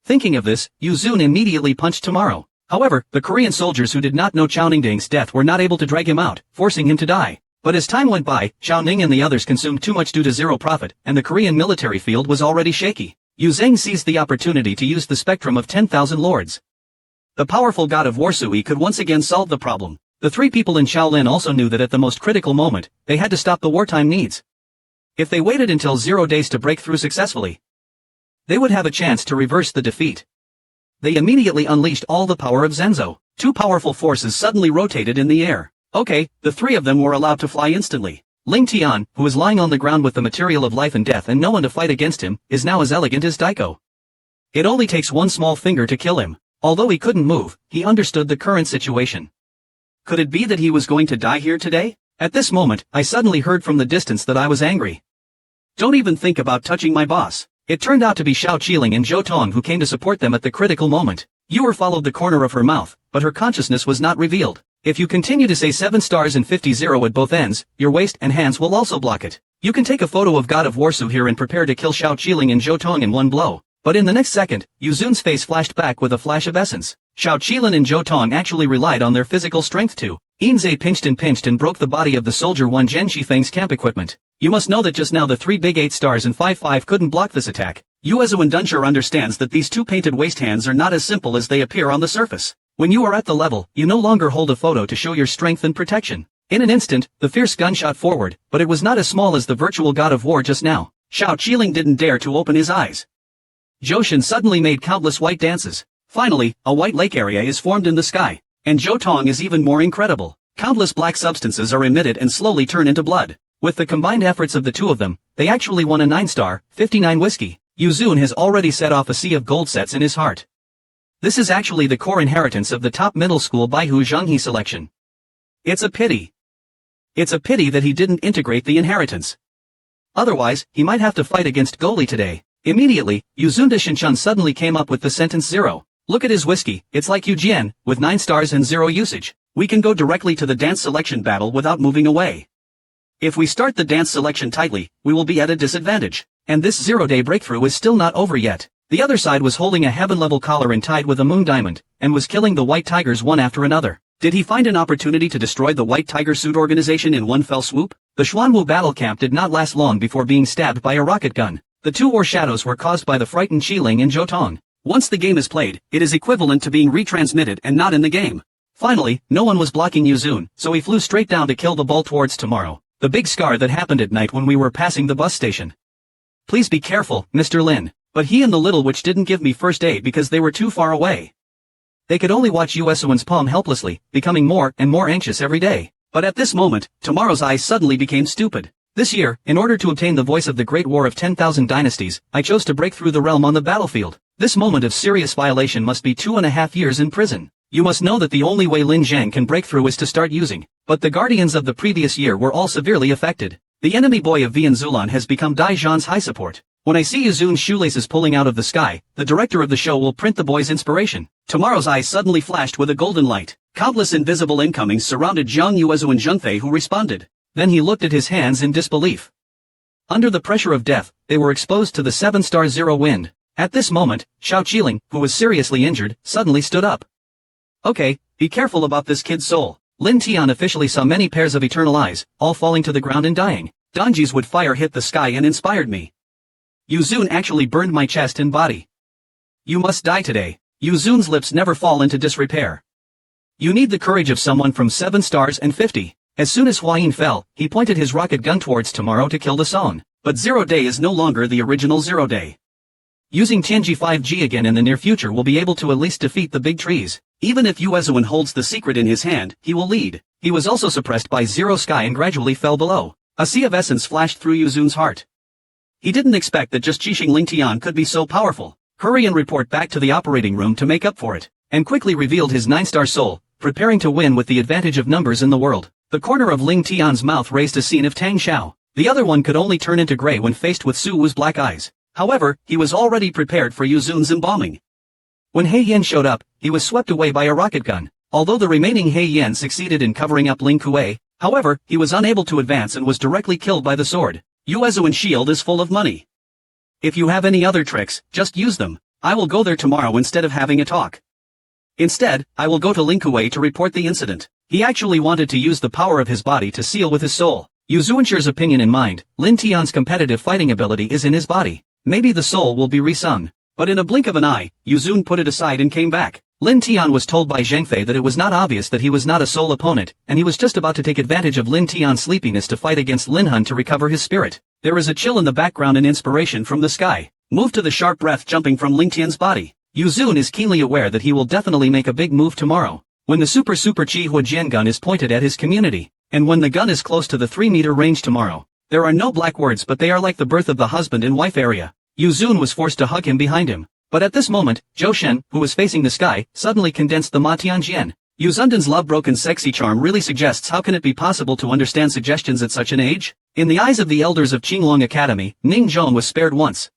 Thinking of this, Yu Zun immediately punched tomorrow. However, the Korean soldiers who did not know Chao Ningding's death were not able to drag him out, forcing him to die. But as time went by, Chao Ning and the others consumed too much due to zero profit, and the Korean military field was already shaky. Yu Zheng seized the opportunity to use the spectrum of 10,000 lords. The powerful god of war Sui could once again solve the problem. The 3 people in Shaolin also knew that at the most critical moment, they had to stop the wartime needs. If they waited until 0 days to break through successfully, they would have a chance to reverse the defeat. They immediately unleashed all the power of Zenzo. 2 powerful forces suddenly rotated in the air. Okay, the 3 of them were allowed to fly instantly. Ling Tian, who was lying on the ground with the material of life and death and no one to fight against him, is now as elegant as Daiko. It only takes 1 small finger to kill him. Although he couldn't move, he understood the current situation. Could it be that he was going to die here today? At this moment, I suddenly heard from the distance that I was angry. Don't even think about touching my boss. It turned out to be Xiao Qiling and Zhou Tong who came to support them at the critical moment. Yuer followed the corner of her mouth, but her consciousness was not revealed. If you continue to say 7 stars and 50 at both ends, your waist and hands will also block it. You can take a photo of God of Warsu here and prepare to kill Xiao Qiling and Zhou Tong in 1 blow. But in the next second, Yuzun's face flashed back with a flash of essence. Xiao Qilin and Zhou Tong actually relied on their physical strength too. Yinze pinched and broke the body of the soldier 1 Zhen Shifeng's camp equipment. You must know that just now the 3 big 8 stars and 5-5 couldn't block this attack. Yuezuan Dunsher understands that these 2 painted waste hands are not as simple as they appear on the surface. When you are at the level, you no longer hold a photo to show your strength and protection. In an instant, the fierce gun shot forward, but it was not as small as the virtual god of war just now. Xiao Qiling didn't dare to open his eyes. Zhou suddenly made countless white dances. Finally, a white lake area is formed in the sky. And Zhou Tong is even more incredible. Countless black substances are emitted and slowly turn into blood. With the combined efforts of the 2 of them, they actually won a 9-star, 59 whiskey. Yuzun has already set off a sea of gold sets in his heart. This is actually the core inheritance of the top middle school Baihu Zhenghe selection. It's a pity. It's a pity that he didn't integrate the inheritance. Otherwise, he might have to fight against Goli today. Immediately, Yuzunda Shinchun suddenly came up with the sentence 0. Look at his whiskey, it's like Yujian, with 9 stars and 0 usage. We can go directly to the dance selection battle without moving away. If we start the dance selection tightly, we will be at a disadvantage. And this 0-day breakthrough is still not over yet. The other side was holding a heaven-level collar and tied with a moon diamond, and was killing the white tigers one after another. Did he find an opportunity to destroy the White Tiger Suit organization in one fell swoop? The Xuanwu battle camp did not last long before being stabbed by a rocket gun. The 2 war shadows were caused by the frightened Qiling and Zhou Tong. Once the game is played, it is equivalent to being retransmitted and not in the game. Finally, no one was blocking Yuzun, so he flew straight down to kill the ball towards tomorrow. The big scar that happened at night when we were passing the bus station. Please be careful, Mr. Lin. But he and the little witch didn't give me first aid because they were too far away. They could only watch Yuesuan's palm helplessly, becoming more and more anxious every day. But at this moment, tomorrow's eyes suddenly became stupid. This year, in order to obtain the voice of the Great War of 10,000 Dynasties, I chose to break through the realm on the battlefield. This moment of serious violation must be 2.5 years in prison. You must know that the only way Lin Zhang can break through is to start using. But the guardians of the previous year were all severely affected. The enemy boy of Vian Zulan has become Dai Zhan's high support. When I see Yuzun's shoelaces pulling out of the sky, the director of the show will print the boy's inspiration. Tomorrow's eyes suddenly flashed with a golden light. Countless invisible incomings surrounded Zhang Yuezu and Zhengfei, who responded. Then he looked at his hands in disbelief. Under the pressure of death, they were exposed to the 7-star 0 wind. At this moment, Xiao Qiling, who was seriously injured, suddenly stood up. Okay, be careful about this kid's soul. Lin Tian officially saw many pairs of eternal eyes, all falling to the ground and dying. Danji's wood fire hit the sky and inspired me. Yuzun actually burned my chest and body. You must die today. Yuzun's lips never fall into disrepair. You need the courage of someone from 7 stars and 50. As soon as Hua Yin fell, he pointed his rocket gun towards tomorrow to kill the Song. But 0 day is no longer the original 0 day. Using Tianji 5G again in the near future will be able to at least defeat the big trees. Even if Yuezuan holds the secret in his hand, he will lead. He was also suppressed by 0 sky and gradually fell below. A sea of essence flashed through Yuzun's heart. He didn't expect that just Jixing Lingtian could be so powerful. Hurry and report back to the operating room to make up for it. And quickly revealed his 9-star soul, preparing to win with the advantage of numbers in the world. The corner of Ling Tian's mouth raised a scene of Tang Xiao. The other one could only turn into gray when faced with Su Wu's black eyes. However, he was already prepared for Yuzun's embalming. When He Yen showed up, he was swept away by a rocket gun. Although the remaining He Yen succeeded in covering up Ling Kuei, however, he was unable to advance and was directly killed by the sword. Yuezuan's shield is full of money. If you have any other tricks, just use them. I will go there tomorrow instead of having a talk. Instead, I will go to Ling Kuei to report the incident. He actually wanted to use the power of his body to seal with his soul. Yuzuanshi's opinion in mind, Lin Tian's competitive fighting ability is in his body. Maybe the soul will be resung. But in a blink of an eye, Yuzun put it aside and came back. Lin Tian was told by Zhengfei that it was not obvious that he was not a soul opponent, and he was just about to take advantage of Lin Tian's sleepiness to fight against Lin Hun to recover his spirit. There is a chill in the background and inspiration from the sky. Move to the sharp breath jumping from Ling Tian's body. Yuzun is keenly aware that he will definitely make a big move tomorrow. When the super Chi Hua Jian gun is pointed at his community, and when the gun is close to the 3-meter range tomorrow, there are no black words but they are like the birth of the husband and wife area. Yuzun was forced to hug him behind him. But at this moment, Zhou Shen, who was facing the sky, suddenly condensed the Ma Tianjian. Yuzundan's love-broken sexy charm really suggests how can it be possible to understand suggestions at such an age? In the eyes of the elders of Qinglong Academy, Ning Zhong was spared once.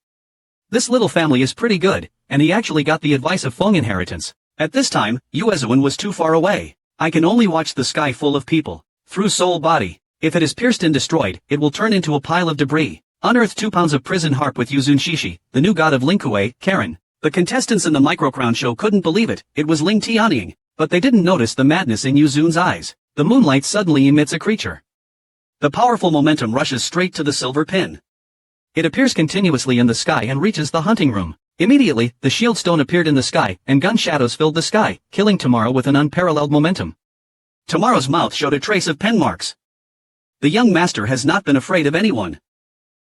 This little family is pretty good, and he actually got the advice of Feng inheritance. At this time, Yuezuan was too far away. I can only watch the sky full of people. Through soul body. If it is pierced and destroyed, it will turn into a pile of debris. Unearth 2 pounds of prison harp with Yuzun Shishi, the new god of Lingkue, Karen. The contestants in the microcrown show couldn't believe it. It was Ling Tianying, but they didn't notice the madness in Yuzun's eyes. The moonlight suddenly emits a creature. The powerful momentum rushes straight to the silver pin. It appears continuously in the sky and reaches the hunting room. Immediately, the shield stone appeared in the sky, and gun shadows filled the sky, killing Tomorrow with an unparalleled momentum. Tomorrow's mouth showed a trace of pen marks. The young master has not been afraid of anyone.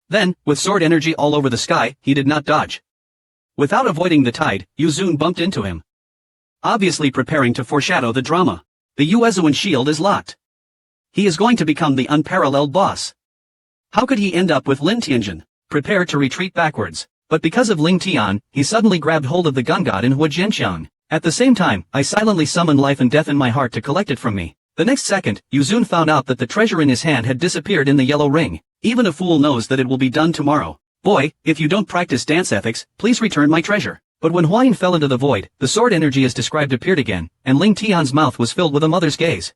Then, with sword energy all over the sky, he did not dodge. Without avoiding the tide, Yuzun bumped into him. Obviously preparing to foreshadow the drama. The Uezuan shield is locked. He is going to become the unparalleled boss. How could he end up with Lin Tianjin? Prepared to retreat backwards. But because of Ling Tian, he suddenly grabbed hold of the gun god in Hua Jianxiang. At the same time, I silently summoned life and death in my heart to collect it from me. The next second, Yuzun found out that the treasure in his hand had disappeared in the yellow ring. Even a fool knows that it will be done tomorrow. Boy, if you don't practice dance ethics, please return my treasure. But when Huayin fell into the void, the sword energy as described appeared again, and Ling Tian's mouth was filled with a mother's gaze.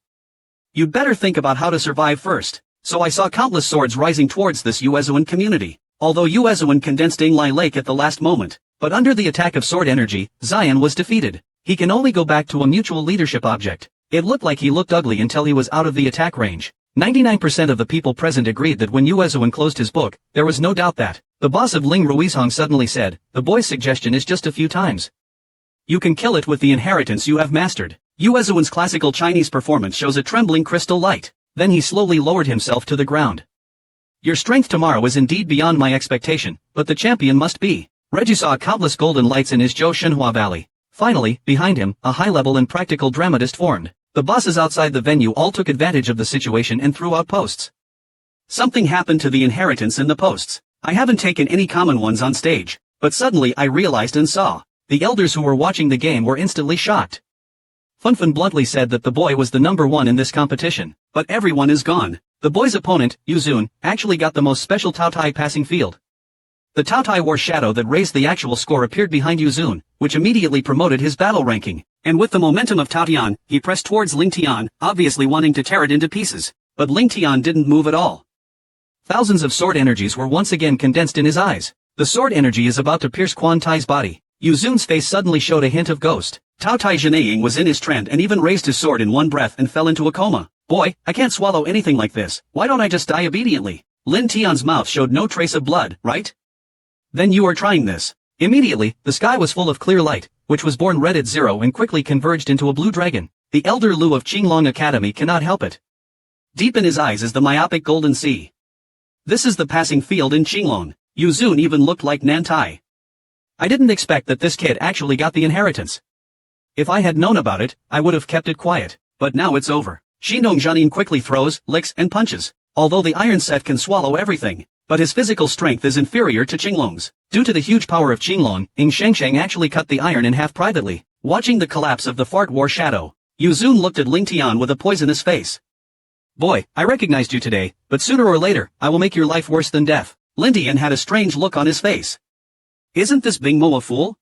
You'd better think about how to survive first. So I saw countless swords rising towards this Uezuan community. Although Uezuan condensed Inglai Lake at the last moment, but under the attack of sword energy, Xian was defeated. He can only go back to a mutual leadership object. It looked like he looked ugly until he was out of the attack range. 99% of the people present agreed that when Uezuan closed his book, there was no doubt that. The boss of Ling Ruizhong suddenly said, the boy's suggestion is just a few times. You can kill it with the inheritance you have mastered. Uezuan's classical Chinese performance shows a trembling crystal light. Then he slowly lowered himself to the ground. Your strength tomorrow is indeed beyond my expectation, but the champion must be. Reggie saw countless golden lights in his Zhou Shenhua Valley. Finally, behind him, a high-level and practical dramatist formed. The bosses outside the venue all took advantage of the situation and threw out posts. Something happened to the inheritance in the posts. I haven't taken any common ones on stage, but suddenly I realized and saw. The elders who were watching the game were instantly shocked. Funfun bluntly said that the boy was the number one in this competition, but everyone is gone. The boy's opponent, Yuzun, actually got the most special Taotai passing field. The Taotai War shadow that raised the actual score appeared behind Yuzun, which immediately promoted his battle ranking, and with the momentum of Taotian, he pressed towards Ling Tian, obviously wanting to tear it into pieces, but Ling Tian didn't move at all. Thousands of sword energies were once again condensed in his eyes. The sword energy is about to pierce Quan Tai's body. Yuzun's face suddenly showed a hint of ghost. Tao Tai Zhenaying was in his trend and even raised his sword in one breath and fell into a coma. Boy, I can't swallow anything like this. Why don't I just die obediently? Lin Tian's mouth showed no trace of blood, right? Then you are trying this. Immediately, the sky was full of clear light, which was born red at zero and quickly converged into a blue dragon. The elder Lu of Qinglong Academy cannot help it. Deep in his eyes is the myopic golden sea. This is the passing field in Qinglong. Yuzun even looked like Nantai. I didn't expect that this kid actually got the inheritance. If I had known about it, I would have kept it quiet, but now it's over. Xindong Zhanin quickly throws, licks, and punches. Although the iron set can swallow everything, but his physical strength is inferior to Qinglong's. Due to the huge power of Qinglong, Ying Shengsheng actually cut the iron in half privately. Watching the collapse of the Fart War shadow, Yuzun looked at Ling Tian with a poisonous face. Boy, I recognized you today, but sooner or later, I will make your life worse than death. Lin Tian had a strange look on his face. Isn't this Bing Mo a fool?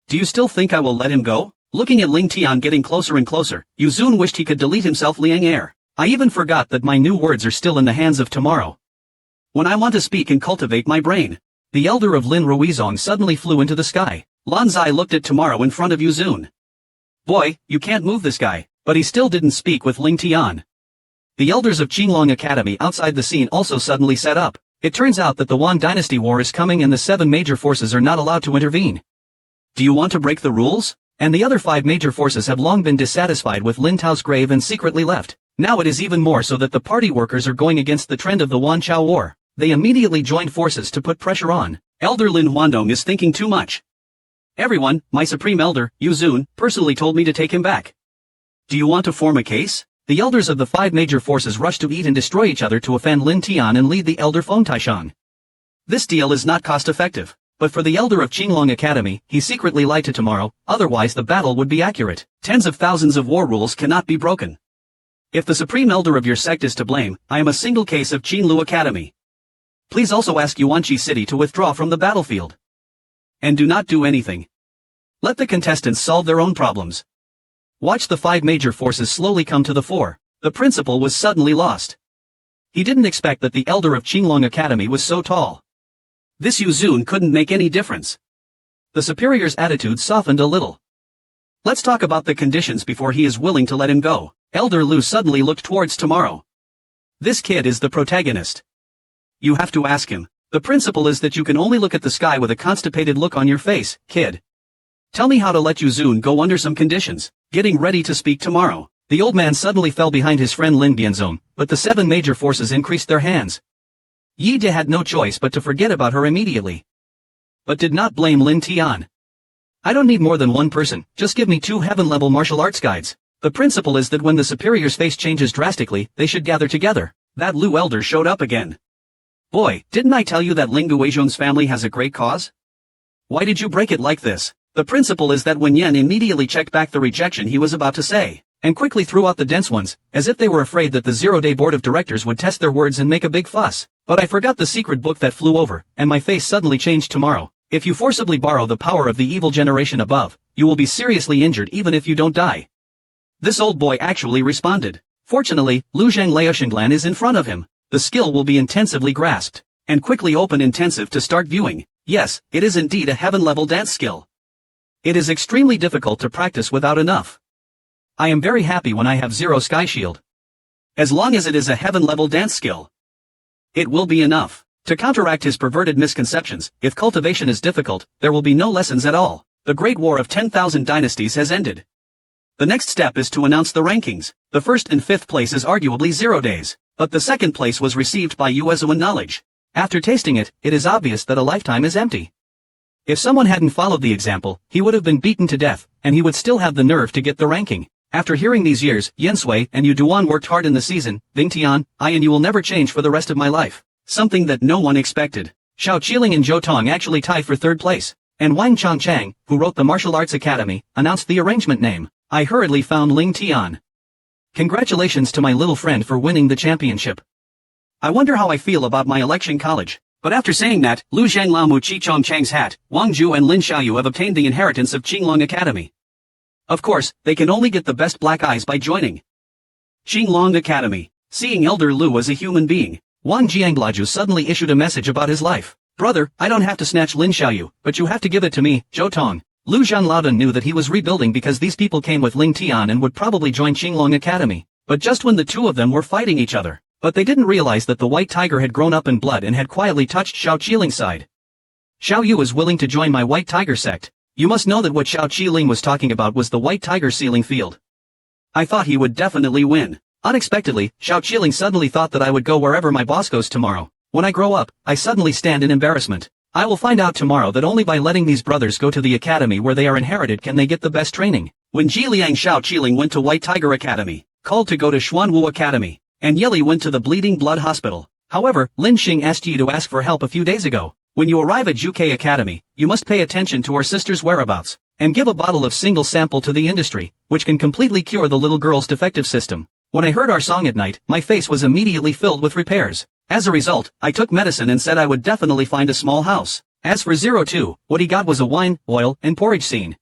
Do you still think I will let him go? Looking at Ling Tian getting closer and closer, Yuzun wished he could delete himself Liang Air. I even forgot that my new words are still in the hands of tomorrow. When I want to speak and cultivate my brain. The elder of Lin Ruizhong suddenly flew into the sky. Lan Zai looked at tomorrow in front of Yuzun. Boy, you can't move this guy, but he still didn't speak with Ling Tian. The elders of Qinglong Academy outside the scene also suddenly set up. It turns out that the Wan Dynasty War is coming and the 7 major forces are not allowed to intervene. Do you want to break the rules? And the other 5 major forces have long been dissatisfied with Lin Tao's grave and secretly left. Now it is even more so that the party workers are going against the trend of the Wan Chao War. They immediately joined forces to put pressure on. Elder Lin Huandong is thinking too much. Everyone, my supreme elder, Yuzun, personally told me to take him back. Do you want to form a case? The elders of the 5 major forces rush to eat and destroy each other to offend Lin Tian and lead the elder Feng Taishan. This deal is not cost-effective, but for the elder of Qinglong Academy, he secretly lied to tomorrow, otherwise the battle would be accurate. Tens of thousands of war rules cannot be broken. If the supreme elder of your sect is to blame, I am a single case of Qinlu Academy. Please also ask Yuanqi City to withdraw from the battlefield. And do not do anything. Let the contestants solve their own problems. Watch the 5 major forces slowly come to the fore. The principle was suddenly lost. He didn't expect that the elder of Qinglong Academy was so tall. This Yu Zun couldn't make any difference. The superior's attitude softened a little. Let's talk about the conditions before he is willing to let him go. Elder Lu suddenly looked towards Tomorrow. This kid is the protagonist. You have to ask him. The principle is that you can only look at the sky with a constipated look on your face, kid. Tell me how to let Yu Zun go under some conditions. Getting ready to speak tomorrow. The old man suddenly fell behind his friend Lin Bianzong, but the 7 major forces increased their hands. Yi De had no choice but to forget about her immediately. But did not blame Lin Tian. I don't need more than one person, just give me 2 heaven-level martial arts guides. The principle is that when the superior's face changes drastically, they should gather together. That Lu elder showed up again. Boy, didn't I tell you that Ling Guizhong's family has a great cause? Why did you break it like this? The principle is that when Yan immediately checked back the rejection he was about to say, and quickly threw out the dense ones, as if they were afraid that the zero-day board of directors would test their words and make a big fuss. But I forgot the secret book that flew over, and my face suddenly changed tomorrow. If you forcibly borrow the power of the evil generation above, you will be seriously injured even if you don't die. This old boy actually responded. Fortunately, Lu Zhang Laoshenglan is in front of him. The skill will be intensively grasped, and quickly open intensive to start viewing. Yes, it is indeed a heaven-level dance skill. It is extremely difficult to practice without enough. I am very happy when I have 0 sky shield. As long as it is a heaven-level dance skill, it will be enough. To counteract his perverted misconceptions, if cultivation is difficult, there will be no lessons at all. The Great War of 10,000 Dynasties has ended. The next step is to announce the rankings. The 1st and 5th place is arguably 0 days, but the 2nd place was received by Yuezuan knowledge. After tasting it, it is obvious that a lifetime is empty. If someone hadn't followed the example, he would have been beaten to death, and he would still have the nerve to get the ranking. After hearing these years, Yen Sui and Yu Duan worked hard in the season. Bing Tian, I and you will never change for the rest of my life. Something that no one expected. Xiao Qiling and Zhou Tong actually tied for 3rd place, and Wang Changchang, who wrote the Martial Arts Academy, announced the arrangement name. I hurriedly found Ling Tian. Congratulations to my little friend for winning the championship. I wonder how I feel about my election college. But after saying that, Lu Zhang Laomu Qi Chongchang's hat, Wang Zhu and Lin Xiaoyu have obtained the inheritance of Qinglong Academy. Of course, they can only get the best black eyes by joining Qinglong Academy. Seeing Elder Lu as a human being, Wang Jianglaju suddenly issued a message about his life. Brother, I don't have to snatch Lin Xiaoyu, but you have to give it to me, Zhou Tong. Lu Zhanlaodan knew that he was rebuilding because these people came with Ling Tian and would probably join Qinglong Academy. But just when the two of them were fighting each other. But they didn't realize that the white tiger had grown up in blood and had quietly touched Xiao Qiling's side. Xiao Yu is willing to join my white tiger sect. You must know that what Xiao Qiling was talking about was the white tiger sealing field. I thought he would definitely win. Unexpectedly, Xiao Qiling suddenly thought that I would go wherever my boss goes tomorrow. When I grow up, I suddenly stand in embarrassment. I will find out tomorrow that only by letting these brothers go to the academy where they are inherited can they get the best training. When Jiliang Xiao Qiling went to White Tiger Academy, called to go to Xuanwu Academy, and Yeli went to the Bleeding Blood Hospital. However, Lin Xing asked you to ask for help a few days ago. When you arrive at UK Academy, you must pay attention to our sister's whereabouts, and give a bottle of single sample to the industry, which can completely cure the little girl's defective system. When I heard our song at night, my face was immediately filled with repairs. As a result, I took medicine and said I would definitely find a small house. As for 02, what he got was a wine, oil, and porridge scene.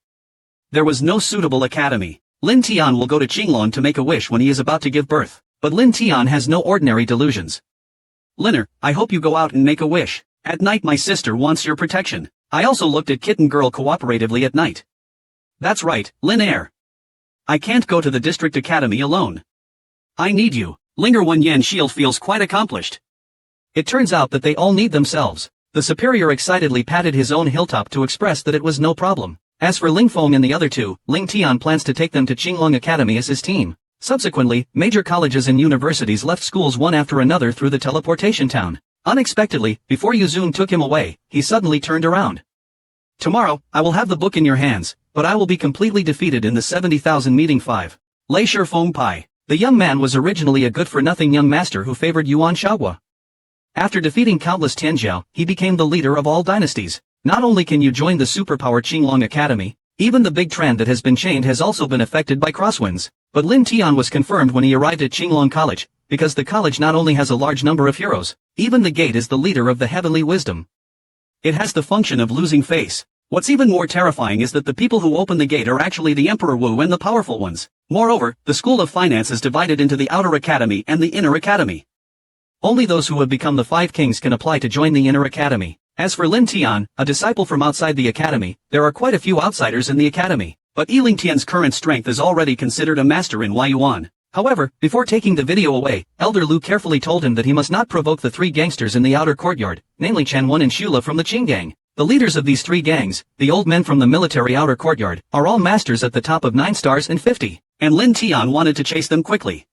There was no suitable academy. Lin Tian will go to Qinglong to make a wish when he is about to give birth. But Lin Tian has no ordinary delusions. Linner, I hope you go out and make a wish. At night my sister wants your protection. I also looked at Kitten Girl cooperatively at night. That's right, Lin Air. I can't go to the district academy alone. I need you. Linger Wen Yan Shield feels quite accomplished. It turns out that they all need themselves. The superior excitedly patted his own hilltop to express that it was no problem. As for Ling Feng and the other two, Ling Tian plans to take them to Qinglong Academy as his team. Subsequently, major colleges and universities left schools one after another through the teleportation town. Unexpectedly, before Yuzun took him away, he suddenly turned around. Tomorrow, I will have the book in your hands, but I will be completely defeated in the 70,000 meeting 5. Lei Shifeng Pai. The young man was originally a good-for-nothing young master who favored Yuan Shaohua. After defeating countless Tianjiao, he became the leader of all dynasties. Not only can you join the superpower Qinglong Academy, even the big trend that has been chained has also been affected by crosswinds. But Lin Tian was confirmed when he arrived at Qinglong College, because the college not only has a large number of heroes, even the gate is the leader of the heavenly wisdom. It has the function of losing face. What's even more terrifying is that the people who open the gate are actually the Emperor Wu and the powerful ones. Moreover, the School of Finance is divided into the Outer Academy and the Inner Academy. Only those who have become the 5 kings can apply to join the inner academy. As for Lin Tian, a disciple from outside the academy, there are quite a few outsiders in the academy, but Ling Tian's current strength is already considered a master in Yuan. However, before taking the video away, Elder Lu carefully told him that he must not provoke the 3 gangsters in the outer courtyard, namely Chen Wen and Shula from the Qing gang. The leaders of these 3 gangs, the old men from the military outer courtyard, are all masters at the top of 9 stars and 50, and Lin Tian wanted to chase them quickly.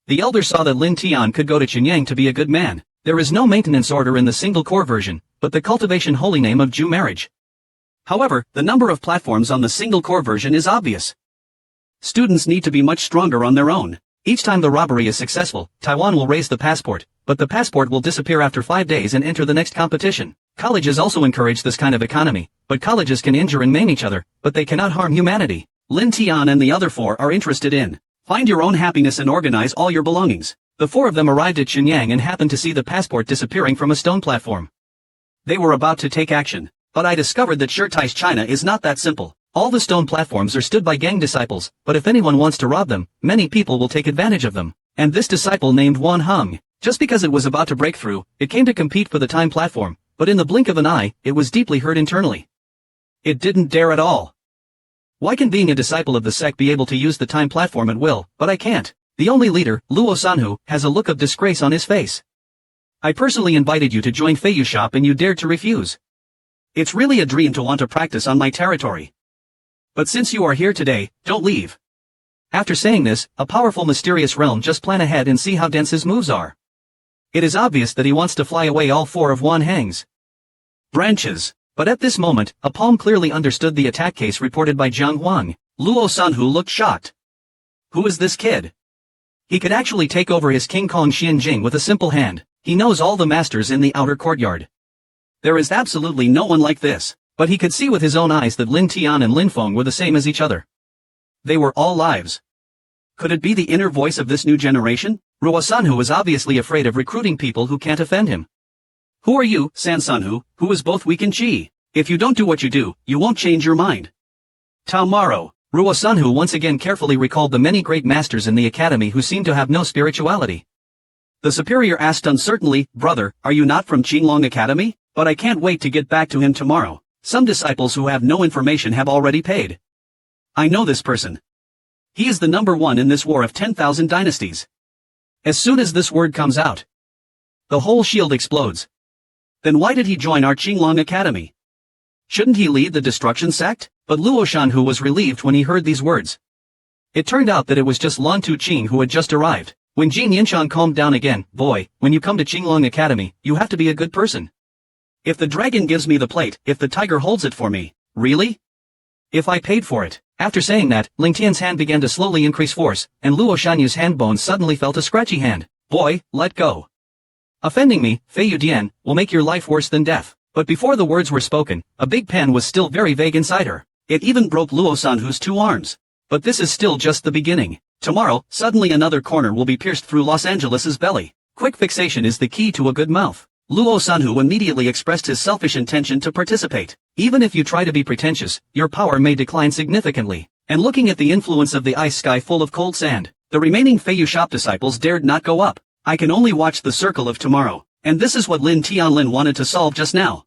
The elder saw that Lin Tian could go to Qinyang to be a good man. There is no maintenance order in the single core version, but the cultivation holy name of Jew marriage. However, the number of platforms on the single core version is obvious. Students need to be much stronger on their own. Each time the robbery is successful, Taiwan will raise the passport, but the passport will disappear after 5 days and enter the next competition. Colleges also encourage this kind of economy, but colleges can injure and maim each other, but they cannot harm humanity. Lin Tian and the other 4 are interested in find your own happiness and organize all your belongings. The 4 of them arrived at Qinyang and happened to see the passport disappearing from a stone platform. They were about to take action, but I discovered that Shirtai's China is not that simple. All the stone platforms are stood by gang disciples, but if anyone wants to rob them, many people will take advantage of them. And this disciple named Wan Heng, just because it was about to break through, it came to compete for the time platform, but in the blink of an eye, it was deeply hurt internally. It didn't dare at all. Why can being a disciple of the sect be able to use the time platform at will, but I can't? The only leader, Luo Sanhu, has a look of disgrace on his face. I personally invited you to join Feiyu shop and you dared to refuse. It's really a dream to want to practice on my territory. But since you are here today, don't leave. After saying this, a powerful mysterious realm just plan ahead and see how dense his moves are. It is obvious that he wants to fly away all 4 of Wan Heng's branches. But at this moment, a palm clearly understood the attack case reported by Jiang Huang. Luo Sanhu looked shocked. Who is this kid? He could actually take over his King Kong Xianjing with a simple hand. He knows all the masters in the outer courtyard. There is absolutely no one like this. But he could see with his own eyes that Lin Tian and Lin Feng were the same as each other. They were all lives. Could it be the inner voice of this new generation? Ruo Sanhu is obviously afraid of recruiting people who can't offend him. Who are you, San Sanhu, who is both weak and chi? If you don't do what you do, you won't change your mind. Tao Maro. Ruo Sanhu once again carefully recalled the many great masters in the academy who seemed to have no spirituality. The superior asked uncertainly, brother, are you not from Qinglong Academy? But I can't wait to get back to him tomorrow. Some disciples who have no information have already paid. I know this person. He is the number 1 in this war of 10,000 dynasties. As soon as this word comes out, the whole shield explodes. Then why did he join our Qinglong Academy? Shouldn't he lead the destruction sect? But Luo Shanhu was relieved when he heard these words. It turned out that it was just Lan Tu-Qing who had just arrived. When Jin Yinshan calmed down again, boy, when you come to Qinglong Academy, you have to be a good person. If the dragon gives me the plate, if the tiger holds it for me, really? If I paid for it. After saying that, Ling Tian's hand began to slowly increase force, and Luo Shanyu's hand bones suddenly felt a scratchy hand. Boy, let go. Offending me, Feiyu Dian, will make your life worse than death. But before the words were spoken, a big pen was still very vague inside her. It even broke Luo Sanhu's 2 arms. But this is still just the beginning. Tomorrow, suddenly another corner will be pierced through Los Angeles's belly. Quick fixation is the key to a good mouth. Luo Sanhu immediately expressed his selfish intention to participate. Even if you try to be pretentious, your power may decline significantly. And looking at the influence of the ice sky full of cold sand, the remaining Feiyu shop disciples dared not go up. I can only watch the circle of tomorrow. And this is what Lin Tianlin wanted to solve just now.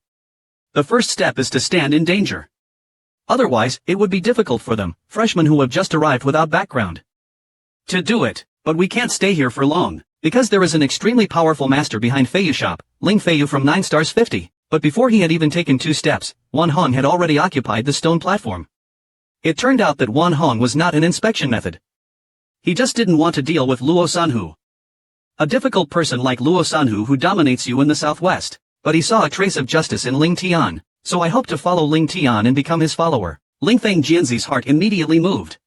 The first step is to stand in danger. Otherwise, it would be difficult for them, freshmen who have just arrived without background, to do it. But we can't stay here for long. Because there is an extremely powerful master behind Feiyu shop, Ling Feiyu from 9 stars 50. But before he had even taken 2 steps, Wan Heng had already occupied the stone platform. It turned out that Wan Heng was not an inspection method. He just didn't want to deal with Luo Sanhu. A difficult person like Luo Sanhu who dominates you in the southwest. But he saw a trace of justice in Ling Tian, so I hope to follow Ling Tian and become his follower. Ling Feng Jianzi's heart immediately moved.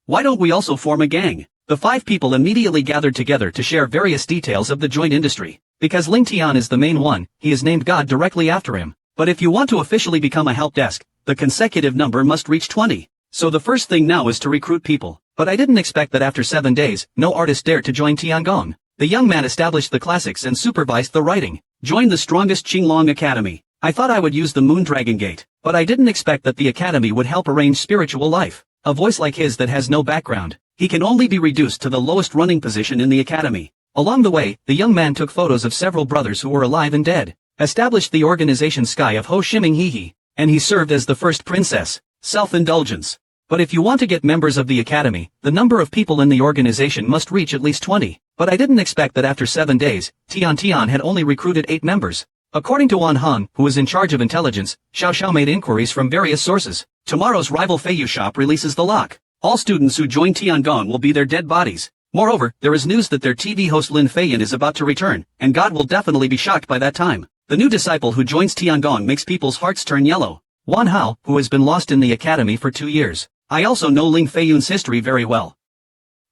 Why don't we also form a gang? The 5 people immediately gathered together to share various details of the joint industry. Because Ling Tian is the main one, he is named God directly after him. But if you want to officially become a help desk, the consecutive number must reach 20. So the first thing now is to recruit people. But I didn't expect that after 7 days, no artist dared to join Tiangong. The young man established the classics and supervised the writing. Joined the strongest Qinglong Academy. I thought I would use the Moon Dragon Gate, but I didn't expect that the academy would help arrange spiritual life. A voice like his that has no background. He can only be reduced to the lowest running position in the academy. Along the way, the young man took photos of several brothers who were alive and dead, established the organization Sky of Ho Shiming Hehe, and he served as the first princess. Self-indulgence. But if you want to get members of the academy, the number of people in the organization must reach at least 20. But I didn't expect that after 7 days, Tian had only recruited 8 members. According to Wan Hong, who was in charge of intelligence, Xiao Xiao made inquiries from various sources. Tomorrow's rival Feiyu shop releases the lock. All students who join Tiangong will be their dead bodies. Moreover, there is news that their TV host Lin Feiyan is about to return, and God will definitely be shocked by that time. The new disciple who joins Tiangong makes people's hearts turn yellow. Wan Hao, who has been lost in the academy for 2 years. I also know Ling Feiyun's history very well.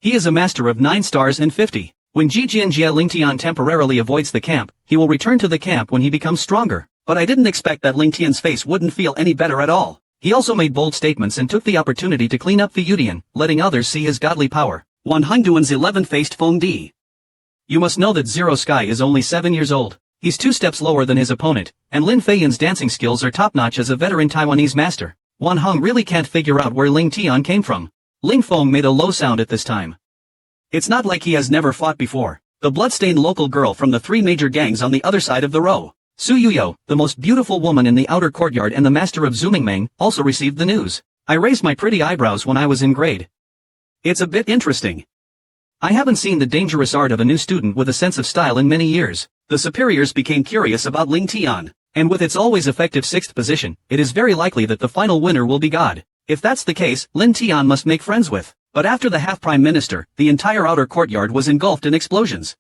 He is a master of 9 stars and 50. When Jijianjia Lingtian temporarily avoids the camp, he will return to the camp when he becomes stronger. But I didn't expect that Lingtian's face wouldn't feel any better at all. He also made bold statements and took the opportunity to clean up Feyudian, letting others see his godly power. Wan Hongduan's 11-faced Feng Di. You must know that Zero Sky is only 7 years old. He's 2 steps lower than his opponent, and Lin Feiyan's dancing skills are top-notch as a veteran Taiwanese master. Wan Hong really can't figure out where Ling Tian came from. Ling Feng made a low sound at this time. It's not like he has never fought before. The blood-stained local girl from the 3 major gangs on the other side of the row, Su Yuyo, the most beautiful woman in the outer courtyard and the master of Zumingmeng, also received the news. I raised my pretty eyebrows when I was in grade. It's a bit interesting. I haven't seen the dangerous art of a new student with a sense of style in many years. The superiors became curious about Ling Tian, and with its always effective 6th position, it is very likely that the final winner will be God. If that's the case, Lin Tian must make friends with. But after the half-prime minister, the entire outer courtyard was engulfed in explosions.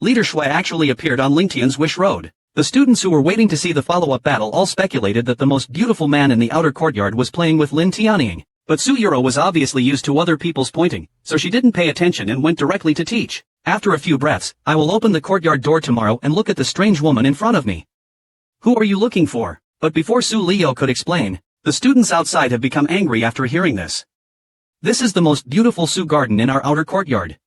Leader Shui actually appeared on Ling Tian's wish road. The students who were waiting to see the follow-up battle all speculated that the most beautiful man in the outer courtyard was playing with Lin Tianying. But Su Yuro was obviously used to other people's pointing, so she didn't pay attention and went directly to teach. After a few breaths, I will open the courtyard door tomorrow and look at the strange woman in front of me. Who are you looking for? But before Su Leo could explain, the students outside have become angry after hearing this. This is the most beautiful Su garden in our outer courtyard.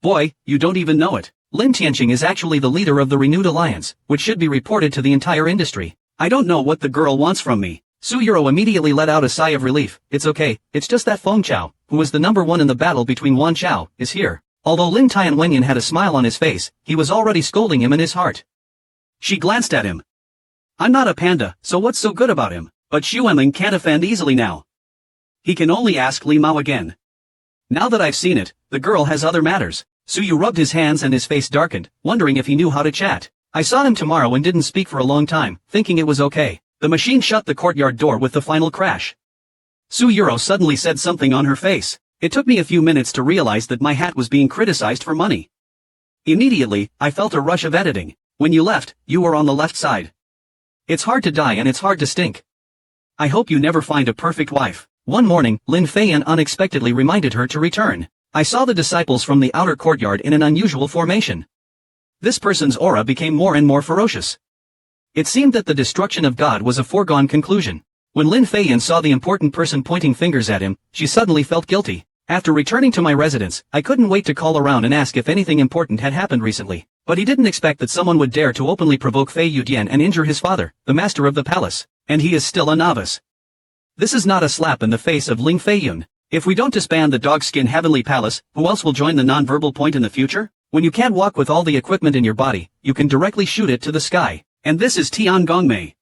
Boy, you don't even know it. Lin Tianqing is actually the leader of the renewed alliance, which should be reported to the entire industry. I don't know what the girl wants from me. Su Yuro immediately let out a sigh of relief. It's okay, it's just that Feng Chao, who was the number 1 in the battle between Wan Chao, is here. Although Lin Tian Wenyan had a smile on his face, he was already scolding him in his heart. She glanced at him. I'm not a panda, so what's so good about him? But Xu Enling can't offend easily now. He can only ask Li Mao again. Now that I've seen it, the girl has other matters. Su Yu rubbed his hands and his face darkened, wondering if he knew how to chat. I saw him tomorrow and didn't speak for a long time, thinking it was okay. The machine shut the courtyard door with the final crash. Su Yuro suddenly said something on her face. It took me a few minutes to realize that my hat was being criticized for money. Immediately, I felt a rush of editing. When you left, you were on the left side. It's hard to die and it's hard to stink. I hope you never find a perfect wife. One morning, Lin Feiyan unexpectedly reminded her to return. I saw the disciples from the outer courtyard in an unusual formation. This person's aura became more and more ferocious. It seemed that the destruction of God was a foregone conclusion. When Lin Feiyan saw the important person pointing fingers at him, she suddenly felt guilty. After returning to my residence, I couldn't wait to call around and ask if anything important had happened recently. But he didn't expect that someone would dare to openly provoke Fei Yudian and injure his father, the master of the palace. And he is still a novice. This is not a slap in the face of Ling Feiyun. If we don't disband the Dogskin Heavenly Palace, who else will join the non-verbal point in the future? When you can't walk with all the equipment in your body, you can directly shoot it to the sky. And this is Tian Gongmei.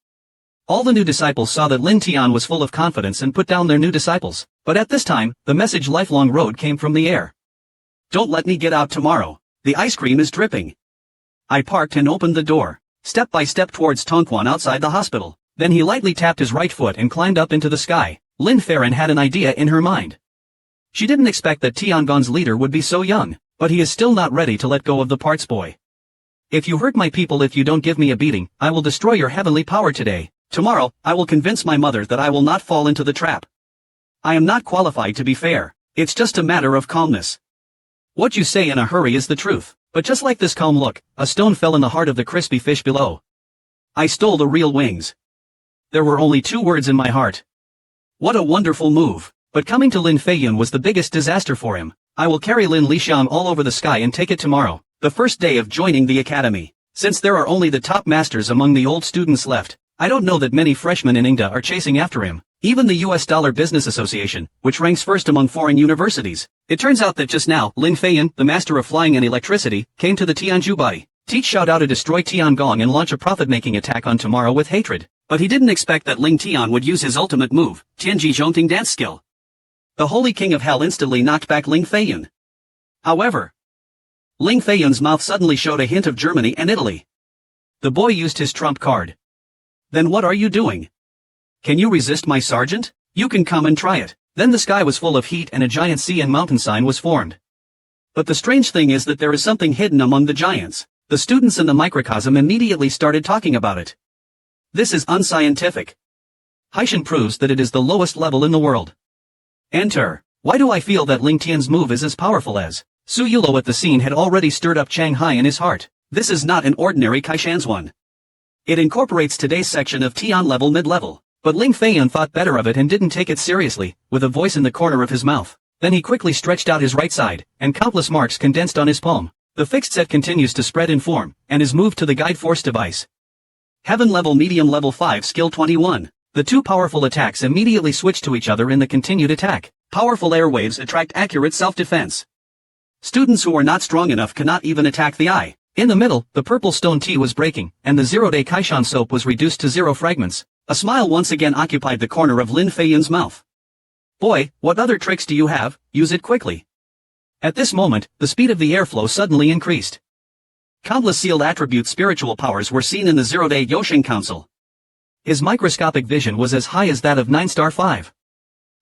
All the new disciples saw that Lin Tian was full of confidence and put down their new disciples. But at this time, the message Lifelong Road came from the air. Don't let me get out tomorrow. The ice cream is dripping. I parked and opened the door, step by step towards Tongquan outside the hospital. Then he lightly tapped his right foot and climbed up into the sky. Lin Farron had an idea in her mind. She didn't expect that Tiangong's leader would be so young, but he is still not ready to let go of the parts boy. If you hurt my people, if you don't give me a beating, I will destroy your heavenly power today. Tomorrow, I will convince my mother that I will not fall into the trap. I am not qualified to be fair. It's just a matter of calmness. What you say in a hurry is the truth. But just like this calm look, a stone fell in the heart of the crispy fish below. I stole the real wings. There were only 2 words in my heart. What a wonderful move. But coming to Lin Feiyun was the biggest disaster for him. I will carry Lin Lixiang all over the sky and take it tomorrow, the first day of joining the academy. Since there are only the top masters among the old students left, I don't know that many freshmen in Ingda are chasing after him. Even the US Dollar Business Association, which ranks first among foreign universities. It turns out that just now, Lin Feiyan, the master of flying and electricity, came to the Tianju body. Teach Xiao Dao to destroy Tiangong and launch a profit-making attack on tomorrow with hatred. But he didn't expect that Ling Tian would use his ultimate move, Tianji Zhongting dance skill. The Holy King of Hell instantly knocked back Ling Feiyan. However, Ling Feiyan's mouth suddenly showed a hint of Germany and Italy. The boy used his trump card. Then what are you doing? Can you resist my sergeant? You can come and try it. Then the sky was full of heat and a giant sea and mountain sign was formed. But the strange thing is that there is something hidden among the giants. The students in the microcosm immediately started talking about it. This is unscientific. Haishan proves that it is the lowest level in the world. Enter. Why do I feel that Ling Tian's move is as powerful as? Su Yulo at the scene had already stirred up Shanghai in his heart. This is not an ordinary Kaishan's one. It incorporates today's section of Tian level mid-level. But Ling Feiyan thought better of it and didn't take it seriously, with a voice in the corner of his mouth. Then he quickly stretched out his right side, and countless marks condensed on his palm. The fixed set continues to spread in form, and is moved to the guide force device. Heaven level medium level 5 skill 21. The two powerful attacks immediately switch to each other in the continued attack. Powerful airwaves attract accurate self-defense. Students who are not strong enough cannot even attack the eye. In the middle, the purple stone tea was breaking, and the zero-day Kaishan soap was reduced to 0 fragments. A smile once again occupied the corner of Lin Feiyan's mouth. Boy, what other tricks do you have? Use it quickly. At this moment, the speed of the airflow suddenly increased. Countless sealed attribute spiritual powers were seen in the zero-day Yoshing Council. His microscopic vision was as high as that of 9-star 5.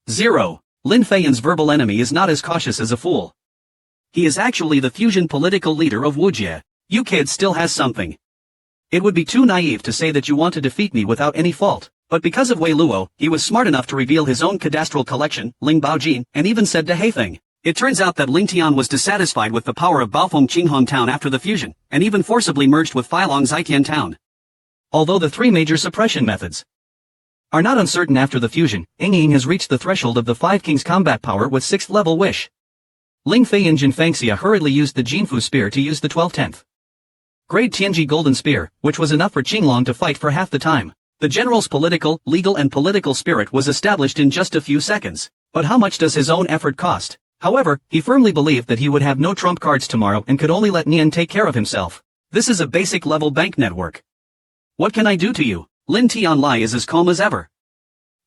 0. Lin Feiyan's verbal enemy is not as cautious as a fool. He is actually the fusion political leader of Wujie. You kid still has something. It would be too naive to say that you want to defeat me without any fault, but because of Wei Luo, he was smart enough to reveal his own cadastral collection, Ling Baojin, and even said to Heifeng. It turns out that Ling Tian was dissatisfied with the power of Baofeng Qinghong town after the fusion, and even forcibly merged with Feilong Zitian town. Although the three major suppression methods are not uncertain after the fusion, Ying has reached the threshold of the Five Kings combat power with 6th level wish. Ling Feiyan Jinfangxia hurriedly used the Jinfu spear to use the 12th grade Tianji golden spear, which was enough for Qinglong to fight for half the time. The general's political, legal and political spirit was established in just a few seconds. But how much does his own effort cost? However, he firmly believed that he would have no trump cards tomorrow and could only let Nian take care of himself. This is a basic level bank network. What can I do to you? Lin Tianlai is as calm as ever.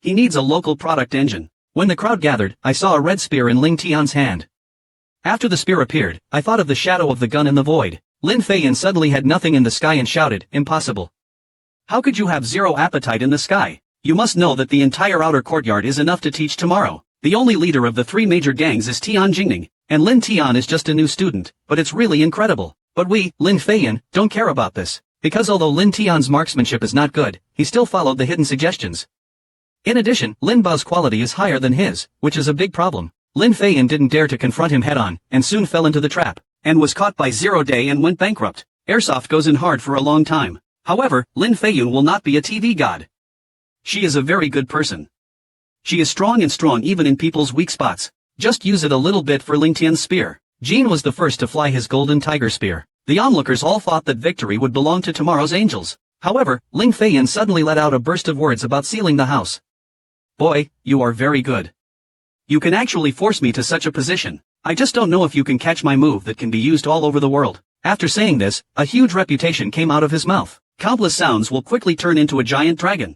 He needs a local product engine. When the crowd gathered, I saw a red spear in Ling Tian's hand. After the spear appeared, I thought of the shadow of the gun in the void. Lin Feiyan suddenly had nothing in the sky and shouted, impossible. How could you have 0 appetite in the sky? You must know that the entire outer courtyard is enough to teach tomorrow. The only leader of the 3 major gangs is Tian Jingning, and Lin Tian is just a new student, but it's really incredible. But we, Lin Feiyan, don't care about this, because although Lin Tian's marksmanship is not good, he still followed the hidden suggestions. In addition, Lin Bao's quality is higher than his, which is a big problem. Lin Feiyan didn't dare to confront him head-on, and soon fell into the trap, and was caught by Zero Day and went bankrupt. Airsoft goes in hard for a long time. However, Lin Feiyan will not be a TV god. She is a very good person. She is strong even in people's weak spots. Just use it a little bit for Ling Tian's spear. Jean was the first to fly his golden tiger spear. The onlookers all thought that victory would belong to tomorrow's angels. However, Ling Feiyan suddenly let out a burst of words about sealing the house. Boy, you are very good. You can actually force me to such a position. I just don't know if you can catch my move that can be used all over the world. After saying this, a huge reputation came out of his mouth. Countless sounds will quickly turn into a giant dragon.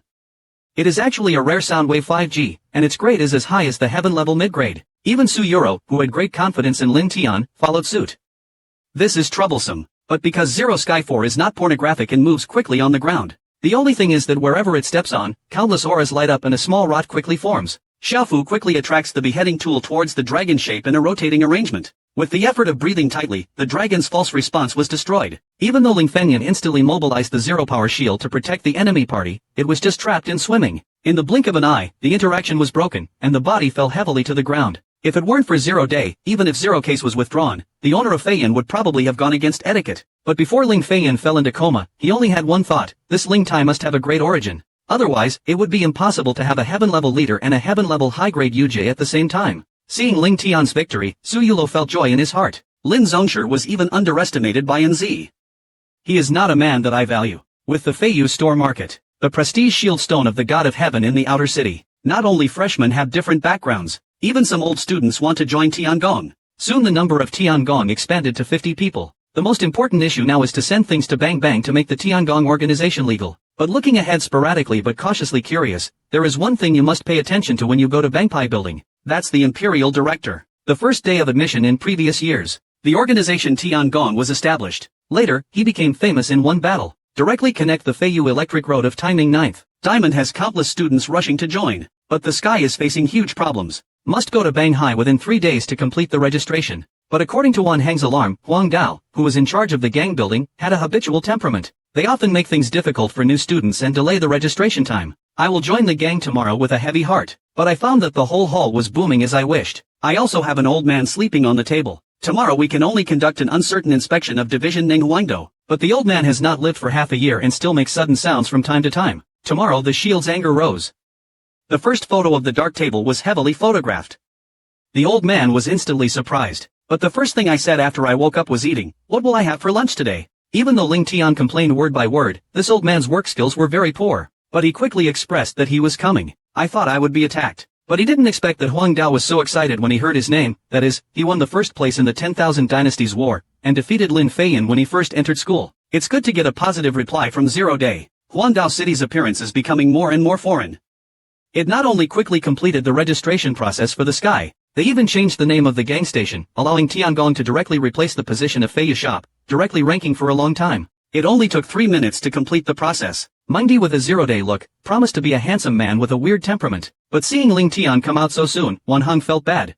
It is actually a rare sound wave 5G, and its grade is as high as the heaven level mid-grade. Even Su Yuro, who had great confidence in Lin Tian, followed suit. This is troublesome, but because Zero Sky 4 is not pornographic and moves quickly on the ground. The only thing is that wherever it steps on, countless auras light up and a small rot quickly forms. Xiaofu quickly attracts the beheading tool towards the dragon shape in a rotating arrangement. With the effort of breathing tightly, the dragon's false response was destroyed. Even though Ling Feiyan instantly mobilized the zero-power shield to protect the enemy party, it was just trapped in swimming. In the blink of an eye, the interaction was broken, and the body fell heavily to the ground. If it weren't for Zero Day, even if Zero Case was withdrawn, the owner of Feiyan would probably have gone against etiquette. But before Ling Feiyan fell into coma, he only had one thought: this Ling Tai must have a great origin. Otherwise, it would be impossible to have a heaven-level leader and a heaven-level high-grade UJ at the same time. Seeing Ling Tian's victory, Su Yulo felt joy in his heart. Lin Zongshi was even underestimated by NZ. He is not a man that I value. With the Feiyu store market, the prestige shield stone of the god of heaven in the outer city, Not only freshmen have different backgrounds, even some old students want to join Tiangong. Soon the number of Tiangong expanded to 50 people. The most important issue now is to send things to Bang Bang to make the Tiangong organization legal. But looking ahead sporadically but cautiously curious, there is one thing you must pay attention to when you go to Bangpai building. That's the Imperial Director. The first day of admission in previous years, the organization Tiangong was established. Later, he became famous in one battle. Directly connect the Feiyu Electric Road of Timing 9th. Diamond has countless students rushing to join. But the sky is facing huge problems. Must go to Banghai within 3 days to complete the registration. But according to Wan Heng's alarm, Huang Dao, who was in charge of the gang building, had a habitual temperament. They often make things difficult for new students and delay the registration time. I will join the gang tomorrow with a heavy heart. But I found that the whole hall was booming as I wished. I also have an old man sleeping on the table. Tomorrow we can only conduct an uncertain inspection of Division Ninghuangdo. But the old man has not lived for half a year and still makes sudden sounds from time to time. Tomorrow the shield's anger rose. The first photo of the dark table was heavily photographed. The old man was instantly surprised. But the first thing I said after I woke up was eating. What will I have for lunch today? Even though Ling Tian complained word by word, this old man's work skills were very poor. But he quickly expressed that he was coming. I thought I would be attacked. But he didn't expect that Huang Dao was so excited when he heard his name. That is, he won the first place in the 10,000 Dynasties War, and defeated Lin Feiyan when he first entered school. It's good to get a positive reply from Zero Day. Huang Dao City's appearance is becoming more and more foreign. It not only quickly completed the registration process for the sky, they even changed the name of the gang station, allowing Tiangong to directly replace the position of Feiyu Shop, directly ranking for a long time. It only took 3 minutes to complete the process. Mingdi with a zero-day look, promised to be a handsome man with a weird temperament, but seeing Ling Tian come out so soon, Wan Heng felt bad.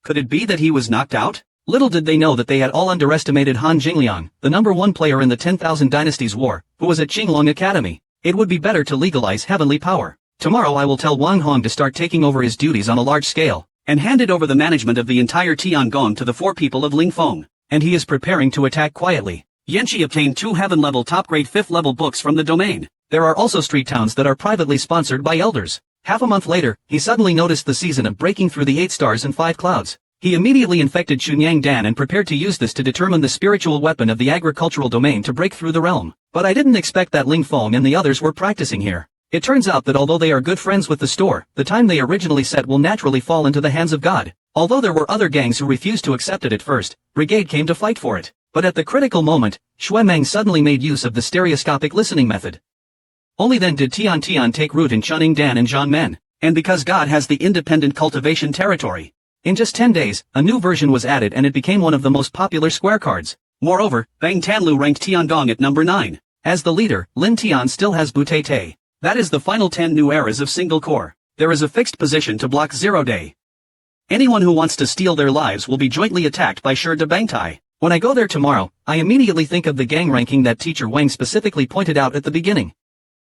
Could it be that he was knocked out? Little did they know that they had all underestimated Han Jingliang, the #1 player in the 10,000 Dynasties War, who was at Qinglong Academy. It would be better to legalize heavenly power. Tomorrow I will tell Wang Hong to start taking over his duties on a large scale, and handed over the management of the entire Tiangong to the 4 people of Ling Feng, and he is preparing to attack quietly. Yanqi obtained 2 heaven-level top-grade 5th-level books from the domain. There are also street towns that are privately sponsored by elders. Half a month later, he suddenly noticed the season of breaking through the 8 stars and 5 clouds. He immediately infected Chunyang Dan and prepared to use this to determine the spiritual weapon of the agricultural domain to break through the realm. But I didn't expect that Ling Feng and the others were practicing here. It turns out that although they are good friends with the store, the time they originally set will naturally fall into the hands of God. Although there were other gangs who refused to accept it at first, Brigade came to fight for it. But at the critical moment, Xuemeng suddenly made use of the stereoscopic listening method. Only then did Tian Tian take root in Chuning Dan and Zhangmen, and because God has the independent cultivation territory. In just 10 days, a new version was added and it became one of the most popular square cards. Moreover, Bang Tanlu ranked Tiangong at number 9. As the leader, Lin Tian still has Butete. That is the final 10 new eras of single core. There is a fixed position to block 0 day. Anyone who wants to steal their lives will be jointly attacked by Shi de Bangtai. When I go there tomorrow, I immediately think of the gang ranking that teacher Wang specifically pointed out at the beginning.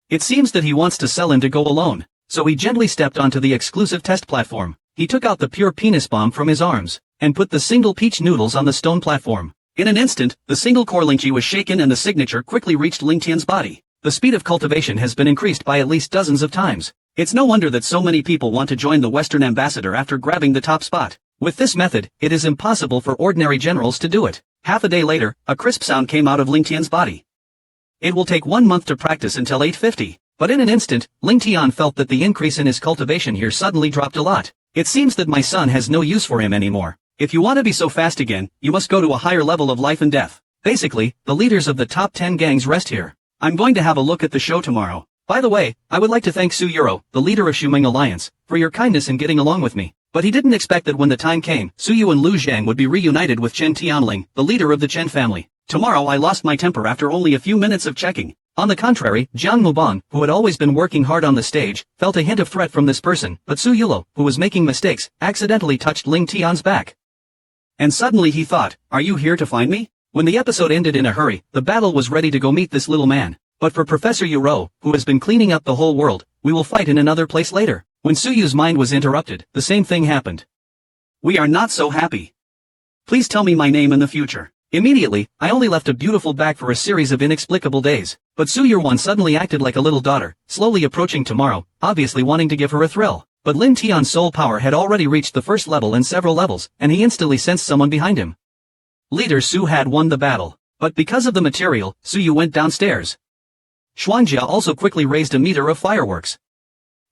It seems that he wants to sell him to go alone, so he gently stepped onto the exclusive test platform. He took out the pure penis bomb from his arms, and put the single peach noodles on the stone platform. In an instant, the single core Lingqi was shaken and the signature quickly reached Ling Tian's body. The speed of cultivation has been increased by at least dozens of times. It's no wonder that so many people want to join the Western ambassador after grabbing the top spot. With this method, it is impossible for ordinary generals to do it. Half a day later, a crisp sound came out of Ling Tian's body. It will take 1 month to practice until 850. But in an instant, Ling Tian felt that the increase in his cultivation here suddenly dropped a lot. It seems that my son has no use for him anymore. If you want to be so fast again, you must go to a higher level of life and death. Basically, the leaders of the top 10 gangs rest here. I'm going to have a look at the show tomorrow. By the way, I would like to thank Su Yuro, the leader of Shumeng Alliance, for your kindness in getting along with me. But he didn't expect that when the time came, Su Yu and Lu Zhang would be reunited with Chen Tianling, the leader of the Chen family. Tomorrow I lost my temper after only a few minutes of checking. On the contrary, Jiang Mubon, who had always been working hard on the stage, felt a hint of threat from this person, but Su Yulo, who was making mistakes, accidentally touched Ling Tian's back. And suddenly he thought, are you here to find me? When the episode ended in a hurry, the battle was ready to go meet this little man. But for Professor Yuro, who has been cleaning up the whole world, we will fight in another place later. When Su Yu's mind was interrupted, the same thing happened. We are not so happy. Please tell me my name in the future. Immediately, I only left a beautiful back for a series of inexplicable days. But Su Yurwan suddenly acted like a little daughter, slowly approaching tomorrow, obviously wanting to give her a thrill. But Lin Tian's soul power had already reached the first level and several levels, and he instantly sensed someone behind him. Leader Su had won the battle. But because of the material, Su Yu went downstairs. Xuanjia also quickly raised a meter of fireworks.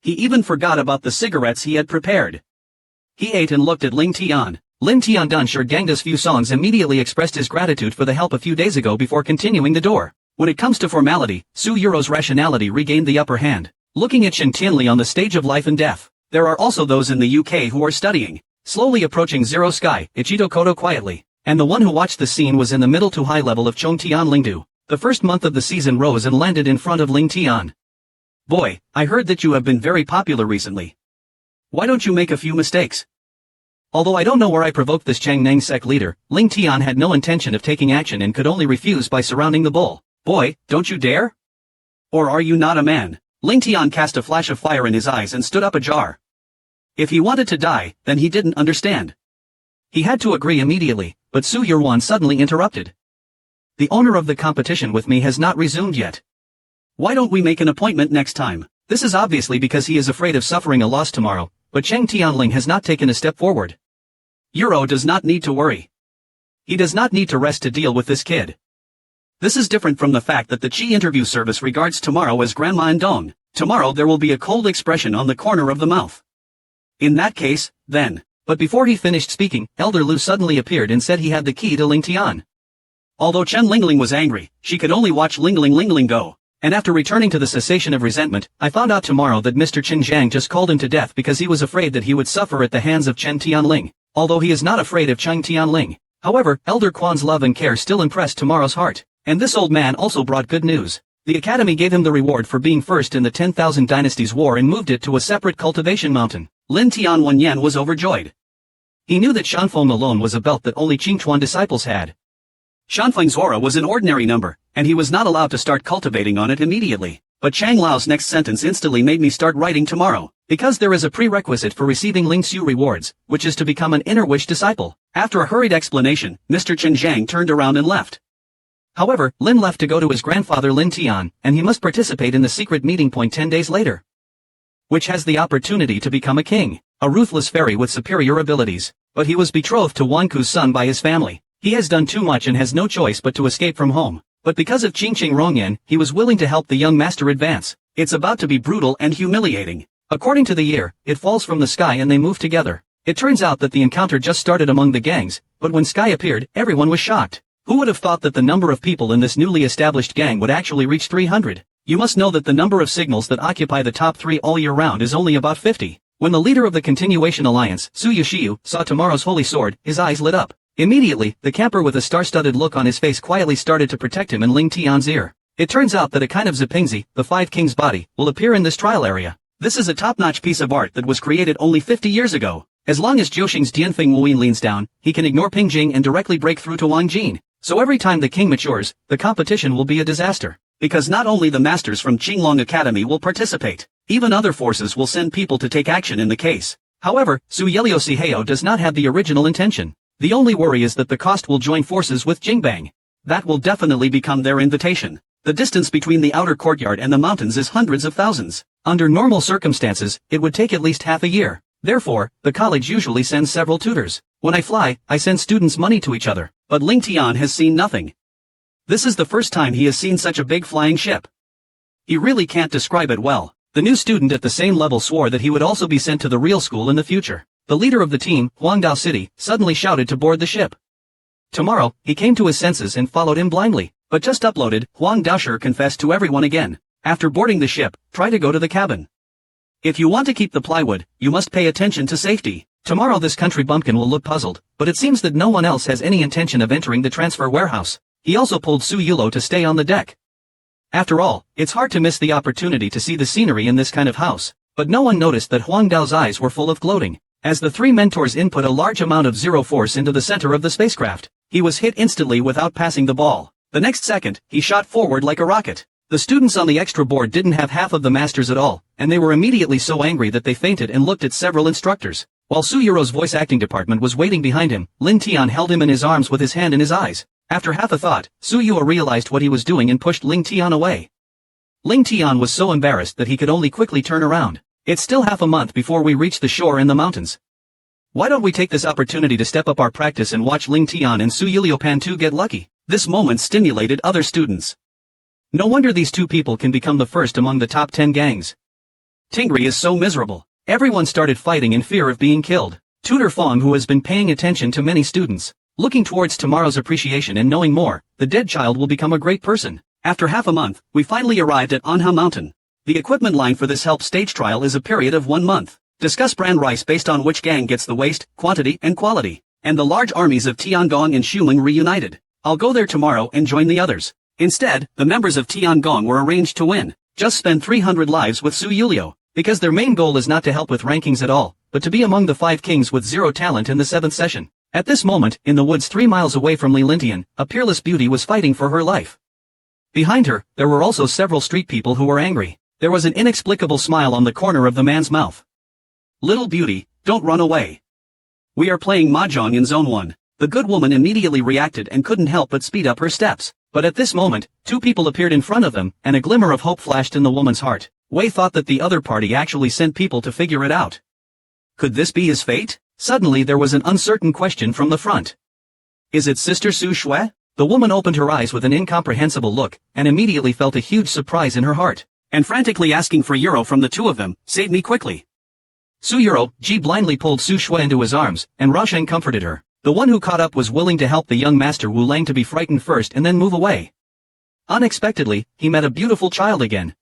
He even forgot about the cigarettes he had prepared. He ate and looked at Ling Tian. Lin Tian shared Gangda's few songs immediately expressed his gratitude for the help a few days ago before continuing the door. When it comes to formality, Su Yuro's rationality regained the upper hand. Looking at Chen Tianli on the stage of life and death, there are also those in the UK who are studying. Slowly approaching Zero Sky, Ichito Kodo quietly, and the one who watched the scene was in the middle to high level of Chong Tian Lingdu. The first month of the season rose and landed in front of Ling Tian. Boy, I heard that you have been very popular recently. Why don't you make a few mistakes? Although I don't know where I provoked this Changneng sect leader, Ling Tian had no intention of taking action and could only refuse by surrounding the bull. Boy, don't you dare? Or are you not a man? Ling Tian cast a flash of fire in his eyes and stood up ajar. If he wanted to die, then he didn't understand. He had to agree immediately, but Su Yurwan suddenly interrupted. The owner of the competition with me has not resumed yet. Why don't we make an appointment next time? This is obviously because he is afraid of suffering a loss tomorrow, but Cheng Tianling has not taken a step forward. Euro does not need to worry. He does not need to rest to deal with this kid. This is different from the fact that the Qi interview service regards tomorrow as Grandma and Dong. Tomorrow there will be a cold expression on the corner of the mouth. In that case, then. But before he finished speaking, Elder Lu suddenly appeared and said he had the key to Ling Tian. Although Chen Lingling was angry, she could only watch Lingling go. And after returning to the cessation of resentment, I found out tomorrow that Mr. Chen Zhang just called him to death because he was afraid that he would suffer at the hands of Chen Tianling. Although he is not afraid of Cheng Tianling. However, Elder Quan's love and care still impressed tomorrow's heart. And this old man also brought good news. The academy gave him the reward for being first in the 10,000 Dynasties War and moved it to a separate cultivation mountain. Lin Tian Wenyan was overjoyed. He knew that Shanfeng alone was a belt that only Qingchuan disciples had. Shanfeng's aura was an ordinary number, and he was not allowed to start cultivating on it immediately. But Chang Lao's next sentence instantly made me start writing tomorrow, because there is a prerequisite for receiving Ling Xiu rewards, which is to become an inner wish disciple. After a hurried explanation, Mr. Chen Zhang turned around and left. However, Lin left to go to his grandfather Lin Tian, and he must participate in the secret meeting point 10 days later. Which has the opportunity to become a king, a ruthless fairy with superior abilities. But he was betrothed to Wanku's son by his family. He has done too much and has no choice but to escape from home. But because of Qingqing Rongyan, he was willing to help the young master advance. It's about to be brutal and humiliating. According to the year, it falls from the sky and they move together. It turns out that the encounter just started among the gangs, but when Sky appeared, everyone was shocked. Who would have thought that the number of people in this newly established gang would actually reach 300? You must know that the number of signals that occupy the top 3 all year round is only about 50. When the leader of the Continuation Alliance, Su Yushiyu, saw tomorrow's holy sword, his eyes lit up. Immediately, the camper with a star-studded look on his face quietly started to protect him in Ling Tian's ear. It turns out that a kind of Zipingzi, the Five Kings body, will appear in this trial area. This is a top-notch piece of art that was created only 50 years ago. As long as Jiuxing's Dianfeng Wuyin leans down, he can ignore Ping Jing and directly break through to Wang Jin. So every time the king matures, the competition will be a disaster. Because not only the masters from Qinglong Academy will participate, even other forces will send people to take action in the case. However, Su Yelio Siheo does not have the original intention. The only worry is that the cost will join forces with Jingbang. That will definitely become their invitation. The distance between the outer courtyard and the mountains is hundreds of thousands. Under normal circumstances, it would take at least half a year. Therefore, the college usually sends several tutors. When I fly, I send students money to each other. But Ling Tian has seen nothing. This is the first time he has seen such a big flying ship. He really can't describe it well. The new student at the same level swore that he would also be sent to the real school in the future. The leader of the team, Huangdao City, suddenly shouted to board the ship. Tomorrow, he came to his senses and followed him blindly, but just uploaded, Huang Daosher confessed to everyone again. After boarding the ship, try to go to the cabin. If you want to keep the plywood, you must pay attention to safety. Tomorrow this country bumpkin will look puzzled, but it seems that no one else has any intention of entering the transfer warehouse. He also pulled Su Yulo to stay on the deck. After all, it's hard to miss the opportunity to see the scenery in this kind of house, but no one noticed that Huang Dao's eyes were full of gloating. As the three mentors input a large amount of zero force into the center of the spacecraft, he was hit instantly without passing the ball. The next second, he shot forward like a rocket. The students on the extra board didn't have half of the masters at all, and they were immediately so angry that they fainted and looked at several instructors. While Su Yuro's voice acting department was waiting behind him, Lin Tian held him in his arms with his hand in his eyes. After half a thought, Su Yuo realized what he was doing and pushed Ling Tian away. Ling Tian was so embarrassed that he could only quickly turn around. It's still half a month before we reach the shore and the mountains. Why don't we take this opportunity to step up our practice and watch Ling Tian and Su Yiliopan too get lucky? This moment stimulated other students. No wonder these two people can become the first among the top 10 gangs. Tingri is so miserable. Everyone started fighting in fear of being killed. Tutor Fong, who has been paying attention to many students, looking towards tomorrow's appreciation and knowing more, the dead child will become a great person. After half a month, we finally arrived at Anha Mountain. The equipment line for this help stage trial is a period of 1 month. Discuss brand rice based on which gang gets the waste, quantity, and quality. And the large armies of Tiangong and Shumeng reunited. I'll go there tomorrow and join the others. Instead, the members of Tiangong were arranged to win. Just spend 300 lives with Su Yulio, because their main goal is not to help with rankings at all, but to be among the 5 kings with 0 talent in the 7th session. At this moment, in the woods 3 miles away from Li Lintian, a peerless beauty was fighting for her life. Behind her, there were also several street people who were angry. There was an inexplicable smile on the corner of the man's mouth. Little beauty, don't run away. We are playing mahjong in Zone 1. The good woman immediately reacted and couldn't help but speed up her steps. But at this moment, 2 people appeared in front of them, and a glimmer of hope flashed in the woman's heart. Wei thought that the other party actually sent people to figure it out. Could this be his fate? Suddenly there was an uncertain question from the front. Is it Sister Su Shui? The woman opened her eyes with an incomprehensible look, and immediately felt a huge surprise in her heart, and frantically asking for euro from the 2 of them, save me quickly. Su Euro, Ji blindly pulled Su Shui into his arms, and Rasheng comforted her. The one who caught up was willing to help the young master Wu Lang to be frightened first and then move away. Unexpectedly, he met a beautiful child again.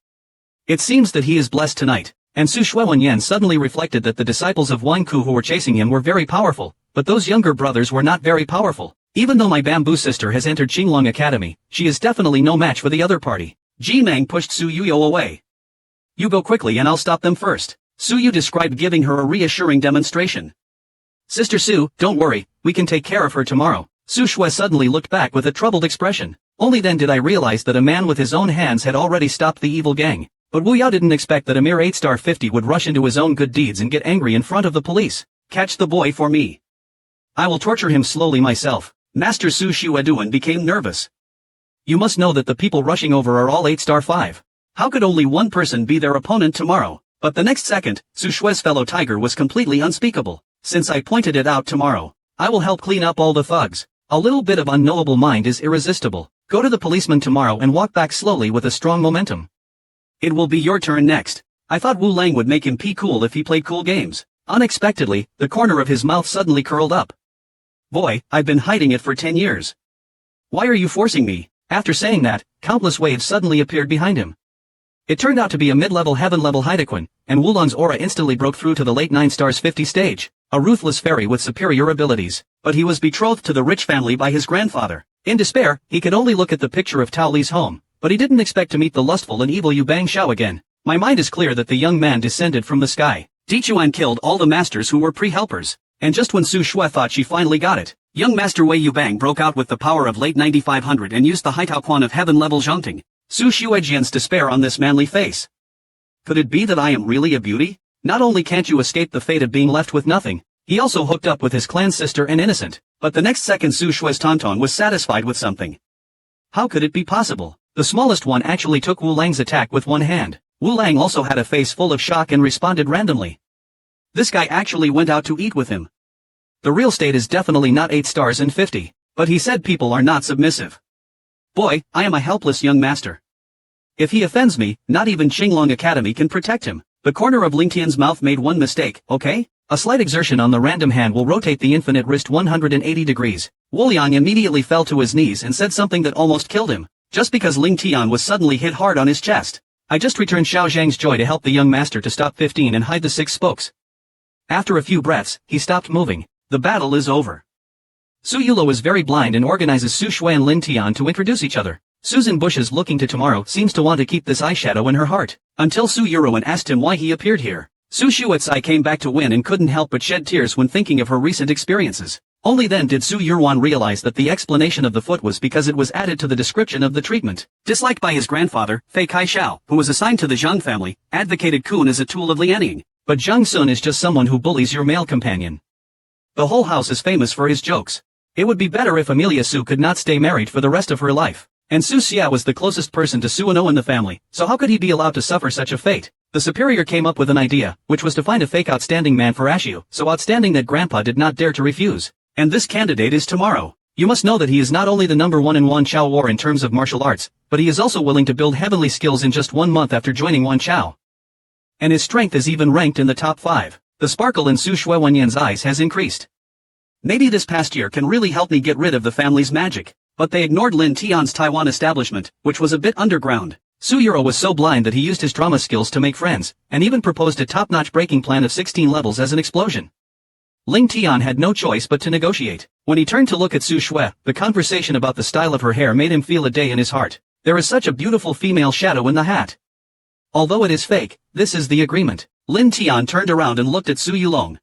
It seems that he is blessed tonight, and Su Shuiwenyan suddenly reflected that the disciples of Wang Ku who were chasing him were very powerful, but those younger brothers were not very powerful. Even though my bamboo sister has entered Qinglong Academy, she is definitely no match for the other party. Ji Mang pushed Su Yuyo away. You go quickly and I'll stop them first. Su Yu described giving her a reassuring demonstration. Sister Su, don't worry, we can take care of her tomorrow. Su Shui suddenly looked back with a troubled expression. Only then did I realize that a man with his own hands had already stopped the evil gang. But Wu Yao didn't expect that a mere 8-star 50 would rush into his own good deeds and get angry in front of the police. Catch the boy for me. I will torture him slowly myself. Master Su Shueduan became nervous. You must know that the people rushing over are all 8-star 5. How could only one person be their opponent tomorrow? But the next second, Su Shui's fellow tiger was completely unspeakable. Since I pointed it out tomorrow, I will help clean up all the thugs. A little bit of unknowable mind is irresistible. Go to the policeman tomorrow and walk back slowly with a strong momentum. It will be your turn next. I thought Wu Lang would make him pee cool if he played cool games. Unexpectedly, the corner of his mouth suddenly curled up. Boy, I've been hiding it for 10 years. Why are you forcing me? After saying that, countless waves suddenly appeared behind him. It turned out to be a mid-level heaven-level Haidequin, and Wulong's aura instantly broke through to the late 9 stars 50 stage. A ruthless fairy with superior abilities, but he was betrothed to the rich family by his grandfather. In despair, he could only look at the picture of Tao Li's home, but he didn't expect to meet the lustful and evil Yu Bang Xiao again. My mind is clear that the young man descended from the sky. Di Chuan killed all the masters who were pre-helpers, and just when Su Shui thought she finally got it, young Master Wei Yubang broke out with the power of late 9500 and used the Haitao Quan of heaven-level Zhongting. Su Shuejian's despair on this manly face. Could it be that I am really a beauty? Not only can't you escape the fate of being left with nothing, he also hooked up with his clan sister and innocent. But the next second Su Shui's tauntaun was satisfied with something. How could it be possible? The smallest one actually took Wu Lang's attack with one hand. Wu Lang also had a face full of shock and responded randomly. This guy actually went out to eat with him. The real state is definitely not 8 stars and 50, but he said people are not submissive. Boy, I am a helpless young master. If he offends me, not even Qinglong Academy can protect him. The corner of Lingtian's mouth made one mistake, okay? A slight exertion on the random hand will rotate the infinite wrist 180 degrees. Wu Liang immediately fell to his knees and said something that almost killed him, just because Ling Tian was suddenly hit hard on his chest. I just returned Xiao Zhang's joy to help the young master to stop 15 and hide the 6 spokes. After a few breaths, he stopped moving. The battle is over. Su Yulo is very blind and organizes Su Shui and Lin Tian to introduce each other. Susan Bushes looking to tomorrow seems to want to keep this eyeshadow in her heart, until Su Yurowan asked him why he appeared here. Su Shuetsai came back to win and couldn't help but shed tears when thinking of her recent experiences. Only then did Su Yurwan realize that the explanation of the foot was because it was added to the description of the treatment. Disliked by his grandfather, Fei Kai Xiao, who was assigned to the Zhang family, advocated Kun as a tool of Lianing. But Zhang Sun is just someone who bullies your male companion. The whole house is famous for his jokes. It would be better if Amelia Su could not stay married for the rest of her life. And Su Xia was the closest person to Suano in the family, so how could he be allowed to suffer such a fate? The superior came up with an idea, which was to find a fake outstanding man for Ashiu, so outstanding that Grandpa did not dare to refuse. And this candidate is tomorrow. You must know that he is not only the #1 in Wan Chao War in terms of martial arts, but he is also willing to build heavenly skills in just 1 month after joining Wan Chao. and his strength is even ranked in the top 5. The sparkle in Su Shuewenyan's eyes has increased. Maybe this past year can really help me get rid of the family's magic. But they ignored Lin Tian's Taiwan establishment, which was a bit underground. Su Yuro was so blind that he used his drama skills to make friends, and even proposed a top-notch breaking plan of 16 levels as an explosion. Ling Tian had no choice but to negotiate. When he turned to look at Su Shui, the conversation about the style of her hair made him feel a day in his heart. There is such a beautiful female shadow in the hat. Although it is fake, this is the agreement. Lin Tian turned around and looked at Su Yulong.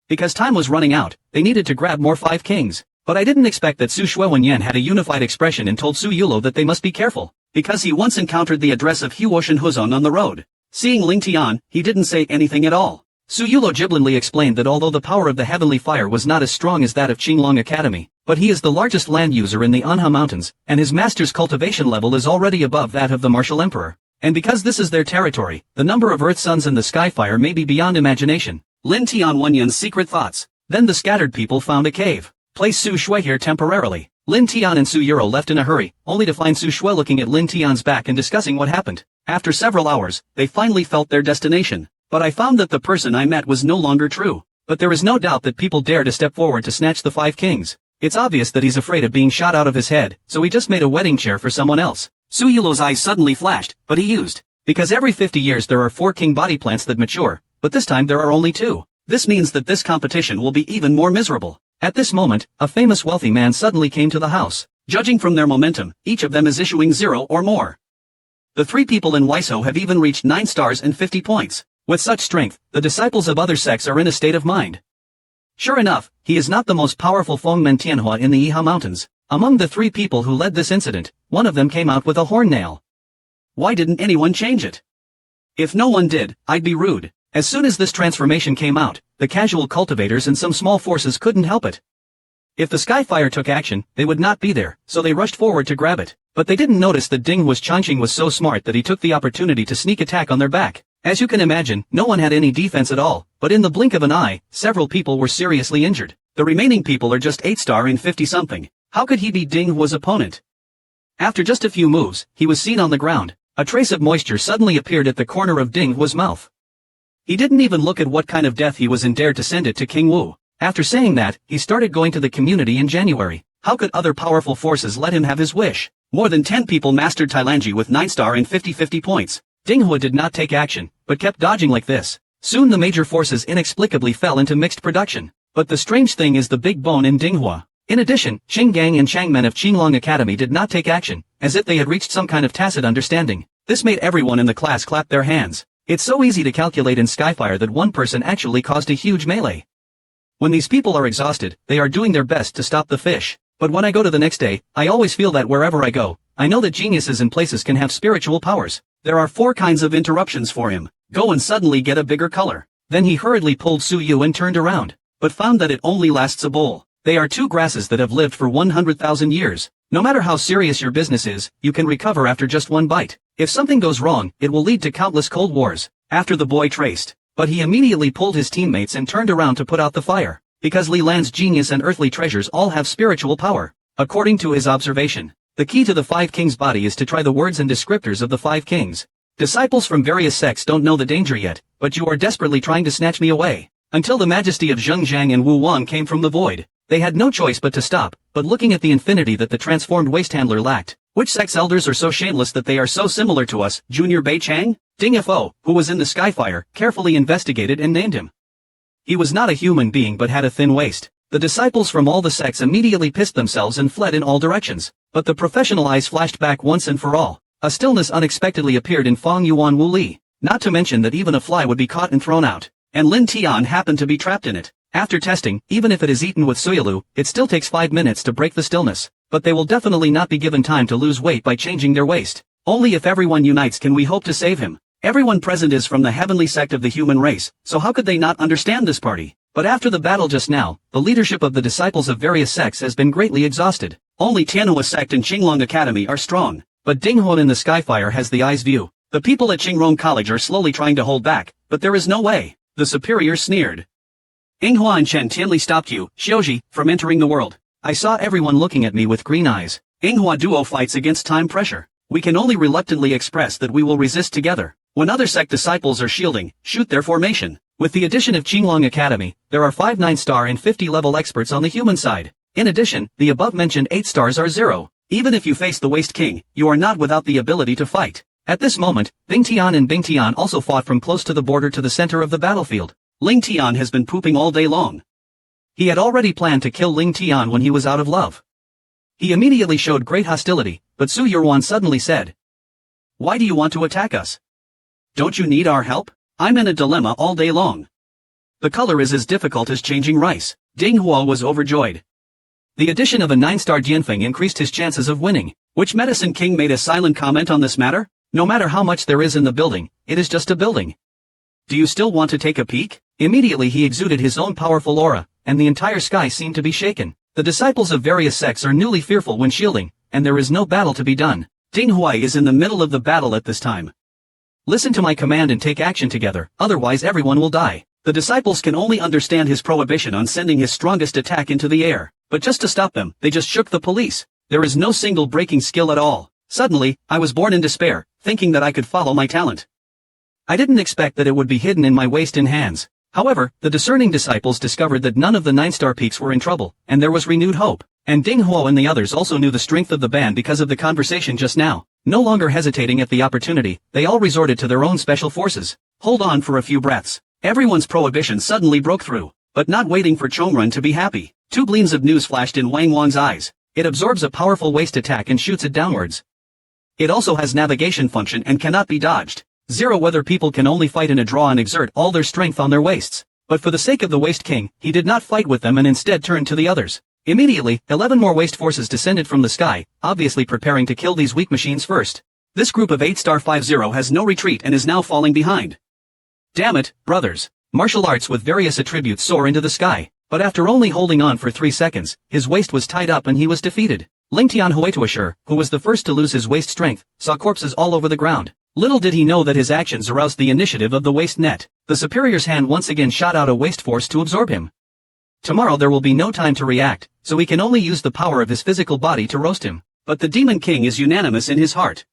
Because time was running out, they needed to grab more 5 kings. But I didn't expect that Su Shuewenyan had a unified expression and told Su Yulo that they must be careful, because he once encountered the address of Huoshan Huzong on the road. Seeing Ling Tian, he didn't say anything at all. Su Yulo jubilantly explained that although the power of the heavenly fire was not as strong as that of Qinglong Academy, but he is the largest land user in the Anha Mountains, and his master's cultivation level is already above that of the martial emperor. And because this is their territory, the number of earth suns in the sky fire may be beyond imagination. Lin Tian Wenyan's secret thoughts. Then the scattered people found a cave. Place Su Shui here temporarily. Lin Tian and Su Yuro left in a hurry, only to find Su Shui looking at Lin Tian's back and discussing what happened. After several hours, they finally felt their destination. But I found that the person I met was no longer true. But there is no doubt that people dare to step forward to snatch the 5 kings. It's obvious that he's afraid of being shot out of his head, so he just made a wedding chair for someone else. Su Yulo's eyes suddenly flashed, but he used. Because every 50 years there are 4 king body plants that mature, but this time there are only 2. This means that this competition will be even more miserable. At this moment, a famous wealthy man suddenly came to the house. Judging from their momentum, each of them is issuing 0 or more. The 3 people in Waiso have even reached 9 stars and 50 points. With such strength, the disciples of other sects are in a state of mind. Sure enough, he is not the most powerful Fengmen Tianhua in the Iha Mountains. Among the 3 people who led this incident, one of them came out with a horn nail. Why didn't anyone change it? If no one did, I'd be rude. As soon as this transformation came out, the casual cultivators and some small forces couldn't help it. If the Skyfire took action, they would not be there, so they rushed forward to grab it. But they didn't notice that Ding Hua's Changqing was so smart that he took the opportunity to sneak attack on their back. As you can imagine, no one had any defense at all, but in the blink of an eye, several people were seriously injured. The remaining people are just 8-star and 50-something. How could he be Ding Hua's opponent? After just a few moves, he was seen on the ground. A trace of moisture suddenly appeared at the corner of Ding Hua's mouth. He didn't even look at what kind of death he was in dared to send it to King Wu. After saying that, he started going to the community in January. How could other powerful forces let him have his wish? More than 10 people mastered Tailanji with 9-star and 50 points. Ding Hua did not take action, but kept dodging like this. Soon the major forces inexplicably fell into mixed production. But the strange thing is the big bone in Ding Hua. In addition, Qing Gang and Changmen of Qinglong Academy did not take action, as if they had reached some kind of tacit understanding. This made everyone in the class clap their hands. It's so easy to calculate in Skyfire that one person actually caused a huge melee. When these people are exhausted, they are doing their best to stop the fish. But when I go to the next day, I always feel that wherever I go, I know that geniuses and places can have spiritual powers. There are 4 kinds of interruptions for him. Go and suddenly get a bigger color. Then he hurriedly pulled Su Yu and turned around, but found that it only lasts a bowl. They are 2 grasses that have lived for 100,000 years. No matter how serious your business is, you can recover after just 1 bite. If something goes wrong, it will lead to countless cold wars. After the boy traced, but he immediately pulled his teammates and turned around to put out the fire. Because Li Lan's genius and earthly treasures all have spiritual power. According to his observation, the key to the 5 kings' body is to try the words and descriptors of the 5 kings. Disciples from various sects don't know the danger yet, but you are desperately trying to snatch me away. Until the majesty of Zheng Zhang and Wu Wang came from the void, they had no choice but to stop, but looking at the infinity that the transformed waste handler lacked. Which sect's elders are so shameless that they are so similar to us? Junior Bei Chang? Ding Fo, who was in the Skyfire, carefully investigated and named him. He was not a human being but had a thin waist. The disciples from all the sects immediately pissed themselves and fled in all directions. But the professional eyes flashed back once and for all. A stillness unexpectedly appeared in Fang Yuan Wu Li. Not to mention that even a fly would be caught and thrown out. And Lin Tian happened to be trapped in it. After testing, even if it is eaten with Suyalu, it still takes 5 minutes to break the stillness. But they will definitely not be given time to lose weight by changing their waist. Only if everyone unites can we hope to save him. Everyone present is from the heavenly sect of the human race, so how could they not understand this party? But after the battle just now, the leadership of the disciples of various sects has been greatly exhausted. Only Tianhua sect and Qinglong Academy are strong, but Ding Huan in the Skyfire has the eye's view. The people at Qingrong College are slowly trying to hold back, but there is no way. The superior sneered. Yinghua and Chen Tianli stopped you, Xiuji, from entering the world. I saw everyone looking at me with green eyes. Yinghua duo fights against time pressure. We can only reluctantly express that we will resist together. When other sect disciples are shielding, shoot their formation. With the addition of Qinglong Academy, there are 5 9-star and 50-level experts on the human side. In addition, the above-mentioned 8 stars are 0. Even if you face the Waste King, you are not without the ability to fight. At this moment, Bing Tian and Bing Tian also fought from close to the border to the center of the battlefield. Ling Tian has been pooping all day long. He had already planned to kill Ling Tian when he was out of love. He immediately showed great hostility, but Su Yuan suddenly said, "Why do you want to attack us? Don't you need our help? I'm in a dilemma all day long. The color is as difficult as changing rice." Ding Hua was overjoyed. The addition of a 9-star Jianfeng increased his chances of winning. Which Medicine King made a silent comment on this matter? No matter how much there is in the building, it is just a building. Do you still want to take a peek? Immediately he exuded his own powerful aura, and the entire sky seemed to be shaken. The disciples of various sects are newly fearful when shielding, and there is no battle to be done. Ding Huai is in the middle of the battle at this time. Listen to my command and take action together, otherwise everyone will die. The disciples can only understand his prohibition on sending his strongest attack into the air, but just to stop them, they just shook the police. There is no single breaking skill at all. Suddenly, I was born in despair, thinking that I could follow my talent. I didn't expect that it would be hidden in my waist and hands. However, the discerning disciples discovered that none of the 9-star peaks were in trouble, and there was renewed hope. And Ding Huo and the others also knew the strength of the band because of the conversation just now. No longer hesitating at the opportunity, they all resorted to their own special forces. Hold on for a few breaths. Everyone's prohibition suddenly broke through, but not waiting for Chongrun to be happy. 2 gleams of news flashed in Wang Wang's eyes. It absorbs a powerful waist attack and shoots it downwards. It also has navigation function and cannot be dodged. 0 whether people can only fight in a draw and exert all their strength on their waists. But for the sake of the Waste King, he did not fight with them and instead turned to the others. Immediately, 11 more waste forces descended from the sky, obviously preparing to kill these weak machines first. This group of 8-star 50 has no retreat and is now falling behind. Damn it, brothers. Martial arts with various attributes soar into the sky, but after only holding on for 3 seconds, his waist was tied up and he was defeated. Ling Tian Huituashur, who was the first to lose his waist strength, saw corpses all over the ground. Little did he know that his actions aroused the initiative of the waste net. The superior's hand once again shot out a waste force to absorb him. Tomorrow there will be no time to react, so he can only use the power of his physical body to roast him. But the Demon King is unanimous in his heart.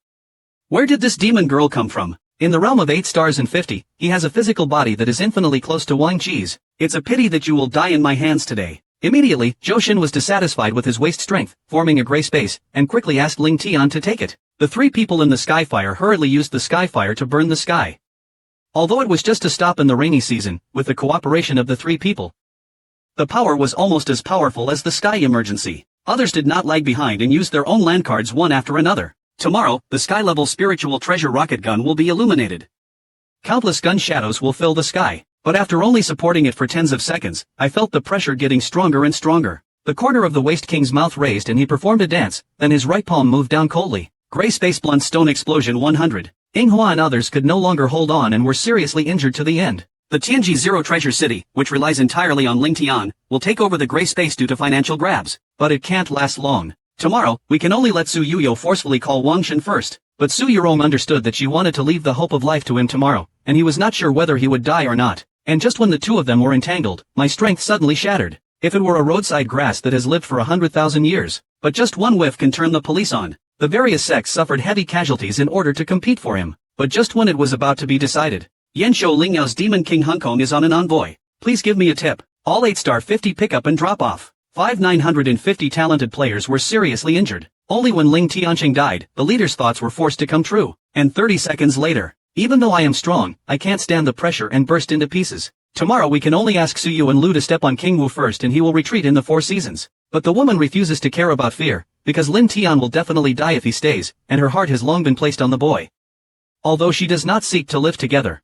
Where did this demon girl come from? In the realm of 8 stars and 50, he has a physical body that is infinitely close to Wang Qi's. It's a pity that you will die in my hands today. Immediately, Zhou Xin was dissatisfied with his waist strength, forming a gray space, and quickly asked Ling Tian to take it. The 3 people in the Skyfire hurriedly used the Skyfire to burn the sky. Although it was just to stop in the rainy season, with the cooperation of the 3 people, the power was almost as powerful as the sky emergency. Others did not lag behind and used their own land cards one after another. Tomorrow, the sky-level spiritual treasure rocket gun will be illuminated. Countless gun shadows will fill the sky, but after only supporting it for tens of seconds, I felt the pressure getting stronger and stronger. The corner of the Waste King's mouth raised and he performed a dance, then his right palm moved down coldly. Gray space blunt stone explosion 100. Yinghua and others could no longer hold on and were seriously injured to the end. The Tianji Zero Treasure City, which relies entirely on Ling Tian, will take over the gray space due to financial grabs, but it can't last long. Tomorrow, we can only let Su Yuyo forcefully call Wang Shen first, but Su Yurong understood that she wanted to leave the hope of life to him tomorrow, and he was not sure whether he would die or not. And just when the 2 of them were entangled, my strength suddenly shattered. If it were a roadside grass that has lived for 100,000 years, but just one whiff can turn the police on. The various sects suffered heavy casualties in order to compete for him, but just when it was about to be decided, Yanshou Lingyao's Demon King Hong Kong is on an envoy. Please give me a tip. All 8-star 50 pickup and drop off. 950 talented players were seriously injured. Only when Ling Tianqing died, the leader's thoughts were forced to come true. And 30 seconds later, even though I am strong, I can't stand the pressure and burst into pieces. Tomorrow we can only ask Su Yu and Lu to step on King Wu first and he will retreat in the 4 seasons. But the woman refuses to care about fear, because Lin Tian will definitely die if he stays, and her heart has long been placed on the boy. Although she does not seek to live together,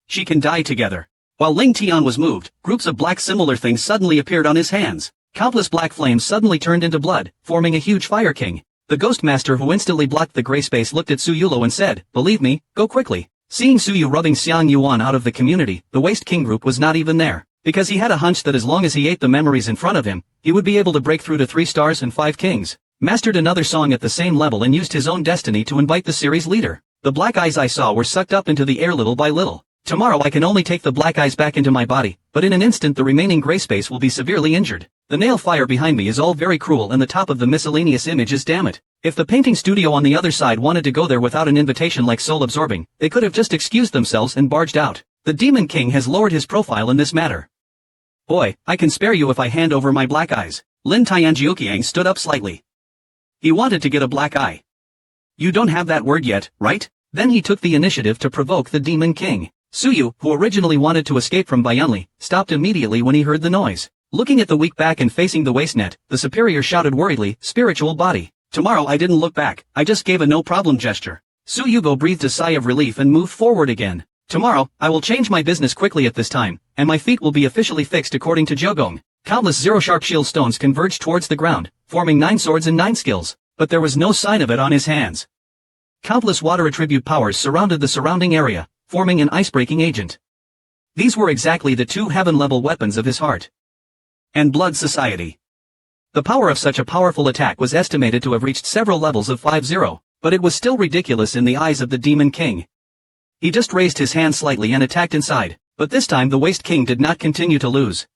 she can die together. While Ling Tian was moved, groups of black similar things suddenly appeared on his hands. Countless black flames suddenly turned into blood, forming a huge fire king. The ghost master who instantly blocked the gray space looked at Su Yulo and said, "Believe me, go quickly." Seeing Su Yu rubbing Xiang Yuan out of the community, the Waste King group was not even there, because he had a hunch that as long as he ate the memories in front of him, he would be able to break through to 3 stars and 5 kings. Mastered another song at the same level and used his own destiny to invite the series leader. The black eyes I saw were sucked up into the air little by little. Tomorrow I can only take the black eyes back into my body, but in an instant the remaining gray space will be severely injured. The nail fire behind me is all very cruel and the top of the miscellaneous image is damn it. If the painting studio on the other side wanted to go there without an invitation like soul absorbing, they could have just excused themselves and barged out. The Demon King has lowered his profile in this matter. Boy, I can spare you if I hand over my black eyes. Lin Tianjiuqiang stood up slightly. He wanted to get a black eye. You don't have that word yet, right? Then he took the initiative to provoke the Demon King. Suyu, who originally wanted to escape from Baiyunli, stopped immediately when he heard the noise. Looking at the weak back and facing the waist net, the superior shouted worriedly, spiritual body. Tomorrow I didn't look back, I just gave a no problem gesture. Su Yugo breathed a sigh of relief and moved forward again. Tomorrow, I will change my business quickly at this time, and my feet will be officially fixed according to Jiugong. Countless zero-sharp shield stones converged towards the ground, forming 9 swords and 9 skills, but there was no sign of it on his hands. Countless water attribute powers surrounded the surrounding area, forming an ice-breaking agent. These were exactly the 2 heaven-level weapons of his heart and blood society. The power of such a powerful attack was estimated to have reached several levels of 5-0, but it was still ridiculous in the eyes of the Demon King. He just raised his hand slightly and attacked inside, but this time the Waste King did not continue to lose.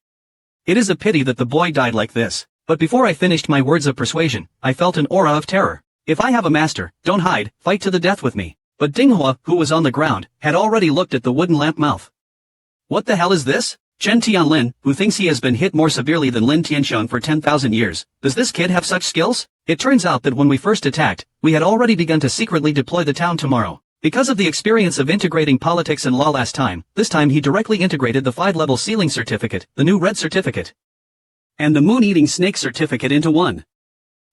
It is a pity that the boy died like this, but before I finished my words of persuasion, I felt an aura of terror. If I have a master, don't hide, fight to the death with me. But Dinghua, who was on the ground, had already looked at the wooden lamp mouth. What the hell is this? Chen Tianlin, who thinks he has been hit more severely than Lin Tianxiang for 10,000 years, does this kid have such skills? It turns out that when we first attacked, we had already begun to secretly deploy the town tomorrow. Because of the experience of integrating politics and law last time, this time he directly integrated the 5-level sealing certificate, the new red certificate, and the moon-eating snake certificate into one.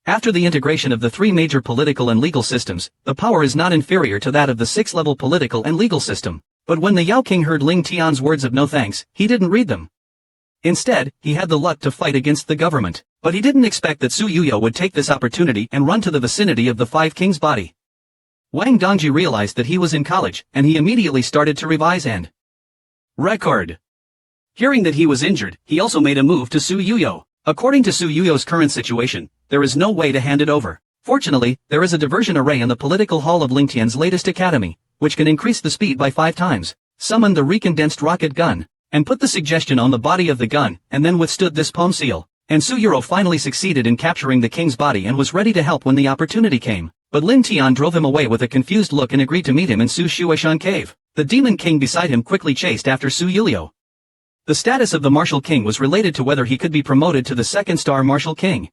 After the integration of the 3 major political and legal systems, the power is not inferior to that of the 6th-level political and legal system. But when the Yao King heard Ling Tian's words of no thanks, he didn't read them. Instead, he had the luck to fight against the government. But he didn't expect that Su Yuyo would take this opportunity and run to the vicinity of the 5 Kings' body. Wang Dongji realized that he was in college, and he immediately started to revise and record. Hearing that he was injured, he also made a move to Su Yuyo. According to Su Yuyo's current situation, there is no way to hand it over. Fortunately, there is a diversion array in the political hall of Lingtian's latest academy, which can increase the speed by 5 times. Summon the recondensed rocket gun, and put the suggestion on the body of the gun, and then withstood this palm seal. And Suyuro finally succeeded in capturing the king's body and was ready to help when the opportunity came. But Lin Tian drove him away with a confused look and agreed to meet him in Su Shuishan cave. The demon king beside him quickly chased after Su Yulio. The status of the martial king was related to whether he could be promoted to the 2nd star martial king.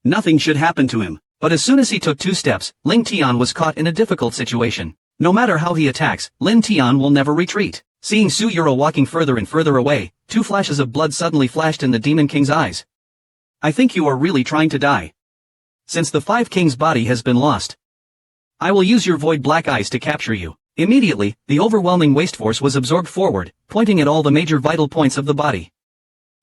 Nothing should happen to him, but as soon as he took 2 steps, Ling Tian was caught in a difficult situation. No matter how he attacks, Lin Tian will never retreat. Seeing Su Yuro walking further and further away, 2 flashes of blood suddenly flashed in the demon king's eyes. I think you are really trying to die. Since the 5 Kings' body has been lost, I will use your void black eyes to capture you. Immediately, the overwhelming waste force was absorbed forward, pointing at all the major vital points of the body.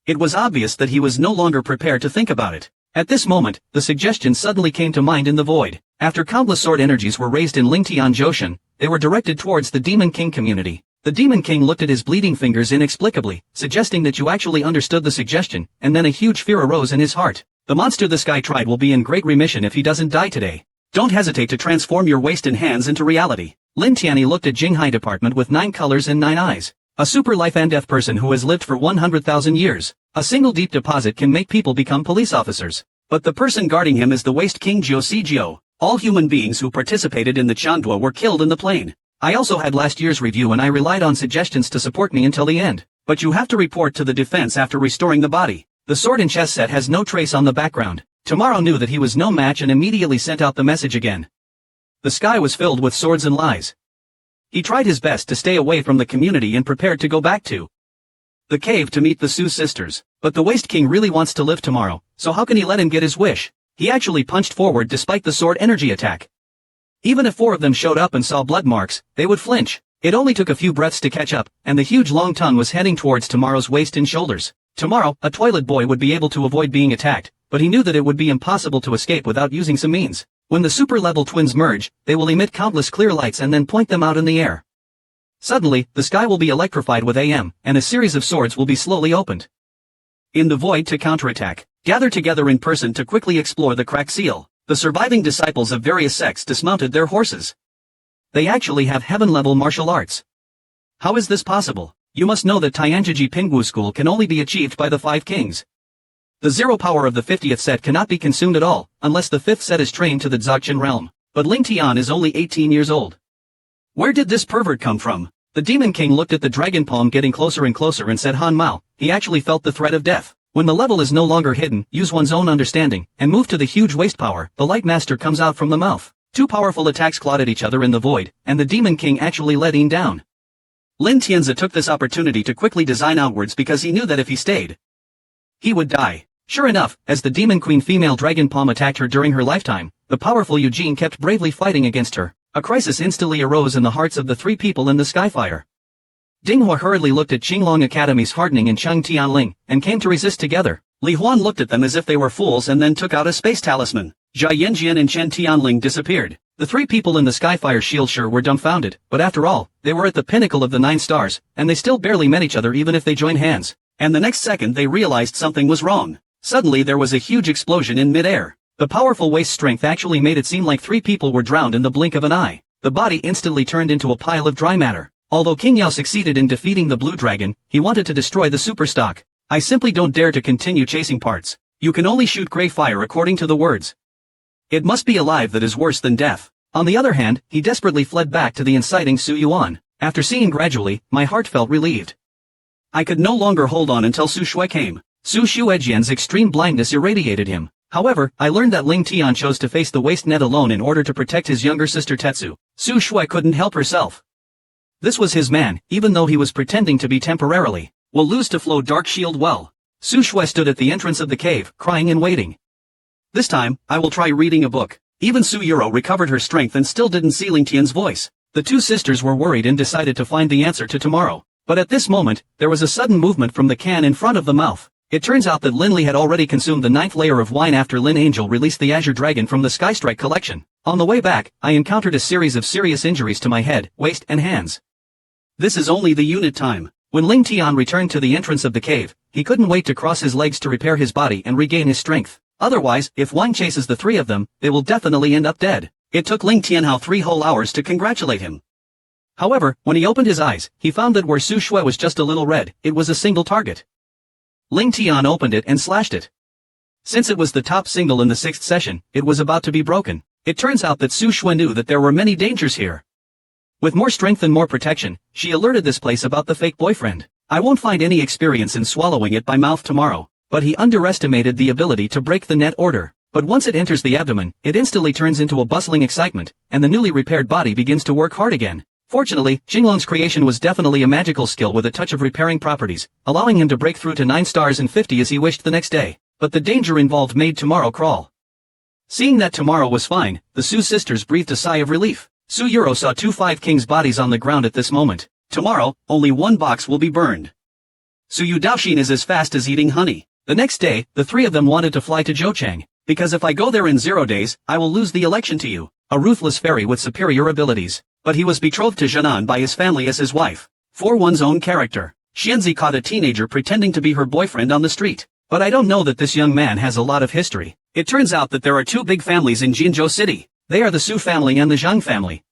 It was obvious that he was no longer prepared to think about it. At this moment, the suggestion suddenly came to mind in the void. After countless sword energies were raised in Lingtian Joshan, they were directed towards the Demon King community. The Demon King looked at his bleeding fingers inexplicably, suggesting that you actually understood the suggestion, and then a huge fear arose in his heart. The monster the sky tried will be in great remission if he doesn't die today. Don't hesitate to transform your waste and hands into reality. Lin Tianyi looked at Jinghai Department with 9 colors and 9 eyes. A super life and death person who has lived for 100,000 years. A single deep deposit can make people become police officers. But the person guarding him is the Waste King Jiu Sijio. All human beings who participated in the Chandua were killed in the plane. I also had last year's review and I relied on suggestions to support me until the end. But you have to report to the defense after restoring the body. The sword and chess set has no trace on the background. Tomorrow knew that he was no match and immediately sent out the message again. The sky was filled with swords and lies. He tried his best to stay away from the community and prepared to go back to the cave to meet the Sioux sisters. But the Waste King really wants to live tomorrow, so how can he let him get his wish? He actually punched forward despite the sword energy attack. Even if 4 of them showed up and saw blood marks, they would flinch. It only took a few breaths to catch up, and the huge long tongue was heading towards tomorrow's waist and shoulders. Tomorrow, a toilet boy would be able to avoid being attacked, but he knew that it would be impossible to escape without using some means. When the super-level twins merge, they will emit countless clear lights and then point them out in the air. Suddenly, the sky will be electrified with AM, and a series of swords will be slowly opened in the void to counterattack. Gather together in person to quickly explore the cracked seal. The surviving disciples of various sects dismounted their horses. They actually have heaven-level martial arts. How is this possible? You must know that Tianjiji Pingwu School can only be achieved by the 5 kings. The zero power of the 50th set cannot be consumed at all, unless the 5th set is trained to the Dzogchen realm. But Ling Tian is only 18 years old. Where did this pervert come from? The Demon King looked at the dragon palm getting closer and closer and said, Han Mao, he actually felt the threat of death. When the level is no longer hidden, use one's own understanding, and move to the huge waste power. The Light Master comes out from the mouth. 2 powerful attacks clawed at each other in the void, and the Demon King actually let Yin down. Lin Tianzi took this opportunity to quickly design outwards because he knew that if he stayed, he would die. Sure enough, as the Demon Queen female dragon palm attacked her during her lifetime, the powerful Eugene kept bravely fighting against her. A crisis instantly arose in the hearts of the 3 people in the Skyfire. Ding Hua hurriedly looked at Qinglong Academy's hardening and Cheng Tianling, and came to resist together. Li Huan looked at them as if they were fools and then took out a space talisman. Jia Yanjian and Chen Tianling disappeared. The 3 people in the Skyfire shield sure were dumbfounded, but after all, they were at the pinnacle of the 9 stars, and they still barely met each other even if they joined hands. And the next second they realized something was wrong. Suddenly there was a huge explosion in mid-air. The powerful waste strength actually made it seem like 3 people were drowned in the blink of an eye. The body instantly turned into a pile of dry matter. Although King Yao succeeded in defeating the blue dragon, he wanted to destroy the super stock. I simply don't dare to continue chasing parts. You can only shoot gray fire according to the words. It must be alive that is worse than death. On the other hand, he desperately fled back to the inciting Su Yuan. After seeing gradually, my heart felt relieved. I could no longer hold on until Su Shui came. Su Shuejian's extreme blindness irradiated him. However, I learned that Ling Tian chose to face the waste net alone in order to protect his younger sister Tetsu. Su Shui couldn't help herself. This was his man, even though he was pretending to be temporarily. Will lose to flow dark shield well. Su Shui stood at the entrance of the cave, crying and waiting. This time, I will try reading a book. Even Su Yuro recovered her strength and still didn't see Ling Tian's voice. The 2 sisters were worried and decided to find the answer to tomorrow. But at this moment, there was a sudden movement from the can in front of the mouth. It turns out that Lin Li had already consumed the 9th layer of wine after Lin Angel released the Azure Dragon from the Skystrike collection. On the way back, I encountered a series of serious injuries to my head, waist, and hands. This is only the unit time. When Ling Tian returned to the entrance of the cave, he couldn't wait to cross his legs to repair his body and regain his strength. Otherwise, if wine chases the 3 of them, they will definitely end up dead. It took Ling Tianhao 3 whole hours to congratulate him. However, when he opened his eyes, he found that where Su Shui was just a little red, it was a single target. Ling Tian opened it and slashed it. Since it was the top single in the 6th session, it was about to be broken. It turns out that Su Shui knew that there were many dangers here. With more strength and more protection, she alerted this place about the fake boyfriend. I won't find any experience in swallowing it by mouth tomorrow, but he underestimated the ability to break the net order. But once it enters the abdomen, it instantly turns into a bustling excitement, and the newly repaired body begins to work hard again. Fortunately, Jinglong's creation was definitely a magical skill with a touch of repairing properties, allowing him to break through to 9 stars and 50 as he wished the next day. But the danger involved made tomorrow crawl. Seeing that tomorrow was fine, the Su sisters breathed a sigh of relief. Su Yuro saw 2 5 kings' bodies on the ground at this moment. Tomorrow, only 1 box will be burned. Su Yu Daoxin is as fast as eating honey. The next day, the 3 of them wanted to fly to Zhouchang, because if I go there in 0 days, I will lose the election to you, a ruthless fairy with superior abilities. But he was betrothed to Zhenan by his family as his wife. For one's own character, Xianzi caught a teenager pretending to be her boyfriend on the street. But I don't know that this young man has a lot of history. It turns out that there are 2 big families in Jinzhou City. They are the Su family and the Zhang family.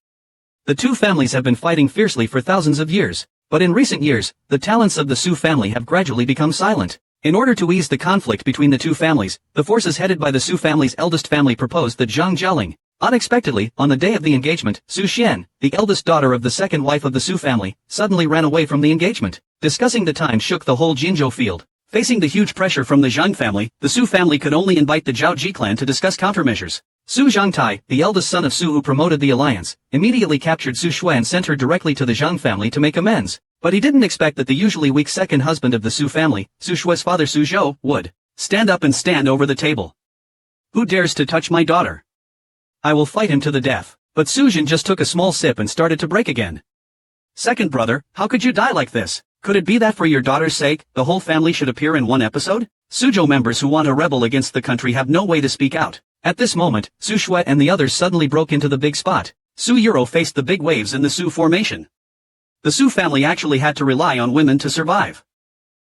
The 2 families have been fighting fiercely for thousands of years. But in recent years, the talents of the Su family have gradually become silent. In order to ease the conflict between the 2 families, the forces headed by the Su family's eldest family proposed that Zhang Jialing. Unexpectedly, on the day of the engagement, Su Xian, the eldest daughter of the second wife of the Su family, suddenly ran away from the engagement. Discussing the time shook the whole Jinzhou field. Facing the huge pressure from the Zhang family, the Su family could only invite the Zhao Ji clan to discuss countermeasures. Su Zhangtai, the eldest son of Su who promoted the alliance, immediately captured Su Shui and sent her directly to the Zhang family to make amends. But he didn't expect that the usually weak second husband of the Su family, Su Shui's father Su Zhou, would stand up and stand over the table. Who dares to touch my daughter? I will fight him to the death. But Su Jin just took a small sip and started to break again. Second brother, how could you die like this? Could it be that for your daughter's sake, the whole family should appear in one episode? Suzhou members who want to rebel against the country have no way to speak out. At this moment, Su Shui and the others suddenly broke into the big spot. Su Yuro faced the big waves in the Su formation. The Su family actually had to rely on women to survive.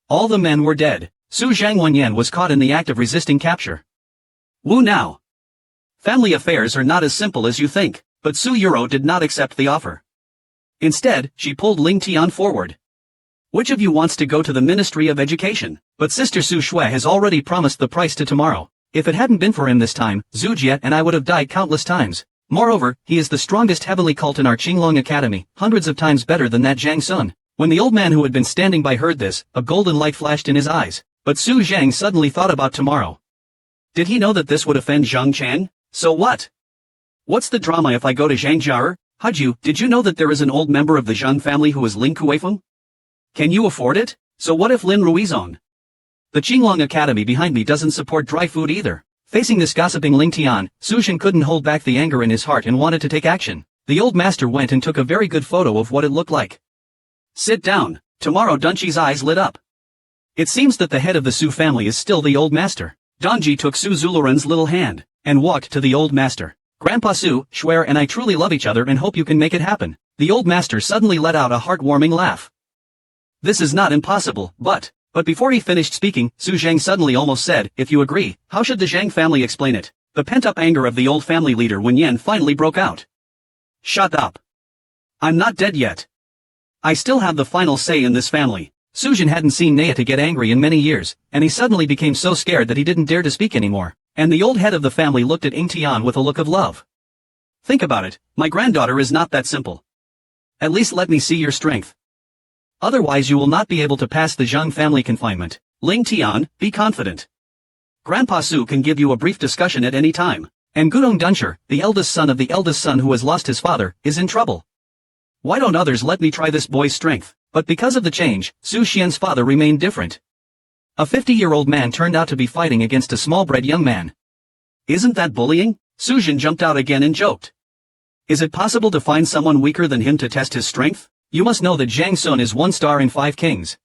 All the men were dead. Su Zhangwenyan was caught in the act of resisting capture. Wu now. Family affairs are not as simple as you think, but Su Yuro did not accept the offer. Instead, she pulled Ling Tian forward. Which of you wants to go to the Ministry of Education? But Sister Su Shui has already promised the price to tomorrow. If it hadn't been for him this time, Zhu Jie and I would have died countless times. Moreover, he is the strongest heavenly cult in our Qinglong Academy, hundreds of times better than that Zhang Sun. When the old man who had been standing by heard this, a golden light flashed in his eyes. But Su Zhang suddenly thought about tomorrow. Did he know that this would offend Zhang Chang? So what? What's the drama if I go to Zhangjiao? Haju, did you know that there is an old member of the Zhang family who is Lin Kueifeng? Can you afford it? So what if Lin Ruizong? The Qinglong Academy behind me doesn't support dry food either. Facing this gossiping Ling Tian, Su Zhen couldn't hold back the anger in his heart and wanted to take action. The old master went and took a very good photo of what it looked like. Sit down. Tomorrow Dunqi's eyes lit up. It seems that the head of the Su family is still the old master. Donji took Su Zuluren's little hand and walked to the old master. Grandpa Su, Schwer and I truly love each other and hope you can make it happen. The old master suddenly let out a heartwarming laugh. This is not impossible, but before he finished speaking, Su Zhang suddenly almost said, if you agree, how should the Zhang family explain it? The pent-up anger of the old family leader Wen Yan finally broke out. Shut up. I'm not dead yet. I still have the final say in this family. Su Zhen hadn't seen Naya get angry in many years, and he suddenly became so scared that he didn't dare to speak anymore. And the old head of the family looked at Ying Tian with a look of love. Think about it, my granddaughter is not that simple. At least let me see your strength. Otherwise you will not be able to pass the Zhang family confinement. Ling Tian, be confident. Grandpa Su can give you a brief discussion at any time. And Gudong Duncher, the eldest son of the eldest son who has lost his father, is in trouble. Why don't others let me try this boy's strength? But because of the change, Su Xian's father remained different. A 50-year-old man turned out to be fighting against a small-bred young man. Isn't that bullying? Su Zhen jumped out again and joked. Is it possible to find someone weaker than him to test his strength? You must know that Zhang Sun is 1 star in 5 kings.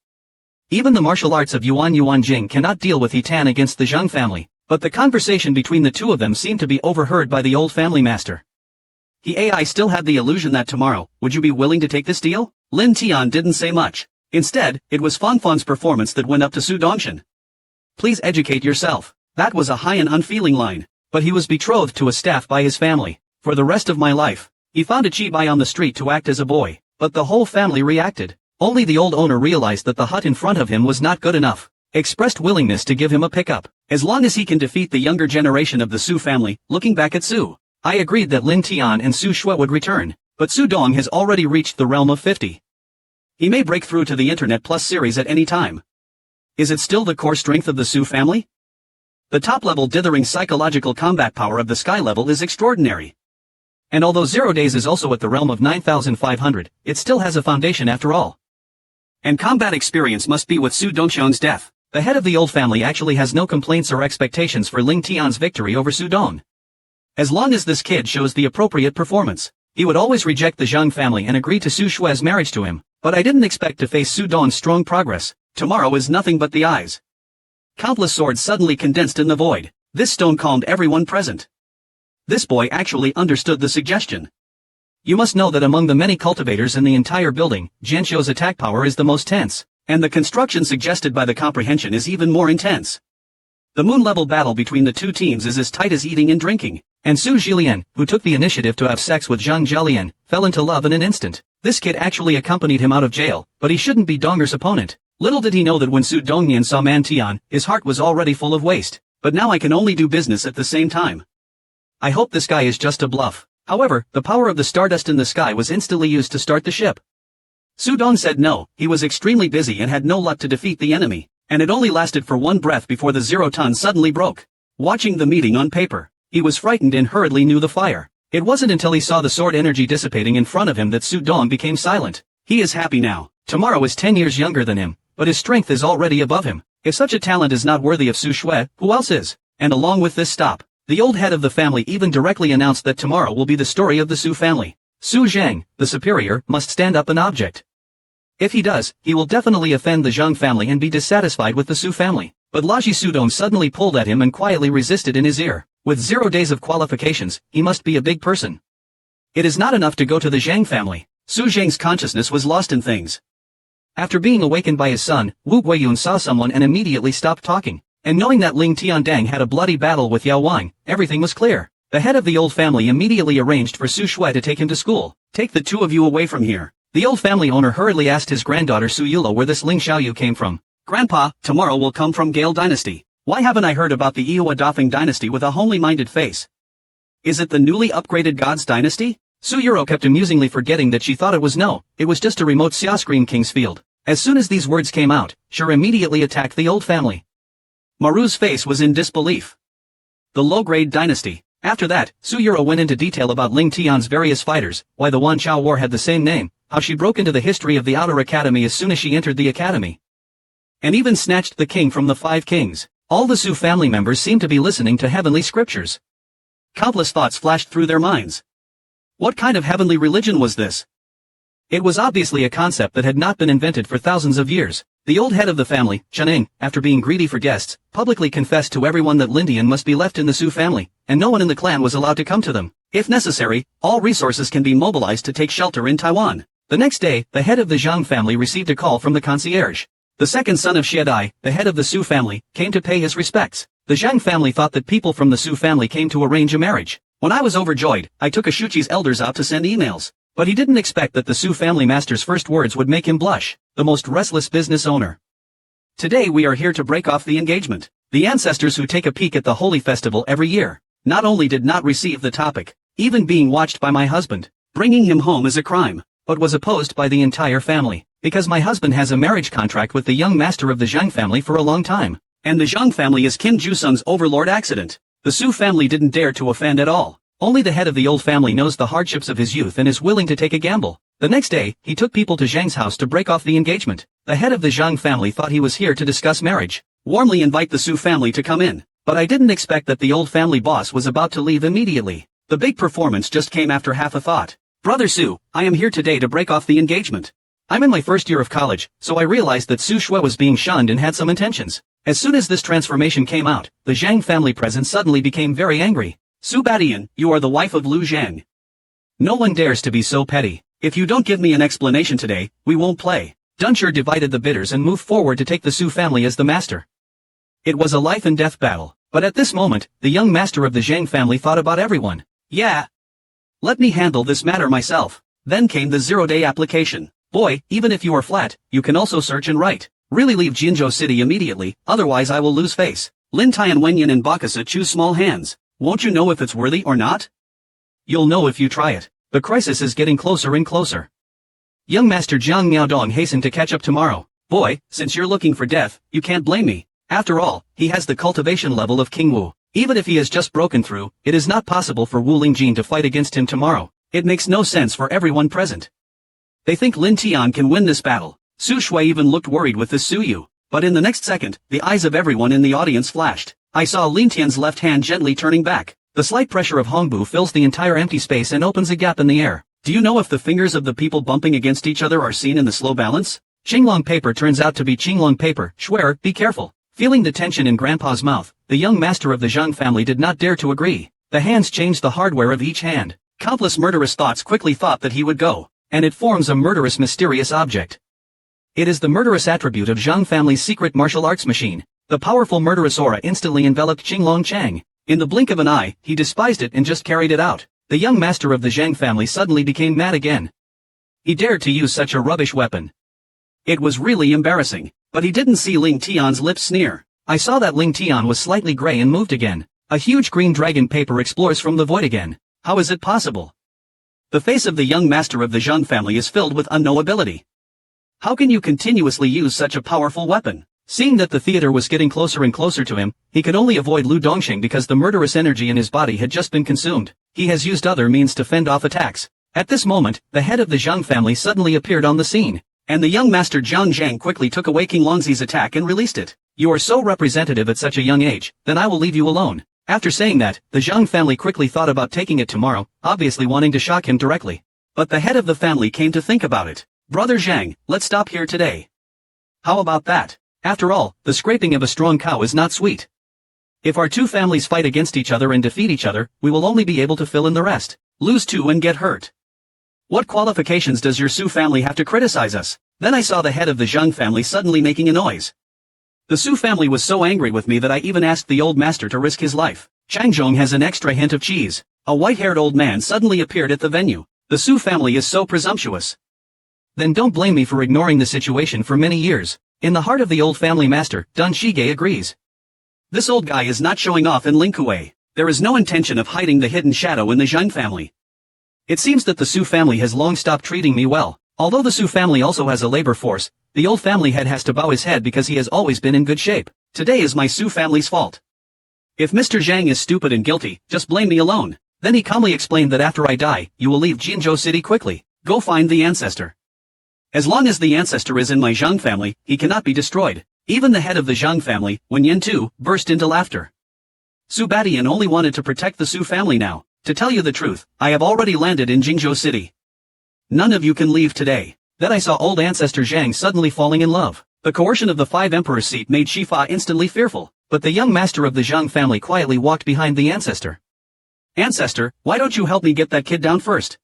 Even the martial arts of Yuan Jing cannot deal with He Tan against the Zhang family, but the conversation between the two of them seemed to be overheard by the old family master. He AI still had the illusion that tomorrow, would you be willing to take this deal? Lin Tian didn't say much. Instead, it was Fanfan's performance that went up to Su Dongshan. Please educate yourself. That was a high and unfeeling line, but he was betrothed to a staff by his family. For the rest of my life, he found a chibai on the street to act as a boy, but the whole family reacted. Only the old owner realized that the hut in front of him was not good enough, expressed willingness to give him a pickup, as long as he can defeat the younger generation of the Su family. Looking back at Su, I agreed that Lin Tian and Su Shui would return, but Su Dong has already reached the realm of 50. He may break through to the Internet Plus series at any time. Is it still the core strength of the Su family? The top-level dithering psychological combat power of the sky level is extraordinary. And although 0 days is also at the realm of 9,500, it still has a foundation after all. And combat experience must be with Su Dongxiang's death. The head of the old family actually has no complaints or expectations for Ling Tian's victory over Su Dong. As long as this kid shows the appropriate performance, he would always reject the Zhang family and agree to Su Shui's marriage to him. But I didn't expect to face Su Dong's strong progress. Tomorrow is nothing but the eyes. Countless swords suddenly condensed in the void. This stone calmed everyone present. This boy actually understood the suggestion. You must know that among the many cultivators in the entire building, Jianshou's attack power is the most tense, and the construction suggested by the comprehension is even more intense. The moon-level battle between the two teams is as tight as eating and drinking, and Su Zhilian, who took the initiative to have sex with Zhang Jialian, fell into love in an instant. This kid actually accompanied him out of jail, but he shouldn't be Donger's opponent. Little did he know that when Su Dongnian saw Man Tian, his heart was already full of waste. But now I can only do business at the same time. I hope this guy is just a bluff. However, the power of the stardust in the sky was instantly used to start the ship. Su Dong said no, he was extremely busy and had no luck to defeat the enemy, and it only lasted for one breath before the 0-ton suddenly broke. Watching the meeting on paper, he was frightened and hurriedly knew the fire. It wasn't until he saw the sword energy dissipating in front of him that Su Dong became silent. He is happy now. Tomorrow is 10 years younger than him, but his strength is already above him. If such a talent is not worthy of Su Shui, who else is? And along with this stop, the old head of the family even directly announced that tomorrow will be the story of the Su family. Su Zhang, the superior, must stand up and object. If he does, he will definitely offend the Zhang family and be dissatisfied with the Su family. But Laji Sudong suddenly pulled at him and quietly resisted in his ear. With 0 days of qualifications, he must be a big person. It is not enough to go to the Zhang family. Su Zhang's consciousness was lost in things. After being awakened by his son, Wu Guiyun saw someone and immediately stopped talking. And knowing that Ling Tiandang had a bloody battle with Yao Wang, everything was clear. The head of the old family immediately arranged for Su Shui to take him to school. Take the two of you away from here. The old family owner hurriedly asked his granddaughter Su Yulo where this Ling Xiaoyu came from. Grandpa, tomorrow will come from Gale Dynasty. Why haven't I heard about the Eowa Dafeng Dynasty with a homely-minded face? Is it the newly upgraded God's Dynasty? Su Yuro kept amusingly forgetting that she thought it was just a remote Xia King's field. As soon as these words came out, she immediately attacked the old family. Maru's face was in disbelief. The low-grade dynasty. After that, Su Yuro went into detail about Ling Tian's various fighters, why the Wan Chao War had the same name, how she broke into the history of the Outer Academy as soon as she entered the academy, and even snatched the king from the 5 kings. All the Su family members seemed to be listening to heavenly scriptures. Countless thoughts flashed through their minds. What kind of heavenly religion was this? It was obviously a concept that had not been invented for thousands of years. The old head of the family, Cheneng, after being greedy for guests, publicly confessed to everyone that Lindian must be left in the Su family, and no one in the clan was allowed to come to them. If necessary, all resources can be mobilized to take shelter in Taiwan. The next day, the head of the Zhang family received a call from the concierge. The second son of Xiadai, the head of the Su family, came to pay his respects. The Zhang family thought that people from the Su family came to arrange a marriage. When I was overjoyed, I took Ashuchi's elders out to send emails. But he didn't expect that the Su family master's first words would make him blush, the most restless business owner. Today we are here to break off the engagement. The ancestors who take a peek at the holy festival every year, not only did not receive the topic, even being watched by my husband, bringing him home is a crime, but was opposed by the entire family, because my husband has a marriage contract with the young master of the Zhang family for a long time, and the Zhang family is Kim Jusung's overlord accident. The Su family didn't dare to offend at all. Only the head of the old family knows the hardships of his youth and is willing to take a gamble. The next day, he took people to Zhang's house to break off the engagement. The head of the Zhang family thought he was here to discuss marriage. Warmly invite the Su family to come in. But I didn't expect that the old family boss was about to leave immediately. The big performance just came after half a thought. Brother Su, I am here today to break off the engagement. I'm in my first year of college, so I realized that Su Shui was being shunned and had some intentions. As soon as this transformation came out, the Zhang family present suddenly became very angry. Su Badian, you are the wife of Lu Zhang. No one dares to be so petty. If you don't give me an explanation today, we won't play. Duncher divided the bidders and moved forward to take the Su family as the master. It was a life and death battle, but at this moment, the young master of the Zhang family thought about everyone. Yeah. Let me handle this matter myself. Then came the 0-day application. Boy, even if you are flat, you can also search and write. Really leave Jinzhou City immediately, otherwise I will lose face. Lin Taiyan Wenyan and Bakasa choose small hands. Won't you know if it's worthy or not? You'll know if you try it. The crisis is getting closer and closer. Young Master Jiang Miaodong hastened to catch up tomorrow. Boy, since you're looking for death, you can't blame me. After all, he has the cultivation level of King Wu. Even if he has just broken through, it is not possible for Wu Lingjin to fight against him tomorrow. It makes no sense for everyone present. They think Lin Tian can win this battle. Su Shui even looked worried with this Su Yu. But in the next second, the eyes of everyone in the audience flashed. I saw Lin Tian's left hand gently turning back. The slight pressure of Hongbu fills the entire empty space and opens a gap in the air. Do you know if the fingers of the people bumping against each other are seen in the slow balance? Qinglong paper turns out to be Qinglong paper. Schwer, be careful. Feeling the tension in Grandpa's mouth, the young master of the Zhang family did not dare to agree. The hands changed the hardware of each hand. Countless murderous thoughts quickly thought that he would go. And it forms a murderous mysterious object. It is the murderous attribute of Zhang family's secret martial arts machine. The powerful murderous aura instantly enveloped Qinglong Chang. In the blink of an eye, he despised it and just carried it out. The young master of the Zhang family suddenly became mad again. He dared to use such a rubbish weapon. It was really embarrassing, but he didn't see Ling Tian's lips sneer. I saw that Ling Tian was slightly gray and moved again. A huge green dragon paper explores from the void again. How is it possible? The face of the young master of the Zhang family is filled with unknowability. How can you continuously use such a powerful weapon? Seeing that the theater was getting closer and closer to him, he could only avoid Lu Dongxing because the murderous energy in his body had just been consumed. He has used other means to fend off attacks. At this moment, the head of the Zhang family suddenly appeared on the scene, and the young master Zhang Zhang quickly took away King Longzi's attack and released it. You are so representative at such a young age, then I will leave you alone. After saying that, the Zhang family quickly thought about taking it tomorrow, obviously wanting to shock him directly. But the head of the family came to think about it. Brother Zhang, let's stop here today. How about that? After all, the scraping of a strong cow is not sweet. If our two families fight against each other and defeat each other, we will only be able to fill in the rest. Lose two and get hurt. What qualifications does your Su family have to criticize us? Then I saw the head of the Zhang family suddenly making a noise. The Su family was so angry with me that I even asked the old master to risk his life. Changzhong has an extra hint of cheese. A white-haired old man suddenly appeared at the venue. The Su family is so presumptuous. Then don't blame me for ignoring the situation for many years. In the heart of the old family master, Dun Shige agrees. This old guy is not showing off in Lingkue. There is no intention of hiding the hidden shadow in the Zhang family. It seems that the Su family has long stopped treating me well. Although the Su family also has a labor force, the old family head has to bow his head because he has always been in good shape. Today is my Su family's fault. If Mr. Zhang is stupid and guilty, just blame me alone. Then he calmly explained that after I die, you will leave Jinzhou City quickly. Go find the ancestor. As long as the ancestor is in my Zhang family, he cannot be destroyed. Even the head of the Zhang family, Wen Yen too, burst into laughter. Su Badian only wanted to protect the Su family now. To tell you the truth, I have already landed in Jingzhou City. None of you can leave today. Then I saw old ancestor Zhang suddenly falling in love. The coercion of the 5 emperors seat made Shifa instantly fearful, but the young master of the Zhang family quietly walked behind the ancestor. Ancestor, why don't you help me get that kid down first?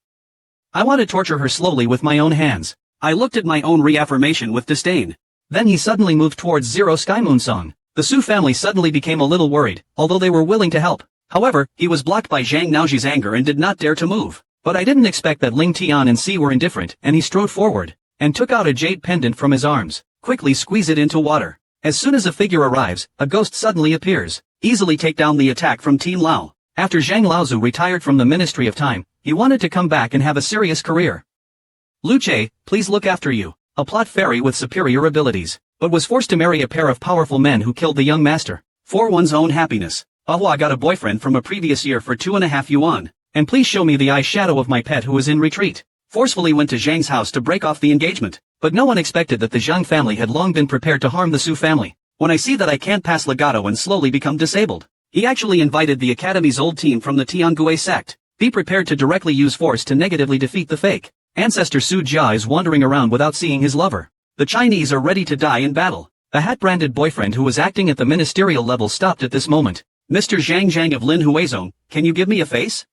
I want to torture her slowly with my own hands. I looked at my own reaffirmation with disdain. Then he suddenly moved towards Zero Sky Moon Song. The Su family suddenly became a little worried, although they were willing to help. However, he was blocked by Zhang Naoji's anger and did not dare to move. But I didn't expect that Ling Tian and Si were indifferent, and he strode forward, and took out a jade pendant from his arms. Quickly squeeze it into water. As soon as a figure arrives, a ghost suddenly appears. Easily take down the attack from Team Lao. After Zhang Laozu retired from the Ministry of Time, he wanted to come back and have a serious career. Lu Che, please look after you. A plot fairy with superior abilities, but was forced to marry a pair of powerful men who killed the young master. For one's own happiness. Ahua got a boyfriend from a previous year for 2.5 yuan. And please show me the eyeshadow of my pet who is in retreat. Forcefully went to Zhang's house to break off the engagement. But no one expected that the Zhang family had long been prepared to harm the Su family. When I see that I can't pass legato and slowly become disabled. He actually invited the academy's old team from the Tiangue sect. Be prepared to directly use force to negatively defeat the fake. Ancestor Su Jia is wandering around without seeing his lover. The Chinese are ready to die in battle. The hat-branded boyfriend who was acting at the ministerial level stopped at this moment. Mr. Zhang Zhang of Lin Huizong, can you give me a face?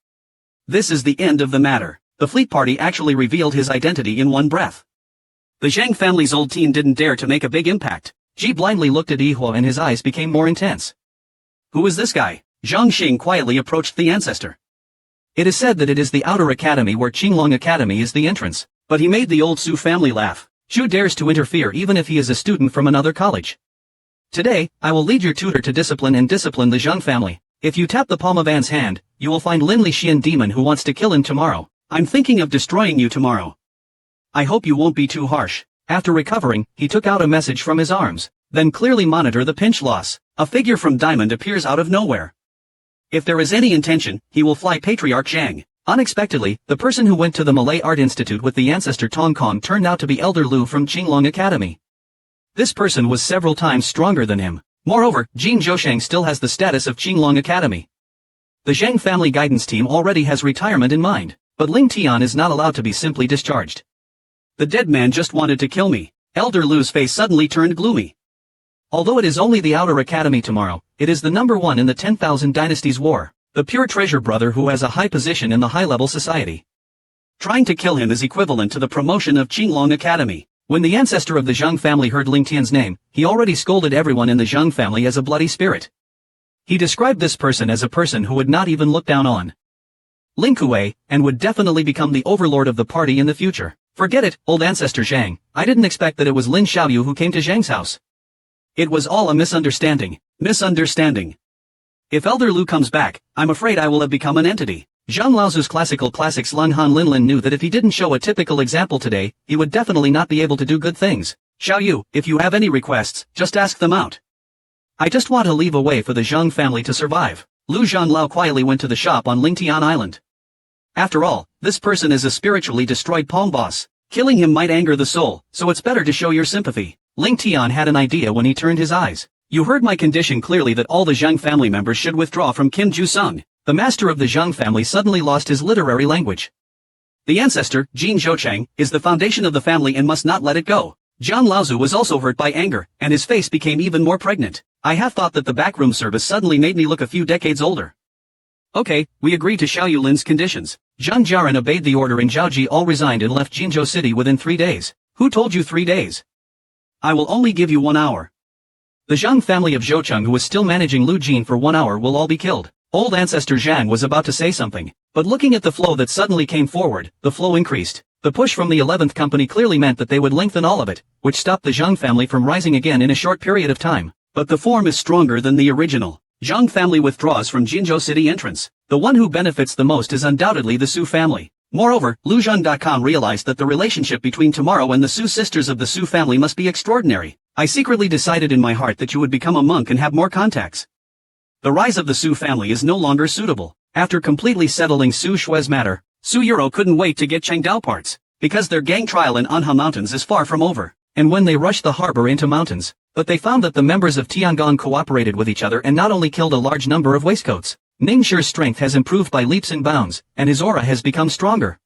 This is the end of the matter. The fleet party actually revealed his identity in one breath. The Zhang family's old team didn't dare to make a big impact. Ji blindly looked at Yihua and his eyes became more intense. Who is this guy? Zhang Xing quietly approached the ancestor. It is said that it is the outer academy where Qinglong Academy is the entrance, but he made the old Su family laugh. Chu dares to interfere even if he is a student from another college. Today, I will lead your tutor to discipline the Zhang family. If you tap the palm of An's hand, you will find Lin Li Xian demon who wants to kill him tomorrow. I'm thinking of destroying you tomorrow. I hope you won't be too harsh. After recovering, he took out a message from his arms. Then clearly monitor the pinch loss. A figure from Diamond appears out of nowhere. If there is any intention, he will fly Patriarch Zhang. Unexpectedly, the person who went to the Malay Art Institute with the ancestor Tong Kong turned out to be Elder Lu from Qinglong Academy. This person was several times stronger than him. Moreover, Jin Zhousheng still has the status of Qinglong Academy. The Zhang family guidance team already has retirement in mind, but Ling Tian is not allowed to be simply discharged. The dead man just wanted to kill me. Elder Lu's face suddenly turned gloomy. Although it is only the outer academy tomorrow, it is the number 1 in the 10,000 Dynasties War, the pure treasure brother who has a high position in the high-level society. Trying to kill him is equivalent to the promotion of Qinglong Academy. When the ancestor of the Zhang family heard Ling Tian's name, he already scolded everyone in the Zhang family as a bloody spirit. He described this person as a person who would not even look down on Ling Kuei, and would definitely become the overlord of the party in the future. Forget it, old ancestor Zhang, I didn't expect that it was Lin Xiaoyu who came to Zhang's house. It was all a misunderstanding. If Elder Lu comes back, I'm afraid I will have become an entity. Zhang Laozu's classical classics Lun Han Linlin knew that if he didn't show a typical example today, he would definitely not be able to do good things. Xiaoyu, if you have any requests, just ask them out. I just want to leave a way for the Zhang family to survive. Lu Zhanlao quietly went to the shop on Lingtian Island. After all, this person is a spiritually destroyed palm boss. Killing him might anger the soul, so it's better to show your sympathy. Ling Tian had an idea when he turned his eyes. You heard my condition clearly that all the Zhang family members should withdraw from Kim Ju-sung. The master of the Zhang family suddenly lost his literary language. The ancestor, Jin Zhoucheng, is the foundation of the family and must not let it go. Zhang Laozu was also hurt by anger, and his face became even more pregnant. I have thought that the backroom service suddenly made me look a few decades older. Okay, we agreed to Xiao Yulin's conditions. Zhang Jiaran obeyed the order and Zhao Ji all resigned and left Jinzhou City within 3 days. Who told you 3 days? I will only give you 1 hour. The Zhang family of Zhoucheng who was still managing Lu Jin for 1 hour will all be killed. Old ancestor Zhang was about to say something, but looking at the flow that suddenly came forward, the flow increased. The push from the 11th company clearly meant that they would lengthen all of it, which stopped the Zhang family from rising again in a short period of time. But the form is stronger than the original. Zhang family withdraws from Jinzhou City entrance. The one who benefits the most is undoubtedly the Su family. Moreover, Luzhun.com realized that the relationship between Tomorrow and the Su sisters of the Su family must be extraordinary. I secretly decided in my heart that you would become a monk and have more contacts. The rise of the Su family is no longer suitable. After completely settling Su Shui's matter, Su Yuro couldn't wait to get Chengdao parts, because their gang trial in Anha Mountains is far from over, and when they rushed the harbor into mountains, but they found that the members of Tiangong cooperated with each other and not only killed a large number of waistcoats. Ningxi's strength has improved by leaps and bounds, and his aura has become stronger.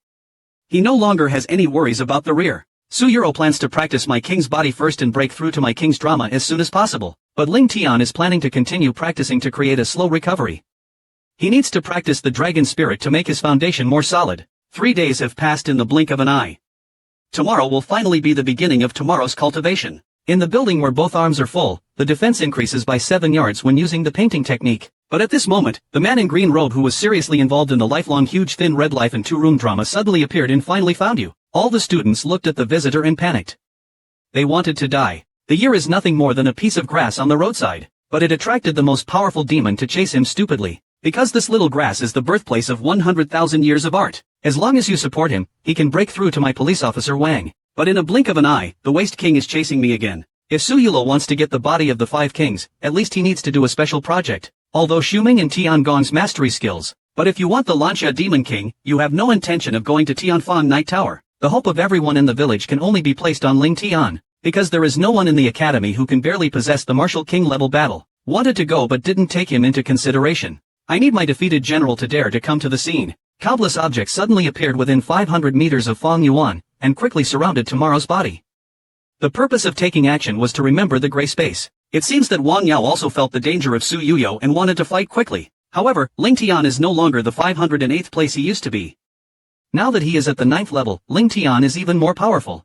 He no longer has any worries about the rear. Su Yuro plans to practice my king's body first and break through to my king's drama as soon as possible, but Ling Tian is planning to continue practicing to create a slow recovery. He needs to practice the dragon spirit to make his foundation more solid. 3 days have passed in the blink of an eye. Tomorrow will finally be the beginning of tomorrow's cultivation. In the building where both arms are full, the defense increases by 7 yards when using the painting technique. But at this moment, the man in green robe who was seriously involved in the lifelong huge thin red life and two-room drama suddenly appeared and finally found you. All the students looked at the visitor and panicked. They wanted to die. The year is nothing more than a piece of grass on the roadside, but it attracted the most powerful demon to chase him stupidly. Because this little grass is the birthplace of 100,000 years of art. As long as you support him, he can break through to my police officer Wang. But in a blink of an eye, the Waste King is chasing me again. If Su Yulo wants to get the body of the 5 kings, at least he needs to do a special project. Although Shuming and Tiangong's mastery skills. But if you want the Lancia Demon King, you have no intention of going to Tianfang Night Tower. The hope of everyone in the village can only be placed on Ling Tian, because there is no one in the academy who can barely possess the martial king level battle. Wanted to go but didn't take him into consideration. I need my defeated general to dare to come to the scene. Countless objects suddenly appeared within 500 meters of Fang Yuan, and quickly surrounded Tomorrow's body. The purpose of taking action was to remember the gray space. It seems that Wang Yao also felt the danger of Su Yuyo and wanted to fight quickly. However, Ling Tian is no longer the 508th place he used to be. Now that he is at the 9th level, Ling Tian is even more powerful.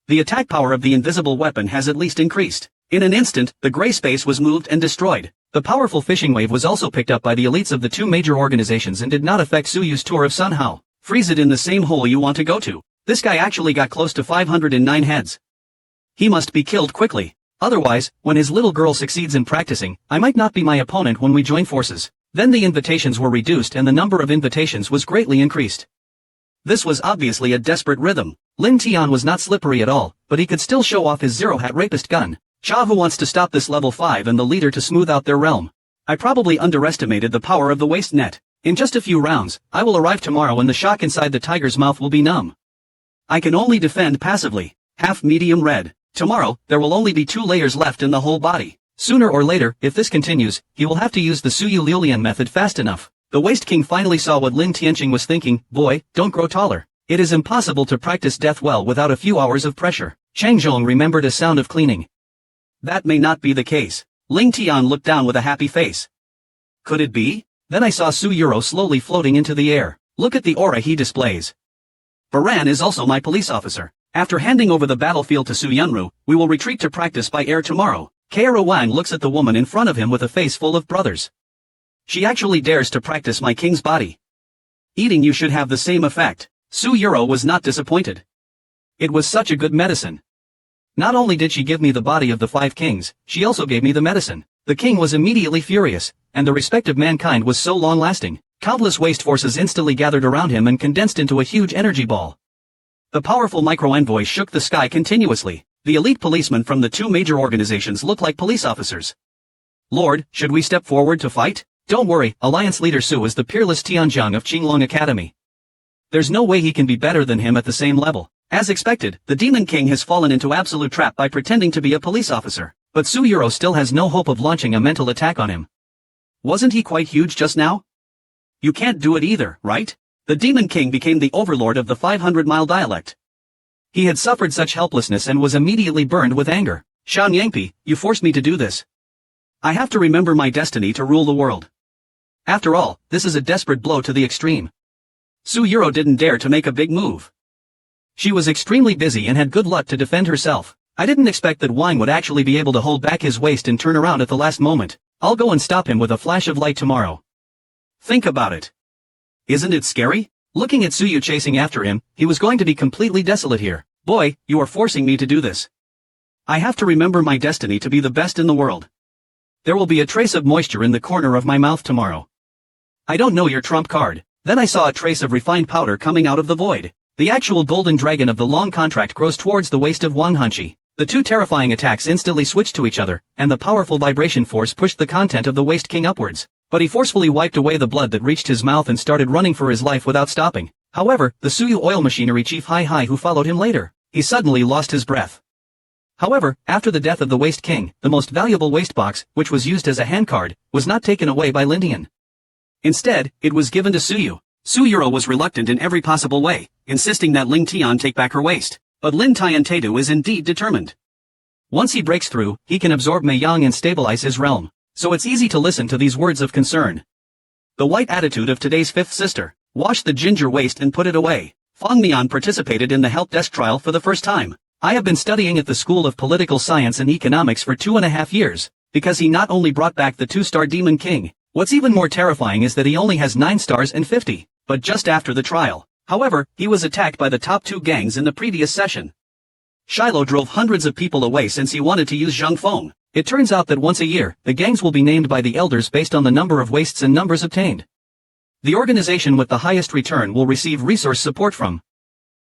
The attack power of the invisible weapon has at least increased. In an instant, the gray space was moved and destroyed. The powerful fishing wave was also picked up by the elites of the 2 major organizations and did not affect Su Yu's tour of Sunhao. Freeze it in the same hole you want to go to. This guy actually got close to 509 heads. He must be killed quickly. Otherwise, when his little girl succeeds in practicing, I might not be my opponent when we join forces. Then the invitations were reduced and the number of invitations was greatly increased. This was obviously a desperate rhythm. Lin Tian was not slippery at all, but he could still show off his zero-hat rapist gun. Cha who wants to stop this level 5 and the leader to smooth out their realm. I probably underestimated the power of the waste net. In just a few rounds, I will arrive tomorrow and the shock inside the tiger's mouth will be numb. I can only defend passively. Half medium red. Tomorrow, there will only be 2 layers left in the whole body. Sooner or later, if this continues, he will have to use the Suyu Liulian method fast enough. The Waste King finally saw what Lin Tianqing was thinking. Boy, don't grow taller. It is impossible to practice death well without a few hours of pressure. Chang Zhong remembered a sound of cleaning. That may not be the case. Ling Tian looked down with a happy face. Could it be? Then I saw Su Yuro slowly floating into the air. Look at the aura he displays. Baran is also my police officer. After handing over the battlefield to Su Yunru, we will retreat to practice by air tomorrow. Kaoru Wang looks at the woman in front of him with a face full of brothers. She actually dares to practice my king's body. Eating you should have the same effect. Su Yuro was not disappointed. It was such a good medicine. Not only did she give me the body of the 5 kings, she also gave me the medicine. The king was immediately furious, and the respect of mankind was so long-lasting. Countless waste forces instantly gathered around him and condensed into a huge energy ball. The powerful micro-envoy shook the sky continuously. The elite policemen from the 2 major organizations looked like police officers. Lord, should we step forward to fight? Don't worry, Alliance Leader Su is the peerless Tianzhong of Qinglong Academy. There's no way he can be better than him at the same level. As expected, the Demon King has fallen into absolute trap by pretending to be a police officer. But Su Yuro still has no hope of launching a mental attack on him. Wasn't he quite huge just now? You can't do it either, right? The Demon King became the overlord of the 500-mile dialect. He had suffered such helplessness and was immediately burned with anger. Shan Yangpi, you forced me to do this. I have to remember my destiny to rule the world. After all, this is a desperate blow to the extreme. Su Yuro didn't dare to make a big move. She was extremely busy and had good luck to defend herself. I didn't expect that Wang would actually be able to hold back his waist and turn around at the last moment. I'll go and stop him with a flash of light tomorrow. Think about it. Isn't it scary? Looking at Suyu chasing after him, he was going to be completely desolate here. Boy, you are forcing me to do this. I have to remember my destiny to be the best in the world. There will be a trace of moisture in the corner of my mouth tomorrow. I don't know your trump card. Then I saw a trace of refined powder coming out of the void. The actual golden dragon of the long contract grows towards the waist of Wang Hanqi. The two terrifying attacks instantly switched to each other, and the powerful vibration force pushed the content of the Waste King upwards. But he forcefully wiped away the blood that reached his mouth and started running for his life without stopping. However, the Suyu oil machinery chief Hai who followed him later, he suddenly lost his breath. However, after the death of the Waste King, the most valuable waste box, which was used as a handcard, was not taken away by Lin Tian. Instead, it was given to Suyu. Suyuro was reluctant in every possible way, insisting that Ling Tian take back her waste. But Lin Tiantedu is indeed determined. Once he breaks through, he can absorb Mei Yang and stabilize his realm. So it's easy to listen to these words of concern. The white attitude of today's fifth sister. Wash the ginger waste and put it away. Fang Mian participated in the help desk trial for the first time. I have been studying at the School of Political Science and Economics for 2.5 years, because he not only brought back the 2-star Demon King. What's even more terrifying is that he only has 9 stars and 50, but just after the trial. However, he was attacked by the top 2 gangs in the previous session. Shiloh drove hundreds of people away since he wanted to use Zhang Feng. It turns out that once a year, the gangs will be named by the elders based on the number of wastes and numbers obtained. The organization with the highest return will receive resource support from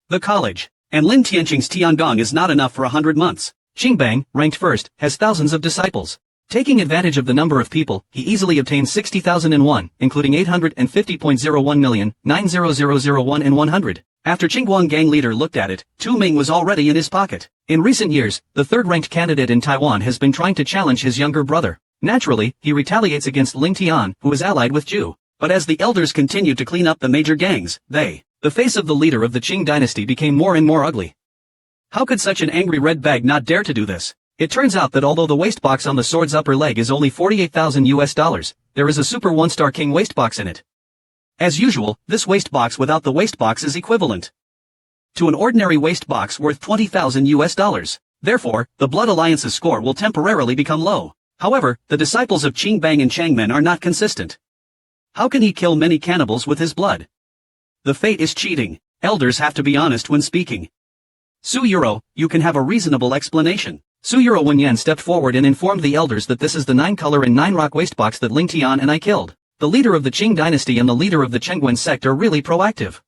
the college. And Lin Tianqing's Tiangong is not enough for 100 months. Qingbang, ranked first, has thousands of disciples. Taking advantage of the number of people, he easily obtained 60,001, including 850.01 million, 90001 and 100. After Qingguang gang leader looked at it, Tu Ming was already in his pocket. In recent years, the third-ranked candidate in Taiwan has been trying to challenge his younger brother. Naturally, he retaliates against Ling Tian, who is allied with Zhu. But as the elders continued to clean up the major gangs, the face of the leader of the Qing dynasty became more and more ugly. How could such an angry red bag not dare to do this? It turns out that although the waste box on the sword's upper leg is only $48,000, there is a super 1-star king waste box in it. As usual, this waste box without the waste box is equivalent to an ordinary waste box worth $20,000. Therefore, the Blood Alliance's score will temporarily become low. However, the disciples of Qingbang and Changmen are not consistent. How can he kill many cannibals with his blood? The fate is cheating. Elders have to be honest when speaking. Suyuro, you can have a reasonable explanation. Suyuro Wenyan stepped forward and informed the elders that this is the 9-color and 9-rock waste box that Ling Tian and I killed. The leader of the Qing dynasty and the leader of the Chengguan sect are really proactive.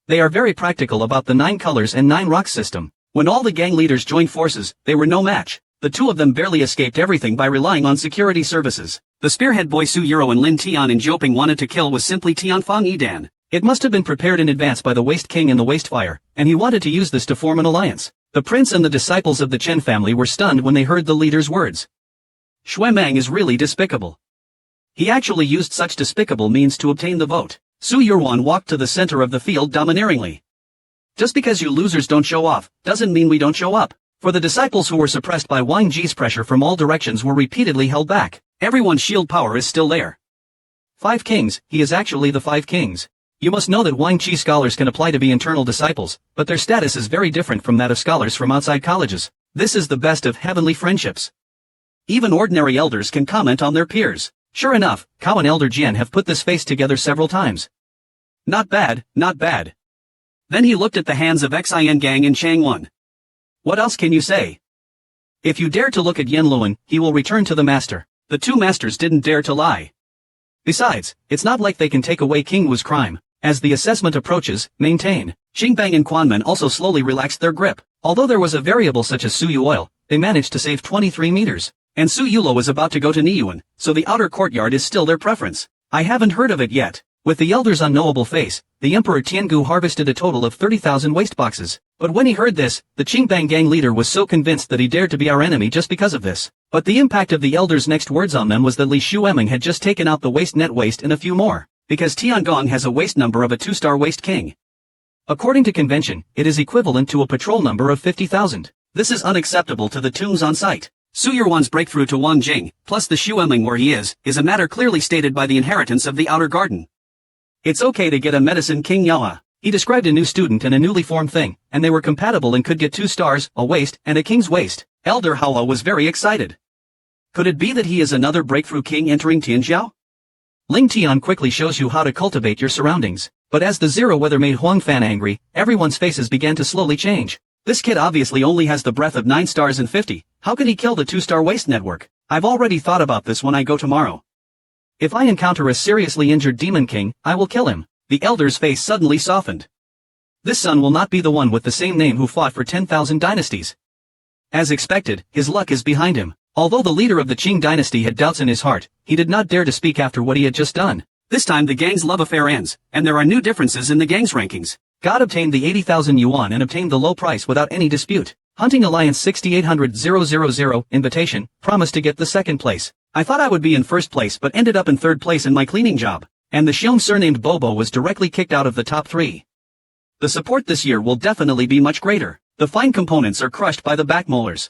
They are very practical about the 9 colors and 9 rocks system. When all the gang leaders joined forces, they were no match. The two of them barely escaped everything by relying on security services. The spearhead boy Suyuro and Lin Tian and Jioping wanted to kill was simply Tianfang Yidan. It must have been prepared in advance by the Waste King and the Waste Fire, and he wanted to use this to form an alliance. The prince and the disciples of the Chen family were stunned when they heard the leader's words. Shui Mang is really despicable. He actually used such despicable means to obtain the vote. Su Yurwan walked to the center of the field domineeringly. Just because you losers don't show off, doesn't mean we don't show up. For the disciples who were suppressed by Wang Ji's pressure from all directions were repeatedly held back. Everyone's shield power is still there. 5 kings, he is actually the 5 kings. You must know that Wang Ji scholars can apply to be internal disciples, but their status is very different from that of scholars from outside colleges. This is the best of heavenly friendships. Even ordinary elders can comment on their peers. Sure enough, Cao and Elder Jian have put this face together several times. Not bad, not bad. Then he looked at the hands of Xin Gang and Changwon. What else can you say? If you dare to look at Yen Luan, he will return to the master. The 2 masters didn't dare to lie. Besides, it's not like they can take away King Wu's crime. As the assessment approaches, maintain. Xingbang and Quanmen also slowly relaxed their grip. Although there was a variable such as Suyu oil, they managed to save 23 meters. And Su Yulo is about to go to Niyuan, so the outer courtyard is still their preference. I haven't heard of it yet. With the elder's unknowable face, the Emperor Tiangu harvested a total of 30,000 waste boxes. But when he heard this, the Qingbang gang leader was so convinced that he dared to be our enemy just because of this. But the impact of the elder's next words on them was that Li Shueming had just taken out the waste net waste and a few more. Because Tiangong has a waste number of a 2-star waste king. According to convention, it is equivalent to a patrol number of 50,000. This is unacceptable to the tombs on site. Su Yurwan's breakthrough to Wang Jing, plus the Shueming where he is a matter clearly stated by the inheritance of the outer garden. It's okay to get a medicine king Yawa. He described a new student and a newly formed thing, and they were compatible and could get 2 stars, a waist, and a king's waist. Elder Hawa was very excited. Could it be that he is another breakthrough king entering Tianjiao? Ling Tian quickly shows you how to cultivate your surroundings. But as the zero weather made Huang Fan angry, everyone's faces began to slowly change. This kid obviously only has the breath of 9 stars and 50. How can he kill the 2-star waste network? I've already thought about this when I go tomorrow. If I encounter a seriously injured Demon King, I will kill him. The elder's face suddenly softened. This son will not be the one with the same name who fought for 10,000 dynasties. As expected, his luck is behind him. Although the leader of the Qing dynasty had doubts in his heart, he did not dare to speak after what he had just done. This time the gang's love affair ends, and there are new differences in the gang's rankings. God obtained the 80,000 yuan and obtained the low price without any dispute. Hunting Alliance 6800-000 invitation, promised to get the second place. I thought I would be in first place but ended up in third place in my cleaning job. And the Xiong surnamed Bobo was directly kicked out of the top 3. The support this year will definitely be much greater. The fine components are crushed by the back molars.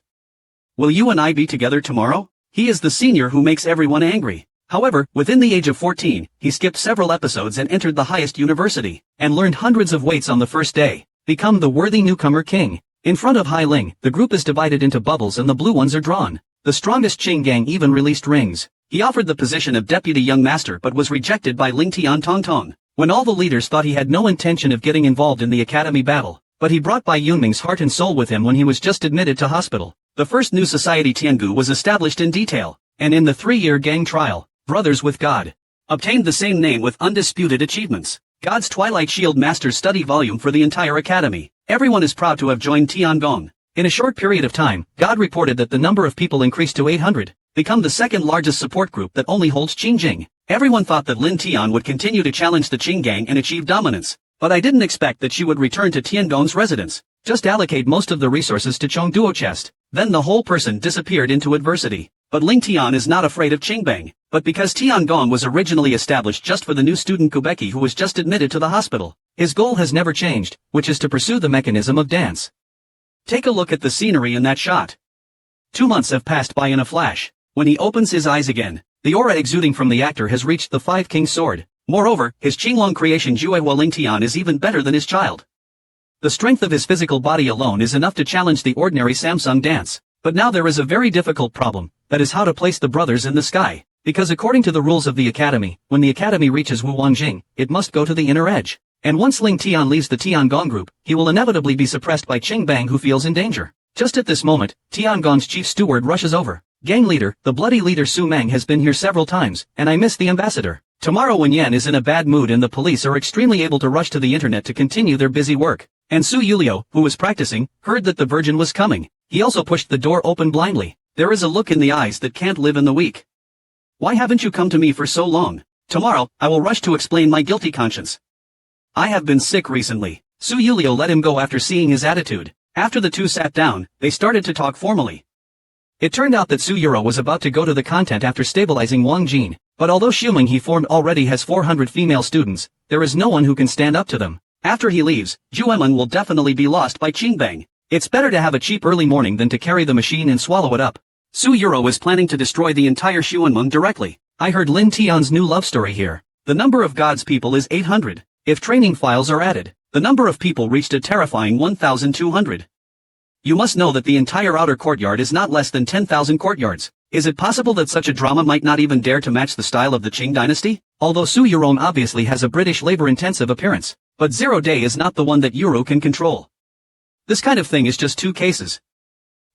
Will you and I be together tomorrow? He is the senior who makes everyone angry. However, within the age of 14, he skipped several episodes and entered the highest university, and learned hundreds of weights on the first day. Become the worthy newcomer king. In front of Hai Ling, the group is divided into bubbles and the blue ones are drawn. The strongest Qing gang even released rings. He offered the position of deputy young master but was rejected by Ling Tian Tong Tong. When all the leaders thought he had no intention of getting involved in the academy battle, but he brought Bai Yunming's heart and soul with him when he was just admitted to hospital. The first new society Tiangu was established in detail, and in the 3-year gang trial, Brothers with God obtained the same name with undisputed achievements. God's Twilight Shield Master's study volume for the entire academy. Everyone is proud to have joined Tiangong. In a short period of time, God reported that the number of people increased to 800, become the second largest support group that only holds Qingjing. Everyone thought that Lin Tian would continue to challenge the Qing gang and achieve dominance, but I didn't expect that she would return to Tiangong's residence. Just allocate most of the resources to Chengduo chest. Then the whole person disappeared into adversity. But Ling Tian is not afraid of Qingbang. But because Tiangong was originally established just for the new student Kubeki who was just admitted to the hospital, his goal has never changed, which is to pursue the mechanism of dance. Take a look at the scenery in that shot. 2 months have passed by in a flash. When he opens his eyes again, the aura exuding from the actor has reached the 5 King sword. Moreover, his Qinglong creation Juehua Ling Tian is even better than his child. The strength of his physical body alone is enough to challenge the ordinary Samsung dance. But now there is a very difficult problem, that is how to place the brothers in the sky. Because according to the rules of the academy, when the academy reaches Wu Wangjing, it must go to the inner edge. And once Ling Tian leaves the Tiangong group, he will inevitably be suppressed by Qingbang who feels in danger. Just at this moment, Tiangong's chief steward rushes over. Gang leader, the bloody leader Su Meng has been here several times, and I miss the ambassador. Tomorrow when Yan is in a bad mood and the police are extremely able to rush to the internet to continue their busy work. And Su Yulio, who was practicing, heard that the virgin was coming. He also pushed the door open blindly. There is a look in the eyes that can't live in the weak. Why haven't you come to me for so long? Tomorrow, I will rush to explain my guilty conscience. I have been sick recently. Su Yulio let him go after seeing his attitude. After the two sat down, they started to talk formally. It turned out that Su Yuro was about to go to the content after stabilizing Wang Jin, but although Xiuming he formed already has 400 female students, there is no one who can stand up to them. After he leaves, Juemeng will definitely be lost by Qingbang. It's better to have a cheap early morning than to carry the machine and swallow it up. Su Yuro is planning to destroy the entire Xuanmeng directly. I heard Lin Tian's new love story here. The number of God's people is 800. If training files are added, the number of people reached a terrifying 1,200. You must know that the entire outer courtyard is not less than 10,000 courtyards. Is it possible that such a drama might not even dare to match the style of the Qing dynasty? Although Su Yurong obviously has a British labor-intensive appearance, but Zero Day is not the one that Yuro can control. This kind of thing is just 2 cases.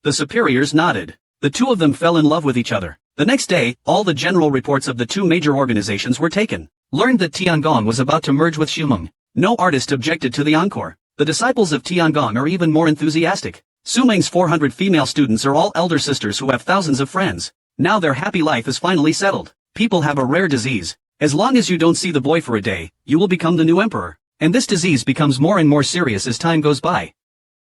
The superiors nodded. The 2 of them fell in love with each other. The next day, all the general reports of the 2 major organizations were taken. Learned that Tiangong was about to merge with Xumeng. No artist objected to the encore. The disciples of Tiangong are even more enthusiastic. Sumeng's 400 female students are all elder sisters who have thousands of friends. Now their happy life is finally settled. People have a rare disease. As long as you don't see the boy for a day, you will become the new emperor. And this disease becomes more and more serious as time goes by.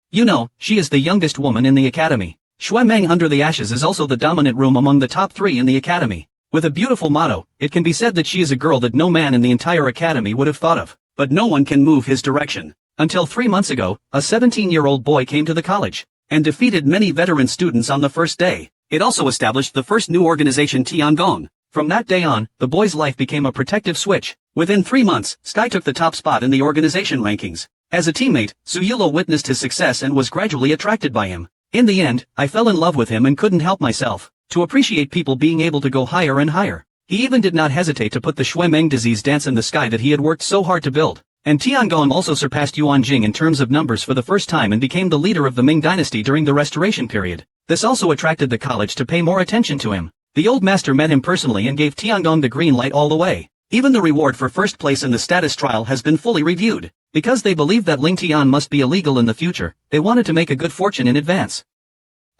You know, she is the youngest woman in the academy. Xuemeng Under the Ashes is also the dominant room among the top 3 in the academy. With a beautiful motto, it can be said that she is a girl that no man in the entire academy would have thought of. But no one can move his direction. Until 3 months ago, a 17-year-old boy came to the college and defeated many veteran students on the first day. It also established the first new organization Tiangong. From that day on, the boy's life became a protective switch. Within 3 months, Sky took the top spot in the organization rankings. As a teammate, Suyulo witnessed his success and was gradually attracted by him. In the end, I fell in love with him and couldn't help myself to appreciate people being able to go higher and higher. He even did not hesitate to put the Xuemeng disease dance in the sky that he had worked so hard to build. And Tiangong also surpassed Yuan Jing in terms of numbers for the first time and became the leader of the Ming dynasty during the restoration period. This also attracted the college to pay more attention to him. The old master met him personally and gave Tiangong the green light all the way. Even the reward for first place in the status trial has been fully reviewed. Because they believed that Ling Tian must be illegal in the future, they wanted to make a good fortune in advance.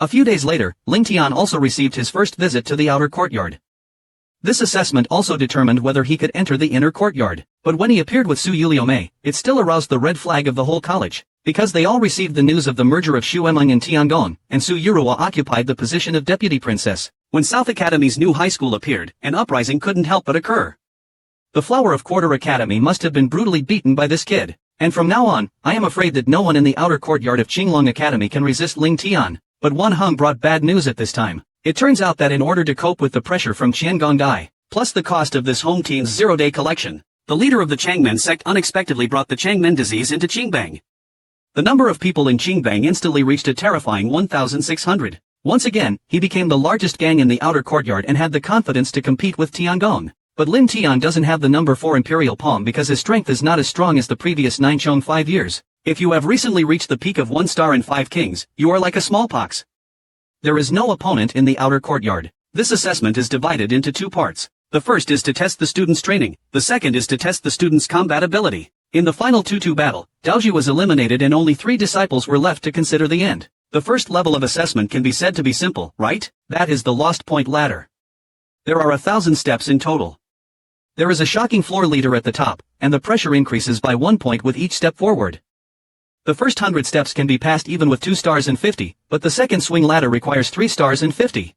A few days later, Ling Tian also received his first visit to the outer courtyard. This assessment also determined whether he could enter the inner courtyard, but when he appeared with Su Yuliomei, it still aroused the red flag of the whole college, because they all received the news of the merger of Xu Emeng and Tiangong, and Su Yurua occupied the position of deputy princess. When South Academy's new high school appeared, an uprising couldn't help but occur. The flower of Quarter Academy must have been brutally beaten by this kid, and from now on, I am afraid that no one in the outer courtyard of Qinglong Academy can resist Ling Tian. But Wan Heng brought bad news at this time. It turns out that in order to cope with the pressure from Qiangong Dai, plus the cost of this home team's zero-day collection, the leader of the Changmen sect unexpectedly brought the Changmen disease into Qingbang. The number of people in Qingbang instantly reached a terrifying 1,600. Once again, he became the largest gang in the outer courtyard and had the confidence to compete with Tiangong. But Lin Tian doesn't have the number 4 Imperial Palm because his strength is not as strong as the previous 9 Chong 5 years. If you have recently reached the peak of 1 star and 5 kings, you are like a smallpox. There is no opponent in the outer courtyard. This assessment is divided into 2 parts. The first is to test the student's training, the second is to test the student's combat ability. In the final 2-2 battle, Daoji was eliminated and only 3 disciples were left to consider the end. The first level of assessment can be said to be simple, right? That is the lost point ladder. There are 1,000 steps in total. There is a shocking floor leader at the top, and the pressure increases by 1 point with each step forward. The first 100 steps can be passed even with 2 stars and 50, but the second swing ladder requires 3 stars and 50.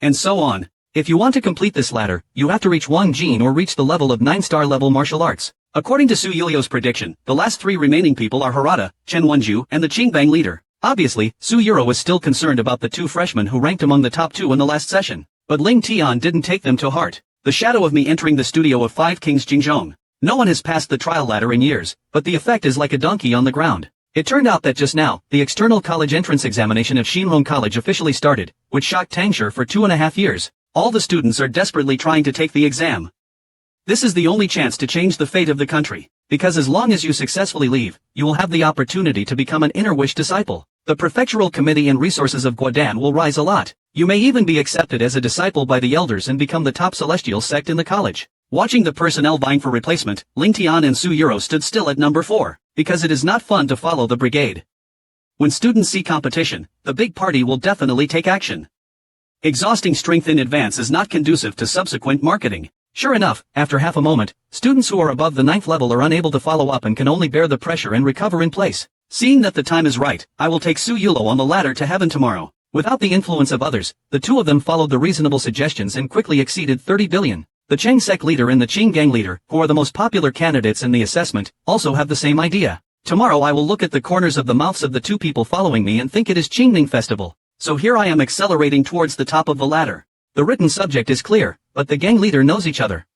And so on. If you want to complete this ladder, you have to reach Wang Jin or reach the level of 9-star level martial arts. According to Su Yulio's prediction, the last 3 remaining people are Harada, Chen Wenju, and the Qingbang leader. Obviously, Su Yuro was still concerned about the 2 freshmen who ranked among the top 2 in the last session, but Ling Tian didn't take them to heart. The shadow of me entering the studio of 5 Kings Jingzhong. No one has passed the trial ladder in years, but the effect is like a donkey on the ground. It turned out that just now, the external college entrance examination of Xinrong College officially started, which shocked Tangshi for 2.5 years. All the students are desperately trying to take the exam. This is the only chance to change the fate of the country, because as long as you successfully leave, you will have the opportunity to become an inner wish disciple. The prefectural committee and resources of Guodan will rise a lot. You may even be accepted as a disciple by the elders and become the top celestial sect in the college. Watching the personnel vying for replacement, Ling Tian and Su Yuro stood still at number 4, because it is not fun to follow the brigade. When students see competition, the big party will definitely take action. Exhausting strength in advance is not conducive to subsequent marketing. Sure enough, after half a moment, students who are above the 9th level are unable to follow up and can only bear the pressure and recover in place. Seeing that the time is right, I will take Su Yulo on the ladder to heaven tomorrow. Without the influence of others, the 2 of them followed the reasonable suggestions and quickly exceeded 30 billion. The Cheng sect leader and the Qing gang leader, who are the most popular candidates in the assessment, also have the same idea. Tomorrow I will look at the corners of the mouths of the 2 people following me and think it is Qingning Festival. So here I am accelerating towards the top of the ladder. The written subject is clear, but the gang leader knows each other.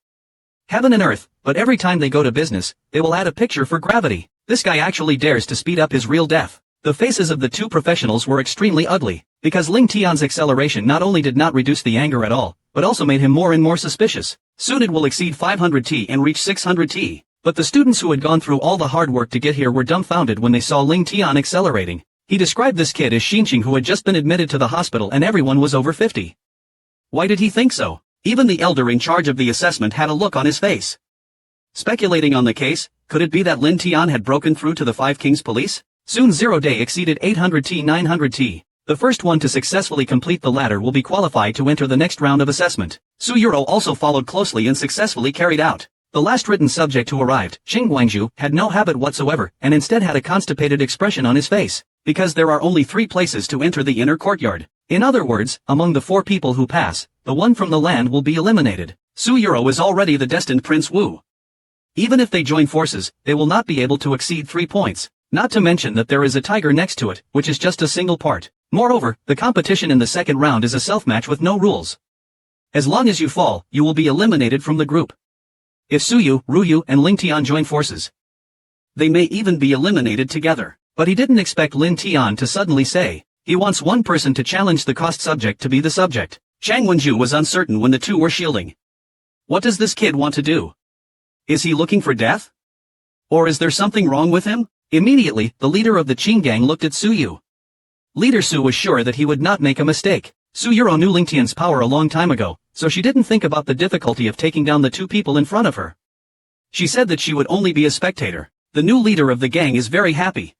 Heaven and earth, but every time they go to business, they will add a picture for gravity. This guy actually dares to speed up his real death. The faces of the 2 professionals were extremely ugly, because Ling Tian's acceleration not only did not reduce the anger at all, but also made him more and more suspicious. Soon it will exceed 500 T and reach 600 T. But the students who had gone through all the hard work to get here were dumbfounded when they saw Ling Tian accelerating. He described this kid as Xinqing, who had just been admitted to the hospital and everyone was over 50. Why did he think so? Even the elder in charge of the assessment had a look on his face. Speculating on the case, could it be that Lin Tian had broken through to the 5 Kings police? Soon 0 day exceeded 800 T 900 T. The first one to successfully complete the ladder will be qualified to enter the next round of assessment. Su Yuro also followed closely and successfully carried out. The last written subject who arrived, Xing Guangzhu, had no habit whatsoever, and instead had a constipated expression on his face, because there are only 3 places to enter the inner courtyard. In other words, among the 4 people who pass, the one from the land will be eliminated. Su Yuro is already the destined Prince Wu. Even if they join forces, they will not be able to exceed 3 points. Not to mention that there is a tiger next to it, which is just a single part. Moreover, the competition in the second round is a self-match with no rules. As long as you fall, you will be eliminated from the group. If Suyu, Ruyu, and Ling Tian join forces, they may even be eliminated together. But he didn't expect Lin Tian to suddenly say, he wants one person to challenge the cost subject to be the subject. Chang Wenju was uncertain when the 2 were shielding. What does this kid want to do? Is he looking for death? Or is there something wrong with him? Immediately, the leader of the Qing gang looked at Su Yu. Leader Su was sure that he would not make a mistake. Su Yuro knew Ling Tian's power a long time ago, so she didn't think about the difficulty of taking down the two people in front of her. She said that she would only be a spectator. The new leader of the gang is very happy.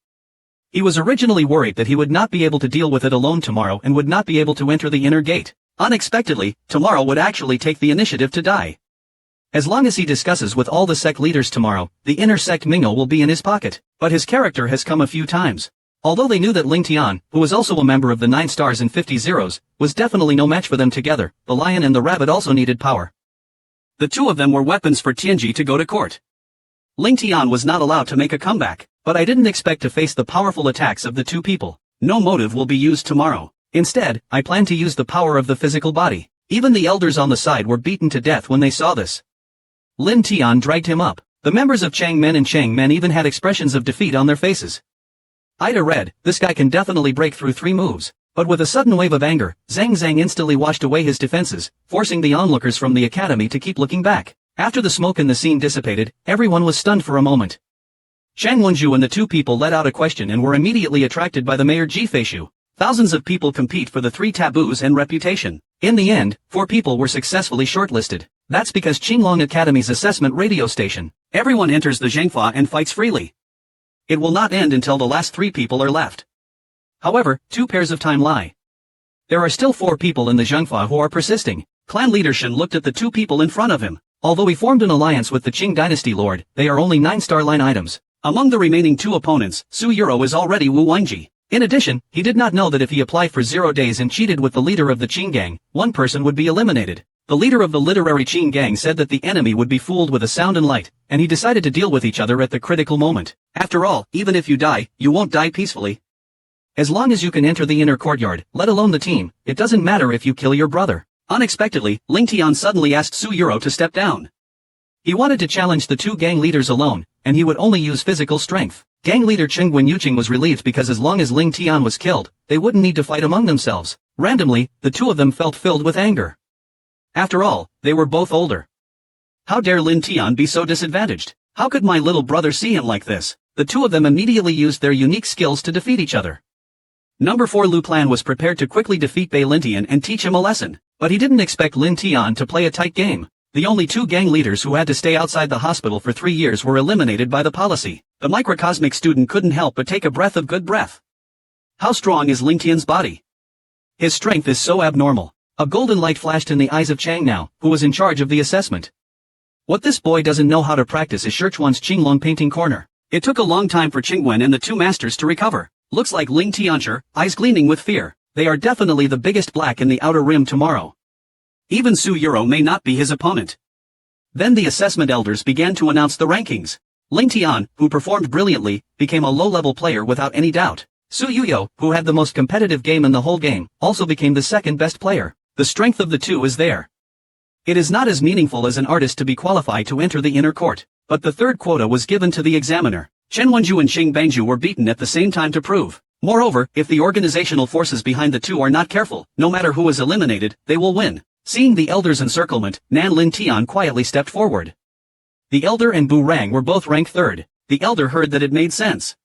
He was originally worried that he would not be able to deal with it alone tomorrow and would not be able to enter the inner gate. Unexpectedly, tomorrow would actually take the initiative to die. As long as he discusses with all the sect leaders tomorrow, the inner sect Mingo will be in his pocket, but his character has come a few times. Although they knew that Ling Tian, who was also a member of the 9 Stars and 50 Zeros, was definitely no match for them together, the lion and the rabbit also needed power. The two of them were weapons for Tianji to go to court. Ling Tian was not allowed to make a comeback, but I didn't expect to face the powerful attacks of the two people. No motive will be used tomorrow. Instead, I plan to use the power of the physical body. Even the elders on the side were beaten to death when they saw this. Lin Tian dragged him up. The members of Chang Men and Chang Men even had expressions of defeat on their faces. Ida read, this guy can definitely break through 3 moves. But with a sudden wave of anger, Zhang Zhang instantly washed away his defenses, forcing the onlookers from the academy to keep looking back. After the smoke in the scene dissipated, everyone was stunned for a moment. Shang Wenju and the two people let out a question and were immediately attracted by the mayor Ji Feishu. Thousands of people compete for the 3 taboos and reputation. In the end, 4 people were successfully shortlisted. That's because Qinglong Academy's assessment radio station. Everyone enters the Zhengfa and fights freely. It will not end until the last 3 people are left. However, 2 pairs of time lie. There are still 4 people in the Zhengfa who are persisting. Clan leader Shen looked at the 2 people in front of him. Although he formed an alliance with the Qing dynasty lord, they are only 9-star line items. Among the remaining 2 opponents, Su Yuro is already Wu Wangji. In addition, he did not know that if he applied for 0 days and cheated with the leader of the Qing gang, 1 person would be eliminated. The leader of the literary Qing gang said that the enemy would be fooled with a sound and light, and he decided to deal with each other at the critical moment. After all, even if you die, you won't die peacefully. As long as you can enter the inner courtyard, let alone the team, it doesn't matter if you kill your brother. Unexpectedly, Ling Tian suddenly asked Su Yuro to step down. He wanted to challenge the 2 gang leaders alone, and he would only use physical strength. Gang leader Cheng Guanyuqing was relieved because as long as Ling Tian was killed, they wouldn't need to fight among themselves. Randomly, the 2 of them felt filled with anger. After all, they were both older. How dare Lin Tian be so disadvantaged? How could my little brother see him like this? The 2 of them immediately used their unique skills to defeat each other. Number 4 Lu Plan was prepared to quickly defeat Bei Lin Tian and teach him a lesson, but he didn't expect Lin Tian to play a tight game. The only 2 gang leaders who had to stay outside the hospital for 3 years were eliminated by the policy. The microcosmic student couldn't help but take a breath of good breath. How strong is Ling Tian's body? His strength is so abnormal. A golden light flashed in the eyes of Chang Now, who was in charge of the assessment. What this boy doesn't know how to practice is Sichuan's Qinglong painting corner. It took a long time for Qingwen and the 2 masters to recover. Looks like Ling Tiancher, eyes gleaming with fear. They are definitely the biggest black in the outer rim tomorrow. Even Su Yuro may not be his opponent. Then the assessment elders began to announce the rankings. Ling Tian, who performed brilliantly, became a low-level player without any doubt. Su Yuyo, who had the most competitive game in the whole game, also became the 2nd best player. The strength of the 2 is there. It is not as meaningful as an artist to be qualified to enter the inner court, but the 3rd quota was given to the examiner. Chen Wenju and Xing Bangju were beaten at the same time to prove. Moreover, if the organizational forces behind the 2 are not careful, no matter who is eliminated, they will win. Seeing the elders' encirclement, Nan Lin Tian quietly stepped forward. The elder and Bu Rang were both ranked 3rd. The elder heard that it made sense.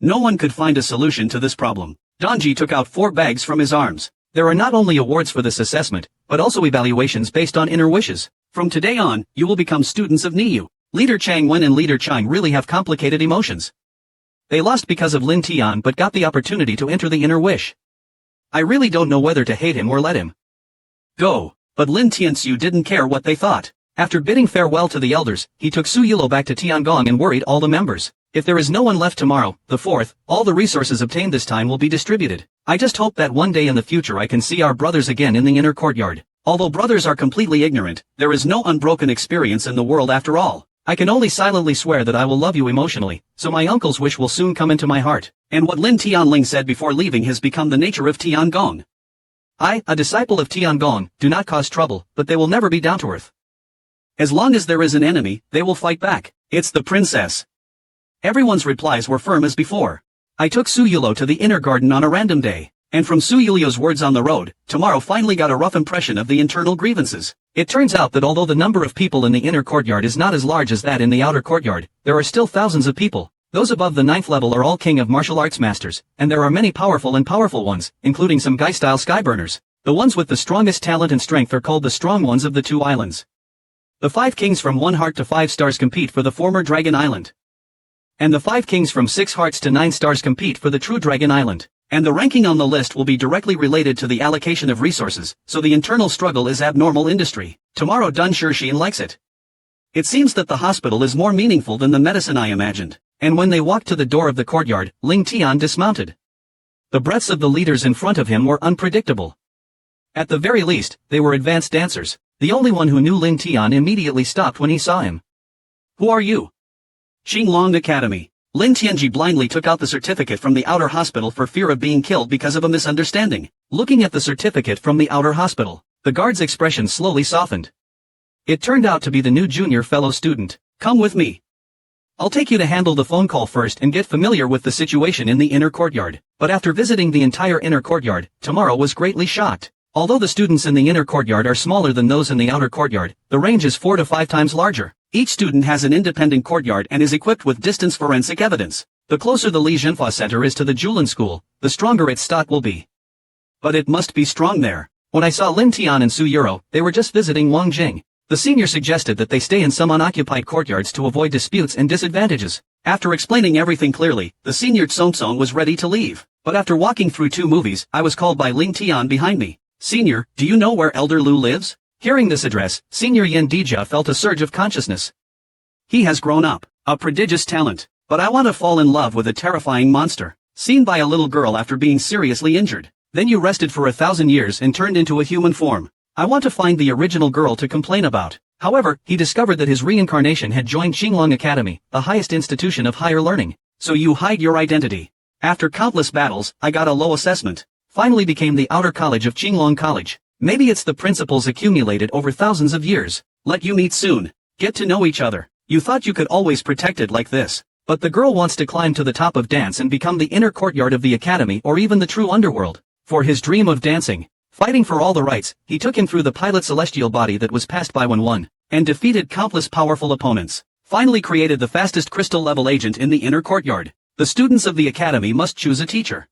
No one could find a solution to this problem. Donji took out 4 bags from his arms. There are not only awards for this assessment, but also evaluations based on inner wishes. From today on, you will become students of Niyu. Leader Chang Wen and Leader Chang really have complicated emotions. They lost because of Lin Tian but got the opportunity to enter the inner wish. I really don't know whether to hate him or let him go. But Lin Tianxiu didn't care what they thought. After bidding farewell to the elders, he took Su Yulo back to Tiangong and worried all the members. If there is no one left tomorrow, the 4th, all the resources obtained this time will be distributed. I just hope that one day in the future I can see our brothers again in the inner courtyard. Although brothers are completely ignorant, there is no unbroken experience in the world after all. I can only silently swear that I will love you emotionally, so my uncle's wish will soon come into my heart. And what Lin Tianling said before leaving has become the nature of Tiangong. I, a disciple of Tiangong, do not cause trouble, but they will never be down to earth. As long as there is an enemy, they will fight back. It's the princess. Everyone's replies were firm as before. I took Su Yulo to the inner garden on a random day. And from Su Yulio's words on the road, tomorrow finally got a rough impression of the internal grievances. It turns out that although the number of people in the inner courtyard is not as large as that in the outer courtyard, there are still thousands of people. Those above the 9th level are all king of martial arts masters, and there are many powerful ones, including some guy-style skyburners. The ones with the strongest talent and strength are called the strong ones of the 2 islands. The 5 kings from 1 heart to 5 stars compete for the former Dragon Island. And the 5 kings from 6 hearts to 9 stars compete for the true Dragon Island. And the ranking on the list will be directly related to the allocation of resources, so the internal struggle is abnormal industry. Tomorrow Dun Shirshin likes it. It seems that the hospital is more meaningful than the medicine I imagined. And when they walked to the door of the courtyard, Ling Tian dismounted. The breaths of the leaders in front of him were unpredictable. At the very least, they were advanced dancers. The only one who knew Ling Tian immediately stopped when he saw him. Who are you? Qinglong Academy. Lin Tianji blindly took out the certificate from the outer hospital for fear of being killed because of a misunderstanding. Looking at the certificate from the outer hospital, the guard's expression slowly softened. It turned out to be the new junior fellow student. Come with me. I'll take you to handle the phone call first and get familiar with the situation in the inner courtyard. But after visiting the entire inner courtyard, Tomorrow was greatly shocked. Although the students in the inner courtyard are smaller than those in the outer courtyard, the range is 4 to 5 times larger. Each student has an independent courtyard and is equipped with distance forensic evidence. The closer the Li Zhenhua Center is to the Julin School, the stronger its stock will be. But it must be strong there. When I saw Lin Tian and Su Yuro, they were just visiting Wang Jing. The senior suggested that they stay in some unoccupied courtyards to avoid disputes and disadvantages. After explaining everything clearly, the senior Tsong was ready to leave. But after walking through 2 movies, I was called by Ling Tian behind me. Senior, do you know where Elder Lu lives? Hearing this address, Senior Yen Dija felt a surge of consciousness. He has grown up, a prodigious talent, but I want to fall in love with a terrifying monster, seen by a little girl after being seriously injured. Then you rested for 1,000 years and turned into a human form. I want to find the original girl to complain about. However, he discovered that his reincarnation had joined Qinglong Academy, the highest institution of higher learning. So you hide your identity. After countless battles, I got a low assessment. Finally became the outer college of Qinglong College. Maybe it's the principles accumulated over thousands of years. Let you meet soon. Get to know each other. You thought you could always protect it like this. But the girl wants to climb to the top of dance and become the inner courtyard of the academy or even the true underworld. For his dream of dancing, fighting for all the rights, he took him through the pilot celestial body that was passed by 1-1, and defeated countless powerful opponents. Finally created the fastest crystal level agent in the inner courtyard. The students of the academy must choose a teacher.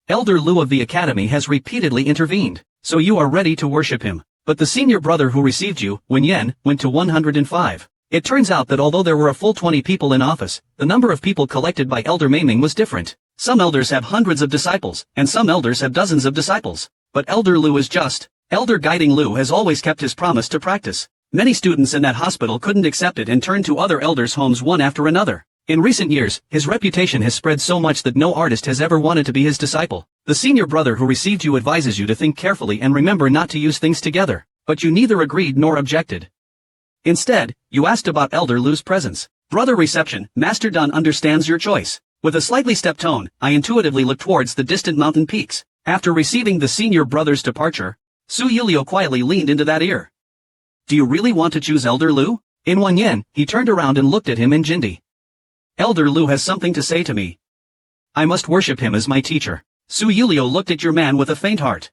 Elder Lu of the academy has repeatedly intervened. So you are ready to worship him. But the senior brother who received you, Wen Yen, went to 105. It turns out that although there were a full 20 people in office, the number of people collected by Elder Meiming was different. Some elders have hundreds of disciples, and some elders have dozens of disciples. But Elder Lu is just. Elder Guiding Lu has always kept his promise to practice. Many students in that hospital couldn't accept it and turned to other elders' homes one after another. In recent years, his reputation has spread so much that no artist has ever wanted to be his disciple. The senior brother who received you advises you to think carefully and remember not to use things together. But you neither agreed nor objected. Instead, you asked about Elder Lu's presence. Brother reception, Master Dun understands your choice. With a slightly stepped tone, I intuitively looked towards the distant mountain peaks. After receiving the senior brother's departure, Su Yulio quietly leaned into that ear. Do you really want to choose Elder Lu? In Wang Yen, he turned around and looked at him in Jindi. Elder Lu has something to say to me. I must worship him as my teacher. Su Yulio looked at your man with a faint heart.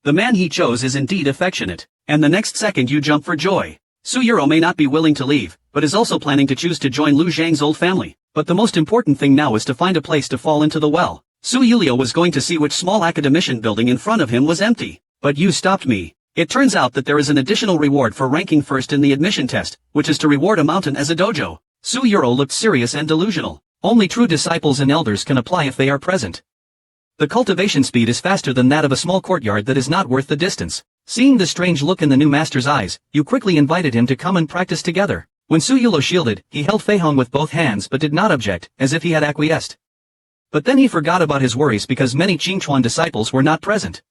The man he chose is indeed affectionate, and the next second you jump for joy. Su Yuro may not be willing to leave, but is also planning to choose to join Lu Zhang's old family. But the most important thing now is to find a place to fall into the well. Su Yulio was going to see which small academician building in front of him was empty. But you stopped me. It turns out that there is an additional reward for ranking first in the admission test, which is to reward a mountain as a dojo. Su Yuro looked serious and delusional. Only true disciples and elders can apply if they are present. The cultivation speed is faster than that of a small courtyard that is not worth the distance. Seeing the strange look in the new master's eyes, you quickly invited him to come and practice together. When Su Yulo shielded, he held Fei Hong with both hands but did not object, as if he had acquiesced. But then he forgot about his worries because many Qingchuan disciples were not present.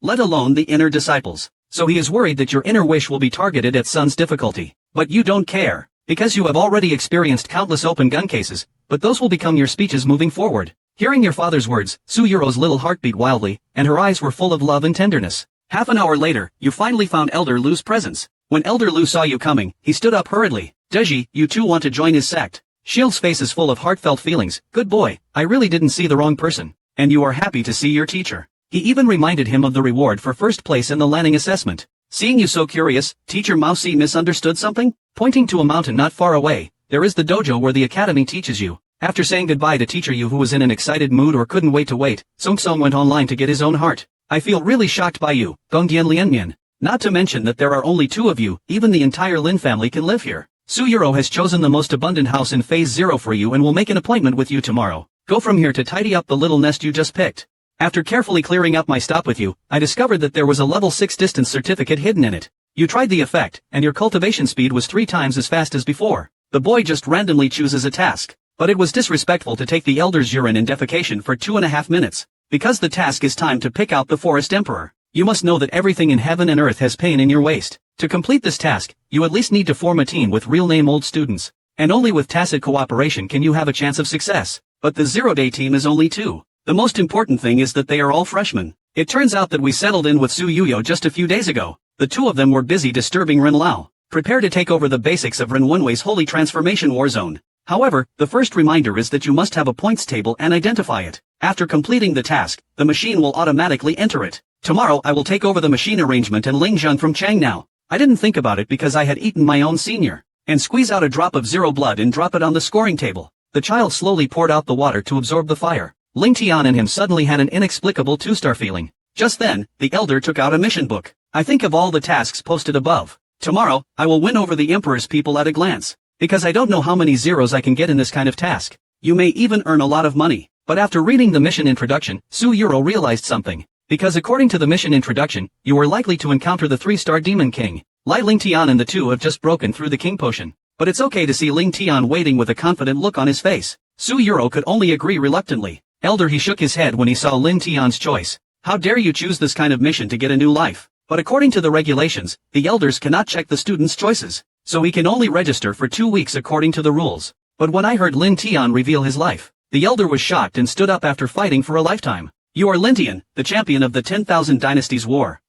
Let alone the inner disciples. So he is worried that your inner wish will be targeted at Sun's difficulty. But you don't care. Because you have already experienced countless open gun cases, but those will become your speeches moving forward. Hearing your father's words, Su Yuro's little heart beat wildly, and her eyes were full of love and tenderness. Half an hour later, you finally found Elder Lu's presence. When Elder Lu saw you coming, he stood up hurriedly. Deji, you too want to join his sect? Shield's face is full of heartfelt feelings. Good boy, I really didn't see the wrong person. and you are happy to see your teacher. He even reminded him of the reward for first place in the Lanning assessment. Seeing you so curious, Teacher Mousy misunderstood something? Pointing to a mountain not far away, there is the dojo where the academy teaches you. After saying goodbye to Teacher Yu, who was in an excited mood or couldn't wait to wait, Song Song went online to get his own heart. I feel really shocked by you, Gongdian Lianmian. Not to mention that there are only 2 of you, even the entire Lin family can live here. Su Yuro has chosen the most abundant house in Phase 0 for you and will make an appointment with you tomorrow. Go from here to tidy up the little nest you just picked. After carefully clearing up my stop with you, I discovered that there was a level 6 distance certificate hidden in it. You tried the effect, and your cultivation speed was 3 times as fast as before. The boy just randomly chooses a task. But it was disrespectful to take the elder's urine and defecation for 2.5 minutes. Because the task is timed to pick out the forest emperor. You must know that everything in heaven and earth has pain in your waist. To complete this task, you at least need to form a team with real name old students. And only with tacit cooperation can you have a chance of success. But the 0-day team is only 2. The most important thing is that they are all freshmen. It turns out that we settled in with Su Yuyo just a few days ago. The 2 of them were busy disturbing Ren Lao. Prepare to take over the basics of Ren Wenwei's holy transformation war zone. However, the first reminder is that you must have a points table and identify it. After completing the task, the machine will automatically enter it. Tomorrow I will take over the machine arrangement and Ling Zheng from Changnao. I didn't think about it because I had eaten my own senior. And squeeze out a drop of 0 blood and drop it on the scoring table. The child slowly poured out the water to absorb the fire. Ling Tian and him suddenly had an inexplicable 2-star feeling. Just then, the elder took out a mission book. I think of all the tasks posted above. Tomorrow, I will win over the Emperor's people at a glance. Because I don't know how many zeros I can get in this kind of task. You may even earn a lot of money. But after reading the mission introduction, Su Yuro realized something. Because according to the mission introduction, you are likely to encounter the 3-star Demon King. Lai Ling Tian and the 2 have just broken through the King Potion. But it's okay to see Ling Tian waiting with a confident look on his face. Su Yuro could only agree reluctantly. Elder, he shook his head when he saw Ling Tian's choice. How dare you choose this kind of mission to get a new life? But according to the regulations, the elders cannot check the student's choices. So he can only register for 2 weeks according to the rules. But when I heard Lin Tian reveal his life, the elder was shocked and stood up after fighting for a lifetime. You are Lin Tian, the champion of the 10,000 Dynasties War.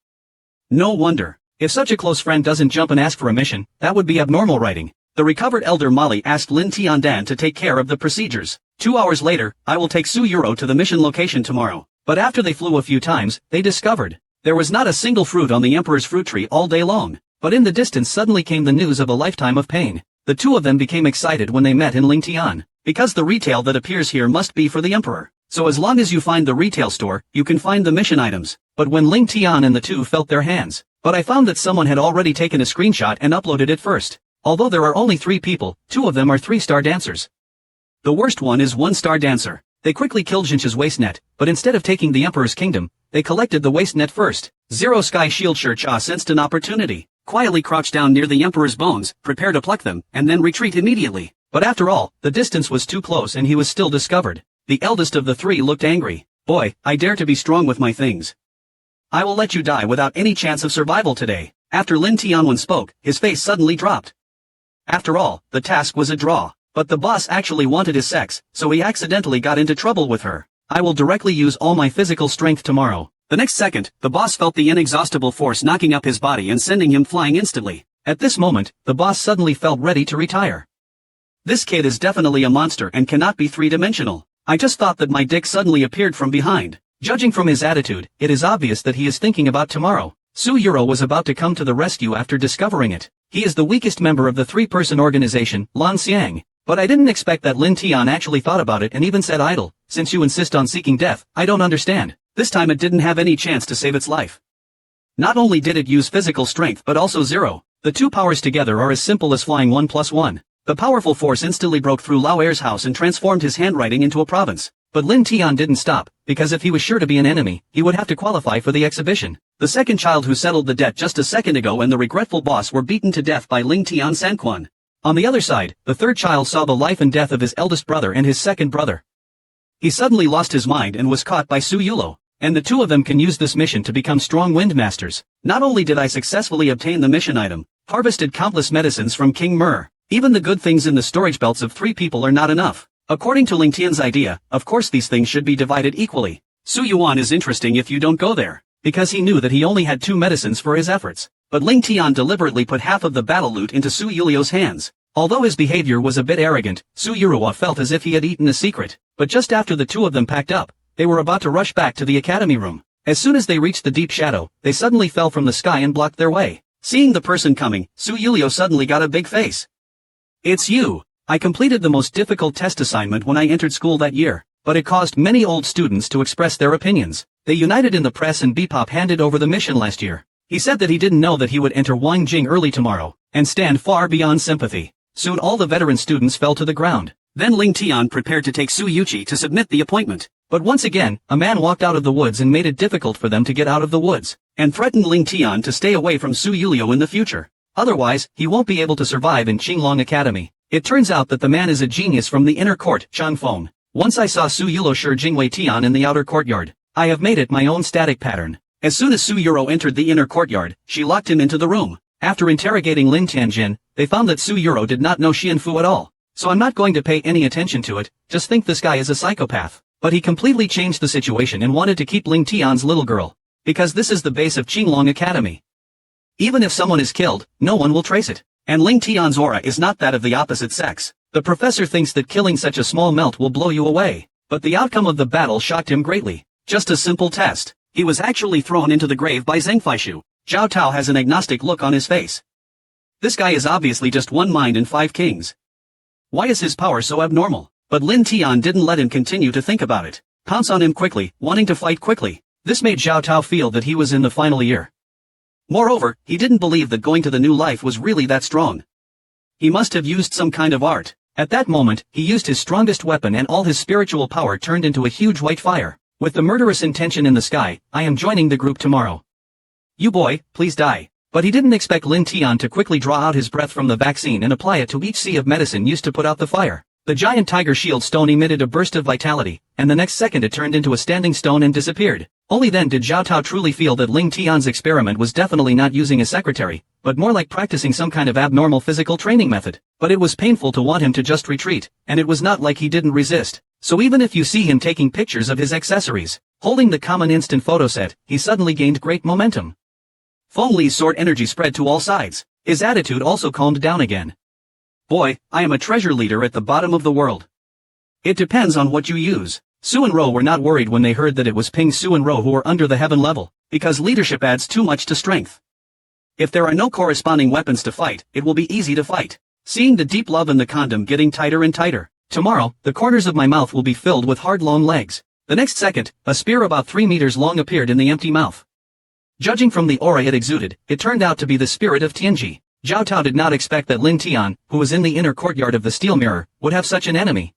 No wonder. If such a close friend doesn't jump and ask for a mission, that would be abnormal writing. The recovered elder Molly asked Lin Tian Dan to take care of the procedures. 2 hours later, I will take Su Yuro to the mission location tomorrow. But after they flew a few times, they discovered there was not a single fruit on the Emperor's fruit tree all day long. But in the distance suddenly came the news of a lifetime of pain. The 2 of them became excited when they met in Ling Tian. Because the retail that appears here must be for the Emperor. So as long as you find the retail store, you can find the mission items. But when Ling Tian and the 2 felt their hands. But I found that someone had already taken a screenshot and uploaded it first. Although there are only 3 people, 2 of them are 3-star dancers. The worst one is 1-star dancer. They quickly killed Jincha's waist net, but instead of taking the Emperor's kingdom, they collected the waist net first. 0 Sky Shield Cha sensed an opportunity. Quietly crouched down near the Emperor's bones, prepare to pluck them, and then retreat immediately. But after all, the distance was too close and he was still discovered. The eldest of the 3 looked angry. Boy, I dare to be strong with my things. I will let you die without any chance of survival today. After Lin Tianwen spoke, his face suddenly dropped. After all, the task was a draw. But the boss actually wanted his sex, so he accidentally got into trouble with her. I will directly use all my physical strength tomorrow. The next second, the boss felt the inexhaustible force knocking up his body and sending him flying instantly. At this moment, the boss suddenly felt ready to retire. This kid is definitely a monster and cannot be 3-dimensional. I just thought that my dick suddenly appeared from behind. Judging from his attitude, it is obvious that he is thinking about tomorrow. Su Yuro was about to come to the rescue after discovering it. He is the weakest member of the 3-person organization, Lan Xiang. But I didn't expect that Lin Tian actually thought about it and even said idle. Since you insist on seeking death, I don't understand. This time it didn't have any chance to save its life. Not only did it use physical strength but also 0. The 2 powers together are as simple as flying 1 + 1. The powerful force instantly broke through Lao Er's house and transformed his handwriting into a province. But Lin Tian didn't stop, because if he was sure to be an enemy, he would have to qualify for the exhibition. The second child who settled the debt just a second ago and the regretful boss were beaten to death by Ling Tian Sanquan. On the other side, the 3rd child saw the life and death of his eldest brother and his second brother. He suddenly lost his mind and was caught by Su Yulo. And the 2 of them can use this mission to become strong wind masters. Not only did I successfully obtain the mission item, harvested countless medicines from King Mer, even the good things in the storage belts of 3 people are not enough. According to Ling Tian's idea, of course these things should be divided equally. Su Yuan is interesting if you don't go there, because he knew that he only had 2 medicines for his efforts. But Ling Tian deliberately put half of the battle loot into Su Yulio's hands. Although his behavior was a bit arrogant, Su Yuro felt as if he had eaten a secret. But just after the 2 of them packed up, They were about to rush back to the academy room. As soon as they reached the deep shadow, they suddenly fell from the sky and blocked their way. Seeing the person coming, Su Yulio suddenly got a big face. It's you! I completed the most difficult test assignment when I entered school that year, but it caused many old students to express their opinions. They united in the press and Bebop handed over the mission last year. He said that he didn't know that he would enter Wangjing early tomorrow, and stand far beyond sympathy. Soon all the veteran students fell to the ground. Then Ling Tian prepared to take Su Yuchi to submit the appointment. But once again, a man walked out of the woods and made it difficult for them to get out of the woods, and threatened Ling Tian to stay away from Su Yulio in the future. Otherwise, he won't be able to survive in Qinglong Academy. It turns out that the man is a genius from the inner court, Changfeng. Once I saw Su Yulo Shi Jingwei Tian in the outer courtyard. I have made it my own static pattern. As soon as Su Yuro entered the inner courtyard, she locked him into the room. After interrogating Lin Tianjin, they found that Su Yuro did not know Xianfu at all. So I'm not going to pay any attention to it, just think this guy is a psychopath. But he completely changed the situation and wanted to keep Ling Tian's little girl. Because this is the base of Qinglong Academy. Even if someone is killed, no one will trace it. And Ling Tian's aura is not that of the opposite sex. The professor thinks that killing such a small melt will blow you away. But the outcome of the battle shocked him greatly. Just a simple test. He was actually thrown into the grave by Zheng Feishu. Zhao Tao has an agnostic look on his face. This guy is obviously just one mind in 5 kings. Why is his power so abnormal? But Lin Tian didn't let him continue to think about it. Pounce on him quickly, wanting to fight quickly. This made Zhao Tao feel that he was in the final year. Moreover, he didn't believe that going to the new life was really that strong. He must have used some kind of art. At that moment, he used his strongest weapon and all his spiritual power turned into a huge white fire. With the murderous intention in the sky, I am joining the group tomorrow. You boy, please die. But he didn't expect Lin Tian to quickly draw out his breath from the vaccine and apply it to each sea of medicine used to put out the fire. The giant tiger shield stone emitted a burst of vitality, and the next second it turned into a standing stone and disappeared. Only then did Zhao Tao truly feel that Ling Tian's experiment was definitely not using a secretary, but more like practicing some kind of abnormal physical training method. But it was painful to want him to just retreat, and it was not like he didn't resist. So even if you see him taking pictures of his accessories, holding the common instant photo set, he suddenly gained great momentum. Feng Li's sword energy spread to all sides. His attitude also calmed down again. Boy, I am a treasure leader at the bottom of the world. It depends on what you use. Su and Ro were not worried when they heard that it was Ping Su and Ro who were under the heaven level, because leadership adds too much to strength. If there are no corresponding weapons to fight, it will be easy to fight. Seeing the deep love in the condom getting tighter and tighter. Tomorrow, the corners of my mouth will be filled with hard long legs. The next second, a spear about 3 meters long appeared in the empty mouth. Judging from the aura it exuded, it turned out to be the spirit of Tianji. Zhao Tao did not expect that Lin Tian, who was in the inner courtyard of the steel mirror, would have such an enemy.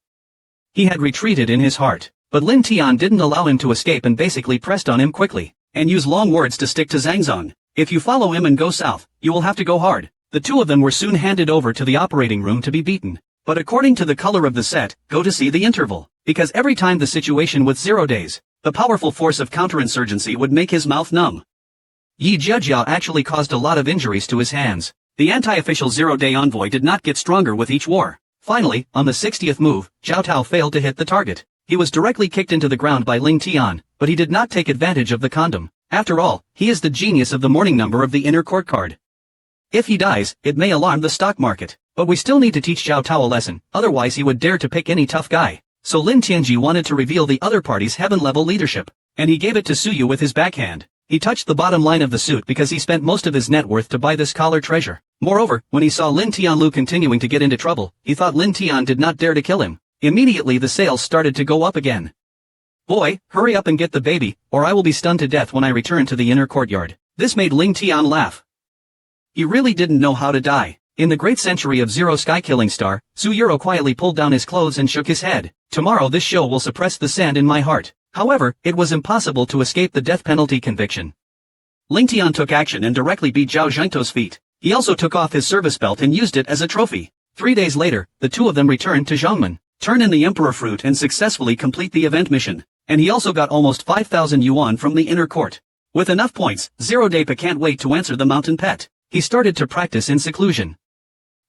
He had retreated in his heart, but Lin Tian didn't allow him to escape and basically pressed on him quickly, and used long words to stick to Zhangzong. If you follow him and go south, you will have to go hard. The two of them were soon handed over to the operating room to be beaten. But according to the color of the set, go to see the interval, because every time the situation with 0 days, the powerful force of counterinsurgency would make his mouth numb. Yi Jiajiao actually caused a lot of injuries to his hands. The anti-official 0-day envoy did not get stronger with each war. Finally, on the 60th move, Zhao Tao failed to hit the target. He was directly kicked into the ground by Ling Tian, but he did not take advantage of the condom. After all, he is the genius of the morning number of the inner court card. If he dies, it may alarm the stock market. But we still need to teach Zhao Tao a lesson, otherwise he would dare to pick any tough guy. So Lin Tianji wanted to reveal the other party's heaven-level leadership, and he gave it to Suyu with his backhand. He touched the bottom line of the suit because he spent most of his net worth to buy this collar treasure. Moreover, when he saw Lin Tianlu continuing to get into trouble, he thought Lin Tian did not dare to kill him. Immediately the sales started to go up again. Boy, hurry up and get the baby, or I will be stunned to death when I return to the inner courtyard. This made Ling Tian laugh. He really didn't know how to die. In the great century of Zero Sky Killing Star, Su Yuro quietly pulled down his clothes and shook his head. Tomorrow this show will suppress the sand in my heart. However, it was impossible to escape the death penalty conviction. Ling Tian took action and directly beat Zhao Zhengto's feet. He also took off his service belt and used it as a trophy. 3 days later, the two of them returned to Zhongmen, turn in the Emperor Fruit and successfully complete the event mission. And he also got almost 5,000 yuan from the inner court. With enough points, Zero Day can't wait to answer the mountain pet. He started to practice in seclusion.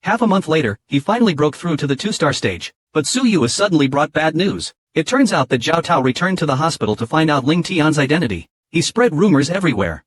Half a month later, he finally broke through to the 2-star stage. But Su Yu suddenly brought bad news. It turns out that Zhao Tao returned to the hospital to find out Ling Tian's identity. He spread rumors everywhere.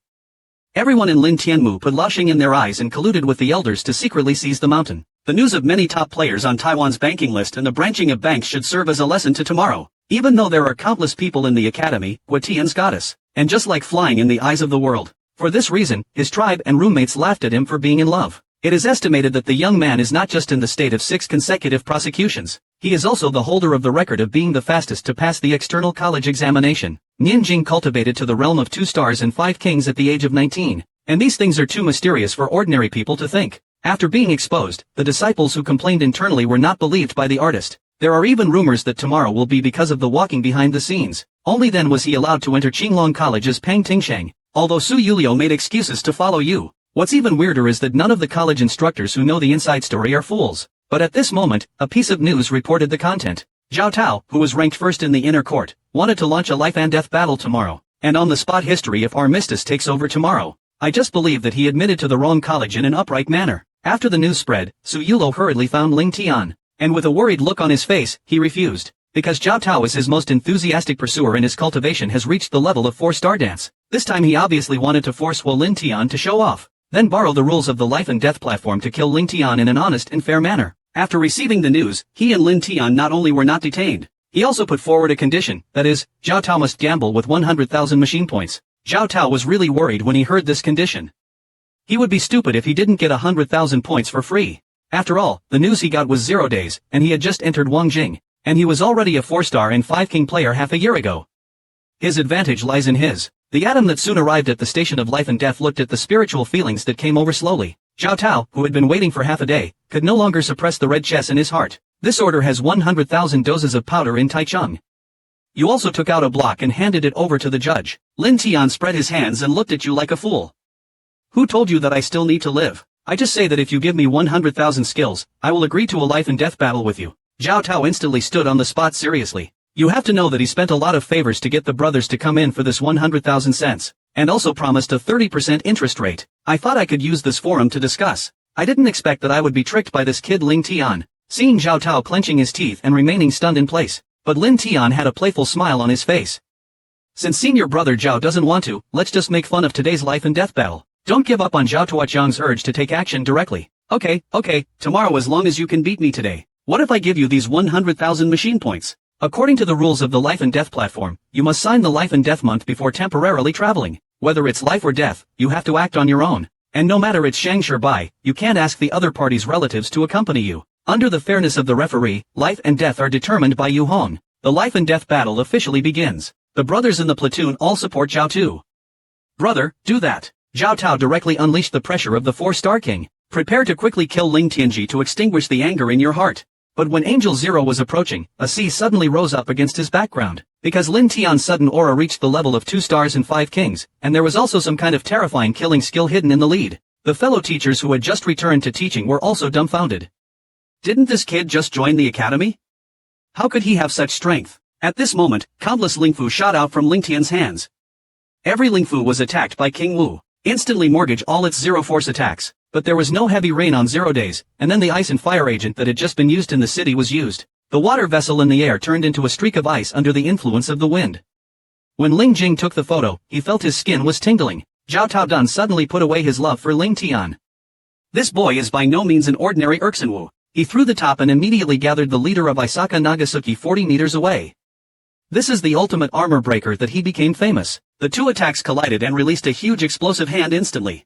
Everyone in Lin Tianmu put Laoxing in their eyes and colluded with the elders to secretly seize the mountain. The news of many top players on Taiwan's banking list and the branching of banks should serve as a lesson to tomorrow. Even though there are countless people in the academy, Tian's goddess, and just like flying in the eyes of the world. For this reason, his tribe and roommates laughed at him for being in love. It is estimated that the young man is not just in the state of 6 consecutive prosecutions, he is also the holder of the record of being the fastest to pass the external college examination. Nianjing cultivated to the realm of 2 stars and 5 kings at the age of 19. And these things are too mysterious for ordinary people to think. After being exposed, the disciples who complained internally were not believed by the artist. There are even rumors that tomorrow will be because of the walking behind the scenes. Only then was he allowed to enter Qinglong College as Pang Tingsheng, although Su Yulio made excuses to follow you. What's even weirder is that none of the college instructors who know the inside story are fools. But at this moment, a piece of news reported the content. Zhao Tao, who was ranked first in the inner court, wanted to launch a life and death battle tomorrow, and on the spot history if Armistice takes over tomorrow. I just believe that he admitted to the wrong college in an upright manner. After the news spread, Su Yulo hurriedly found Ling Tian, and with a worried look on his face, he refused. Because Zhao Tao is his most enthusiastic pursuer and his cultivation has reached the level of 4-star dance. This time he obviously wanted to force Lin Tian to show off, then borrow the rules of the life and death platform to kill Ling Tian in an honest and fair manner. After receiving the news, he and Lin Tian not only were not detained, he also put forward a condition, that is, Zhao Tao must gamble with 100,000 machine points. Zhao Tao was really worried when he heard this condition. He would be stupid if he didn't get 100,000 points for free. After all, the news he got was 0 days, and he had just entered Wangjing, and he was already a 4-star and 5-king player half a year ago. His advantage lies in his. The atom that soon arrived at the station of life and death looked at the spiritual feelings that came over slowly. Zhao Tao, who had been waiting for half a day, could no longer suppress the red chess in his heart. This order has 100,000 doses of powder in Taichung. You also took out a block and handed it over to the judge. Lin Tian spread his hands and looked at you like a fool. Who told you that I still need to live? I just say that if you give me 100,000 skills, I will agree to a life and death battle with you. Zhao Tao instantly stood on the spot seriously. You have to know that he spent a lot of favors to get the brothers to come in for this 100,000 cents, and also promised a 30% interest rate. I thought I could use this forum to discuss. I didn't expect that I would be tricked by this kid Ling Tian. Seeing Zhao Tao clenching his teeth and remaining stunned in place, but Lin Tian had a playful smile on his face. Since senior brother Zhao doesn't want to, let's just make fun of today's life and death battle. Don't give up on Zhao Tuochang's urge to take action directly. Okay, tomorrow as long as you can beat me today. What if I give you these 100,000 machine points? According to the rules of the life and death platform, you must sign the life and death month before temporarily traveling. Whether it's life or death, you have to act on your own. And no matter it's Shang Bai, you can't ask the other party's relatives to accompany you. Under the fairness of the referee, life and death are determined by Yu Hong. The life and death battle officially begins. The brothers in the platoon all support Zhao Tu. Brother, do that. Zhao Tao directly unleashed the pressure of the 4-star king. Prepare to quickly kill Ling Tianji to extinguish the anger in your heart. But when Angel Zero was approaching, a sea suddenly rose up against his background. Because Lin Tian's sudden aura reached the level of 2 stars and 5 kings, and there was also some kind of terrifying killing skill hidden in the lead. The fellow teachers who had just returned to teaching were also dumbfounded. Didn't this kid just join the academy? How could he have such strength? At this moment, countless Lingfu shot out from Ling Tian's hands. Every Lingfu was attacked by King Wu. Instantly mortgage all its zero-force attacks. But there was no heavy rain on 0 days, and then the ice and fire agent that had just been used in the city was used. The water vessel in the air turned into a streak of ice under the influence of the wind. When Ling Jing took the photo, he felt his skin was tingling. Zhao Taodan suddenly put away his love for Ling Tian. This boy is by no means an ordinary Erksanwu. He threw the top and immediately gathered the leader of Isaka Nagasaki 40 meters away. This is the ultimate armor breaker that he became famous. The two attacks collided and released a huge explosive hand instantly.